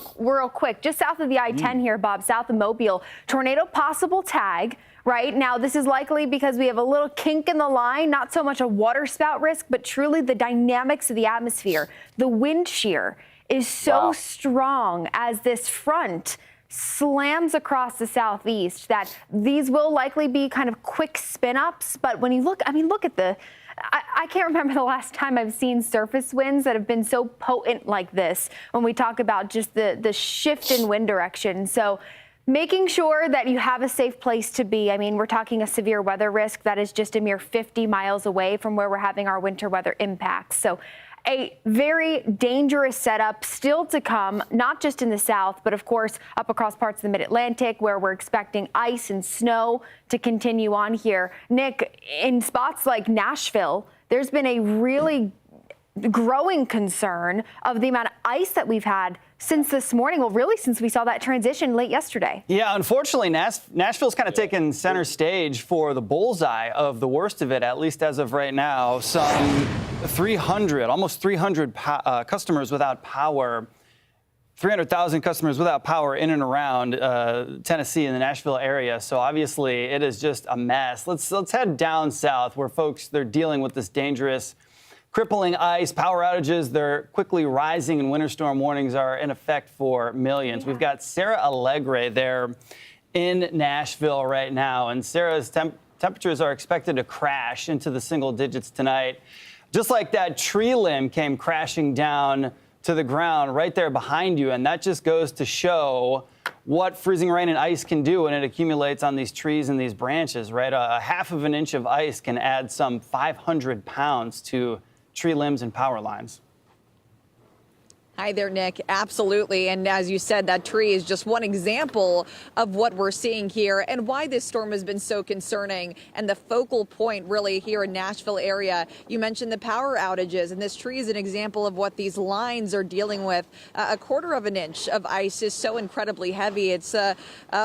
Speaker 23: quick. Just south of the I-10 here, Bob, south of Mobile. Tornado possible tag. Right now, this is likely because we have a little kink in the line, not so much a water spout risk, but truly the dynamics of the atmosphere. The wind shear is so strong as this front slams across the southeast that these will likely be kind of quick spin ups. But when you look, look at I can't remember the last time I've seen surface winds that have been so potent like this when we talk about just the shift in wind direction. So making sure that you have a safe place to be. I mean, we're talking a severe weather risk that is just a mere 50 miles away from where we're having our winter weather impacts. So a very dangerous setup still to come, not just in the south, but of course up across parts of the mid-Atlantic where we're expecting ice and snow to continue on here. Nick, in spots like Nashville, there's been a really growing concern of the amount of ice that we've had since this morning. Well, really, since we saw that transition late yesterday.
Speaker 22: Yeah, unfortunately, Nashville's kind of taken center stage for the bullseye of the worst of it, at least as of right now. Some 300, almost 300 customers without power, 300,000 customers without power in and around Tennessee in the Nashville area. So obviously, it is just a mess. Let's head down south where folks, they're dealing with this dangerous crippling ice, power outages, they're quickly rising, and winter storm warnings are in effect for millions. We've got Sarah Allegre there in Nashville right now, and Sarah's temperatures are expected to crash into the single digits tonight. Just like that tree limb came crashing down to the ground right there behind you, and that just goes to show what freezing rain and ice can do when it accumulates on these trees and these branches, right? A half of an inch of ice can add some 500 pounds to tree limbs and power lines.
Speaker 12: Hi there, Nick. Absolutely. And as you said, that tree is just one example of what we're seeing here and why this storm has been so concerning. And the focal point really here in Nashville area, you mentioned the power outages, and this tree is an example of what these lines are dealing with. A quarter of an inch of ice is so incredibly heavy. It's a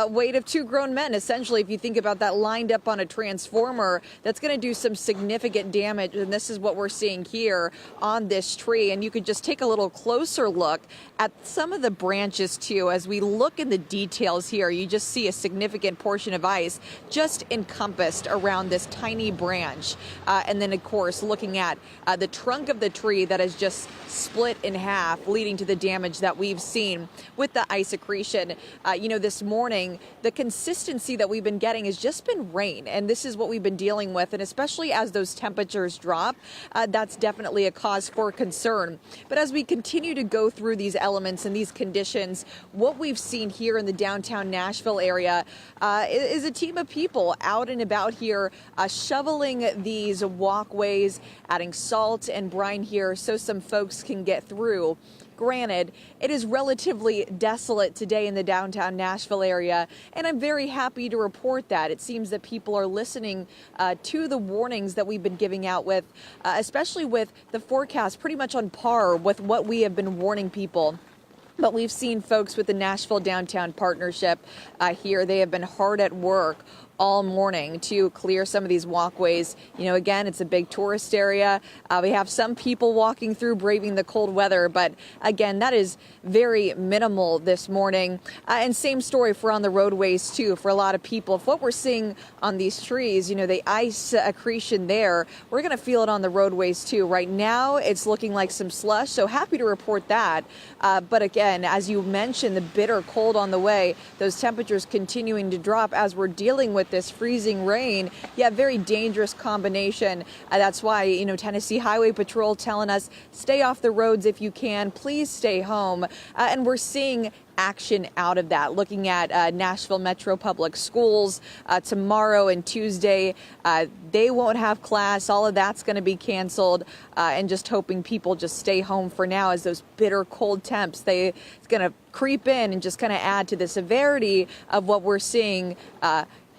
Speaker 12: weight of 2 grown men, essentially. If you think about that lined up on a transformer, that's going to do some significant damage. And this is what we're seeing here on this tree. And you could just take a little closer look at some of the branches too. As we look in the details here, you just see a significant portion of ice just encompassed around this tiny branch. And then of course, looking at the trunk of the tree that is just split in half, leading to the damage that we've seen with the ice accretion. This morning, the consistency that we've been getting has just been rain. And this is what we've been dealing with. And especially as those temperatures drop, that's definitely a cause for concern. But as we continue to go through these elements and these conditions, what we've seen here in the downtown Nashville area is a team of people out and about here shoveling these walkways, adding salt and brine here so some folks can get through. Granted, it is relatively desolate today in the downtown Nashville area, and I'm very happy to report that. It seems that people are listening to the warnings that we've been giving out with, especially with the forecast pretty much on par with what we have been warning people. But we've seen folks with the Nashville Downtown Partnership here. They have been hard at work all morning to clear some of these walkways. You know, again, it's a big tourist area. We have some people walking through, braving the cold weather, but again, that is very minimal this morning. And same story for on the roadways too, for a lot of people. If what we're seeing on these trees, you know, the ice accretion there, we're going to feel it on the roadways too. Right now, it's looking like some slush, so happy to report that. But again, as you mentioned, the bitter cold on the way, those temperatures continuing to drop as we're dealing with this freezing rain. Yeah, very dangerous combination. That's why, you know, Tennessee Highway Patrol telling us stay off the roads if you can. Please stay home. And we're seeing action out of that. Looking at Nashville Metro Public Schools tomorrow and Tuesday, they won't have class. All of that's going to be canceled, and just hoping people just stay home for now as those bitter cold temps, it's going to creep in and just kind of add to the severity of what we're seeing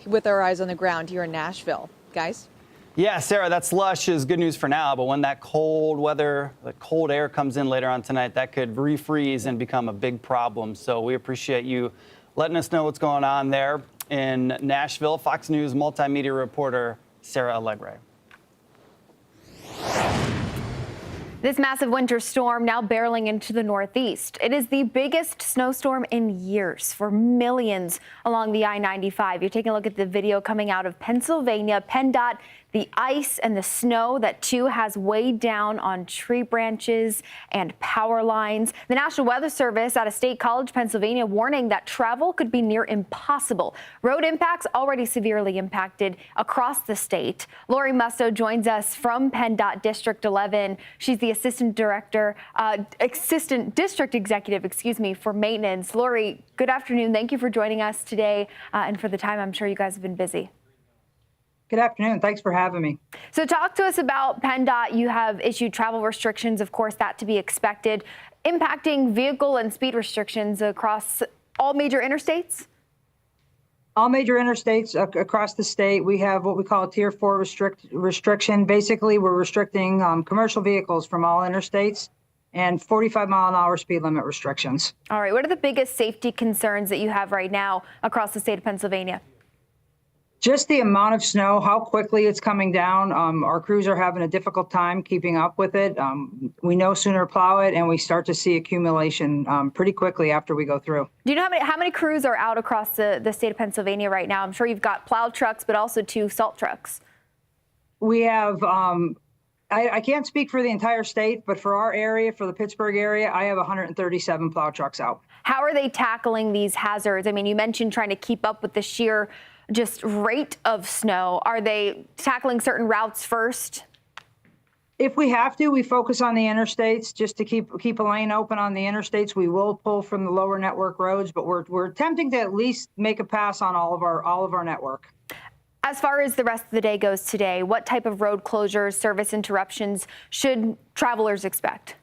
Speaker 12: with our eyes on the ground here in Nashville. Guys?
Speaker 22: Yeah, Sarah, that slush is good news for now, but when that cold weather, the cold air comes in later on tonight, that could refreeze and become a big problem. So we appreciate you letting us know what's going on there in Nashville. Fox News multimedia reporter Sarah Allegre.
Speaker 23: This massive winter storm now barreling into the Northeast. It is the biggest snowstorm in years for millions along the I-95. You're taking a look at the video coming out of Pennsylvania. PennDOT, the ice and the snow that too has weighed down on tree branches and power lines. The National Weather Service out of State College, Pennsylvania, warning that travel could be near impossible. Road impacts already severely impacted across the state. Lori Musto joins us from PennDOT District 11. She's the Assistant District Executive, for maintenance. Lori, good afternoon. Thank you for joining us today and for the time. I'm sure you guys have been busy.
Speaker 14: Good afternoon. Thanks for having me.
Speaker 23: So talk to us about PennDOT. You have issued travel restrictions, of course, that to be expected, impacting vehicle and speed restrictions across all major interstates?
Speaker 14: All major interstates across the state. We have what we call a Tier 4 restriction. Basically, we're restricting commercial vehicles from all interstates and 45-mile-an-hour speed limit restrictions.
Speaker 23: All right. What are the biggest safety concerns that you have right now across the state of Pennsylvania?
Speaker 14: Just the amount of snow, how quickly it's coming down. Our crews are having a difficult time keeping up with it. We no sooner plow it and we start to see accumulation pretty quickly after we go through.
Speaker 23: Do you know how many crews are out across the state of Pennsylvania right now? I'm sure you've got plow trucks, but also 2 salt trucks.
Speaker 14: We have, I can't speak for the entire state, but for our area, for the Pittsburgh area, I have 137 plow trucks out.
Speaker 23: How are they tackling these hazards? I mean, you mentioned trying to keep up with the sheer just rate of snow. Are they tackling certain routes first?
Speaker 14: If we have to, we focus on the interstates just to keep a lane open on the interstates. We will pull from the lower network roads, but we're attempting to at least make a pass on all of our network.
Speaker 23: As far as the rest of the day goes today, what type of road closures, service interruptions should travelers expect?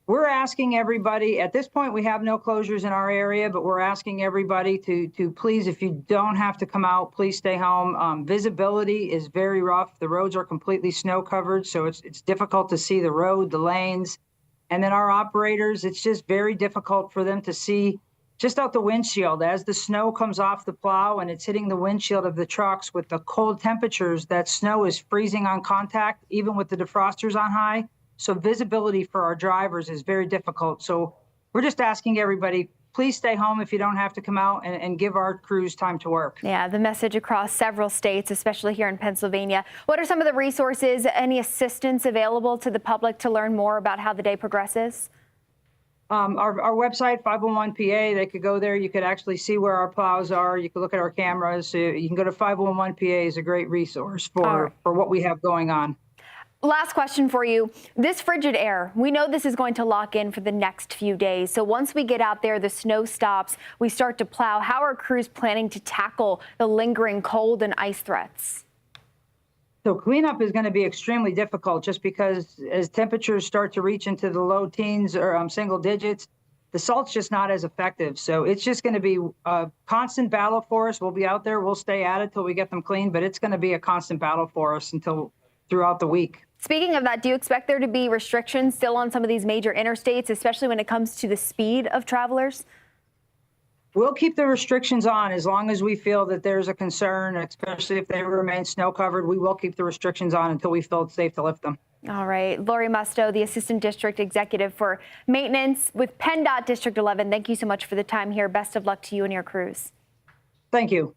Speaker 14: We're asking everybody, at this point, we have no closures in our area, but we're asking everybody to please, if you don't have to come out, please stay home. Visibility is very rough. The roads are completely snow covered, so it's difficult to see the road, the lanes. And then our operators, it's just very difficult for them to see just out the windshield. As the snow comes off the plow and it's hitting the windshield of the trucks with the cold temperatures, that snow is freezing on contact, even with the defrosters on high. So visibility for our drivers is very difficult. So we're just asking everybody, please stay home if you don't have to come out, and give our crews time to work.
Speaker 23: Yeah, the message across several states, especially here in Pennsylvania. What are some of the resources, any assistance available to the public to learn more about how the day progresses?
Speaker 14: Our website, 511PA, they could go there. You could actually see where our plows are. You could look at our cameras. You can go to 511PA is a great resource for what we have going on.
Speaker 23: Last question for you. This frigid air, we know this is going to lock in for the next few days. So once we get out there, the snow stops, we start to plow. How are crews planning to tackle the lingering cold and ice threats?
Speaker 14: So cleanup is going to be extremely difficult just because as temperatures start to reach into the low teens or single digits, the salt's just not as effective. So it's just going to be a constant battle for us. We'll be out there. We'll stay at it till we get them clean, but it's going to be a constant battle for us throughout the week.
Speaker 23: Speaking of that, do you expect there to be restrictions still on some of these major interstates, especially when it comes to the speed of travelers?
Speaker 14: We'll keep the restrictions on as long as we feel that there's a concern, especially if they remain snow covered. We will keep the restrictions on until we feel it's safe to lift them.
Speaker 23: All right. Lori Musto, the Assistant District Executive for Maintenance with PennDOT District 11. Thank you so much for the time here. Best of luck to you and your crews.
Speaker 14: Thank you.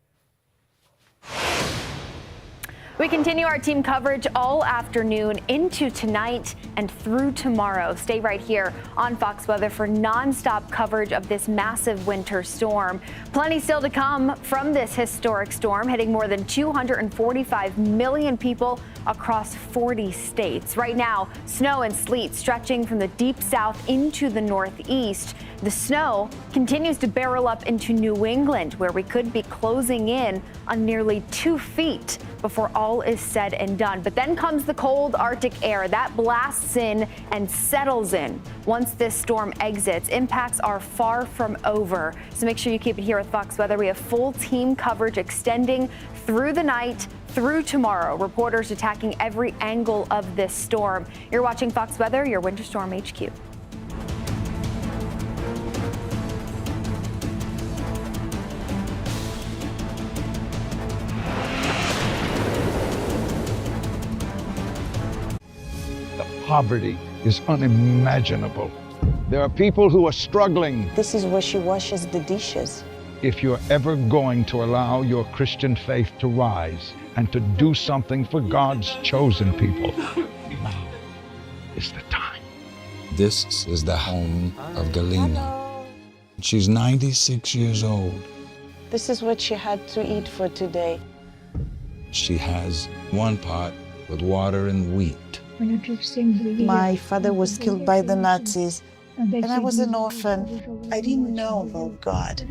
Speaker 23: We continue our team coverage all afternoon into tonight and through tomorrow. Stay right here on Fox Weather for nonstop coverage of this massive winter storm. Plenty still to come from this historic storm, hitting more than 245 million people across 40 states. Right now, snow and sleet stretching from the deep south into the northeast. The snow continues to barrel up into New England, where we could be closing in on nearly 2 feet before all is said and done. But then comes the cold Arctic air that blasts in and settles in. Once this storm exits, impacts are far from over. So make sure you keep it here with Fox Weather. We have full team coverage extending through the night, through tomorrow. Reporters attacking every angle of this storm. You're watching Fox Weather, your Winter Storm HQ.
Speaker 15: Poverty is unimaginable. There are people who are struggling.
Speaker 16: This is where she washes the dishes.
Speaker 15: If you're ever going to allow your Christian faith to rise and to do something for God's chosen people, now is the time.
Speaker 17: This is the home of Galina. She's 96 years old.
Speaker 16: This is what she had to eat for today.
Speaker 17: She has one pot with water and wheat.
Speaker 16: My father was killed by the Nazis, and I was an orphan. I didn't know about God.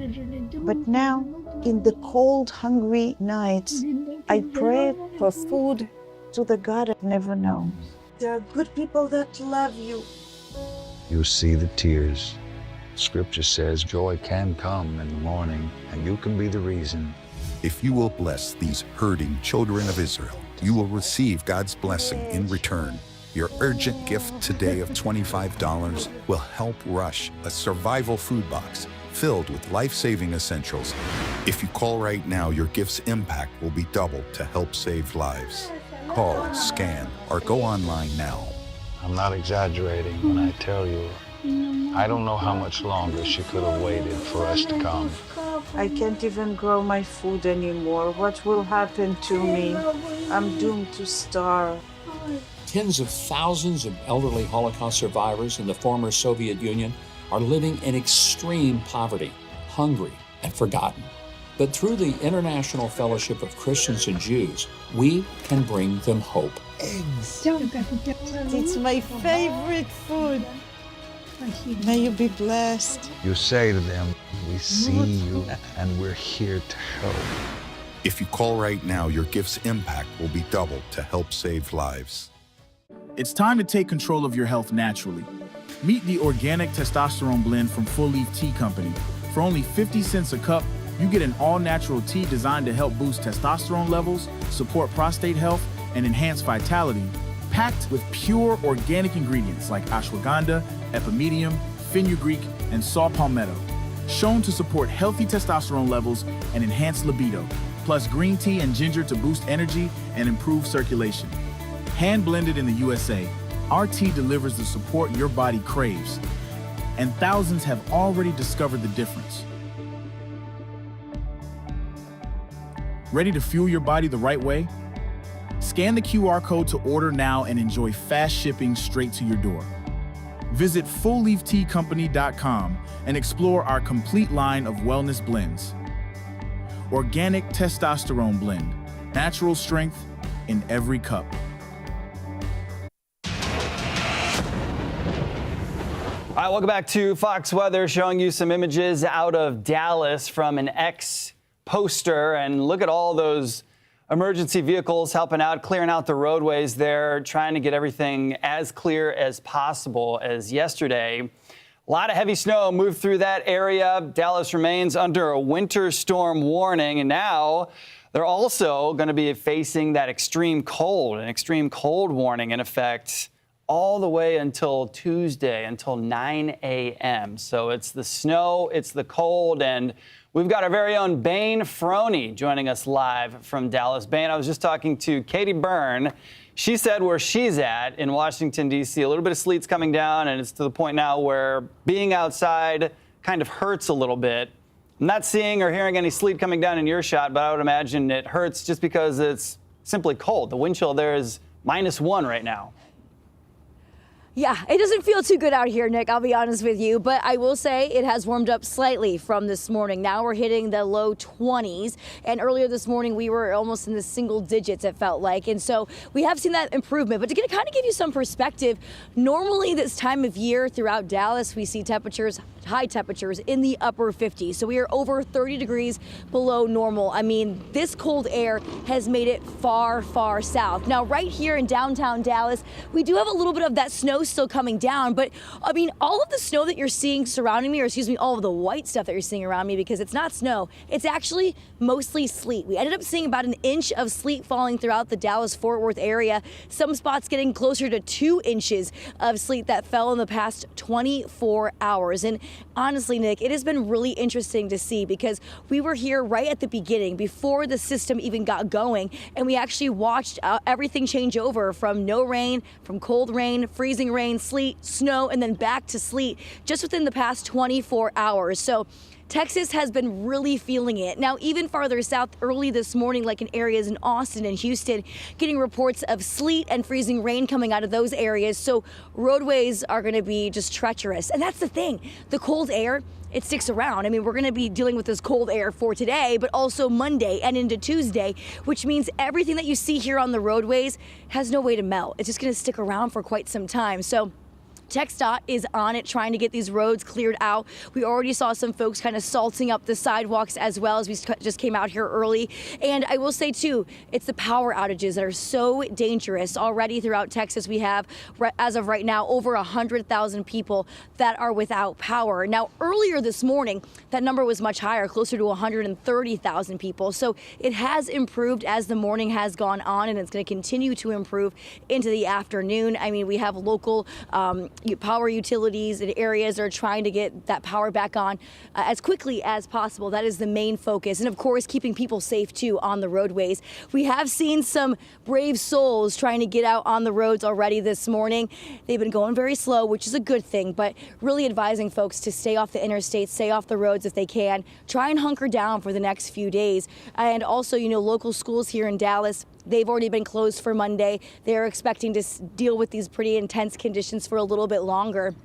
Speaker 16: But now, in the cold, hungry nights, I pray for food to the God I've never known. There are good people that love you.
Speaker 17: You see the tears. Scripture says joy can come in the morning, and you can be the reason.
Speaker 20: If you will bless these hurting children of Israel, you will receive God's blessing in return. Your urgent gift today of $25 will help Rush, a survival food box filled with life-saving essentials. If you call right now, your gift's impact will be doubled to help save lives. Call, scan, or go online now.
Speaker 17: I'm not exaggerating when I tell you, I don't know how much longer she could have waited for us to come.
Speaker 16: I can't even grow my food anymore. What will happen to me? I'm doomed to starve.
Speaker 21: Tens of thousands of elderly Holocaust survivors in the former Soviet Union are living in extreme poverty, hungry, and forgotten. But through the International Fellowship of Christians and Jews, we can bring them hope.
Speaker 16: Eggs. It's my favorite food. May you be blessed.
Speaker 17: You say to them, we see you and we're here to help.
Speaker 20: If you call right now, your gift's impact will be doubled to help save lives.
Speaker 10: It's time to take control of your health naturally. Meet the organic testosterone blend from Full Leaf Tea Company. For only 50 cents a cup, you get an all-natural tea designed to help boost testosterone levels, support prostate health, and enhance vitality, packed with pure organic ingredients like ashwagandha, epimedium, fenugreek, and saw palmetto, shown to support healthy testosterone levels and enhance libido, plus green tea and ginger to boost energy and improve circulation. Hand blended in the USA, our tea delivers the support your body craves, and thousands have already discovered the difference. Ready to fuel your body the right way? Scan the QR code to order now and enjoy fast shipping straight to your door. Visit fullleafteacompany.com and explore our complete line of wellness blends. Organic testosterone blend, natural strength in every cup.
Speaker 22: All right, welcome back to Fox Weather, showing you some images out of Dallas from an ex-poster. And look at all those emergency vehicles helping out, clearing out the roadways there, trying to get everything as clear as possible. As yesterday, a lot of heavy snow moved through that area. Dallas remains under a winter storm warning, and now They're also going to be facing that extreme cold, an extreme cold warning in effect all the way until Tuesday, until 9 a.m. So it's the snow, it's the cold, and we've got our very own Bane Froney joining us live from Dallas. Bane, I was just talking to Katie Byrne. She said where she's at in Washington, D.C., a little bit of sleet's coming down, and it's to the point now where being outside kind of hurts a little bit. I'm not seeing or hearing any sleet coming down in your shot, but I would imagine it hurts just because it's simply cold. The wind chill there is -1 right now.
Speaker 2: Yeah, it doesn't feel too good out here, Nick, I'll be honest with you, but I will say it has warmed up slightly from this morning. Now we're hitting the low 20s, and earlier this morning we were almost in the single digits, it felt like, and so we have seen that improvement. But to kind of give you some perspective, normally this time of year throughout Dallas, we see temperatures, high temperatures in the upper 50s, so we are over 30 degrees below normal. I mean, this cold air has made it far, far south. Now, right here in downtown Dallas, we do have a little bit of that snow still coming down, but I mean, all of the snow that you're seeing surrounding me, or excuse me, all of the white stuff that you're seeing around me, because it's not snow, it's actually mostly sleet. We ended up seeing about an inch of sleet falling throughout the Dallas-Fort Worth area. Some spots getting closer to 2 inches of sleet that fell in the past 24 hours. And honestly, Nick, it has been really interesting to see, because we were here right at the beginning before the system even got going, and we actually watched everything change over from no rain, from cold rain, freezing rain, sleet, snow, and then back to sleet just within the past 24 hours. So Texas has been really feeling it. Now, even farther south early this morning, like in areas in Austin and Houston, getting reports of sleet and freezing rain coming out of those areas. So roadways are going to be just treacherous. And that's the thing. The cold air, it sticks around. I mean, we're going to be dealing with this cold air for today, but also Monday and into Tuesday, which means everything that you see here on the roadways has no way to melt. It's just going to stick around for quite some time. So TxDOT is on it, trying to get these roads cleared out. We already saw some folks kind of salting up the sidewalks as well, as we just came out here early. And I will say, too, it's the power outages that are so dangerous. Already throughout Texas, we have, as of right now, over 100,000 people that are without power. Now, earlier this morning, that number was much higher, closer to 130,000 people. So it has improved as the morning has gone on, and it's going to continue to improve into the afternoon. I mean, we have local power utilities in areas are trying to get that power back on as quickly as possible. That is the main focus. And of course, keeping people safe too on the roadways. We have seen some brave souls trying to get out on the roads already this morning. They've been going very slow, which is a good thing, but really advising folks to stay off the interstates, stay off the roads if they can. Try and hunker down for the next few days. And also, you know, local schools here in Dallas, they've already been closed for Monday. They're expecting to deal with these pretty intense conditions for a little bit longer.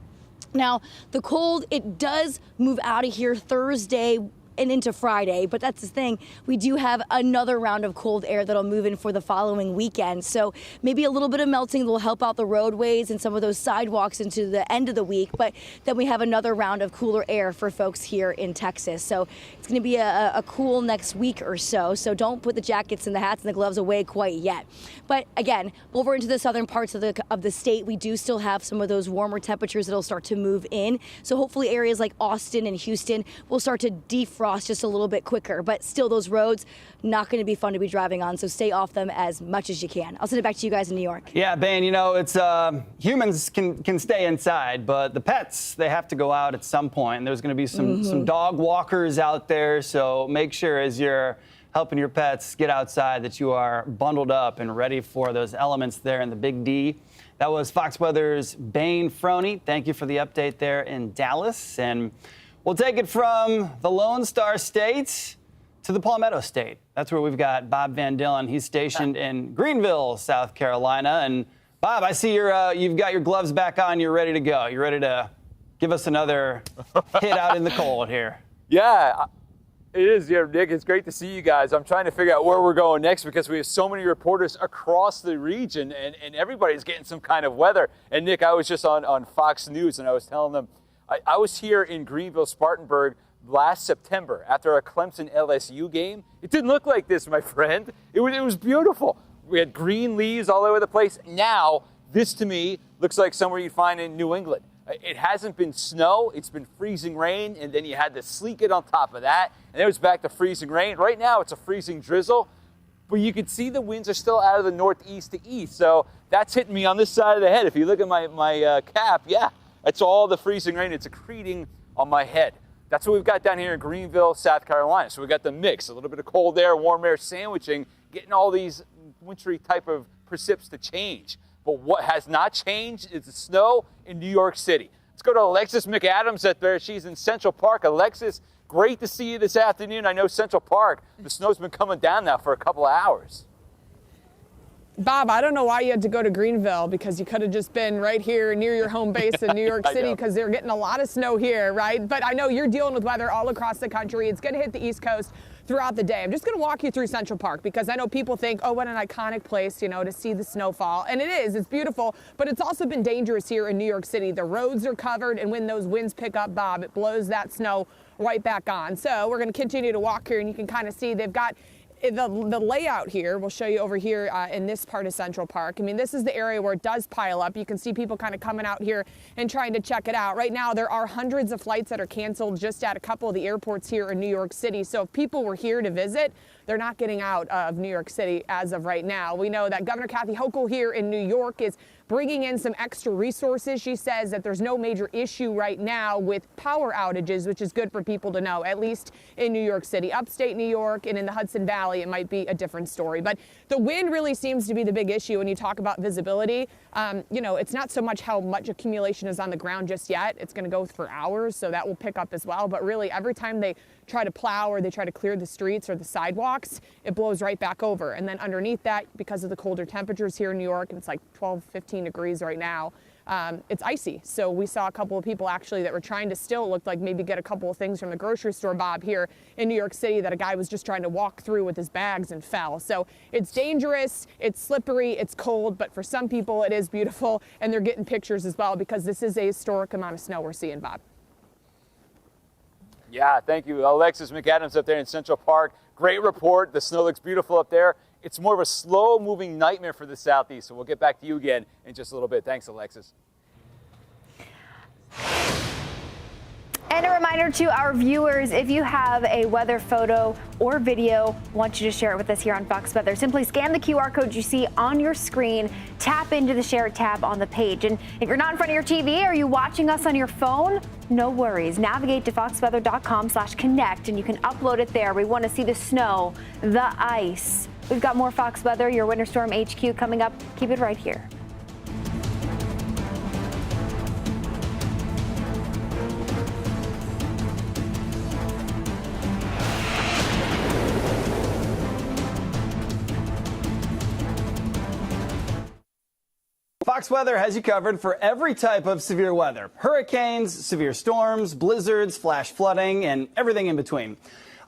Speaker 2: Now, the cold, it does move out of here Thursday and into Friday, but that's the thing. We do have another round of cold air that'll move in for the following weekend. So maybe a little bit of melting will help out the roadways and some of those sidewalks into the end of the week, but then we have another round of cooler air for folks here in Texas. So it's going to be a cool next week or so. So don't put the jackets and the hats and the gloves away quite yet. But again, over into the southern parts of the state, we do still have some of those warmer temperatures that'll start to move in. So hopefully areas like Austin and Houston will start to defrost just a little bit quicker, but still those roads not going to be fun to be driving on, so stay off them as much as you can. I'll send it back to you guys in New York.
Speaker 22: Yeah, Bane, you know, it's humans can stay inside, but the pets, they have to go out at some point. And there's going to be some dog walkers out there, so make sure as you're helping your pets get outside that you are bundled up and ready for those elements there in the Big D. That was Fox Weather's Bane Froney. Thank you for the update there in Dallas. And we'll take it from the Lone Star State to the Palmetto State. That's where we've got Bob Van Dillon. He's stationed in Greenville, South Carolina. And Bob, I see you've got your gloves back on. You're ready to go. You're ready to give us another hit out in the cold here.
Speaker 1: Yeah, it is. Yeah, Nick, it's great to see you guys. I'm trying to figure out where we're going next because we have so many reporters across the region, and everybody's getting some kind of weather. And Nick, I was just on Fox News, and I was telling them, I was here in Greenville, Spartanburg last September after a Clemson LSU game. It didn't look like this, my friend. It was beautiful. We had green leaves all over the place. Now, this to me looks like somewhere you'd find in New England. It hasn't been snow, it's been freezing rain, and then you had the sleet get on top of that, and it was back to freezing rain. Right now, it's a freezing drizzle, but you can see the winds are still out of the northeast to east. So that's hitting me on this side of the head. If you look at my cap, yeah, that's all the freezing rain. It's accreting on my head. That's what we've got down here in Greenville, South Carolina. So we've got the mix, a little bit of cold air, warm air sandwiching, getting all these wintry type of precipits to change. But what has not changed is the snow in New York City. Let's go to Alexis McAdams up there. She's in Central Park. Alexis, great to see you this afternoon. I know Central Park, the snow's been coming down now for a couple of hours.
Speaker 7: Bob, I don't know why you had to go to Greenville, because you could have just been right here near your home base in New York City, because they're getting a lot of snow here, right? But I know you're dealing with weather all across the country. It's going to hit the East Coast throughout the day. I'm just going to walk you through Central Park, because I know people think, oh, what an iconic place, you know, to see the snowfall. And it is. It's beautiful, but it's also been dangerous here in New York City. The roads are covered, and when those winds pick up, Bob, it blows that snow right back on. So we're going to continue to walk here, and you can kind of see they've got the layout here. We'll show you over here in this part of Central Park. I mean, this is the area where it does pile up. You can see people kind of coming out here and trying to check it out. Right now, there are hundreds of flights that are canceled just at a couple of the airports here in New York City. So if people were here to visit, they're not getting out of New York City as of right now. We know that Governor Kathy Hochul here in New York is bringing in some extra resources. She says that there's no major issue right now with power outages, which is good for people to know, at least in New York City. Upstate New York and in the Hudson Valley, it might be a different story. But the wind really seems to be the big issue when you talk about visibility. You know, it's not so much how much accumulation is on the ground just yet. It's going to go for hours, so that will pick up as well. But really, every time they try to plow or they try to clear the streets or the sidewalks, it blows right back over. And then underneath that, because of the colder temperatures here in New York, and it's like 12, 15 degrees right now, it's icy. So we saw a couple of people actually that were trying to still look like maybe get a couple of things from the grocery store, Bob, here in New York City, that a guy was just trying to walk through with his bags and fell. So it's dangerous, it's slippery, it's cold, but for some people it is beautiful, and they're getting pictures as well, because this is a historic amount of snow we're seeing, Bob.
Speaker 1: Yeah, thank you. Alexis McAdams up there in Central Park. Great report. The snow looks beautiful up there. It's more of a slow-moving nightmare for the Southeast, so we'll get back to you again in just a little bit. Thanks, Alexis.
Speaker 23: And a reminder to our viewers, if you have a weather photo or video, want you to share it with us here on Fox Weather. Simply scan the QR code you see on your screen, tap into the Share tab on the page. And if you're not in front of your TV, are you watching us on your phone? No worries. Navigate to foxweather.com/connect, and you can upload it there. We want to see the snow, the ice. We've got more Fox Weather, your Winter Storm HQ coming up. Keep it right here.
Speaker 22: Fox Weather has you covered for every type of severe weather. Hurricanes, severe storms, blizzards, flash flooding, and everything in between.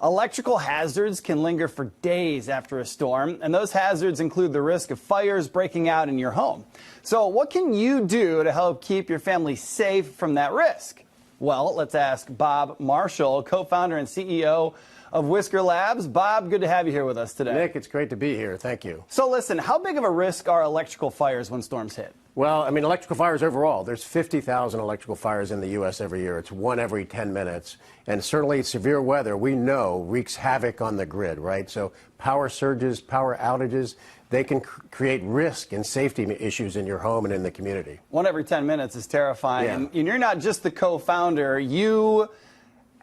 Speaker 22: Electrical hazards can linger for days after a storm, and those hazards include the risk of fires breaking out in your home. So what can you do to help keep your family safe from that risk? Well, let's ask Bob Marshall, co-founder and CEO of Whisker Labs. Bob, good to have you here with us today.
Speaker 13: Nick, it's great to be here. Thank you.
Speaker 22: So listen, how big of a risk are electrical fires when storms hit?
Speaker 13: Well, I mean, electrical fires overall, there's 50,000 electrical fires in the U.S. every year. It's one every 10 minutes. And certainly severe weather, we know, wreaks havoc on the grid, right? So power surges, power outages, they can create risk and safety issues in your home and in the community.
Speaker 22: One every 10 minutes is terrifying.
Speaker 13: Yeah.
Speaker 22: And you're not just the co-founder. You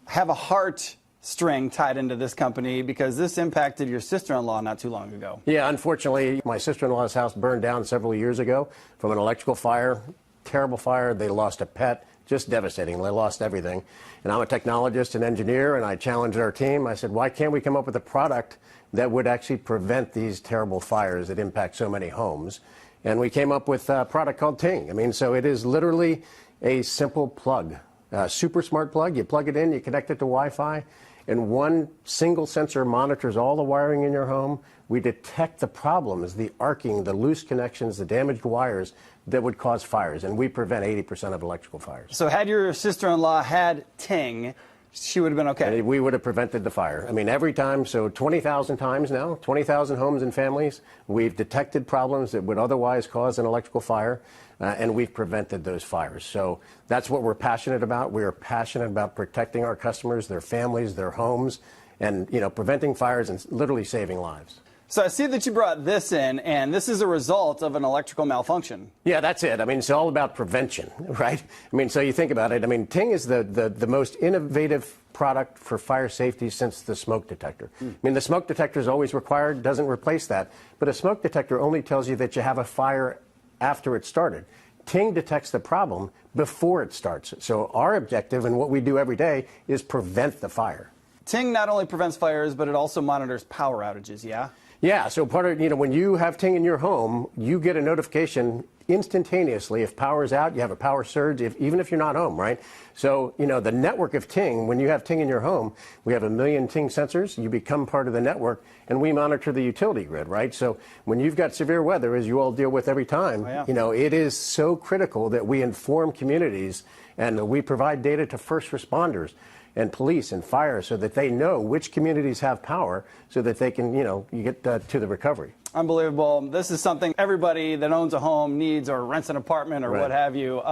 Speaker 22: have a heartstring tied into this company because this impacted your sister-in-law not too long ago.
Speaker 13: Yeah, unfortunately, my sister-in-law's house burned down several years ago from an electrical fire. Terrible fire. They lost a pet. Just devastating. They lost everything. And I'm a technologist and engineer, and I challenged our team. I said, why can't we come up with a product that would actually prevent these terrible fires that impact so many homes? And we came up with a product called Ting. I mean, so it is literally a simple plug, a super smart plug. You plug it in, you connect it to Wi-Fi, and one single sensor monitors all the wiring in your home. We detect the problems, the arcing, the loose connections, the damaged wires that would cause fires, and we prevent 80% of electrical fires.
Speaker 22: So had your sister-in-law had Ting, she would have been okay.
Speaker 13: And we would have prevented the fire. I mean, every time, so 20,000 times now, 20,000 homes and families, we've detected problems that would otherwise cause an electrical fire, and we've prevented those fires. So that's what we're passionate about. We are passionate about protecting our customers, their families, their homes, and, you know, preventing fires and literally saving lives.
Speaker 22: So I see that you brought this in, and this is a result of an electrical malfunction.
Speaker 13: Yeah, that's it. I mean, it's all about prevention, right? I mean, so you think about it. I mean, Ting is the most innovative product for fire safety since the smoke detector. I mean, the smoke detector is always required, doesn't replace that. But a smoke detector only tells you that you have a fire after it started. Ting detects the problem before it starts. So our objective and what we do every day is prevent the fire.
Speaker 22: Ting not only prevents fires, but it also monitors power outages, yeah?
Speaker 13: Yeah, so part of, when you have Ting in your home, you get a notification instantaneously. If power is out, you have a power surge, even if you're not home, right? So, the network of Ting, when you have Ting in your home, we have 1 million Ting sensors, you become part of the network, and we monitor the utility grid, right? So when you've got severe weather, as you all deal with every time, it is so critical that we inform communities and we provide data to first responders and police and fire so that they know which communities have power so that they can, you get to the recovery.
Speaker 22: Unbelievable. This is something everybody that owns a home needs or rents an apartment or what have you.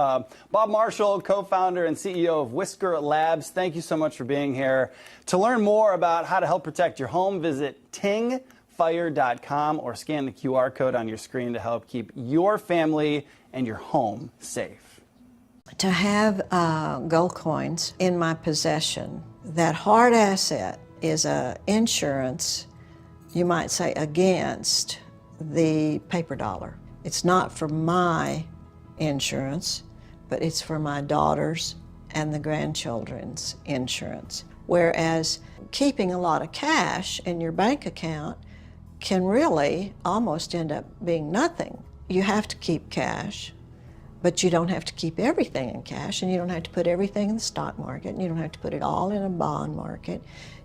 Speaker 22: Bob Marshall, co-founder and CEO of Whisker Labs, thank you so much for being here. To learn more about how to help protect your home, visit tingfire.com or scan the QR code on your screen to help keep your family and your home safe.
Speaker 6: To have gold coins in my possession, that hard asset is a insurance, you might say, against the paper dollar. It's not for my insurance, but it's for my daughter's and the grandchildren's insurance. Whereas keeping a lot of cash in your bank account can really almost end up being nothing. You have to keep cash, but you don't have to keep everything in cash, and you don't have to put everything in the stock market, and you don't have to put it all in a bond market.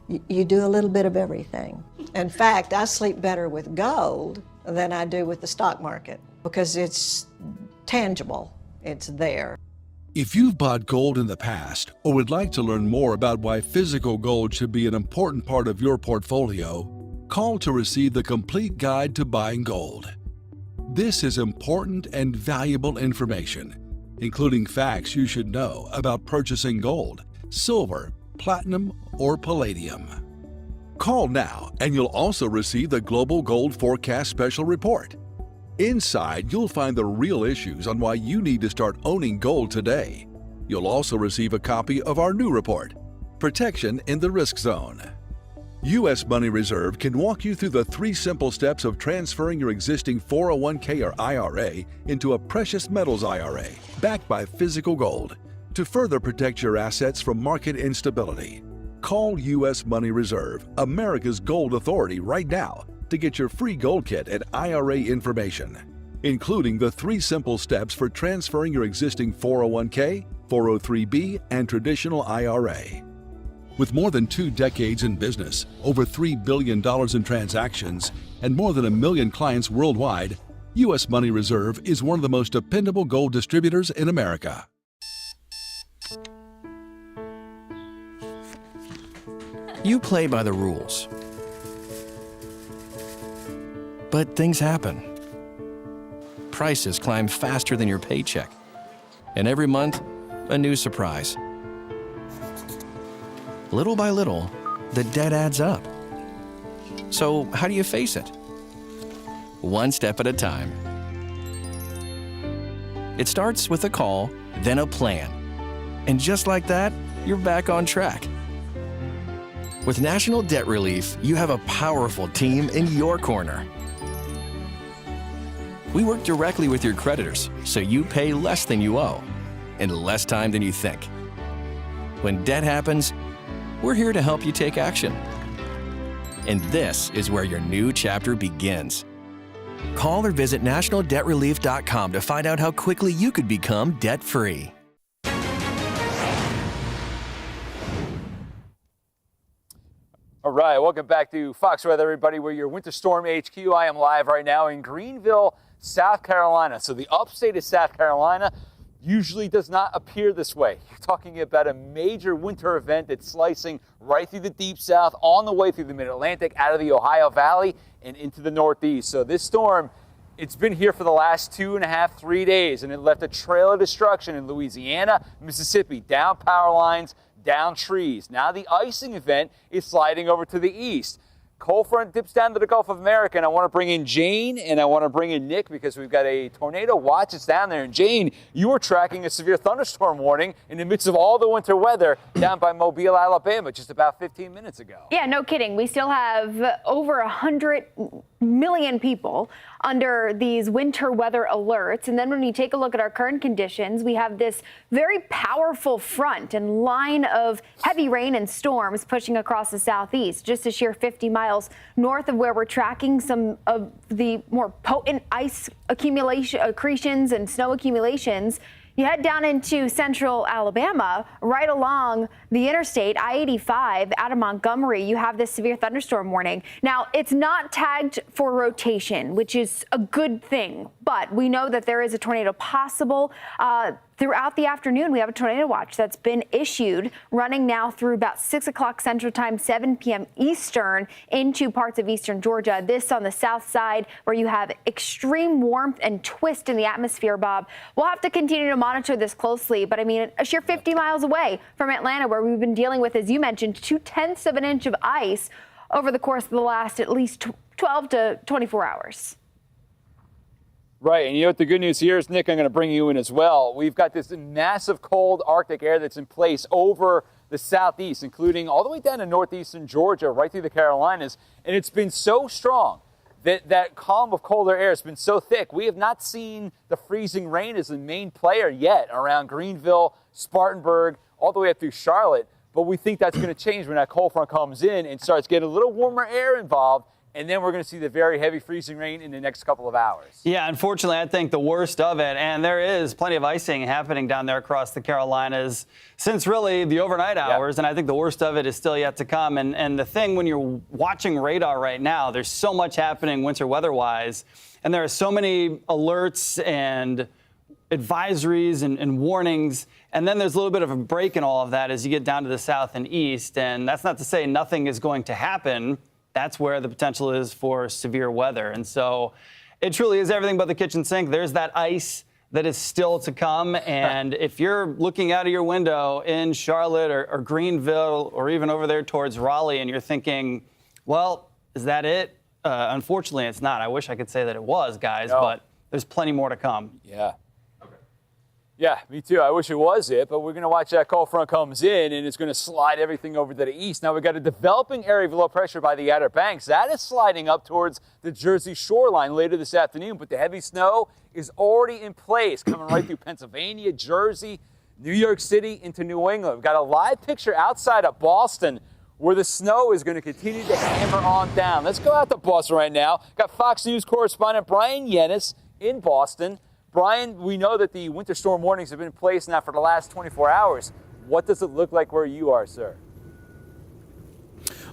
Speaker 6: You do a little bit of everything. In fact, I sleep better with gold than I do with the stock market because it's tangible, it's there.
Speaker 4: If you've bought gold in the past or would like to learn more about why physical gold should be an important part of your portfolio, call to receive the complete guide to buying gold. This is important and valuable information, including facts you should know about purchasing gold, silver, platinum, or palladium. Call now and you'll also receive the Global Gold Forecast Special Report. Inside, you'll find the real issues on why you need to start owning gold today. You'll also receive a copy of our new report, Protection in the Risk Zone. U.S. Money Reserve can walk you through the 3 simple steps of transferring your existing 401k or IRA into a precious metals IRA backed by physical gold to further protect your assets from market instability. Call U.S. Money Reserve, America's gold authority, right now to get your free gold kit and IRA information, including the 3 simple steps for transferring your existing 401k, 403b, and traditional IRA. With more than 2 decades in business, over $3 billion in transactions, and more than 1 million clients worldwide, U.S. Money Reserve is one of the most dependable gold distributors in America.
Speaker 11: You play by the rules. But things happen. Prices climb faster than your paycheck. And every month, a new surprise. Little by little, the debt adds up. So how do you face it? One step at a time. It starts with a call, then a plan. And just like that, you're back on track. With National Debt Relief, you have a powerful team in your corner. We work directly with your creditors, so you pay less than you owe, in less time than you think. When debt happens, we're here to help you take action. And this is where your new chapter begins. Call or visit nationaldebtrelief.com to find out how quickly you could become debt-free.
Speaker 1: All right, welcome back to Fox Weather, everybody. We're your Winter Storm HQ. I am live right now in Greenville, South Carolina. So the upstate of South Carolina usually does not appear this way. You're talking about a major winter event that's slicing right through the deep south, on the way through the mid-Atlantic, out of the Ohio Valley, and into the Northeast. So this storm, it's been here for the last 2.5, 3 days, and it left a trail of destruction in Louisiana, Mississippi, down power lines, down trees. Now the icing event is sliding over to the east. cold front dips down to the Gulf of America, and I want to bring in Jane and I want to bring in Nick because we've got a tornado watch that's down there. And Jane, you were tracking a severe thunderstorm warning in the midst of all the winter weather down by Mobile, Alabama, just about 15 minutes ago.
Speaker 23: Yeah, no kidding. We still have over 100 million people under these winter weather alerts. And then when we take a look at our current conditions, we have this very powerful front and line of heavy rain and storms pushing across the southeast, just a sheer 50 miles north of where we're tracking some of the more potent ice accretions and snow accumulations. You head down into central Alabama, right along the interstate, I-85 out of Montgomery, you have this severe thunderstorm warning. Now, it's not tagged for rotation, which is a good thing, but we know that there is a tornado possible. Throughout the afternoon, we have a tornado watch that's been issued, running now through about 6 o'clock Central Time, 7 p.m. Eastern, into parts of eastern Georgia. This on the south side, where you have extreme warmth and twist in the atmosphere, Bob. We'll have to continue to monitor this closely, but I mean, a sheer 50 miles away from Atlanta, where we've been dealing with, as you mentioned, 0.2 of an inch of ice over the course of the last at least 12 to 24 hours.
Speaker 1: Right, and you know what the good news here is, Nick, I'm going to bring you in as well. We've got this massive cold Arctic air that's in place over the southeast, including all the way down to northeastern Georgia, right through the Carolinas, and it's been so strong that column of colder air has been so thick. We have not seen the freezing rain as the main player yet around Greenville, Spartanburg, all the way up through Charlotte, but we think that's going to change when that cold front comes in and starts getting a little warmer air involved. And then we're going to see the very heavy freezing rain in the next couple of hours.
Speaker 22: Yeah, unfortunately, I think the worst of it, and there is plenty of icing happening down there across the Carolinas since really the overnight hours, and I think the worst of it is still yet to come. And the thing when you're watching radar right now, there's so much happening winter weather-wise, and there are so many alerts and advisories and warnings, and then there's a little bit of a break in all of that as you get down to the south and east, and that's not to say nothing is going to happen. That's where the potential is for severe weather. And so it truly is everything but the kitchen sink. There's that ice that is still to come. And if you're looking out of your window in Charlotte or Greenville or even over there towards Raleigh and you're thinking, well, is that it? Unfortunately, it's not. I wish I could say that it was, guys, but there's plenty more to come.
Speaker 1: Yeah. Yeah, me too. I wish it was it, but we're going to watch that cold front comes in, and it's going to slide everything over to the east. Now, we've got a developing area of low pressure by the Outer Banks. That is sliding up towards the Jersey shoreline later this afternoon, but the heavy snow is already in place, coming right through Pennsylvania, Jersey, New York City, into New England. We've got a live picture outside of Boston where the snow is going to continue to hammer on down. Let's go out to Boston right now. Got Fox News correspondent Brian Yennis in Boston. Brian, we know that the winter storm warnings have been in place now for the last 24 hours. What does it look like where you are, sir?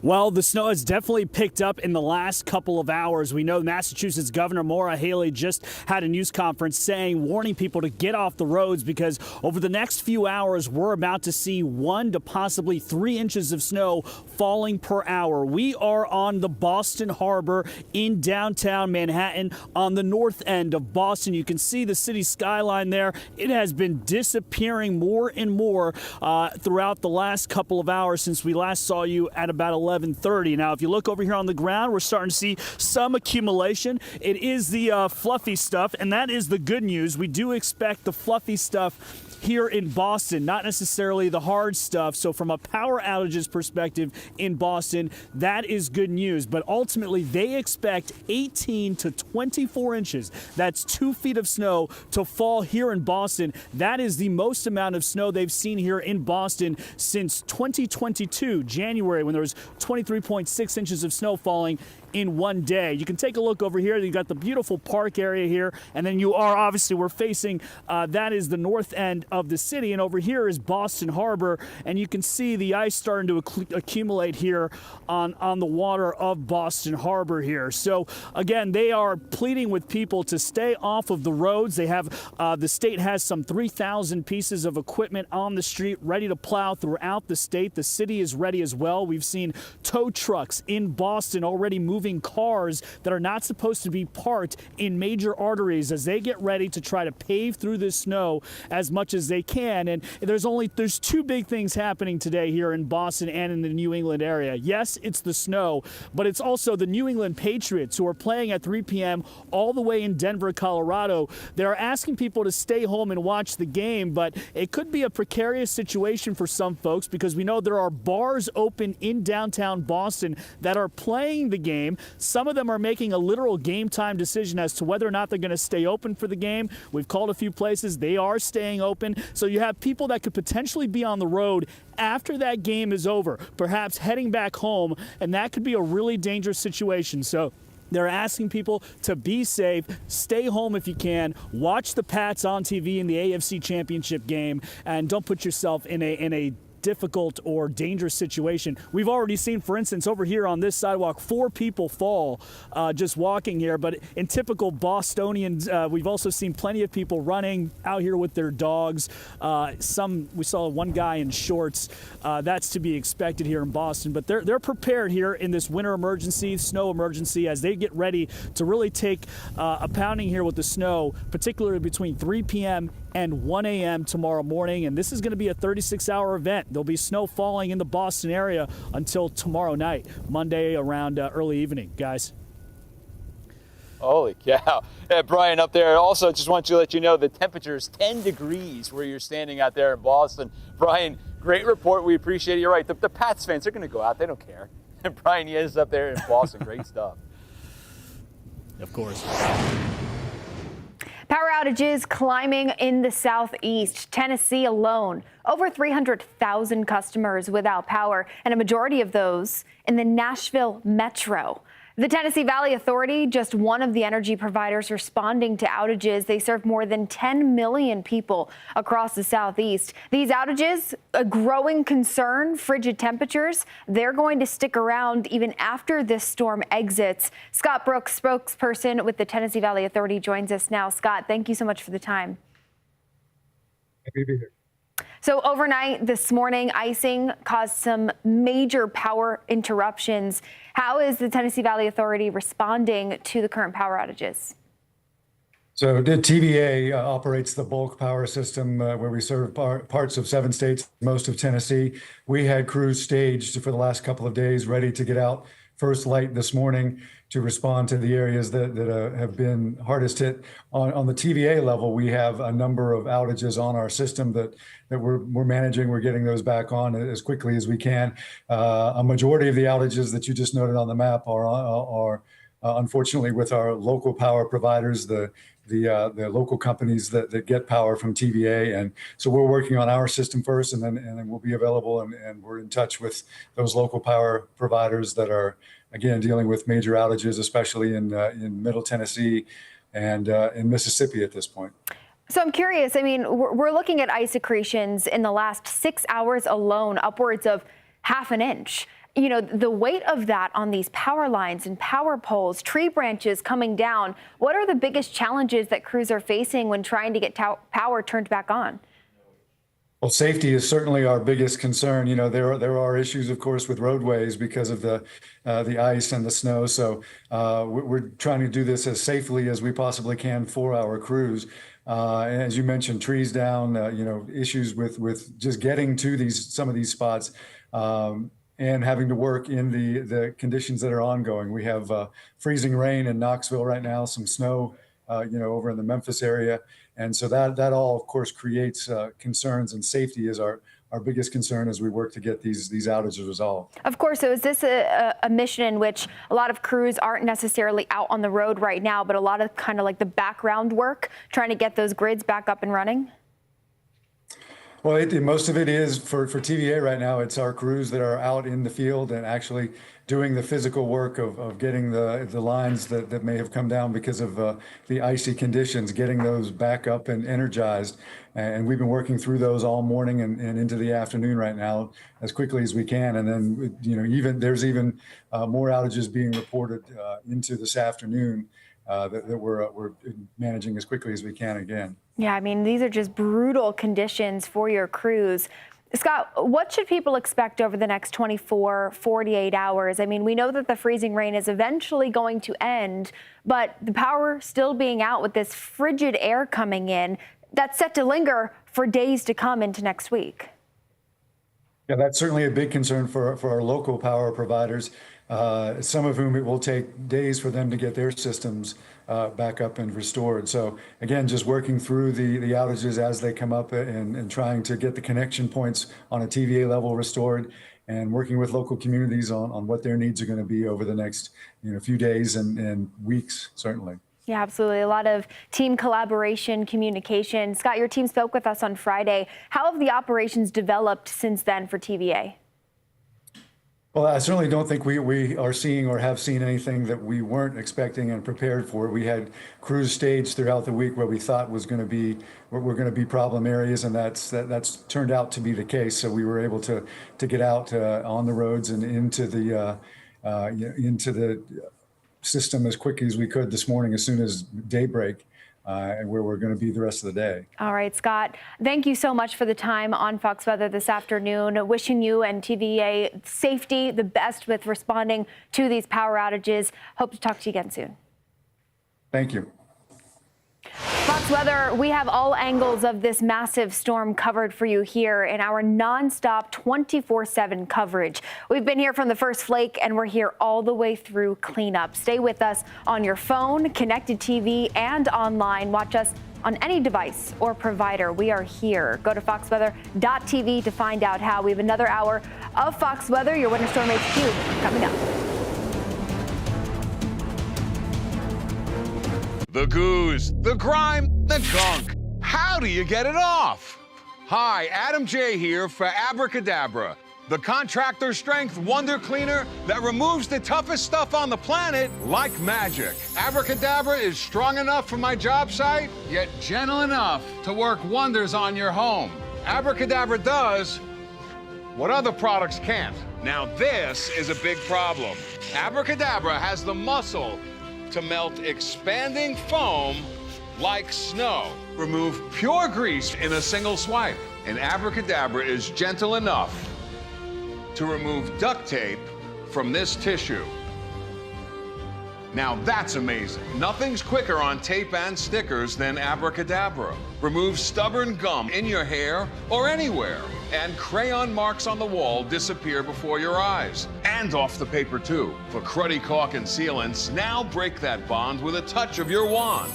Speaker 5: Well, the snow has definitely picked up in the last couple of hours. We know Massachusetts Governor Maura Haley just had a news conference warning people to get off the roads because over the next few hours, we're about to see 1 to possibly 3 inches of snow falling per hour. We are on the Boston Harbor in downtown Manhattan on the north end of Boston. You can see the city skyline there. It has been disappearing more and more throughout the last couple of hours since we last saw you at about 11:30. Now, if you look over here on the ground, we're starting to see some accumulation. It is the fluffy stuff, and that is the good news. We do expect the fluffy stuff here in Boston, not necessarily the hard stuff. So from a power outages perspective in Boston, that is good news. But ultimately, they expect 18 to 24 inches. That's 2 feet of snow to fall here in Boston. That is the most amount of snow they've seen here in Boston since 2022, January, when there was 23.6 inches of snow falling in one day. You can take a look over here. You've got the beautiful park area here, and then we're facing, that is the north end of the city, and over here is Boston Harbor, and you can see the ice starting to accumulate here on the water of Boston Harbor here. So again, they are pleading with people to stay off of the roads. They have, the state has some 3,000 pieces of equipment on the street ready to plow throughout the state. The city is ready as well. We've seen tow trucks in Boston already moving moving cars that are not supposed to be parked in major arteries as they get ready to try to pave through this snow as much as they can. And there's two big things happening today here in Boston and in the New England area. Yes, it's the snow, but it's also the New England Patriots, who are playing at 3 p.m. all the way in Denver, Colorado. They're asking people to stay home and watch the game, but it could be a precarious situation for some folks because we know there are bars open in downtown Boston that are playing the game. Some of them are making a literal game time decision as to whether or not they're going to stay open for the game. We've called a few places. They are staying open. So you have people that could potentially be on the road after that game is over, perhaps heading back home, and that could be a really dangerous situation. So they're asking people to be safe, stay home if you can, watch the Pats on TV in the AFC Championship game, and don't put yourself in a difficult or dangerous situation. We've already seen, for instance, over here on this sidewalk, 4 people fall just walking here. But in typical Bostonians, we've also seen plenty of people running out here with their dogs. We saw one guy in shorts. That's to be expected here in Boston. But they're prepared here in this winter emergency, snow emergency, as they get ready to really take a pounding here with the snow, particularly between 3 p.m. and 1 a.m. tomorrow morning. And this is going to be a 36-hour event. There'll be snow falling in the Boston area until tomorrow night, Monday around early evening, guys.
Speaker 1: Holy cow. Yeah, Brian up there. Also, just want to let you know the temperature is 10 degrees where you're standing out there in Boston. Brian, great report. We appreciate it. You're right. The Pats fans, they're going to go out. They don't care. And Brian, he is up there in Boston. Great stuff.
Speaker 5: Of course.
Speaker 23: Power outages climbing in the southeast. Tennessee alone, over 300,000 customers without power, and a majority of those in the Nashville metro. The Tennessee Valley Authority, just one of the energy providers responding to outages. They serve more than 10 million people across the southeast. These outages, a growing concern, frigid temperatures, they're going to stick around even after this storm exits. Scott Brooks, spokesperson with the Tennessee Valley Authority, joins us now. Scott, thank you so much for the time.
Speaker 8: Happy to be here.
Speaker 23: So overnight this morning, icing caused some major power interruptions. How is the Tennessee Valley Authority responding to the current power outages?
Speaker 8: So the TVA operates the bulk power system where we serve parts of 7 states, most of Tennessee. We had crews staged for the last couple of days ready to get out first light this morning to respond to the areas that have been hardest hit. On the TVA level, we have a number of outages on our system that we're managing. We're getting those back on as quickly as we can. A majority of the outages that you just noted on the map are unfortunately with our local power providers, the local companies that get power from TVA. And so we're working on our system first, and then we'll be available, and we're in touch with those local power providers that are, again, dealing with major outages, especially in Middle Tennessee and in Mississippi at this point.
Speaker 23: So I'm curious, I mean, we're looking at ice accretions in the last 6 hours alone, upwards of half an inch. You know, the weight of that on these power lines and power poles, tree branches coming down. What are the biggest challenges that crews are facing when trying to get power turned back on?
Speaker 8: Well, safety is certainly our biggest concern. You know, there are issues, of course, with roadways because of the ice and the snow. So we're trying to do this as safely as we possibly can for our crews. And as you mentioned, trees down, issues with just getting to some of these spots. And having to work in the conditions that are ongoing. We have freezing rain in Knoxville right now, some snow, over in the Memphis area. And so that all, of course, creates concerns, and safety is our biggest concern as we work to get these outages resolved.
Speaker 23: Of course. So is this a mission in which a lot of crews aren't necessarily out on the road right now, but a lot of kind of like the background work, trying to get those grids back up and running?
Speaker 8: Well, most of it is for TVA right now. It's our crews that are out in the field and actually doing the physical work of getting the lines that may have come down because of the icy conditions, getting those back up and energized. And we've been working through those all morning and into the afternoon right now as quickly as we can. And then, there's even more outages being reported into this afternoon that we're managing as quickly as we can again.
Speaker 23: Yeah, I mean, these are just brutal conditions for your crews. Scott, what should people expect over the next 24, 48 hours? I mean, we know that the freezing rain is eventually going to end, but the power still being out with this frigid air coming in, that's set to linger for days to come into next week.
Speaker 8: Yeah, that's certainly a big concern for our local power providers, some of whom it will take days for them to get their systems back up and restored. So again, just working through the outages as they come up and trying to get the connection points on a TVA level restored, and working with local communities on what their needs are going to be over the next few days and weeks, certainly.
Speaker 23: Yeah, absolutely. A lot of team collaboration, communication. Scott, your team spoke with us on Friday. How have the operations developed since then for TVA?
Speaker 8: Well, I certainly don't think we are seeing or have seen anything that we weren't expecting and prepared for. We had crews staged throughout the week where we thought were going to be problem areas, and that's turned out to be the case. So we were able to get out on the roads and into the system as quickly as we could this morning, as soon as daybreak, and where we're going to be the rest of the day.
Speaker 23: All right, Scott, thank you so much for the time on Fox Weather this afternoon. Wishing you and TVA safety, the best with responding to these power outages. Hope to talk to you again soon.
Speaker 8: Thank you.
Speaker 23: Fox Weather, we have all angles of this massive storm covered for you here in our nonstop 24/7 coverage. We've been here from the first flake, and we're here all the way through cleanup. Stay with us on your phone, connected TV, and online. Watch us on any device or provider. We are here. Go to foxweather.tv to find out how. We have another hour of Fox Weather, your Winter Storm HQ, coming up.
Speaker 3: The goose, the grime, the gunk. How do you get it off? Hi, Adam J here for Abracadabra, the contractor strength wonder cleaner that removes the toughest stuff on the planet like magic. Abracadabra is strong enough for my job site, yet gentle enough to work wonders on your home. Abracadabra does what other products can't. Now this is a big problem. Abracadabra has the muscle to melt expanding foam like snow. Remove pure grease in a single swipe. And Abracadabra is gentle enough to remove duct tape from this tissue. Now that's amazing. Nothing's quicker on tape and stickers than Abracadabra. Remove stubborn gum in your hair or anywhere, and crayon marks on the wall disappear before your eyes. And off the paper too. For cruddy caulk and sealants, now break that bond with a touch of your wand.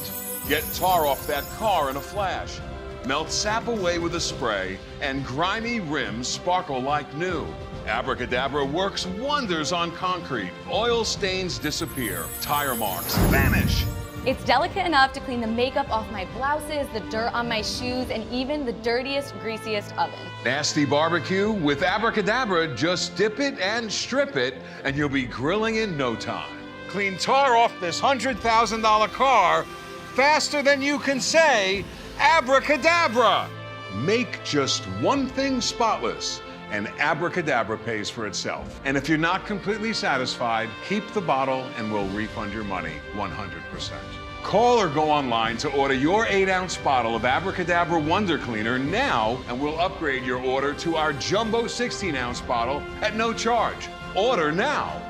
Speaker 3: Get tar off that car in a flash. Melt sap away with a spray, and grimy rims sparkle like new. Abracadabra works wonders on concrete. Oil stains disappear. Tire marks vanish.
Speaker 18: It's delicate enough to clean the makeup off my blouses, the dirt on my shoes, and even the dirtiest, greasiest oven.
Speaker 3: Nasty barbecue? With Abracadabra, just dip it and strip it, and you'll be grilling in no time. Clean tar off this $100,000 car faster than you can say, Abracadabra! Make just one thing spotless, and Abracadabra pays for itself. And if you're not completely satisfied, keep the bottle and we'll refund your money 100%. Call or go online to order your 8-ounce bottle of Abracadabra Wonder Cleaner now, and we'll upgrade your order to our jumbo 16-ounce bottle at no charge. Order now.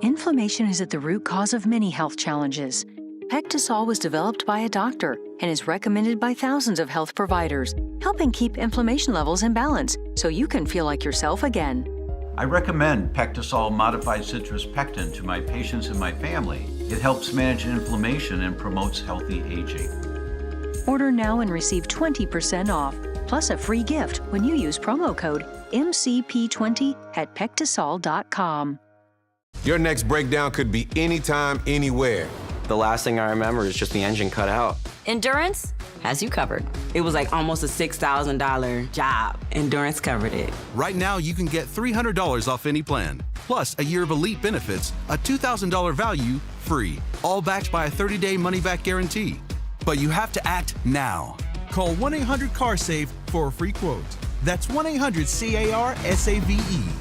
Speaker 19: Inflammation is at the root cause of many health challenges. Pectisol was developed by a doctor and is recommended by thousands of health providers, helping keep inflammation levels in balance so you can feel like yourself again.
Speaker 24: I recommend Pectisol modified citrus pectin to my patients and my family. It helps manage inflammation and promotes healthy aging.
Speaker 19: Order now and receive 20% off, plus a free gift when you use promo code MCP20 at Pectisol.com.
Speaker 25: Your next breakdown could be anytime, anywhere.
Speaker 26: The last thing I remember is just the engine cut out.
Speaker 27: Endurance has you covered. It was like almost a $6,000 job. Endurance covered it.
Speaker 28: Right now, you can get $300 off any plan, plus a year of elite benefits, a $2,000 value, free, all backed by a 30-day money-back guarantee. But you have to act now. Call 1-800-CAR-SAVE for a free quote. That's 1-800-CAR-SAVE.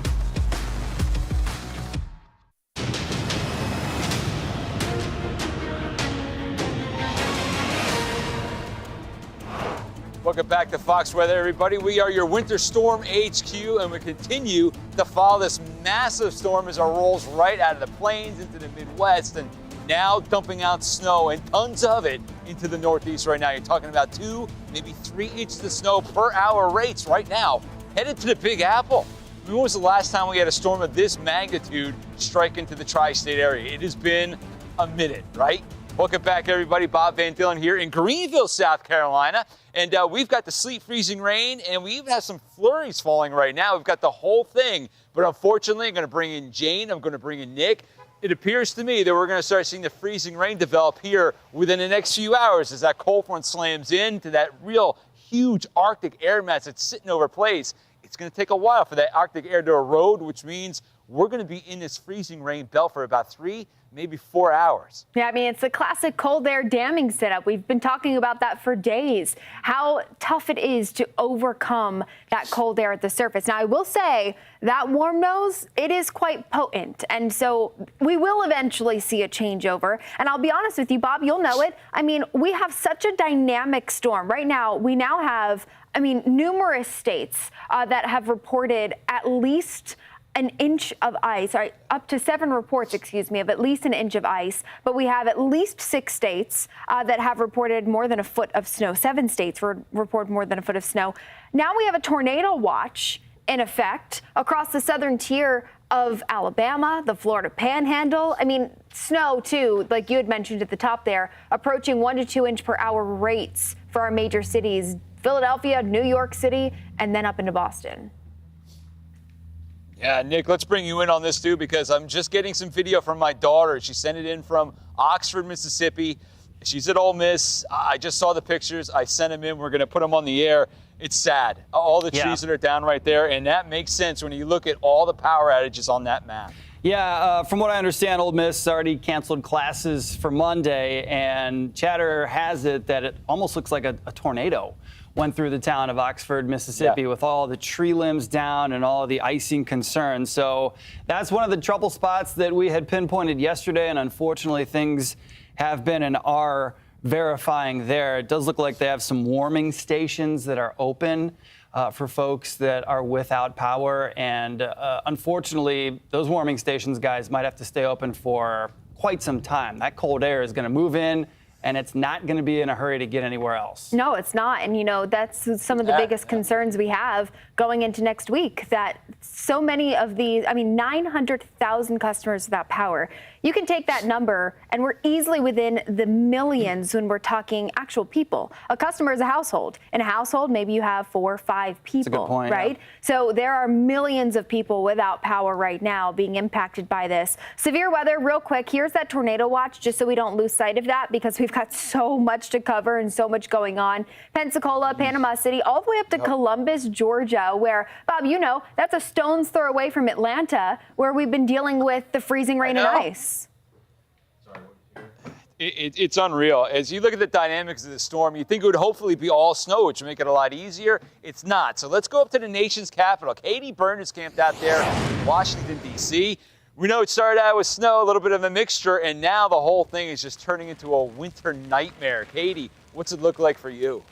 Speaker 1: Welcome back to Fox Weather, everybody. We are your Winter Storm HQ, and we continue to follow this massive storm as it rolls right out of the plains into the Midwest and now dumping out snow and tons of it into the Northeast right now. You're talking about 2, maybe 3 inches of snow per hour rates right now, headed to the Big Apple. When was the last time we had a storm of this magnitude strike into the tri-state area? It has been a minute, right? Welcome back, everybody. Bob Van Dillen here in Greenville, South Carolina. And we've got the sleet, freezing rain, and we even have some flurries falling right now. We've got the whole thing. But unfortunately, I'm going to bring in Jane. I'm going to bring in Nick. It appears to me that we're going to start seeing the freezing rain develop here within the next few hours as that cold front slams into that real huge Arctic air mass that's sitting over place. It's going to take a while for that Arctic air to erode, which means we're going to be in this freezing rain belt for about 3, maybe 4 hours.
Speaker 23: Yeah, I mean, it's a classic cold air damming setup. We've been talking about that for days, how tough it is to overcome that cold air at the surface. Now, I will say that warm nose, it is quite potent. And so we will eventually see a changeover. And I'll be honest with you, Bob, you'll know it. I mean, we have such a dynamic storm. Right now, we now have, numerous states that have reported at least an inch of ice, or up to 7 reports, of at least an inch of ice. But we have at least 6 states that have reported more than a foot of snow. 7 states report more than a foot of snow. Now we have a tornado watch in effect across the southern tier of Alabama, the Florida Panhandle. I mean, snow too, like you had mentioned at the top there, approaching 1 to 2 inch per hour rates for our major cities, Philadelphia, New York City, and then up into Boston.
Speaker 1: Yeah, Nick, let's bring you in on this, too, because I'm just getting some video from my daughter. She sent it in from Oxford, Mississippi. She's at Ole Miss. I just saw the pictures. I sent them in. We're going to put them on the air. It's sad. All the trees that are down right there, and that makes sense when you look at all the power outages on that map.
Speaker 22: Yeah, from what I understand, Ole Miss already canceled classes for Monday, and chatter has it that it almost looks like a tornado went through the town of Oxford, Mississippi, with all the tree limbs down and all the icing concerns. So that's one of the trouble spots that we had pinpointed yesterday, and unfortunately things have been and are verifying there. It does look like they have some warming stations that are open for folks that are without power, and unfortunately those warming stations, guys, might have to stay open for quite some time. That cold air is going to move in, and it's not going to be in a hurry to get anywhere else.
Speaker 23: No, it's not. And, that's some of the biggest concerns we have going into next week, that so many of these, 900,000 customers without power. You can take that number, and we're easily within the millions when we're talking actual people. A customer is a household. In a household, maybe you have 4 or 5 people,
Speaker 22: That's a good point,
Speaker 23: right?
Speaker 22: Yeah.
Speaker 23: So there are millions of people without power right now being impacted by this. Severe weather, real quick, here's that tornado watch, just so we don't lose sight of that, because we've got so much to cover and so much going on. Pensacola, Panama City, all the way up to Columbus, Georgia, where, Bob, that's a stone's throw away from Atlanta, where we've been dealing with the freezing rain and ice.
Speaker 1: It's unreal. As you look at the dynamics of the storm, you think it would hopefully be all snow, which would make it a lot easier. It's not. So let's go up to the nation's capital. Katie Byrne is camped out there in Washington, D.C. We know it started out with snow, a little bit of a mixture, and now the whole thing is just turning into a winter nightmare. Katie, what's it look like for you?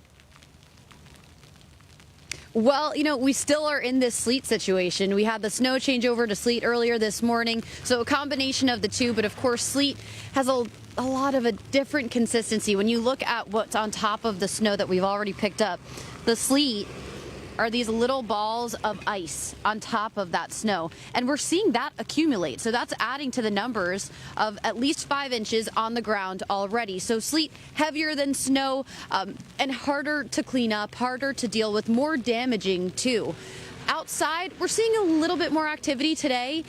Speaker 2: Well, we still are in this sleet situation. We had the snow change over to sleet earlier this morning, so a combination of the two. But of course, sleet has a lot of a different consistency. When you look at what's on top of the snow that we've already picked up, the sleet are these little balls of ice on top of that snow. And we're seeing that accumulate. So that's adding to the numbers of at least 5 inches on the ground already. So sleet heavier than snow and harder to clean up, harder to deal with, more damaging too. Outside, we're seeing a little bit more activity today.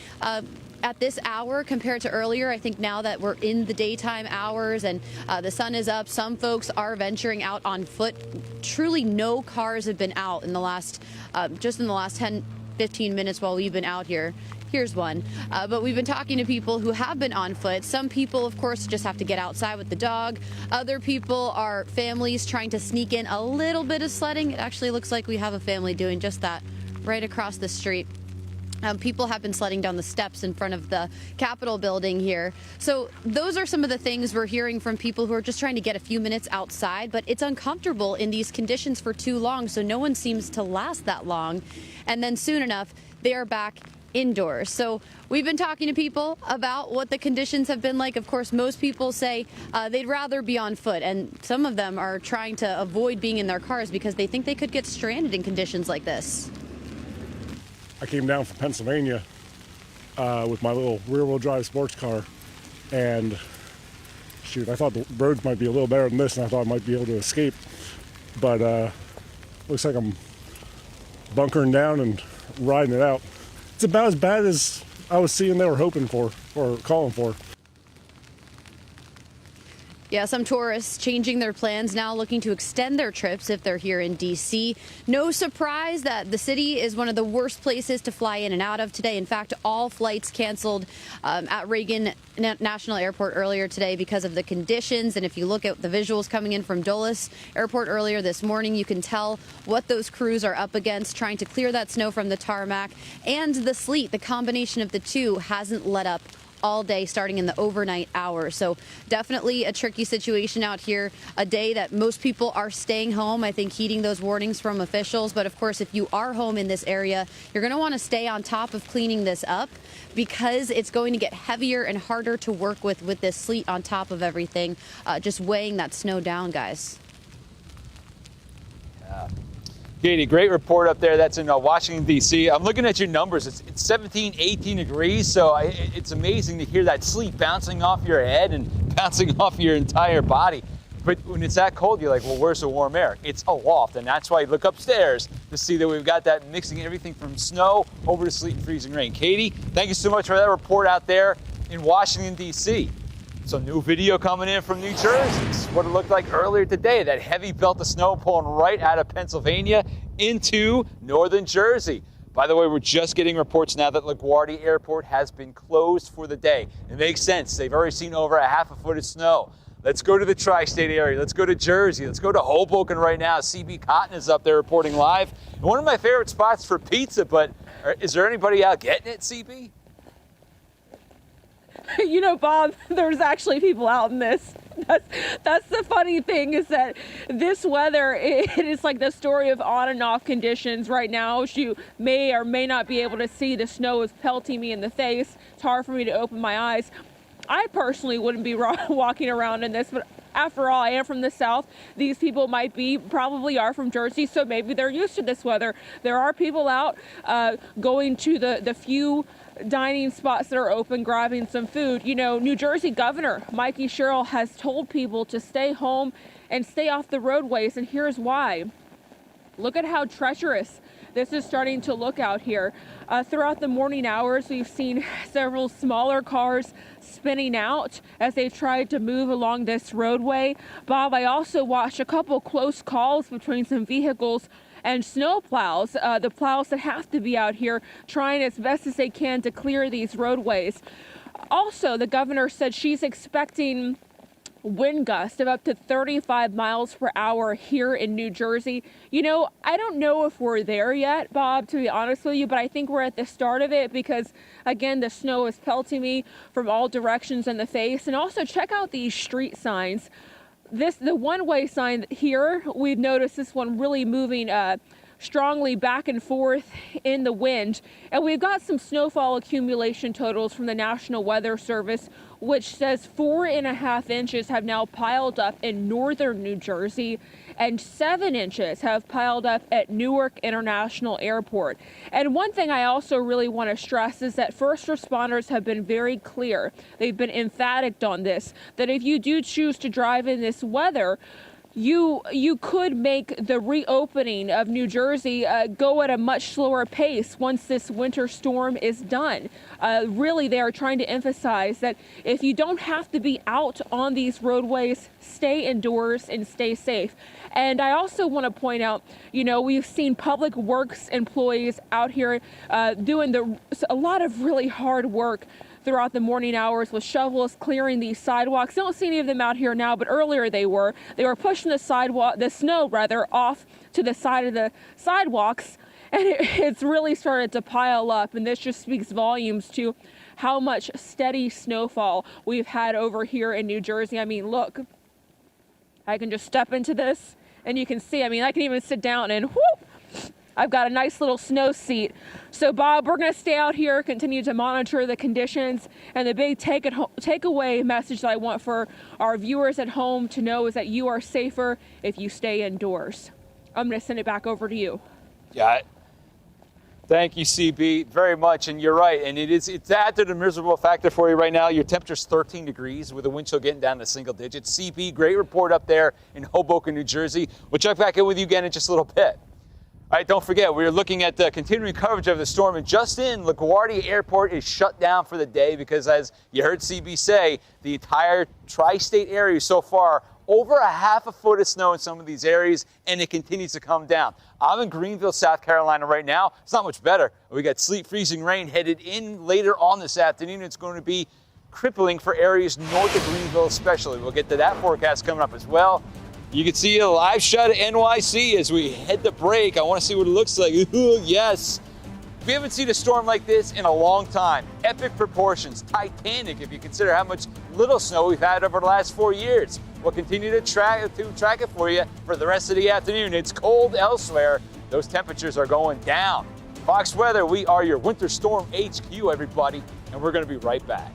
Speaker 2: At this hour compared to earlier. I think now that we're in the daytime hours and the sun is up, some folks are venturing out on foot. Truly no cars have been out in the last, just in the last 10, 15 minutes while we've been out here. Here's one. But we've been talking to people who have been on foot. Some people, of course, just have to get outside with the dog. Other people are families trying to sneak in a little bit of sledding. It actually looks like we have a family doing just that right across the street.
Speaker 9: People have been sledding down the steps in front of the Capitol building here. So those are some of the things we're hearing from people who are just trying to get a few minutes outside, but it's uncomfortable in these conditions for too long, so no one seems to last that long. And then soon enough, they are back indoors. So we've been talking to people about what the conditions have been like. Of course, most people say they'd rather be on foot, and some of them are trying to avoid being in their cars because they think they could get stranded in conditions like this.
Speaker 12: I came down from Pennsylvania with my little rear-wheel drive sports car, and shoot, I thought the roads might be a little better than this, and I thought I might be able to escape, but looks like I'm bunkering down and riding it out. It's about as bad as I was seeing they were hoping for or calling for.
Speaker 9: Yeah, some tourists changing their plans now, looking to extend their trips if they're here in D.C. No surprise that the city is one of the worst places to fly in and out of today. In fact, all flights canceled at Reagan National Airport earlier today because of the conditions. And if you look at the visuals coming in from Dulles Airport earlier this morning, you can tell what those crews are up against, trying to clear that snow from the tarmac. And the sleet, the combination of the two, hasn't let up all day, starting in the overnight hours. So definitely a tricky situation out here, a day that most people are staying home, I think heeding those warnings from officials. But of course, if you are home in this area, you're going to want to stay on top of cleaning this up, because it's going to get heavier and harder to work with this sleet on top of everything, just weighing that snow down, guys.
Speaker 1: Yeah. Katie, great report up there. That's in Washington, D.C. I'm looking at your numbers. It's 17, 18 degrees, so it's amazing to hear that sleet bouncing off your head and bouncing off your entire body. But when it's that cold, you're like, well, where's the warm air? It's aloft, and that's why you look upstairs to see that we've got that mixing everything from snow over to sleet and freezing rain. Katie, thank you so much for that report out there in Washington, D.C. Some new video coming in from New Jersey. This is what it looked like earlier today. That heavy belt of snow pulling right out of Pennsylvania into northern Jersey. By the way, we're just getting reports now that LaGuardia Airport has been closed for the day. It makes sense. They've already seen over a half a foot of snow. Let's go to the tri-state area. Let's go to Jersey. Let's go to Hoboken right now. CB Cotton is up there reporting live. And one of my favorite spots for pizza, but is there anybody out getting it, CB?
Speaker 14: You know, Bob, there's actually people out in this. That's the funny thing, is that this weather, it is like the story of on and off conditions right now. As you may or may not be able to see, the snow is pelting me in the face. It's hard for me to open my eyes. I personally wouldn't be walking around in this, but after all, I am from the South. These people probably are from Jersey, so maybe they're used to this weather. There are people out going to the few dining spots that are open, grabbing some food. You know, New Jersey Governor Mikey Sherrill has told people to stay home and stay off the roadways, and here's why. Look at how treacherous this is starting to look out here. Throughout the morning hours, we've seen several smaller cars spinning out as they tried to move along this roadway. Bob, I also watched a couple close calls between some vehicles and snow plows, the plows that have to be out here trying as best as they can to clear these roadways. Also, the governor said she's expecting wind gusts of up to 35 miles per hour here in New Jersey. You know, I don't know if we're there yet, Bob, to be honest with you, but I think we're at the start of it because, again, the snow is pelting me from all directions in the face. And also, check out these street signs. The one-way sign here, we've noticed this one really moving strongly back and forth in the wind. And we've got some snowfall accumulation totals from the National Weather Service, which says 4.5 inches have now piled up in northern New Jersey, and 7 inches have piled up at Newark International Airport. And one thing I also really want to stress is that first responders have been very clear. They've been emphatic on this, that if you do choose to drive in this weather, you could make the reopening of New Jersey go at a much slower pace once this winter storm is done. Really, they are trying to emphasize that if you don't have to be out on these roadways, stay indoors and stay safe. And I also want to point out, you know, we've seen public works employees out here doing a lot of really hard work throughout the morning hours with shovels clearing these sidewalks. Don't see any of them out here now, but earlier they were pushing the snow off to the side of the sidewalks. and it's really started to pile up, and this just speaks volumes to how much steady snowfall we've had over here in New Jersey. I mean, look, I can just step into this and you can see, I mean, I can even sit down and whoop, I've got a nice little snow seat. So Bob, we're going to stay out here, continue to monitor the conditions, and the big takeaway message that I want for our viewers at home to know is that you are safer if you stay indoors. I'm going to send it back over to you.
Speaker 1: Yeah. Thank you, CB, very much. And you're right. And it's added a miserable factor for you right now. Your temperature's 13 degrees with the wind chill getting down to single digits. CB, great report up there in Hoboken, New Jersey. We'll check back in with you again in just a little bit. All right, don't forget, we're looking at the continuing coverage of the storm. And just in, LaGuardia Airport is shut down for the day because, as you heard CB say, the entire tri-state area so far, over a half a foot of snow in some of these areas, and it continues to come down. I'm in Greenville, South Carolina right now. It's not much better. We got sleet, freezing rain headed in later on this afternoon. It's going to be crippling for areas north of Greenville especially. We'll get to that forecast coming up as well. You can see a live shot of NYC as we head to break. I want to see what it looks like. Ooh, yes. We haven't seen a storm like this in a long time. Epic proportions, Titanic if you consider how much little snow we've had over the last 4 years. We'll continue to track it for you for the rest of the afternoon. It's cold elsewhere. Those temperatures are going down. Fox Weather, we are your Winter Storm HQ, everybody, and we're going to be right back.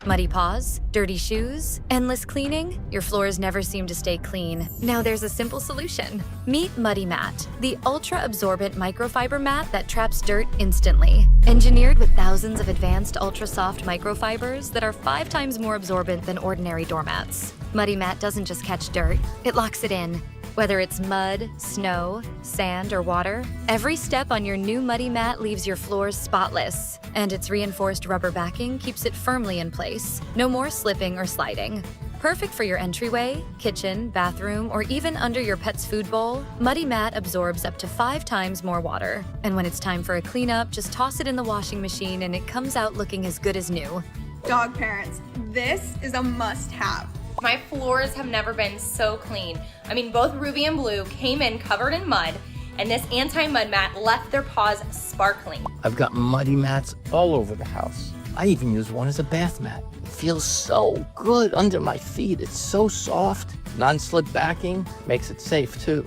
Speaker 7: Muddy paws, dirty shoes, endless cleaning? Your floors never seem to stay clean. Now there's a simple solution. Meet Muddy Mat, the ultra-absorbent microfiber mat that traps dirt instantly. Engineered with thousands of advanced ultra-soft microfibers that are 5 times more absorbent than ordinary doormats. Muddy Mat doesn't just catch dirt, it locks it in. Whether it's mud, snow, sand, or water, every step on your new Muddy Mat leaves your floors spotless. And its reinforced rubber backing keeps it firmly in place. No more slipping or sliding. Perfect for your entryway, kitchen, bathroom, or even under your pet's food bowl, Muddy Mat absorbs up to 5 times more water. And when it's time for a cleanup, just toss it in the washing machine and it comes out looking as good as new.
Speaker 10: Dog parents, this is a must-have.
Speaker 18: My floors have never been so clean. I mean, both Ruby and Blue came in covered in mud, and this anti-mud mat left their paws sparkling.
Speaker 13: I've got muddy mats all over the house. I even use one as a bath mat. It feels so good under my feet. It's so soft. Non-slip backing makes it safe too.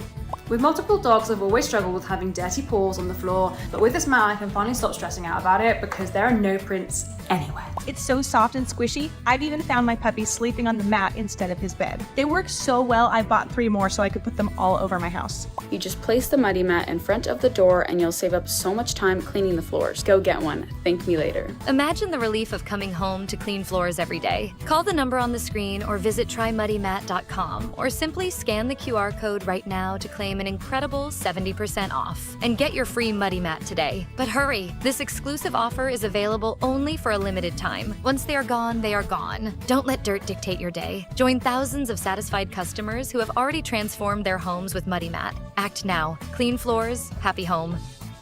Speaker 15: With multiple dogs, I've always struggled with having dirty paws on the floor, but with this mat, I can finally stop stressing out about it because there are no prints anywhere.
Speaker 16: It's so soft and squishy. I've even found my puppy sleeping on the mat instead of his bed. They work so well, I bought 3 more so I could put them all over my house.
Speaker 17: You just place the Muddy Mat in front of the door and you'll save up so much time cleaning the floors. Go get one. Thank me later.
Speaker 7: Imagine the relief of coming home to clean floors every day. Call the number on the screen or visit trymuddymat.com or simply scan the QR code right now to claim an incredible 70% off and get your free Muddy Mat today. But hurry, this exclusive offer is available only for a limited time. Once they are gone, they are gone. Don't let dirt dictate your day. Join thousands of satisfied customers who have already transformed their homes with Muddy Mat. Act now. Clean floors, happy home.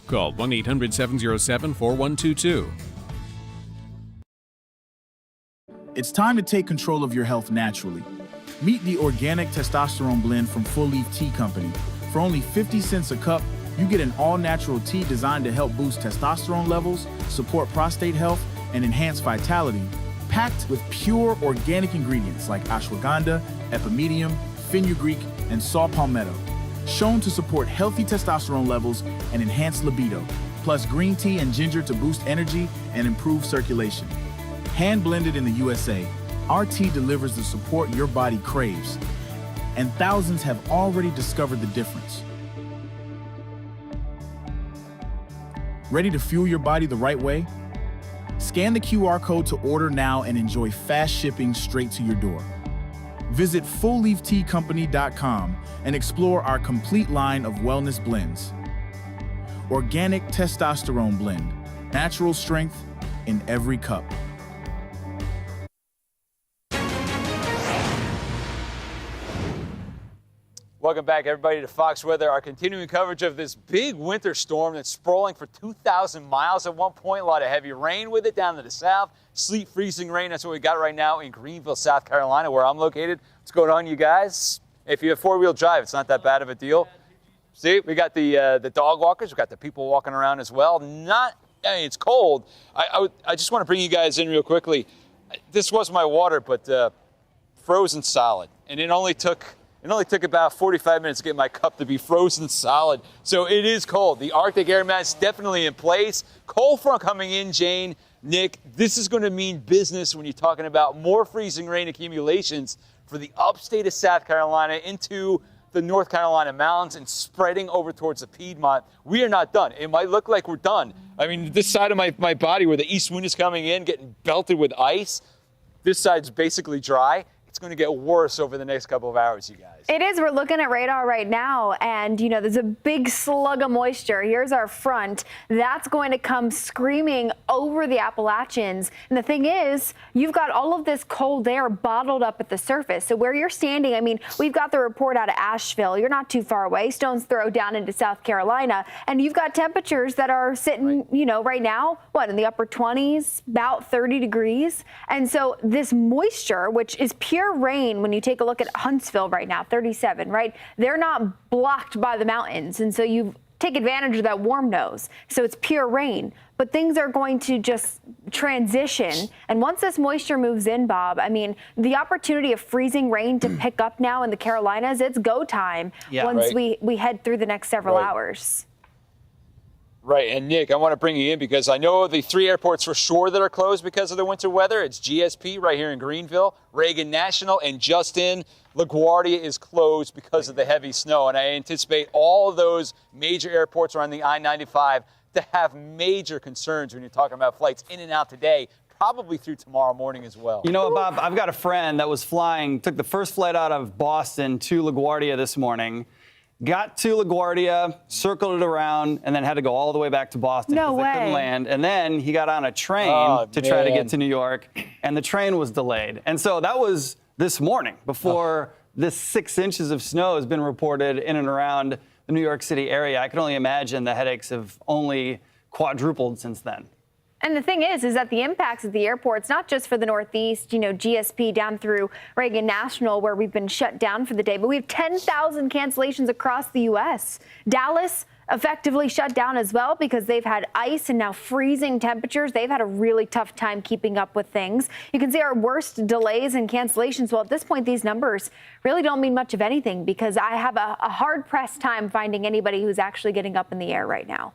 Speaker 20: Call 1-800-707-4122.
Speaker 21: It's time to take control of your health naturally. Meet the organic testosterone blend from Full Leaf Tea Company. For only 50 cents a cup, you get an all-natural tea designed to help boost testosterone levels, support prostate health, and enhance vitality, packed with pure organic ingredients like ashwagandha, epimedium, fenugreek, and saw palmetto, shown to support healthy testosterone levels and enhance libido, plus green tea and ginger to boost energy and improve circulation. Hand blended in the USA, our tea delivers the support your body craves, and thousands have already discovered the difference. Ready to fuel your body the right way? Scan the QR code to order now and enjoy fast shipping straight to your door. Visit fullleafteacompany.com and explore our complete line of wellness blends. Organic testosterone blend, natural strength in every cup.
Speaker 1: welcome back everybody to Fox Weather. Our continuing coverage of this big winter storm that's sprawling for 2,000 miles at one point. A lot of heavy rain with it down to the south. Sleet, freezing rain. That's what we got right now in Greenville, South Carolina, where I'm located. What's going on, you guys? If you have four-wheel drive, it's not that bad of a deal. See, we got the dog walkers. We got the people walking around as well. It's cold. I just want to bring you guys in real quickly. This was my water, but frozen solid, and it only took about 45 minutes to get my cup to be frozen solid. So it is cold. The Arctic air mass definitely in place. Cold front coming in, Jane, Nick. This is going to mean business when you're talking about more freezing rain accumulations for the upstate of South Carolina into the North Carolina mountains and spreading over towards the Piedmont. We are not done. It might look like we're done. I mean, this side of my body where the east wind is coming in, getting belted with ice, this side's basically dry. It's going to get worse over the next couple of hours, you guys.
Speaker 23: It is. We're looking at radar right now, and, there's a big slug of moisture. Here's our front. That's going to come screaming over the Appalachians. And the thing is, you've got all of this cold air bottled up at the surface. So where you're standing, I mean, we've got the report out of Asheville. You're not too far away. Stone's Throw down into South Carolina. And you've got temperatures that are sitting, right now, in the upper 20s, about 30 degrees. And so this moisture, which is pure rain, when you take a look at Huntsville right now, 37, right? They're not blocked by the mountains. And so you take advantage of that warm nose. So it's pure rain. But things are going to just transition. And once this moisture moves in, Bob, I mean, the opportunity of freezing rain to pick up now in the Carolinas, it's go time once we head through the next several hours.
Speaker 1: Right, and Nick, I want to bring you in because I know the three airports for sure that are closed because of the winter weather. It's GSP right here in Greenville, Reagan National, and Justin. LaGuardia is closed because of the heavy snow, and I anticipate all of those major airports around the I-95 to have major concerns when you're talking about flights in and out today, probably through tomorrow morning as well.
Speaker 22: You know what, Bob? I've got a friend that was took the first flight out of Boston to LaGuardia this morning. Got to LaGuardia, circled it around, and then had to go all the way back to Boston because they couldn't land. And then he got on a train to try to get to New York, and the train was delayed. And so that was this morning before this 6 inches of snow has been reported in and around the New York City area. I can only imagine the headaches have only quadrupled since then.
Speaker 23: And the thing is that the impacts at the airports, not just for the Northeast, GSP down through Reagan National, where we've been shut down for the day, but we have 10,000 cancellations across the U.S. Dallas effectively shut down as well because they've had ice and now freezing temperatures. They've had a really tough time keeping up with things. You can see our worst delays and cancellations. Well, at this point, these numbers really don't mean much of anything because I have a hard-pressed time finding anybody who's actually getting up in the air right now.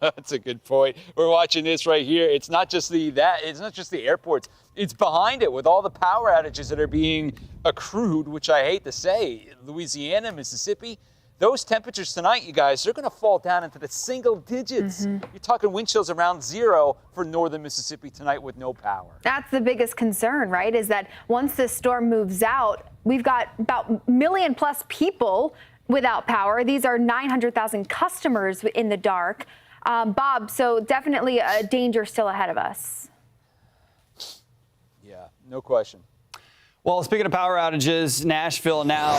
Speaker 1: That's a good point. We're watching this right here. It's not just it's not just the airports. It's behind it with all the power outages that are being accrued, which I hate to say. Louisiana, Mississippi, those temperatures tonight, you guys, they're going to fall down into the single digits. You're talking wind chills around 0 for northern Mississippi tonight with no power.
Speaker 23: That's the biggest concern, right, is that once this storm moves out, we've got about 1 million plus people without power. These are 900,000 customers in the dark. Bob, so definitely a danger still ahead of us.
Speaker 1: Yeah, no question.
Speaker 22: Well, speaking of power outages, Nashville now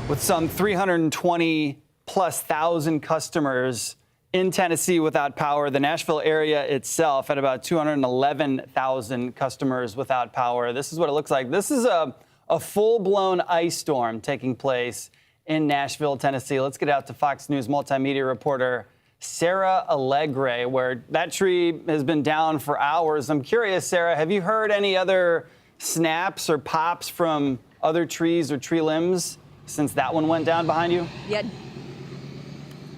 Speaker 22: with some 320 plus thousand customers in Tennessee without power. The Nashville area itself had about 211,000 customers without power. This is what it looks like. This is a full-blown ice storm taking place in Nashville, Tennessee. Let's get out to Fox News multimedia reporter Sarah Allegre, where that tree has been down for hours. I'm curious, Sarah, have you heard any other snaps or pops from other trees or tree limbs since that one went down behind you?
Speaker 3: Yeah.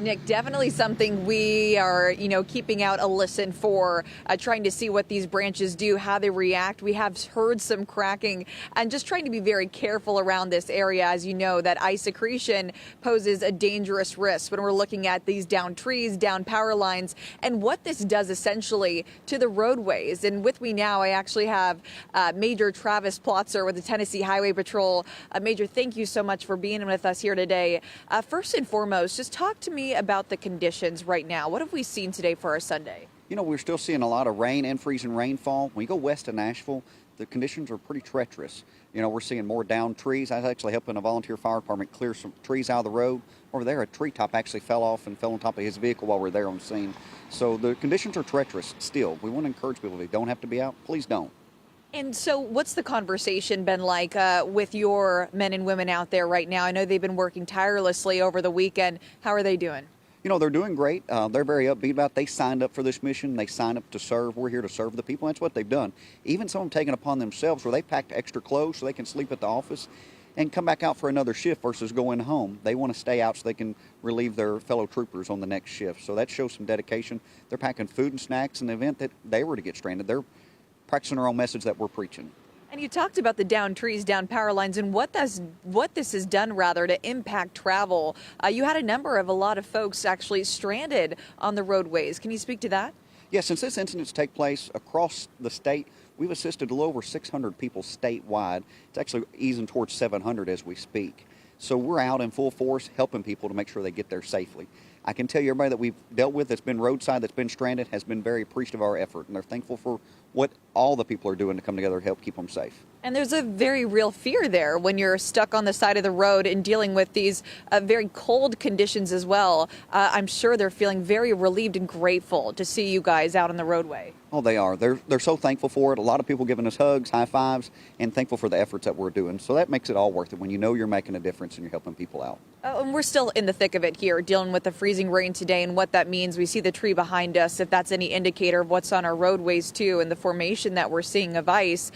Speaker 3: Nick, definitely something we are, keeping out a listen for, trying to see what these branches do, how they react. We have heard some cracking and just trying to be very careful around this area. As you know, that ice accretion poses a dangerous risk when we're looking at these down trees, down power lines, and what this does essentially to the roadways. And with me now, I actually have Major Travis Plotzer with the Tennessee Highway Patrol. Major, thank you so much for being with us here today. First and foremost, just talk to me about the conditions right now. What have we seen today for our Sunday?
Speaker 4: We're still seeing a lot of rain and freezing rainfall. When you go west of Nashville, the conditions are pretty treacherous. You know, we're seeing more downed trees. I was actually helping a volunteer fire department clear some trees out of the road. Over there, a treetop actually fell off and fell on top of his vehicle while we were there on scene. So the conditions are treacherous still. We want to encourage people, if they don't have to be out, please don't.
Speaker 3: And so what's the conversation been like with your men and women out there right now? I know they've been working tirelessly over the weekend. How are they doing?
Speaker 4: You know, they're doing great. They're very upbeat about it. They signed up for this mission. They signed up to serve. We're here to serve the people. That's what they've done. Even some of them taken upon themselves where they packed extra clothes so they can sleep at the office and come back out for another shift versus going home. They want to stay out so they can relieve their fellow troopers on the next shift. So that shows some dedication. They're packing food and snacks in the event that they were to get stranded. They're practicing their own message that we're preaching.
Speaker 3: And you talked about the down trees, down power lines, and what this has done, rather, to impact travel. You had a lot of folks actually stranded on the roadways. Can you speak to that?
Speaker 4: Yeah, since this incident's take place across the state, we've assisted a little over 600 people statewide. It's actually easing towards 700 as we speak. So we're out in full force helping people to make sure they get there safely. I can tell you everybody that we've dealt with that's been roadside, that's been stranded, has been very appreciative of our effort, and they're thankful for what all the people are doing to come together to help keep them safe.
Speaker 3: And there's a very real fear there when you're stuck on the side of the road and dealing with these very cold conditions as well. I'm sure they're feeling very relieved and grateful to see you guys out on the roadway.
Speaker 4: Oh, they are. They're so thankful for it. A lot of people giving us hugs, high fives, and thankful for the efforts that we're doing. So that makes it all worth it when you know you're making a difference and you're helping people out.
Speaker 3: And we're still in the thick of it here, dealing with the freezing rain today and what that means. We see the tree behind us, if that's any indicator of what's on our roadways too, and the formation that we're seeing of ice.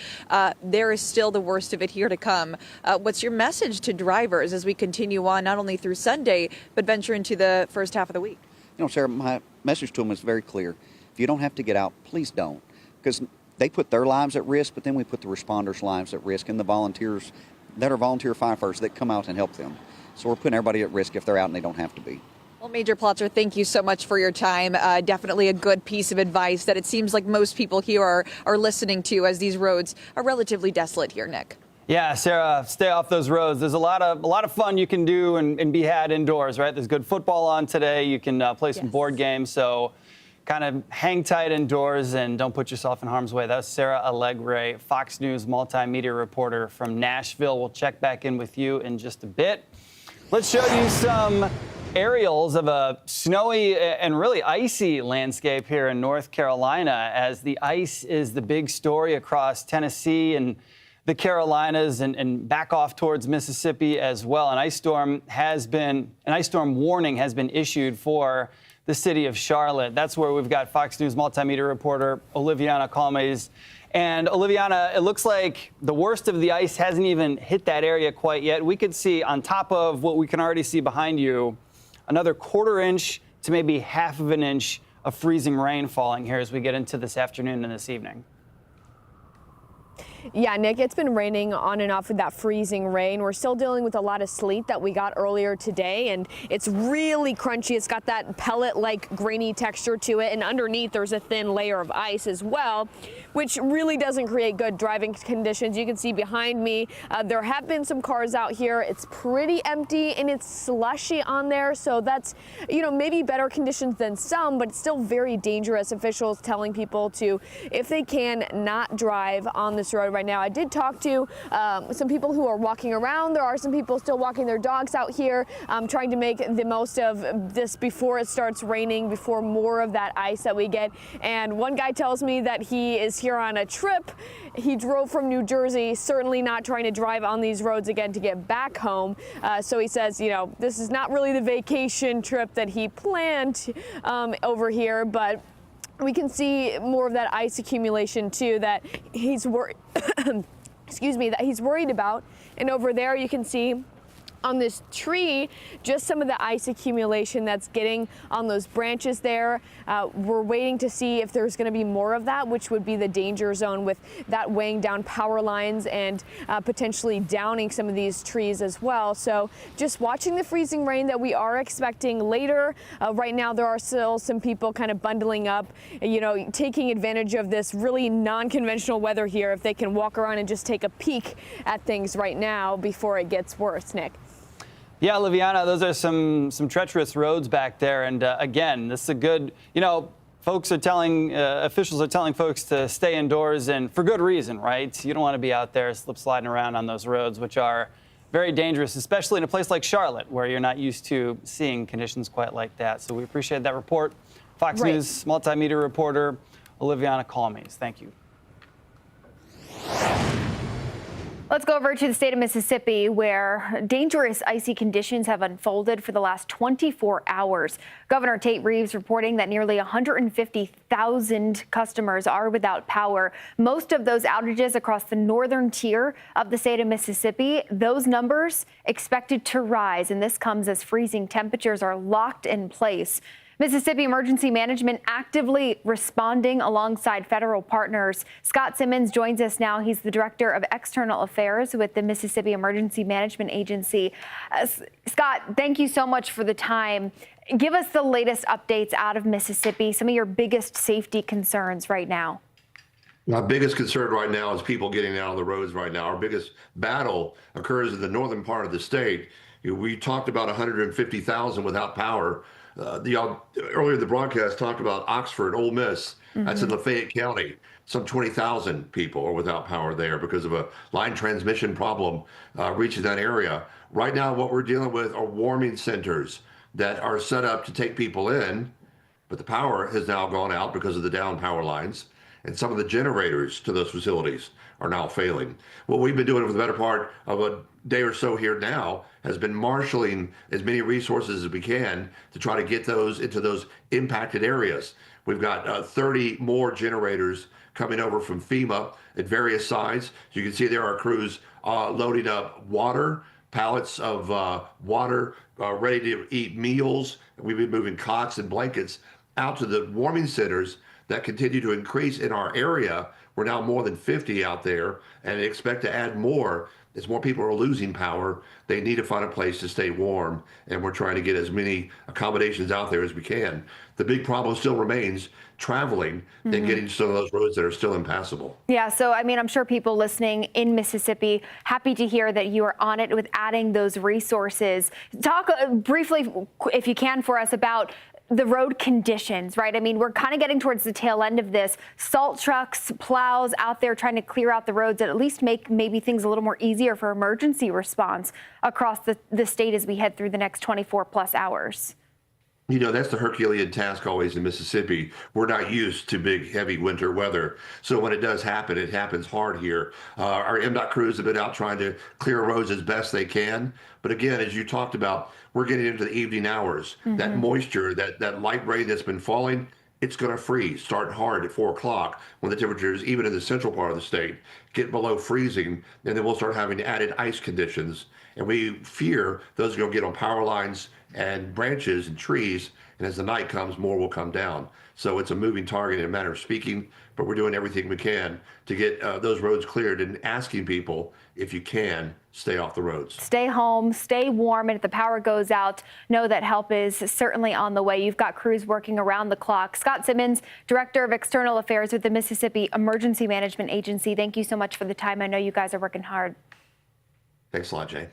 Speaker 3: There is still the worst of it here to come. What's your message to drivers as we continue on, not only through Sunday, but venture into the first half of the week?
Speaker 4: You know, Sarah, my message to them is very clear. If you don't have to get out, please don't. Because they put their lives at risk, but then we put the responders' lives at risk and the volunteers that are volunteer firefighters that come out and help them. So we're putting everybody at risk if they're out and they don't have to be.
Speaker 3: Well, Major Plotzer, thank you so much for your time. Definitely a good piece of advice that it seems like most people here are listening to as these roads are relatively desolate here, Nick.
Speaker 22: Yeah, Sarah, stay off those roads. There's a lot of fun you can do and be had indoors, right? There's good football on today. You can play some board games. So kind of hang tight indoors and don't put yourself in harm's way. That was Sarah Allegre, Fox News multimedia reporter from Nashville. We'll check back in with you in just a bit. Let's show you some aerials of a snowy and really icy landscape here in North Carolina, as the ice is the big story across Tennessee and the Carolinas and back off towards Mississippi as well. An ice storm warning has been issued for the city of Charlotte. That's where we've got Fox News multimedia reporter Oliviana Calmes. And Oliviana, it looks like the worst of the ice hasn't even hit that area quite yet. We could see on top of what we can already see behind you, another 1/4 inch to maybe 1/2 inch of freezing rain falling here as we get into this afternoon and this evening.
Speaker 5: Yeah, Nick, it's been raining on and off with that freezing rain. We're still dealing with a lot of sleet that we got earlier today, and it's really crunchy. It's got that pellet-like grainy texture to it, and underneath there's a thin layer of ice as well, which really doesn't create good driving conditions. You can see behind me, there have been some cars out here. It's pretty empty and it's slushy on there, so that's, maybe better conditions than some, but it's still very dangerous. Officials telling people to, if they can, not drive on this road right now. I did talk to some people who are walking around. There are some people still walking their dogs out here, trying to make the most of this before it starts raining, before more of that ice that we get. And one guy tells me that he is here on a trip. He drove from New Jersey, certainly not trying to drive on these roads again to get back home. So he says, this is not really the vacation trip that he planned over here, but we can see more of that ice accumulation too that he's worried that he's worried about. And over there you can see on this tree just some of the ice accumulation that's getting on those branches there. We're waiting to see if there's going to be more of that, which would be the danger zone with that weighing down power lines and potentially downing some of these trees as well. So just watching the freezing rain that we are expecting later. Right now there are still some people kind of bundling up, taking advantage of this really non-conventional weather here if they can walk around and just take a peek at things right now before it gets worse. Nick.
Speaker 22: Yeah, Liviana, those are some treacherous roads back there. And again, this is a good, officials are telling folks to stay indoors, and for good reason, right? You don't want to be out there slip sliding around on those roads, which are very dangerous, especially in a place like Charlotte, where you're not used to seeing conditions quite like that. So we appreciate that report. Fox News multimedia reporter Oliviana Calmes, thank you.
Speaker 23: Let's go over to the state of Mississippi, where dangerous icy conditions have unfolded for the last 24 hours. Governor Tate Reeves reporting that nearly 150,000 customers are without power. Most of those outages across the northern tier of the state of Mississippi. Those numbers expected to rise, and this comes as freezing temperatures are locked in place. Mississippi Emergency Management actively responding alongside federal partners. Scott Simmons joins us now. He's the Director of External Affairs with the Mississippi Emergency Management Agency. Scott, thank you so much for the time. Give us the latest updates out of Mississippi, some of your biggest safety concerns right now.
Speaker 6: Our biggest concern right now is people getting out on the roads right now. Our biggest battle occurs in the northern part of the state. We talked about 150,000 without power. Earlier in the broadcast talked about Oxford, Ole Miss. That's in Lafayette County. Some 20,000 people are without power there because of a line transmission problem reaching that area. Right now, what we're dealing with are warming centers that are set up to take people in, but the power has now gone out because of the down power lines, and some of the generators to those facilities are now failing. What we've been doing for the better part of a day or so here now has been marshaling as many resources as we can to try to get those into those impacted areas. We've got 30 more generators coming over from FEMA at various sites. You can see there are crews loading up water, pallets of water, ready to eat meals. We've been moving cots and blankets out to the warming centers that continue to increase in our area. We're now more than 50 out there and expect to add more. As more people are losing power, they need to find a place to stay warm, and we're trying to get as many accommodations out there as we can. The big problem still remains traveling and getting to some of those roads that are still impassable.
Speaker 23: Yeah, so I mean, I'm sure people listening in Mississippi, happy to hear that you are on it with adding those resources. Talk briefly, if you can, for us about the road conditions, right? I mean, we're kind of getting towards the tail end of this. Salt trucks, plows out there trying to clear out the roads that at least make maybe things a little more easier for emergency response across the state as we head through the next 24 plus hours.
Speaker 6: You know, that's the Herculean task always in Mississippi. We're not used to big, heavy winter weather. So when it does happen, it happens hard here. Our MDOT crews have been out trying to clear roads as best they can. But again, as you talked about, we're getting into the evening hours. That moisture, that light rain that's been falling, it's going to freeze, start hard at 4 o'clock when the temperatures, even in the central part of the state, get below freezing. And then we'll start having added ice conditions. And we fear those are going to get on power lines and branches and trees, and as the night comes, more will come down. So it's a moving target in a manner of speaking, but we're doing everything we can to get those roads cleared and asking people, if you can, stay off the roads.
Speaker 23: Stay home, stay warm, and if the power goes out, know that help is certainly on the way. You've got crews working around the clock. Scott Simmons, Director of External Affairs with the Mississippi Emergency Management Agency, thank you so much for the time. I know you guys are working hard.
Speaker 6: Thanks a lot, Jay.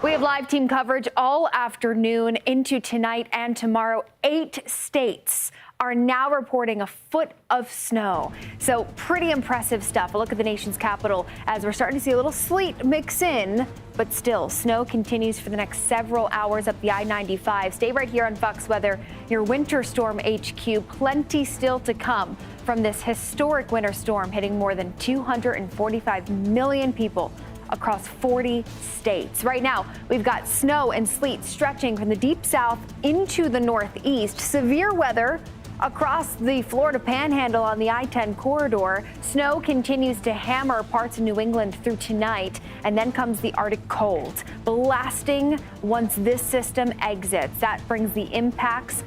Speaker 23: We have live team coverage all afternoon into tonight and tomorrow. 8 states are now reporting a foot of snow. So pretty impressive stuff. A look at the nation's capital as we're starting to see a little sleet mix in, but still snow continues for the next several hours up the I-95. Stay right here on Fox Weather, your winter storm HQ. Plenty still to come from this historic winter storm hitting more than 245 million people across 40 states. Right now, we've got snow and sleet stretching from the deep south into the northeast. Severe weather across the Florida Panhandle on the I-10 corridor. Snow continues to hammer parts of New England through tonight, and then comes the Arctic cold, blasting once this system exits. That brings the impacts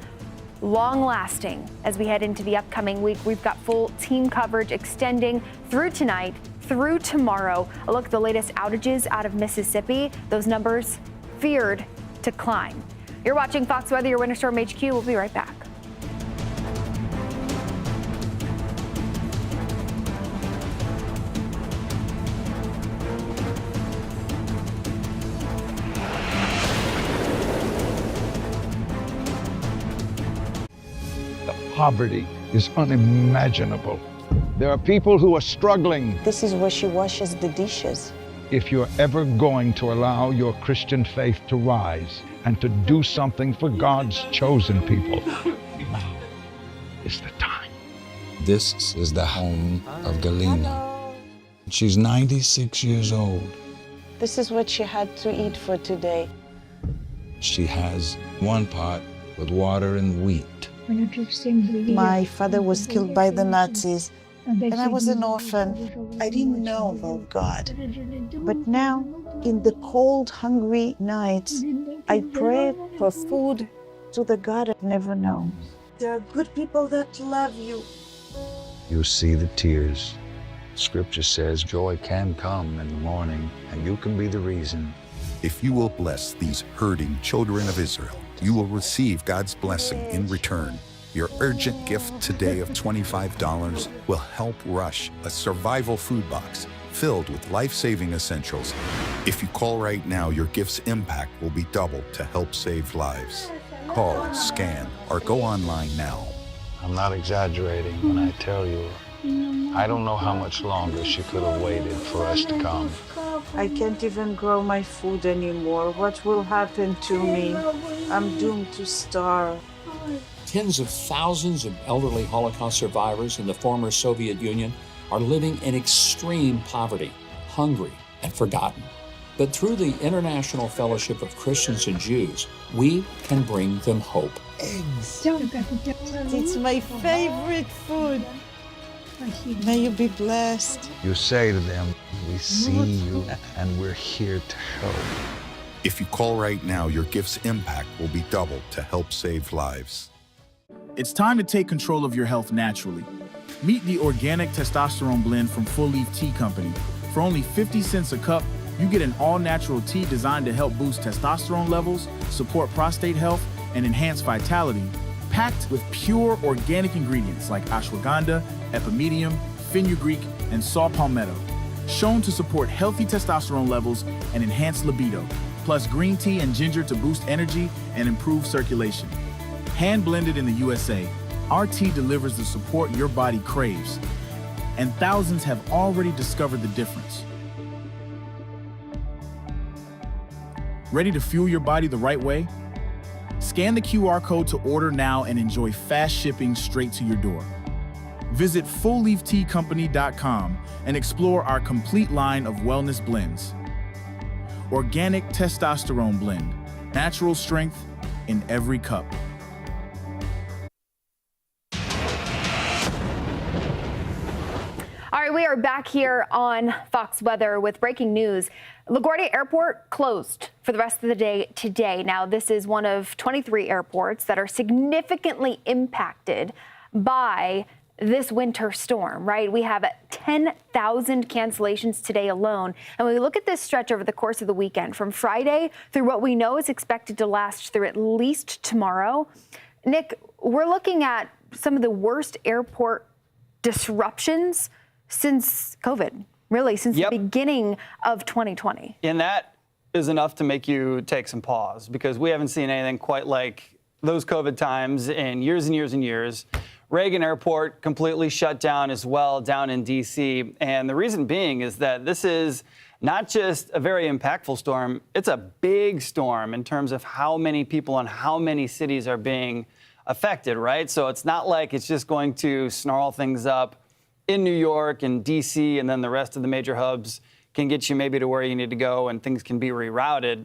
Speaker 23: long lasting as we head into the upcoming week. We've got full team coverage extending through tonight, through tomorrow. A look at the latest outages out of Mississippi. Those numbers feared to climb. You're watching Fox Weather, your Winter Storm HQ. We'll be right back.
Speaker 8: poverty is unimaginable. There are people who are struggling.
Speaker 11: This is where she washes the dishes.
Speaker 8: If you're ever going to allow your Christian faith to rise and to do something for God's chosen people, now is the time.
Speaker 19: This is the home of Galena. She's 96 years old.
Speaker 11: This is what she had to eat for today.
Speaker 19: She has one pot with water and wheat.
Speaker 11: My father was killed by the Nazis, and I was an orphan. I didn't know about God. But now, in the cold, hungry nights, I pray for food to the God I've never known. There are good people that love you.
Speaker 19: You see the tears. Scripture says joy can come in the morning, and you can be the reason.
Speaker 20: If you will bless these hurting children of Israel, you will receive God's blessing in return. Your urgent gift today of $25 will help Rush, a survival food box filled with life-saving essentials. If you call right now, your gift's impact will be doubled to help save lives. Call, scan, or go online now.
Speaker 19: I'm not exaggerating when I tell you, I don't know how much longer she could have waited for us to come.
Speaker 11: I can't even grow my food anymore. What will happen to me? I'm doomed to starve.
Speaker 24: Tens of thousands of elderly Holocaust survivors in the former Soviet Union are living in extreme poverty, hungry, and forgotten. But through the International Fellowship of Christians and Jews, we can bring them hope.
Speaker 11: Eggs. It's my favorite food. May you be blessed.
Speaker 19: You say to them, we see you and we're here to help.
Speaker 20: If you call right now, your gift's impact will be doubled to help save lives.
Speaker 21: It's time to take control of your health naturally. Meet the organic testosterone blend from Full Leaf Tea Company. For only 50 cents a cup, you get an all-natural tea designed to help boost testosterone levels, support prostate health, and enhance vitality, packed with pure organic ingredients like ashwagandha, epimedium, fenugreek, and saw palmetto, shown to support healthy testosterone levels and enhance libido, plus green tea and ginger to boost energy and improve circulation. Hand blended in the USA, our tea delivers the support your body craves, and thousands have already discovered the difference. Ready to fuel your body the right way? Scan the QR code to order now and enjoy fast shipping straight to your door. Visit fullleafteacompany.com and explore our complete line of wellness blends. Organic testosterone blend, natural strength in every cup.
Speaker 23: All right, we are back here on Fox Weather with breaking news. LaGuardia Airport closed for the rest of the day today. Now, this is one of 23 airports that are significantly impacted by this winter storm, right? We have 10,000 cancellations today alone. And when we look at this stretch over the course of the weekend, from Friday through what we know is expected to last through at least tomorrow, Nick, we're looking at some of the worst airport disruptions since COVID, really, since the beginning of 2020.
Speaker 22: And that is enough to make you take some pause, because we haven't seen anything quite like those COVID times in years and years and years. Reagan Airport completely shut down as well down in D.C. And the reason being is that this is not just a very impactful storm, it's a big storm in terms of how many people and how many cities are being affected, right? So it's not like it's just going to snarl things up in New York and D.C., and then the rest of the major hubs can get you maybe to where you need to go and things can be rerouted.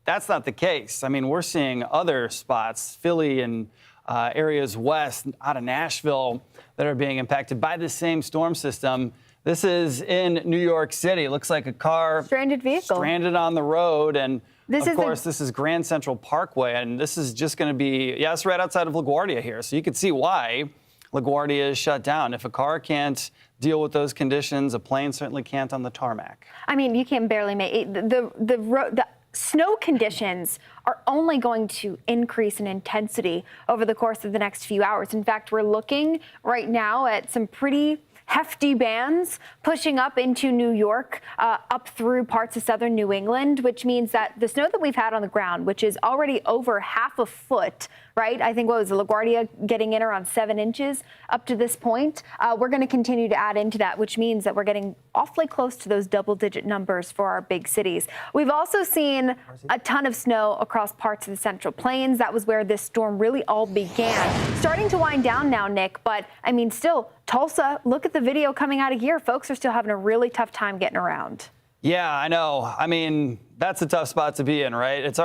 Speaker 22: That's not the case. I mean, we're seeing other spots, Philly and areas west out of Nashville, that are being impacted by the same storm system. This is in New York City. It looks like a car
Speaker 23: stranded vehicle
Speaker 22: stranded on the road. And of course, this is Grand Central Parkway, and this is just going to be, it's right outside of LaGuardia here. So you can see why LaGuardia is shut down. If a car can't deal with those conditions, a plane certainly can't on the tarmac.
Speaker 23: I mean, you can barely make it. The snow conditions are only going to increase in intensity over the course of the next few hours. In fact, we're looking right now at some pretty hefty bands pushing up into New York, up through parts of southern New England, which means that the snow that we've had on the ground, which is already over half a foot, right? I think what was it, LaGuardia getting in around 7 inches up to this point. We're going to continue to add into that, which means that we're getting awfully close to those double-digit numbers for our big cities. We've also seen a ton of snow across parts of the Central Plains. That was where this storm really all began. Starting to wind down now, Nick, but I mean, still, Tulsa, look at the video coming out of here. Folks are still having a really tough time getting around.
Speaker 22: Yeah, I know. I mean, that's a tough spot to be in, right?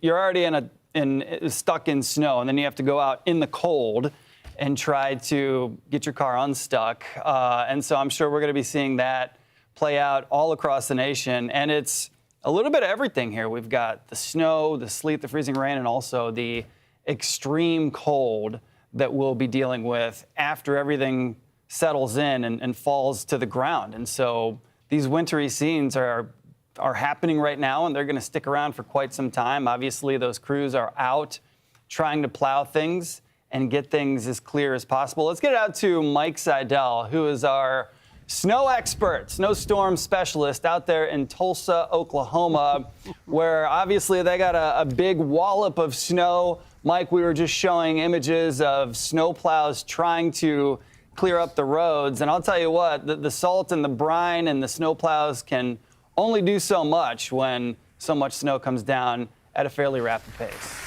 Speaker 22: You're already stuck in snow, and then you have to go out in the cold and try to get your car unstuck. And so I'm sure we're going to be seeing that play out all across the nation. And it's a little bit of everything here. We've got the snow, the sleet, the freezing rain, and also the extreme cold that we'll be dealing with after everything settles in and falls to the ground. And so these wintry scenes are happening right now, and they're going to stick around for quite some time. Obviously, those crews are out trying to plow things and get things as clear as possible. Let's get it out to Mike Seidel, who is our snow expert, snowstorm specialist out there in Tulsa, Oklahoma, where obviously they got a big wallop of snow. Mike, we were just showing images of snow plows trying to clear up the roads. And I'll tell you what, the salt and the brine and the snow plows can only do so much when so much snow comes down at a fairly rapid pace.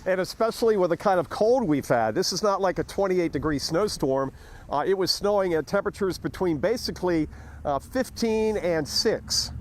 Speaker 2: And especially with the kind of cold we've had. This is not like a 28-degree snowstorm. It was snowing at temperatures between basically 15 and 6.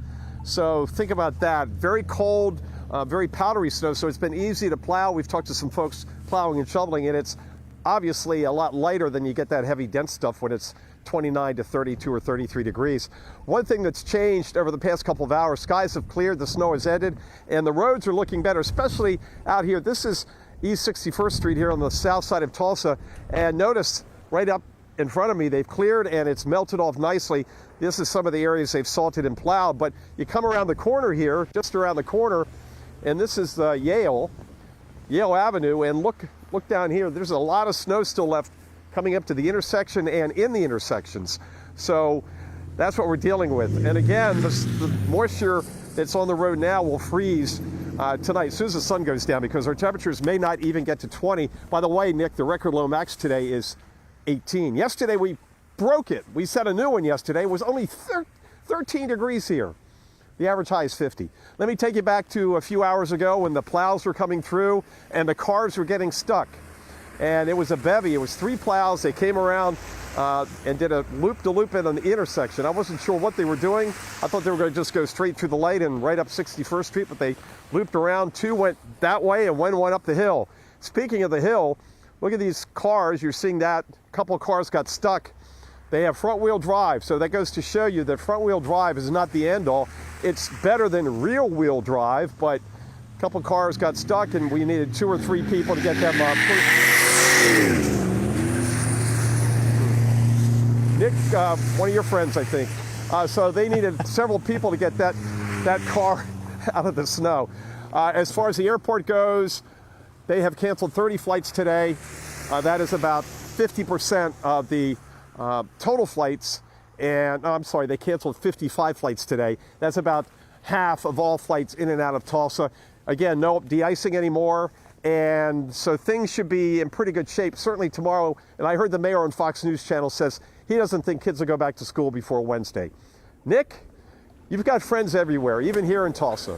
Speaker 2: So think about that. Very cold, very powdery snow, so it's been easy to plow. We've talked to some folks plowing and shoveling, and it's obviously a lot lighter than you get that heavy, dense stuff when it's 29 to 32 or 33 degrees. One thing that's changed over the past couple of hours, skies have cleared, the snow has ended, and the roads are looking better, especially out here. This is East 61st Street here on the south side of Tulsa, and notice right up in front of me, they've cleared and it's melted off nicely. This is some of the areas they've salted and plowed, but you come around the corner here, just around the corner, and this is Yale Avenue, and look down here, there's a lot of snow still left coming up to the intersection and in the intersections. So that's what we're dealing with. And again, the moisture that's on the road now will freeze tonight as soon as the sun goes down, because our temperatures may not even get to 20. By the way, Nick, the record low max today is 18. Yesterday we broke it. We set a new one yesterday. It was only 13 degrees here. The average high is 50. Let me take you back to a few hours ago when the plows were coming through and the cars were getting stuck. And it was a bevy. It was 3 plows. They came around and did a loop-de-loop in an intersection. I wasn't sure what they were doing. I thought they were going to just go straight through the light and right up 61st Street, but they looped around. 2 went that way and 1 went up the hill. Speaking of the hill, look at these cars. You're seeing that. A couple of cars got stuck. They have front-wheel drive, so that goes to show you that front-wheel drive is not the end-all. It's better than rear-wheel drive, but a couple of cars got stuck, and we needed 2 or 3 people to get them Nick, one of your friends, I think. So they needed several people to get that car out of the snow. As far as the airport goes, they have canceled 30 flights today. That is about 50% of the total flights. And I'm sorry, they canceled 55 flights today. That's about half of all flights in and out of Tulsa. Again, no de-icing anymore. And so things should be in pretty good shape, certainly tomorrow. And I heard the mayor on Fox News Channel says he doesn't think kids will go back to school before Wednesday. Nick, you've got friends everywhere, even here in Tulsa.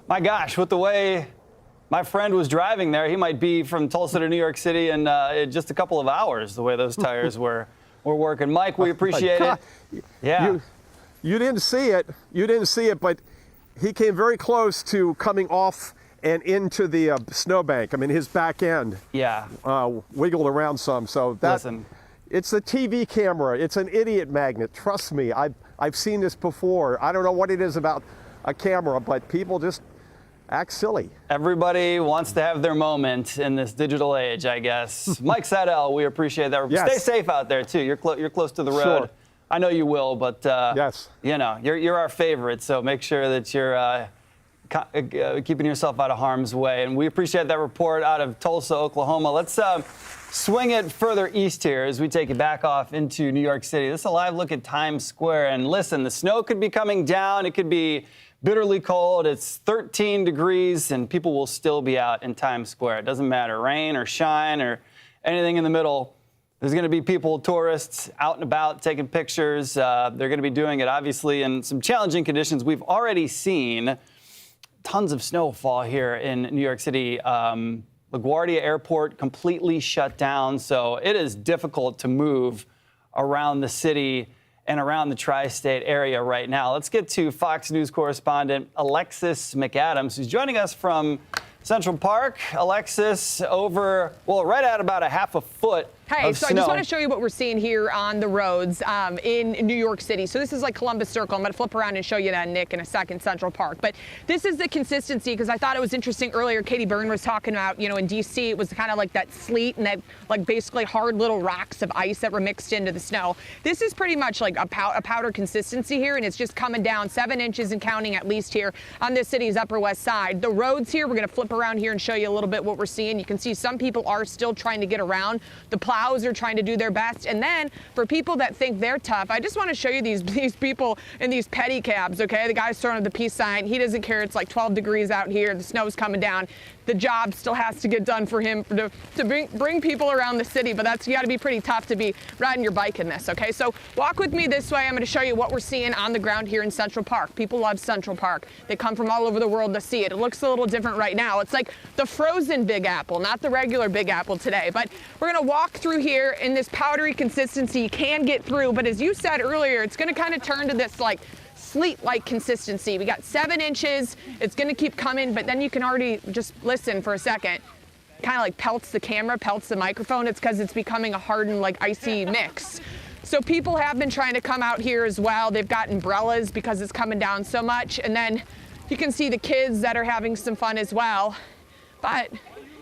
Speaker 22: My gosh, with the way my friend was driving there, he might be from Tulsa to New York City in just a couple of hours, the way those tires were working. Mike, we appreciate it. Yeah.
Speaker 2: You didn't see it. You didn't see it, but he came very close to coming off and into the snowbank. I mean, his back end wiggled around some. So it's a TV camera. It's an idiot magnet. Trust me, I've seen this before. I don't know what it is about a camera, but people just act silly.
Speaker 22: Everybody wants to have their moment in this digital age, I guess. Mike Seidel, we appreciate that. Yes. Stay safe out there too. You're close to the road.
Speaker 2: Sure.
Speaker 22: I know you will, but
Speaker 2: yes,
Speaker 22: you know, you're our favorite. So make sure that you're keeping yourself out of harm's way. And we appreciate that report out of Tulsa, Oklahoma. Let's swing it further east here as we take it back off into New York City. This is a live look at Times Square. And listen, the snow could be coming down. It could be bitterly cold. It's 13 degrees and people will still be out in Times Square. It doesn't matter, rain or shine or anything in the middle. There's going to be people, tourists, out and about taking pictures. They're going to be doing it, obviously, in some challenging conditions. We've already seen tons of snowfall here in New York City. LaGuardia Airport completely shut down, so it is difficult to move around the city and around the tri-state area right now. Let's get to Fox News correspondent Alexis McAdams, who's joining us from Central Park. Alexis, right at about a half a foot
Speaker 9: Hey,
Speaker 22: of
Speaker 9: so
Speaker 22: snow.
Speaker 9: I just want to show you what we're seeing here on the roads in New York City. So this is like Columbus Circle. I'm going to flip around and show you that, Nick, in a second, Central Park. But this is the consistency, because I thought it was interesting earlier. Katie Byrne was talking about, in D.C. it was kind of like that sleet and that like basically hard little rocks of ice that were mixed into the snow. This is pretty much like a powder consistency here, and it's just coming down 7 inches and counting at least here on this city's Upper West Side. The roads here, we're going to flip around here and show you a little bit what we're seeing. You can see some people are still trying to get around. The plows are trying to do their best. And then for people that think they're tough, I just want to show you these people in these pedicabs, okay? The guy's throwing up the peace sign. He doesn't care. It's like 12 degrees out here. The snow's coming down. The job still has to get done for him to bring people around the city, but you got to be pretty tough to be riding your bike in this, okay? So walk with me this way. I'm going to show you what we're seeing on the ground here in Central Park. People love Central Park. They come from all over the world to see it. It looks a little different right now. It's like the frozen Big Apple, not the regular Big Apple today. But we're going to walk through here in this powdery consistency. You can get through, but as you said earlier, it's going to kind of turn to this like sleet-like consistency. We got 7 inches. It's going to keep coming, but then you can already just listen for a second. Kind of like pelts the camera, pelts the microphone. It's because it's becoming a hardened, like icy mix. So people have been trying to come out here as well. They've got umbrellas because it's coming down so much. And then you can see the kids that are having some fun as well. But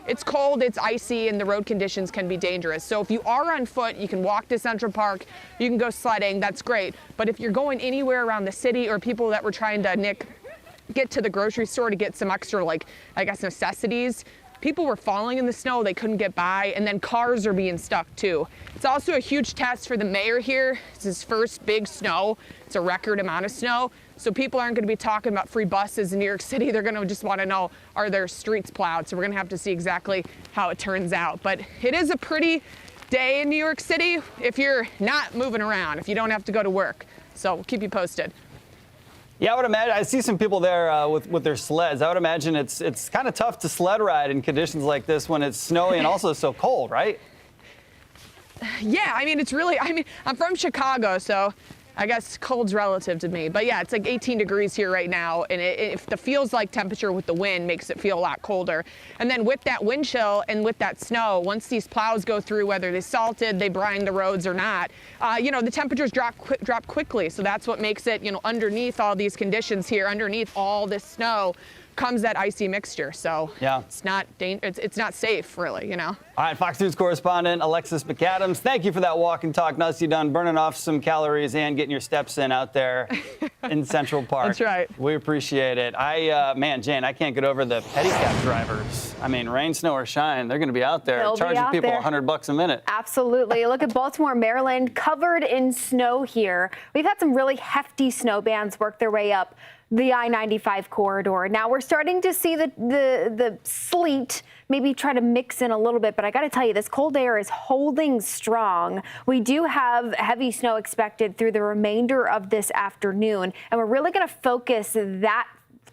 Speaker 9: it's cold, it's icy, and the road conditions can be dangerous. So if you are on foot, you can walk to Central Park, you can go sledding, that's great. But if you're going anywhere around the city, or people that were trying to, Nick, get to the grocery store to get some extra, like, I guess, necessities, people were falling in the snow, they couldn't get by, and then cars are being stuck too. It's also a huge test for the mayor here. It's his first big snow. It's a record amount of snow. So people aren't going to be talking about free buses in New York City. They're going to just want to know, are there streets plowed? So we're going to have to see exactly how it turns out. But it is a pretty day in New York City if you're not moving around, if you don't have to go to work. So we'll keep you posted.
Speaker 22: Yeah, I would imagine. I see some people there with their sleds. I would imagine it's kind of tough to sled ride in conditions like this when it's snowy and also so cold, right?
Speaker 9: Yeah, I mean, I'm from Chicago, so I guess cold's relative to me. But yeah, it's like 18 degrees here right now, and if the feels like temperature with the wind makes it feel a lot colder. And then with that wind chill and with that snow, once these plows go through, whether they salted, they brine the roads or not, the temperatures drop quickly. So that's what makes it, underneath all these conditions here, underneath all this snow, comes that icy mixture. So yeah, it's not safe, really, All
Speaker 22: right, Fox News correspondent Alexis McAdams, thank you for that walk and talk. Nicely done, burning off some calories and getting your steps in out there in Central Park.
Speaker 9: That's right.
Speaker 22: We appreciate it. Jane, I can't get over the pedicab drivers. I mean, rain, snow, or shine, they're going to be out there charging people $100 a minute.
Speaker 23: Absolutely. Look at Baltimore, Maryland, covered in snow here. We've had some really hefty snow bands work their way up the I-95 corridor. Now we're starting to see the sleet maybe try to mix in a little bit, but I got to tell you, this cold air is holding strong. We do have heavy snow expected through the remainder of this afternoon, and we're really going to focus that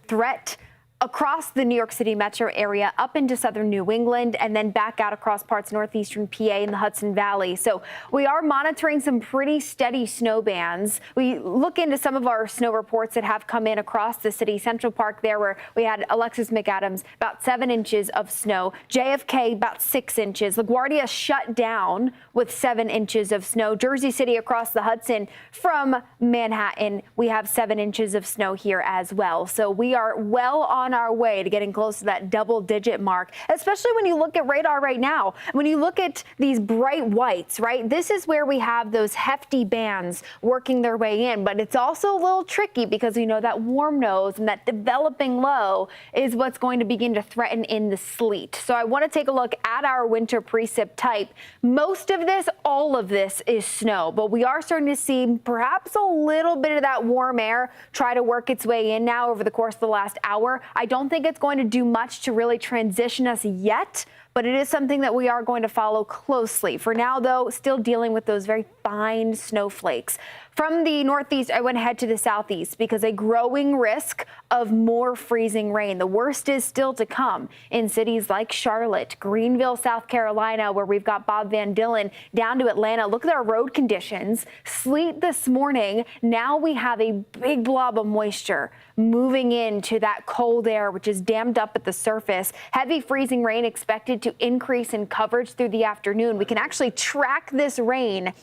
Speaker 23: threat across the New York City metro area up into southern New England and then back out across parts northeastern PA and the Hudson Valley. So we are monitoring some pretty steady snow bands. We look into some of our snow reports that have come in across the city. Central Park there, where we had Alexis McAdams, about 7 inches of snow. JFK, about 6 inches. LaGuardia shut down with 7 inches of snow. Jersey City across the Hudson from Manhattan, we have 7 inches of snow here as well. So we are well on on our way to getting close to that double-digit mark, especially when you look at radar right now. When you look at these bright whites, right, this is where we have those hefty bands working their way in, but it's also a little tricky because we know that warm nose and that developing low is what's going to begin to threaten in the sleet. So I want to take a look at our winter precip type. Most of this, all of this is snow, but we are starting to see perhaps a little bit of that warm air try to work its way in now over the course of the last hour. I don't think it's going to do much to really transition us yet, but it is something that we are going to follow closely. For now, though, still dealing with those very fine snowflakes. From the northeast, I went ahead to the southeast because a growing risk of more freezing rain. The worst is still to come in cities like Charlotte, Greenville, South Carolina, where we've got Bob Van Dillen, down to Atlanta. Look at our road conditions. Sleet this morning. Now we have a big blob of moisture moving into that cold air, which is dammed up at the surface. Heavy freezing rain expected to increase in coverage through the afternoon. We can actually track this rain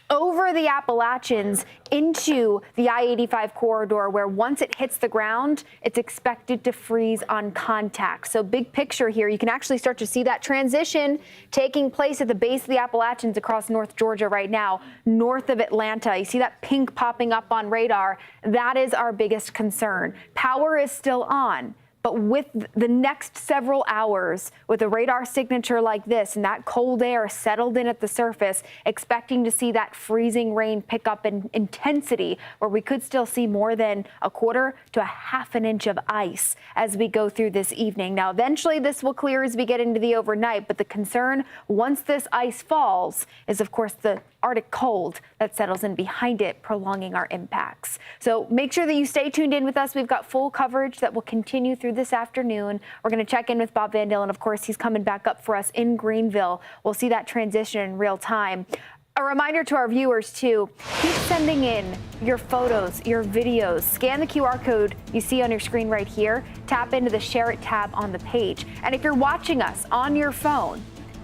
Speaker 23: over the Appalachians into the I-85 corridor, where once it hits the ground, it's expected to freeze on contact. So big picture here, you can actually start to see that transition taking place at the base of the Appalachians across North Georgia right now, north of Atlanta. You see that pink popping up on radar. That is our biggest concern. Power is still on. But with the next several hours, with a radar signature like this and that cold air settled in at the surface, expecting to see that freezing rain pick up in intensity, where we could still see more than a quarter to a half an inch of ice as we go through this evening. Now, eventually this will clear as we get into the overnight, but the concern once this ice falls is, of course, the Arctic cold that settles in behind it, prolonging our impacts. So make sure that you stay tuned in with us. We've got full coverage that will continue through this afternoon. We're going to check in with Bob Van Dillen. Of course, he's coming back up for us in Greenville. We'll see that transition in real time. A reminder to our viewers, too, keep sending in your photos, your videos. Scan the QR code you see on your screen right here. Tap into the Share It tab on the page. And if you're watching us on your phone,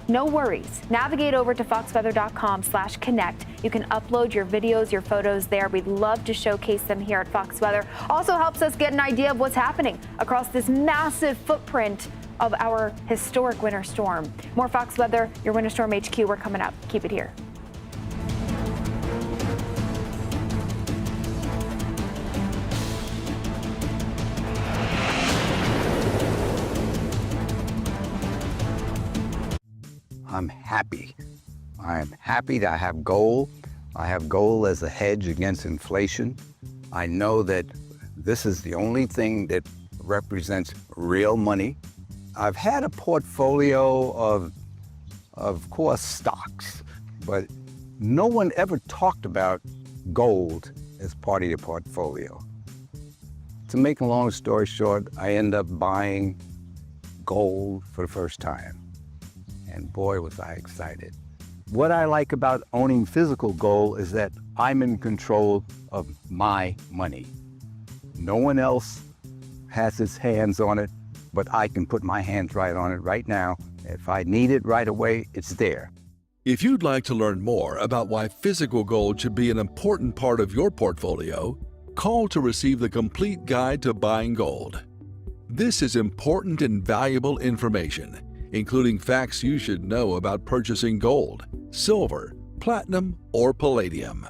Speaker 23: no worries. Navigate over to foxweather.com/connect. You can upload your videos, your photos there. We'd love to showcase them here at Fox Weather. Also helps us get an idea of what's happening across this massive footprint of our historic winter storm. More Fox Weather, your Winter Storm HQ. We're coming up. Keep it here.
Speaker 10: I'm happy. I'm happy that I have gold. I have gold as a hedge against inflation. I know that this is the only thing that represents real money. I've had a portfolio of course, stocks, but no one ever talked about gold as part of your portfolio. To make a long story short, I end up buying gold for the first time. And boy, was I excited. What I like about owning physical gold is that I'm in control of my money. No one else has his hands on it, but I can put my hands right on it right now. If I need it right away, it's there.
Speaker 12: If you'd like to learn more about why physical gold should be an important part of your portfolio, call to receive the complete guide to buying gold. This is important and valuable information, including facts you should know about purchasing gold, silver, platinum, or palladium.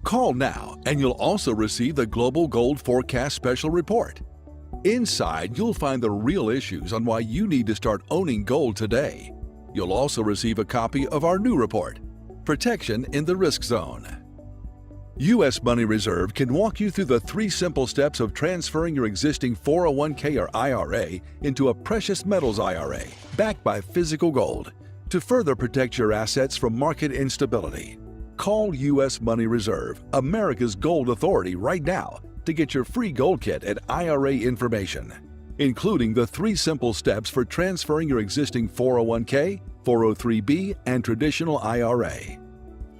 Speaker 12: Call now and you'll also receive the Global Gold Forecast Special Report. Inside, you'll find the real issues on why you need to start owning gold today. You'll also receive a copy of our new report, Protection in the Risk Zone. U.S. Money Reserve can walk you through the 3 simple steps of transferring your existing 401k or IRA into a precious metals IRA backed by physical gold to further protect your assets from market instability. Call U.S. Money Reserve, America's gold authority, right now to get your free gold kit and IRA information, including the 3 simple steps for transferring your existing 401k, 403b, and traditional IRA.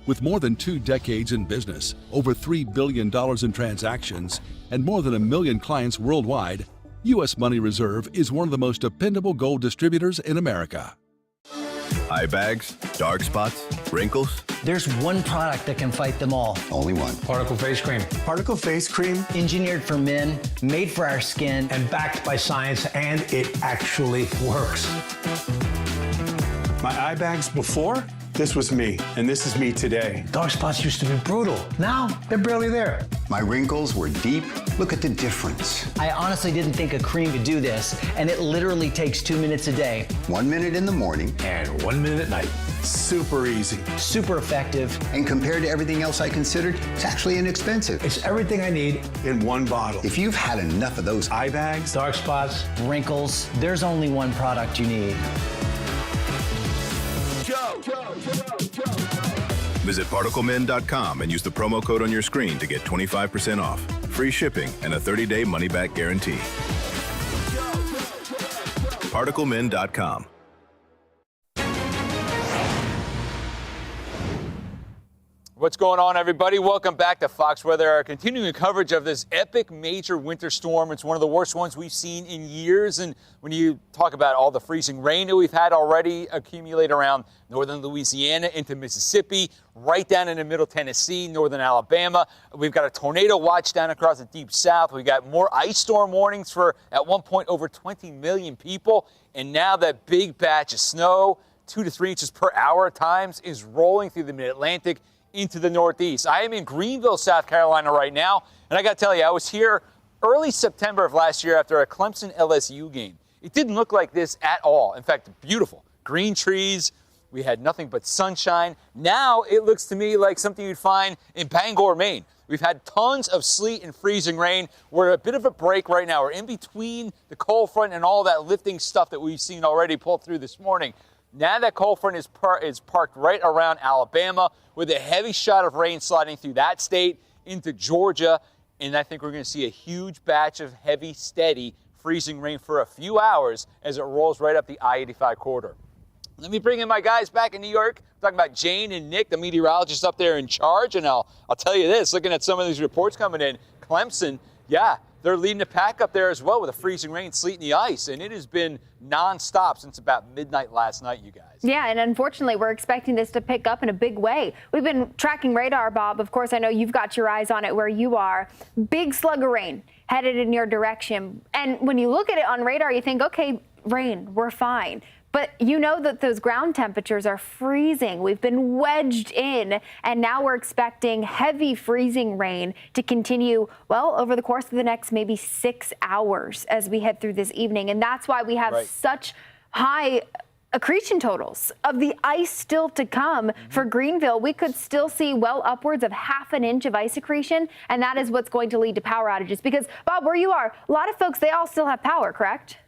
Speaker 12: With more than 2 decades in business, over $3 billion in transactions, and more than 1 million clients worldwide, U.S. Money Reserve is one of the most dependable gold distributors in America.
Speaker 13: Eye bags, dark spots, wrinkles.
Speaker 14: There's one product that can fight them all.
Speaker 13: Only one.
Speaker 14: Particle Face Cream.
Speaker 15: Particle Face Cream.
Speaker 14: Engineered for men, made for our skin.
Speaker 15: And backed by science, and it actually works. My eye bags before, this was me, and this is me today.
Speaker 14: Dark spots used to be brutal. Now, they're barely there.
Speaker 13: My wrinkles were deep. Look at the difference.
Speaker 14: I honestly didn't think a cream could do this, and it literally takes 2 minutes a day.
Speaker 13: 1 minute in the morning.
Speaker 15: And 1 minute at night. Super easy.
Speaker 14: Super effective.
Speaker 13: And compared to everything else I considered, it's actually inexpensive.
Speaker 15: It's everything I need in one bottle.
Speaker 13: If you've had enough of those
Speaker 15: eye bags,
Speaker 14: dark spots, wrinkles, there's only one product you need.
Speaker 13: Visit ParticleMen.com and use the promo code on your screen to get 25% off, free shipping, and a 30-day money-back guarantee. ParticleMen.com.
Speaker 1: What's going on, everybody? Welcome back to Fox Weather, our continuing coverage of this epic major winter storm. It's one of the worst ones we've seen in years. And when you talk about all the freezing rain that we've had already accumulate around northern Louisiana into Mississippi, right down into middle Tennessee, northern Alabama, we've got a tornado watch down across the deep south. We've got more ice storm warnings for, at one point, over 20 million people. And now that big batch of snow, 2 to 3 inches per hour at times, is rolling through the mid-Atlantic into the Northeast. I am in Greenville, South Carolina right now, and I got to tell you, I was here early September of last year after a Clemson LSU game. It didn't look like this at all. In fact, beautiful. Green trees. We had nothing but sunshine. Now it looks to me like something you'd find in Bangor, Maine. We've had tons of sleet and freezing rain. We're at a bit of a break right now. We're in between the cold front and all that lifting stuff that we've seen already pull through this morning. Now that cold front is parked right around Alabama with a heavy shot of rain sliding through that state into Georgia. And I think we're going to see a huge batch of heavy, steady freezing rain for a few hours as it rolls right up the I-85 corridor. Let me bring in my guys back in New York. I'm talking about Jane and Nick, the meteorologists up there in charge. And I'll tell you this, looking at some of these reports coming in, Clemson, yeah, they're leading the pack up there as well with the freezing rain, sleet, and the ice. And it has been nonstop since about midnight last night, you guys.
Speaker 23: Yeah, and unfortunately, we're expecting this to pick up in a big way. We've been tracking radar, Bob. Of course, I know you've got your eyes on it where you are. Big slug of rain headed in your direction. And when you look at it on radar, you think, okay, rain, we're fine. But you know that those ground temperatures are freezing. We've been wedged in, and now we're expecting heavy freezing rain to continue, well, over the course of the next maybe 6 hours as we head through this evening. And that's why we have such high accretion totals of the ice still to come for Greenville. We could still see well upwards of ½ an inch of ice accretion, and that is what's going to lead to power outages. Because, Bob, where you are, a lot of folks, they all still have power, correct?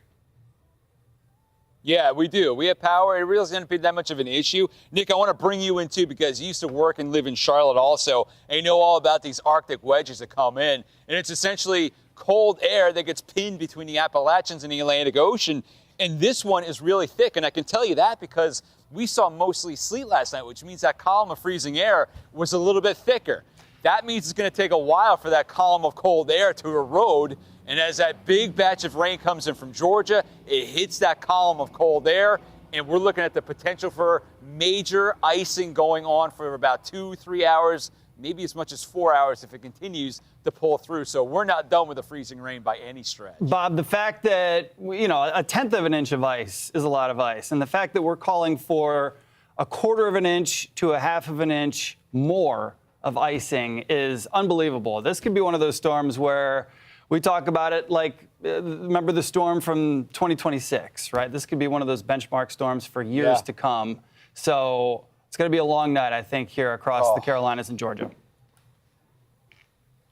Speaker 1: Yeah, we do. We have power. It really isn't be that much of an issue. Nick, I want to bring you in, too, because you used to work and live in Charlotte also, and you know all about these Arctic wedges that come in. And it's essentially cold air that gets pinned between the Appalachians and the Atlantic Ocean. And this one is really thick. And I can tell you that because we saw mostly sleet last night, which means that column of freezing air was a little bit thicker. That means it's going to take a while for that column of cold air to erode. And as that big batch of rain comes in from Georgia, it hits that column of cold air, and we're looking at the potential for major icing going on for about 2-3 hours, maybe as much as 4 hours if it continues to pull through. So we're not done with the freezing rain by any stretch.
Speaker 22: Bob, the fact that, you know, 1/10 of an inch of ice is a lot of ice, and the fact that we're calling for 1/4 of an inch to 1/2 of an inch more of icing is unbelievable. This could be one of those storms where we talk about it like, remember the storm from 2026, right? This could be one of those benchmark storms for years to come. So it's going to be a long night, I think, here across the Carolinas and Georgia.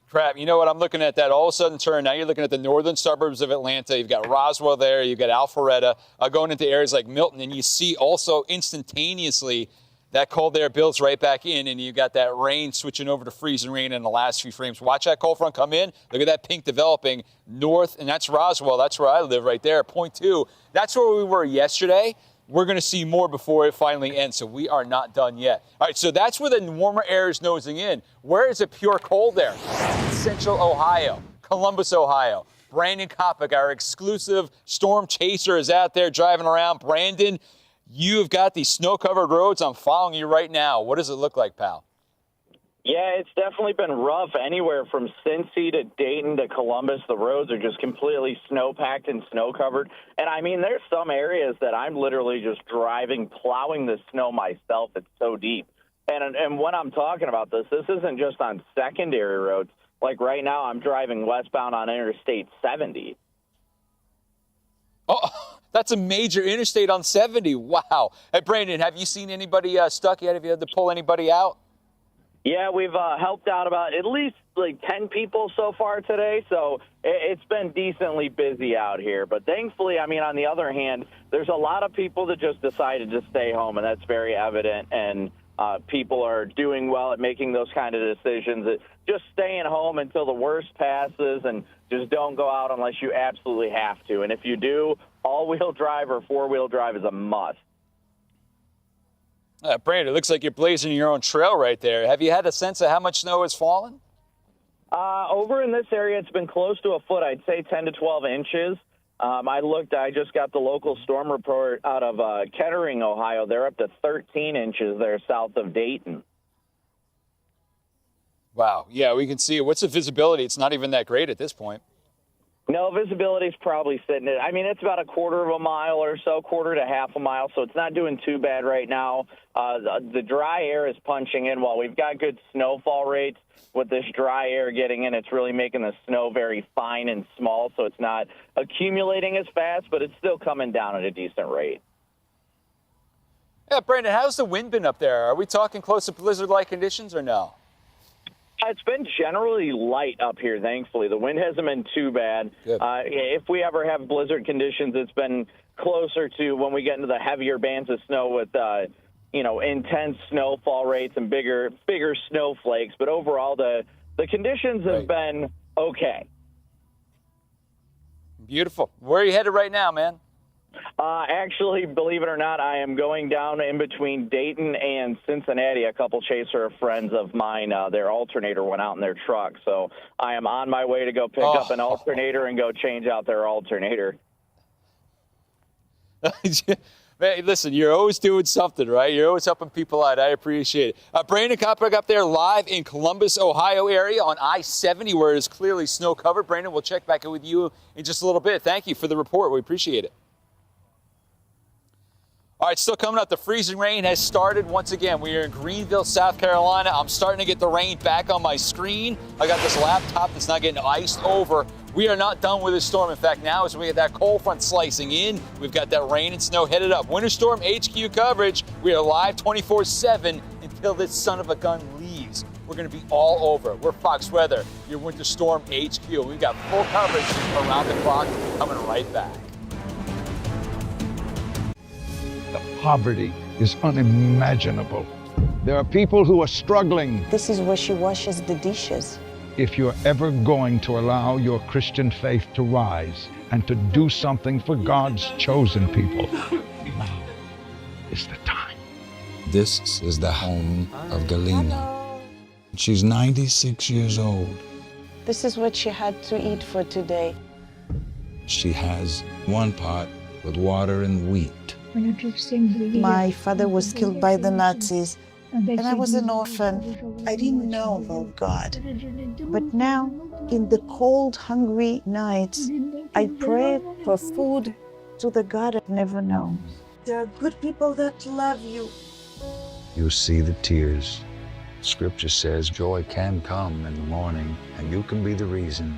Speaker 1: Crap, you know what? I'm looking at that all of a sudden turn. Now you're looking at the northern suburbs of Atlanta. You've got Roswell there. You've got Alpharetta going into areas like Milton. And you see also instantaneously that cold air builds right back in, and you got that rain switching over to freezing rain in the last few frames. Watch that cold front come in. Look at that pink developing north, and that's Roswell. That's where I live right there, point 2. That's where we were yesterday. We're going to see more before it finally ends, so we are not done yet. All right, so that's where the warmer air is nosing in. Where is it pure cold air? Central Ohio, Columbus, Ohio. Brandon Kopic, our exclusive storm chaser, is out there driving around. Brandon, You've got these snow-covered roads. I'm following you right now. What does it look like, pal?
Speaker 7: Yeah, it's definitely been rough anywhere from Cincy to Dayton to Columbus. The roads are just completely snow-packed and snow-covered. And, I mean, there's some areas that I'm literally just driving, plowing the snow myself. It's so deep. And when I'm talking about this isn't just on secondary roads. Like right now, I'm driving westbound on Interstate 70.
Speaker 1: Oh, that's a major interstate on 70. Wow. Hey, Brandon, have you seen anybody stuck yet? Have you had to pull anybody out?
Speaker 7: Yeah, we've helped out about at least like 10 people so far today, so it's been decently busy out here. But thankfully, I mean, on the other hand, there's a lot of people that just decided to stay home, and that's very evident, and people are doing well at making those kind of decisions, just staying home until the worst passes and just don't go out unless you absolutely have to. And if you do, all-wheel drive or four-wheel drive is a must.
Speaker 1: Brandon, it looks like you're blazing your own trail right there. Have you had a sense of how much snow has fallen?
Speaker 7: Over in this area, it's been close to a foot. I'd say 10 to 12 inches. I just got the local storm report out of Kettering, Ohio. They're up to 13 inches there south of Dayton.
Speaker 1: Wow. Yeah, we can see it. What's the visibility? It's not even that great at this point.
Speaker 7: No, visibility is probably sitting at, I mean, it's about a quarter of a mile or so, quarter to half a mile, so it's not doing too bad right now. The dry air is punching in. While we've got good snowfall rates, with this dry air getting in, it's really making the snow very fine and small, so it's not accumulating as fast, but it's still coming down at a decent rate.
Speaker 1: Yeah, Brandon, how's the wind been up there? Are we talking close to blizzard-like conditions or no?
Speaker 7: It's been generally light up here, thankfully. The wind hasn't been too bad. If we ever have blizzard conditions, it's been closer to when we get into the heavier bands of snow with, intense snowfall rates and bigger snowflakes. But overall, the conditions have been okay.
Speaker 1: Beautiful. Where are you headed right now, man?
Speaker 7: Actually, believe it or not, I am going down in between Dayton and Cincinnati. A couple chaser friends of mine, their alternator went out in their truck. So I am on my way to go pick up an alternator and go change out their alternator.
Speaker 1: Man, listen, you're always doing something, right? You're always helping people out. I appreciate it. Brandon Koppig up there live in Columbus, Ohio area on I-70 where it is clearly snow-covered. Brandon, we'll check back in with you in just a little bit. Thank you for the report. We appreciate it. All right, still coming up. The freezing rain has started once again. We are in Greenville, South Carolina. I'm starting to get the rain back on my screen. I got this laptop that's not getting iced over. We are not done with this storm. In fact, now as we get that cold front slicing in, we've got that rain and snow headed up. Winter Storm HQ coverage. We are live 24/7 until this son of a gun leaves. We're going to be all over. We're Fox Weather, your Winter Storm HQ. We've got full coverage around the clock coming right back.
Speaker 8: The poverty is unimaginable. There are people who are struggling.
Speaker 11: This is where she washes the dishes.
Speaker 8: If you're ever going to allow your Christian faith to rise and to do something for God's chosen people, now is the time.
Speaker 19: This is the home of Galena. She's 96 years old.
Speaker 11: This is what she had to eat for today.
Speaker 19: She has one pot with water and wheat.
Speaker 11: My father was killed by the Nazis, and I was an orphan. I didn't know about God. But now, in the cold, hungry nights, I pray for food to the God I've never known. There are good people that love you.
Speaker 19: You see the tears. Scripture says joy can come in the morning, and you can be the reason.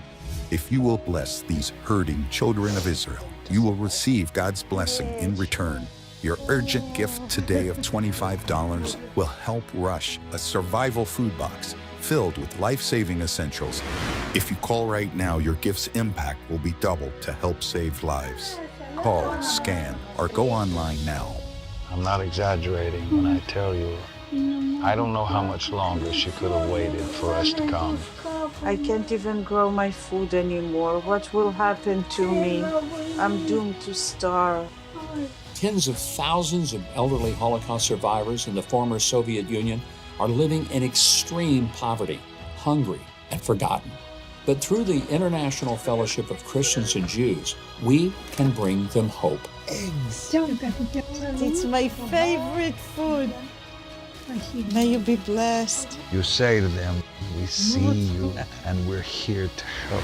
Speaker 20: If you will bless these hurting children of Israel, you will receive God's blessing in return. Your urgent gift today of $25 will help Rush, a survival food box filled with life-saving essentials. If you call right now, your gift's impact will be doubled to help save lives. Call, scan, or go online now.
Speaker 19: I'm not exaggerating when I tell you, I don't know how much longer she could have waited for us to come.
Speaker 11: I can't even grow my food anymore. What will happen to me? I'm doomed to starve.
Speaker 24: Tens of thousands of elderly Holocaust survivors in the former Soviet Union are living in extreme poverty, hungry, and forgotten. But through the International Fellowship of Christians and Jews, we can bring them hope.
Speaker 11: Eggs. It's my favorite food. May you be blessed.
Speaker 19: You say to them, we see you and we're here to help.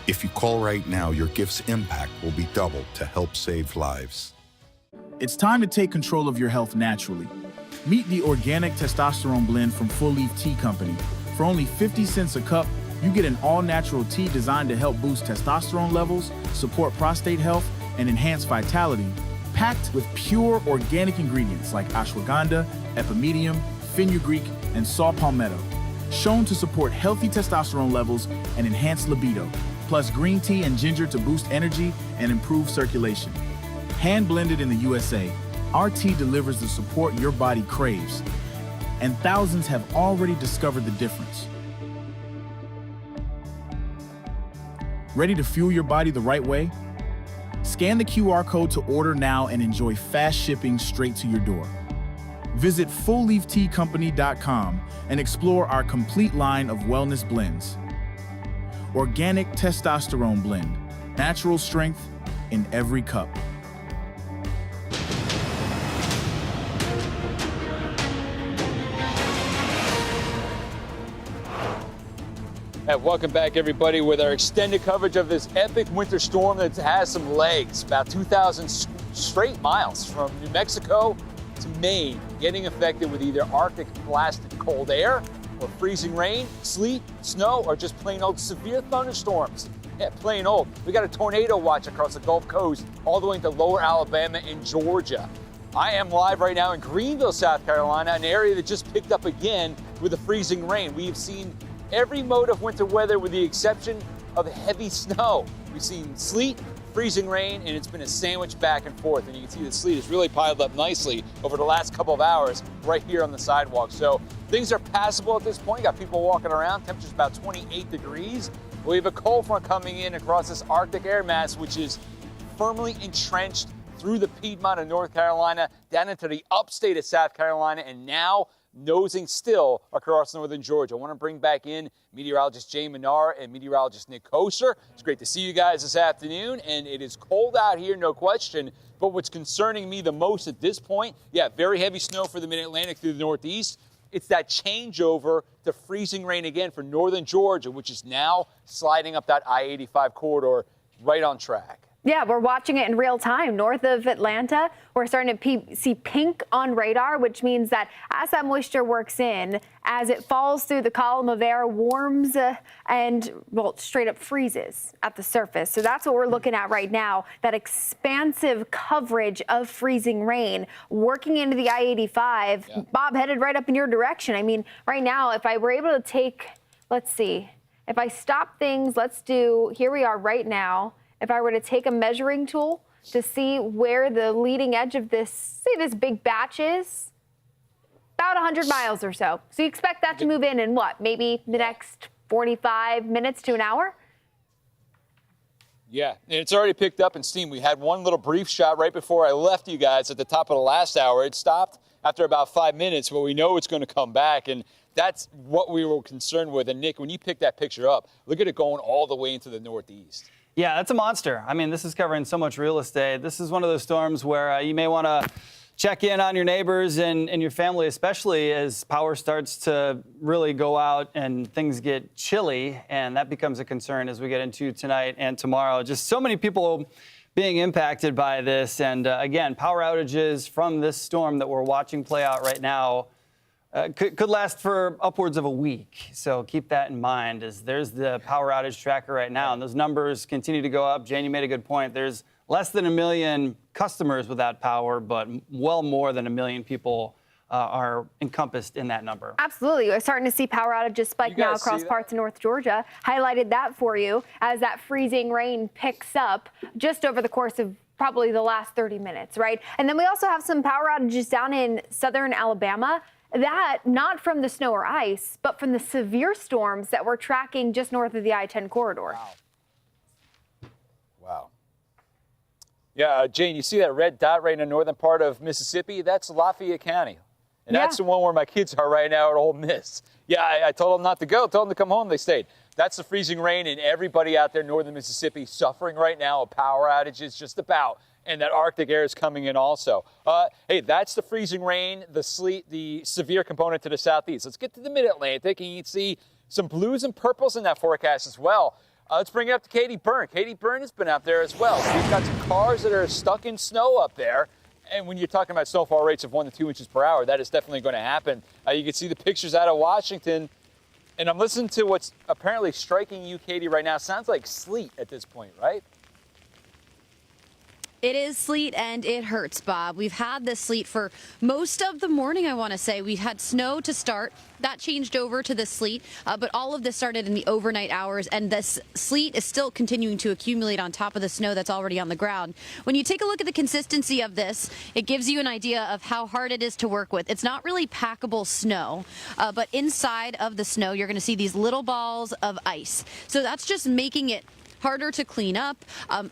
Speaker 20: If you call right now, your gift's impact will be doubled to help save lives.
Speaker 21: It's time to take control of your health naturally. Meet the organic testosterone blend from Full Leaf Tea Company. For only 50 cents a cup, you get an all-natural tea designed to help boost testosterone levels, support prostate health, and enhance vitality, packed with pure organic ingredients like ashwagandha, epimedium, fenugreek, and saw palmetto, shown to support healthy testosterone levels and enhance libido, plus green tea and ginger to boost energy and improve circulation. Hand-blended in the USA, our tea delivers the support your body craves, and thousands have already discovered the difference. Ready to fuel your body the right way? Scan the QR code to order now and enjoy fast shipping straight to your door. Visit fullleafteacompany.com and explore our complete line of wellness blends. Organic testosterone blend, natural strength in every cup.
Speaker 1: And welcome back, everybody, with our extended coverage of this epic winter storm that has some legs. About 2,000 straight miles from New Mexico to Maine, getting affected with either Arctic blasted cold air or freezing rain, sleet, snow, or just plain old severe thunderstorms. Yeah, plain old. We got a tornado watch across the Gulf Coast all the way into lower Alabama and Georgia. I am live right now in Greenville, South Carolina, an area that just picked up again with the freezing rain. We have seen every mode of winter weather with the exception of heavy snow. We've seen sleet, freezing rain, and it's been a sandwich back and forth. And you can see the sleet has really piled up nicely over the last couple of hours right here on the sidewalk. So things are passable at this point. You got people walking around. Temperature's about 28 degrees. We have a cold front coming in across this Arctic air mass, which is firmly entrenched through the Piedmont of North Carolina, down into the upstate of South Carolina, and now nosing still across northern Georgia. I want to bring back in meteorologist Jay Menard and meteorologist Nick Koser. It's great to see you guys this afternoon, and it is cold out here, no question. But what's concerning me the most at this point, very heavy snow for the mid-Atlantic through the Northeast. It's that changeover to freezing rain again for northern Georgia, which is now sliding up that I-85 corridor right on track.
Speaker 23: Yeah, we're watching it in real time. North of Atlanta, we're starting to see pink on radar, which means that as that moisture works in, as it falls through the column of air, warms and, well, straight up freezes at the surface. So that's what we're looking at right now, that expansive coverage of freezing rain working into the I-85. Yeah. Bob, headed right up in your direction. I mean, right now, if I were able to take, let's see, if I stop things, here we are right now. If I were to take a measuring tool to see where the leading edge of this big batch is, about 100 miles or so. So you expect that to move in what, maybe the next 45 minutes to an hour?
Speaker 1: Yeah, and it's already picked up in steam. We had one little brief shot right before I left you guys at the top of the last hour. It stopped after about 5 minutes, but we know it's going to come back, and that's what we were concerned with. And Nick, when you picked that picture up, look at it going all the way into the Northeast.
Speaker 22: Yeah, that's a monster. I mean, this is covering so much real estate. This is one of those storms where you may want to check in on your neighbors and your family, especially as power starts to really go out and things get chilly. And that becomes a concern as we get into tonight and tomorrow. Just so many people being impacted by this. And again, power outages from this storm that we're watching play out right now could last for upwards of a week. So keep that in mind, as there's the power outage tracker right now, and those numbers continue to go up. Jane, you made a good point. There's less than 1 million customers without power, but well more than 1 million people are encompassed in that number.
Speaker 23: Absolutely. We're starting to see power outages spike now across parts of North Georgia. Highlighted that for you as that freezing rain picks up just over the course of probably the last 30 minutes, right? And then we also have some power outages down in southern Alabama. That not from the snow or ice, but from the severe storms that we're tracking just north of the I-10 corridor.
Speaker 1: Wow. Yeah, Jane, you see that red dot right in the northern part of Mississippi? That's Lafayette County. And that's the one where my kids are right now at Ole Miss. Yeah, I told them not to go, told them to come home, they stayed. That's the freezing rain, and everybody out there in northern Mississippi suffering right now. A power outage is just about. And that Arctic air is coming in also. Hey, that's the freezing rain, the sleet, the severe component to the southeast. Let's get to the mid-Atlantic, and you can see some blues and purples in that forecast as well. Let's bring it up to Katie Byrne. Katie Byrne has been out there as well. We've got some cars that are stuck in snow up there. And when you're talking about snowfall rates of 1 to 2 inches per hour, that is definitely going to happen. You can see the pictures out of Washington. And I'm listening to what's apparently striking you, Katie, right now. Sounds like sleet at this point, right?
Speaker 4: It is sleet and it hurts, Bob. We've had this sleet for most of the morning, I want to say. We had snow to start. That changed over to the sleet, but all of this started in the overnight hours, and this sleet is still continuing to accumulate on top of the snow that's already on the ground. When you take a look at the consistency of this, it gives you an idea of how hard it is to work with. It's not really packable snow, but inside of the snow, you're going to see these little balls of ice. So that's just making it harder to clean up,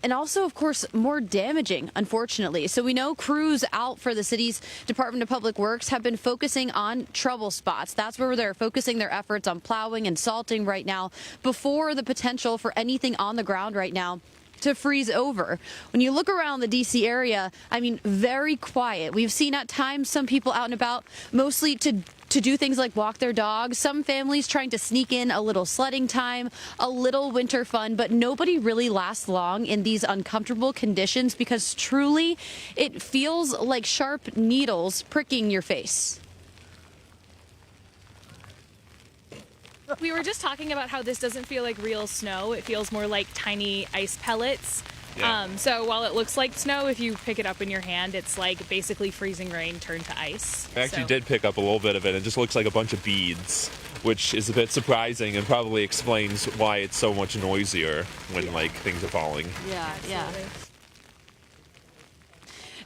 Speaker 4: and also, of course, more damaging, unfortunately. So we know crews out for the city's Department of Public Works have been focusing on trouble spots. That's where they're focusing their efforts on plowing and salting right now before the potential for anything on the ground right now to freeze over. When you look around the D.C. area, I mean, very quiet. We've seen at times some people out and about, mostly to do things like walk their dogs. Some families trying to sneak in a little sledding time, a little winter fun, but nobody really lasts long in these uncomfortable conditions because truly it feels like sharp needles pricking your face.
Speaker 16: We were just talking about how this doesn't feel like real snow. It feels more like tiny ice pellets. Yeah. So while it looks like snow, if you pick it up in your hand, it's like basically freezing rain turned to ice.
Speaker 17: I actually did pick up a little bit of it. It just looks like a bunch of beads, which is a bit surprising and probably explains why it's so much noisier when like things are falling.
Speaker 4: Yeah, yeah.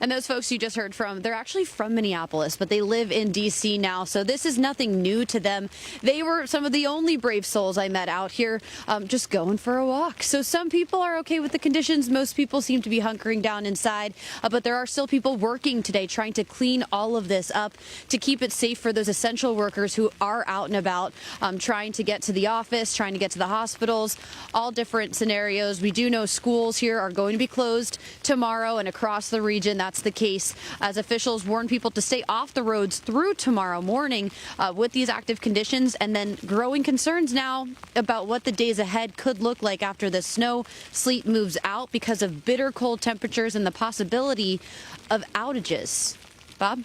Speaker 4: And those folks you just heard from, they're actually from Minneapolis, but they live in D.C. now, so this is nothing new to them. They were some of the only brave souls I met out here just going for a walk. So some people are okay with the conditions. Most people seem to be hunkering down inside, but there are still people working today trying to clean all of this up to keep it safe for those essential workers who are out and about, trying to get to the office, trying to get to the hospitals, all different scenarios. We do know schools here are going to be closed tomorrow and across the region. That's the case as officials warn people to stay off the roads through tomorrow morning with these active conditions, and then growing concerns now about what the days ahead could look like after the snow sleet moves out because of bitter cold temperatures and the possibility of outages. Bob?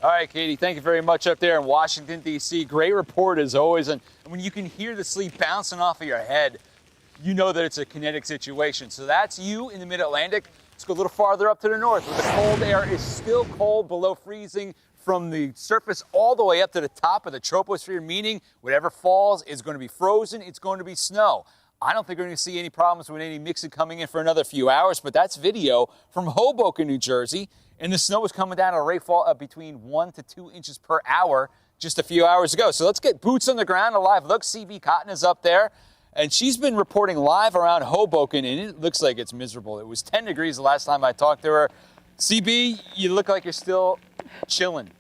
Speaker 1: All right, Katie, thank you very much up there in Washington, D.C. Great report as always. And when you can hear the sleet bouncing off of your head, you know that it's a kinetic situation. So that's you in the mid-Atlantic. Let's go a little farther up to the north where the cold air is still cold below freezing from the surface all the way up to the top of the troposphere, meaning whatever falls is going to be frozen, it's going to be snow. I don't think we're going to see any problems with any mixing coming in for another few hours, but that's video from Hoboken, New Jersey, and the snow was coming down at a rainfall of between 1 to 2 inches per hour just a few hours ago. So let's get boots on the ground, a live look. CB Cotton is up there. And she's been reporting live around Hoboken, and it looks like it's miserable. It was 10 degrees the last time I talked to her. CB, you look like you're still chilling.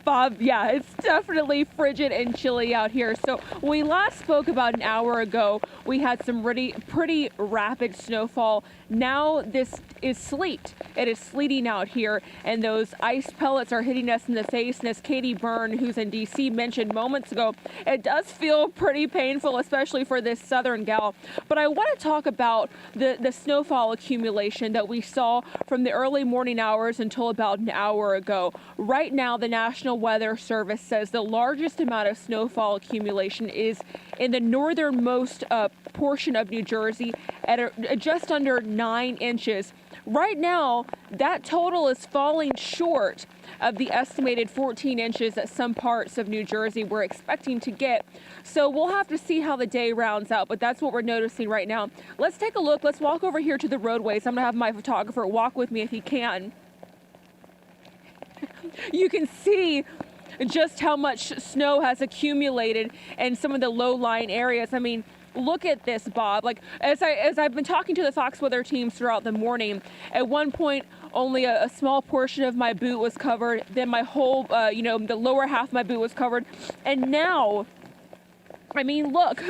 Speaker 18: Bob, yeah, it's definitely frigid and chilly out here. So when we last spoke about an hour ago, we had some pretty rapid snowfall. Now this is sleet. It is sleeting out here, and those ice pellets are hitting us in the face. And as Katie Byrne, who's in D.C., mentioned moments ago, it does feel pretty painful, especially for this southern gal. But I want to talk about the snowfall accumulation that we saw from the early morning hours until about an hour ago. Right now, the National Weather Service says the largest amount of snowfall accumulation is in the northernmost portion of New Jersey at just under 9 inches. Right now, that total is falling short of the estimated 14 inches that some parts of New Jersey were expecting to get. So we'll have to see how the day rounds out, but that's what we're noticing right now. Let's take a look. Let's walk over here to the roadways. I'm going to have my photographer walk with me if he can. You can see just how much snow has accumulated in some of the low-lying areas. I mean, look at this, Bob. Like, as I've been talking to the Fox Weather teams throughout the morning, at one point, only a small portion of my boot was covered. Then my whole, the lower half of my boot was covered. And now, I mean, look,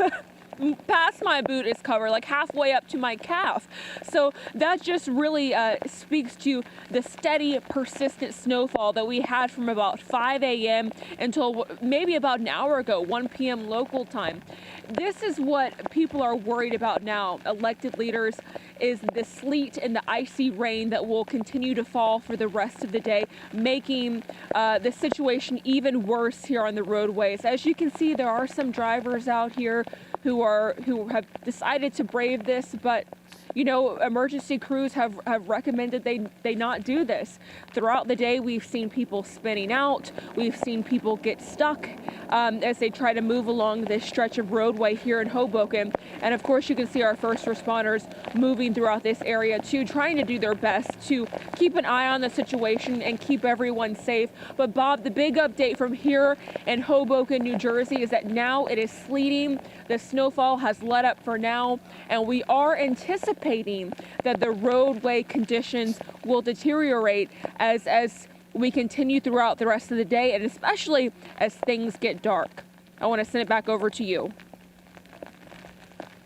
Speaker 18: past my boot is covered, like halfway up to my calf. So that just really speaks to the steady, persistent snowfall that we had from about 5 a.m. until maybe about an hour ago, 1 p.m. local time. This is what people are worried about now, elected leaders, is the sleet and the icy rain that will continue to fall for the rest of the day, making the situation even worse here on the roadways. As you can see, there are some drivers out here who have decided to brave this, but emergency crews have recommended they not do this. Throughout the day, we've seen people spinning out. We've seen people get stuck as they try to move along this stretch of roadway here in Hoboken. And of course, you can see our first responders moving throughout this area too, trying to do their best to keep an eye on the situation and keep everyone safe. But Bob, the big update from here in Hoboken, New Jersey, is that now it is sleeting. The snowfall has let up for now, and we are anticipating that the roadway conditions will deteriorate as we continue throughout the rest of the day, and especially as things get dark. I want to send it back over to you.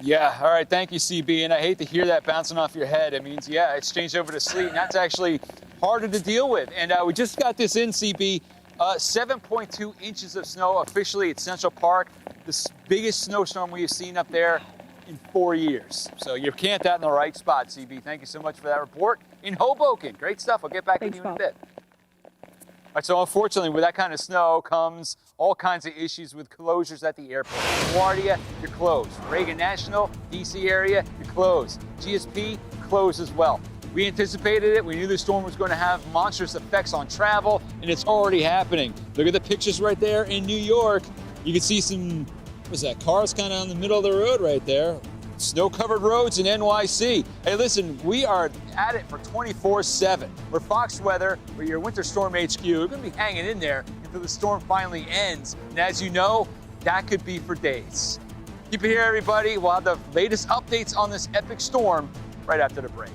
Speaker 1: Yeah, all right, thank you, CB. And I hate to hear that bouncing off your head. It means, it's changed over to sleet, and that's actually harder to deal with. And we just got this in, CB. 7.2 inches of snow officially at Central Park. The biggest snowstorm we have seen up there in 4 years. So you camped out in the right spot, CB. Thank you so much for that report in Hoboken. Great stuff. I'll get back to you in a bit. All right, so unfortunately, with that kind of snow comes all kinds of issues with closures at the airport. LaGuardia, you're closed. Reagan National, D.C. area, you're closed. GSP, closed as well. We anticipated it. We knew the storm was going to have monstrous effects on travel, and it's already happening. Look at the pictures right there in New York. You can see some, cars kind of on the middle of the road right there. Snow-covered roads in NYC. Hey, listen, we are at it for 24/7. We're Fox Weather, we're your Winter Storm HQ. We're going to be hanging in there until the storm finally ends. And as you know, that could be for days. Keep it here, everybody. We'll have the latest updates on this epic storm right after the break.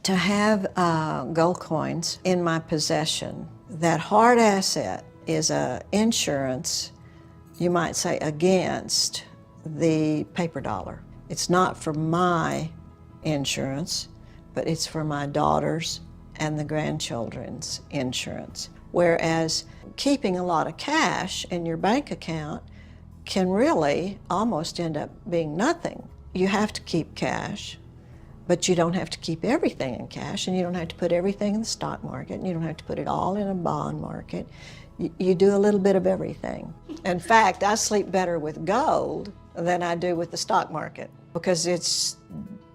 Speaker 2: To have gold coins in my possession, that hard asset is a insurance, you might say, against the paper dollar. It's not for my insurance, but it's for my daughter's and the grandchildren's insurance. Whereas keeping a lot of cash in your bank account can really almost end up being nothing. You have to keep cash, but you don't have to keep everything in cash, and you don't have to put everything in the stock market, and you don't have to put it all in a bond market. You do a little bit of everything. In fact, I sleep better with gold than I do with the stock market because it's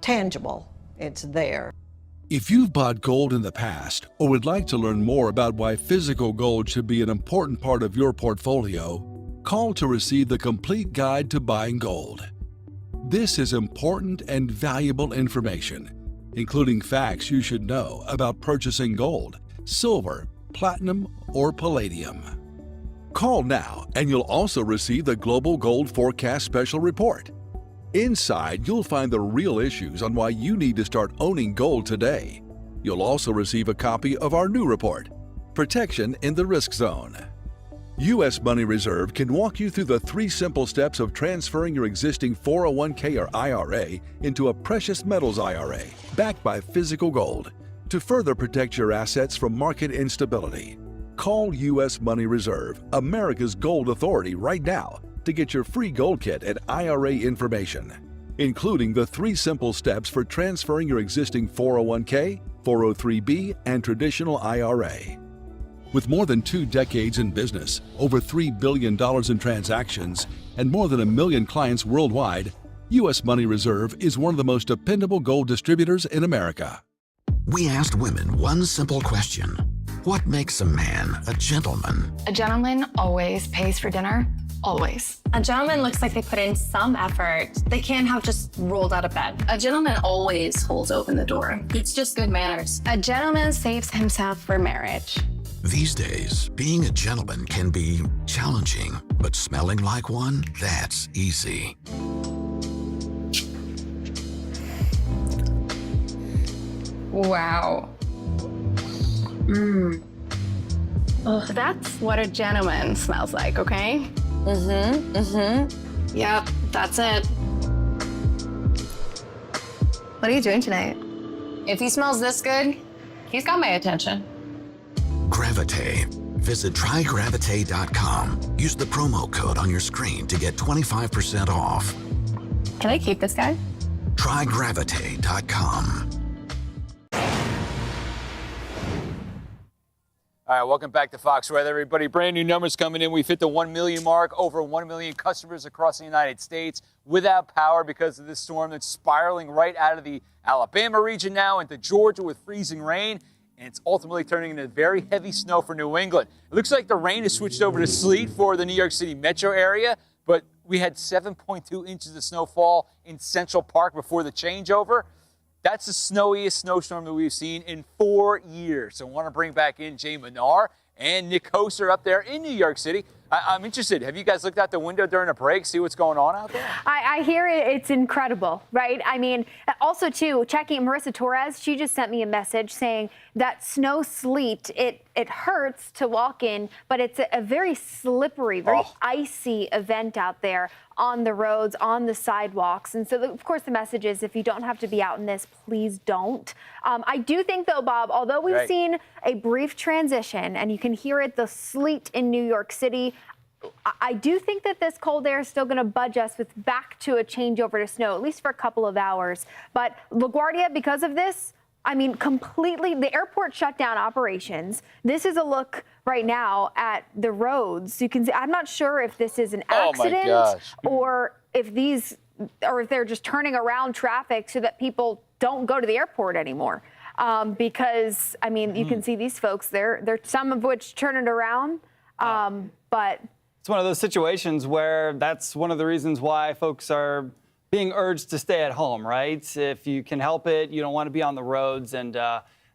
Speaker 2: tangible, it's there.
Speaker 12: If you've bought gold in the past or would like to learn more about why physical gold should be an important part of your portfolio, call to receive the complete guide to buying gold. This is important and valuable information, including facts you should know about purchasing gold, silver, platinum, or palladium. Call now and you'll also receive the Global Gold Forecast Special Report. Inside, you'll find the real issues on why you need to start owning gold today. You'll also receive a copy of our new report, Protection in the Risk Zone. U.S. Money Reserve can walk you through the 3 simple steps of transferring your existing 401k or IRA into a precious metals IRA backed by physical gold to further protect your assets from market instability. Call U.S. Money Reserve, America's gold authority, right now to get your free gold kit and IRA information, including the 3 simple steps for transferring your existing 401k, 403b, and traditional IRA. With more than 2 decades in business, over $3 billion in transactions, and more than 1 million clients worldwide, U.S. Money Reserve is one of the most dependable gold distributors in America.
Speaker 3: We asked women one simple question. What makes a man a gentleman?
Speaker 5: A gentleman always pays for dinner, always. A gentleman looks like they put in some effort. They can't have just rolled out of bed. A gentleman always holds open the door. It's just good manners. A gentleman saves himself for marriage.
Speaker 3: These days, being a gentleman can be challenging, but smelling like one, that's easy.
Speaker 5: Wow. That's what a gentleman smells like, okay? Yep, that's it. What are you doing tonight? If he smells this good, he's got my attention.
Speaker 3: Gravitate. Visit trygravitate.com. Use the promo code on your screen to get 25% off.
Speaker 5: Can I keep this guy?
Speaker 3: Trygravitate.com.
Speaker 1: All right, welcome back to Fox Weather, everybody. Brand new numbers coming in. We've hit the 1 million mark. Over 1 million customers across the United States without power because of this storm that's spiraling right out of the Alabama region now into Georgia with freezing rain. And it's ultimately turning into very heavy snow for New England. It looks like the rain has switched over to sleet for the New York City metro area, but we had 7.2 inches of snowfall in Central Park before the changeover. That's the snowiest snowstorm that we've seen in 4 years. So I want to bring back in Jay Menard and Nick Koser up there in New York City. I'm interested. Have you guys looked out the window during a break, see what's going on out there?
Speaker 23: I hear it. It's incredible, right? I mean, also, too, checking Marissa Torres, she just sent me a message saying that snow sleet, it hurts to walk in, but it's a very slippery, very icy event out there on the roads, on the sidewalks. And so, of course, the message is if you don't have to be out in this, please don't. I do think, though, Bob, although we've seen a brief transition, and you can hear it, the sleet in New York City, I do think that this cold air is still going to budge us back to a changeover to snow, at least for a couple of hours. But LaGuardia, because of this, I mean, completely, the airport shut down operations. This is a look right now at the roads. You can see, I'm not sure if this is an accident or if they're just turning around traffic so that people don't go to the airport anymore. Because, I mean, you can see these folks, they're some of which turn it around, but
Speaker 22: it's one of those situations where that's one of the reasons why folks are being urged to stay at home, right? If you can help it, you don't want to be on the roads. And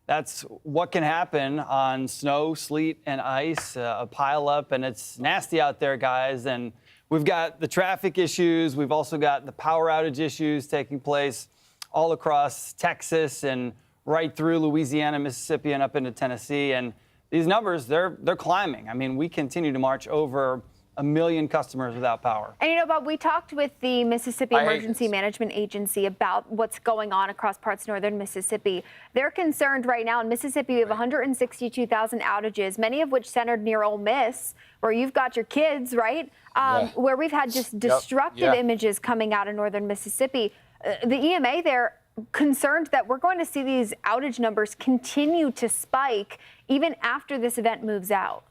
Speaker 22: that's what can happen on snow, sleet, and ice, a pileup. And it's nasty out there, guys. And we've got the traffic issues. We've also got the power outage issues taking place all across Texas and right through Louisiana, Mississippi, and up into Tennessee. And these numbers, they're climbing. I mean, we continue to march over 1 million customers without power.
Speaker 23: And you know, Bob, we talked with the Mississippi Emergency Management Agency about what's going on across parts of northern Mississippi. They're concerned right now in Mississippi we have 162,000 outages, many of which centered near Ole Miss, where you've got your kids, right? Where we've had just destructive images coming out of northern Mississippi. The EMA there concerned that we're going to see these outage numbers continue to spike even after this event moves out.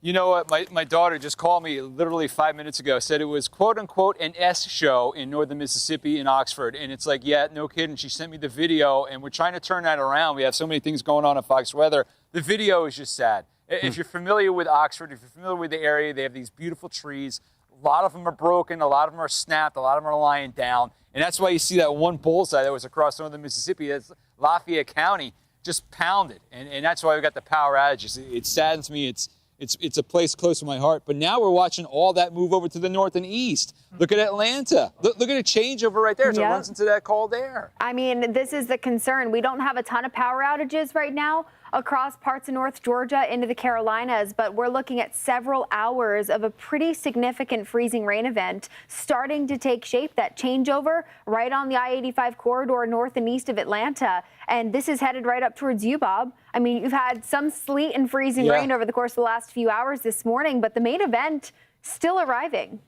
Speaker 1: You know what? My daughter just called me literally 5 minutes ago, said it was, quote unquote, an S show in northern Mississippi in Oxford. And it's like, yeah, no kidding. She sent me the video, and we're trying to turn that around. We have so many things going on at Fox Weather. The video is just sad. If you're familiar with Oxford, if you're familiar with the area, they have these beautiful trees. A lot of them are broken. A lot of them are snapped. A lot of them are lying down. And that's why you see that one bullseye that was across northern Mississippi. That's Lafayette County just pounded. And that's why we got the power outages. It saddens me. It's a place close to my heart. But now we're watching all that move over to the north and east. Look at Atlanta. Look at a changeover right there. So it runs into that cold air.
Speaker 23: I mean, this is the concern. We don't have a ton of power outages right now across parts of North Georgia into the Carolinas, but we're looking at several hours of a pretty significant freezing rain event starting to take shape. That changeover right on the I-85 corridor north and east of Atlanta. And this is headed right up towards you, Bob. I mean, you've had some sleet and freezing rain over the course of the last few hours this morning, but the main event still arriving.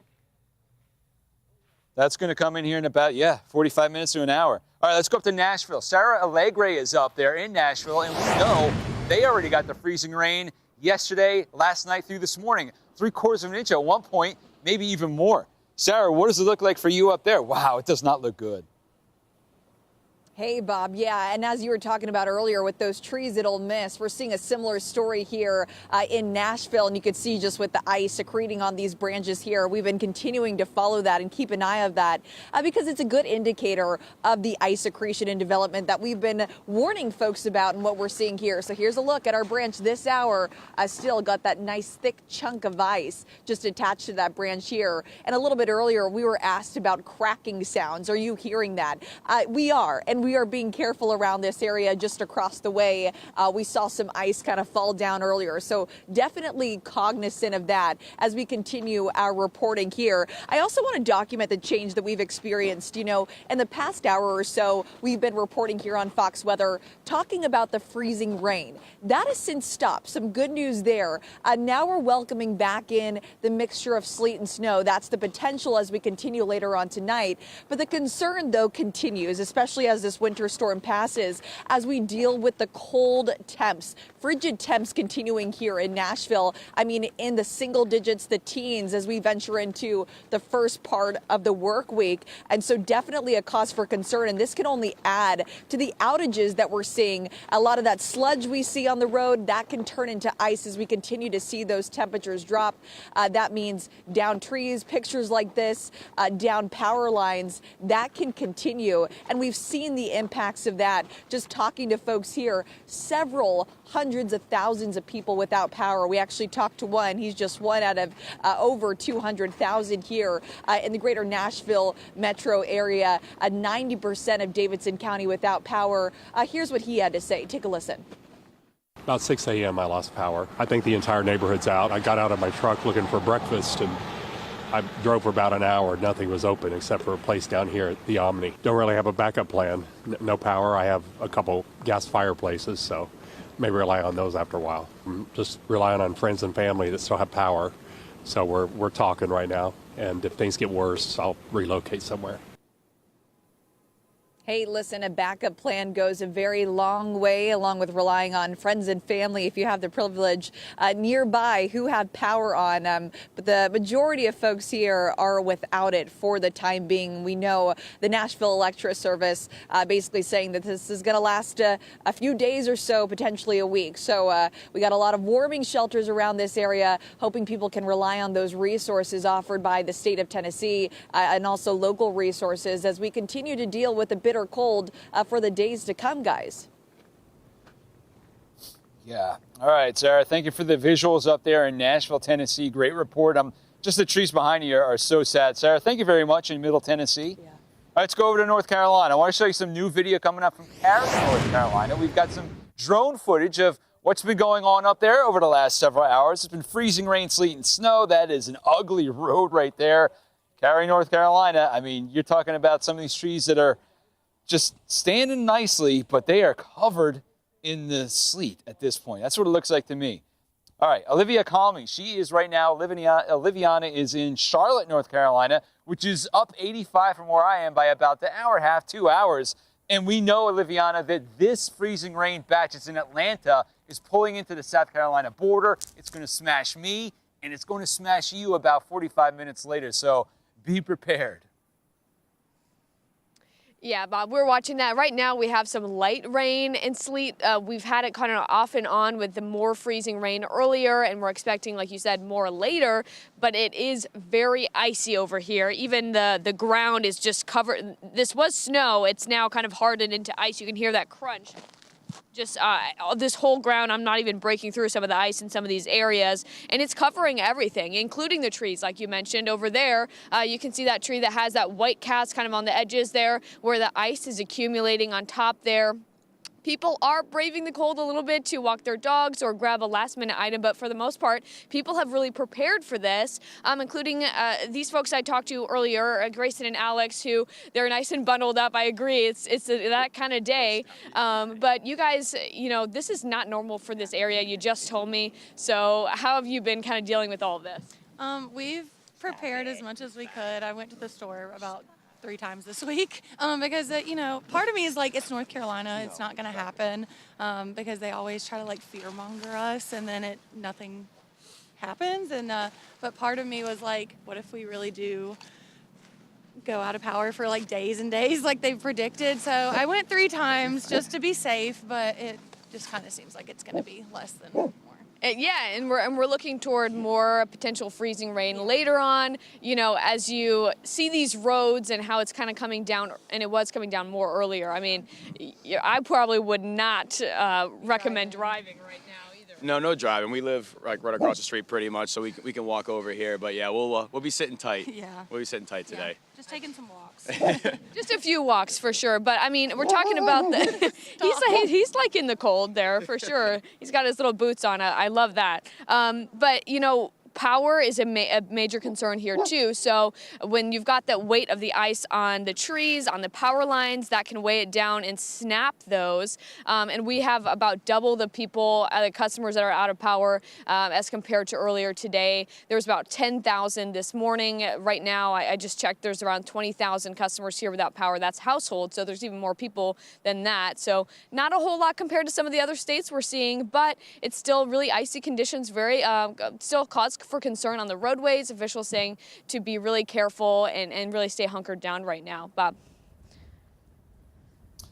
Speaker 1: That's going to come in here in about, 45 minutes to an hour. All right, let's go up to Nashville. Sarah Allegre is up there in Nashville, and we know they already got the freezing rain yesterday, last night through this morning. 3/4 of an inch at one point, maybe even more. Sarah, what does it look like for you up there? Wow, it does not look good.
Speaker 6: Hey, Bob. Yeah, and as you were talking about earlier with those trees at Ole Miss, we're seeing a similar story here in Nashville, and you could see just with the ice accreting on these branches here. We've been continuing to follow that and keep an eye of that because it's a good indicator of the ice accretion and development that we've been warning folks about and what we're seeing here. So here's a look at our branch this hour. Still got that nice thick chunk of ice just attached to that branch here. And a little bit earlier, we were asked about cracking sounds. Are you hearing that? We are, and we are being careful around this area just across the way. We saw some ice kind of fall down earlier, so definitely cognizant of that as we continue our reporting here. I also want to document the change that we've experienced. You know, in the past hour or so, we've been reporting here on Fox Weather, talking about the freezing rain. That has since stopped. Some good news there. Now we're welcoming back in the mixture of sleet and snow. That's the potential as we continue later on tonight. But the concern, though, continues, especially as this winter storm passes, as we deal with the cold temps, frigid temps continuing here in Nashville. I mean, in the single digits, the teens, as we venture into the first part of the work week. And so definitely a cause for concern. And this can only add to the outages that we're seeing. A lot of that sludge we see on the road, that can turn into ice as we continue to see those temperatures drop. That means down trees, pictures like this, down power lines, that can continue. And we've seen the impacts of that. Just talking to folks here, several hundreds of thousands of people without power. We actually talked to one. He's just one out of over 200,000 here in the greater Nashville metro area. 90% of Davidson County without power. Here's what he had to say. Take a listen.
Speaker 9: About 6 a.m. I lost power. I think the entire neighborhood's out. I got out of my truck looking for breakfast, and I drove for about an hour. Nothing was open except for a place down here at the Omni. Don't really have a backup plan. No power. I have a couple gas fireplaces, so maybe rely on those after a while. I'm just relying on friends and family that still have power. So we're talking right now, and if things get worse, I'll relocate somewhere.
Speaker 6: Hey, listen, a backup plan goes a very long way, along with relying on friends and family if you have the privilege nearby who have power on. But the majority of folks here are without it for the time being. We know the Nashville Electric Service basically saying that this is going to last a few days or so, potentially a week. So we got a lot of warming shelters around this area, hoping people can rely on those resources offered by the state of Tennessee and also local resources as we continue to deal with the bitter cold for the days to come, guys.
Speaker 1: Yeah. All right, Sarah, thank you for the visuals up there in Nashville, Tennessee. Great report. Just the trees behind you are so sad. Sarah, thank you very much in Middle Tennessee. Yeah. All right, let's go over to North Carolina. I want to show you some new video coming up from Cary, North Carolina. We've got some drone footage of what's been going on up there over the last several hours. It's been freezing rain, sleet, and snow. That is an ugly road right there. Cary, North Carolina. I mean, you're talking about some of these trees that are just standing nicely, but they are covered in the sleet at this point. That's what it looks like to me. All right, Olivia Calmy. She is right now, Oliviana is in Charlotte, North Carolina, which is up 85 from where I am by about an hour and a half, 2 hours. And we know, Oliviana, that this freezing rain batch that's in Atlanta is pulling into the South Carolina border. It's going to smash me, and it's going to smash you about 45 minutes later. So be prepared.
Speaker 10: Yeah, Bob, we're watching that. Right now we have some light rain and sleet. We've had it kind of off and on with the more freezing rain earlier, and we're expecting, like you said, more later. But it is very icy over here. Even the ground is just covered. This was snow. It's now kind of hardened into ice. You can hear that crunch. Just this whole ground, I'm not even breaking through some of the ice in some of these areas, and it's covering everything, including the trees, like you mentioned over there. You can see that tree that has that white cast kind of on the edges there, where the ice is accumulating on top there. People are braving the cold a little bit to walk their dogs or grab a last-minute item, but for the most part, people have really prepared for this, including these folks I talked to earlier, Grayson and Alex, who they're nice and bundled up. I agree, it's that kind of day. But you guys, you know, this is not normal for this area. You just told me. So how have you been kind of dealing with all of this?
Speaker 15: We've prepared as much as we could. I went to the store about 3 times this week because, you know, part of me is like, it's North Carolina. It's not going to happen because they always try to like fear monger us and then nothing happens. And but part of me was like, what if we really do go out of power for like days and days like they predicted. So I went 3 times just to be safe, but it just kind of seems like it's going to be less than more.
Speaker 10: Yeah, and we're looking toward more potential freezing rain later on. You know, as you see these roads and how it's kind of coming down, and it was coming down more earlier. I mean, I probably would not recommend driving right now.
Speaker 7: No driving. We live like right across the street pretty much, so we can walk over here. But yeah, we'll be sitting tight.
Speaker 15: Yeah.
Speaker 7: We'll be sitting tight today.
Speaker 15: Just taking some walks.
Speaker 10: Just a few walks for sure, but I mean, we're talking about the. he's like in the cold there for sure. He's got his little boots on. I love that. But you know. Power is a major concern here too. So when you've got that weight of the ice on the trees, on the power lines, that can weigh it down and snap those. And we have about double the people, the customers that are out of power as compared to earlier today. There was about 10,000 this morning. Right now, I just checked, there's around 20,000 customers here without power. That's households, so there's even more people than that. So not a whole lot compared to some of the other states we're seeing, but it's still really icy conditions, very still cause for concern on the roadways. Officials saying to be really careful and really stay hunkered down right now. Bob.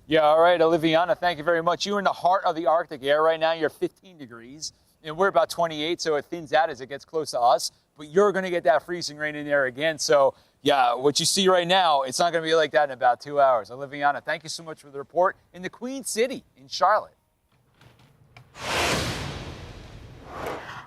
Speaker 1: Yeah, all right, Oliviana, thank you very much. You're in the heart of the Arctic air right now. You're 15 degrees, and we're about 28, so it thins out as it gets close to us. But you're going to get that freezing rain in there again. So, yeah, what you see right now, it's not going to be like that in about 2 hours. Oliviana, thank you so much for the report in the Queen City in Charlotte.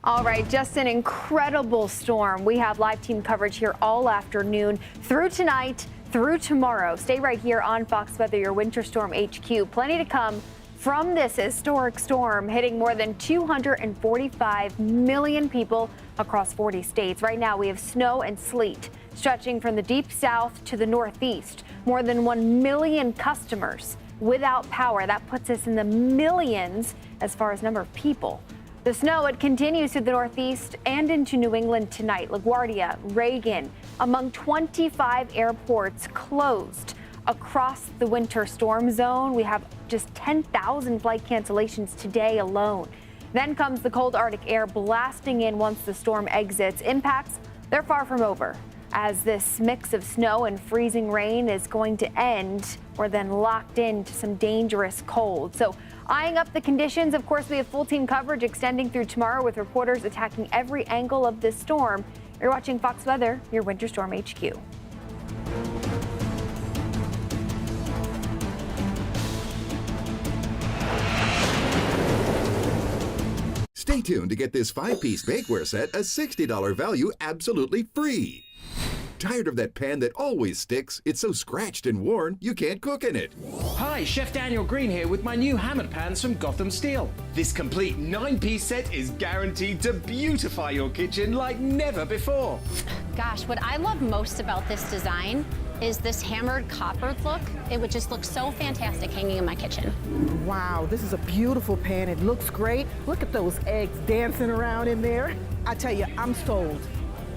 Speaker 23: All right, just an incredible storm. We have live team coverage here all afternoon through tonight, through tomorrow. Stay right here on Fox Weather, your Winter Storm HQ. Plenty to come from this historic storm hitting more than 245 million people across 40 states. Right now, we have snow and sleet stretching from the deep south to the northeast. More than 1 million customers without power. That puts us in the millions as far as number of people. The snow, it continues to the northeast and into New England tonight. LaGuardia, Reagan, among 25 airports closed across the winter storm zone. We have just 10,000 flight cancellations today alone. Then comes the cold Arctic air blasting in once the storm exits. Impacts, they're far from over, as this mix of snow and freezing rain is going to end. We're then locked into some dangerous cold. So eyeing up the conditions, of course, we have full team coverage extending through tomorrow with reporters attacking every angle of this storm. You're watching Fox Weather, your Winter Storm HQ.
Speaker 8: Stay tuned to get this 5-piece bakeware set, a $60 value, absolutely free. Tired of that pan that always sticks? It's so scratched and worn, you can't cook in it.
Speaker 13: Hi, Chef Daniel Green here with my new hammered pans from Gotham Steel. This complete 9-piece set is guaranteed to beautify your kitchen like never before.
Speaker 14: Gosh, what I love most about this design is this hammered copper look. It would just look so fantastic hanging in my kitchen.
Speaker 25: Wow, this is a beautiful pan. It looks great. Look at those eggs dancing around in there. I tell you, I'm sold.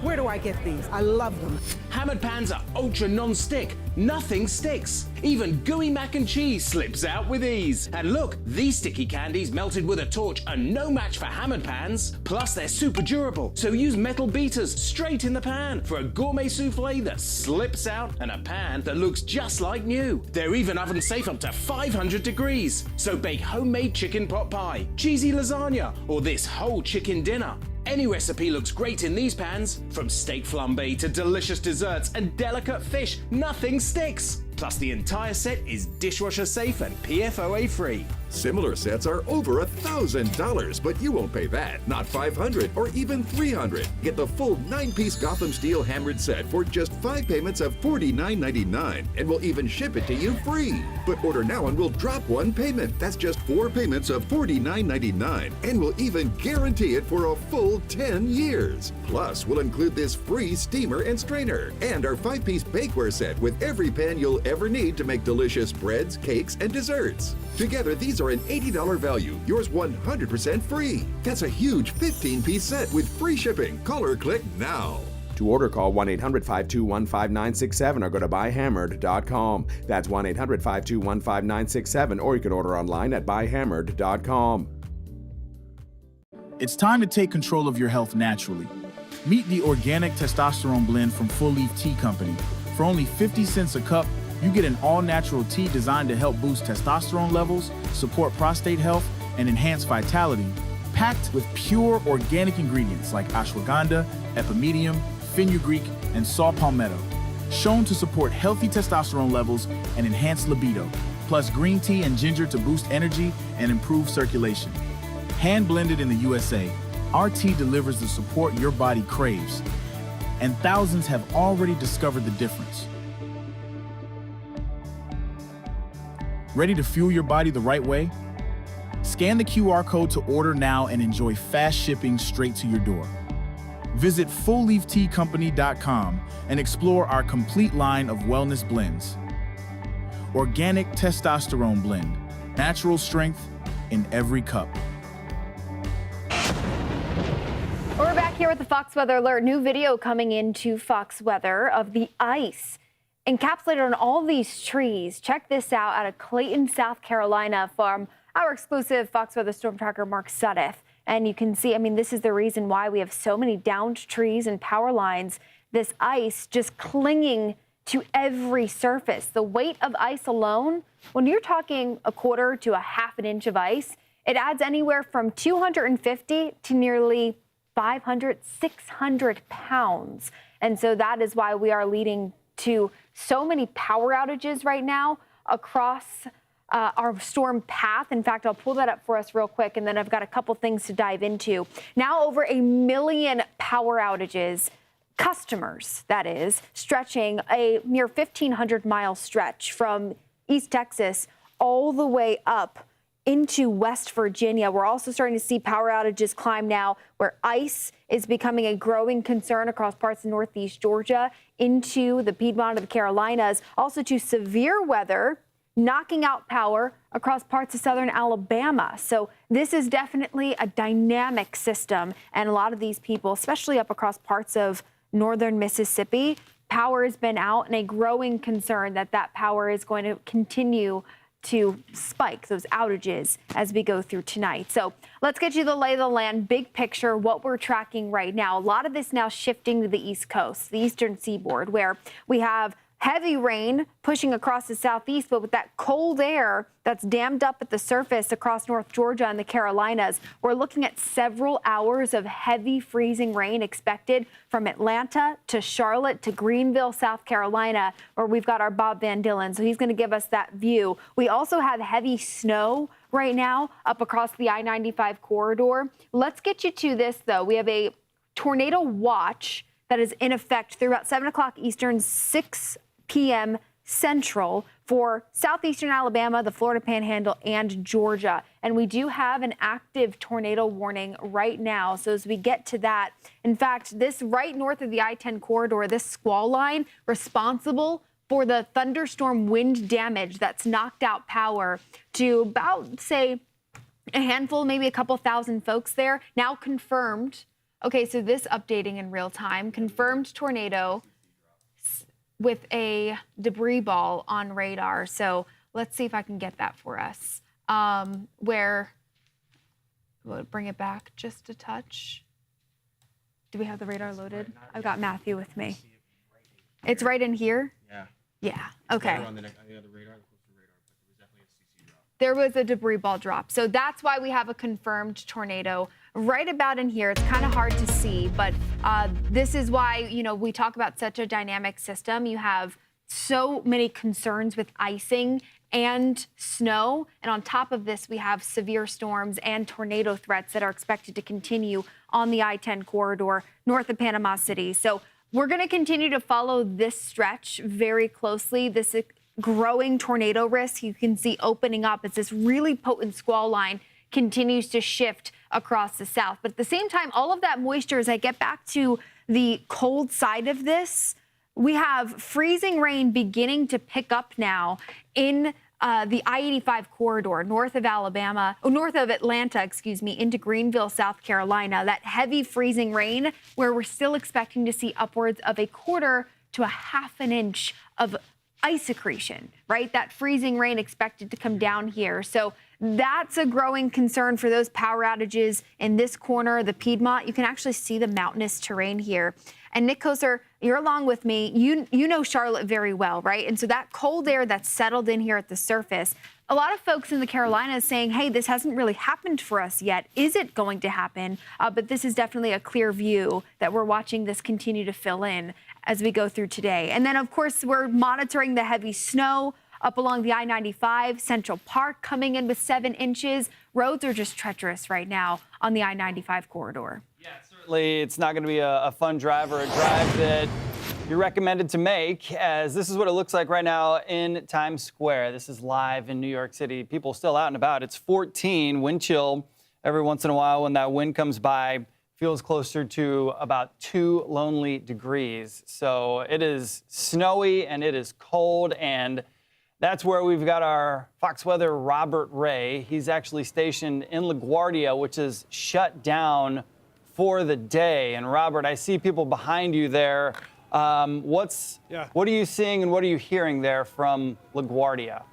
Speaker 25: Where do I get these? I love them.
Speaker 13: Hammered pans are ultra non-stick. Nothing sticks. Even gooey mac and cheese slips out with ease. And look, these sticky candies melted with a torch are no match for hammered pans. Plus, they're super durable, so use metal beaters straight in the pan for a gourmet souffle that slips out and a pan that looks just like new. They're even oven safe up to 500 degrees. So bake homemade chicken pot pie, cheesy lasagna, or this whole chicken dinner. Any recipe looks great in these pans. From steak flambe to delicious desserts and delicate fish, nothing sticks. Plus, the entire set is dishwasher safe and PFOA free.
Speaker 8: Similar sets are over $1,000, but you won't pay that. Not $500 or even $300. Get the full 9-piece Gotham Steel hammered set for just 5 payments of $49.99, and we'll even ship it to you free. But order now and we'll drop 1 payment. That's just 4 payments of $49.99, and we'll even guarantee it for a full 10 years. Plus, we'll include this free steamer and strainer, and our 5-piece bakeware set with every pan you'll ever need to make delicious breads, cakes, and desserts. Together, these are an $80 value, yours 100% free. That's a huge 15-piece set with free shipping. Call or click now.
Speaker 26: To order, call 1-800-521-5967 or go to buyhammered.com. That's 1-800-521-5967, or you can order online at buyhammered.com.
Speaker 21: It's time to take control of your health naturally. Meet the organic testosterone blend from Full Leaf Tea Company. For only 50 cents a cup, you get an all-natural tea designed to help boost testosterone levels, support prostate health, and enhance vitality, packed with pure organic ingredients like ashwagandha, epimedium, fenugreek, and saw palmetto, shown to support healthy testosterone levels and enhance libido, plus green tea and ginger to boost energy and improve circulation. Hand blended in the USA, our tea delivers the support your body craves, and thousands have already discovered the difference. Ready to fuel your body the right way? Scan the QR code to order now and enjoy fast shipping straight to your door. Visit fullleafteacompany.com and explore our complete line of wellness blends. Organic testosterone blend, natural strength in every cup.
Speaker 23: We're back here with the Fox Weather Alert. New video coming into Fox Weather of the ice encapsulated on all these trees. Check this out out of Clayton, South Carolina from our exclusive Fox Weather Storm Tracker, Mark Sudduth. And you can see, I mean, this is the reason why we have so many downed trees and power lines. This ice just clinging to every surface. The weight of ice alone, when you're talking a quarter to a half an inch of ice, it adds anywhere from 250 to nearly 500, 600 pounds. And so that is why we are leading to so many power outages right now across our storm path. In fact, I'll pull that up for us real quick, and then I've got a couple things to dive into. Now over 1 million power outages, customers, that is, stretching a near 1,500-mile stretch from East Texas all the way up into West Virginia. We're also starting to see power outages climb now where ice is becoming a growing concern across parts of Northeast Georgia into the Piedmont of the Carolinas, also to severe weather knocking out power across parts of southern Alabama. So this is definitely a dynamic system, and a lot of these people, especially up across parts of northern Mississippi, power has been out, and a growing concern that that power is going to continue to spike, those outages, as we go through tonight. So let's get you the lay of the land, big picture, what we're tracking right now. A lot of this now shifting to the East Coast, the eastern seaboard, where we have heavy rain pushing across the southeast, but with that cold air that's dammed up at the surface across North Georgia and the Carolinas, we're looking at several hours of heavy freezing rain expected from Atlanta to Charlotte to Greenville, South Carolina, where we've got our Bob Van Dillen. So he's going to give us that view. We also have heavy snow right now up across the I-95 corridor. Let's get you to this, though. We have a tornado watch that is in effect through about 7 o'clock Eastern, 6 p.m. Central for southeastern Alabama, the Florida Panhandle, and Georgia. And we do have an active tornado warning right now. So as we get to that, in fact, this right north of the I-10 corridor, this squall line responsible for the thunderstorm wind damage that's knocked out power to about, say, a handful, maybe a couple thousand folks there, now confirmed. Okay, so this updating in real time, confirmed tornado with a debris ball on radar. So let's see if I can get that for us. Where, we'll bring it back just a touch. Do we have the radar loaded? I've got Matthew with me. It's right in here?
Speaker 11: Yeah.
Speaker 23: Yeah, okay.
Speaker 11: On the radar.
Speaker 23: There was a debris ball drop. So that's why we have a confirmed tornado right about in here. It's kind of hard to see, but this is why, you know, we talk about such a dynamic system. You have so many concerns with icing and snow. And on top of this, we have severe storms and tornado threats that are expected to continue on the I-10 corridor north of Panama City. So we're going to continue to follow this stretch very closely. This growing tornado risk you can see opening up as this really potent squall line continues to shift across the south. But at the same time, all of that moisture, as I get back to the cold side of this, we have freezing rain beginning to pick up now in the I-85 corridor north of Atlanta, into Greenville, South Carolina. That heavy freezing rain where we're still expecting to see upwards of a quarter to a half an inch of ice accretion, right? That freezing rain expected to come down here. So That's a growing concern for those power outages in this corner, the Piedmont. You can actually see the mountainous terrain here. And Nick Koser, you're along with me. You know Charlotte very well, right? And so that cold air that's settled in here at the surface, a lot of folks in the Carolinas saying, hey, this hasn't really happened for us yet. Is it going to happen? But this is definitely a clear view that we're watching this continue to fill in as we go through today. And then, of course, we're monitoring the heavy snow up along the I-95, Central Park coming in with 7 inches. Roads are just treacherous right now on the I-95 corridor.
Speaker 22: Yeah, certainly it's not going to be a fun drive or a drive that you're recommended to make, as this is what it looks like right now in Times Square. This is live in New York City. People still out and about. It's 14, wind chill. Every once in a while when that wind comes by, feels closer to about 2 lonely degrees. So it is snowy and it is cold, and that's where we've got our Fox Weather Robert Ray. He's actually stationed in LaGuardia, which is shut down for the day. And Robert, I see people behind you there. What are you seeing and what are you hearing there from LaGuardia?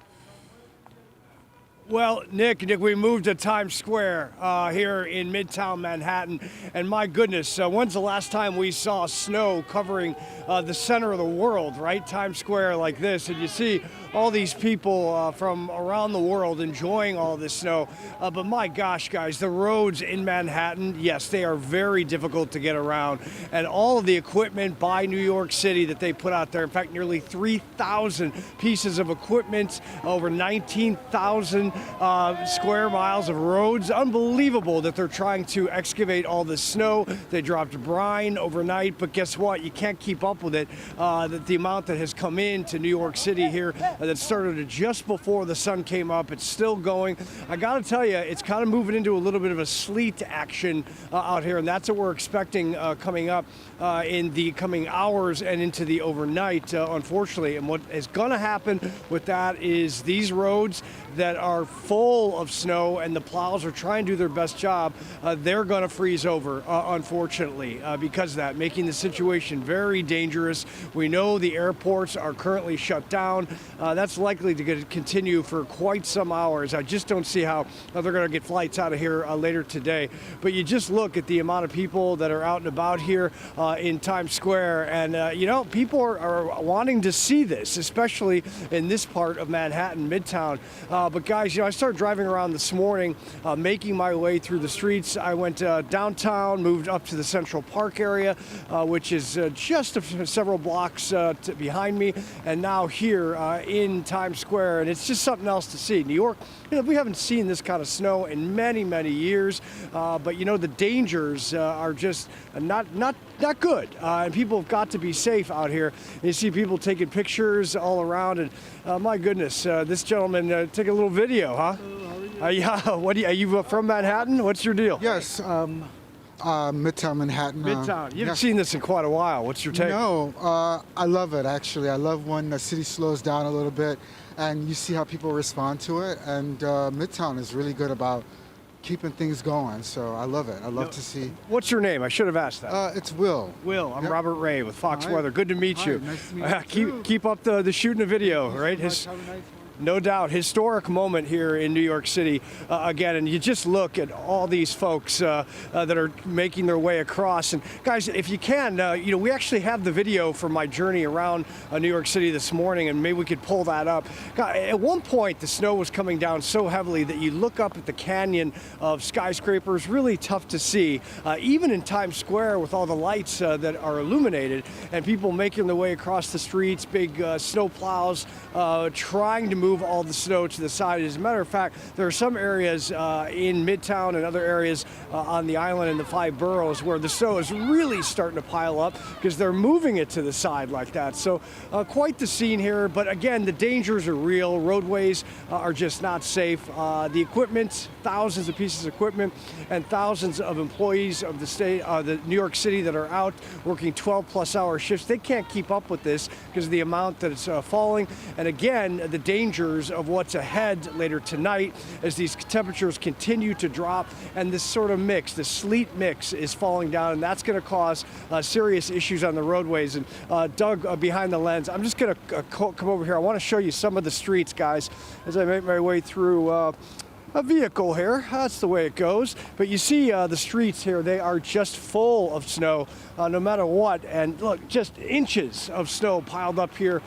Speaker 11: Well, Nick, we moved to Times Square here in Midtown Manhattan, and my goodness, when's the last time we saw snow covering the center of the world, right? Times Square like this, and you see all these people from around the world enjoying all this snow. But my gosh, guys, the roads in Manhattan, yes, they are very difficult to get around, and all of the equipment by New York City that they put out there, in fact, nearly 3,000 pieces of equipment, over 19,000 square miles of roads. Unbelievable that they're trying to excavate all this snow. They dropped brine overnight, but guess what? You can't keep up with it. The amount that has come into New York City here that started just before the sun came up, it's still going. I got to tell you, it's kind of moving into a little bit of a sleet action out here, and that's what we're expecting coming up in the coming hours and into the overnight, unfortunately. And what is going to happen with that is these roads that are full of snow and the plows are trying to do their best job, they're going to freeze over, unfortunately, because of that, making the situation very dangerous. We know the airports are currently shut down. That's likely to continue for quite some hours. I just don't see how they're going to get flights out of here later today. But you just look at the amount of people that are out and about here in Times Square, and people are wanting to see this, especially in this part of Manhattan, Midtown. But guys, I started driving around this morning, making my way through the streets. I went downtown, moved up to the Central Park area, which is just several blocks behind me, and now here in Times Square. And it's just something else to see. New York, we haven't seen this kind of snow in many, many years. But the dangers are just not good. And people have got to be safe out here. And you see people taking pictures all around, and my goodness, this gentleman, take a little video, huh? Are you from Manhattan? What's your deal?
Speaker 16: Yes, Midtown Manhattan.
Speaker 11: Midtown. You haven't seen this in quite a while. What's your take?
Speaker 16: No, I love it, actually. I love when the city slows down a little bit and you see how people respond to it. And Midtown is really good about keeping things going, so I love it. I love to see.
Speaker 11: What's your name? I should have asked that.
Speaker 16: It's Will.
Speaker 11: Will, I'm Robert Ray with Fox
Speaker 16: Hi.
Speaker 11: Weather. Good to meet you.
Speaker 16: Nice to meet you too.
Speaker 11: Keep up the shooting a video, right? No doubt, historic moment here in New York City again, and you just look at all these folks that are making their way across. And guys, if you can, we actually have the video from my journey around New York City this morning, and maybe we could pull that up. God, at one point, the snow was coming down so heavily that you look up at the canyon of skyscrapers, really tough to see, even in Times Square with all the lights that are illuminated, and people making their way across the streets, big snow plows, trying to move all the snow to the side. As a matter of fact, there are some areas in Midtown and other areas on the island in the 5 boroughs where the snow is really starting to pile up because they're moving it to the side like that. So quite the scene here, but again, the dangers are real. Roadways are just not safe. The equipment, thousands of pieces of equipment and thousands of employees of the state, the New York City that are out working 12+ hour shifts. They can't keep up with this because of the amount that it's falling. And again, the dangers of what's ahead later tonight as these temperatures continue to drop and this sort of mix, the sleet mix is falling down, and that's going to cause serious issues on the roadways. And Doug, behind the lens, I'm just going to come over here. I want to show you some of the streets, guys, as I make my way through a vehicle here. That's the way it goes. But you see the streets here, they are just full of snow no matter what. And look, just inches of snow piled up here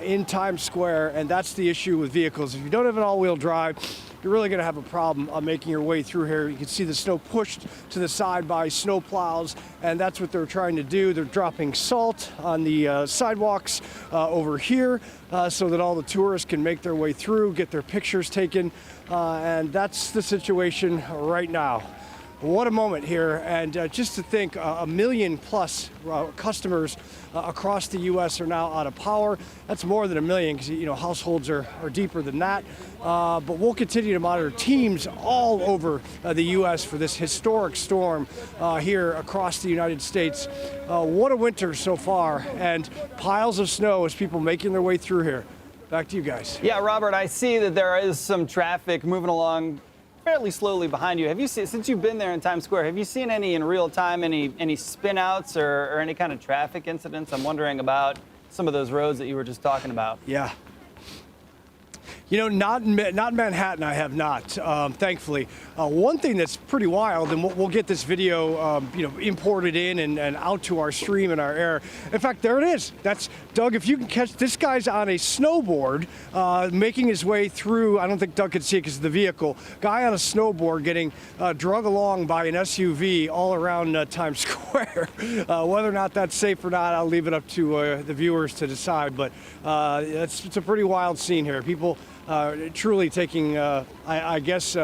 Speaker 11: in Times Square. And that's the issue with vehicles. If you don't have an all-wheel drive, you're really going to have a problem making your way through here. You can see the snow pushed to the side by snow plows, and that's what they're trying to do. They're dropping salt on the sidewalks over here so that all the tourists can make their way through, get their pictures taken, and that's the situation right now. What a moment here, and just to think, 1 million plus customers across the U.S. are now out of power. That's more than 1 million, because households are deeper than that. But we'll continue to monitor teams all over the U.S. for this historic storm here across the United States. What a winter so far, and piles of snow as people making their way through here. Back to you guys.
Speaker 22: Yeah, Robert, I see that there is some traffic moving along fairly slowly behind you. Have you seen, since you've been there in Times Square, have you seen any in real time, any spin outs or any kind of traffic incidents? I'm wondering about some of those roads that you were just talking about.
Speaker 11: Yeah. Not in Manhattan, I have not, thankfully. One thing that's pretty wild, and we'll get this video, imported in and out to our stream and our air. In fact, there it is. That's, Doug, if you can catch, this guy's on a snowboard, making his way through, I don't think Doug could see it because of the vehicle, guy on a snowboard getting drug along by an SUV all around Times Square. Whether or not that's safe or not, I'll leave it up to the viewers to decide, but it's a pretty wild scene here. People truly taking, I guess,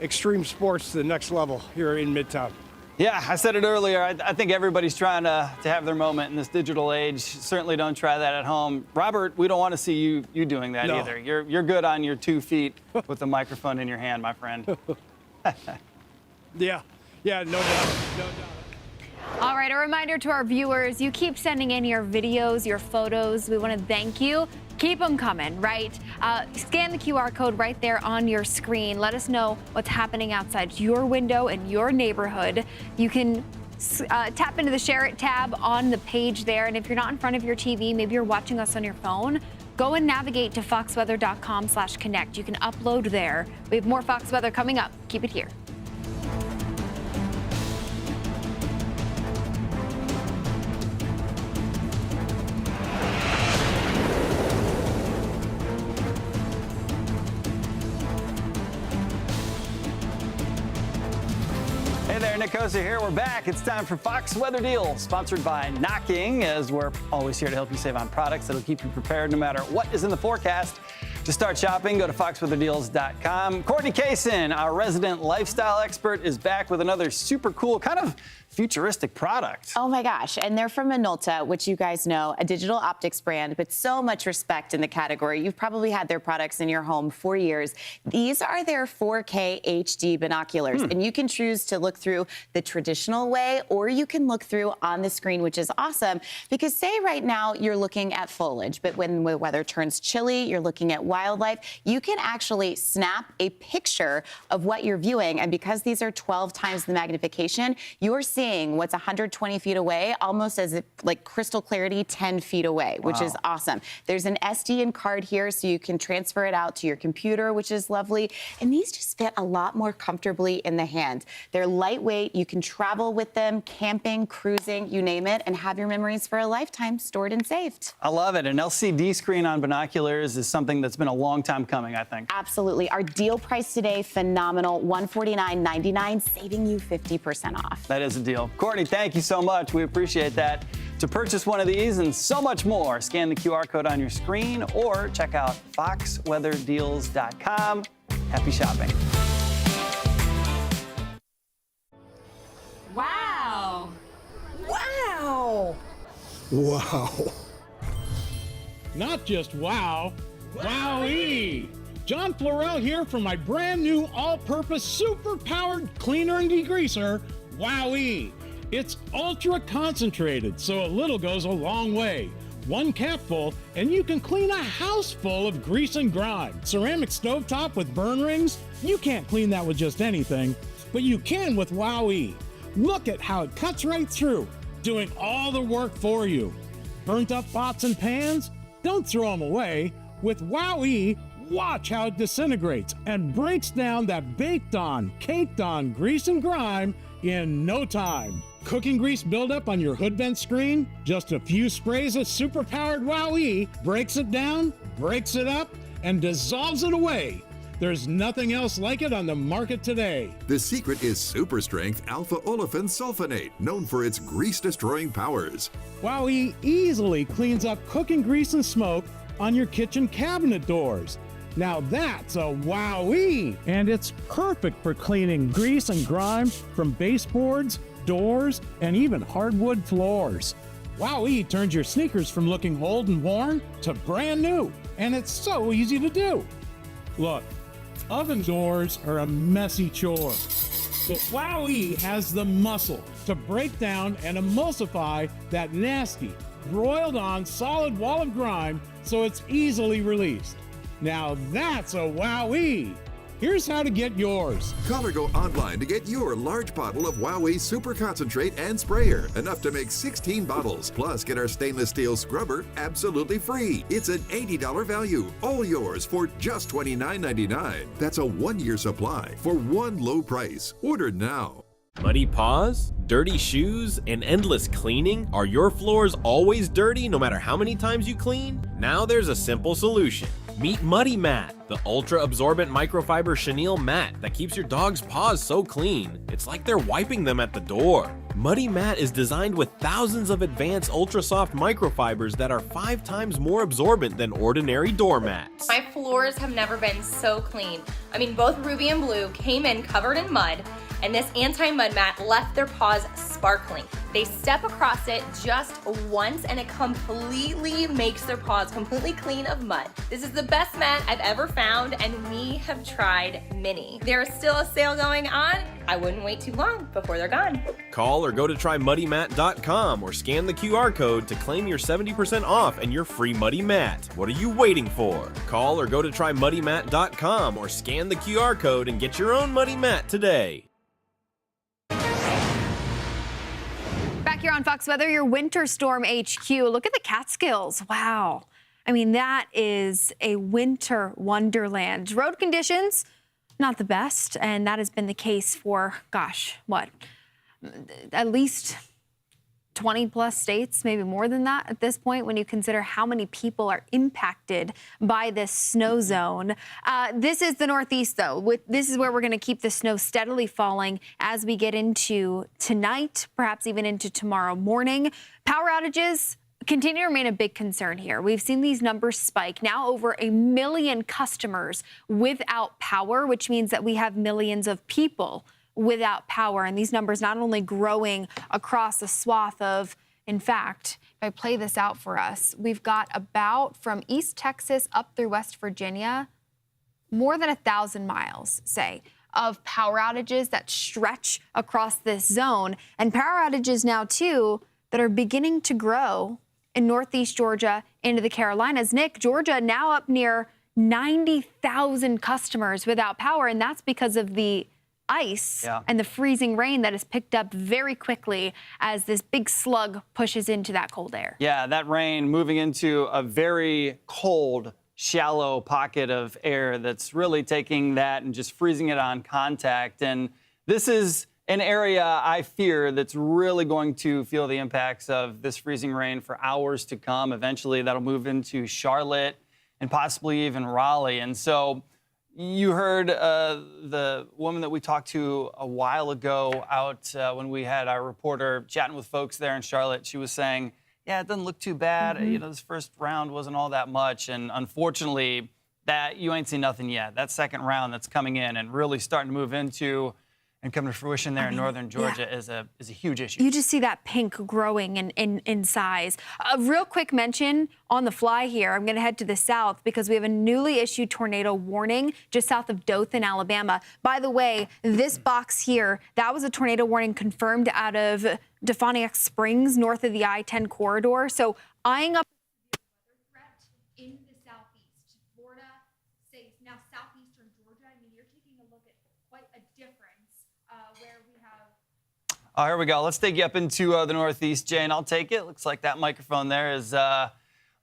Speaker 11: extreme sports to the next level here in Midtown.
Speaker 22: Yeah, I said it earlier. I think everybody's trying to have their moment in this digital age. Certainly don't try that at home. Robert, we don't want to see you doing that either. You're good on your 2 feet with the microphone in your hand, my friend.
Speaker 11: Yeah, no doubt.
Speaker 23: All right, a reminder to our viewers, you keep sending in your videos, your photos. We want to thank you. Keep them coming, right? Scan the QR code right there on your screen. Let us know what's happening outside your window in your neighborhood. You can tap into the Share It tab on the page there. And if you're not in front of your TV, maybe you're watching us on your phone, go and navigate to foxweather.com/connect. You can upload there. We have more Fox Weather coming up. Keep it here.
Speaker 22: Hey there, Nick Kosa here. We're back. It's time for Fox Weather Deals, sponsored by Knocking, as we're always here to help you save on products that'll keep you prepared no matter what is in the forecast. To start shopping, go to foxweatherdeals.com. Courtney Kaysen, our resident lifestyle expert, is back with another super cool, kind of futuristic product.
Speaker 4: Oh my gosh, and they're from Minolta, which you guys know, a digital optics brand, but so much respect in the category. You've probably had their products in your home for years. These are their 4K HD binoculars, and you can choose to look through the traditional way, or you can look through on the screen, which is awesome, because say right now you're looking at foliage, but when the weather turns chilly, you're looking at wildlife, you can actually snap a picture of what you're viewing, and because these are 12 times the magnification, you're seeing what's 120 feet away, almost as if like crystal clarity 10 feet away, which is awesome. There's an SD card here, so you can transfer it out to your computer, which is lovely. And these just fit a lot more comfortably in the hand. They're lightweight. You can travel with them, camping, cruising, you name it, and have your memories for a lifetime stored and saved.
Speaker 22: I love it. An LCD screen on binoculars is something that's been a long time coming, I think.
Speaker 4: Absolutely. Our deal price today, phenomenal, $149.99, saving you 50% off.
Speaker 22: That is a deal. Courtney, thank you so much. We appreciate that. To purchase one of these and so much more, scan the QR code on your screen or check out foxweatherdeals.com. Happy shopping.
Speaker 23: Wow.
Speaker 25: Wow.
Speaker 17: Wow.
Speaker 18: Not just wow, wowee! John Florell here for my brand new all-purpose super-powered cleaner and degreaser, Wowee. It's ultra concentrated, so a little goes a long way. One capful, and you can clean a house full of grease and grime. Ceramic stovetop with burn rings? You can't clean that with just anything, but you can with Wowee. Look at how it cuts right through, doing all the work for you. Burnt up pots and pans? Don't throw them away. With Wowee, Watch how it disintegrates and breaks down that baked on, caked on grease and grime in no time. Cooking grease buildup on your hood vent screen? Just a few sprays of super-powered WOW-E breaks it down, breaks it up, and dissolves it away. There's nothing else like it on the market today.
Speaker 8: The secret is super strength alpha olefin sulfonate, known for its grease-destroying powers.
Speaker 18: WOW-E easily cleans up cooking grease and smoke on your kitchen cabinet doors. Now that's a WOW-E! And it's perfect for cleaning grease and grime from baseboards, doors, and even hardwood floors. WOW-E turns your sneakers from looking old and worn to brand new, and it's so easy to do. Look, oven doors are a messy chore, but WOW-E has the muscle to break down and emulsify that nasty, broiled on solid wall of grime so it's easily released. Now that's a WOW-E! Here's how to get yours.
Speaker 8: Call or go online to get your large bottle of WOW-E Super Concentrate and Sprayer, enough to make 16 bottles. Plus, get our stainless steel scrubber absolutely free. It's an $80 value, all yours for just $29.99. That's a one-year supply for one low price. Order now.
Speaker 2: Muddy paws, dirty shoes, and endless cleaning? Are your floors always dirty no matter how many times you clean? Now there's a simple solution. Meet Muddy Mat, the ultra-absorbent microfiber chenille mat that keeps your dog's paws so clean, it's like they're wiping them at the door. Muddy Mat is designed with thousands of advanced ultra-soft microfibers that are 5 times more absorbent than ordinary doormats.
Speaker 12: My floors have never been so clean. I mean, both Ruby and Blue came in covered in mud, and this anti-mud mat left their paws sparkling. They step across it just once and it completely makes their paws completely clean of mud. This is the best mat I've ever found, and we have tried many. There's still a sale going on. I wouldn't wait too long before they're gone.
Speaker 2: Call or go to trymuddymat.com or scan the QR code to claim your 70% off and your free Muddy Mat. What are you waiting for? Call or go to trymuddymat.com or scan the QR code and get your own Muddy Mat today.
Speaker 23: Back here on Fox Weather, your winter storm HQ. Look at the Catskills. Wow. I mean, that is a winter wonderland. Road conditions, not the best, and that has been the case for, gosh, what, at least 20 plus states, maybe more than that at this point, when you consider how many people are impacted by this snow zone. This is the Northeast, though. This is where we're going to keep the snow steadily falling as we get into tonight, perhaps even into tomorrow morning. Power outages continue to remain a big concern here. We've seen these numbers spike. Now over 1 million customers without power, which means that we have millions of people without power. And these numbers not only growing across a swath of, in fact, if I play this out for us, we've got about from East Texas up through West Virginia, more than 1,000 miles, say, of power outages that stretch across this zone. And power outages now, too, that are beginning to grow in Northeast Georgia into the Carolinas. Nick, Georgia now up near 90,000 customers without power, and that's because of the ice and the freezing rain that is picked up very quickly as this big slug pushes into that cold air.
Speaker 22: Yeah, that rain moving into a very cold, shallow pocket of air that's really taking that and just freezing it on contact. And this is an area I fear that's really going to feel the impacts of this freezing rain for hours to come. Eventually, that'll move into Charlotte and possibly even Raleigh. And so you heard the woman that we talked to a while ago out when we had our reporter chatting with folks there in Charlotte. She was saying, yeah, it doesn't look too bad. You know, this first round wasn't all that much. And unfortunately, that you ain't seen nothing yet. That second round that's coming in and really starting to move into and come to fruition there in northern Georgia is a huge issue.
Speaker 23: You just see that pink growing in size. A real quick mention on the fly here. I'm going to head to the south because we have a newly issued tornado warning just south of Dothan, Alabama. By the way, this box here, that was a tornado warning confirmed out of Defoniac Springs, north of the I-10 corridor. So eyeing up a weather threat in the southeast. Florida, say now southeastern Georgia. I mean, you're taking a look at quite a difference. Where we have...
Speaker 22: Oh, here we go. Let's take you up into the Northeast, Jane. I'll take it. Looks like that microphone there is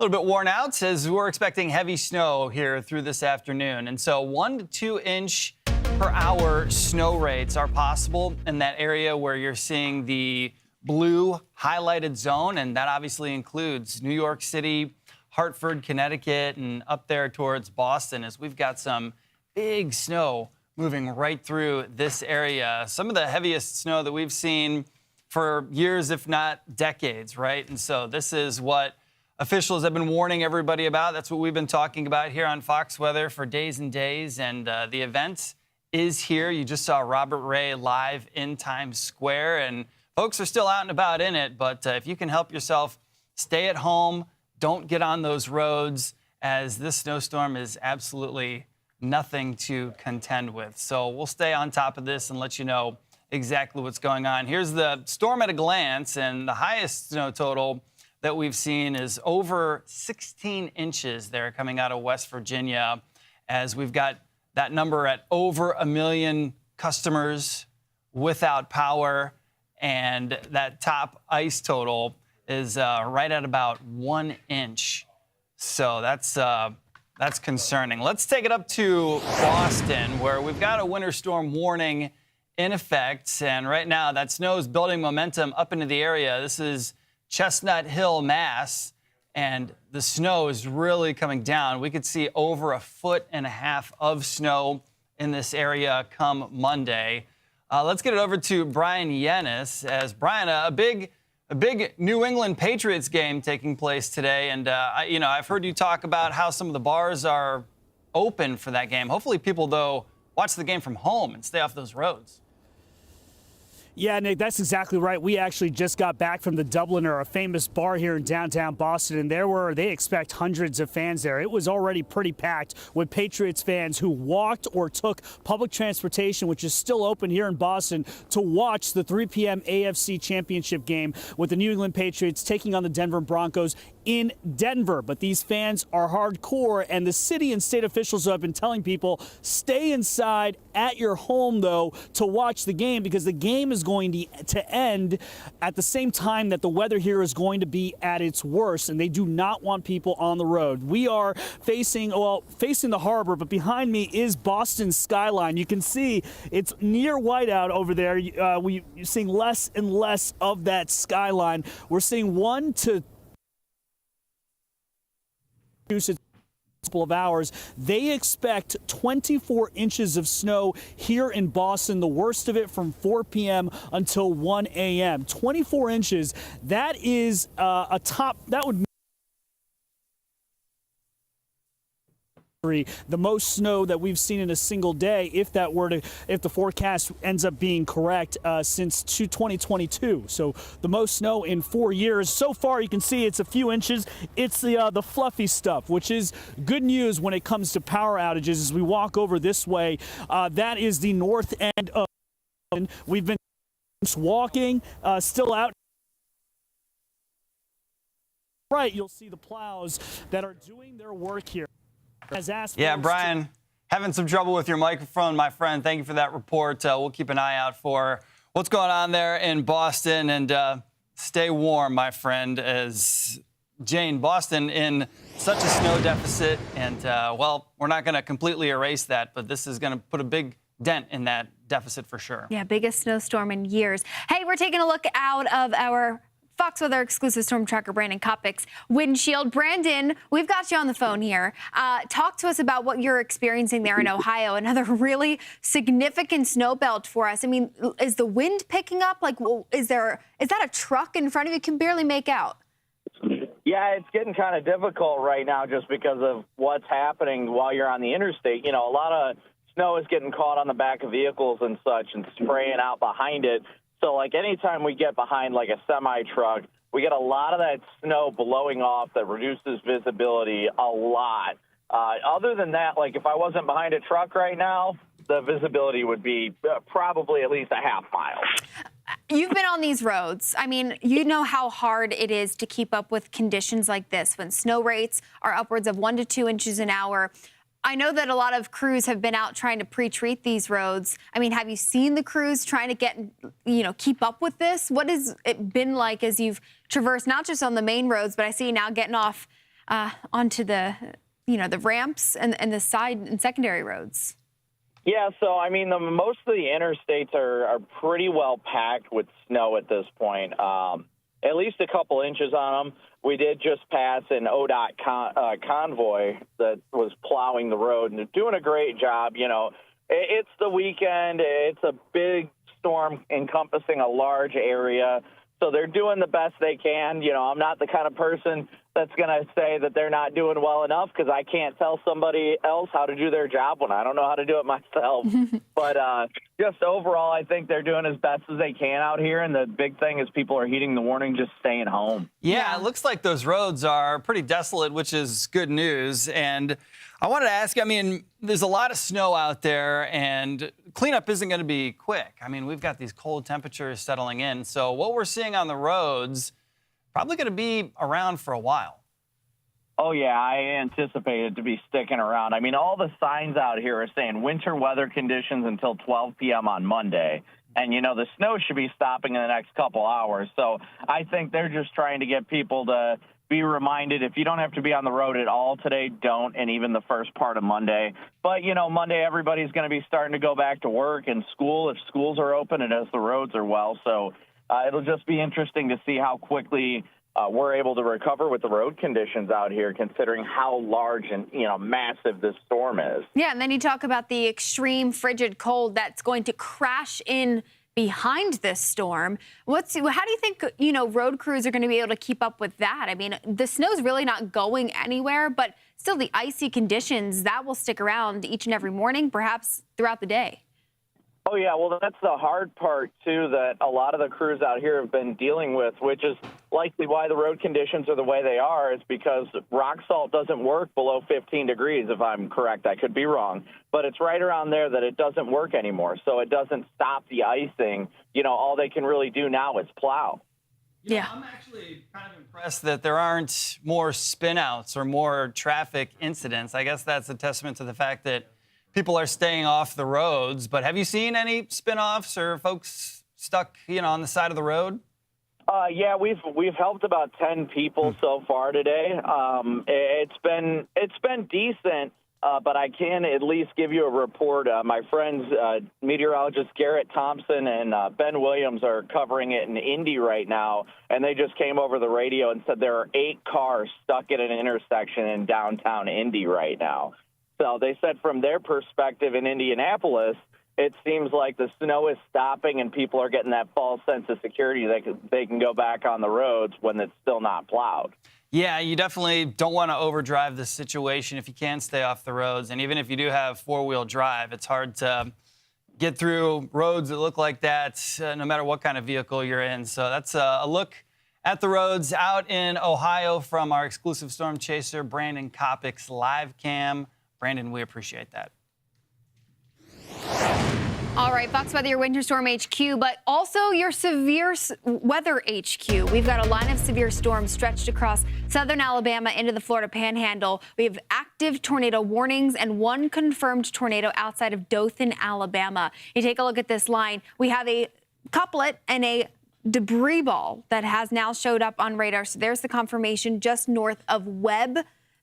Speaker 22: little bit worn out as we're expecting heavy snow here through this afternoon. And so 1 to 2 inch per hour snow rates are possible in that area where you're seeing the blue highlighted zone. And that obviously includes New York City, Hartford, Connecticut, and up there towards Boston, as we've got some big snow moving right through this area. Some of the heaviest snow that we've seen for years, if not decades, right? And so this is what officials have been warning everybody about. That's what we've been talking about here on Fox Weather for days and days. And the event is here. You just saw Robert Ray live in Times Square, and folks are still out and about in it. But if you can help yourself, stay at home. Don't get on those roads, as this snowstorm is absolutely nothing to contend with. So we'll stay on top of this and let you know exactly what's going on. Here's the storm at a glance, and the highest snow total that we've seen is over 16 inches there coming out of West Virginia, as we've got that number at over 1 million customers without power, and that top ice total is right at about 1 inch. So that's concerning. Let's take it up to Boston, where we've got a winter storm warning in effect, and right now that snow is building momentum up into the area. This is Chestnut Hill, Mass, and the snow is really coming down. We could see over 1.5 feet of snow in this area come Monday. Let's get it over to Brian Yennis, as Brian, a big New England Patriots game taking place today, and I've heard you talk about how some of the bars are open for that game. Hopefully, people though watch the game from home and stay off those roads.
Speaker 3: Yeah, Nick, that's exactly right. We actually just got back from the Dubliner, a famous bar here in downtown Boston, and they expect hundreds of fans there. It was already pretty packed with Patriots fans who walked or took public transportation, which is still open here in Boston, to watch the 3 p.m. AFC Championship game with the New England Patriots taking on the Denver Broncos in Denver. But these fans are hardcore, and the city and state officials have been telling people, stay inside at your home, though, to watch the game, because the game is going to end at the same time that the weather here is going to be at its worst, and they do not want people on the road. We are facing the harbor, but behind me is Boston's skyline. You can see it's near whiteout over there. You're seeing less and less of that skyline. We're seeing 1 to 2 couple of hours. They expect 24 inches of snow here in Boston, the worst of it from 4 p.m. until 1 a.m. 24 inches. That is that would the most snow that we've seen in a single day, if the forecast ends up being correct, since 2022. So the most snow in 4 years. So far, you can see it's a few inches. It's the fluffy stuff, which is good news when it comes to power outages. As we walk over this way, that is the north end of. We've been walking, still out. Right, you'll see the plows that are doing their work here.
Speaker 22: Yeah, Brian, having some trouble with your microphone, my friend. Thank you for that report. We'll keep an eye out for what's going on there in Boston, and stay warm, my friend, as Jane, Boston in such a snow deficit. And, we're not going to completely erase that, but this is going to put a big dent in that deficit for sure.
Speaker 23: Yeah, biggest snowstorm in years. Hey, we're taking a look out of our Fox Weather exclusive storm tracker, Brandon Kopic's windshield. Brandon, we've got you on the phone here. Talk to us about what you're experiencing there in Ohio, another really significant snow belt for us. I mean, is the wind picking up? Like, is that a truck in front of you? Can barely make out.
Speaker 5: Yeah, it's getting kind of difficult right now just because of what's happening while you're on the interstate. You know, a lot of snow is getting caught on the back of vehicles and such and spraying out behind it. So, like, anytime we get behind, like, a semi-truck, we get a lot of that snow blowing off that reduces visibility a lot. Other than that, like, if I wasn't behind a truck right now, the visibility would be probably at least a half mile.
Speaker 23: You've been on these roads. I mean, you know how hard it is to keep up with conditions like this when snow rates are upwards of 1 to 2 inches an hour. I know that a lot of crews have been out trying to pre-treat these roads. I mean, have you seen the crews trying to keep up with this? What has it been like as you've traversed not just on the main roads, but I see you now getting off onto the, the ramps and the side and secondary roads?
Speaker 5: Yeah, so I mean, most of the interstates are pretty well packed with snow at this point. At least a couple inches on them. We did just pass an ODOT convoy that was plowing the road, and they're doing a great job. It's the weekend. It's a big storm encompassing a large area. So they're doing the best they can. I'm not the kind of person that's going to say that they're not doing well enough, because I can't tell somebody else how to do their job when I don't know how to do it myself. But just overall, I think they're doing as best as they can out here. And the big thing is people are heeding the warning, just staying home.
Speaker 22: Yeah, it looks like those roads are pretty desolate, which is good news. And I wanted to ask you, I mean, there's a lot of snow out there, and cleanup isn't going to be quick. I mean, we've got these cold temperatures settling in. So what we're seeing on the roads probably going to be around for a while.
Speaker 5: Oh, yeah, I anticipate it to be sticking around. I mean, all the signs out here are saying winter weather conditions until 12 p.m. on Monday. And, the snow should be stopping in the next couple hours. So I think they're just trying to get people to be reminded, if you don't have to be on the road at all today, don't, and even the first part of Monday. But, Monday everybody's going to be starting to go back to work and school if schools are open and as the roads are well. So it'll just be interesting to see how quickly we're able to recover with the road conditions out here, considering how large and, massive this storm is.
Speaker 23: Yeah, and then you talk about the extreme frigid cold that's going to crash in behind this storm. How do you think, road crews are going to be able to keep up with that? I mean, the snow's really not going anywhere, but still the icy conditions, that will stick around each and every morning, perhaps throughout the day.
Speaker 5: Oh, yeah. Well, that's the hard part, too, that a lot of the crews out here have been dealing with, which is likely why the road conditions are the way they are, is because rock salt doesn't work below 15 degrees, if I'm correct. I could be wrong. But it's right around there that it doesn't work anymore. So it doesn't stop the icing. All they can really do now is plow.
Speaker 22: Yeah, I'm actually kind of impressed that there aren't more spin-outs or more traffic incidents. I guess that's a testament to the fact that people are staying off the roads. But have you seen any spin-offs or folks stuck, on the side of the road?
Speaker 5: Yeah, we've helped about 10 people so far today. It's been decent, but I can at least give you a report. My friends, meteorologist Garrett Thompson and Ben Williams, are covering it in Indy right now, and they just came over the radio and said there are 8 cars stuck at an intersection in downtown Indy right now. So they said from their perspective in Indianapolis, it seems like the snow is stopping and people are getting that false sense of security they can go back on the roads when it's still not plowed.
Speaker 22: Yeah, you definitely don't want to overdrive the situation if you can stay off the roads. And even if you do have four-wheel drive, it's hard to get through roads that look like that, no matter what kind of vehicle you're in. So that's a look at the roads out in Ohio from our exclusive storm chaser, Brandon Kopic's live cam. Brandon, we appreciate that.
Speaker 23: All right, Fox Weather, your Winter Storm HQ, but also your Severe Weather HQ. We've got a line of severe storms stretched across southern Alabama into the Florida Panhandle. We have active tornado warnings and 1 confirmed tornado outside of Dothan, Alabama. You take a look at this line. We have a couplet and a debris ball that has now showed up on radar. So there's the confirmation just north of Webb.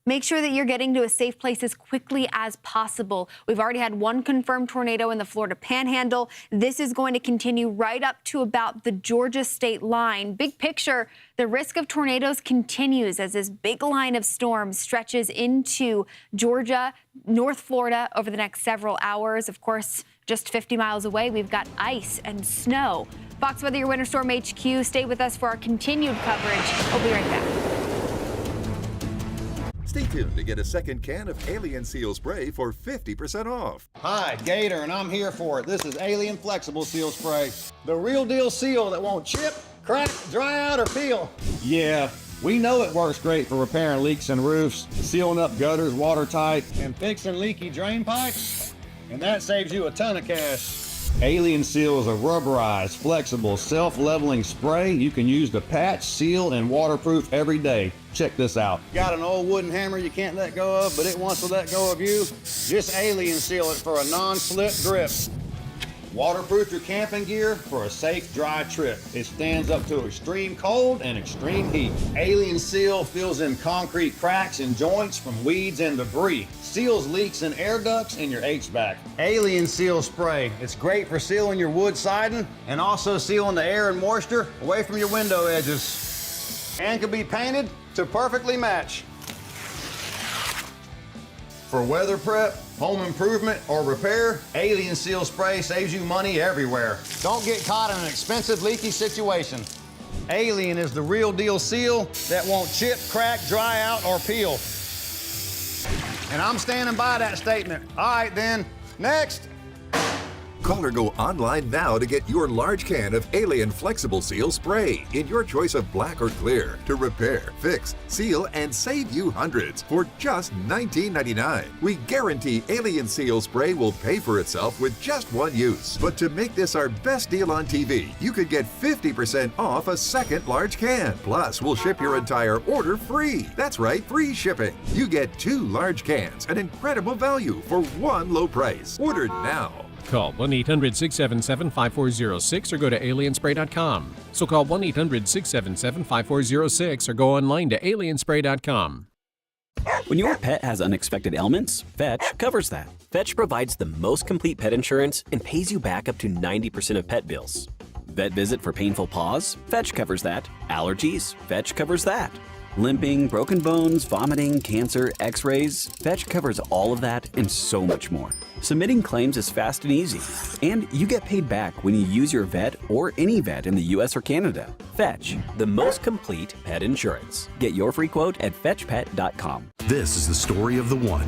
Speaker 23: Make sure that you're getting to a safe place as quickly as possible. We've already had 1 confirmed tornado in the Florida Panhandle. This is going to continue right up to about the Georgia state line. Big picture, the risk of tornadoes continues as this big line of storms stretches into Georgia, North Florida over the next several hours. Of course, just 50 miles away, we've got ice and snow. Fox Weather, your Winter Storm HQ. Stay with us for our continued coverage. We'll be right back.
Speaker 8: Stay tuned to get a second can of Alien Seal Spray for 50% off.
Speaker 6: Hi, Gator, and I'm here for it. This is Alien Flexible Seal Spray. The real deal seal that won't chip, crack, dry out, or peel. Yeah, we know it works great for repairing leaks in roofs, sealing up gutters watertight, and fixing leaky drain pipes. And that saves you a ton of cash. Alien Seal is a rubberized, flexible, self-leveling spray you can use to patch, seal, and waterproof every day. Check this out. Got an old wooden hammer you can't let go of, but it wants to let go of you? Just Alien Seal it for a non-slip grip. Waterproof your camping gear for a safe, dry trip. It stands up to extreme cold and extreme heat. Alien Seal fills in concrete cracks and joints from weeds and debris. Seals leaks and air ducts in your HVAC. Alien Seal Spray. It's great for sealing your wood siding and also sealing the air and moisture away from your window edges. And can be painted to perfectly match. For weather prep, home improvement, or repair, Alien Seal Spray saves you money everywhere. Don't get caught in an expensive leaky situation. Alien is the real deal seal that won't chip, crack, dry out, or peel. And I'm standing by that statement. All right then, next.
Speaker 8: Call or go online now to get your large can of Alien Flexible Seal Spray in your choice of black or clear to repair, fix, seal, and save you hundreds for just $19.99. We guarantee Alien Seal Spray will pay for itself with just one use. But to make this our best deal on TV, you could get 50% off a second large can. Plus, we'll ship your entire order free. That's right, free shipping. You get 2 large cans, an incredible value for one low price. Order now.
Speaker 7: Call 1-800-677-5406 or go to alienspray.com. So call 1-800-677-5406 or go online to alienspray.com.
Speaker 9: When your pet has unexpected ailments, Fetch covers that. Fetch provides the most complete pet insurance and pays you back up to 90% of pet bills. Vet visit for painful paws? Fetch covers that. Allergies? Fetch covers that. Limping, broken bones, vomiting, cancer, x-rays? Fetch covers all of that and so much more. Submitting claims is fast and easy, and you get paid back when you use your vet or any vet in the US or Canada. Fetch, the most complete pet insurance. Get your free quote at fetchpet.com.
Speaker 17: This is the story of the one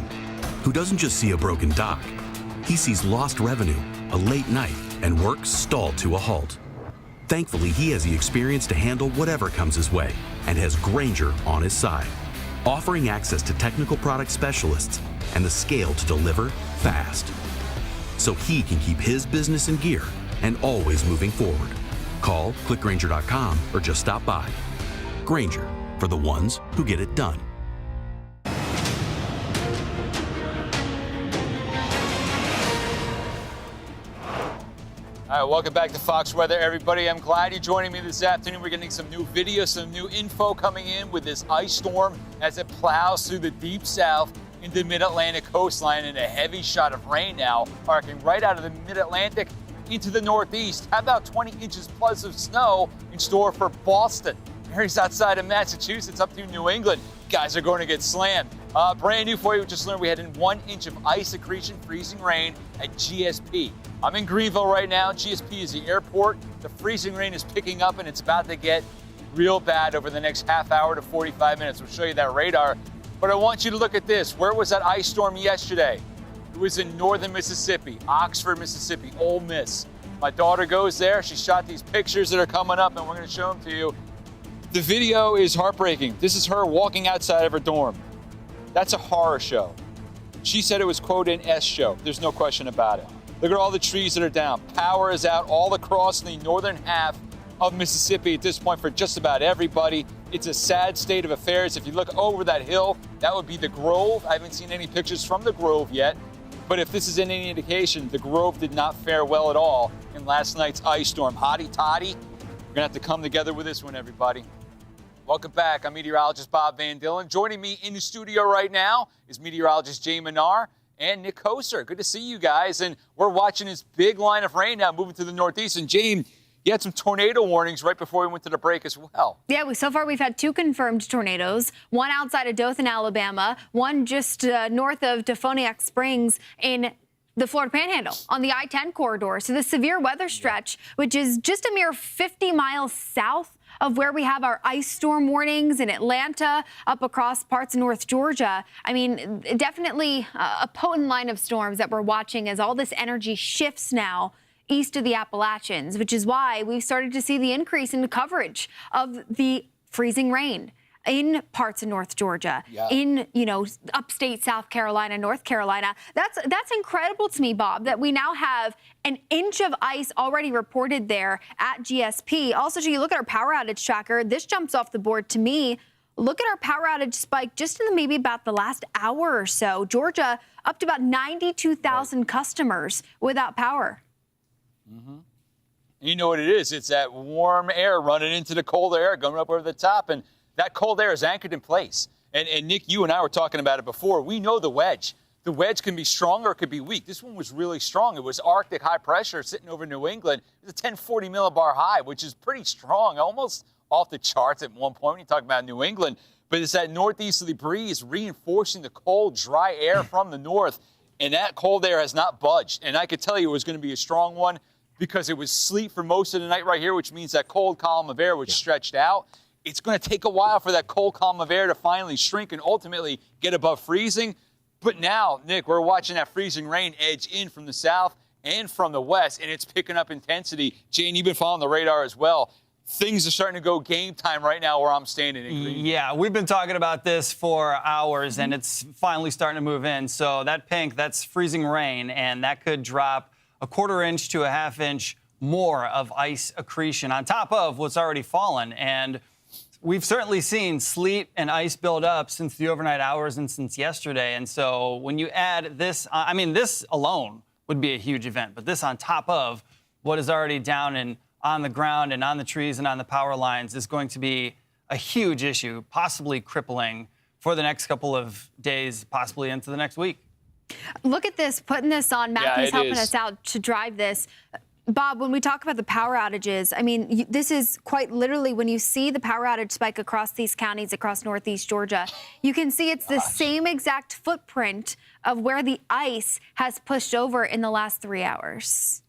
Speaker 17: who doesn't just see a broken dock. He sees lost revenue, a late night, and work stalled to a halt. Thankfully, he has the experience to handle whatever comes his way and has Grainger on his side, offering access to technical product specialists and the scale to deliver fast, so he can keep his business in gear and always moving forward. Call, click Grainger.com, or just stop by. Grainger, for the ones who get it done.
Speaker 1: All right, welcome back to Fox Weather, everybody. I'm glad you're joining me this afternoon. We're getting some new video, some new info coming in with this ice storm as it plows through the deep south into the mid-Atlantic coastline, and a heavy shot of rain now arcing right out of the mid-Atlantic into the northeast. How about 20 inches plus of snow in store for Boston? Areas outside of Massachusetts up through New England. Guys are going to get slammed. Brand new for you, we just learned we had 1 inch of ice accretion, freezing rain at GSP. I'm in Greenville right now. GSP is the airport. The freezing rain is picking up and it's about to get real bad over the next half hour to 45 minutes. We'll show you that radar. But I want you to look at this. Where was that ice storm yesterday? It was in northern Mississippi, Oxford, Mississippi, Ole Miss. My daughter goes there. She shot these pictures that are coming up, and we're going to show them to you. The video is heartbreaking. This is her walking outside of her dorm. That's a horror show. She said it was, quote, an S show. There's no question about it. Look at all the trees that are down. Power is out all across the northern half of Mississippi at this point for just about everybody. It's a sad state of affairs. If you look over that hill, that would be the Grove. I haven't seen any pictures from the Grove yet, but if this is any indication, the Grove did not fare well at all in last night's ice storm. Hotty toddy, we're gonna have to come together with this one, everybody. Welcome back. I'm meteorologist Bob Van Dillen. Joining me in the studio right now is meteorologist Jay Menard and Nick Koser. Good to see you guys. And we're watching this big line of rain now moving to the northeast. And Jane, you had some tornado warnings right before we went to the break as well.
Speaker 23: Yeah, so far we've had 2 confirmed tornadoes, one outside of Dothan, Alabama, one just north of Defoniac Springs in the Florida Panhandle on the I-10 corridor. So the severe weather stretch, which is just a mere 50 miles south of where we have our ice storm warnings in Atlanta, up across parts of North Georgia. I mean, definitely a potent line of storms that we're watching as all this energy shifts now east of the Appalachians, which is why we've started to see the increase in the coverage of the freezing rain in parts of North Georgia, in, upstate South Carolina, North Carolina. That's incredible to me, Bob, that we now have 1 inch of ice already reported there at GSP. Also, you look at our power outage tracker, this jumps off the board to me. Look at our power outage spike just in maybe about the last hour or so. Georgia up to about 92,000 customers without power.
Speaker 1: You know what it is? It's that warm air running into the cold air, going up over the top, and that cold air is anchored in place. And Nick, you and I were talking about it before. We know the wedge. The wedge can be strong or it could be weak. This one was really strong. It was Arctic high pressure sitting over New England. It was a 1040 millibar high, which is pretty strong, almost off the charts at one point when you talk about New England. But it's that northeasterly breeze reinforcing the cold, dry air from the north. And that cold air has not budged. And I could tell you it was going to be a strong one because it was sleet for most of the night right here, which means that cold column of air was stretched out. It's going to take a while for that cold column of air to finally shrink and ultimately get above freezing. But now, Nick, we're watching that freezing rain edge in from the south and from the west, and it's picking up intensity. Jane, you've been following the radar as well. Things are starting to go game time right now where I'm standing in Green.
Speaker 22: Yeah, we've been talking about this for hours, and it's finally starting to move in. So that pink, that's freezing rain, and that could drop a 1/4 inch to a 1/2 inch more of ice accretion on top of what's already fallen. And we've certainly seen sleet and ice build up since the overnight hours and since yesterday. And so when you add this, I mean, this alone would be a huge event, but this on top of what is already down and on the ground and on the trees and on the power lines is going to be a huge issue, possibly crippling for the next couple of days, possibly into the next week.
Speaker 23: Look at this, putting this on. Matthew's helping us out to drive this. Bob, when we talk about the power outages, I mean, this is quite literally when you see the power outage spike across these counties, across northeast Georgia, you can see it's the same exact footprint of where the ice has pushed over in the last 3 hours.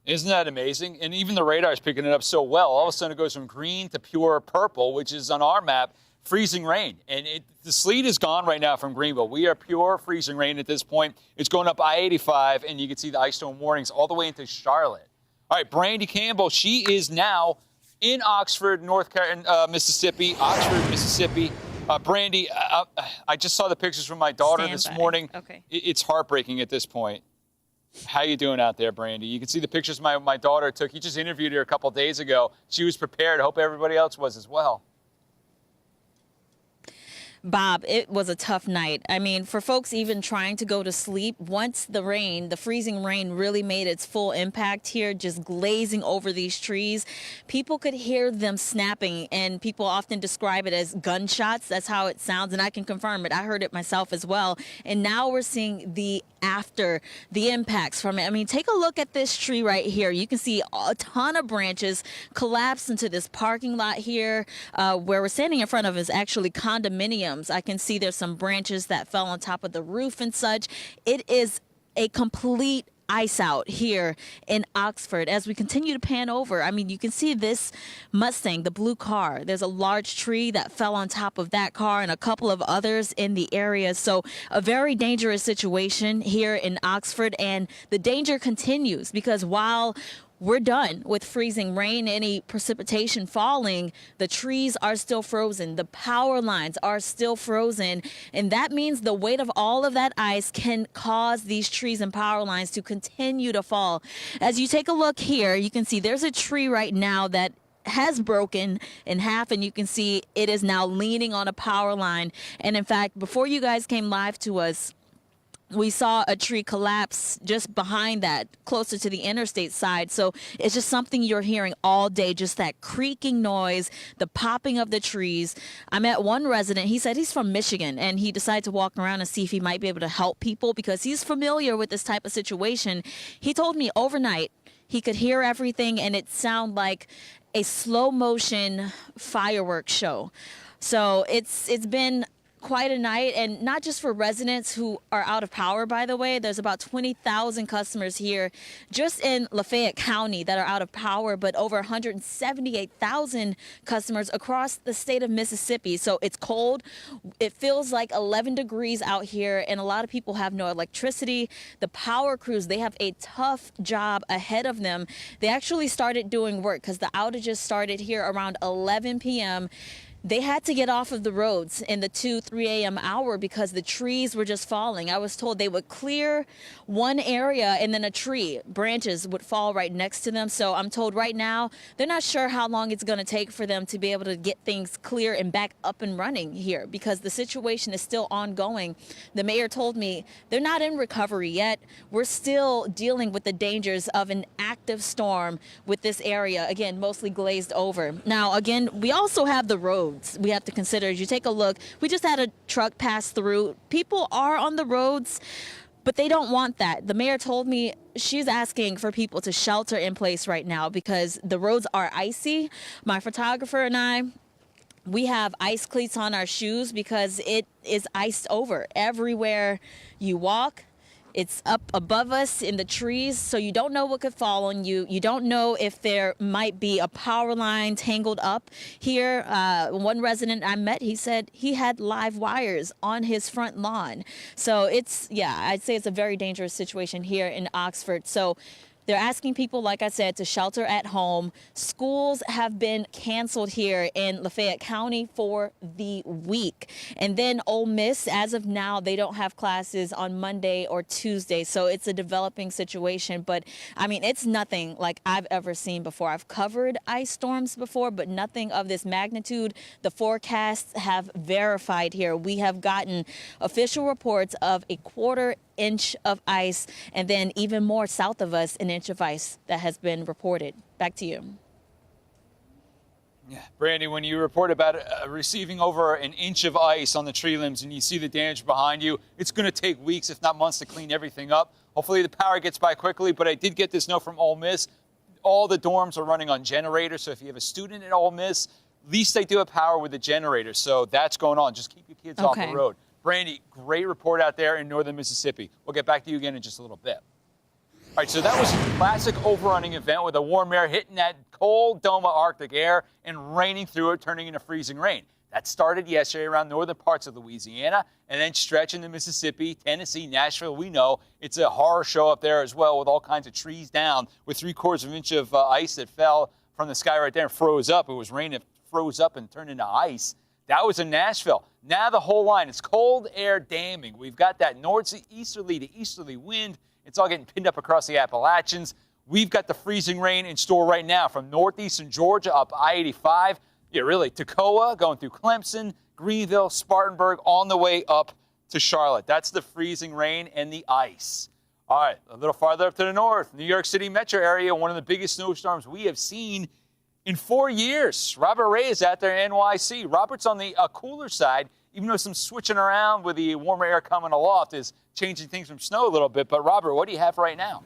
Speaker 1: Isn't that amazing? And even the radar is picking it up so well. All of a sudden it goes from green to pure purple, which is on our map, freezing rain. And the sleet is gone right now from Greenville. We are pure freezing rain at this point. It's going up I-85, and you can see the ice storm warnings all the way into Charlotte. All right, Brandy Campbell, she is now in Oxford, Mississippi. Oxford, Mississippi. Brandy, I just saw the pictures from my daughter this morning.
Speaker 10: Okay.
Speaker 1: It's heartbreaking at this point. How you doing out there, Brandy? You can see the pictures my daughter took. He just interviewed her a couple days ago. She was prepared. I hope everybody else was as well.
Speaker 10: Bob, it was a tough night. I mean, for folks even trying to go to sleep, once the freezing rain really made its full impact here, just glazing over these trees, people could hear them snapping, and people often describe it as gunshots. That's how it sounds, and I can confirm it. I heard it myself as well. And now we're seeing the impacts from it. I mean, take a look at this tree right here. You can see a ton of branches collapse into this parking lot here. Where we're standing in front of is actually condominiums. I can see there's some branches that fell on top of the roof and such. It is a complete ice out here in Oxford. As we continue to pan over, I mean, you can see this Mustang, the blue car. There's a large tree that fell on top of that car and a couple of others in the area. So a very dangerous situation here in Oxford, and the danger continues because while we're done with freezing rain, any precipitation falling, the trees are still frozen, the power lines are still frozen, and that means the weight of all of that ice can cause these trees and power lines to continue to fall. As you take a look here, you can see there's a tree right now that has broken in half, and you can see it is now leaning on a power line. And in fact, before you guys came live to us, we saw a tree collapse just behind that, closer to the interstate side. So it's just something you're hearing all day, just that creaking noise, the popping of the trees. I met one resident, he said he's from Michigan, and he decided to walk around and see if he might be able to help people because he's familiar with this type of situation. He told me overnight he could hear everything, and it sounded like a slow motion fireworks show. So it's been quite a night, and not just for residents who are out of power, by the way. There's about 20,000 customers here just in Lafayette County that are out of power, but over 178,000 customers across the state of Mississippi. So it's cold. It feels like 11 degrees out here, and a lot of people have no electricity. The power crews, they have a tough job ahead of them. They actually started doing work because the outages started here around 11 p.m. they had to get off of the roads in the 2-3 a.m. hour because the trees were just falling. I was told they would clear one area and then branches would fall right next to them. So I'm told right now they're not sure how long it's going to take for them to be able to get things clear and back up and running here because the situation is still ongoing. The mayor told me they're not in recovery yet. We're still dealing with the dangers of an active storm with this area, again, mostly glazed over. Now, again, we also have the roads we have to consider. As you take a look, we just had a truck pass through. People are on the roads, but they don't want that. The mayor told me she's asking for people to shelter in place right now because the roads are icy. My photographer and I, we have ice cleats on our shoes because it is iced over everywhere you walk. It's up above us in the trees, so you don't know what could fall on you. You don't know if there might be a power line tangled up here. One resident I met, he said he had live wires on his front lawn. So I'd say it's a very dangerous situation here in Oxford. So they're asking people, like I said, to shelter at home. Schools have been canceled here in Lafayette County for the week. And then Ole Miss, as of now, they don't have classes on Monday or Tuesday. So it's a developing situation. But, I mean, it's nothing like I've ever seen before. I've covered ice storms before, but nothing of this magnitude. The forecasts have verified here. We have gotten official reports of a quarter-inch of ice, and then even more south of us, an inch of ice that has been reported. Back to you.
Speaker 1: Yeah, Brandy, when you report about receiving over an inch of ice on the tree limbs and you see the damage behind you, it's going to take weeks, if not months, to clean everything up. Hopefully the power gets by quickly, but I did get this note from Ole Miss. All the dorms are running on generators, so if you have a student at Ole Miss, at least they do have power with the generator, so that's going on. Just keep your kids off the road. Brandy, great report out there in northern Mississippi. We'll get back to you again in just a little bit. All right, so that was a classic overrunning event with a warm air hitting that cold dome of Arctic air and raining through it, turning into freezing rain. That started yesterday around northern parts of Louisiana and then stretching to Mississippi, Tennessee, Nashville. We know it's a horror show up there as well with all kinds of trees down with 3/4 of an inch of ice that fell from the sky right there and froze up. It was rain that froze up and turned into ice. That was in Nashville. Now the whole line is cold air damming. We've got that northeasterly to easterly wind. It's all getting pinned up across the Appalachians. We've got the freezing rain in store right now from northeastern Georgia up I-85. Yeah, really, Toccoa, going through Clemson, Greenville, Spartanburg, on the way up to Charlotte. That's the freezing rain and the ice. All right, a little farther up to the north, New York City metro area, one of the biggest snowstorms we have seen in 4 years. Robert Ray is out there in NYC. Robert's on the cooler side, even though some switching around with the warmer air coming aloft is changing things from snow a little bit. But, Robert, what do you have right now?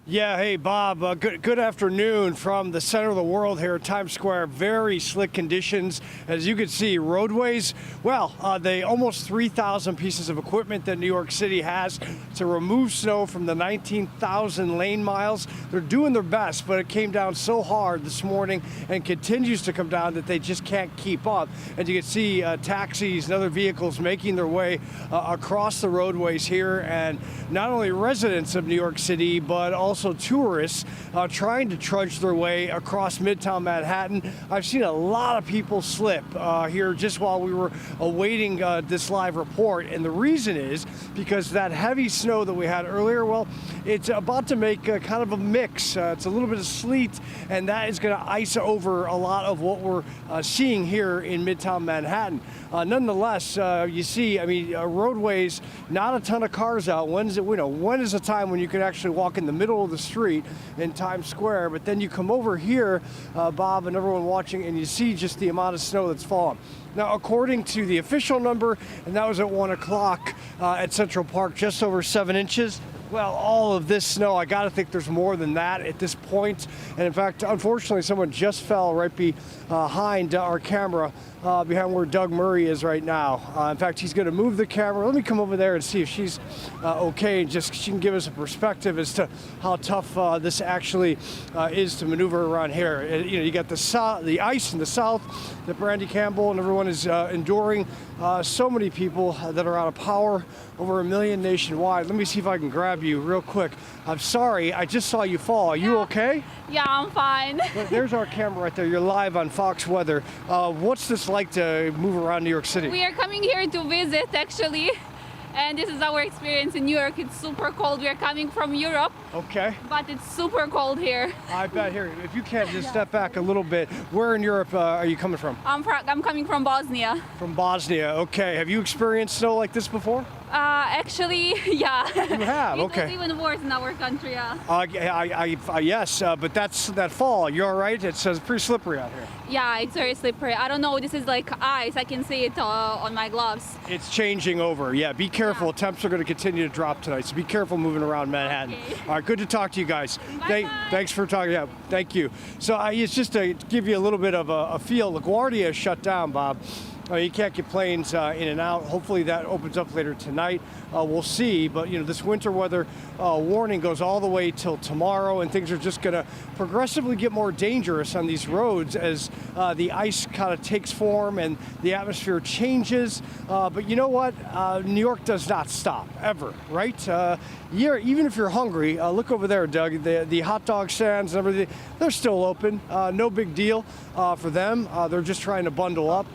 Speaker 11: Yeah, hey, Bob, good afternoon from the center of the world here at Times Square. Very slick conditions. As you can see, roadways, well, they almost 3,000 pieces of equipment that New York City has to remove snow from the 19,000 lane miles. They're doing their best, but it came down so hard this morning and continues to come down that they just can't keep up. And you can see taxis and other vehicles making their way across the roadways here, and not only residents of New York City, but also tourists trying to trudge their way across Midtown Manhattan. I've seen a lot of people slip here just while we were awaiting this live report. And the reason is because that heavy snow that we had earlier, well, it's about to make kind of a mix. It's a little bit of sleet, and that is going to ice over a lot of what we're seeing here in Midtown Manhattan. Nonetheless, you see, I mean, roadways, not a ton of cars out. When is a time when you can actually walk in the middle of the street in Times Square, but then you come over here, Bob and everyone watching, and you see just the amount of snow that's fallen. Now, according to the official number, and that was at 1 o'clock at Central Park, just over 7 inches. Well, all of this snow, I got to think there's more than that at this point. And in fact, unfortunately, someone just fell right behind our camera behind where Doug Murray is right now. In fact, he's going to move the camera. Let me come over there and see if she's okay. Just she can give us a perspective as to how tough this actually is to maneuver around here. You got the ice in the south that Brandy Campbell and everyone is enduring. So many people that are out of power, over 1 million nationwide. Let me see if I can grab you real quick. I'm sorry, I just saw you fall. Are you okay?
Speaker 13: Yeah, I'm fine.
Speaker 11: Well, there's our camera right there. You're live on Fox Weather. What's this like to move around New York City?
Speaker 13: We are coming here to visit, actually. And this is our experience in New York. It's super cold. We are coming from Europe.
Speaker 11: Okay.
Speaker 13: But it's super cold here.
Speaker 11: I bet. Here, if you can just step back a little bit. Where in Europe are you coming from?
Speaker 13: I'm coming from Bosnia.
Speaker 11: From Bosnia. Okay. Have you experienced snow like this before?
Speaker 13: Actually, yeah.
Speaker 11: You have? Okay.
Speaker 13: It's even worse in our country, yeah.
Speaker 11: Yes, but that fall. You all right? It's pretty slippery out here.
Speaker 13: Yeah, it's very slippery. I don't know. This is like ice. I can see it on my gloves.
Speaker 11: It's changing over. Yeah, be careful.
Speaker 13: Yeah.
Speaker 11: Temps are going to continue to drop tonight, so be careful moving around Manhattan.
Speaker 13: Okay.
Speaker 11: All right, good to talk to you guys.
Speaker 13: Bye-bye.
Speaker 11: Thanks for talking. Yeah, thank you. So it's just to give you a little bit of a feel. LaGuardia is shut down, Bob. You can't get planes in and out. Hopefully that opens up later tonight. We'll see. But, this winter weather warning goes all the way till tomorrow, and things are just going to progressively get more dangerous on these roads as the ice kind of takes form and the atmosphere changes. But you know what? New York does not stop, ever, right? Even if you're hungry, look over there, Doug. The hot dog stands and everything, they're still open. No big deal for them. They're just trying to bundle up.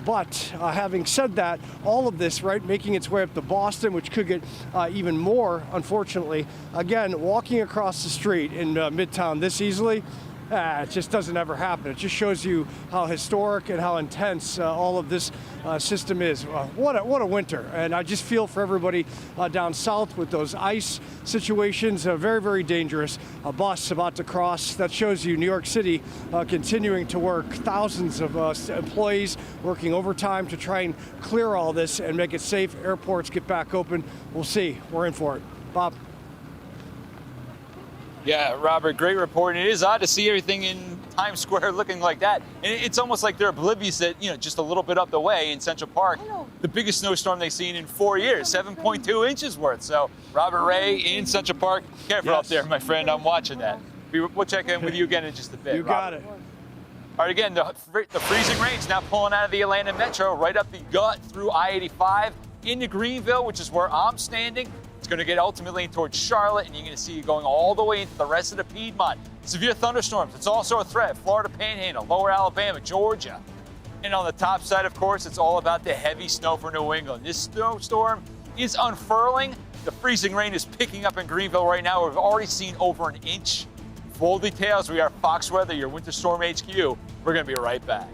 Speaker 11: But having said that, all of this, right, making its way up to Boston, which could get even more, unfortunately. Again, walking across the street in Midtown this easily, it just doesn't ever happen. It just shows you how historic and how intense all of this system is. What a winter. And I just feel for everybody down south with those ice situations. Very, very dangerous. A bus about to cross. That shows you New York City continuing to work. Thousands of employees working overtime to try and clear all this and make it safe. Airports get back open. We'll see. We're in for it. Bob.
Speaker 1: Yeah, Robert, great report. And it is odd to see everything in Times Square looking like that. And it's almost like they're oblivious that, just a little bit up the way in Central Park, the biggest snowstorm they've seen in 4 years, 7.2 inches worth. So, Robert Ray in Central Park, careful up there, my friend. I'm watching that. We'll check in with you again in just a bit.
Speaker 11: You got it.
Speaker 1: All right, again, the freezing rain's now pulling out of the Atlanta Metro, right up the gut through I-85 into Greenville, which is where I'm standing. It's going to get ultimately towards Charlotte, and you're going to see it going all the way into the rest of the Piedmont. Severe thunderstorms. It's also a threat. Florida Panhandle, lower Alabama, Georgia. And on the top side, of course, it's all about the heavy snow for New England. This snowstorm is unfurling. The freezing rain is picking up in Greenville right now. We've already seen over an inch. Full details. We are Fox Weather, your Winter Storm HQ. We're going to be right back.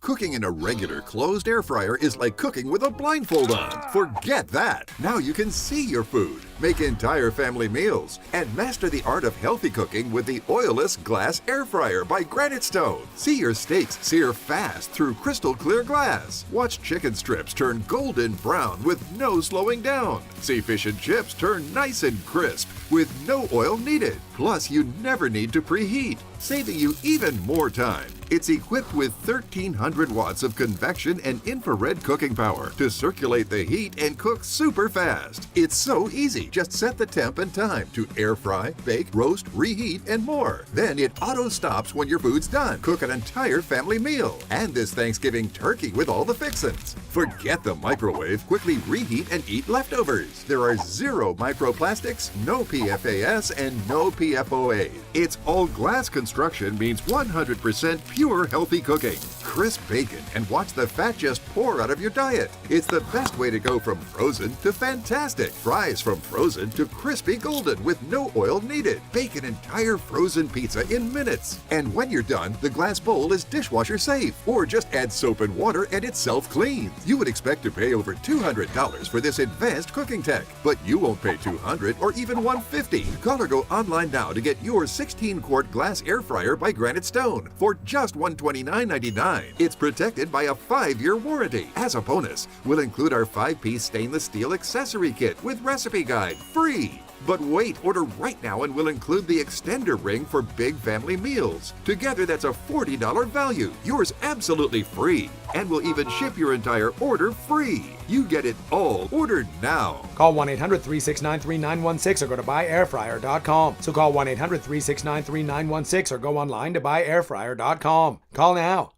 Speaker 8: Cooking in a regular closed air fryer is like cooking with a blindfold on. Forget that. Now you can see your food, make entire family meals, and master the art of healthy cooking with the oilless glass air fryer by Granite Stone. See your steaks sear fast through crystal clear glass. Watch chicken strips turn golden brown with no slowing down. See fish and chips turn nice and crisp with no oil needed. Plus, you never need to preheat, saving you even more time. It's equipped with 1,300 watts of convection and infrared cooking power to circulate the heat and cook super fast. It's so easy. Just set the temp and time to air fry, bake, roast, reheat, and more. Then it auto stops when your food's done. Cook an entire family meal. And this Thanksgiving turkey with all the fixins'. Forget the microwave. Quickly reheat and eat leftovers. There are 0 microplastics, no PFAS, and no PFOA. Its all glass construction means 100% pure healthy cooking. Crisp bacon and watch the fat just pour out of your diet. It's the best way to go from frozen to fantastic. Fries from frozen to crispy golden with no oil needed. Bake an entire frozen pizza in minutes. And when you're done, the glass bowl is dishwasher safe. Or just add soap and water and it self-cleans. You would expect to pay over $200 for this advanced cooking tech, but you won't pay $200 or even $150. Call or go online now to get your 16-quart glass air fryer by Granite Stone for just $129.99. It's protected by a 5-year warranty. As a bonus, we'll include our 5-piece stainless steel accessory kit with recipe guide free. But wait, order right now and we'll include the extender ring for big family meals. Together, that's a $40 value. Yours absolutely free. And we'll even ship your entire order free. You get it all. Order now.
Speaker 14: Call 1-800-369-3916 or go to buyairfryer.com. So call 1-800-369-3916 or go online to buyairfryer.com. Call now.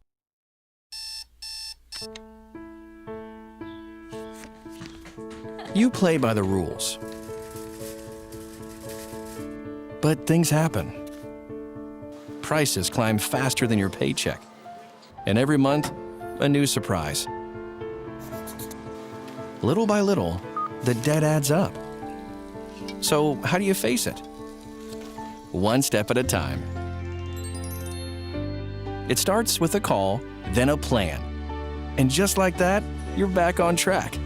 Speaker 15: You play by the rules. But things happen. Prices climb faster than your paycheck. And every month, a new surprise. Little by little, the debt adds up. So how do you face it? One step at a time. It starts with a call, then a plan. And just like that, you're back on track.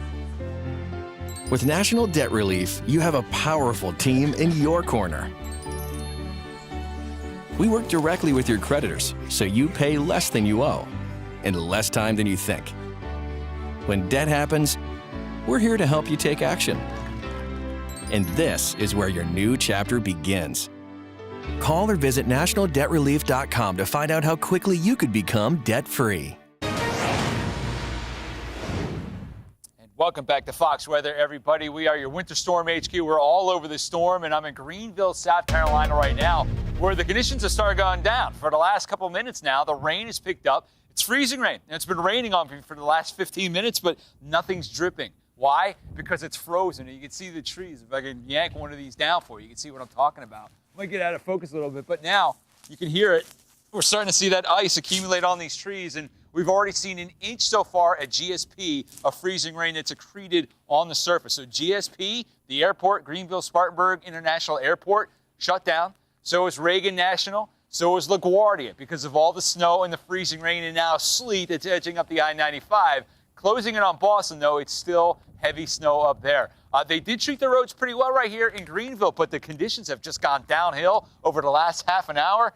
Speaker 15: With National Debt Relief, you have a powerful team in your corner. We work directly with your creditors, so you pay less than you owe, in less time than you think. When debt happens, we're here to help you take action. And this is where your new chapter begins. Call or visit nationaldebtrelief.com to find out how quickly you could become debt-free.
Speaker 1: Welcome back to Fox Weather, everybody. We are your Winter Storm HQ. We're all over the storm, and I'm in Greenville, South Carolina right now, where the conditions have started going down. For the last couple minutes now, the rain has picked up. It's freezing rain, and it's been raining on me for the last 15 minutes, but nothing's dripping. Why? Because it's frozen, and you can see the trees. If I can yank one of these down for you, you can see what I'm talking about. I might get out of focus a little bit, but now you can hear it. We're starting to see that ice accumulate on these trees, and we've already seen an inch so far at GSP of freezing rain that's accreted on the surface. So GSP, the airport, Greenville-Spartanburg International Airport, shut down. So is Reagan National. So is LaGuardia because of all the snow and the freezing rain and now sleet that's edging up the I-95. Closing it on Boston, though, it's still heavy snow up there. They did treat the roads pretty well right here in Greenville, but the conditions have just gone downhill over the last half an hour.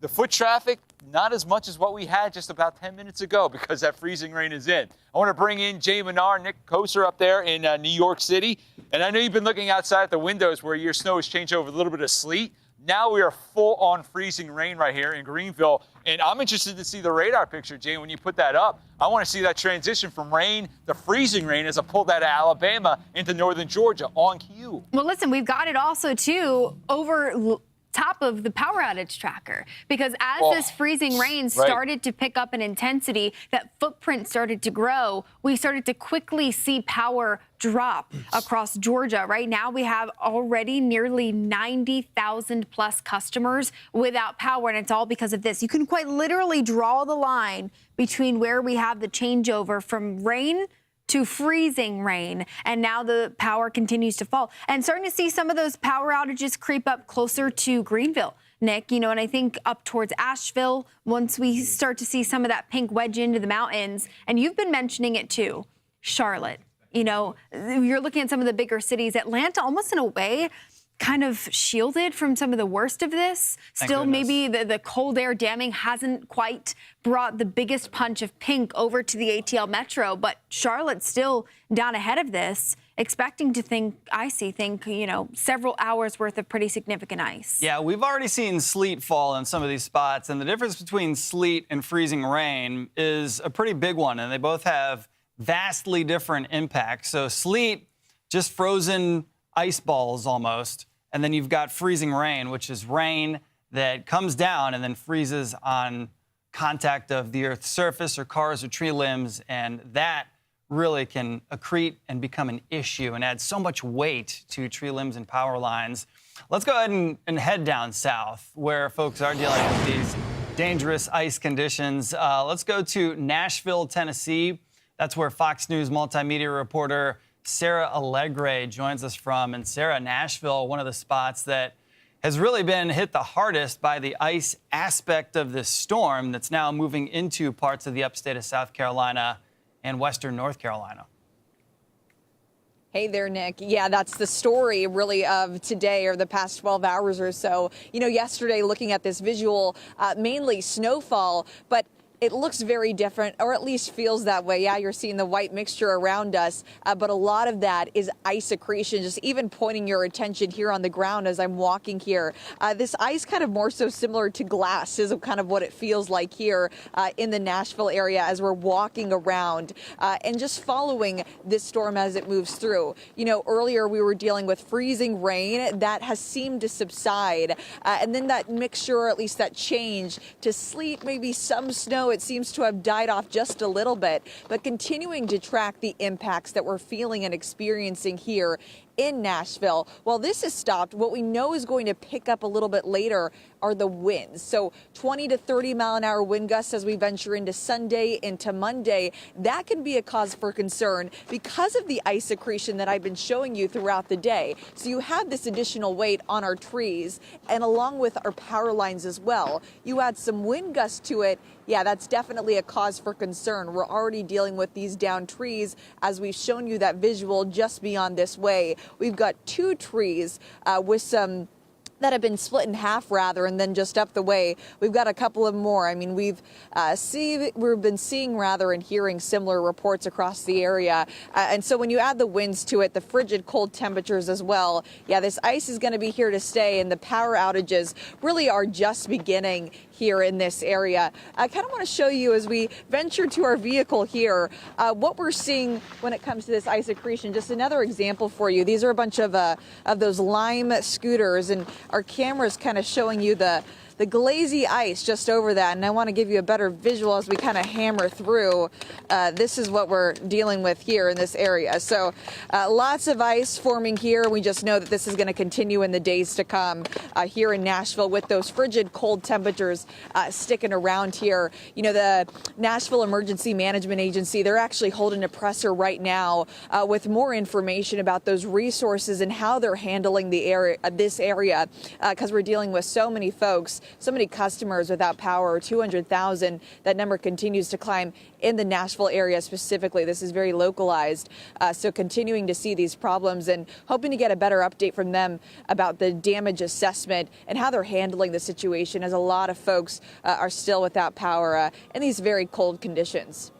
Speaker 1: The foot traffic, not as much as what we had just about 10 minutes ago because that freezing rain is in. I want to bring in Jay Menard, Nick Koser up there in New York City. And I know you've been looking outside at the windows where your snow has changed over a little bit of sleet. Now we are full on freezing rain right here in Greenville. And I'm interested to see the radar picture, Jay, when you put that up. I want to see that transition from rain to freezing rain as I pull that out of Alabama into northern Georgia on cue.
Speaker 23: Well, listen, we've got it also, too, over top of the power outage tracker, because as this freezing rain started to pick up in intensity, that footprint started to grow, we started to quickly see power drop across Georgia. Right now, we have already nearly 90,000 plus customers without power, and it's all because of this. You can quite literally draw the line between where we have the changeover from rain to freezing rain, and now the power continues to fall. And starting to see some of those power outages creep up closer to Greenville, Nick, and I think up towards Asheville, once we start to see some of that pink wedge into the mountains, and you've been mentioning it too, Charlotte, you're looking at some of the bigger cities, Atlanta almost in a way kind of shielded from some of the worst of this. Still, maybe the cold air damming hasn't quite brought the biggest punch of pink over to the ATL Metro, but Charlotte's still down ahead of this, expecting to think several hours worth of pretty significant ice.
Speaker 22: Yeah, we've already seen sleet fall in some of these spots, and the difference between sleet and freezing rain is a pretty big one, and they both have vastly different impacts. So sleet, just frozen ice balls almost, and then you've got freezing rain, which is rain that comes down and then freezes on contact of the Earth's surface or cars or tree limbs, and that really can accrete and become an issue and add so much weight to tree limbs and power lines. Let's go ahead and head down south where folks are dealing with these dangerous ice conditions. Let's go to Nashville, Tennessee. That's where Fox News multimedia reporter Sarah Allegre joins us from. And Sarah, Nashville, one of the spots that has really been hit the hardest by the ice aspect of this storm that's now moving into parts of the upstate of South Carolina and western North Carolina.
Speaker 19: Hey there, Nick. Yeah, that's the story really of today or the past 12 hours or so. Yesterday looking at this visual, mainly snowfall, but it looks very different, or at least feels that way. Yeah, you're seeing the white mixture around us, but a lot of that is ice accretion, just even pointing your attention here on the ground as I'm walking here. This ice kind of more so similar to glass is kind of what it feels like here in the Nashville area as we're walking around and just following this storm as it moves through. You know, earlier we were dealing with freezing rain that has seemed to subside, and then that mixture, or at least that change to sleet, maybe some snow, it seems to have died off just a little bit, but continuing to track the impacts that we're feeling and experiencing here in Nashville. While this has stopped, what we know is going to pick up a little bit later are the winds. So 20 to 30 mile an hour wind gusts as we venture into Sunday, into Monday. That can be a cause for concern because of the ice accretion that I've been showing you throughout the day. So you have this additional weight on our trees and along with our power lines as well. You add some wind gusts to it. Yeah, that's definitely a cause for concern. We're already dealing with these downed trees as we've shown you that visual just beyond this way. We've got 2 trees with some that have been split in half rather, and then just up the way we've got a couple of more. I mean, we've been seeing rather and hearing similar reports across the area, and so when you add the winds to it, the frigid cold temperatures as well, yeah, this ice is going to be here to stay, and the power outages really are just beginning here in this area. I kind of want to show you as we venture to our vehicle here what we're seeing when it comes to this ice accretion. Just another example for you. These are a bunch of those Lime scooters, and our camera's kind of showing you the glazy ice just over that, and I want to give you a better visual as we kind of hammer through. This is what we're dealing with here in this area. So lots of ice forming here. We just know that this is going to continue in the days to come here in Nashville with those frigid cold temperatures sticking around here. You know, the Nashville Emergency Management Agency, they're actually holding a presser right now with more information about those resources and how they're handling this area because we're dealing with so many folks, so many customers without power, 200,000. That number continues to climb in the Nashville area specifically. This is very localized. So continuing to see these problems and hoping to get a better update from them about the damage assessment and how they're handling the situation as a lot of folks are still without power in these very cold conditions.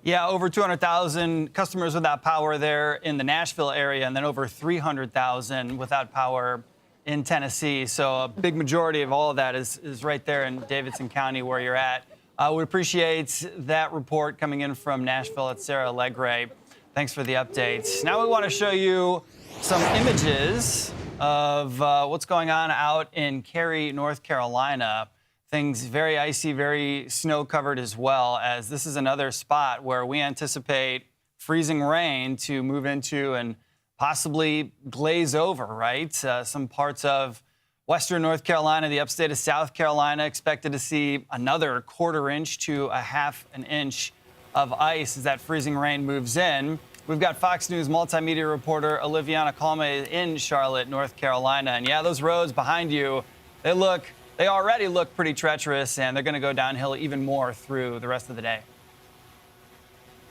Speaker 22: Yeah, over 200,000 customers without power there in the Nashville area, and then over 300,000 without power in Tennessee. So a big majority of all of that is right there in Davidson County where you're at. We appreciate that report coming in from Nashville at Sarah Allegre. Thanks for the updates. Now we want to show you some images of what's going on out in Cary, North Carolina. Things very icy, very snow-covered as well, as this is another spot where we anticipate freezing rain to move into and possibly glaze over, right? Some parts of western North Carolina, the upstate of South Carolina, expected to see another 1/4 inch to a 1/2 inch of ice as that freezing rain moves in. We've got Fox News multimedia reporter Oliviana Calme in Charlotte, North Carolina. And yeah, those roads behind you, they already look pretty treacherous, and they're going to go downhill even more through the rest of the day.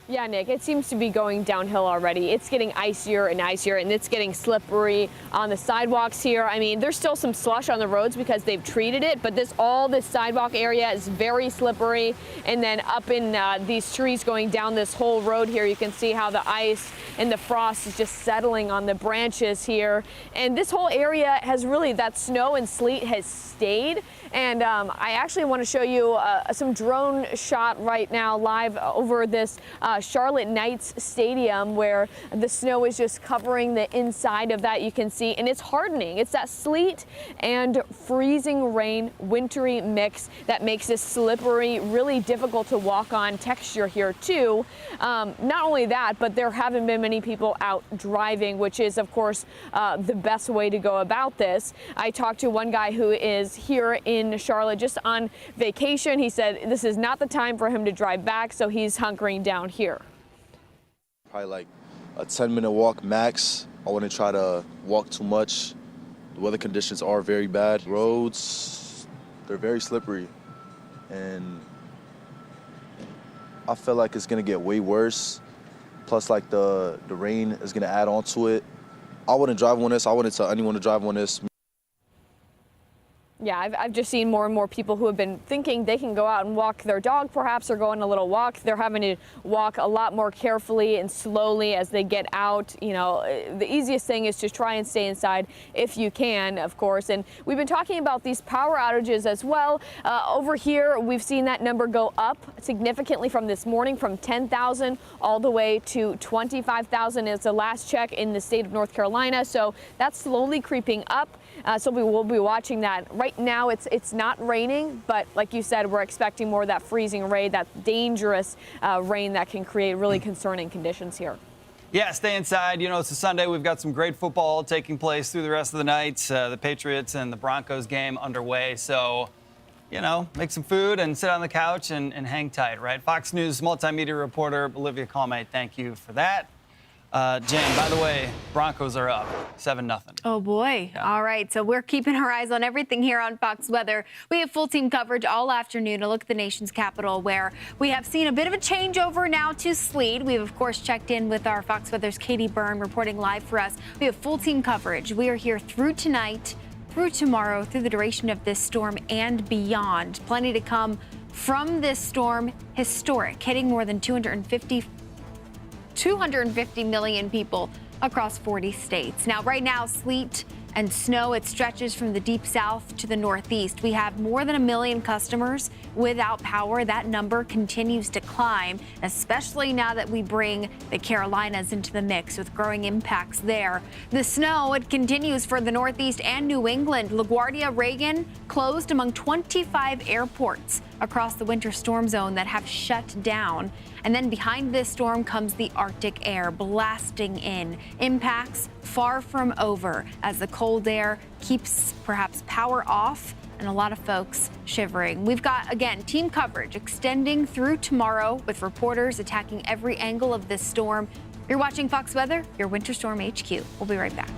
Speaker 4: Yeah, Nick, it seems to be going downhill already. It's getting icier and icier, and it's getting slippery on the sidewalks here. I mean, there's still some slush on the roads because they've treated it, but all this sidewalk area is very slippery. And then up in these trees going down this whole road here, you can see how the ice and the frost is just settling on the branches here. And this whole area has really, that snow and sleet has stayed. And I actually want to show you some drone shot right now live over this Charlotte Knights Stadium where the snow is just covering the inside of that, you can see, and it's hardening. It's that sleet and freezing rain, wintry mix that makes this slippery, really difficult to walk on texture here too. Not only that, but there haven't been many people out driving, which is of course the best way to go about this. I talked to one guy who is here in Charlotte just on vacation. He said this is not the time for him to drive back, so he's hunkering down here.
Speaker 16: Probably like a 10-minute walk max. I wouldn't try to walk too much. The weather conditions are very bad. Roads, they're very slippery. And I feel like it's gonna get way worse. Plus like the rain is gonna add on to it. I wouldn't drive on this. I wouldn't tell anyone to drive on this.
Speaker 4: Yeah, I've just seen more and more people who have been thinking they can go out and walk their dog perhaps, or go on a little walk. They're having to walk a lot more carefully and slowly as they get out. You know, the easiest thing is to try and stay inside if you can, of course. And we've been talking about these power outages as well. Over here, we've seen that number go up significantly from this morning, from 10,000 all the way to 25,000 is the last check in the state of North Carolina. So that's slowly creeping up. So we will be watching that. Right now, it's not raining, but like you said, we're expecting more of that freezing rain, that dangerous rain that can create really concerning conditions here.
Speaker 22: Yeah, stay inside. You know, it's a Sunday. We've got some great football taking place through the rest of the night. The Patriots and the Broncos game underway. So, you know, make some food and sit on the couch and hang tight, right? Fox News multimedia reporter Olivia Calmate, thank you for that. Jen, by the way, Broncos are up 7-0.
Speaker 23: Oh, boy. Yeah. All right. So we're keeping our eyes on everything here on Fox Weather. We have full team coverage all afternoon to look at the nation's capital, where we have seen a bit of a changeover now to sleet. We've, of course, checked in with our Fox Weather's Katie Byrne reporting live for us. We have full team coverage. We are here through tonight, through tomorrow, through the duration of this storm and beyond. Plenty to come from this storm. Historic, hitting more than 250 million people across 40 states. Now, right now, sleet and snow, it stretches from the deep south to the northeast. We have more than 1 million customers without power. That number continues to climb, especially now that we bring the Carolinas into the mix with growing impacts there. The snow, it continues for the northeast and New England. LaGuardia, Reagan closed among 25 airports across the winter storm zone that have shut down. And then behind this storm comes the Arctic air blasting in. Impacts far from over as the cold air keeps perhaps power off and a lot of folks shivering. We've got, again, team coverage extending through tomorrow with reporters attacking every angle of this storm. You're watching Fox Weather, your Winter Storm HQ. We'll be right back.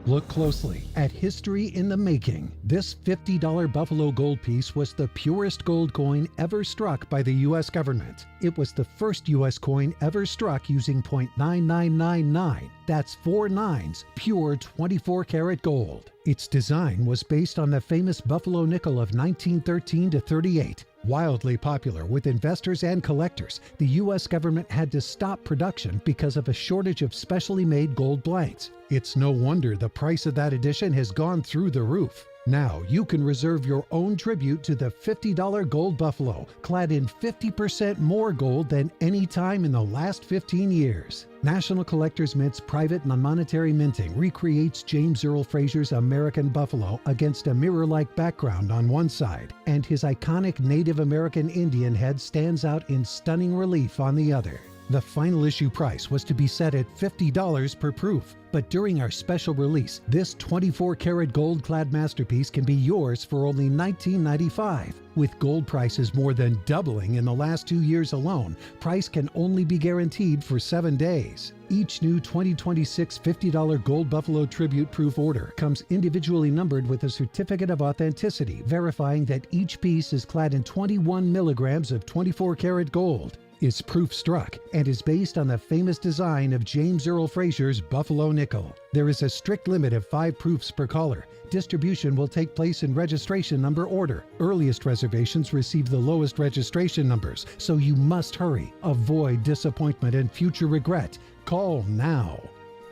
Speaker 18: Look closely at history in the making. This $50 Buffalo gold piece was the purest gold coin ever struck by the U.S. government. It was the first U.S. coin ever struck using .9999. That's 4 nines, pure 24-karat gold. Its design was based on the famous Buffalo nickel of 1913 to 38. Wildly popular with investors and collectors, the U.S. government had to stop production because of a shortage of specially made gold blanks. It's no wonder the price of that edition has gone through the roof. Now you can reserve your own tribute to the $50 Gold Buffalo, clad in 50% more gold than any time in the last 15 years. National Collectors Mint's private non-monetary minting recreates James Earl Fraser's American Buffalo against a mirror-like background on one side, and his iconic Native American Indian head stands out in stunning relief on the other. The final issue price was to be set at $50 per proof, but during our special release, this 24-karat gold-clad masterpiece can be yours for only $19.95. With gold prices more than doubling in the last 2 years alone, price can only be guaranteed for 7 days. Each new 2026 $50 Gold Buffalo Tribute Proof order comes individually numbered with a certificate of authenticity, verifying that each piece is clad in 21 milligrams of 24-karat gold. Is proof struck and is based on the famous design of James Earl Fraser's Buffalo nickel. There is a strict limit of 5 proofs per caller. Distribution will take place in registration number order. Earliest reservations receive the lowest registration numbers, so you must hurry. Avoid disappointment and future regret. Call now.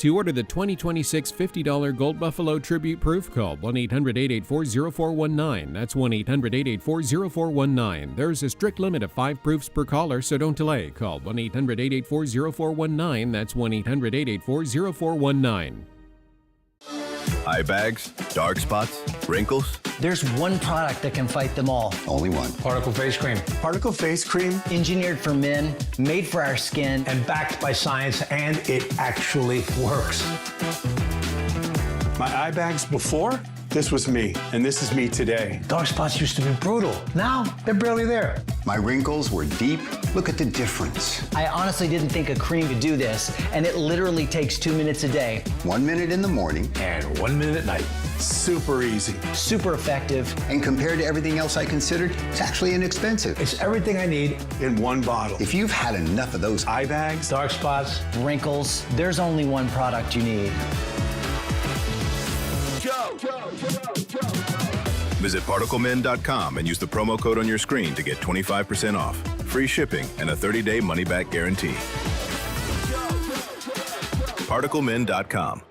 Speaker 7: To order the 2026 $50 Gold Buffalo Tribute Proof, call 1-800-884-0419. That's 1-800-884-0419. There's a strict limit of 5 proofs per caller, so don't delay. Call 1-800-884-0419. That's 1-800-884-0419.
Speaker 20: Eye bags, dark spots, wrinkles.
Speaker 21: There's one product that can fight them all.
Speaker 20: Only one.
Speaker 21: Particle Face Cream.
Speaker 24: Particle Face Cream.
Speaker 21: Engineered for men, made for our skin.
Speaker 24: And backed by science, and it actually works. My eye bags before, this was me, and this is me today.
Speaker 21: Dark spots used to be brutal. Now, they're barely there.
Speaker 20: My wrinkles were deep. Look at the difference.
Speaker 21: I honestly didn't think a cream could do this, and it literally takes 2 minutes a day.
Speaker 20: 1 minute in the morning.
Speaker 24: And 1 minute at night. super easy.
Speaker 21: Super effective.
Speaker 20: And compared to everything else I considered, it's actually inexpensive.
Speaker 21: It's everything I need.
Speaker 24: In one bottle.
Speaker 20: If you've had enough of those
Speaker 24: eye bags,
Speaker 21: Dark spots, wrinkles, there's only one product you need.
Speaker 20: Visit ParticleMin.com and use the promo code on your screen to get 25% off, free shipping, and a 30-day money-back guarantee. ParticleMin.com.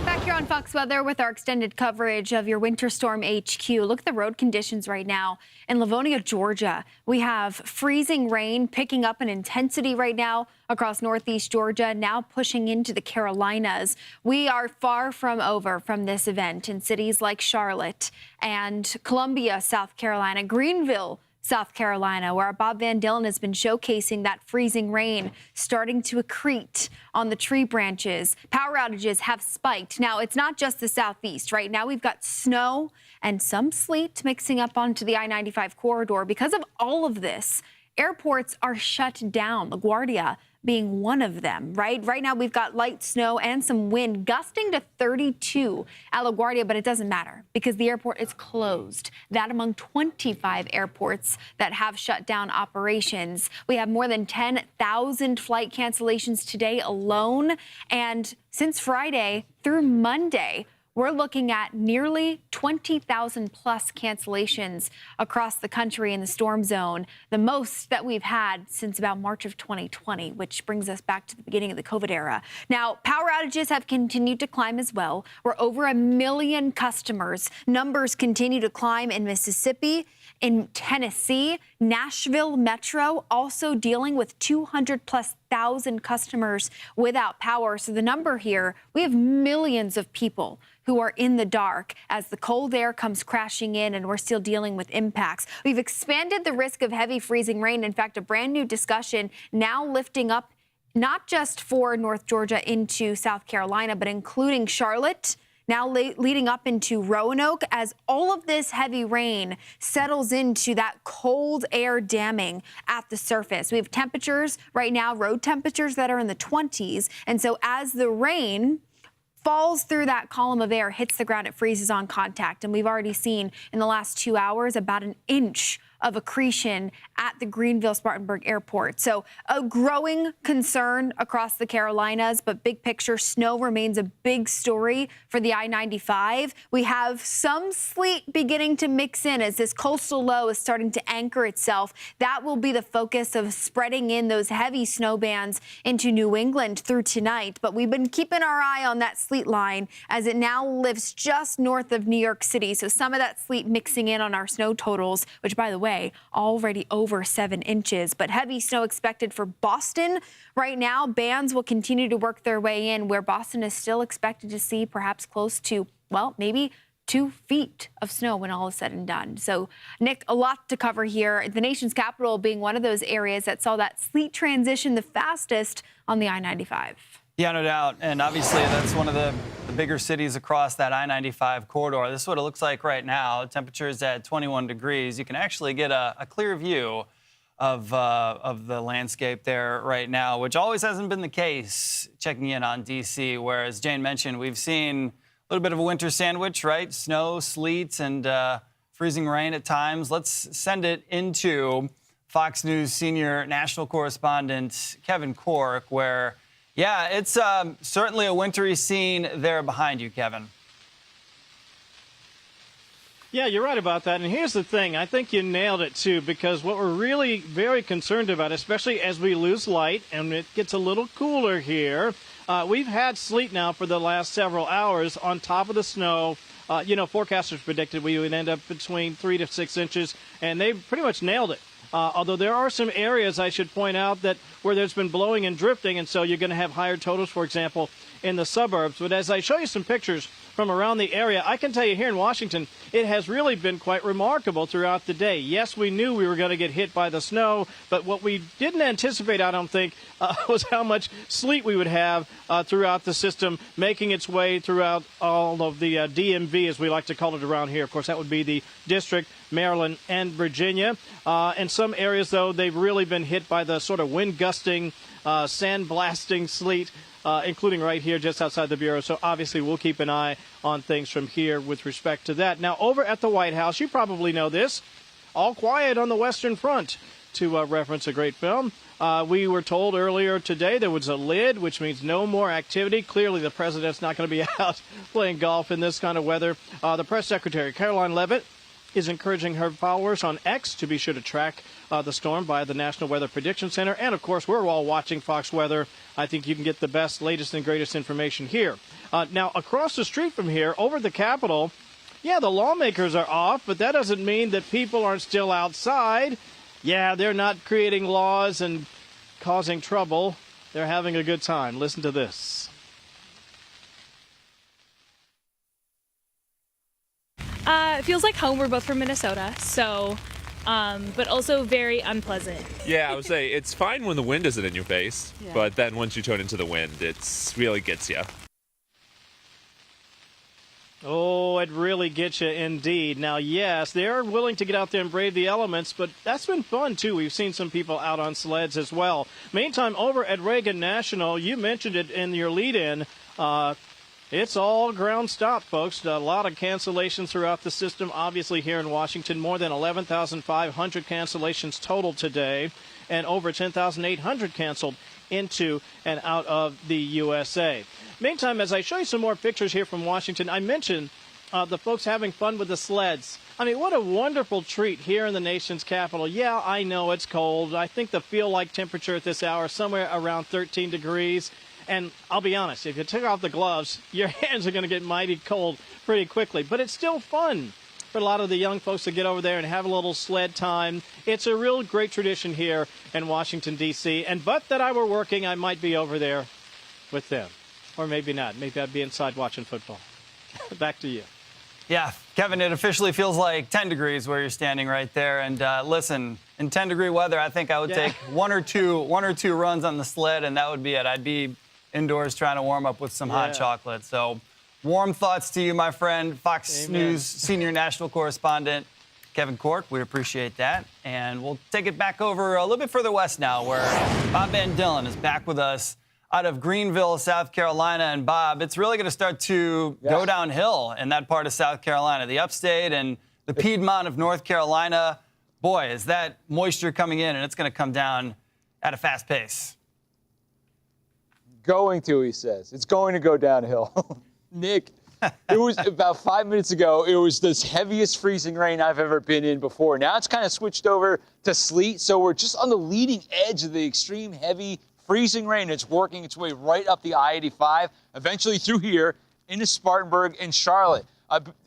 Speaker 23: Back here on Fox Weather with our extended coverage of your Winter Storm HQ. Look at the road conditions right now in Livonia, Georgia. We have freezing rain picking up in intensity right now across northeast Georgia, now pushing into the Carolinas. We are far from over from this event in cities like Charlotte and Columbia, South Carolina, Greenville, South Carolina, where our Bob Van Dillen has been showcasing that freezing rain starting to accrete on the tree branches. Power outages have spiked. Now, it's not just the southeast. Right now, we've got snow and some sleet mixing up onto the I-95 corridor. Because of all of this, airports are shut down, LaGuardia being one of them, right? Right now, we've got light snow and some wind gusting to 32 at LaGuardia, but it doesn't matter because the airport is closed. That among 25 airports that have shut down operations. We have more than 10,000 flight cancellations today alone. And since Friday through Monday, we're looking at nearly 20,000 plus cancellations across the country in the storm zone, the most that we've had since about March of 2020, which brings us back to the beginning of the COVID era. Now, power outages have continued to climb as well. We're over 1 million customers. Numbers continue to climb in Mississippi, in Tennessee. Nashville Metro also dealing with 200,000+ customers without power. So the number here, we have millions of people who are in the dark as the cold air comes crashing in and we're still dealing with impacts. We've expanded the risk of heavy freezing rain. In fact, a brand new discussion now lifting up not just for North Georgia into South Carolina, but including Charlotte, now leading up into Roanoke as all of this heavy rain settles into that cold air damming at the surface. We have temperatures right now, road temperatures that are in the 20s. And so as the rain falls through that column of air, hits the ground, it freezes on contact. And we've already seen in the last 2 hours about an inch of accretion at the Greenville-Spartanburg Airport. So a growing concern across the Carolinas, but big picture, snow remains a big story for the I-95. We have some sleet beginning to mix in as this coastal low is starting to anchor itself. That will be the focus of spreading in those heavy snow bands into New England through tonight. But we've been keeping our eye on that sleet line as it now lives just north of New York City. So some of that sleet mixing in on our snow totals, which, by the way, already over 7 inches. But heavy snow expected for Boston right now. Bands will continue to work their way in, where Boston is still expected to see perhaps close to, well, maybe 2 feet of snow when all is said and done. So, Nick, a lot to cover here. The nation's capital being one of those areas that saw that sleet transition the fastest on the I-95.
Speaker 22: Yeah, no doubt. And obviously, that's one of the bigger cities across that I-95 corridor. This is what it looks like right now. Temperatures at 21 degrees. You can actually get a clear view of the landscape there right now, which always hasn't been the case checking in on D.C., where, as Jane mentioned, we've seen a little bit of a winter sandwich, right? Snow, sleet, and freezing rain at times. Let's send it into Fox News senior national correspondent Kevin Cork, where yeah, it's certainly a wintry scene there behind you, Kevin.
Speaker 2: Yeah, you're right about that. And here's the thing. I think you nailed it, too, because what we're really very concerned about, especially as we lose light and it gets a little cooler here, we've had sleet now for the last several hours on top of the snow. Forecasters predicted we would end up between 3 to 6 inches, and they pretty much nailed it. Although there are some areas, I should point out, that where there's been blowing and drifting, and so you're going to have higher totals, for example, in the suburbs. But as I show you some pictures from around the area, I can tell you here in Washington, it has really been quite remarkable throughout the day. Yes, we knew we were going to get hit by the snow, but what we didn't anticipate, I don't think, was how much sleet we would have throughout the system, making its way throughout all of the DMV, as we like to call it around here. Of course, that would be the District Maryland, and Virginia. In some areas, though, they've really been hit by the sort of wind gusting, sand blasting sleet, including right here just outside the Bureau. So obviously we'll keep an eye on things from here with respect to that. Now, over at the White House, you probably know this, all quiet on the Western Front, to reference a great film. We were told earlier today there was a lid, which means no more activity. Clearly, the president's not going to be out playing golf in this kind of weather. The press secretary, Caroline Leavitt, is encouraging her followers on X to be sure to track the storm by the National Weather Prediction Center. And, of course, we're all watching Fox Weather. I think you can get the best, latest, and greatest information here. Now, across the street from here, over the Capitol, yeah, the lawmakers are off, but that doesn't mean that people aren't still outside. Yeah, they're not creating laws and causing trouble. They're having a good time. Listen to this.
Speaker 3: It feels like home. We're both from Minnesota, so, but also very unpleasant.
Speaker 5: Yeah, I would say it's fine when the wind isn't in your face,
Speaker 3: Yeah.
Speaker 5: but then once you turn into the wind, it really gets you.
Speaker 2: Oh, it really gets you indeed. Now, yes, they're willing to get out there and brave the elements, but that's been fun, too. We've seen some people out on sleds as well. Meantime, over at Reagan National, you mentioned it in your lead-in, it's all ground stop, folks. A lot of cancellations throughout the system. Obviously, here in Washington, more than 11,500 cancellations total today, and over 10,800 canceled into and out of the USA. Meantime, as I show you some more pictures here from Washington, I mentioned the folks having fun with the sleds. I mean, what a wonderful treat here in the nation's capital. Yeah, I know it's cold. I think the feel-like temperature at this hour is somewhere around 13 degrees. And I'll be honest, if you took off the gloves, your hands are going to get mighty cold pretty quickly. But it's still fun for a lot of the young folks to get over there and have a little sled time. It's a real great tradition here in Washington, D.C. And but that I were working, I might be over there with them. Or maybe not. Maybe I'd be inside watching football. Back to you.
Speaker 22: Yeah, Kevin, it officially feels like 10 degrees where you're standing right there. And listen, in 10-degree weather, I think I would take one or two runs on the sled, and that would be it. I'd be indoors trying to warm up with some hot chocolate. So warm thoughts to you, my friend, Fox News senior national correspondent Kevin Cork. We appreciate that. And we'll take it back over a little bit further west now, where Bob Van Dillen is back with us out of Greenville, South Carolina. And Bob, it's really going to start to go downhill in that part of South Carolina, the upstate and the Piedmont of North Carolina. Boy, is that moisture coming in, and it's going to come down at a fast pace.
Speaker 1: Going to, he says. It's going to go downhill. Nick, it was about 5 minutes ago, it was the heaviest freezing rain I've ever been in before. Now it's kind of switched over to sleet, so we're just on the leading edge of the extreme heavy freezing rain. It's working its way right up the I-85, eventually through here into Spartanburg and Charlotte.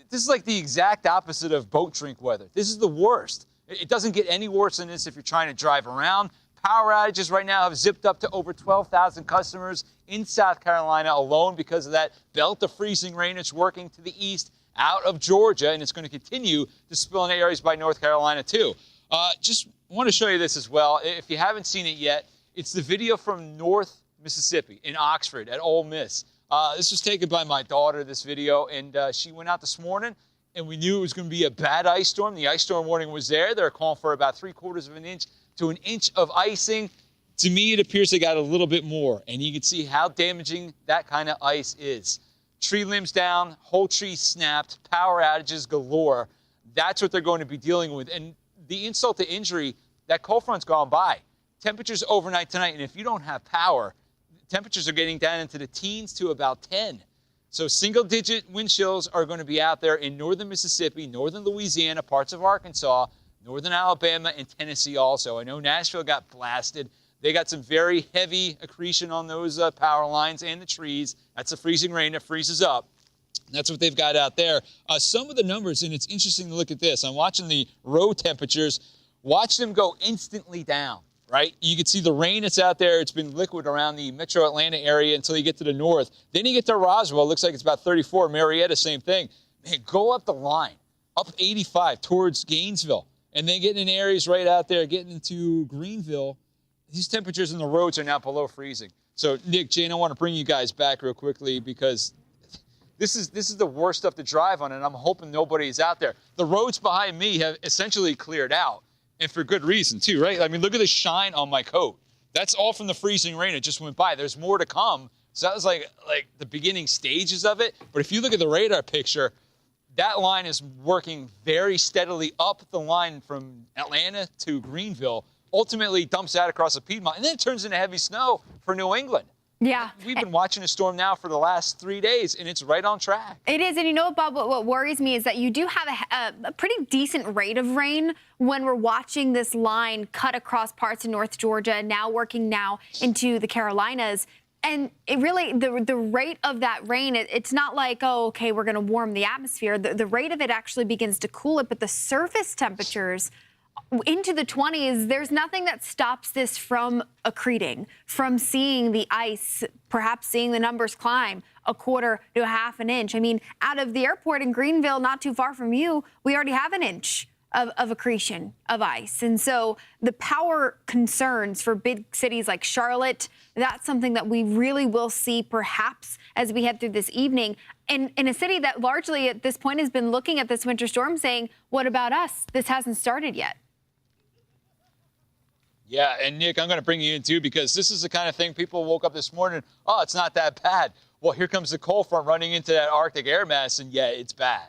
Speaker 1: This is like the exact opposite of boat drink weather. This is the worst. It doesn't get any worse than this if you're trying to drive around. Power outages right now have zipped up to over 12,000 customers in South Carolina alone because of that belt of freezing rain. It's working to the east out of Georgia, and it's going to continue to spill in areas by North Carolina, too. Just want to show you this as well. If you haven't seen it yet, it's the video from North Mississippi in Oxford at Ole Miss. This was taken by my daughter, this video, and she went out this morning, and we knew it was going to be a bad ice storm. The ice storm warning was there. They're calling for about 3/4 of an inch to an inch of icing. To me, it appears they got a little bit more, and you can see how damaging that kind of ice is. Tree limbs down, whole tree snapped, power outages galore. That's what they're going to be dealing with. And the insult to injury, that cold front's gone by. Temperatures overnight tonight, and if you don't have power, temperatures are getting down into the teens to about 10. So single-digit wind chills are going to be out there in northern Mississippi, northern Louisiana, parts of Arkansas, northern Alabama, and Tennessee also. I know Nashville got blasted. They got some very heavy accretion on those power lines and the trees. That's the freezing rain that freezes up. That's what they've got out there. Some of the numbers, and it's interesting to look at this. I'm watching the road temperatures. Watch them go instantly down, right? You can see the rain that's out there. It's been liquid around the metro Atlanta area until you get to the north. Then you get to Roswell. It looks like it's about 34. Marietta, same thing. Man, go up the line, up 85 towards Gainesville. And then getting in areas right out there, getting into Greenville, these temperatures in the roads are now below freezing. So, Nick, Jane, I want to bring you guys back real quickly because This is the worst stuff to drive on, and I'm hoping nobody's out there. The roads behind me have essentially cleared out, and for good reason too, right? I mean, look at the shine on my coat. That's all from the freezing rain. It just went by. There's more to come. So that was like the beginning stages of it. But if you look at the radar picture, that line is working very steadily up the line from Atlanta to Greenville, ultimately dumps out across the Piedmont, and then it turns into heavy snow for New England.
Speaker 23: Yeah.
Speaker 1: We've been watching a storm now for the last 3 days, and it's right on track.
Speaker 23: It is. And you know what, Bob, what worries me is that you do have a pretty decent rate of rain when we're watching this line cut across parts of North Georgia, now working now into the Carolinas. And it really, the rate of that rain, it's not like, oh, okay, we're going to warm the atmosphere. The rate of it actually begins to cool it, but the surface temperatures into the 20s, there's nothing that stops this from accreting, from seeing the ice, perhaps seeing the numbers climb a quarter to a half an inch. I mean, out of the airport in Greenville, not too far from you, we already have an inch of accretion of ice. And so the power concerns for big cities like Charlotte, that's something that we really will see perhaps as we head through this evening. In a city that largely at this point has been looking at this winter storm saying, what about us? This hasn't started yet.
Speaker 1: Yeah, and Nick, I'm going to bring you in too, because this is the kind of thing people woke up this morning, oh, it's not that bad. Well, here comes the cold front running into that Arctic air mass, and yeah, it's bad.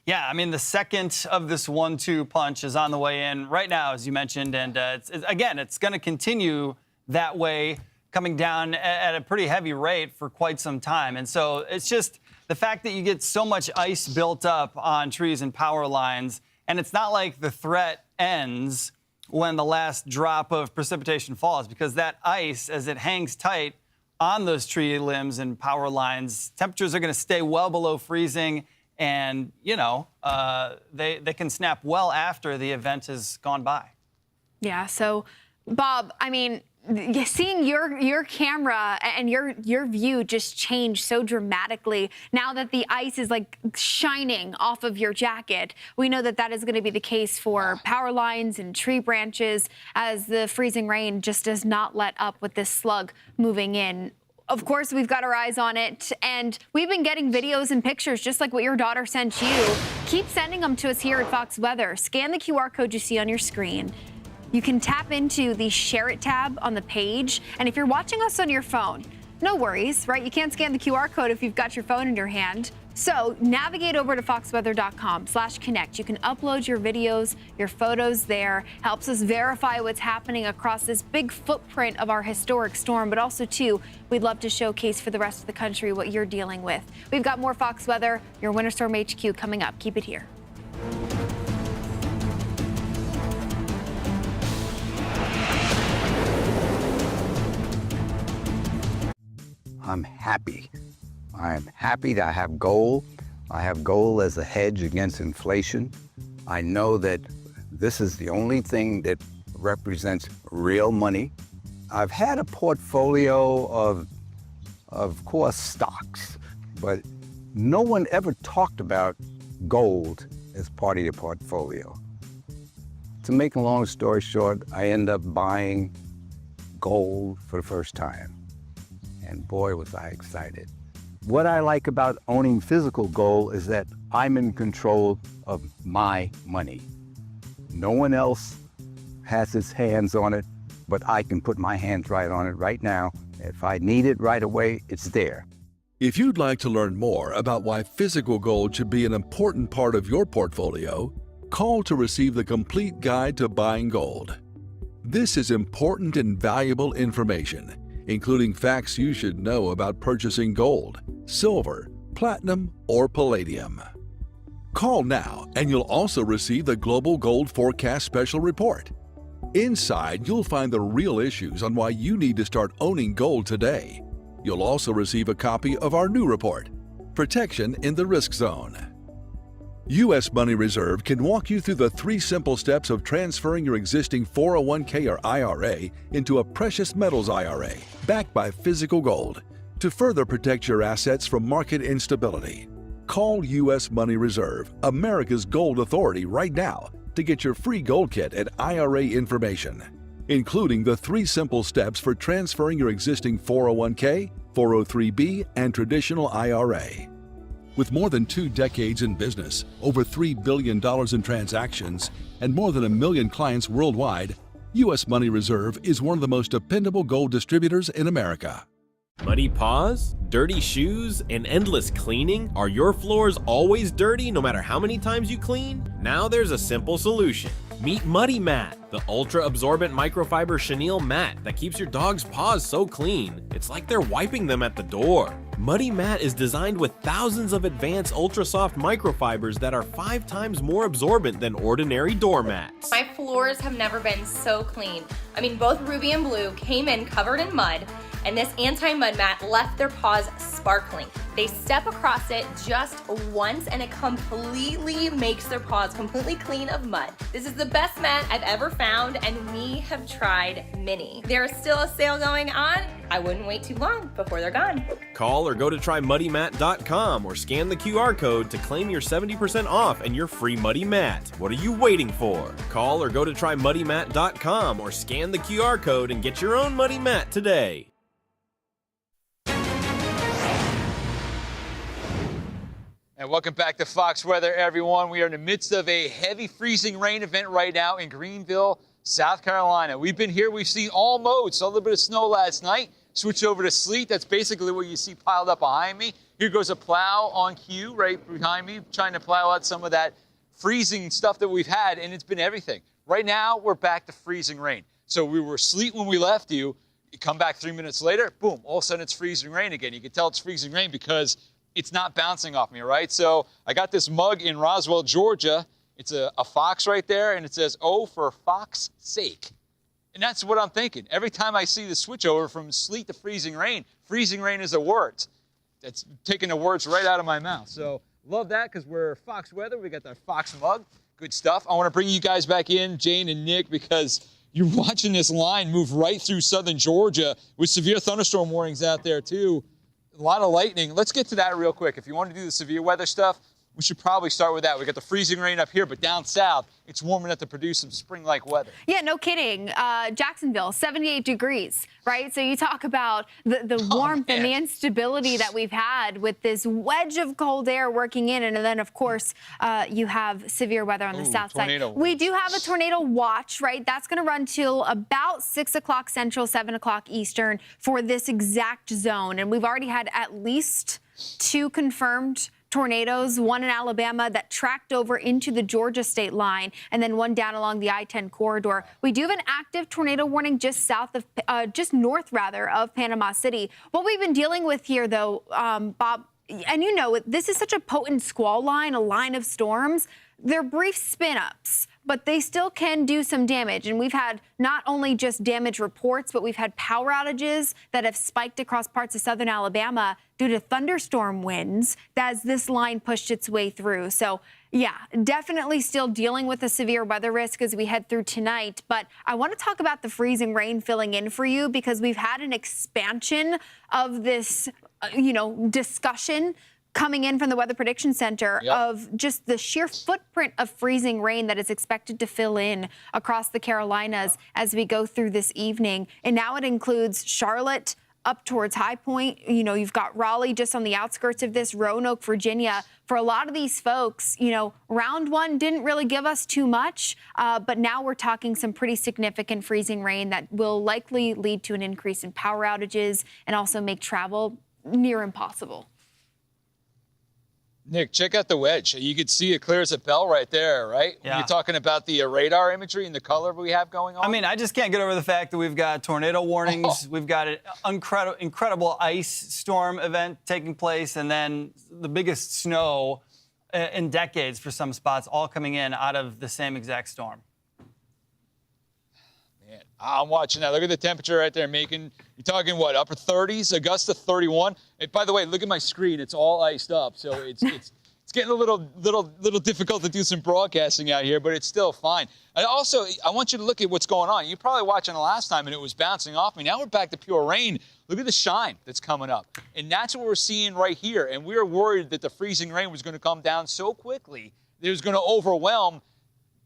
Speaker 22: Yeah, I mean, the second of this 1-2 punch is on the way in right now, as you mentioned. And it's going to continue that way, coming down at a pretty heavy rate for quite some time. And so it's just the fact that you get so much ice built up on trees and power lines, and it's not like the threat ends when the last drop of precipitation falls, because that ice, as it hangs tight on those tree limbs and power lines, temperatures are going to stay well below freezing. And, you know, they can snap well after the event has gone by.
Speaker 23: Yeah. So, Bob, I mean, seeing your camera and your view just change so dramatically now that the ice is like shining off of your jacket. We know that is going to be the case for power lines and tree branches as the freezing rain just does not let up with this slug moving in. Of course, we've got our eyes on it, and we've been getting videos and pictures just like what your daughter sent you. Keep sending them to us here at Fox Weather. Scan the QR code you see on your screen. You can tap into the Share It tab on the page, and if you're watching us on your phone, no worries, right? You can't scan the QR code if you've got your phone in your hand. So navigate over to foxweather.com/connect. You can upload your videos, your photos there. Helps us verify what's happening across this big footprint of our historic storm, but also, too, we'd love to showcase for the rest of the country what you're dealing with. We've got more Fox Weather, your Winter Storm HQ coming up. Keep it here.
Speaker 6: I'm happy. I'm happy that I have gold. I have gold as a hedge against inflation. I know that this is the only thing that represents real money. I've had a portfolio of course, stocks, but no one ever talked about gold as part of your portfolio. To make a long story short, I end up buying gold for the first time. And boy, was I excited. What I like about owning physical gold is that I'm in control of my money. No one else has his hands on it, but I can put my hands right on it right now. If I need it right away, it's there.
Speaker 9: If you'd like to learn more about why physical gold should be an important part of your portfolio, call to receive the complete guide to buying gold. This is important and valuable information, including facts you should know about purchasing gold, silver, platinum, or palladium. Call now and you'll also receive the Global Gold Forecast Special Report. Inside, you'll find the real issues on why you need to start owning gold today. You'll also receive a copy of our new report, Protection in the Risk Zone. U.S. Money Reserve can walk you through the 3 simple steps of transferring your existing 401k or IRA into a precious metals IRA backed by physical gold to further protect your assets from market instability. Call U.S. Money Reserve, America's gold authority, right now to get your free gold kit and IRA information, including the 3 simple steps for transferring your existing 401k, 403b, and traditional IRA. With more than 2 decades in business, over $3 billion in transactions, and more than 1 million clients worldwide, U.S. Money Reserve is one of the most dependable gold distributors in America.
Speaker 10: Muddy paws, dirty shoes, and endless cleaning? Are your floors always dirty no matter how many times you clean? Now there's a simple solution. Meet Muddy Mat, the ultra-absorbent microfiber chenille mat that keeps your dog's paws so clean, it's like they're wiping them at the door. Muddy Mat is designed with thousands of advanced ultra-soft microfibers that are 5 times more absorbent than ordinary doormats.
Speaker 12: My floors have never been so clean. I mean, both Ruby and Blue came in covered in mud, and this anti-mud mat left their paws sparkling. They step across it just once and it completely makes their paws completely clean of mud. This is the best mat I've ever found, and we have tried many. There is still a sale going on. I wouldn't wait too long before they're gone.
Speaker 10: Call or go to trymuddymat.com or scan the QR code to claim your 70% off and your free Muddy Mat. What are you waiting for? Call or go to trymuddymat.com or scan the QR code and get your own Muddy Mat today.
Speaker 1: And welcome back to Fox Weather, everyone. We are in the midst of a heavy freezing rain event right now in Greenville, South Carolina. We've been here. We've seen all modes. Saw a little bit of snow last night. Switched over to sleet. That's basically what you see piled up behind me. Here goes a plow on cue right behind me, trying to plow out some of that freezing stuff that we've had, and it's been everything. Right now, we're back to freezing rain. So we were sleet when we left you. You come back 3 minutes later, boom, all of a sudden it's freezing rain again. You can tell it's freezing rain because it's not bouncing off me, right? So I got this mug in Roswell, Georgia. It's a fox right there, and it says, "Oh, for fox's sake." And that's what I'm thinking. Every time I see the switch over from sleet to freezing rain is a word. That's taking the words right out of my mouth. So love that because we're Fox Weather. We got the Fox mug. Good stuff. I want to bring you guys back in, Jane and Nick, because you're watching this line move right through southern Georgia with severe thunderstorm warnings out there, too. A lot of lightning. Let's get to that real quick. If you want to do the severe weather stuff, we should probably start with that. We got the freezing rain up here, but down south, it's warm enough to produce some spring-like weather.
Speaker 23: Yeah, no kidding. Jacksonville, 78 degrees, right? So you talk about the warmth and the instability that we've had with this wedge of cold air working in. And then, of course, you have severe weather on the south side. We do have a tornado watch, right? That's going to run till about 6 o'clock Central, 7 o'clock Eastern for this exact zone. And we've already had at least 2 confirmed tornadoes, one in Alabama that tracked over into the Georgia state line, and then one down along the I-10 corridor. We do have an active tornado warning just north of Panama City. What we've been dealing with here, though, Bob, and you know, this is such a potent squall line, a line of storms. They're brief spin-ups, but they still can do some damage. And we've had not only just damage reports, but we've had power outages that have spiked across parts of southern Alabama due to thunderstorm winds as this line pushed its way through. So, yeah, definitely still dealing with a severe weather risk as we head through tonight. But I want to talk about the freezing rain filling in for you because we've had an expansion of this, discussion coming in from the Weather Prediction Center of just the sheer footprint of freezing rain that is expected to fill in across the Carolinas as we go through this evening. And now it includes Charlotte up towards High Point. You know, you've got Raleigh just on the outskirts of this, Roanoke, Virginia. For a lot of these folks, round one didn't really give us too much, but now we're talking some pretty significant freezing rain that will likely lead to an increase in power outages and also make travel near impossible.
Speaker 1: Nick, check out the wedge. You can see it clear as a bell right there, right?
Speaker 22: Yeah.
Speaker 1: You're talking about the radar imagery and the color we have going on.
Speaker 22: I mean, I just can't get over the fact that we've got tornado warnings, we've got an incredible ice storm event taking place, and then the biggest snow in decades for some spots all coming in out of the same exact storm.
Speaker 1: Man, I'm watching that. Look at the temperature right there, you're talking what, upper 30s, Augusta 31. And by the way, look at my screen. It's all iced up, so it's getting a little difficult to do some broadcasting out here, but it's still fine. And also, I want you to look at what's going on. You're probably watching the last time, and it was bouncing off me. Now we're back to pure rain. Look at the shine that's coming up. And that's what we're seeing right here. And we were worried that the freezing rain was going to come down so quickly that it was going to overwhelm,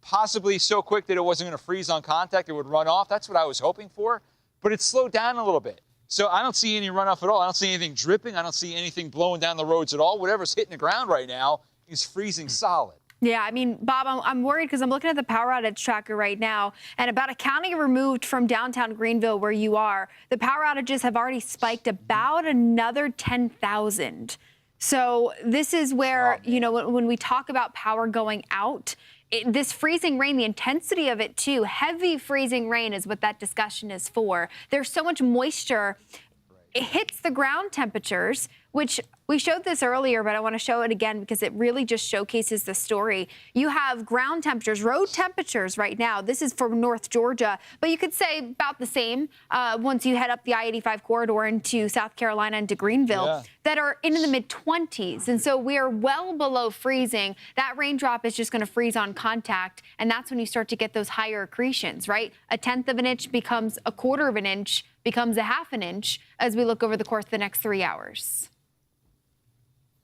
Speaker 1: possibly so quick that it wasn't going to freeze on contact, it would run off. That's what I was hoping for. But it slowed down a little bit. So I don't see any runoff at all. I don't see anything dripping. I don't see anything blowing down the roads at all. Whatever's hitting the ground right now is freezing solid.
Speaker 23: Yeah, I mean, Bob, I'm worried because I'm looking at the power outage tracker right now, and about a county removed from downtown Greenville where you are, the power outages have already spiked about another 10,000. So this is where, you know, when we talk about power going out, this freezing rain, the intensity of it too, heavy freezing rain is what that discussion is for. There's so much moisture. It hits the ground temperatures, which we showed this earlier, but I want to show it again because it really just showcases the story. You have ground temperatures, road temperatures right now. This is for North Georgia, but you could say about the same once you head up the I-85 corridor into South Carolina and to Greenville that are into the mid-20s. And so we are well below freezing. That raindrop is just going to freeze on contact, and that's when you start to get those higher accretions, right? A tenth of an inch becomes a quarter of an inch, becomes a half an inch as we look over the course of the next 3 hours.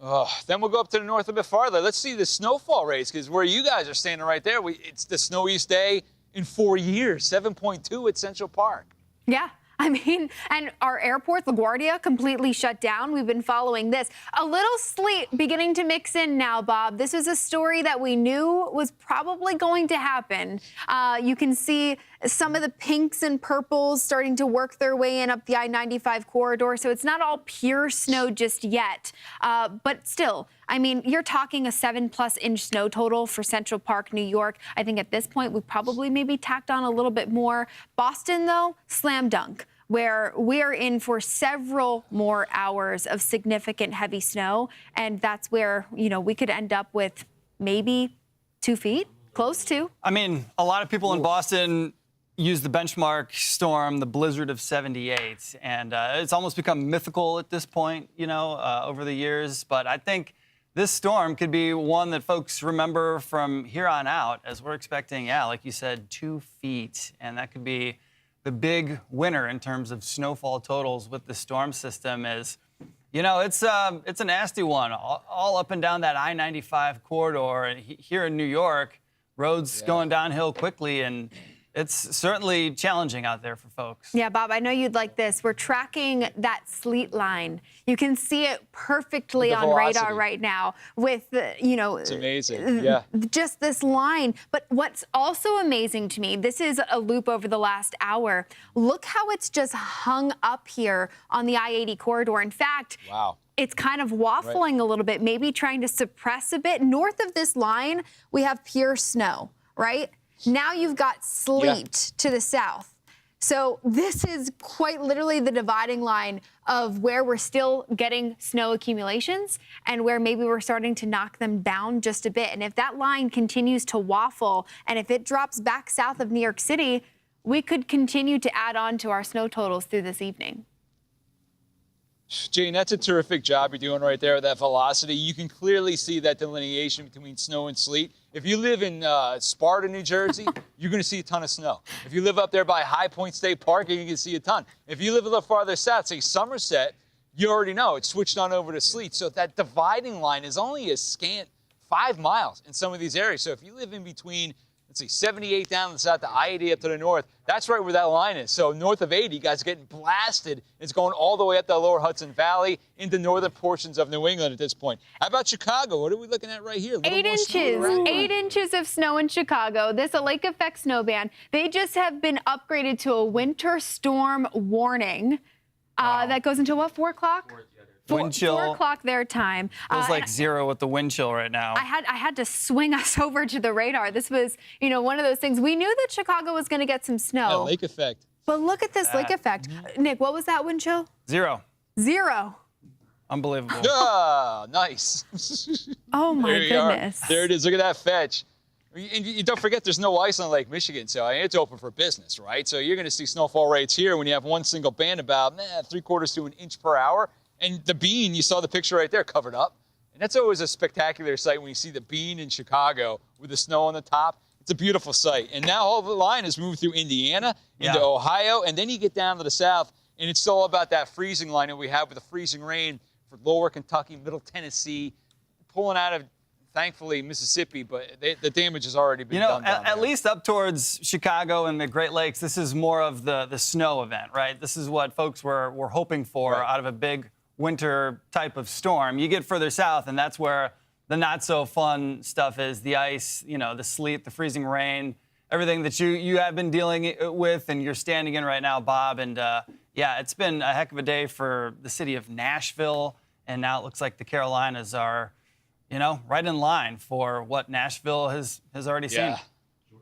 Speaker 1: Oh, then we'll go up to the north a bit farther. Let's see the snowfall rates, because where you guys are standing right there, it's the snowiest day in 4 years, 7.2 at Central Park.
Speaker 23: Yeah. I mean, and our airport, LaGuardia, completely shut down. We've been following this. A little sleet beginning to mix in now, Bob. This is a story that we knew was probably going to happen. You can see some of the pinks and purples starting to work their way in up the I-95 corridor. So it's not all pure snow just yet. But still, I mean, you're talking a 7+ inch snow total for Central Park, New York. I think at this point, we probably maybe tacked on a little bit more. Boston, though, slam dunk, where we're in for several more hours of significant heavy snow. And that's where, you know, we could end up with maybe 2 feet, close to.
Speaker 22: I mean, a lot of people in Boston use the benchmark storm, the blizzard of '78, and it's almost become mythical at this point, you know, over the years. But I think this storm could be one that folks remember from here on out, as we're expecting, like you said, 2 feet. And that could be the big winner in terms of snowfall totals with the storm system. Is, you know, it's a nasty one, all up and down that I-95 corridor. And here in New York, roads going downhill quickly, and it's certainly challenging out there for folks.
Speaker 23: Yeah, Bob, I know you'd like this. We're tracking that sleet line. You can see it perfectly on radar right now with, you know,
Speaker 1: it's amazing. Yeah.
Speaker 23: Just this line. But what's also amazing to me, this is a loop over the last hour. Look how it's just hung up here on the I-80 corridor. In fact, it's kind of waffling a little bit, maybe trying to suppress a bit. North of this line, we have pure snow, right? Now you've got sleet to the south. So this is quite literally the dividing line of where we're still getting snow accumulations and where maybe we're starting to knock them down just a bit. And if that line continues to waffle and if it drops back south of New York City, we could continue to add on to our snow totals through this evening.
Speaker 1: Jane, that's a terrific job you're doing right there with that velocity. You can clearly see that delineation between snow and sleet. If you live in Sparta, New Jersey, you're going to see a ton of snow. If you live up there by High Point State Park, you can see a ton. If you live a little farther south, say Somerset, you already know it's switched on over to sleet. So that dividing line is only a scant 5 miles in some of these areas. So if you live in between, let's see, 78 down to the south to I-80 up to the north, that's right where that line is. So north of 80, guys are getting blasted. It's going all the way up the lower Hudson Valley into northern portions of New England at this point. How about Chicago? What are we looking at right here?
Speaker 23: 8 inches. 8 inches of snow in Chicago. This a lake effect snow band. They just have been upgraded to a winter storm warning. That goes until what, 4 o'clock?
Speaker 22: Wind chill.
Speaker 23: 4 o'clock their time.
Speaker 22: Feels like zero with the wind chill right now.
Speaker 23: I had to swing us over to the radar. This was, you know, one of those things. We knew that Chicago was going to get some snow.
Speaker 1: Yeah, lake effect.
Speaker 23: But look at this lake effect. Nick, what was that wind chill?
Speaker 22: Zero. Unbelievable.
Speaker 1: Ah, nice.
Speaker 23: Oh, my goodness.
Speaker 1: There it is. Look at that fetch. And you don't forget there's no ice on Lake Michigan, so it's open for business, right? So you're going to see snowfall rates here when you have one single band about 3/4 to an inch per hour. And the bean, you saw the picture right there, covered up. And that's always a spectacular sight when you see the bean in Chicago with the snow on the top. It's a beautiful sight. And now all the line has moved through Indiana, into Ohio, and then you get down to the south, and it's all about that freezing line that we have with the freezing rain for lower Kentucky, middle Tennessee, pulling out of thankfully, Mississippi, but the damage has already been done down
Speaker 22: at least up towards Chicago and the Great Lakes, this is more of the snow event, right? This is what folks were hoping for out of a big winter type of storm. You get further south, and that's where the not so fun stuff is: the ice, the sleet, the freezing rain, everything that you have been dealing with and you're standing in right now, Bob. And yeah, it's been a heck of a day for the city of Nashville. And now it looks like the Carolinas are, right in line for what Nashville has already seen.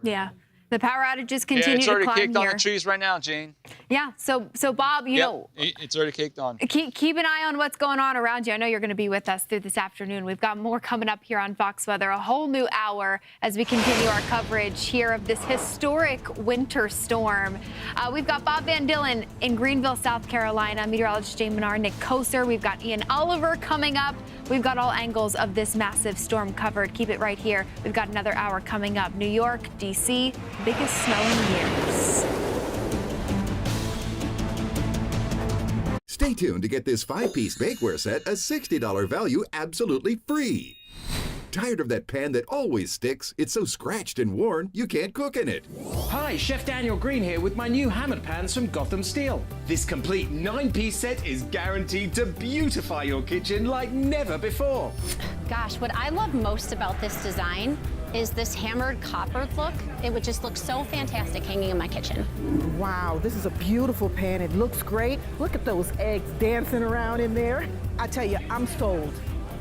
Speaker 23: Yeah. The power outages continue to climb here.
Speaker 1: It's already caked on the trees right now, Jane.
Speaker 23: Yeah. So Bob,
Speaker 1: it's already caked on.
Speaker 23: Keep an eye on what's going on around you. I know you're going to be with us through this afternoon. We've got more coming up here on Fox Weather, a whole new hour as we continue our coverage here of this historic winter storm. We've got Bob Van Dillen in Greenville, South Carolina, meteorologist Jane Menard, Nick Koser. We've got Ian Oliver coming up. We've got all angles of this massive storm covered. Keep it right here. We've got another hour coming up. New York, D.C., biggest snow in years.
Speaker 8: Stay tuned to get this 5-piece bakeware set, a $60 value, absolutely free. Tired of that pan that always sticks? It's so scratched and worn, you can't cook in it.
Speaker 11: Hi, Chef Daniel Green here with my new hammered pans from Gotham Steel. This complete 9-piece set is guaranteed to beautify your kitchen like never before.
Speaker 13: Gosh, what I love most about this design is this hammered copper look. It would just look so fantastic hanging in my kitchen.
Speaker 17: Wow, this is a beautiful pan. It looks great. Look at those eggs dancing around in there. I tell you, I'm sold.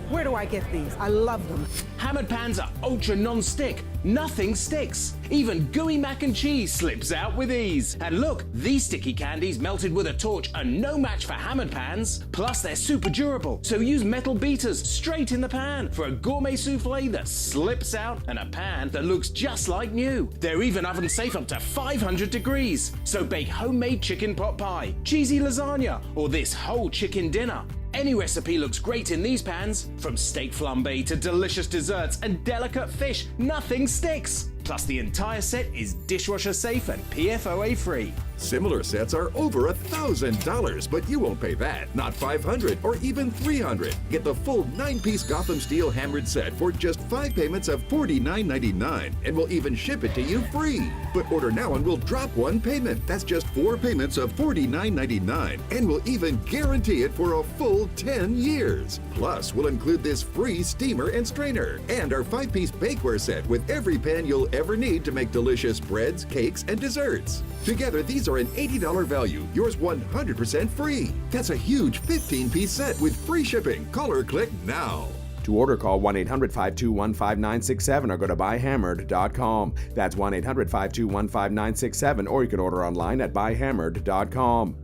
Speaker 17: Where do I get these? I love them.
Speaker 11: Hammered pans are ultra non-stick. Nothing sticks. Even gooey mac and cheese slips out with ease. And look, these sticky candies melted with a torch are no match for hammered pans. Plus, they're super durable, so use metal beaters straight in the pan for a gourmet souffle that slips out and a pan that looks just like new. They're even oven safe up to 500 degrees. So bake homemade chicken pot pie, cheesy lasagna, or this whole chicken dinner. Any recipe looks great in these pans. From steak flambe to delicious desserts and delicate fish, nothing sticks. Plus, the entire set is dishwasher safe and PFOA free.
Speaker 8: Similar sets are over $1,000, but you won't pay that. Not $500 or even $300. Get the full 9-piece Gotham Steel hammered set for just 5 payments of $49.99, and we'll even ship it to you free. But order now and we'll drop 1 payment. That's just 4 payments of $49.99, and we'll even guarantee it for a full 10 years. Plus, we'll include this free steamer and strainer, and our 5-piece bakeware set with every pan you'll ever need to make delicious breads, cakes, and desserts. Together, these are an $80 value, yours 100% free. That's a huge 15-piece set with free shipping. Call or click now.
Speaker 14: To order, call 1-800-521-5967 or go to buyhammered.com. That's 1-800-521-5967, or you can order online at buyhammered.com.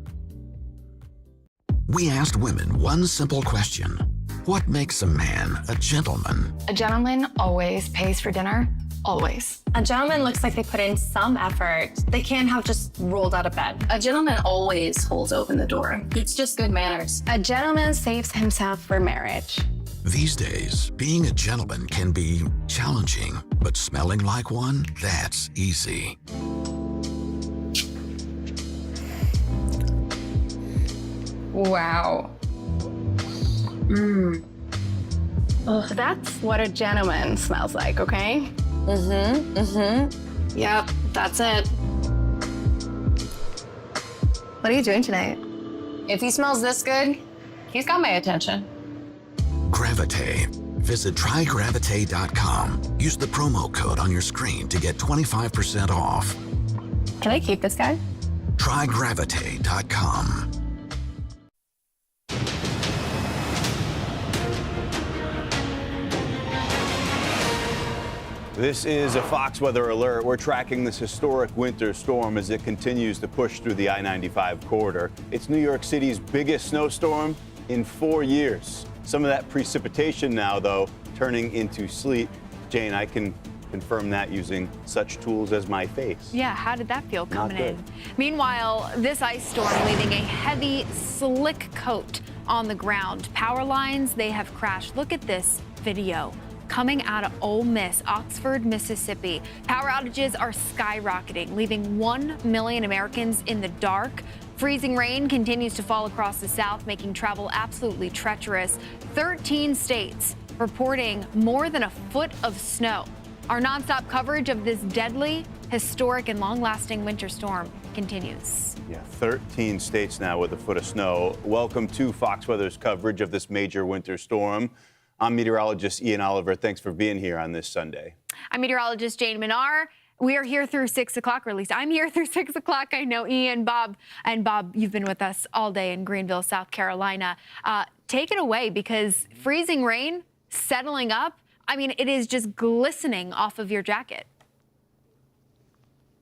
Speaker 25: We asked women one simple question. What makes a man a gentleman?
Speaker 26: A gentleman always pays for dinner. Always.
Speaker 12: A gentleman looks like they put in some effort. They can't have just rolled out of bed.
Speaker 26: A gentleman always holds open the door. It's just good manners. A gentleman saves himself for marriage.
Speaker 8: These days, being a gentleman can be challenging, but smelling like one, that's easy.
Speaker 26: Wow. Oh, that's what a gentleman smells like, okay? Yep, that's it. What are you doing tonight? If he smells this good, he's got my attention.
Speaker 8: Gravite. Visit trygravite.com. Use the promo code on your screen to get 25% off.
Speaker 26: Can I keep this guy?
Speaker 8: Trygravite.com.
Speaker 27: This is a Fox Weather Alert. We're tracking this historic winter storm as it continues to push through the I-95 corridor. It's New York City's biggest snowstorm in 4 years. Some of that precipitation now, though, turning into sleet. Jane, I can confirm that using such tools as my face.
Speaker 23: Yeah, how did that feel coming in? Meanwhile, this ice storm leaving a heavy, slick coat on the ground. Power lines, they have crashed. Look at this video coming out of Ole Miss, Oxford, Mississippi. Power outages are skyrocketing, leaving 1 million Americans in the dark. Freezing rain continues to fall across the South, making travel absolutely treacherous. 13 states reporting more than a foot of snow. Our nonstop coverage of this deadly, historic, and long-lasting winter storm continues.
Speaker 27: Yeah, 13 states now with a foot of snow. Welcome to Fox Weather's coverage of this major winter storm. I'm meteorologist Ian Oliver. Thanks for being here on this Sunday.
Speaker 23: I'm meteorologist Jane Minar. We are here through 6 o'clock, or at least I'm here through 6 o'clock. I know Ian, Bob, you've been with us all day in Greenville, South Carolina. Take it away, because freezing rain settling up. I mean, it is just glistening off of your jacket.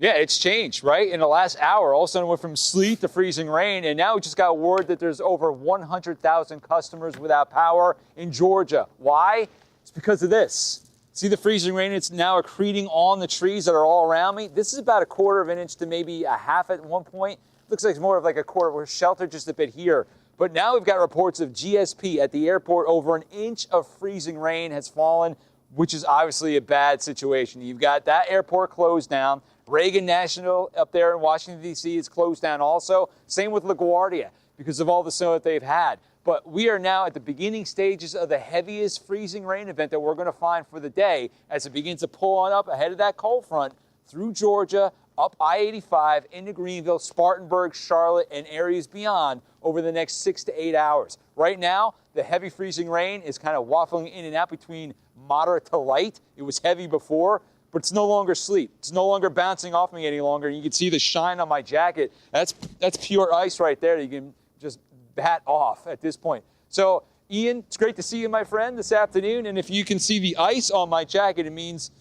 Speaker 1: Yeah, it's changed, right? In the last hour, all of a sudden it went from sleet to freezing rain, and now we just got word that there's over 100,000 customers without power in Georgia. Why? It's because of this. See the freezing rain? It's now accreting on the trees that are all around me. This is about a quarter of an inch to maybe a half at one point. Looks like it's more of like a quarter. We're sheltered just a bit here. But now we've got reports of GSP at the airport. Over an inch of freezing rain has fallen, which is obviously a bad situation. You've got that airport closed down. Reagan National up there in Washington, D.C. is closed down also. Same with LaGuardia because of all the snow that they've had. But we are now at the beginning stages of the heaviest freezing rain event that we're going to find for the day as it begins to pull on up ahead of that cold front through Georgia, up I-85, into Greenville, Spartanburg, Charlotte, and areas beyond over the next 6 to 8 hours. Right now, the heavy freezing rain is kind of waffling in and out between moderate to light. It was heavy before, but it's no longer sleet. It's no longer bouncing off me any longer. You can see the shine on my jacket. That's pure ice right there. You can just bat off at this point. So, Ian, it's great to see you, my friend, this afternoon. And if you can see the ice on my jacket, it means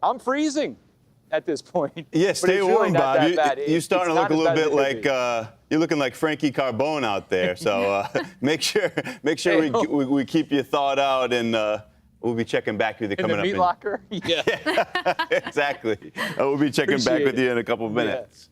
Speaker 1: I'm freezing at this point.
Speaker 27: Yeah, stay warm,
Speaker 1: really
Speaker 27: Bob. You're starting to look a little bit like you're looking like Frankie Carbone out there. So make sure we keep you thawed out, and we'll be checking back with you coming up.
Speaker 1: In the meat locker? Yeah.
Speaker 27: Exactly. We'll be checking back with you in a couple of minutes.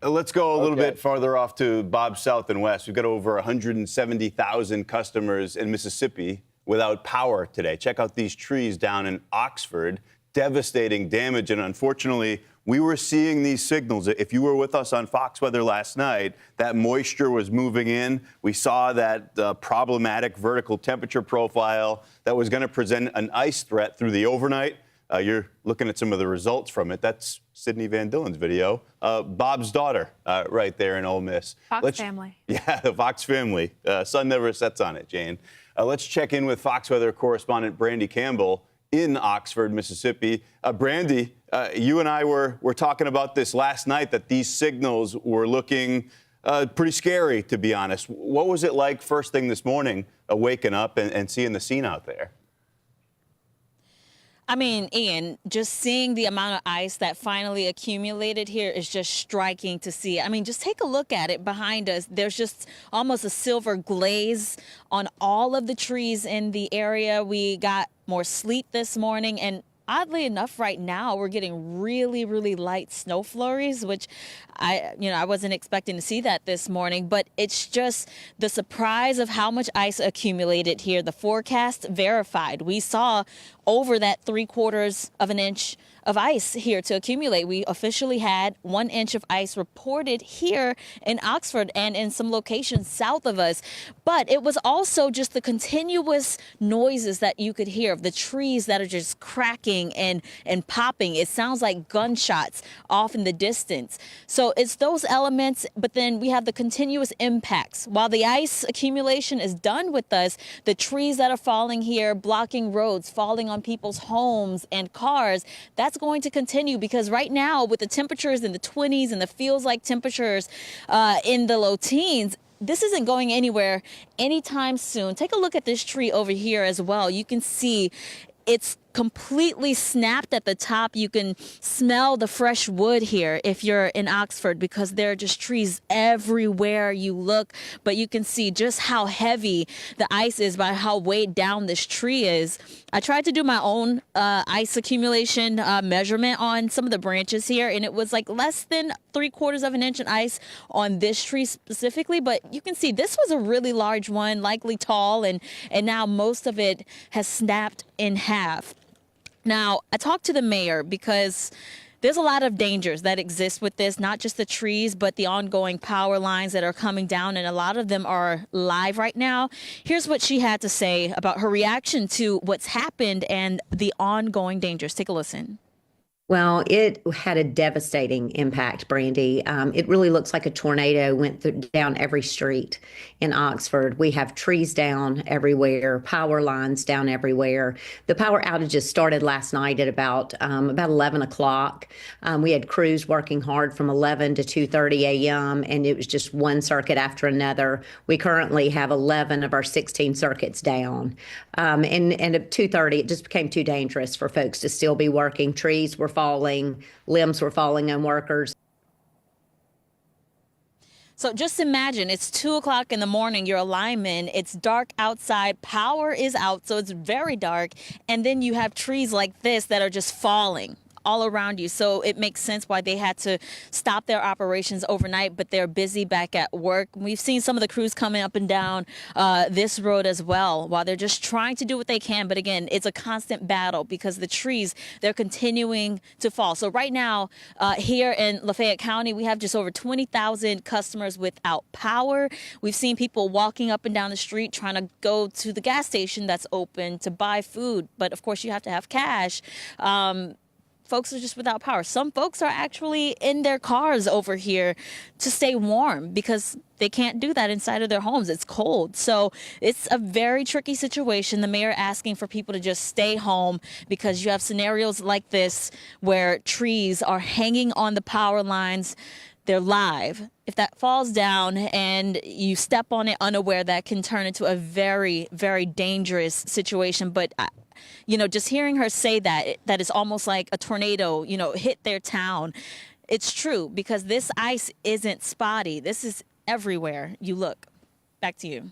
Speaker 27: Let's go a little bit farther off to Bob South and West. We've got over 170,000 customers in Mississippi without power today. Check out these trees down in Oxford. Devastating damage, and unfortunately, we were seeing these signals. If you were with us on Fox Weather last night, that moisture was moving in. We saw that problematic vertical temperature profile that was going to present an ice threat through the overnight. You're looking at some of the results from it. That's Sydney Van Dillen's video. Bob's daughter right there in Ole Miss.
Speaker 23: Fox family.
Speaker 27: Yeah, the Fox family. Sun never sets on it, Jane. Let's check in with Fox Weather correspondent Brandy Campbell in Oxford, Mississippi. Brandy, you and I were talking about this last night, that these signals were looking pretty scary, to be honest. What was it like first thing this morning, waking up and seeing the scene out there?
Speaker 4: I mean, Ian, just seeing the amount of ice that finally accumulated here is just striking to see. I mean, just take a look at it behind us. There's just almost a silver glaze on all of the trees in the area. We got more sleet this morning, and oddly enough, right now we're getting really, really light snow flurries, which I wasn't expecting to see that this morning, but it's just the surprise of how much ice accumulated here. The forecast verified. We saw over that 3/4 of an inch of ice here to accumulate. We officially had 1 inch of ice reported here in Oxford and in some locations south of us. But it was also just the continuous noises that you could hear of the trees that are just cracking and popping. It sounds like gunshots off in the distance. So it's those elements, but then we have the continuous impacts. While the ice accumulation is done with us, the trees that are falling here, blocking roads, falling on people's homes and cars, that's going to continue, because right now with the temperatures in the 20s and the feels like temperatures in the low teens, this isn't going anywhere anytime soon. Take a look at this tree over here as well. You can see it's completely snapped at the top. You can smell the fresh wood here if you're in Oxford, because there are just trees everywhere you look. But you can see just how heavy the ice is by how weighed down this tree is. I tried to do my own ice accumulation measurement on some of the branches here, and it was like less than 3/4 of an inch of ice on this tree specifically. But you can see this was a really large one, likely tall, and now most of it has snapped in half. Now, I talked to the mayor because there's a lot of dangers that exist with this, not just the trees, but the ongoing power lines that are coming down, and a lot of them are live right now. Here's what she had to say about her reaction to what's happened and the ongoing dangers. Take a listen.
Speaker 7: Well, it had a devastating impact, Brandy. It really looks like a tornado went down every street in Oxford. We have trees down everywhere, power lines down everywhere. The power outages started last night at about 11 o'clock. We had crews working hard from 11 to 2:30 a.m., and it was just one circuit after another. We currently have 11 of our 16 circuits down. And at 2:30, it just became too dangerous for folks to still be working. Trees were falling, limbs were falling on workers.
Speaker 4: So just imagine it's 2 o'clock in the morning, you're a lineman, it's dark outside, power is out, so it's very dark. And then you have trees like this that are just falling all around you. So it makes sense why they had to stop their operations overnight, but they're busy back at work. We've seen some of the crews coming up and down this road as well, while they're just trying to do what they can. But again, it's a constant battle because the trees, they're continuing to fall. So right now, here in Lafayette County, we have just over 20,000 customers without power. We've seen people walking up and down the street trying to go to the gas station that's open to buy food. But of course, you have to have cash. Folks are just without power. Some folks are actually in their cars over here to stay warm because they can't do that inside of their homes. It's cold. So it's a very tricky situation. The mayor asking for people to just stay home because you have scenarios like this where trees are hanging on the power lines. They're live. If that falls down and you step on it unaware, that can turn into a very, very dangerous situation. But just hearing her say that is almost like a tornado, hit their town. It's true because this ice isn't spotty. This is everywhere you look. Back to you.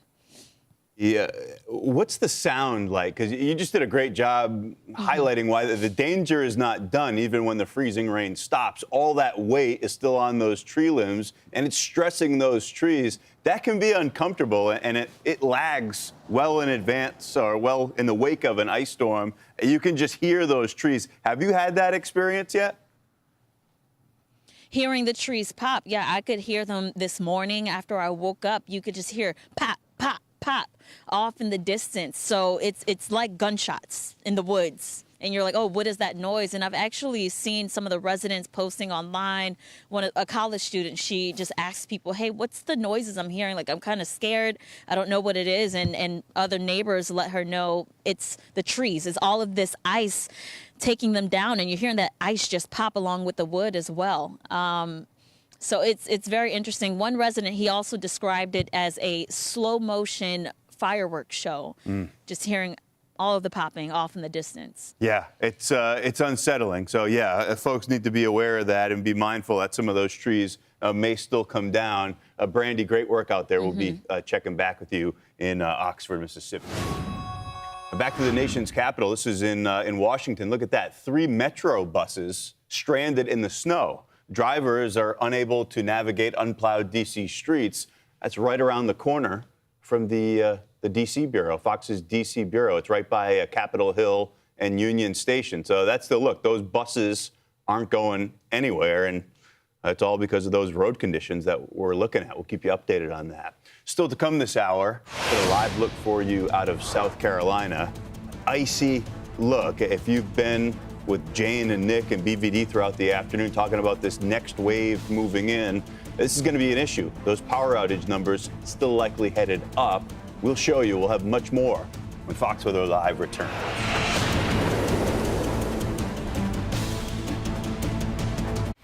Speaker 27: Yeah. What's the sound like? Because you just did a great job highlighting why the danger is not done even when the freezing rain stops. All that weight is still on those tree limbs, and it's stressing those trees. That can be uncomfortable, and it lags well in advance or well in the wake of an ice storm. You can just hear those trees. Have you had that experience yet?
Speaker 4: Hearing the trees pop, yeah, I could hear them this morning after I woke up. You could just hear pop, pop, pop off in the distance. So it's like gunshots in the woods. And you're like, oh, what is that noise? And I've actually seen some of the residents posting online. A college student, she just asks people, hey, what's the noises I'm hearing? Like, I'm kind of scared. I don't know what it is. And other neighbors let her know it's the trees. It's all of this ice taking them down. And you're hearing that ice just pop along with the wood as well. So it's very interesting. One resident, he also described it as a slow motion fireworks show. Just hearing all of the popping off in the distance.
Speaker 27: Yeah, it's unsettling. So yeah, folks need to be aware of that and be mindful that some of those trees may still come down. Brandy, great work out there. We'll be checking back with you in Oxford, Mississippi. Back to the nation's capital. This is in Washington. Look at that. 3 Metro buses stranded in the snow. Drivers are unable to navigate unplowed D.C. streets. That's right around the corner from the D.C. Bureau, Fox's D.C. Bureau. It's right by Capitol Hill and Union Station. So that's the look. Those buses aren't going anywhere, and it's all because of those road conditions that we're looking at. We'll keep you updated on that. Still to come this hour, got a live look for you out of South Carolina. Icy look. If you've been with Jane and Nick and BVD throughout the afternoon talking about this next wave moving in, this is going to be an issue. Those power outage numbers still likely headed up. We'll show you. We'll have much more when Fox Weather Live returns.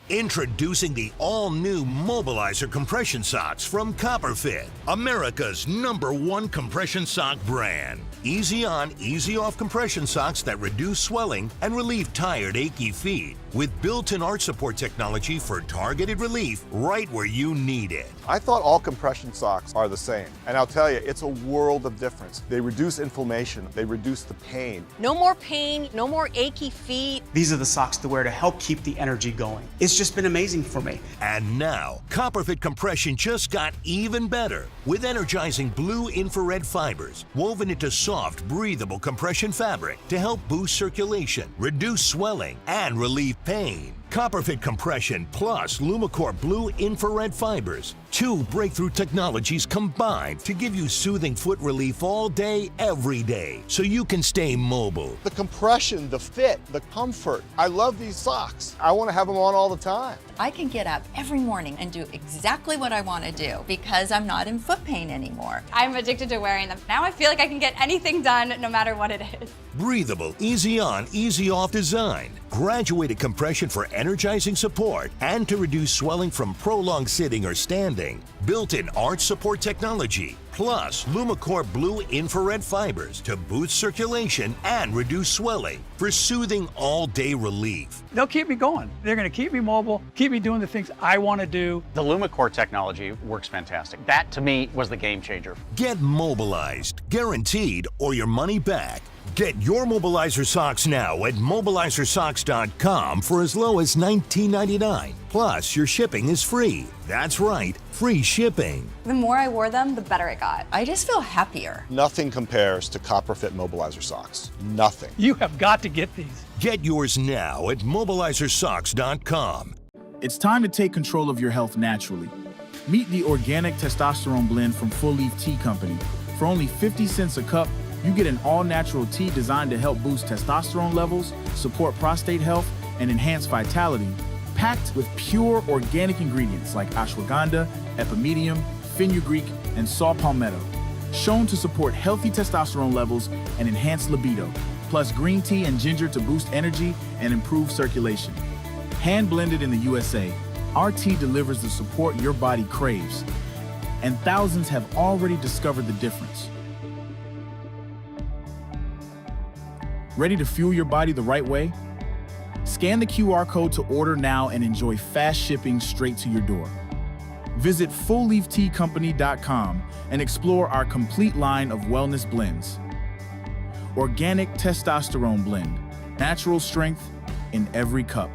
Speaker 15: Introducing the all-new Mobilizer compression socks from Copperfit, America's #1 compression sock brand. Easy on, easy off compression socks that reduce swelling and relieve tired, achy feet. With built-in arch support technology for targeted relief right where you need it.
Speaker 16: I thought all compression socks are the same, and I'll tell you, it's a world of difference. They reduce inflammation, they reduce the pain.
Speaker 18: No more pain, no more achy feet.
Speaker 19: These are the socks to wear to help keep the energy going. It's just been amazing for me.
Speaker 15: And now, Copperfit compression just got even better with energizing blue infrared fibers woven into soft, breathable compression fabric to help boost circulation, reduce swelling, and relieve pain. Copperfit compression plus Lumicore blue infrared fibers. 2 breakthrough technologies combined to give you soothing foot relief all day, every day, so you can stay mobile.
Speaker 16: The compression, the fit, the comfort. I love these socks. I want to have them on all the time.
Speaker 2: I can get up every morning and do exactly what I want to do because I'm not in foot pain anymore.
Speaker 3: I'm addicted to wearing them. Now I feel like I can get anything done no matter what it is.
Speaker 15: Breathable, easy on, easy off design. Graduated compression for energizing support and to reduce swelling from prolonged sitting or standing. Built-in arch support technology. Plus Lumicore blue infrared fibers to boost circulation and reduce swelling for soothing all-day relief.
Speaker 5: They'll keep me going. They're going to keep me mobile, keep me doing the things I want to do.
Speaker 6: The Lumicore technology works fantastic. That, to me, was the game changer.
Speaker 15: Get mobilized, guaranteed, or your money back. Get your Mobilizer socks now at mobilizersocks.com for as low as $19.99. Plus, your shipping is free. That's right, free shipping.
Speaker 3: The more I wore them, the better it got.
Speaker 2: I just feel happier.
Speaker 16: Nothing compares to Copperfit Mobilizer socks. Nothing.
Speaker 5: You have got to get these.
Speaker 15: Get yours now at mobilizersocks.com.
Speaker 20: It's time to take control of your health naturally. Meet the organic testosterone blend from Full Leaf Tea Company. For only 50 cents a cup, you get an all-natural tea designed to help boost testosterone levels, support prostate health, and enhance vitality, packed with pure organic ingredients like ashwagandha, epimedium, fenugreek, and saw palmetto, shown to support healthy testosterone levels and enhance libido, plus green tea and ginger to boost energy and improve circulation. Hand-blended in the USA, our tea delivers the support your body craves, and thousands have already discovered the difference. Ready to fuel your body the right way? Scan the QR code to order now and enjoy fast shipping straight to your door. Visit fullleafteacompany.com and explore our complete line of wellness blends. Organic testosterone blend, natural strength in every cup.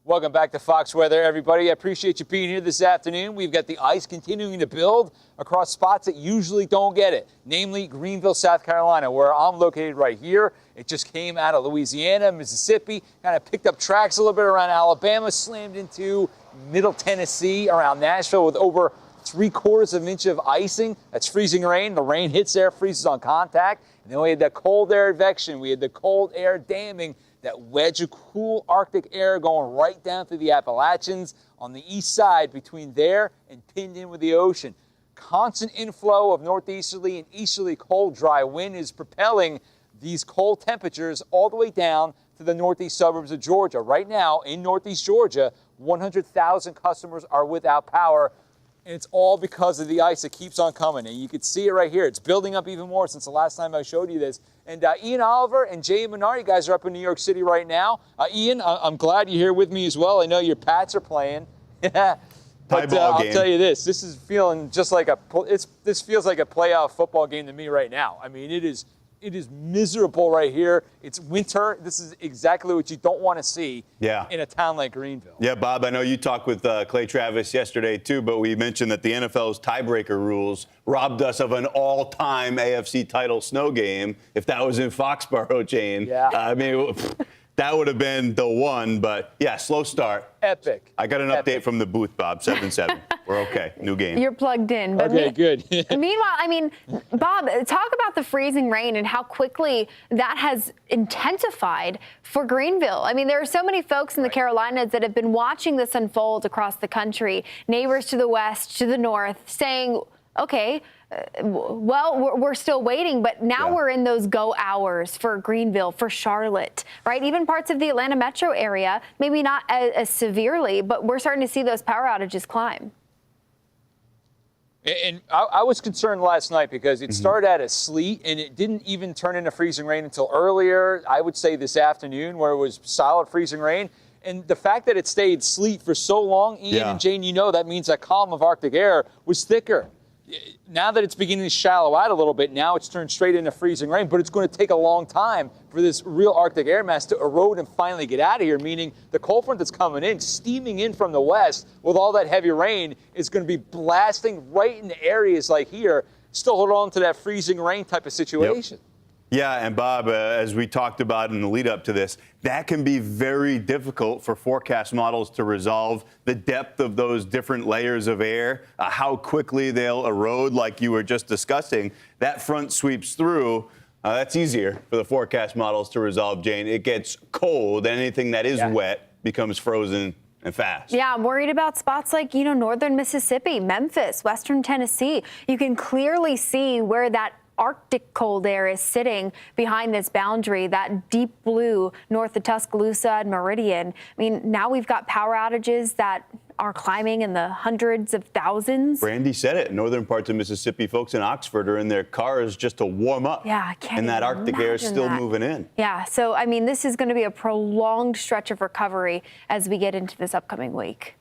Speaker 1: Welcome back to Fox Weather, everybody. I appreciate you being here this afternoon. We've got the ice continuing to build across spots that usually don't get it, namely Greenville, South Carolina, where I'm located right here. It just came out of Louisiana, Mississippi, kind of picked up tracks a little bit around Alabama, slammed into Middle Tennessee, around Nashville with over 3/4 of an inch of icing. That's freezing rain. The rain hits there, freezes on contact. And then we had that cold air advection. We had the cold air damming, that wedge of cool Arctic air going right down through the Appalachians on the east side between there and pinned in with the ocean. Constant inflow of northeasterly and easterly cold, dry wind is propelling these cold temperatures all the way down to the northeast suburbs of Georgia. Right now, in northeast Georgia, 100,000 customers are without power. And it's all because of the ice that keeps on coming. And you can see it right here. It's building up even more since the last time I showed you this. And Ian Oliver and Jay Menard, you guys are up in New York City right now. Ian, I'm glad you're here with me as well. I know your Pats are playing. But I'll tell you this is feeling just like this feels like a playoff football game to me right now. I mean, it is miserable right here. It's winter. This is exactly what you don't want to see in a town like Greenville.
Speaker 27: Yeah, Bob, I know you talked with Clay Travis yesterday, too, but we mentioned that the NFL's tiebreaker rules robbed us of an all-time AFC title snow game if that was in Foxborough, Jane.
Speaker 1: Yeah.
Speaker 27: I mean, that would have been the one, but, yeah, slow start.
Speaker 1: Epic.
Speaker 27: I got an update from the booth, Bob, 7-7. We're okay. New game.
Speaker 23: You're plugged in. But
Speaker 1: okay, good.
Speaker 23: Meanwhile, I mean, Bob, talk about the freezing rain and how quickly that has intensified for Greenville. I mean, there are so many folks in the Carolinas that have been watching this unfold across the country, neighbors to the west, to the north, saying, okay, well, we're still waiting, but now we're in those go hours for Greenville, for Charlotte, right? Even parts of the Atlanta metro area, maybe not as severely, but we're starting to see those power outages climb.
Speaker 1: And I was concerned last night because it started out as sleet and it didn't even turn into freezing rain until earlier, I would say this afternoon, where it was solid freezing rain. And the fact that it stayed sleet for so long, Ian and Jane, you know that means that column of Arctic air was thicker. Now that it's beginning to shallow out a little bit, now it's turned straight into freezing rain, but it's going to take a long time for this real Arctic air mass to erode and finally get out of here, meaning the cold front that's coming in, steaming in from the west with all that heavy rain, is going to be blasting right into areas like here, still hold on to that freezing rain type of situation.
Speaker 27: Yeah, and Bob, as we talked about in the lead up to this, that can be very difficult for forecast models to resolve the depth of those different layers of air, how quickly they'll erode, like you were just discussing. That front sweeps through. That's easier for the forecast models to resolve, Jane. It gets cold. Anything that is wet becomes frozen and fast.
Speaker 23: Yeah, I'm worried about spots like, northern Mississippi, Memphis, western Tennessee. You can clearly see where that Arctic cold air is sitting behind this boundary, that deep blue north of Tuscaloosa and Meridian. I mean, now we've got power outages that are climbing in the hundreds of thousands.
Speaker 27: Brandy said it. Northern parts of Mississippi, folks in Oxford are in their cars just to warm up.
Speaker 23: Yeah, I can't
Speaker 27: And that
Speaker 23: even
Speaker 27: Arctic air is
Speaker 23: imagine
Speaker 27: still
Speaker 23: that.
Speaker 27: moving in.
Speaker 23: Yeah, so I mean, this is going to be a prolonged stretch of recovery as we get into this upcoming week.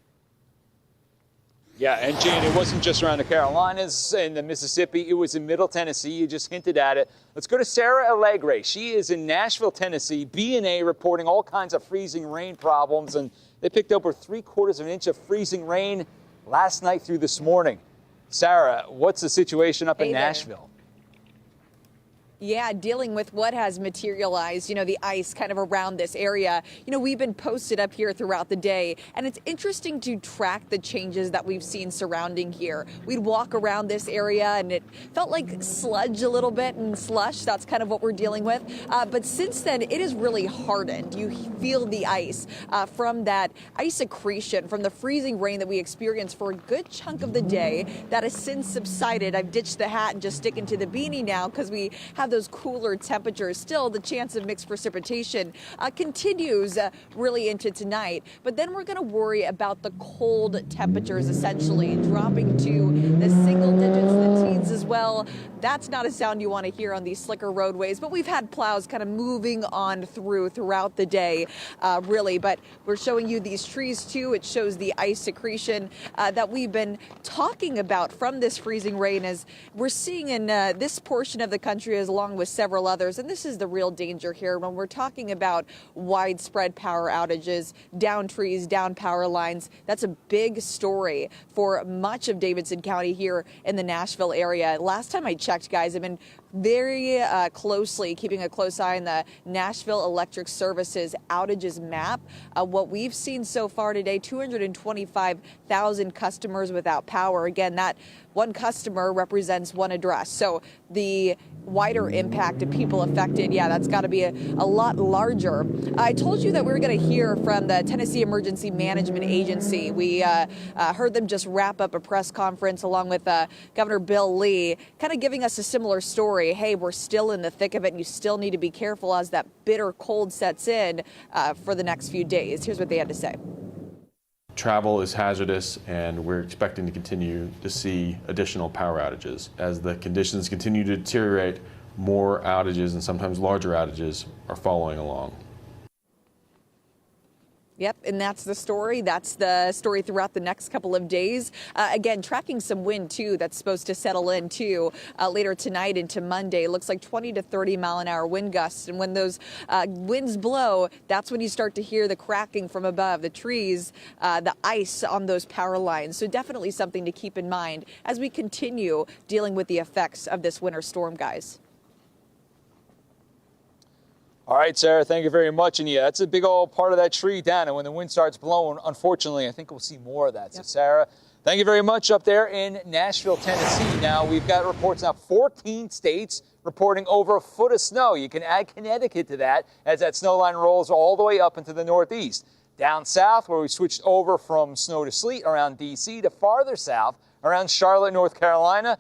Speaker 1: Yeah, and Jane, it wasn't just around the Carolinas and the Mississippi. It was in Middle Tennessee. You just hinted at it. Let's go to Sarah Allegre. She is in Nashville, Tennessee. B&A reporting all kinds of freezing rain problems, and they picked over 3/4 of an inch of freezing rain last night through this morning. Sarah, what's the situation up in Nashville?
Speaker 9: Yeah, dealing with what has materialized, the ice kind of around this area. We've been posted up here throughout the day, and it's interesting to track the changes that we've seen surrounding here. We'd walk around this area, and it felt like sludge a little bit and slush. That's kind of what we're dealing with. But since then, it has really hardened. You feel the ice from that ice accretion, from the freezing rain that we experienced for a good chunk of the day. That has since subsided. I've ditched the hat and just sticking to the beanie now because we have those cooler temperatures. Still, the chance of mixed precipitation continues really into tonight. But then we're going to worry about the cold temperatures essentially dropping to the single digits, the teens as well. That's not a sound you want to hear on these slicker roadways, but we've had plows kind of moving on throughout the day, really. But we're showing you these trees too. It shows the ice secretion that we've been talking about from this freezing rain, as we're seeing in this portion of the country, as along with several others. And this is the real danger here when we're talking about widespread power outages, down trees, down power lines. That's a big story for much of Davidson County here in the Nashville area. Last time I checked, guys, I've been very closely keeping a close eye on the Nashville Electric Services outages map. What we've seen so far today, 225,000 customers without power. Again, that one customer represents one address. So the wider impact of people affected, yeah, that's got to be a lot larger. I told you that we were going to hear from the Tennessee Emergency Management Agency. We heard them just wrap up a press conference along with Governor Bill Lee, kind of giving us a similar story. Hey, we're still in the thick of it, and you still need to be careful as that bitter cold sets in for the next few days. Here's what they had to say.
Speaker 10: Travel is hazardous, and we're expecting to continue to see additional power outages. As the conditions continue to deteriorate, more outages and sometimes larger outages are following along.
Speaker 9: Yep, and that's the story. That's the story throughout the next couple of days. Again, tracking some wind, too, that's supposed to settle in, too, later tonight into Monday. Looks like 20 to 30 mile an hour wind gusts. And when those winds blow, that's when you start to hear the cracking from above, the trees, the ice on those power lines. So definitely something to keep in mind as we continue dealing with the effects of this winter storm, guys.
Speaker 1: All right, Sarah, thank you very much. And yeah, that's a big old part of that tree down. And when the wind starts blowing, unfortunately, I think we'll see more of that. So, Sarah, thank you very much up there in Nashville, Tennessee. Now, we've got reports now, 14 states reporting over a foot of snow. You can add Connecticut to that as that snow line rolls all the way up into the Northeast. Down south, where we switched over from snow to sleet around D.C. to farther south around Charlotte, North Carolina,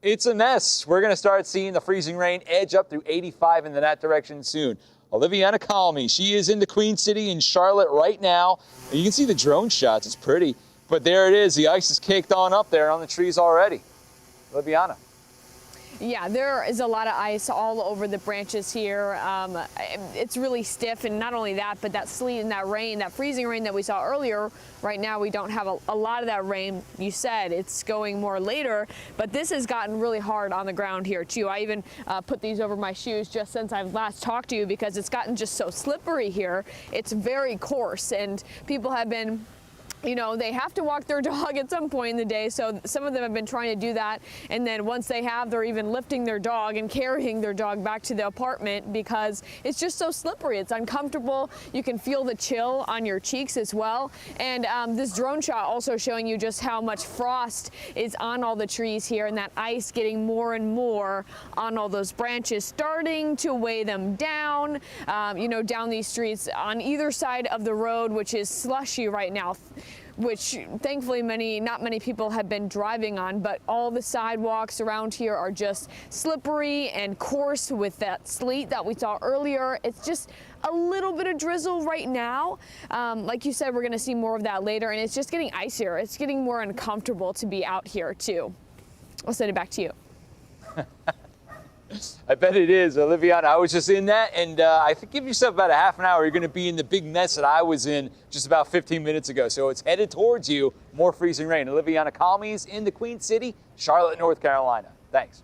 Speaker 1: it's a mess. We're going to start seeing the freezing rain edge up through 85 into that direction soon. Oliviana Calmy, she is in the Queen City in Charlotte right now. And you can see the drone shots. It's pretty. But there it is. The ice is caked on up there on the trees already. Oliviana.
Speaker 13: Yeah, there is a lot of ice all over the branches here. It's really stiff, and not only that, but that sleet and that rain, that freezing rain that we saw earlier, right now we don't have a lot of that rain. You said it's going more later, but this has gotten really hard on the ground here too. I even put these over my shoes just since I've last talked to you because it's gotten just so slippery here. It's very coarse, and people have been they have to walk their dog at some point in the day, so some of them have been trying to do that, and then once they have, they're even lifting their dog and carrying their dog back to the apartment because it's just so slippery. It's uncomfortable. You can feel the chill on your cheeks as well, and this drone shot also showing you just how much frost is on all the trees here, and that ice getting more and more on all those branches, starting to weigh them down, down these streets on either side of the road, which is slushy right now, which thankfully not many people have been driving on, but all the sidewalks around here are just slippery and coarse with that sleet that we saw earlier. It's just a little bit of drizzle right now. Like you said, we're gonna see more of that later, and it's just getting icier. It's getting more uncomfortable to be out here too. I'll send it back to you.
Speaker 1: I bet it is, Oliviana. I was just in that, and I think give yourself about a half an hour. You're going to be in the big mess that I was in just about 15 minutes ago. So it's headed towards you. More freezing rain. Oliviana Calmes in the Queen City, Charlotte, North Carolina. Thanks.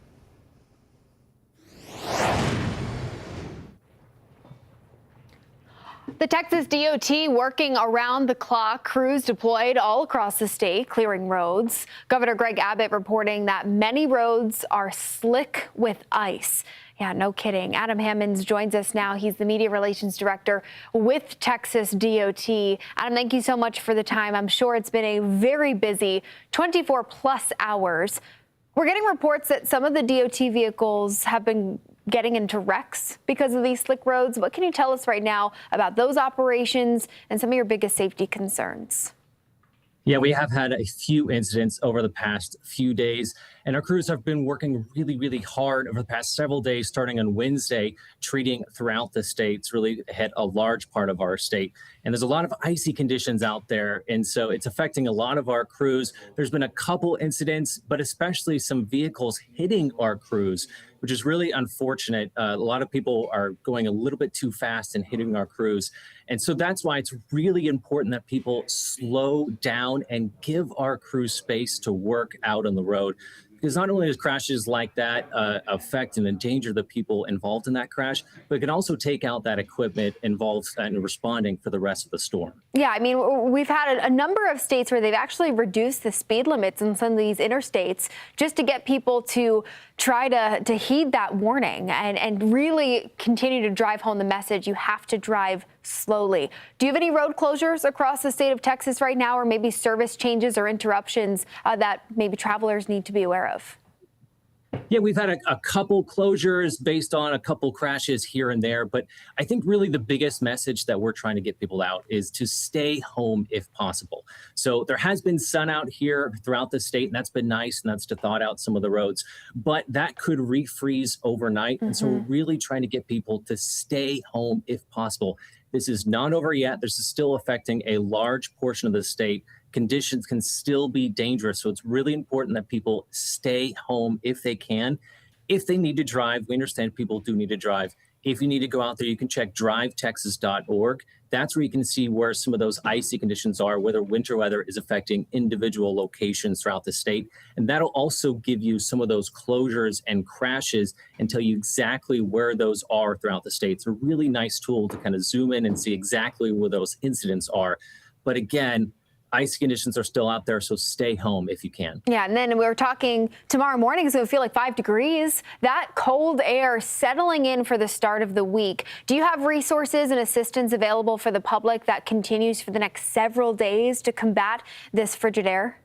Speaker 23: The Texas DOT working around the clock, crews deployed all across the state, clearing roads. Governor Greg Abbott reporting that many roads are slick with ice. Yeah, no kidding. Adam Hammonds joins us now. He's the media relations director with Texas DOT. Adam, thank you so much for the time. I'm sure it's been a very busy 24 plus hours. We're getting reports that some of the DOT vehicles have been getting into wrecks because of these slick roads. What can you tell us right now about those operations and some of your biggest safety concerns?
Speaker 11: Yeah, we have had a few incidents over the past few days, and our crews have been working really, really hard over the past several days, starting on Wednesday, treating throughout the state. It's really hit a large part of our state. And there's a lot of icy conditions out there, and so it's affecting a lot of our crews. There's been a couple incidents, but especially some vehicles hitting our crews, which is really unfortunate. A lot of people are going a little bit too fast and hitting our crews. And so that's why it's really important that people slow down and give our crew space to work out on the road. Because not only does crashes like that affect and endanger the people involved in that crash, but it can also take out that equipment involved in responding for the rest of the storm.
Speaker 23: Yeah, I mean, we've had a number of states where they've actually reduced the speed limits in some of these interstates just to get people to try to heed that warning and really continue to drive home the message you have to drive slowly. Do you have any road closures across the state of Texas right now, or maybe service changes or interruptions that maybe travelers need to be aware of?
Speaker 11: Yeah, we've had a couple closures based on a couple crashes here and there, but I think really the biggest message that we're trying to get people out is to stay home if possible. So there has been sun out here throughout the state, and that's been nice, and that's to thaw out some of the roads, but that could refreeze overnight. And so we're really trying to get people to stay home if possible. This is not over yet. This is still affecting a large portion of the state. Conditions can still be dangerous. So it's really important that people stay home if they can. If they need to drive, we understand people do need to drive. If you need to go out there, you can check drivetexas.org. That's where you can see where some of those icy conditions are, whether winter weather is affecting individual locations throughout the state. And that'll also give you some of those closures and crashes and tell you exactly where those are throughout the state. It's a really nice tool to kind of zoom in and see exactly where those incidents are. But again, ice conditions are still out there, so stay home if you can.
Speaker 23: Yeah, and then we were talking tomorrow morning, so it will feel like 5 degrees. That cold air settling in for the start of the week. Do you have resources and assistance available for the public that continues for the next several days to combat this frigid air?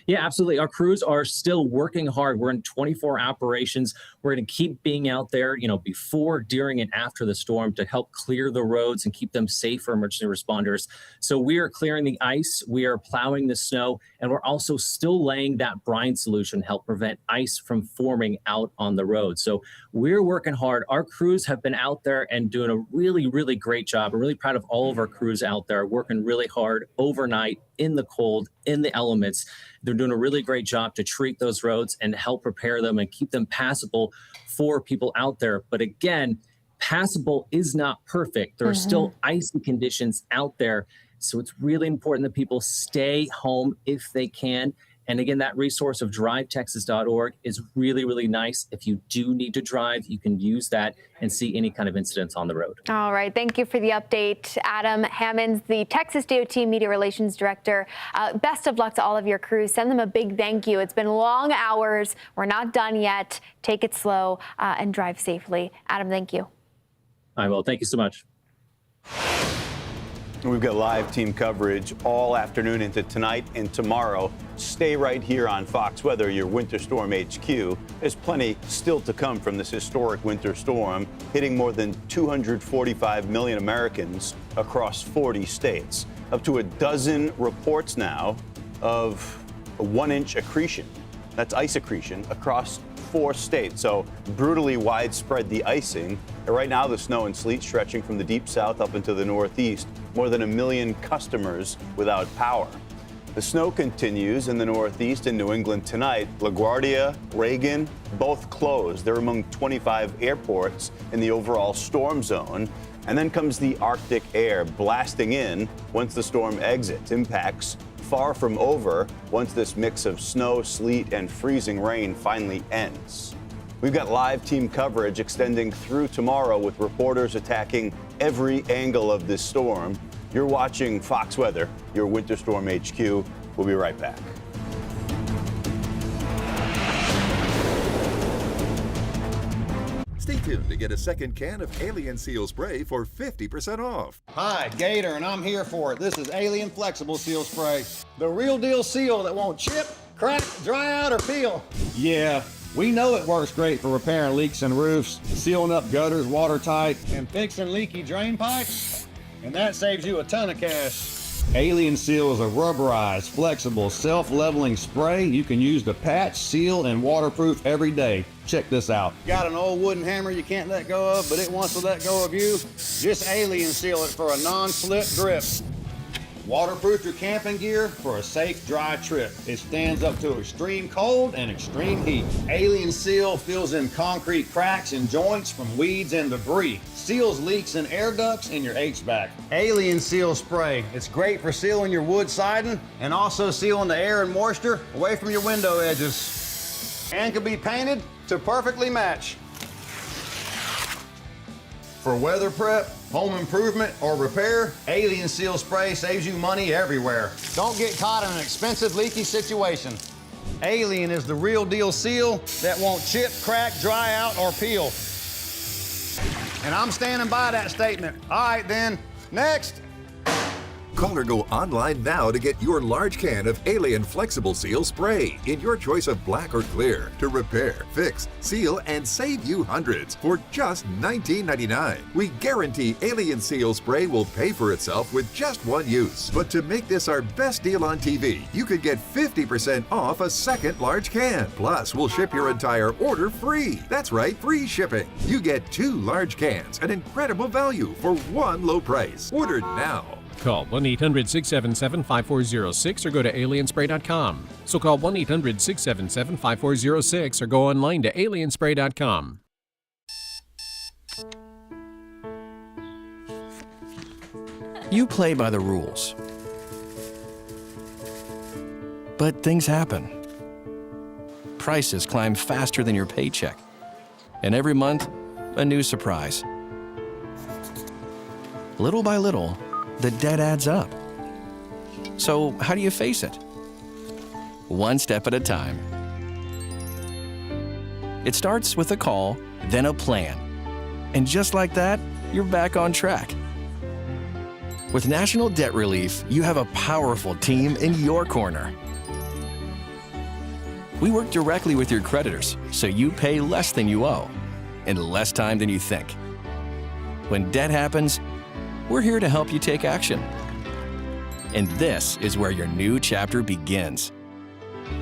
Speaker 11: Yeah, absolutely. Our crews are still working hard. We're in 24 operations. We're going to keep being out there, before, during, and after the storm to help clear the roads and keep them safe for emergency responders. So we are clearing the ice, we are plowing the snow, and we're also still laying that brine solution to help prevent ice from forming out on the road. So we're working hard. Our crews have been out there and doing a really, really great job. I'm really proud of all of our crews out there working really hard overnight in the cold, in the elements. They're doing a really great job to treat those roads and help prepare them and keep them passable for people out there. But again, passable is not perfect. There are still icy conditions out there. So it's really important that people stay home if they can And again, that resource of drivetexas.org is really, really nice. If you do need to drive, you can use that and see any kind of incidents on the road.
Speaker 23: All right. Thank you for the update, Adam Hammonds, the Texas DOT Media Relations Director. Best of luck to all of your crews. Send them a big thank you. It's been long hours. We're not done yet. Take it slow and drive safely. Adam, thank you.
Speaker 11: I will. Thank you so much.
Speaker 27: We've got live team coverage all afternoon into tonight and tomorrow. Stay right here on Fox Weather, your Winter Storm HQ. There's plenty still to come from this historic winter storm, hitting more than 245 million Americans across 40 states. Up to a dozen reports now of a 1-inch accretion. That's ice accretion across 4 states. So brutally widespread the icing. And right now, the snow and sleet stretching from the deep south up into the northeast. More than 1 million customers without power. The snow continues in the northeast and New England tonight. LaGuardia, Reagan, both closed. They're among 25 airports in the overall storm zone. And then comes the Arctic air blasting in once the storm exits. Impacts far from over once this mix of snow, sleet, and freezing rain finally ends. We've got live team coverage extending through tomorrow with reporters attacking every angle of this storm. You're watching Fox Weather, your Winter Storm HQ. We'll be right back.
Speaker 8: Stay tuned to get a second can of Alien Seal Spray for 50% off.
Speaker 12: Hi, Gator, and I'm here for it. This is Alien Flexible Seal Spray. The real deal seal that won't chip, crack, dry out, or peel. Yeah, we know it works great for repairing leaks in roofs, sealing up gutters watertight, and fixing leaky drain pipes. And that saves you a ton of cash. Alien Seal is a rubberized, flexible, self-leveling spray you can use to patch, seal, and waterproof every day. Check this out. Got an old wooden hammer you can't let go of, but it wants to let go of you? Just Alien Seal it for a non-slip grip. Waterproof your camping gear for a safe, dry trip. It stands up to extreme cold and extreme heat. Alien Seal fills in concrete cracks and joints from weeds and debris. Seals leaks and air ducts in your HVAC. Alien Seal Spray. It's great for sealing your wood siding and also sealing the air and moisture away from your window edges. And can be painted to perfectly match. For weather prep, home improvement, or repair, Alien Seal Spray saves you money everywhere. Don't get caught in an expensive leaky situation. Alien is the real deal seal that won't chip, crack, dry out, or peel. And I'm standing by that statement. All right then, next.
Speaker 8: Call or go online now to get your large can of Alien Flexible Seal Spray in your choice of black or clear to repair, fix, seal, and save you hundreds for just $19.99. We guarantee Alien Seal Spray will pay for itself with just one use. But to make this our best deal on TV, you could get 50% off a second large can. Plus, we'll ship your entire order free. That's right, free shipping. You get 2 large cans, an incredible value for one low price. Order now.
Speaker 14: Call 1-800-677-5406 or go to alienspray.com. So call 1-800-677-5406 or go online to alienspray.com.
Speaker 17: You play by the rules. But things happen. Prices climb faster than your paycheck. And every month, a new surprise. Little by little, the debt adds up. So how do you face it? One step at a time. It starts with a call, then a plan. And just like that, you're back on track. With National Debt Relief, you have a powerful team in your corner. We work directly with your creditors, so you pay less than you owe, in less time than you think. When debt happens, we're here to help you take action. And this is where your new chapter begins.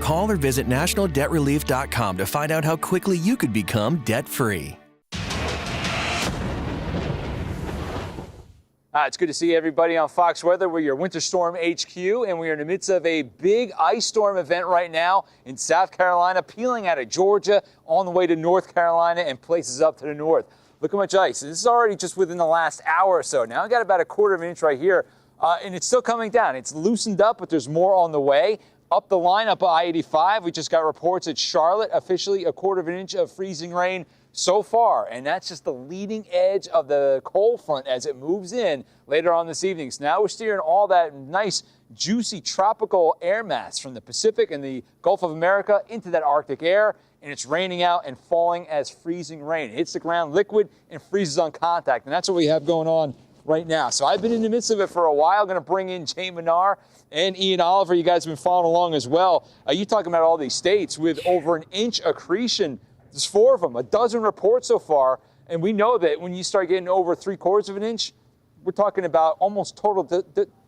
Speaker 17: Call or visit nationaldebtrelief.com to find out how quickly you could become debt-free.
Speaker 1: It's good to see everybody on Fox Weather. We're your Winter Storm HQ, and we are in the midst of a big ice storm event right now in South Carolina, peeling out of Georgia, on the way to North Carolina and places up to the north. Look how much ice. This is already just within the last hour or so. Now I got about a 1/4 inch right here, and it's still coming down. It's loosened up, but there's more on the way. Up the line, up I-85, we just got reports at Charlotte, officially a 1/4 inch of freezing rain so far. And that's just the leading edge of the cold front as it moves in later on this evening. So now we're steering all that nice, juicy tropical air mass from the Pacific and the Gulf of America into that Arctic air. And it's raining out and falling as freezing rain. It hits the ground liquid and freezes on contact. And that's what we have going on right now. So I've been in the midst of it for a while. Going to bring in Jay Menard and Ian Oliver. You guys have been following along as well. You talking about all these states with over an inch accretion. There's 4 of them, a dozen reports so far. And we know that when you start getting over 3/4 of an inch, we're talking about almost total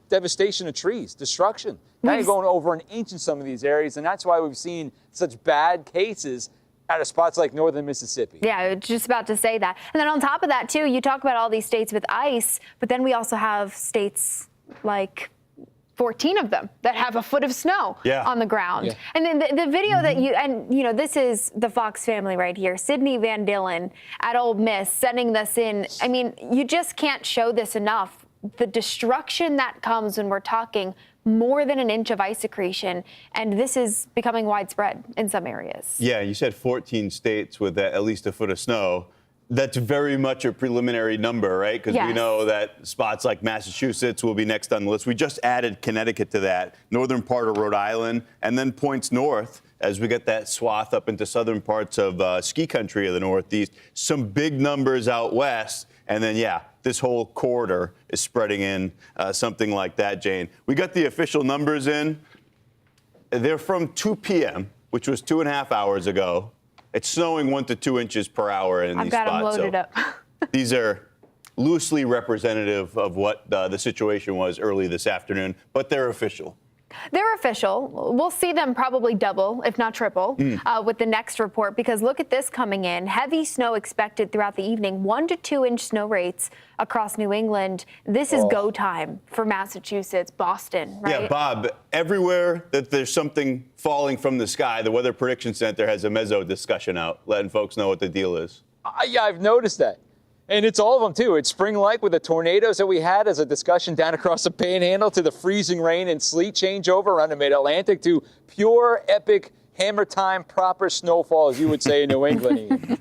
Speaker 1: devastation of trees, destruction. Now you're going over an inch in some of these areas, and that's why we've seen such bad cases out of spots like northern Mississippi.
Speaker 23: Yeah, I was just about to say that. And then on top of that, too, you talk about all these states with ice, but then we also have states like 14 of them that have a foot of snow on the ground. And then the video that this is the Fox family right here, Sydney Van Dillen at Ole Miss sending this in. I mean, you just can't show this enough. The destruction that comes when we're talking more than an inch of ice accretion, and this is becoming widespread in some areas.
Speaker 27: Yeah, you said 14 states with at least a foot of snow. That's very much a preliminary number, right? Because we know that spots like Massachusetts will be next on the list. We just added Connecticut to that, northern part of Rhode Island, and then points north as we get that swath up into southern parts of ski country of the Northeast. Some big numbers out west, and then, this whole corridor is spreading in something like that, Jane. We got the official numbers in. They're from 2 p.m., which was 2.5 hours ago. It's snowing 1 to 2 inches per hour in these spots.
Speaker 23: I've got them loaded up.
Speaker 27: These are loosely representative of what the situation was early this afternoon, but they're official.
Speaker 23: They're official. We'll see them probably double, if not triple, with the next report, because look at this coming in. Heavy snow expected throughout the evening, 1 to 2 inch snow rates across New England. This is go time for Massachusetts, Boston, right?
Speaker 27: Yeah, Bob, everywhere that there's something falling from the sky, the Weather Prediction Center has a mezzo discussion out, letting folks know what the deal is.
Speaker 1: Yeah, I've noticed that. And it's all of them, too. It's spring-like with the tornadoes that we had as a discussion down across the Panhandle to the freezing rain and sleet changeover around the Mid-Atlantic to pure, epic, hammer time, proper snowfall, as you would say in New England.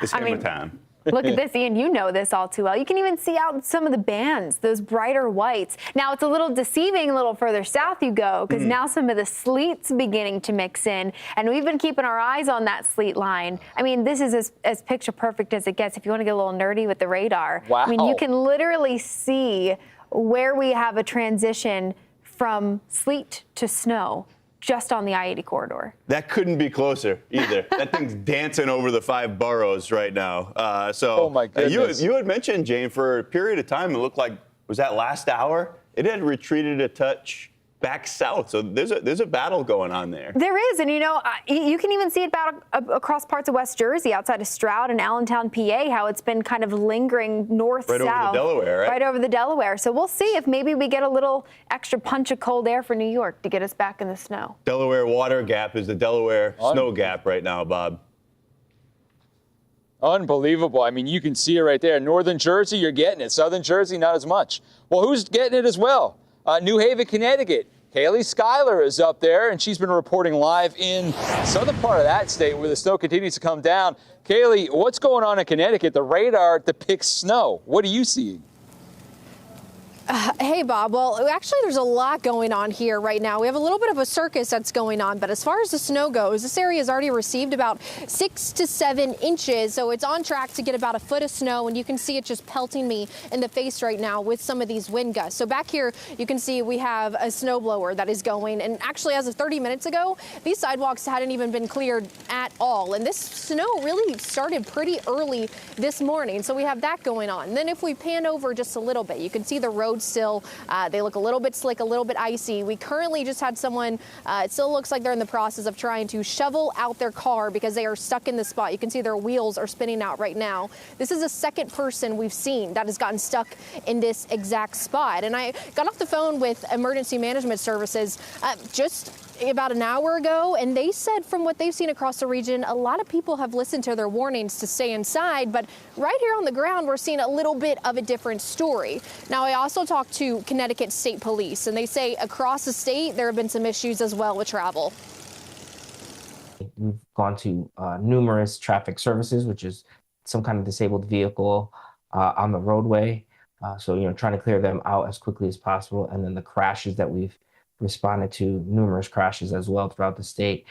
Speaker 27: It's hammer time.
Speaker 23: Look at this, Ian, you know this all too well. You can even see out some of the bands, those brighter whites. Now, it's a little deceiving a little further south you go, because now some of the sleet's beginning to mix in, and we've been keeping our eyes on that sleet line. I mean, this is as picture perfect as it gets if you want to get a little nerdy with the radar.
Speaker 1: Wow.
Speaker 23: I mean, you can literally see where we have a transition from sleet to snow just on the I-80 corridor.
Speaker 27: That couldn't be closer either. That thing's dancing over the 5 boroughs right now. Oh my goodness. You had mentioned, Jane, for a period of time, it looked like, was that last hour? It had retreated a touch back south. So there's a battle going on there.
Speaker 23: There is, and you can even see it across parts of West Jersey, outside of Stroud and Allentown, PA, how it's been kind of lingering north-south.
Speaker 27: Right over the Delaware, right?
Speaker 23: Right over the Delaware. So we'll see if maybe we get a little extra punch of cold air for New York to get us back in the snow.
Speaker 27: Delaware water gap is the Delaware snow gap right now, Bob.
Speaker 1: Unbelievable. I mean, you can see it right there. Northern Jersey, you're getting it. Southern Jersey, not as much. Well, who's getting it as well? New Haven, Connecticut. Haley Schuyler is up there, and she's been reporting live in southern part of that state where the snow continues to come down. Kaylee, what's going on in Connecticut? The radar depicts snow. What are you seeing?
Speaker 4: Hey, Bob. Well, actually, there's a lot going on here right now. We have a little bit of a circus that's going on, but as far as the snow goes, this area has already received about 6 to 7 inches, so it's on track to get about a foot of snow, and you can see it just pelting me in the face right now with some of these wind gusts. So back here, you can see we have a snowblower that is going, and actually, as of 30 minutes ago, these sidewalks hadn't even been cleared at all, and this snow really started pretty early this morning, so we have that going on. And then if we pan over just a little bit, you can see the road still. They look a little bit slick, a little bit icy. We currently just had someone, it still looks like they're in the process of trying to shovel out their car because they are stuck in the spot. You can see their wheels are spinning out right now. This is the second person we've seen that has gotten stuck in this exact spot. And I got off the phone with Emergency Management Services just about an hour ago, and they said from what they've seen across the region, a lot of people have listened to their warnings to stay inside. But right here on the ground, we're seeing a little bit of a different story. Now, I also talked to Connecticut State Police, and they say across the state there have been some issues as well with travel.
Speaker 7: We've gone to numerous traffic services, which is some kind of disabled vehicle on the roadway. So, trying to clear them out as quickly as possible. And then the crashes that we've responded to, numerous crashes as well throughout the state,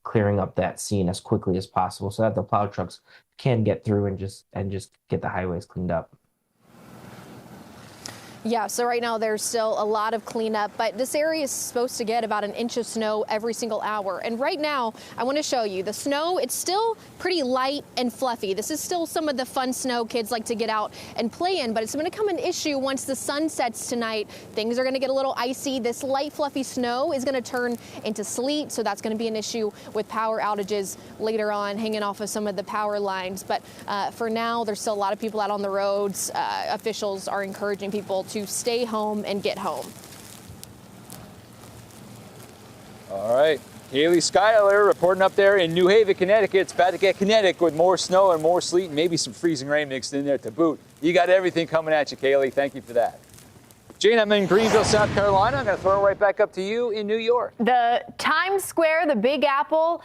Speaker 7: clearing up that scene as quickly as possible so that the plow trucks can get through and just get the highways cleaned up.
Speaker 4: Yeah, so right now there's still a lot of cleanup, but this area is supposed to get about an inch of snow every single hour. And right now, I want to show you the snow. It's still pretty light and fluffy. This is still some of the fun snow kids like to get out and play in, but it's going to become an issue once the sun sets tonight. Things are going to get a little icy. This light, fluffy snow is going to turn into sleet, so that's going to be an issue with power outages later on, hanging off of some of the power lines. But for now, there's still a lot of people out on the roads. Officials are encouraging people to stay home and get home.
Speaker 1: All right. Haley Schuyler reporting up there in New Haven, Connecticut. It's about to get kinetic with more snow and more sleet and maybe some freezing rain mixed in there to boot. You got everything coming at you, Kaylee. Thank you for that. Jane, I'm in Greenville, South Carolina. I'm going to throw it right back up to you in New York.
Speaker 23: The Times Square, the Big Apple,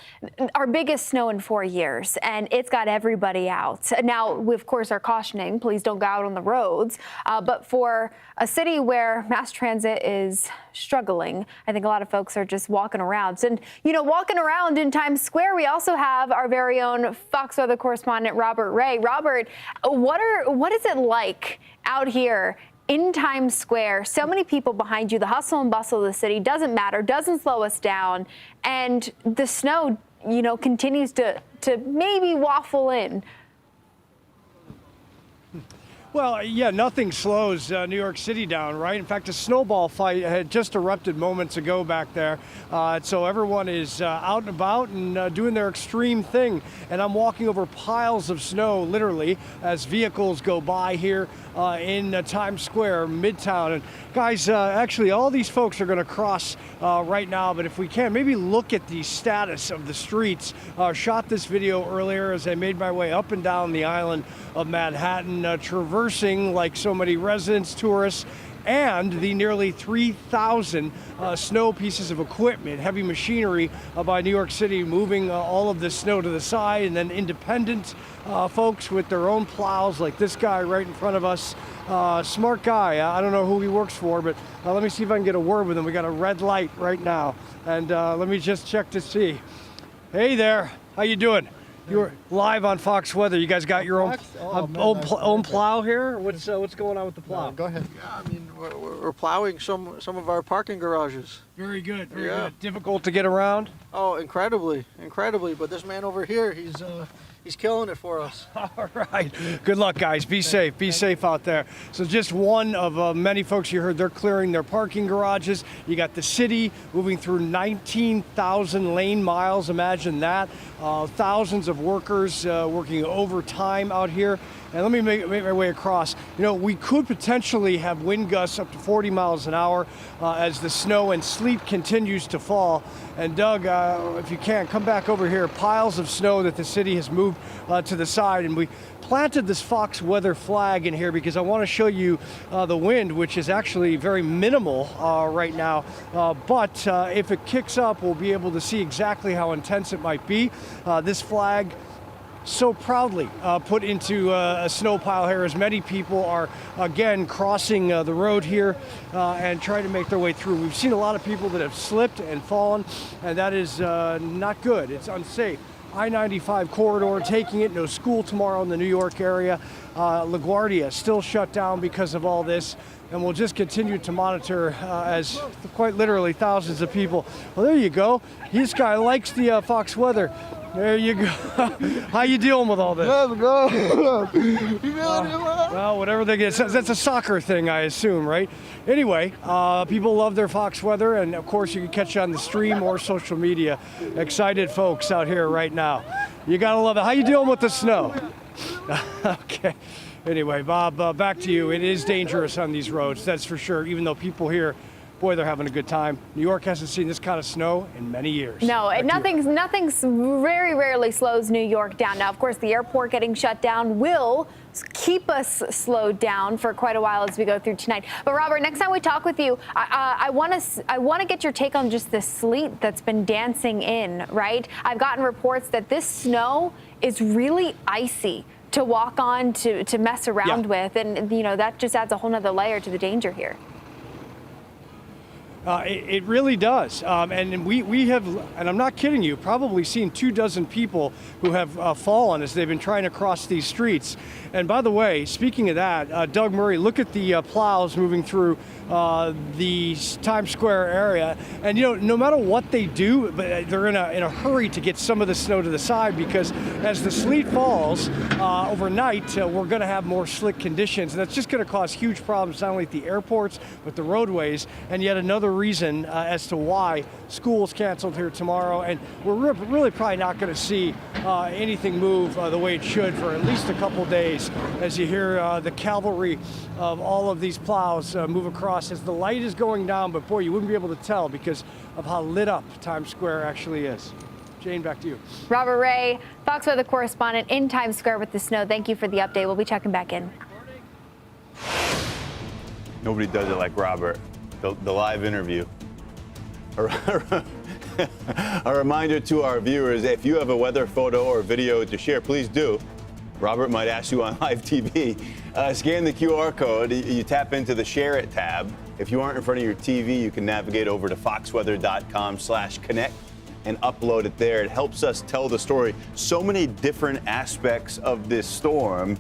Speaker 23: our biggest snow in 4 years, and it's got everybody out. Now, we, of course, are cautioning, please don't go out on the roads. But for a city where mass transit is struggling, I think a lot of folks are just walking around. And, walking around in Times Square, we also have our very own Fox weather correspondent, Robert Ray. Robert, what is it like out here in Times Square? So many people behind you, the hustle and bustle of the city doesn't matter, doesn't slow us down. And the snow, continues to maybe waffle in.
Speaker 5: Well, yeah, nothing slows New York City down, right? In fact, a snowball fight had just erupted moments ago back there. So everyone is out and about and doing their extreme thing. And I'm walking over piles of snow, literally, as vehicles go by here in Times Square, Midtown. And guys, actually, all these folks are going to cross right now. But if we can, maybe look at the status of the streets. Shot this video earlier as I made my way up and down the island of Manhattan, traversing like so many residents, tourists, and the nearly 3,000 snow pieces of equipment, heavy machinery by New York City, moving all of this snow to the side, and then independent folks with their own plows, like this guy right in front of us. Smart guy. I don't know who he works for, but let me see if I can get a word with him. We got a red light right now, and let me just check to see. Hey there, how you doing? You're live on Fox Weather. You guys got your own plow here? What's going on with the plow?
Speaker 18: Go ahead. Yeah, I mean, we're plowing some of our parking garages.
Speaker 5: Very good, very good. Difficult to get around?
Speaker 18: Oh, incredibly. But this man over here, he's killing it for us.
Speaker 5: All right. Good luck, guys. Be safe. Be safe out there. So just one of many folks you heard, they're clearing their parking garages. You got the city moving through 19,000 lane miles. Imagine that. Thousands of workers working overtime out here. And let me make my way across. We could potentially have wind gusts up to 40 miles an hour as the snow and sleet continues to fall. And Doug, if you can, come back over here. Piles of snow that the city has moved to the side. And we planted this Fox weather flag in here because I want to show you the wind, which is actually very minimal right now. But if it kicks up, we'll be able to see exactly how intense it might be. This flag so proudly put into a snow pile here as many people are again crossing the road here and trying to make their way through. We've seen a lot of people that have slipped and fallen, and that is not good. It's unsafe. I-95 corridor taking it. No school tomorrow in the New York area. LaGuardia still shut down because of all this. And we'll just continue to monitor as quite literally thousands of people. Well, there you go. This guy likes the Fox weather. There you go. How you dealing with all this?
Speaker 18: Let's go.
Speaker 5: Well, whatever they get. That's a soccer thing, I assume, right? Anyway, people love their Fox weather, and of course you can catch it on the stream or social media. Excited folks out here right now. You gotta love it. How you dealing with the snow? Okay. Anyway, Bob, back to you. It is dangerous on these roads, that's for sure, even though people here boy, they're having a good time. New York hasn't seen this kind of snow in many years.
Speaker 23: No,
Speaker 5: Back to you.
Speaker 23: nothing's very rarely slows New York down. Now, of course, the airport getting shut down will keep us slowed down for quite a while as we go through tonight. But Robert, next time we talk with you, I want to get your take on just the sleet that's been dancing in, right? I've gotten reports that this snow is really icy to walk on, to mess around with, and that just adds a whole nother layer to the danger here.
Speaker 5: It really does. And we have, and I'm not kidding you, probably seen 24 people who have fallen as they've been trying to cross these streets. And by the way, speaking of that, Doug Murray, look at the plows moving through the Times Square area. And, no matter what they do, but they're in a hurry to get some of the snow to the side, because as the sleet falls overnight, we're going to have more slick conditions. And that's just going to cause huge problems, not only at the airports, but the roadways. And yet another reason as to why school's canceled here tomorrow, and we're really probably not going to see anything move the way it should for at least a couple days, as you hear the cavalry of all of these plows move across as the light is going down. But boy, you wouldn't be able to tell because of how lit up Times Square actually is. Jane, back to you.
Speaker 23: Robert Ray, Fox Weather correspondent in Times Square with the snow. Thank you for the update. We'll be checking back in.
Speaker 27: Nobody does it like Robert. The live interview. A reminder to our viewers, if you have a weather photo or video to share, please do. Robert might ask you on live TV. Scan the QR code. You tap into the Share It tab. If you aren't in front of your TV, you can navigate over to foxweather.com/connect and upload it there. It helps us tell the story. So many different aspects of this storm.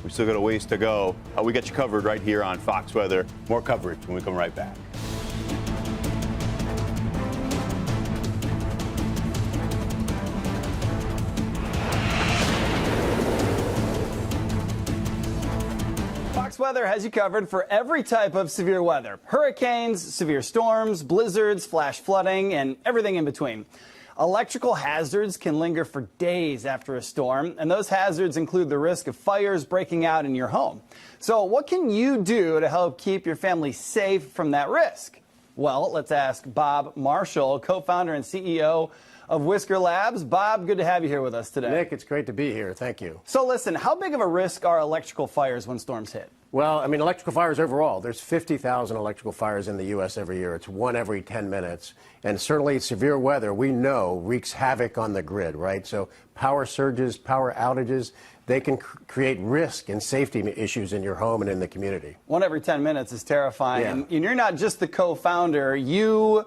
Speaker 27: We still got a ways to go. We got you covered right here on Fox Weather. More coverage when we come right back.
Speaker 6: Fox Weather has you covered for every type of severe weather. Hurricanes, severe storms, blizzards, flash flooding, and everything in between. Electrical hazards can linger for days after a storm, and those hazards include the risk of fires breaking out in your home. So what can you do to help keep your family safe from that risk? Well, let's ask Bob Marshall, co-founder and CEO of Whisker Labs. Bob, good to have you here with us today.
Speaker 19: Nick, it's great to be here. Thank you.
Speaker 6: So listen, how big of a risk are electrical fires when storms hit?
Speaker 19: Well, I mean, electrical fires overall, there's 50,000 electrical fires in the U.S. every year. It's one every 10 minutes. And certainly severe weather, we know, wreaks havoc on the grid, right? So power surges, power outages, they can create risk and safety issues in your home and in the community.
Speaker 6: One every 10 minutes is terrifying.
Speaker 19: Yeah.
Speaker 6: And you're not just the co-founder. You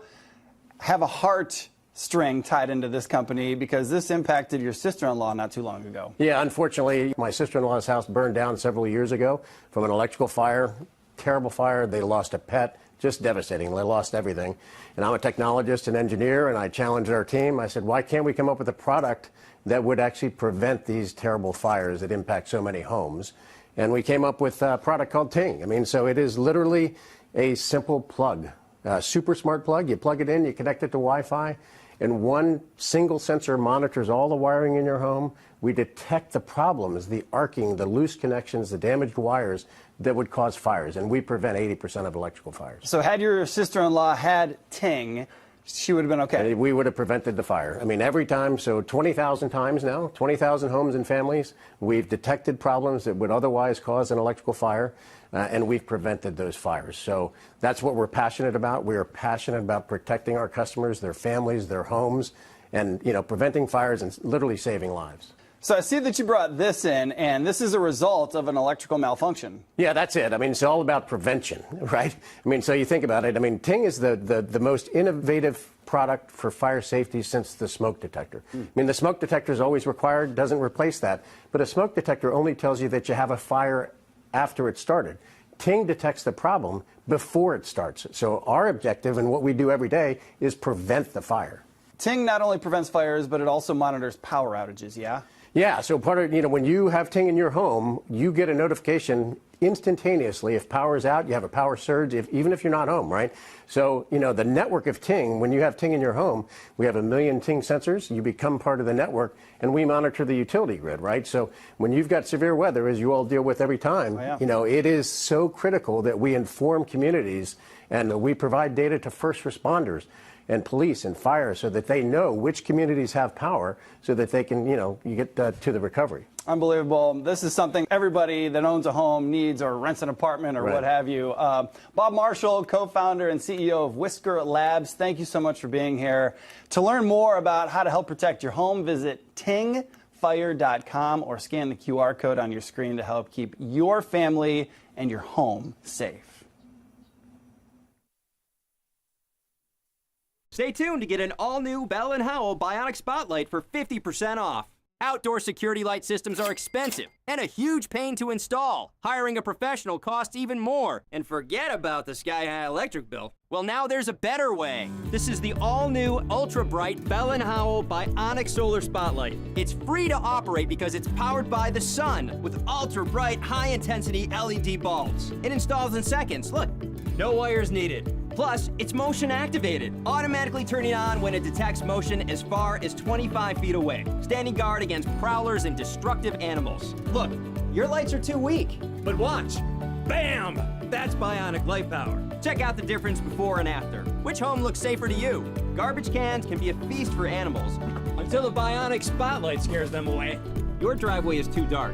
Speaker 6: have a heartstring tied into this company because this impacted your sister-in-law not too long ago.
Speaker 19: Yeah, unfortunately, my sister-in-law's house burned down several years ago from an electrical fire. Terrible fire. They lost a pet. Just devastating. They lost everything. And I'm a technologist and engineer, and I challenged our team. I said, why can't we come up with a product that would actually prevent these terrible fires that impact so many homes? And we came up with a product called Ting. I mean, so it is literally a simple plug, a super smart plug. You plug it in, you connect it to Wi-Fi, and one single sensor monitors all the wiring in your home. We detect the problems, the arcing, the loose connections, the damaged wires that would cause fires, and we prevent 80% of electrical fires.
Speaker 6: So had your sister-in-law had Ting, she would have been okay.
Speaker 19: And we would have prevented the fire. I mean, every time, so 20,000 times now, 20,000 homes and families, we've detected problems that would otherwise cause an electrical fire, and we've prevented those fires. So that's what we're passionate about. We are passionate about protecting our customers, their families, their homes, and, preventing fires and literally saving lives.
Speaker 6: So I see that you brought this in, and this is a result of an electrical malfunction.
Speaker 19: Yeah, that's it. I mean, it's all about prevention, right? I mean, so you think about it. I mean, Ting is the most innovative product for fire safety since the smoke detector. I mean, the smoke detector is always required, doesn't replace that. But a smoke detector only tells you that you have a fire after it started. Ting detects the problem before it starts. So our objective and what we do every day is prevent the fire.
Speaker 6: Ting not only prevents fires, but it also monitors power outages, yeah?
Speaker 19: Yeah, so part of, when you have Ting in your home, you get a notification instantaneously. If power's out, you have a power surge, even if you're not home, right? So, the network of Ting, when you have Ting in your home, we have 1 million Ting sensors. You become part of the network, and we monitor the utility grid, right? So when you've got severe weather, as you all deal with every time, it is so critical that we inform communities and we provide data to first responders and police and fire so that they know which communities have power so that they can, you get to the recovery.
Speaker 6: Unbelievable. This is something everybody that owns a home needs or rents an apartment or what have you. Bob Marshall, co-founder and CEO of Whisker Labs, thank you so much for being here. To learn more about how to help protect your home, visit tingfire.com or scan the QR code on your screen to help keep your family and your home safe.
Speaker 2: Stay tuned to get an all-new Bell & Howell Bionic Spotlight for 50% off. Outdoor security light systems are expensive and a huge pain to install. Hiring a professional costs even more. And forget about the sky-high electric bill. Well, now there's a better way. This is the all-new ultra-bright Bell & Howell Bionic Solar Spotlight. It's free to operate because it's powered by the sun with ultra-bright, high-intensity LED bulbs. It installs in seconds. Look, no wires needed. Plus, it's motion activated, automatically turning on when it detects motion as far as 25 feet away, standing guard against prowlers and destructive animals. Look, your lights are too weak, but watch. Bam! That's bionic light power. Check out the difference before and after. Which home looks safer to you? Garbage cans can be a feast for animals until the bionic spotlight scares them away. Your driveway is too dark.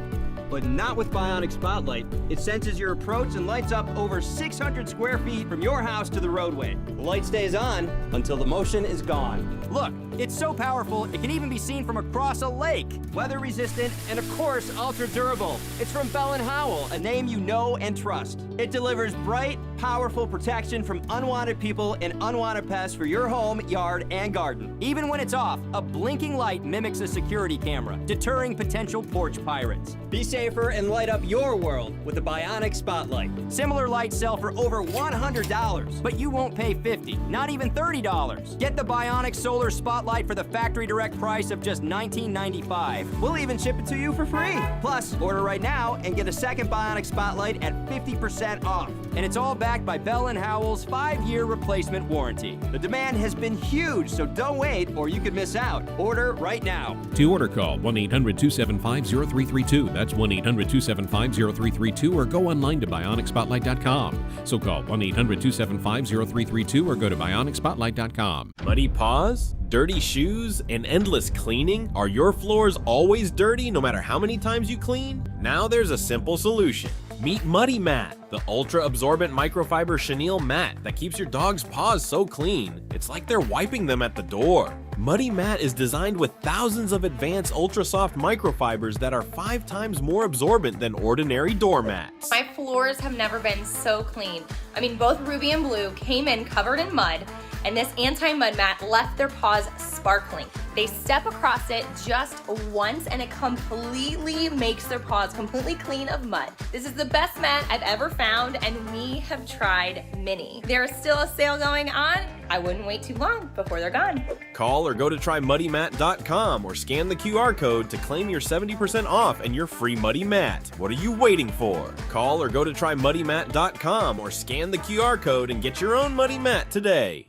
Speaker 2: But not with Bionic Spotlight. It senses your approach and lights up over 600 square feet from your house to the roadway. The light stays on until the motion is gone. Look, it's so powerful, it can even be seen from across a lake. Weather resistant and of course, ultra durable. It's from Bell & Howell, a name you know and trust. It delivers bright, powerful protection from unwanted people and unwanted pests for your home, yard, and garden. Even when it's off, a blinking light mimics a security camera, deterring potential porch pirates. Be safer and light up your world with the Bionic Spotlight. Similar lights sell for over $100, but you won't pay $50, not even $30. Get the Bionic Solar Spotlight for the factory direct price of just $19.95. We'll even ship it to you for free. Plus, order right now and get a second Bionic Spotlight at 50% off. And it's all backed by Bell & Howell's 5-year replacement warranty. The demand has been huge, so don't wait or you could miss out. Order right now.
Speaker 14: To order, call 1-800-275-0332. That's 1-800-275-0332 or go online to bionicspotlight.com. So call 1-800-275-0332 or go to bionicspotlight.com.
Speaker 3: Muddy paws, dirty shoes, and endless cleaning? Are your floors always dirty no matter how many times you clean? Now there's a simple solution. Meet Muddy Mat, the ultra-absorbent microfiber chenille mat that keeps your dog's paws so clean, it's like they're wiping them at the door. Muddy Mat is designed with thousands of advanced ultra-soft microfibers that are 5 times more absorbent than ordinary doormats.
Speaker 21: My floors have never been so clean. I mean, both Ruby and Blue came in covered in mud, and this anti-mud mat left their paws sparkling. They step across it just once and it completely makes their paws completely clean of mud. This is the best mat I've ever found, and we have tried many. There is still a sale going on. I wouldn't wait too long before they're gone.
Speaker 3: Call or go to trymuddymat.com or scan the QR code to claim your 70% off and your free Muddy Mat. What are you waiting for? Call or go to trymuddymat.com or scan the QR code and get your own Muddy Mat today.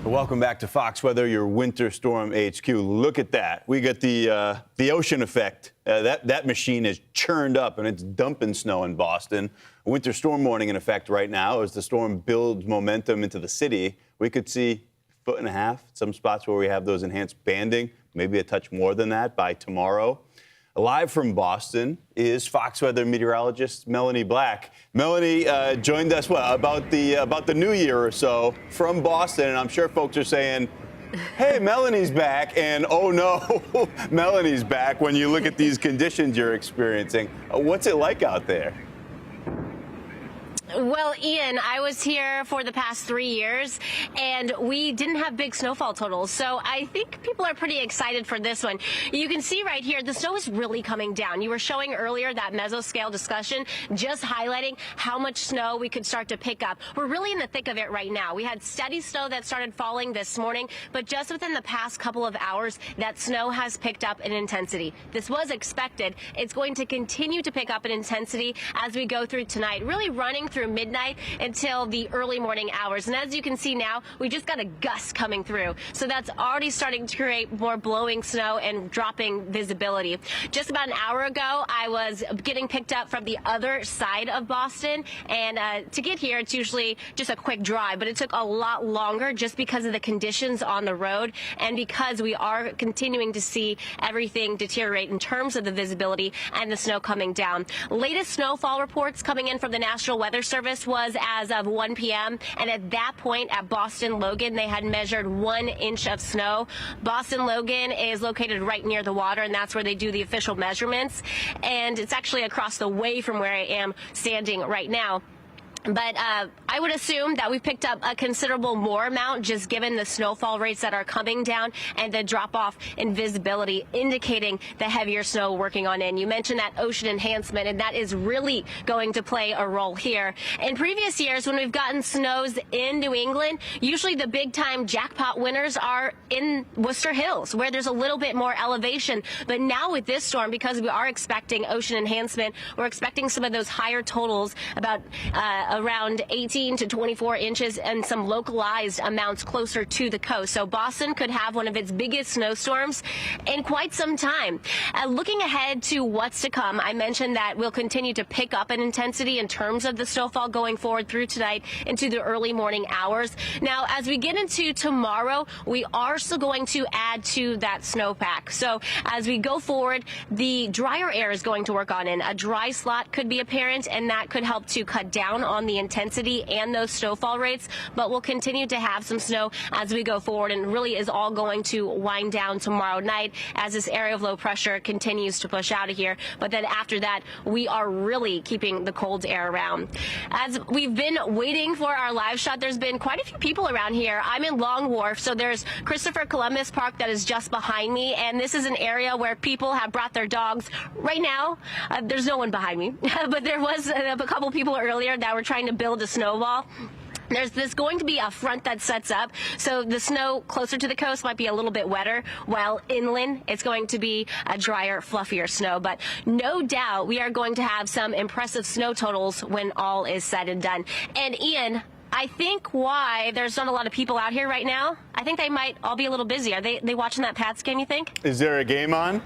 Speaker 27: Welcome back to Fox Weather, your winter storm HQ. Look at that. We got the ocean effect. That machine is churned up and it's dumping snow in Boston. A winter storm warning in effect right now as the storm builds momentum into the city. We could see 1.5 feet, some spots where we have those enhanced banding, maybe a touch more than that by tomorrow. Live from Boston is Fox Weather meteorologist Melanie Black. Melanie joined us about the new year or so from Boston, and I'm sure folks are saying, hey, Melanie's back, and oh no, Melanie's back when you look at these conditions you're experiencing. What's it like out there?
Speaker 15: Well, Ian, I was here for the past 3 years, and we didn't have big snowfall totals, so I think people are pretty excited for this one. You can see right here, the snow is really coming down. You were showing earlier that mesoscale discussion, just highlighting how much snow we could start to pick up. We're really in the thick of it right now. We had steady snow that started falling this morning, but just within the past couple of hours, that snow has picked up in intensity. This was expected. It's going to continue to pick up in intensity as we go through tonight, really running through midnight until the early morning hours. And as you can see now, we just got a gust coming through. So that's already starting to create more blowing snow and dropping visibility. Just about an hour ago, I was getting picked up from the other side of Boston. And to get here, it's usually just a quick drive, but it took a lot longer just because of the conditions on the road and because we are continuing to see everything deteriorate in terms of the visibility and the snow coming down. Latest snowfall reports coming in from the National Weather Service was as of 1 p.m. and at that point at Boston Logan, they had measured 1 inch of snow. Boston Logan is located right near the water, and that's where they do the official measurements. And it's actually across the way from where I am standing right now. But I would assume that we've picked up a considerable more amount just given the snowfall rates that are coming down and the drop-off in visibility indicating the heavier snow working on in. You mentioned that ocean enhancement, and that is really going to play a role here. In previous years, when we've gotten snows in New England, usually the big-time jackpot winners are in Worcester Hills, where there's a little bit more elevation. But now with this storm, because we are expecting ocean enhancement, we're expecting some of those higher totals, about around 18 to 24 inches and some localized amounts closer to the coast. So Boston could have one of its biggest snowstorms in quite some time. Looking ahead to what's to come, I mentioned that we'll continue to pick up in intensity in terms of the snowfall going forward through tonight into the early morning hours. Now, as we get into tomorrow, we are still going to add to that snowpack. So as we go forward, the drier air is going to work on in. A dry slot could be apparent, and that could help to cut down on the intensity and those snowfall rates, but we'll continue to have some snow as we go forward, and really is all going to wind down tomorrow night as this area of low pressure continues to push out of here. But then after that, we are really keeping the cold air around. As we've been waiting for our live shot, there's been quite a few people around here. I'm in Long Wharf, so there's Christopher Columbus Park that is just behind me, and this is an area where people have brought their dogs. Right now, there's no one behind me, but there was a couple people earlier that were trying to build a snowball. There's going to be a front that sets up, so the snow closer to the coast might be a little bit wetter, while inland it's going to be a drier, fluffier snow. But no doubt we are going to have some impressive snow totals when all is said and done. And Ian, I think why there's not a lot of people out here right now, I think they might all be a little busy. Are they watching that Pats game, you think?
Speaker 27: Is there a game on?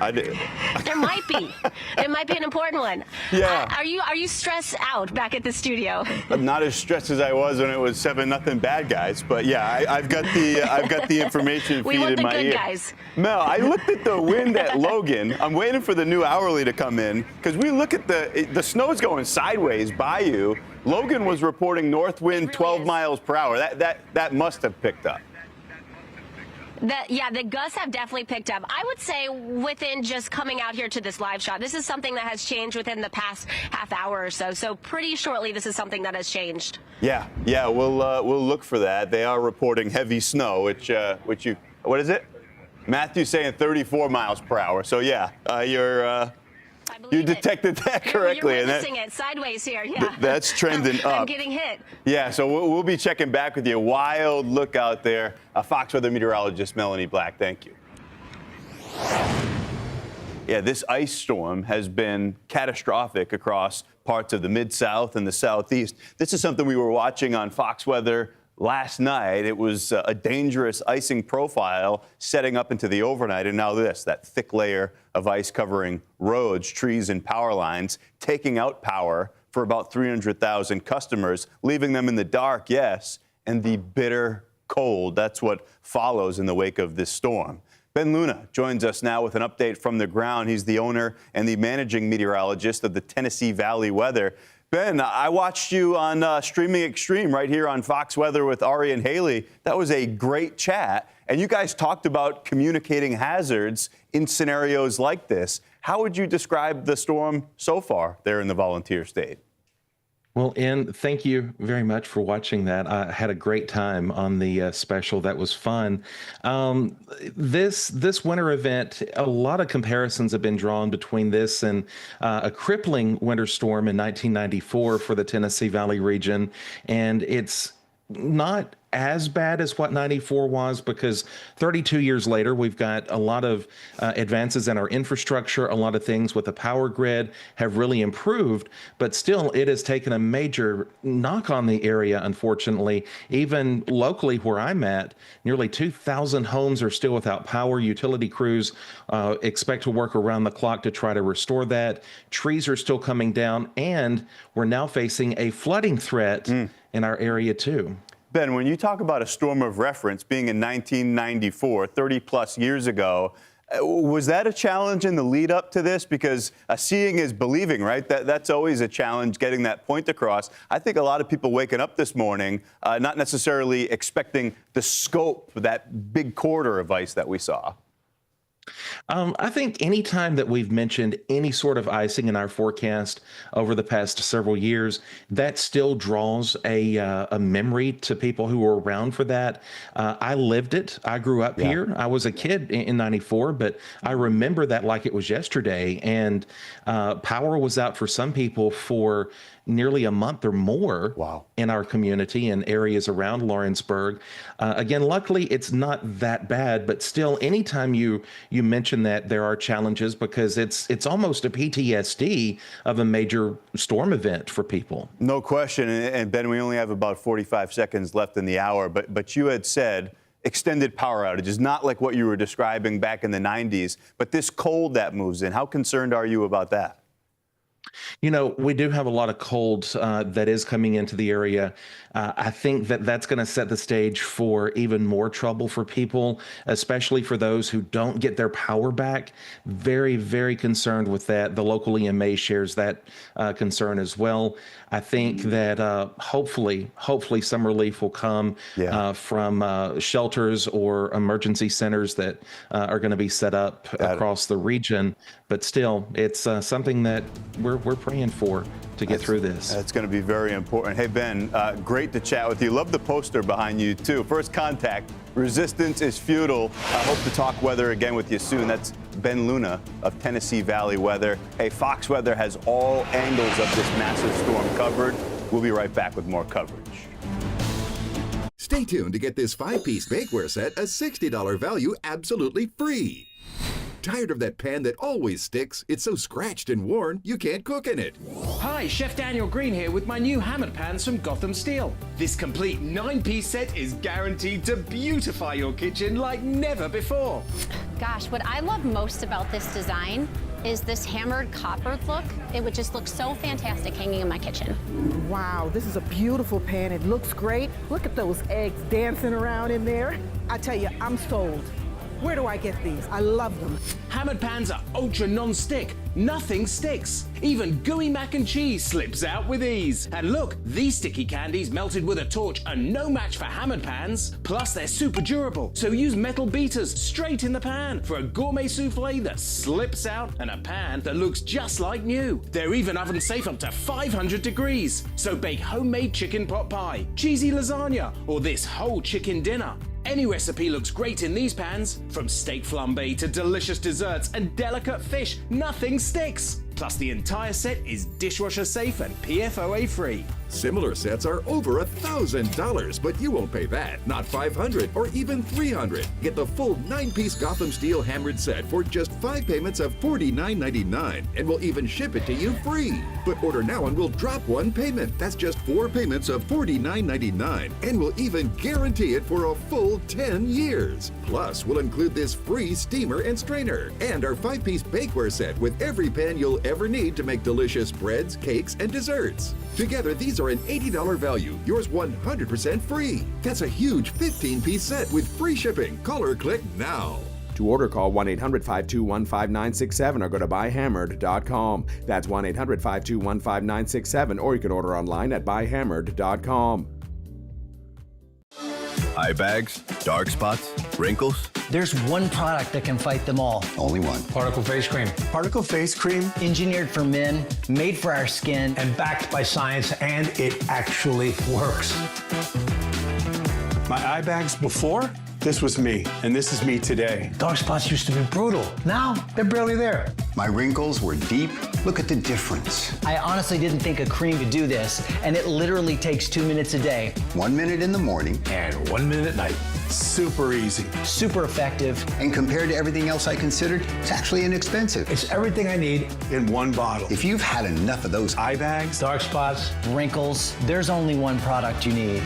Speaker 15: There might be. It might be an important one.
Speaker 27: Yeah.
Speaker 15: Are you stressed out back at the studio?
Speaker 27: I'm not as stressed as I was when it was 7-0 bad guys, but yeah, I've got the information feed in my ear.
Speaker 15: We want the good guys.
Speaker 27: Mel, I looked at the wind at Logan. I'm waiting for the new hourly to come in because we look at the snow's going sideways by you. Logan was reporting north wind 12 miles per hour. That must have picked up.
Speaker 15: The gusts have definitely picked up. I would say within just coming out here to this live shot, this is something that has changed within the past half hour or so. So pretty shortly, this is something that has changed.
Speaker 27: Yeah, we'll look for that. They are reporting heavy snow, which what is it? Matthew's saying 34 miles per hour. So yeah, you detected that correctly.
Speaker 15: You're witnessing it sideways here, yeah.
Speaker 27: That's trending up.
Speaker 15: I'm getting hit.
Speaker 27: Yeah, so we'll be checking back with you. Wild look out there. Fox Weather meteorologist Melanie Black, thank you. Yeah, this ice storm has been catastrophic across parts of the Mid-South and the Southeast. This is something we were watching on Fox Weather last night. It was a dangerous icing profile setting up into the overnight. And now that thick layer of ice covering roads, trees, and power lines, taking out power for about 300,000 customers, leaving them in the dark, yes, and the bitter cold. That's what follows in the wake of this storm. Ben Luna joins us now with an update from the ground. He's the owner and the managing meteorologist of the Tennessee Valley Weather. Ben, I watched you on Streaming Extreme right here on Fox Weather with Ari and Haley. That was a great chat. And you guys talked about communicating hazards in scenarios like this. How would you describe the storm so far there in the Volunteer State?
Speaker 10: Well, and thank you very much for watching that. I had a great time on the special. That was fun. This winter event, a lot of comparisons have been drawn between this and a crippling winter storm in 1994 for the Tennessee Valley region, and it's not as bad as what 94 was, because 32 years later, we've got a lot of advances in our infrastructure. A lot of things with the power grid have really improved, but still it has taken a major knock on the area, unfortunately. Even locally where I'm at, nearly 2,000 homes are still without power. Utility crews expect to work around the clock to try to restore that. Trees are still coming down, and we're now facing a flooding threat in our area too.
Speaker 27: Ben, when you talk about a storm of reference being in 1994, 30 plus years ago, was that a challenge in the lead up to this? Because seeing is believing, right? That's always a challenge, getting that point across. I think a lot of people waking up this morning, not necessarily expecting the scope of that big quarter of ice that we saw.
Speaker 10: I think any time that we've mentioned any sort of icing in our forecast over the past several years, that still draws a memory to people who were around for that. I lived it. I grew up here. I was a kid in 94, but I remember that like it was yesterday. And power was out for some people for nearly a month or more in our community and areas around Lawrenceburg. Again, luckily, it's not that bad, but still, anytime you mention that, there are challenges, because it's almost a PTSD of a major storm event for people.
Speaker 27: No question. And Ben, we only have about 45 seconds left in the hour, but you had said extended power outages, not like what you were describing back in the 90s, but this cold that moves in. How concerned are you about that?
Speaker 10: You know, we do have a lot of cold that is coming into the area. I think that that's going to set the stage for even more trouble for people, especially for those who don't get their power back. Very, very concerned with that. The local EMA shares that concern as well. I think that hopefully some relief will come from shelters or emergency centers that are going to be set up across the region. But still, it's something that we're praying for to get through this.
Speaker 27: That's going to be very important. Hey, Ben, great to chat with you. Love the poster behind you, too. First Contact, resistance is futile. I hope to talk weather again with you soon. That's Ben Luna of Tennessee Valley Weather. Hey, Fox Weather has all angles of this massive storm covered. We'll be right back with more coverage.
Speaker 8: Stay tuned to get this 5-piece bakeware set, a $60 value, absolutely free. Tired of that pan that always sticks? It's so scratched and worn, you can't cook in it.
Speaker 16: Hi, Chef Daniel Green here with my new hammered pans from Gotham Steel. This complete 9-piece set is guaranteed to beautify your kitchen like never before.
Speaker 20: Gosh, what I love most about this design is this hammered copper look. It would just look so fantastic hanging in my kitchen.
Speaker 22: Wow, this is a beautiful pan. It looks great. Look at those eggs dancing around in there. I tell you, I'm sold. Where do I get these? I love them.
Speaker 16: Hammered pans are ultra non-stick. Nothing sticks. Even gooey mac and cheese slips out with ease. And look, these sticky candies melted with a torch are no match for hammered pans. Plus, they're super durable, so use metal beaters straight in the pan for a gourmet souffle that slips out and a pan that looks just like new. They're even oven safe up to 500 degrees. So bake homemade chicken pot pie, cheesy lasagna, or this whole chicken dinner. Any recipe looks great in these pans. From steak flambe to delicious desserts and delicate fish, nothing sticks. Plus, the entire set is dishwasher safe and PFOA free.
Speaker 8: Similar sets are over $1,000, but you won't pay that. Not $500 or even $300. Get the full 9-piece Gotham Steel hammered set for just 5 payments of $49.99, and we'll even ship it to you free. But order now and we'll drop 1 payment. That's just 4 payments of $49.99, and we'll even guarantee it for a full 10 years. Plus, we'll include this free steamer and strainer, and our 5-piece bakeware set with every pan you'll ever need to make delicious breads, cakes, and desserts. Together, these are an $80 value, yours 100% free. That's a huge 15-piece set with free shipping. Call or click now.
Speaker 24: To order, call 1-800-521-5967 or go to buyhammered.com. That's 1-800-521-5967, or you can order online at buyhammered.com.
Speaker 9: Eye bags, dark spots, wrinkles.
Speaker 11: There's one product that can fight them all.
Speaker 9: Only one.
Speaker 11: Particle Face Cream.
Speaker 9: Particle face cream.
Speaker 11: Engineered for men, made for our skin,
Speaker 12: and backed by science, and it actually works. My eye bags before, this was me, and this is me today. Dark spots used to be brutal. Now, they're barely there.
Speaker 9: My wrinkles were deep. Look at the difference.
Speaker 11: I honestly didn't think a cream could do this, and it literally takes 2 minutes a day.
Speaker 9: 1 minute in the morning.
Speaker 12: And 1 minute at night. Super easy.
Speaker 11: Super effective.
Speaker 9: And compared to everything else I considered, it's actually inexpensive.
Speaker 12: It's everything I need in one bottle.
Speaker 9: If you've had enough of those
Speaker 12: eye bags, dark spots,
Speaker 11: wrinkles, there's only one product you need.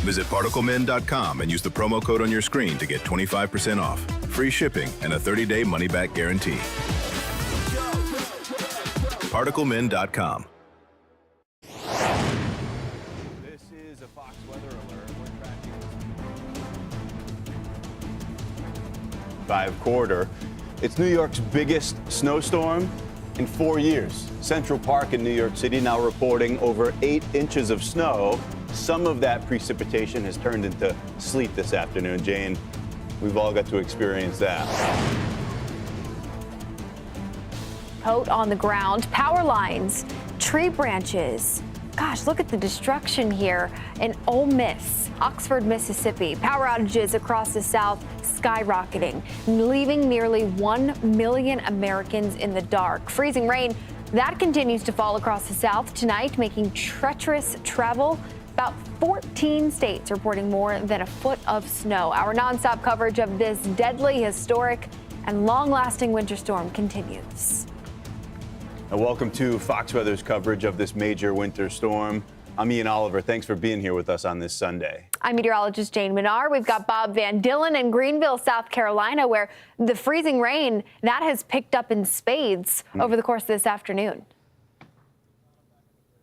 Speaker 9: Visit ParticleMen.com and use the promo code on your screen to get 25% off, free shipping, and a 30-day money-back guarantee. ParticleMen.com.
Speaker 27: This is a Fox Weather Alert. We're tracking 5-quarter. It's New York's biggest snowstorm in 4 years. Central Park in New York City now reporting over 8 inches of snow. Some of that precipitation has turned into sleet this afternoon. Jane, we've all got to experience that.
Speaker 23: Coat on the ground, power lines, tree branches. Gosh, look at the destruction here in Ole Miss, Oxford, Mississippi. Power outages across the South skyrocketing, leaving nearly 1 million Americans in the dark. Freezing rain, that continues to fall across the South tonight, making treacherous travel. About 14 states reporting more than a foot of snow. Our nonstop coverage of this deadly, historic, and long-lasting winter storm continues.
Speaker 27: And welcome to Fox Weather's coverage of this major winter storm. I'm Ian Oliver. Thanks for being here with us on this Sunday.
Speaker 23: I'm meteorologist Jane Menard. We've got Bob Van Dillen in Greenville, South Carolina, where the freezing rain, that has picked up in spades over the course of this afternoon.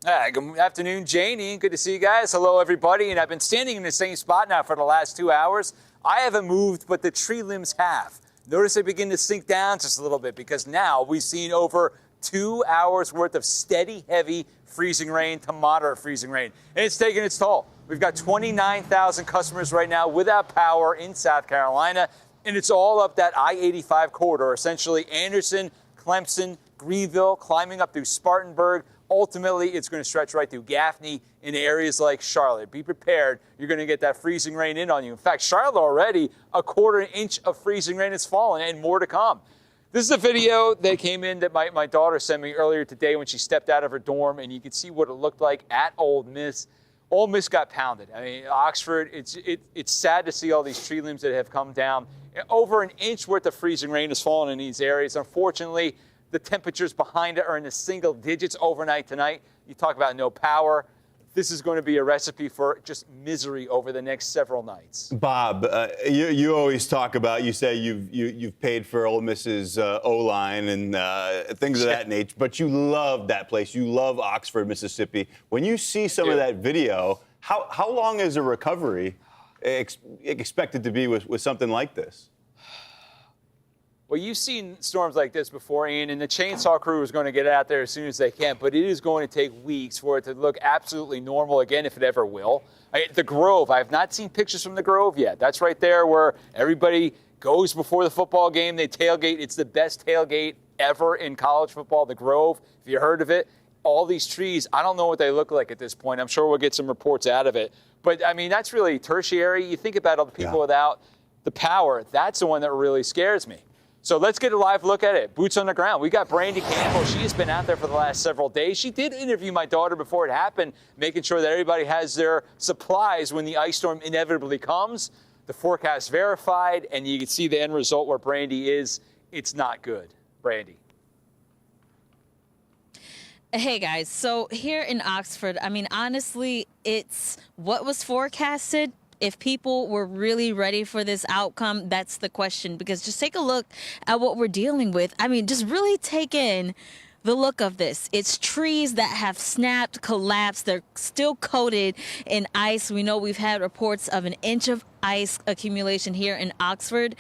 Speaker 1: Good afternoon, Jane. Ian, good to see you guys. Hello, everybody. And I've been standing in the same spot now for the last 2 hours. I haven't moved, but the tree limbs have. Notice they begin to sink down just a little bit because now we've seen over 2 hours worth of steady, heavy freezing rain to moderate freezing rain. And it's taking its toll. We've got 29,000 customers right now without power in South Carolina. And it's all up that I-85 corridor, essentially Anderson, Clemson, Greenville, climbing up through Spartanburg. Ultimately, it's going to stretch right through Gaffney in areas like Charlotte. Be prepared. You're going to get that freezing rain in on you. In fact, Charlotte already, a quarter inch of freezing rain has fallen and more to come. This is a video that came in that my daughter sent me earlier today when she stepped out of her dorm, and you can see what it looked like at Ole Miss. Ole Miss got pounded. I mean, Oxford, it's sad to see all these tree limbs that have come down. Over an inch worth of freezing rain has fallen in these areas. Unfortunately, the temperatures behind it are in the single digits overnight tonight. You talk about no power. This is going to be a recipe for just misery over the next several nights.
Speaker 27: Bob, you always talk about, you say you've paid for Ole Miss's O-line and things of that nature, but you love that place. You love Oxford, Mississippi. When you see some of that video, how long is a recovery expected to be with something like this?
Speaker 1: Well, you've seen storms like this before, Ian, and the chainsaw crew is going to get out there as soon as they can, but it is going to take weeks for it to look absolutely normal again, if it ever will. The Grove, I have not seen pictures from the Grove yet. That's right there where everybody goes before the football game. They tailgate. It's the best tailgate ever in college football, the Grove. If you heard of it, all these trees, I don't know what they look like at this point. I'm sure we'll get some reports out of it. But, I mean, that's really tertiary. You think about all the people without the power. That's the one that really scares me. So let's get a live look at it. Boots on the ground. We got Brandy Campbell. She has been out there for the last several days. She did interview my daughter before it happened, making sure that everybody has their supplies when the ice storm inevitably comes. The forecast verified, and you can see the end result where Brandy is. It's not good. Brandy.
Speaker 13: Hey guys, so here in Oxford, I mean, honestly, it's what was forecasted. If people were really ready for this outcome, that's the question. Because just take a look at what we're dealing with. I mean, just really take in the look of this. It's trees that have snapped, collapsed. They're still coated in ice. We know we've had reports of an inch of ice accumulation here in Oxford.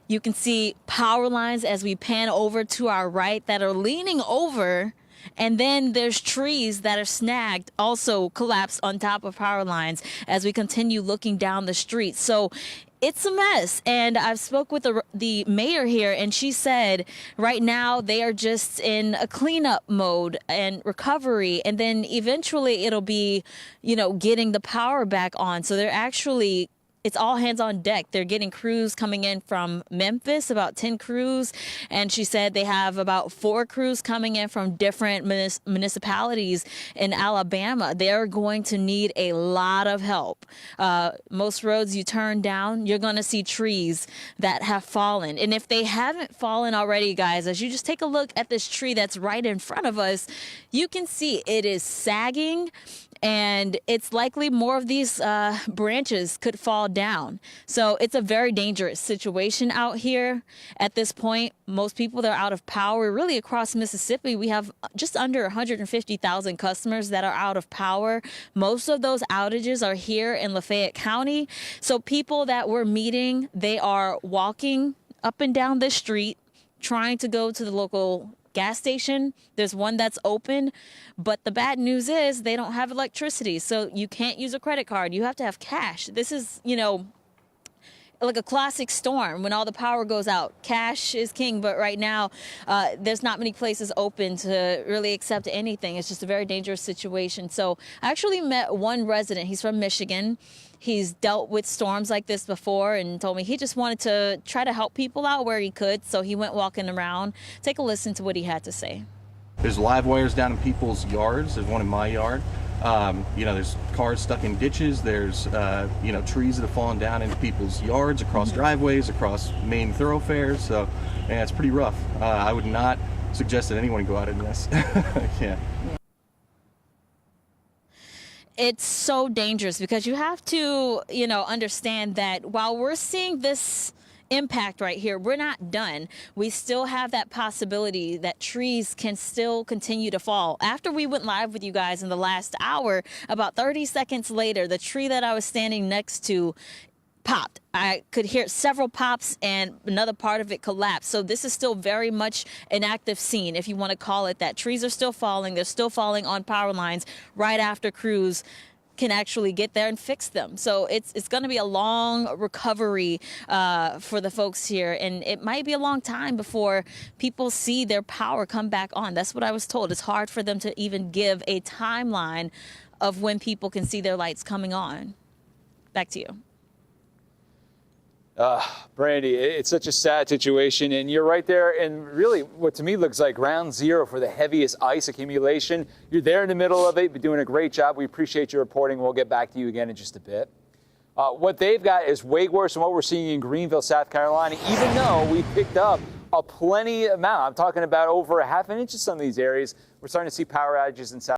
Speaker 13: You can see power lines as we pan over to our right that are leaning over And then there's trees that are snagged, also collapsed on top of power lines as we continue looking down the street. So it's a mess. And I've spoke with the mayor here, and she said right now they are just in a cleanup mode and recovery. And then eventually it'll be, getting the power back on. So they're actually, it's all hands on deck. They're getting crews coming in from Memphis, about 10 crews. And she said they have about 4 crews coming in from different municipalities in Alabama. They're going to need a lot of help. Most roads you turn down, you're going to see trees that have fallen. And if they haven't fallen already, guys, as you just take a look at this tree that's right in front of us, you can see it is sagging. And it's likely more of these branches could fall down. So it's a very dangerous situation out here at this point. Most people that are out of power, really across Mississippi, we have just under 150,000 customers that are out of power. Most of those outages are here in Lafayette County. So people that we're meeting, they are walking up and down the street, trying to go to the local gas station. There's one that's open, but the bad news is they don't have electricity, so you can't use a credit card. You have to have cash. This is, like a classic storm when all the power goes out. Cash is king, but right now there's not many places open to really accept anything. It's just a very dangerous situation. So I actually met one resident. He's from Michigan. He's dealt with storms like this before and told me he just wanted to try to help people out where he could. So he went walking around. Take a listen to what he had to say.
Speaker 4: There's live wires down in people's yards. There's one in my yard. There's cars stuck in ditches. There's, trees that have fallen down into people's yards, across driveways, across main thoroughfares. So, yeah, it's pretty rough. I would not suggest that anyone go out in this. Yeah.
Speaker 13: It's so dangerous because you have to, understand that while we're seeing this impact right here, we're not done. We still have that possibility that trees can still continue to fall. After we went live with you guys in the last hour, about 30 seconds later, the tree that I was standing next to popped. I could hear several pops and another part of it collapsed. So this is still very much an active scene, if you want to call it that. Trees are still falling. They're still falling on power lines right after crews can actually get there and fix them. So it's going to be a long recovery for the folks here, and it might be a long time before people see their power come back on. That's what I was told. It's hard for them to even give a timeline of when people can see their lights coming on. Back to you.
Speaker 1: Brandy, it's such a sad situation, and you're right there in really what to me looks like ground zero for the heaviest ice accumulation. You're there in the middle of it. You're doing a great job. We appreciate your reporting. We'll get back to you again in just a bit. What they've got is way worse than what we're seeing in Greenville, South Carolina, even though we picked up a plenty amount. I'm talking about over a half an inch in some of these areas. We're starting to see power outages in South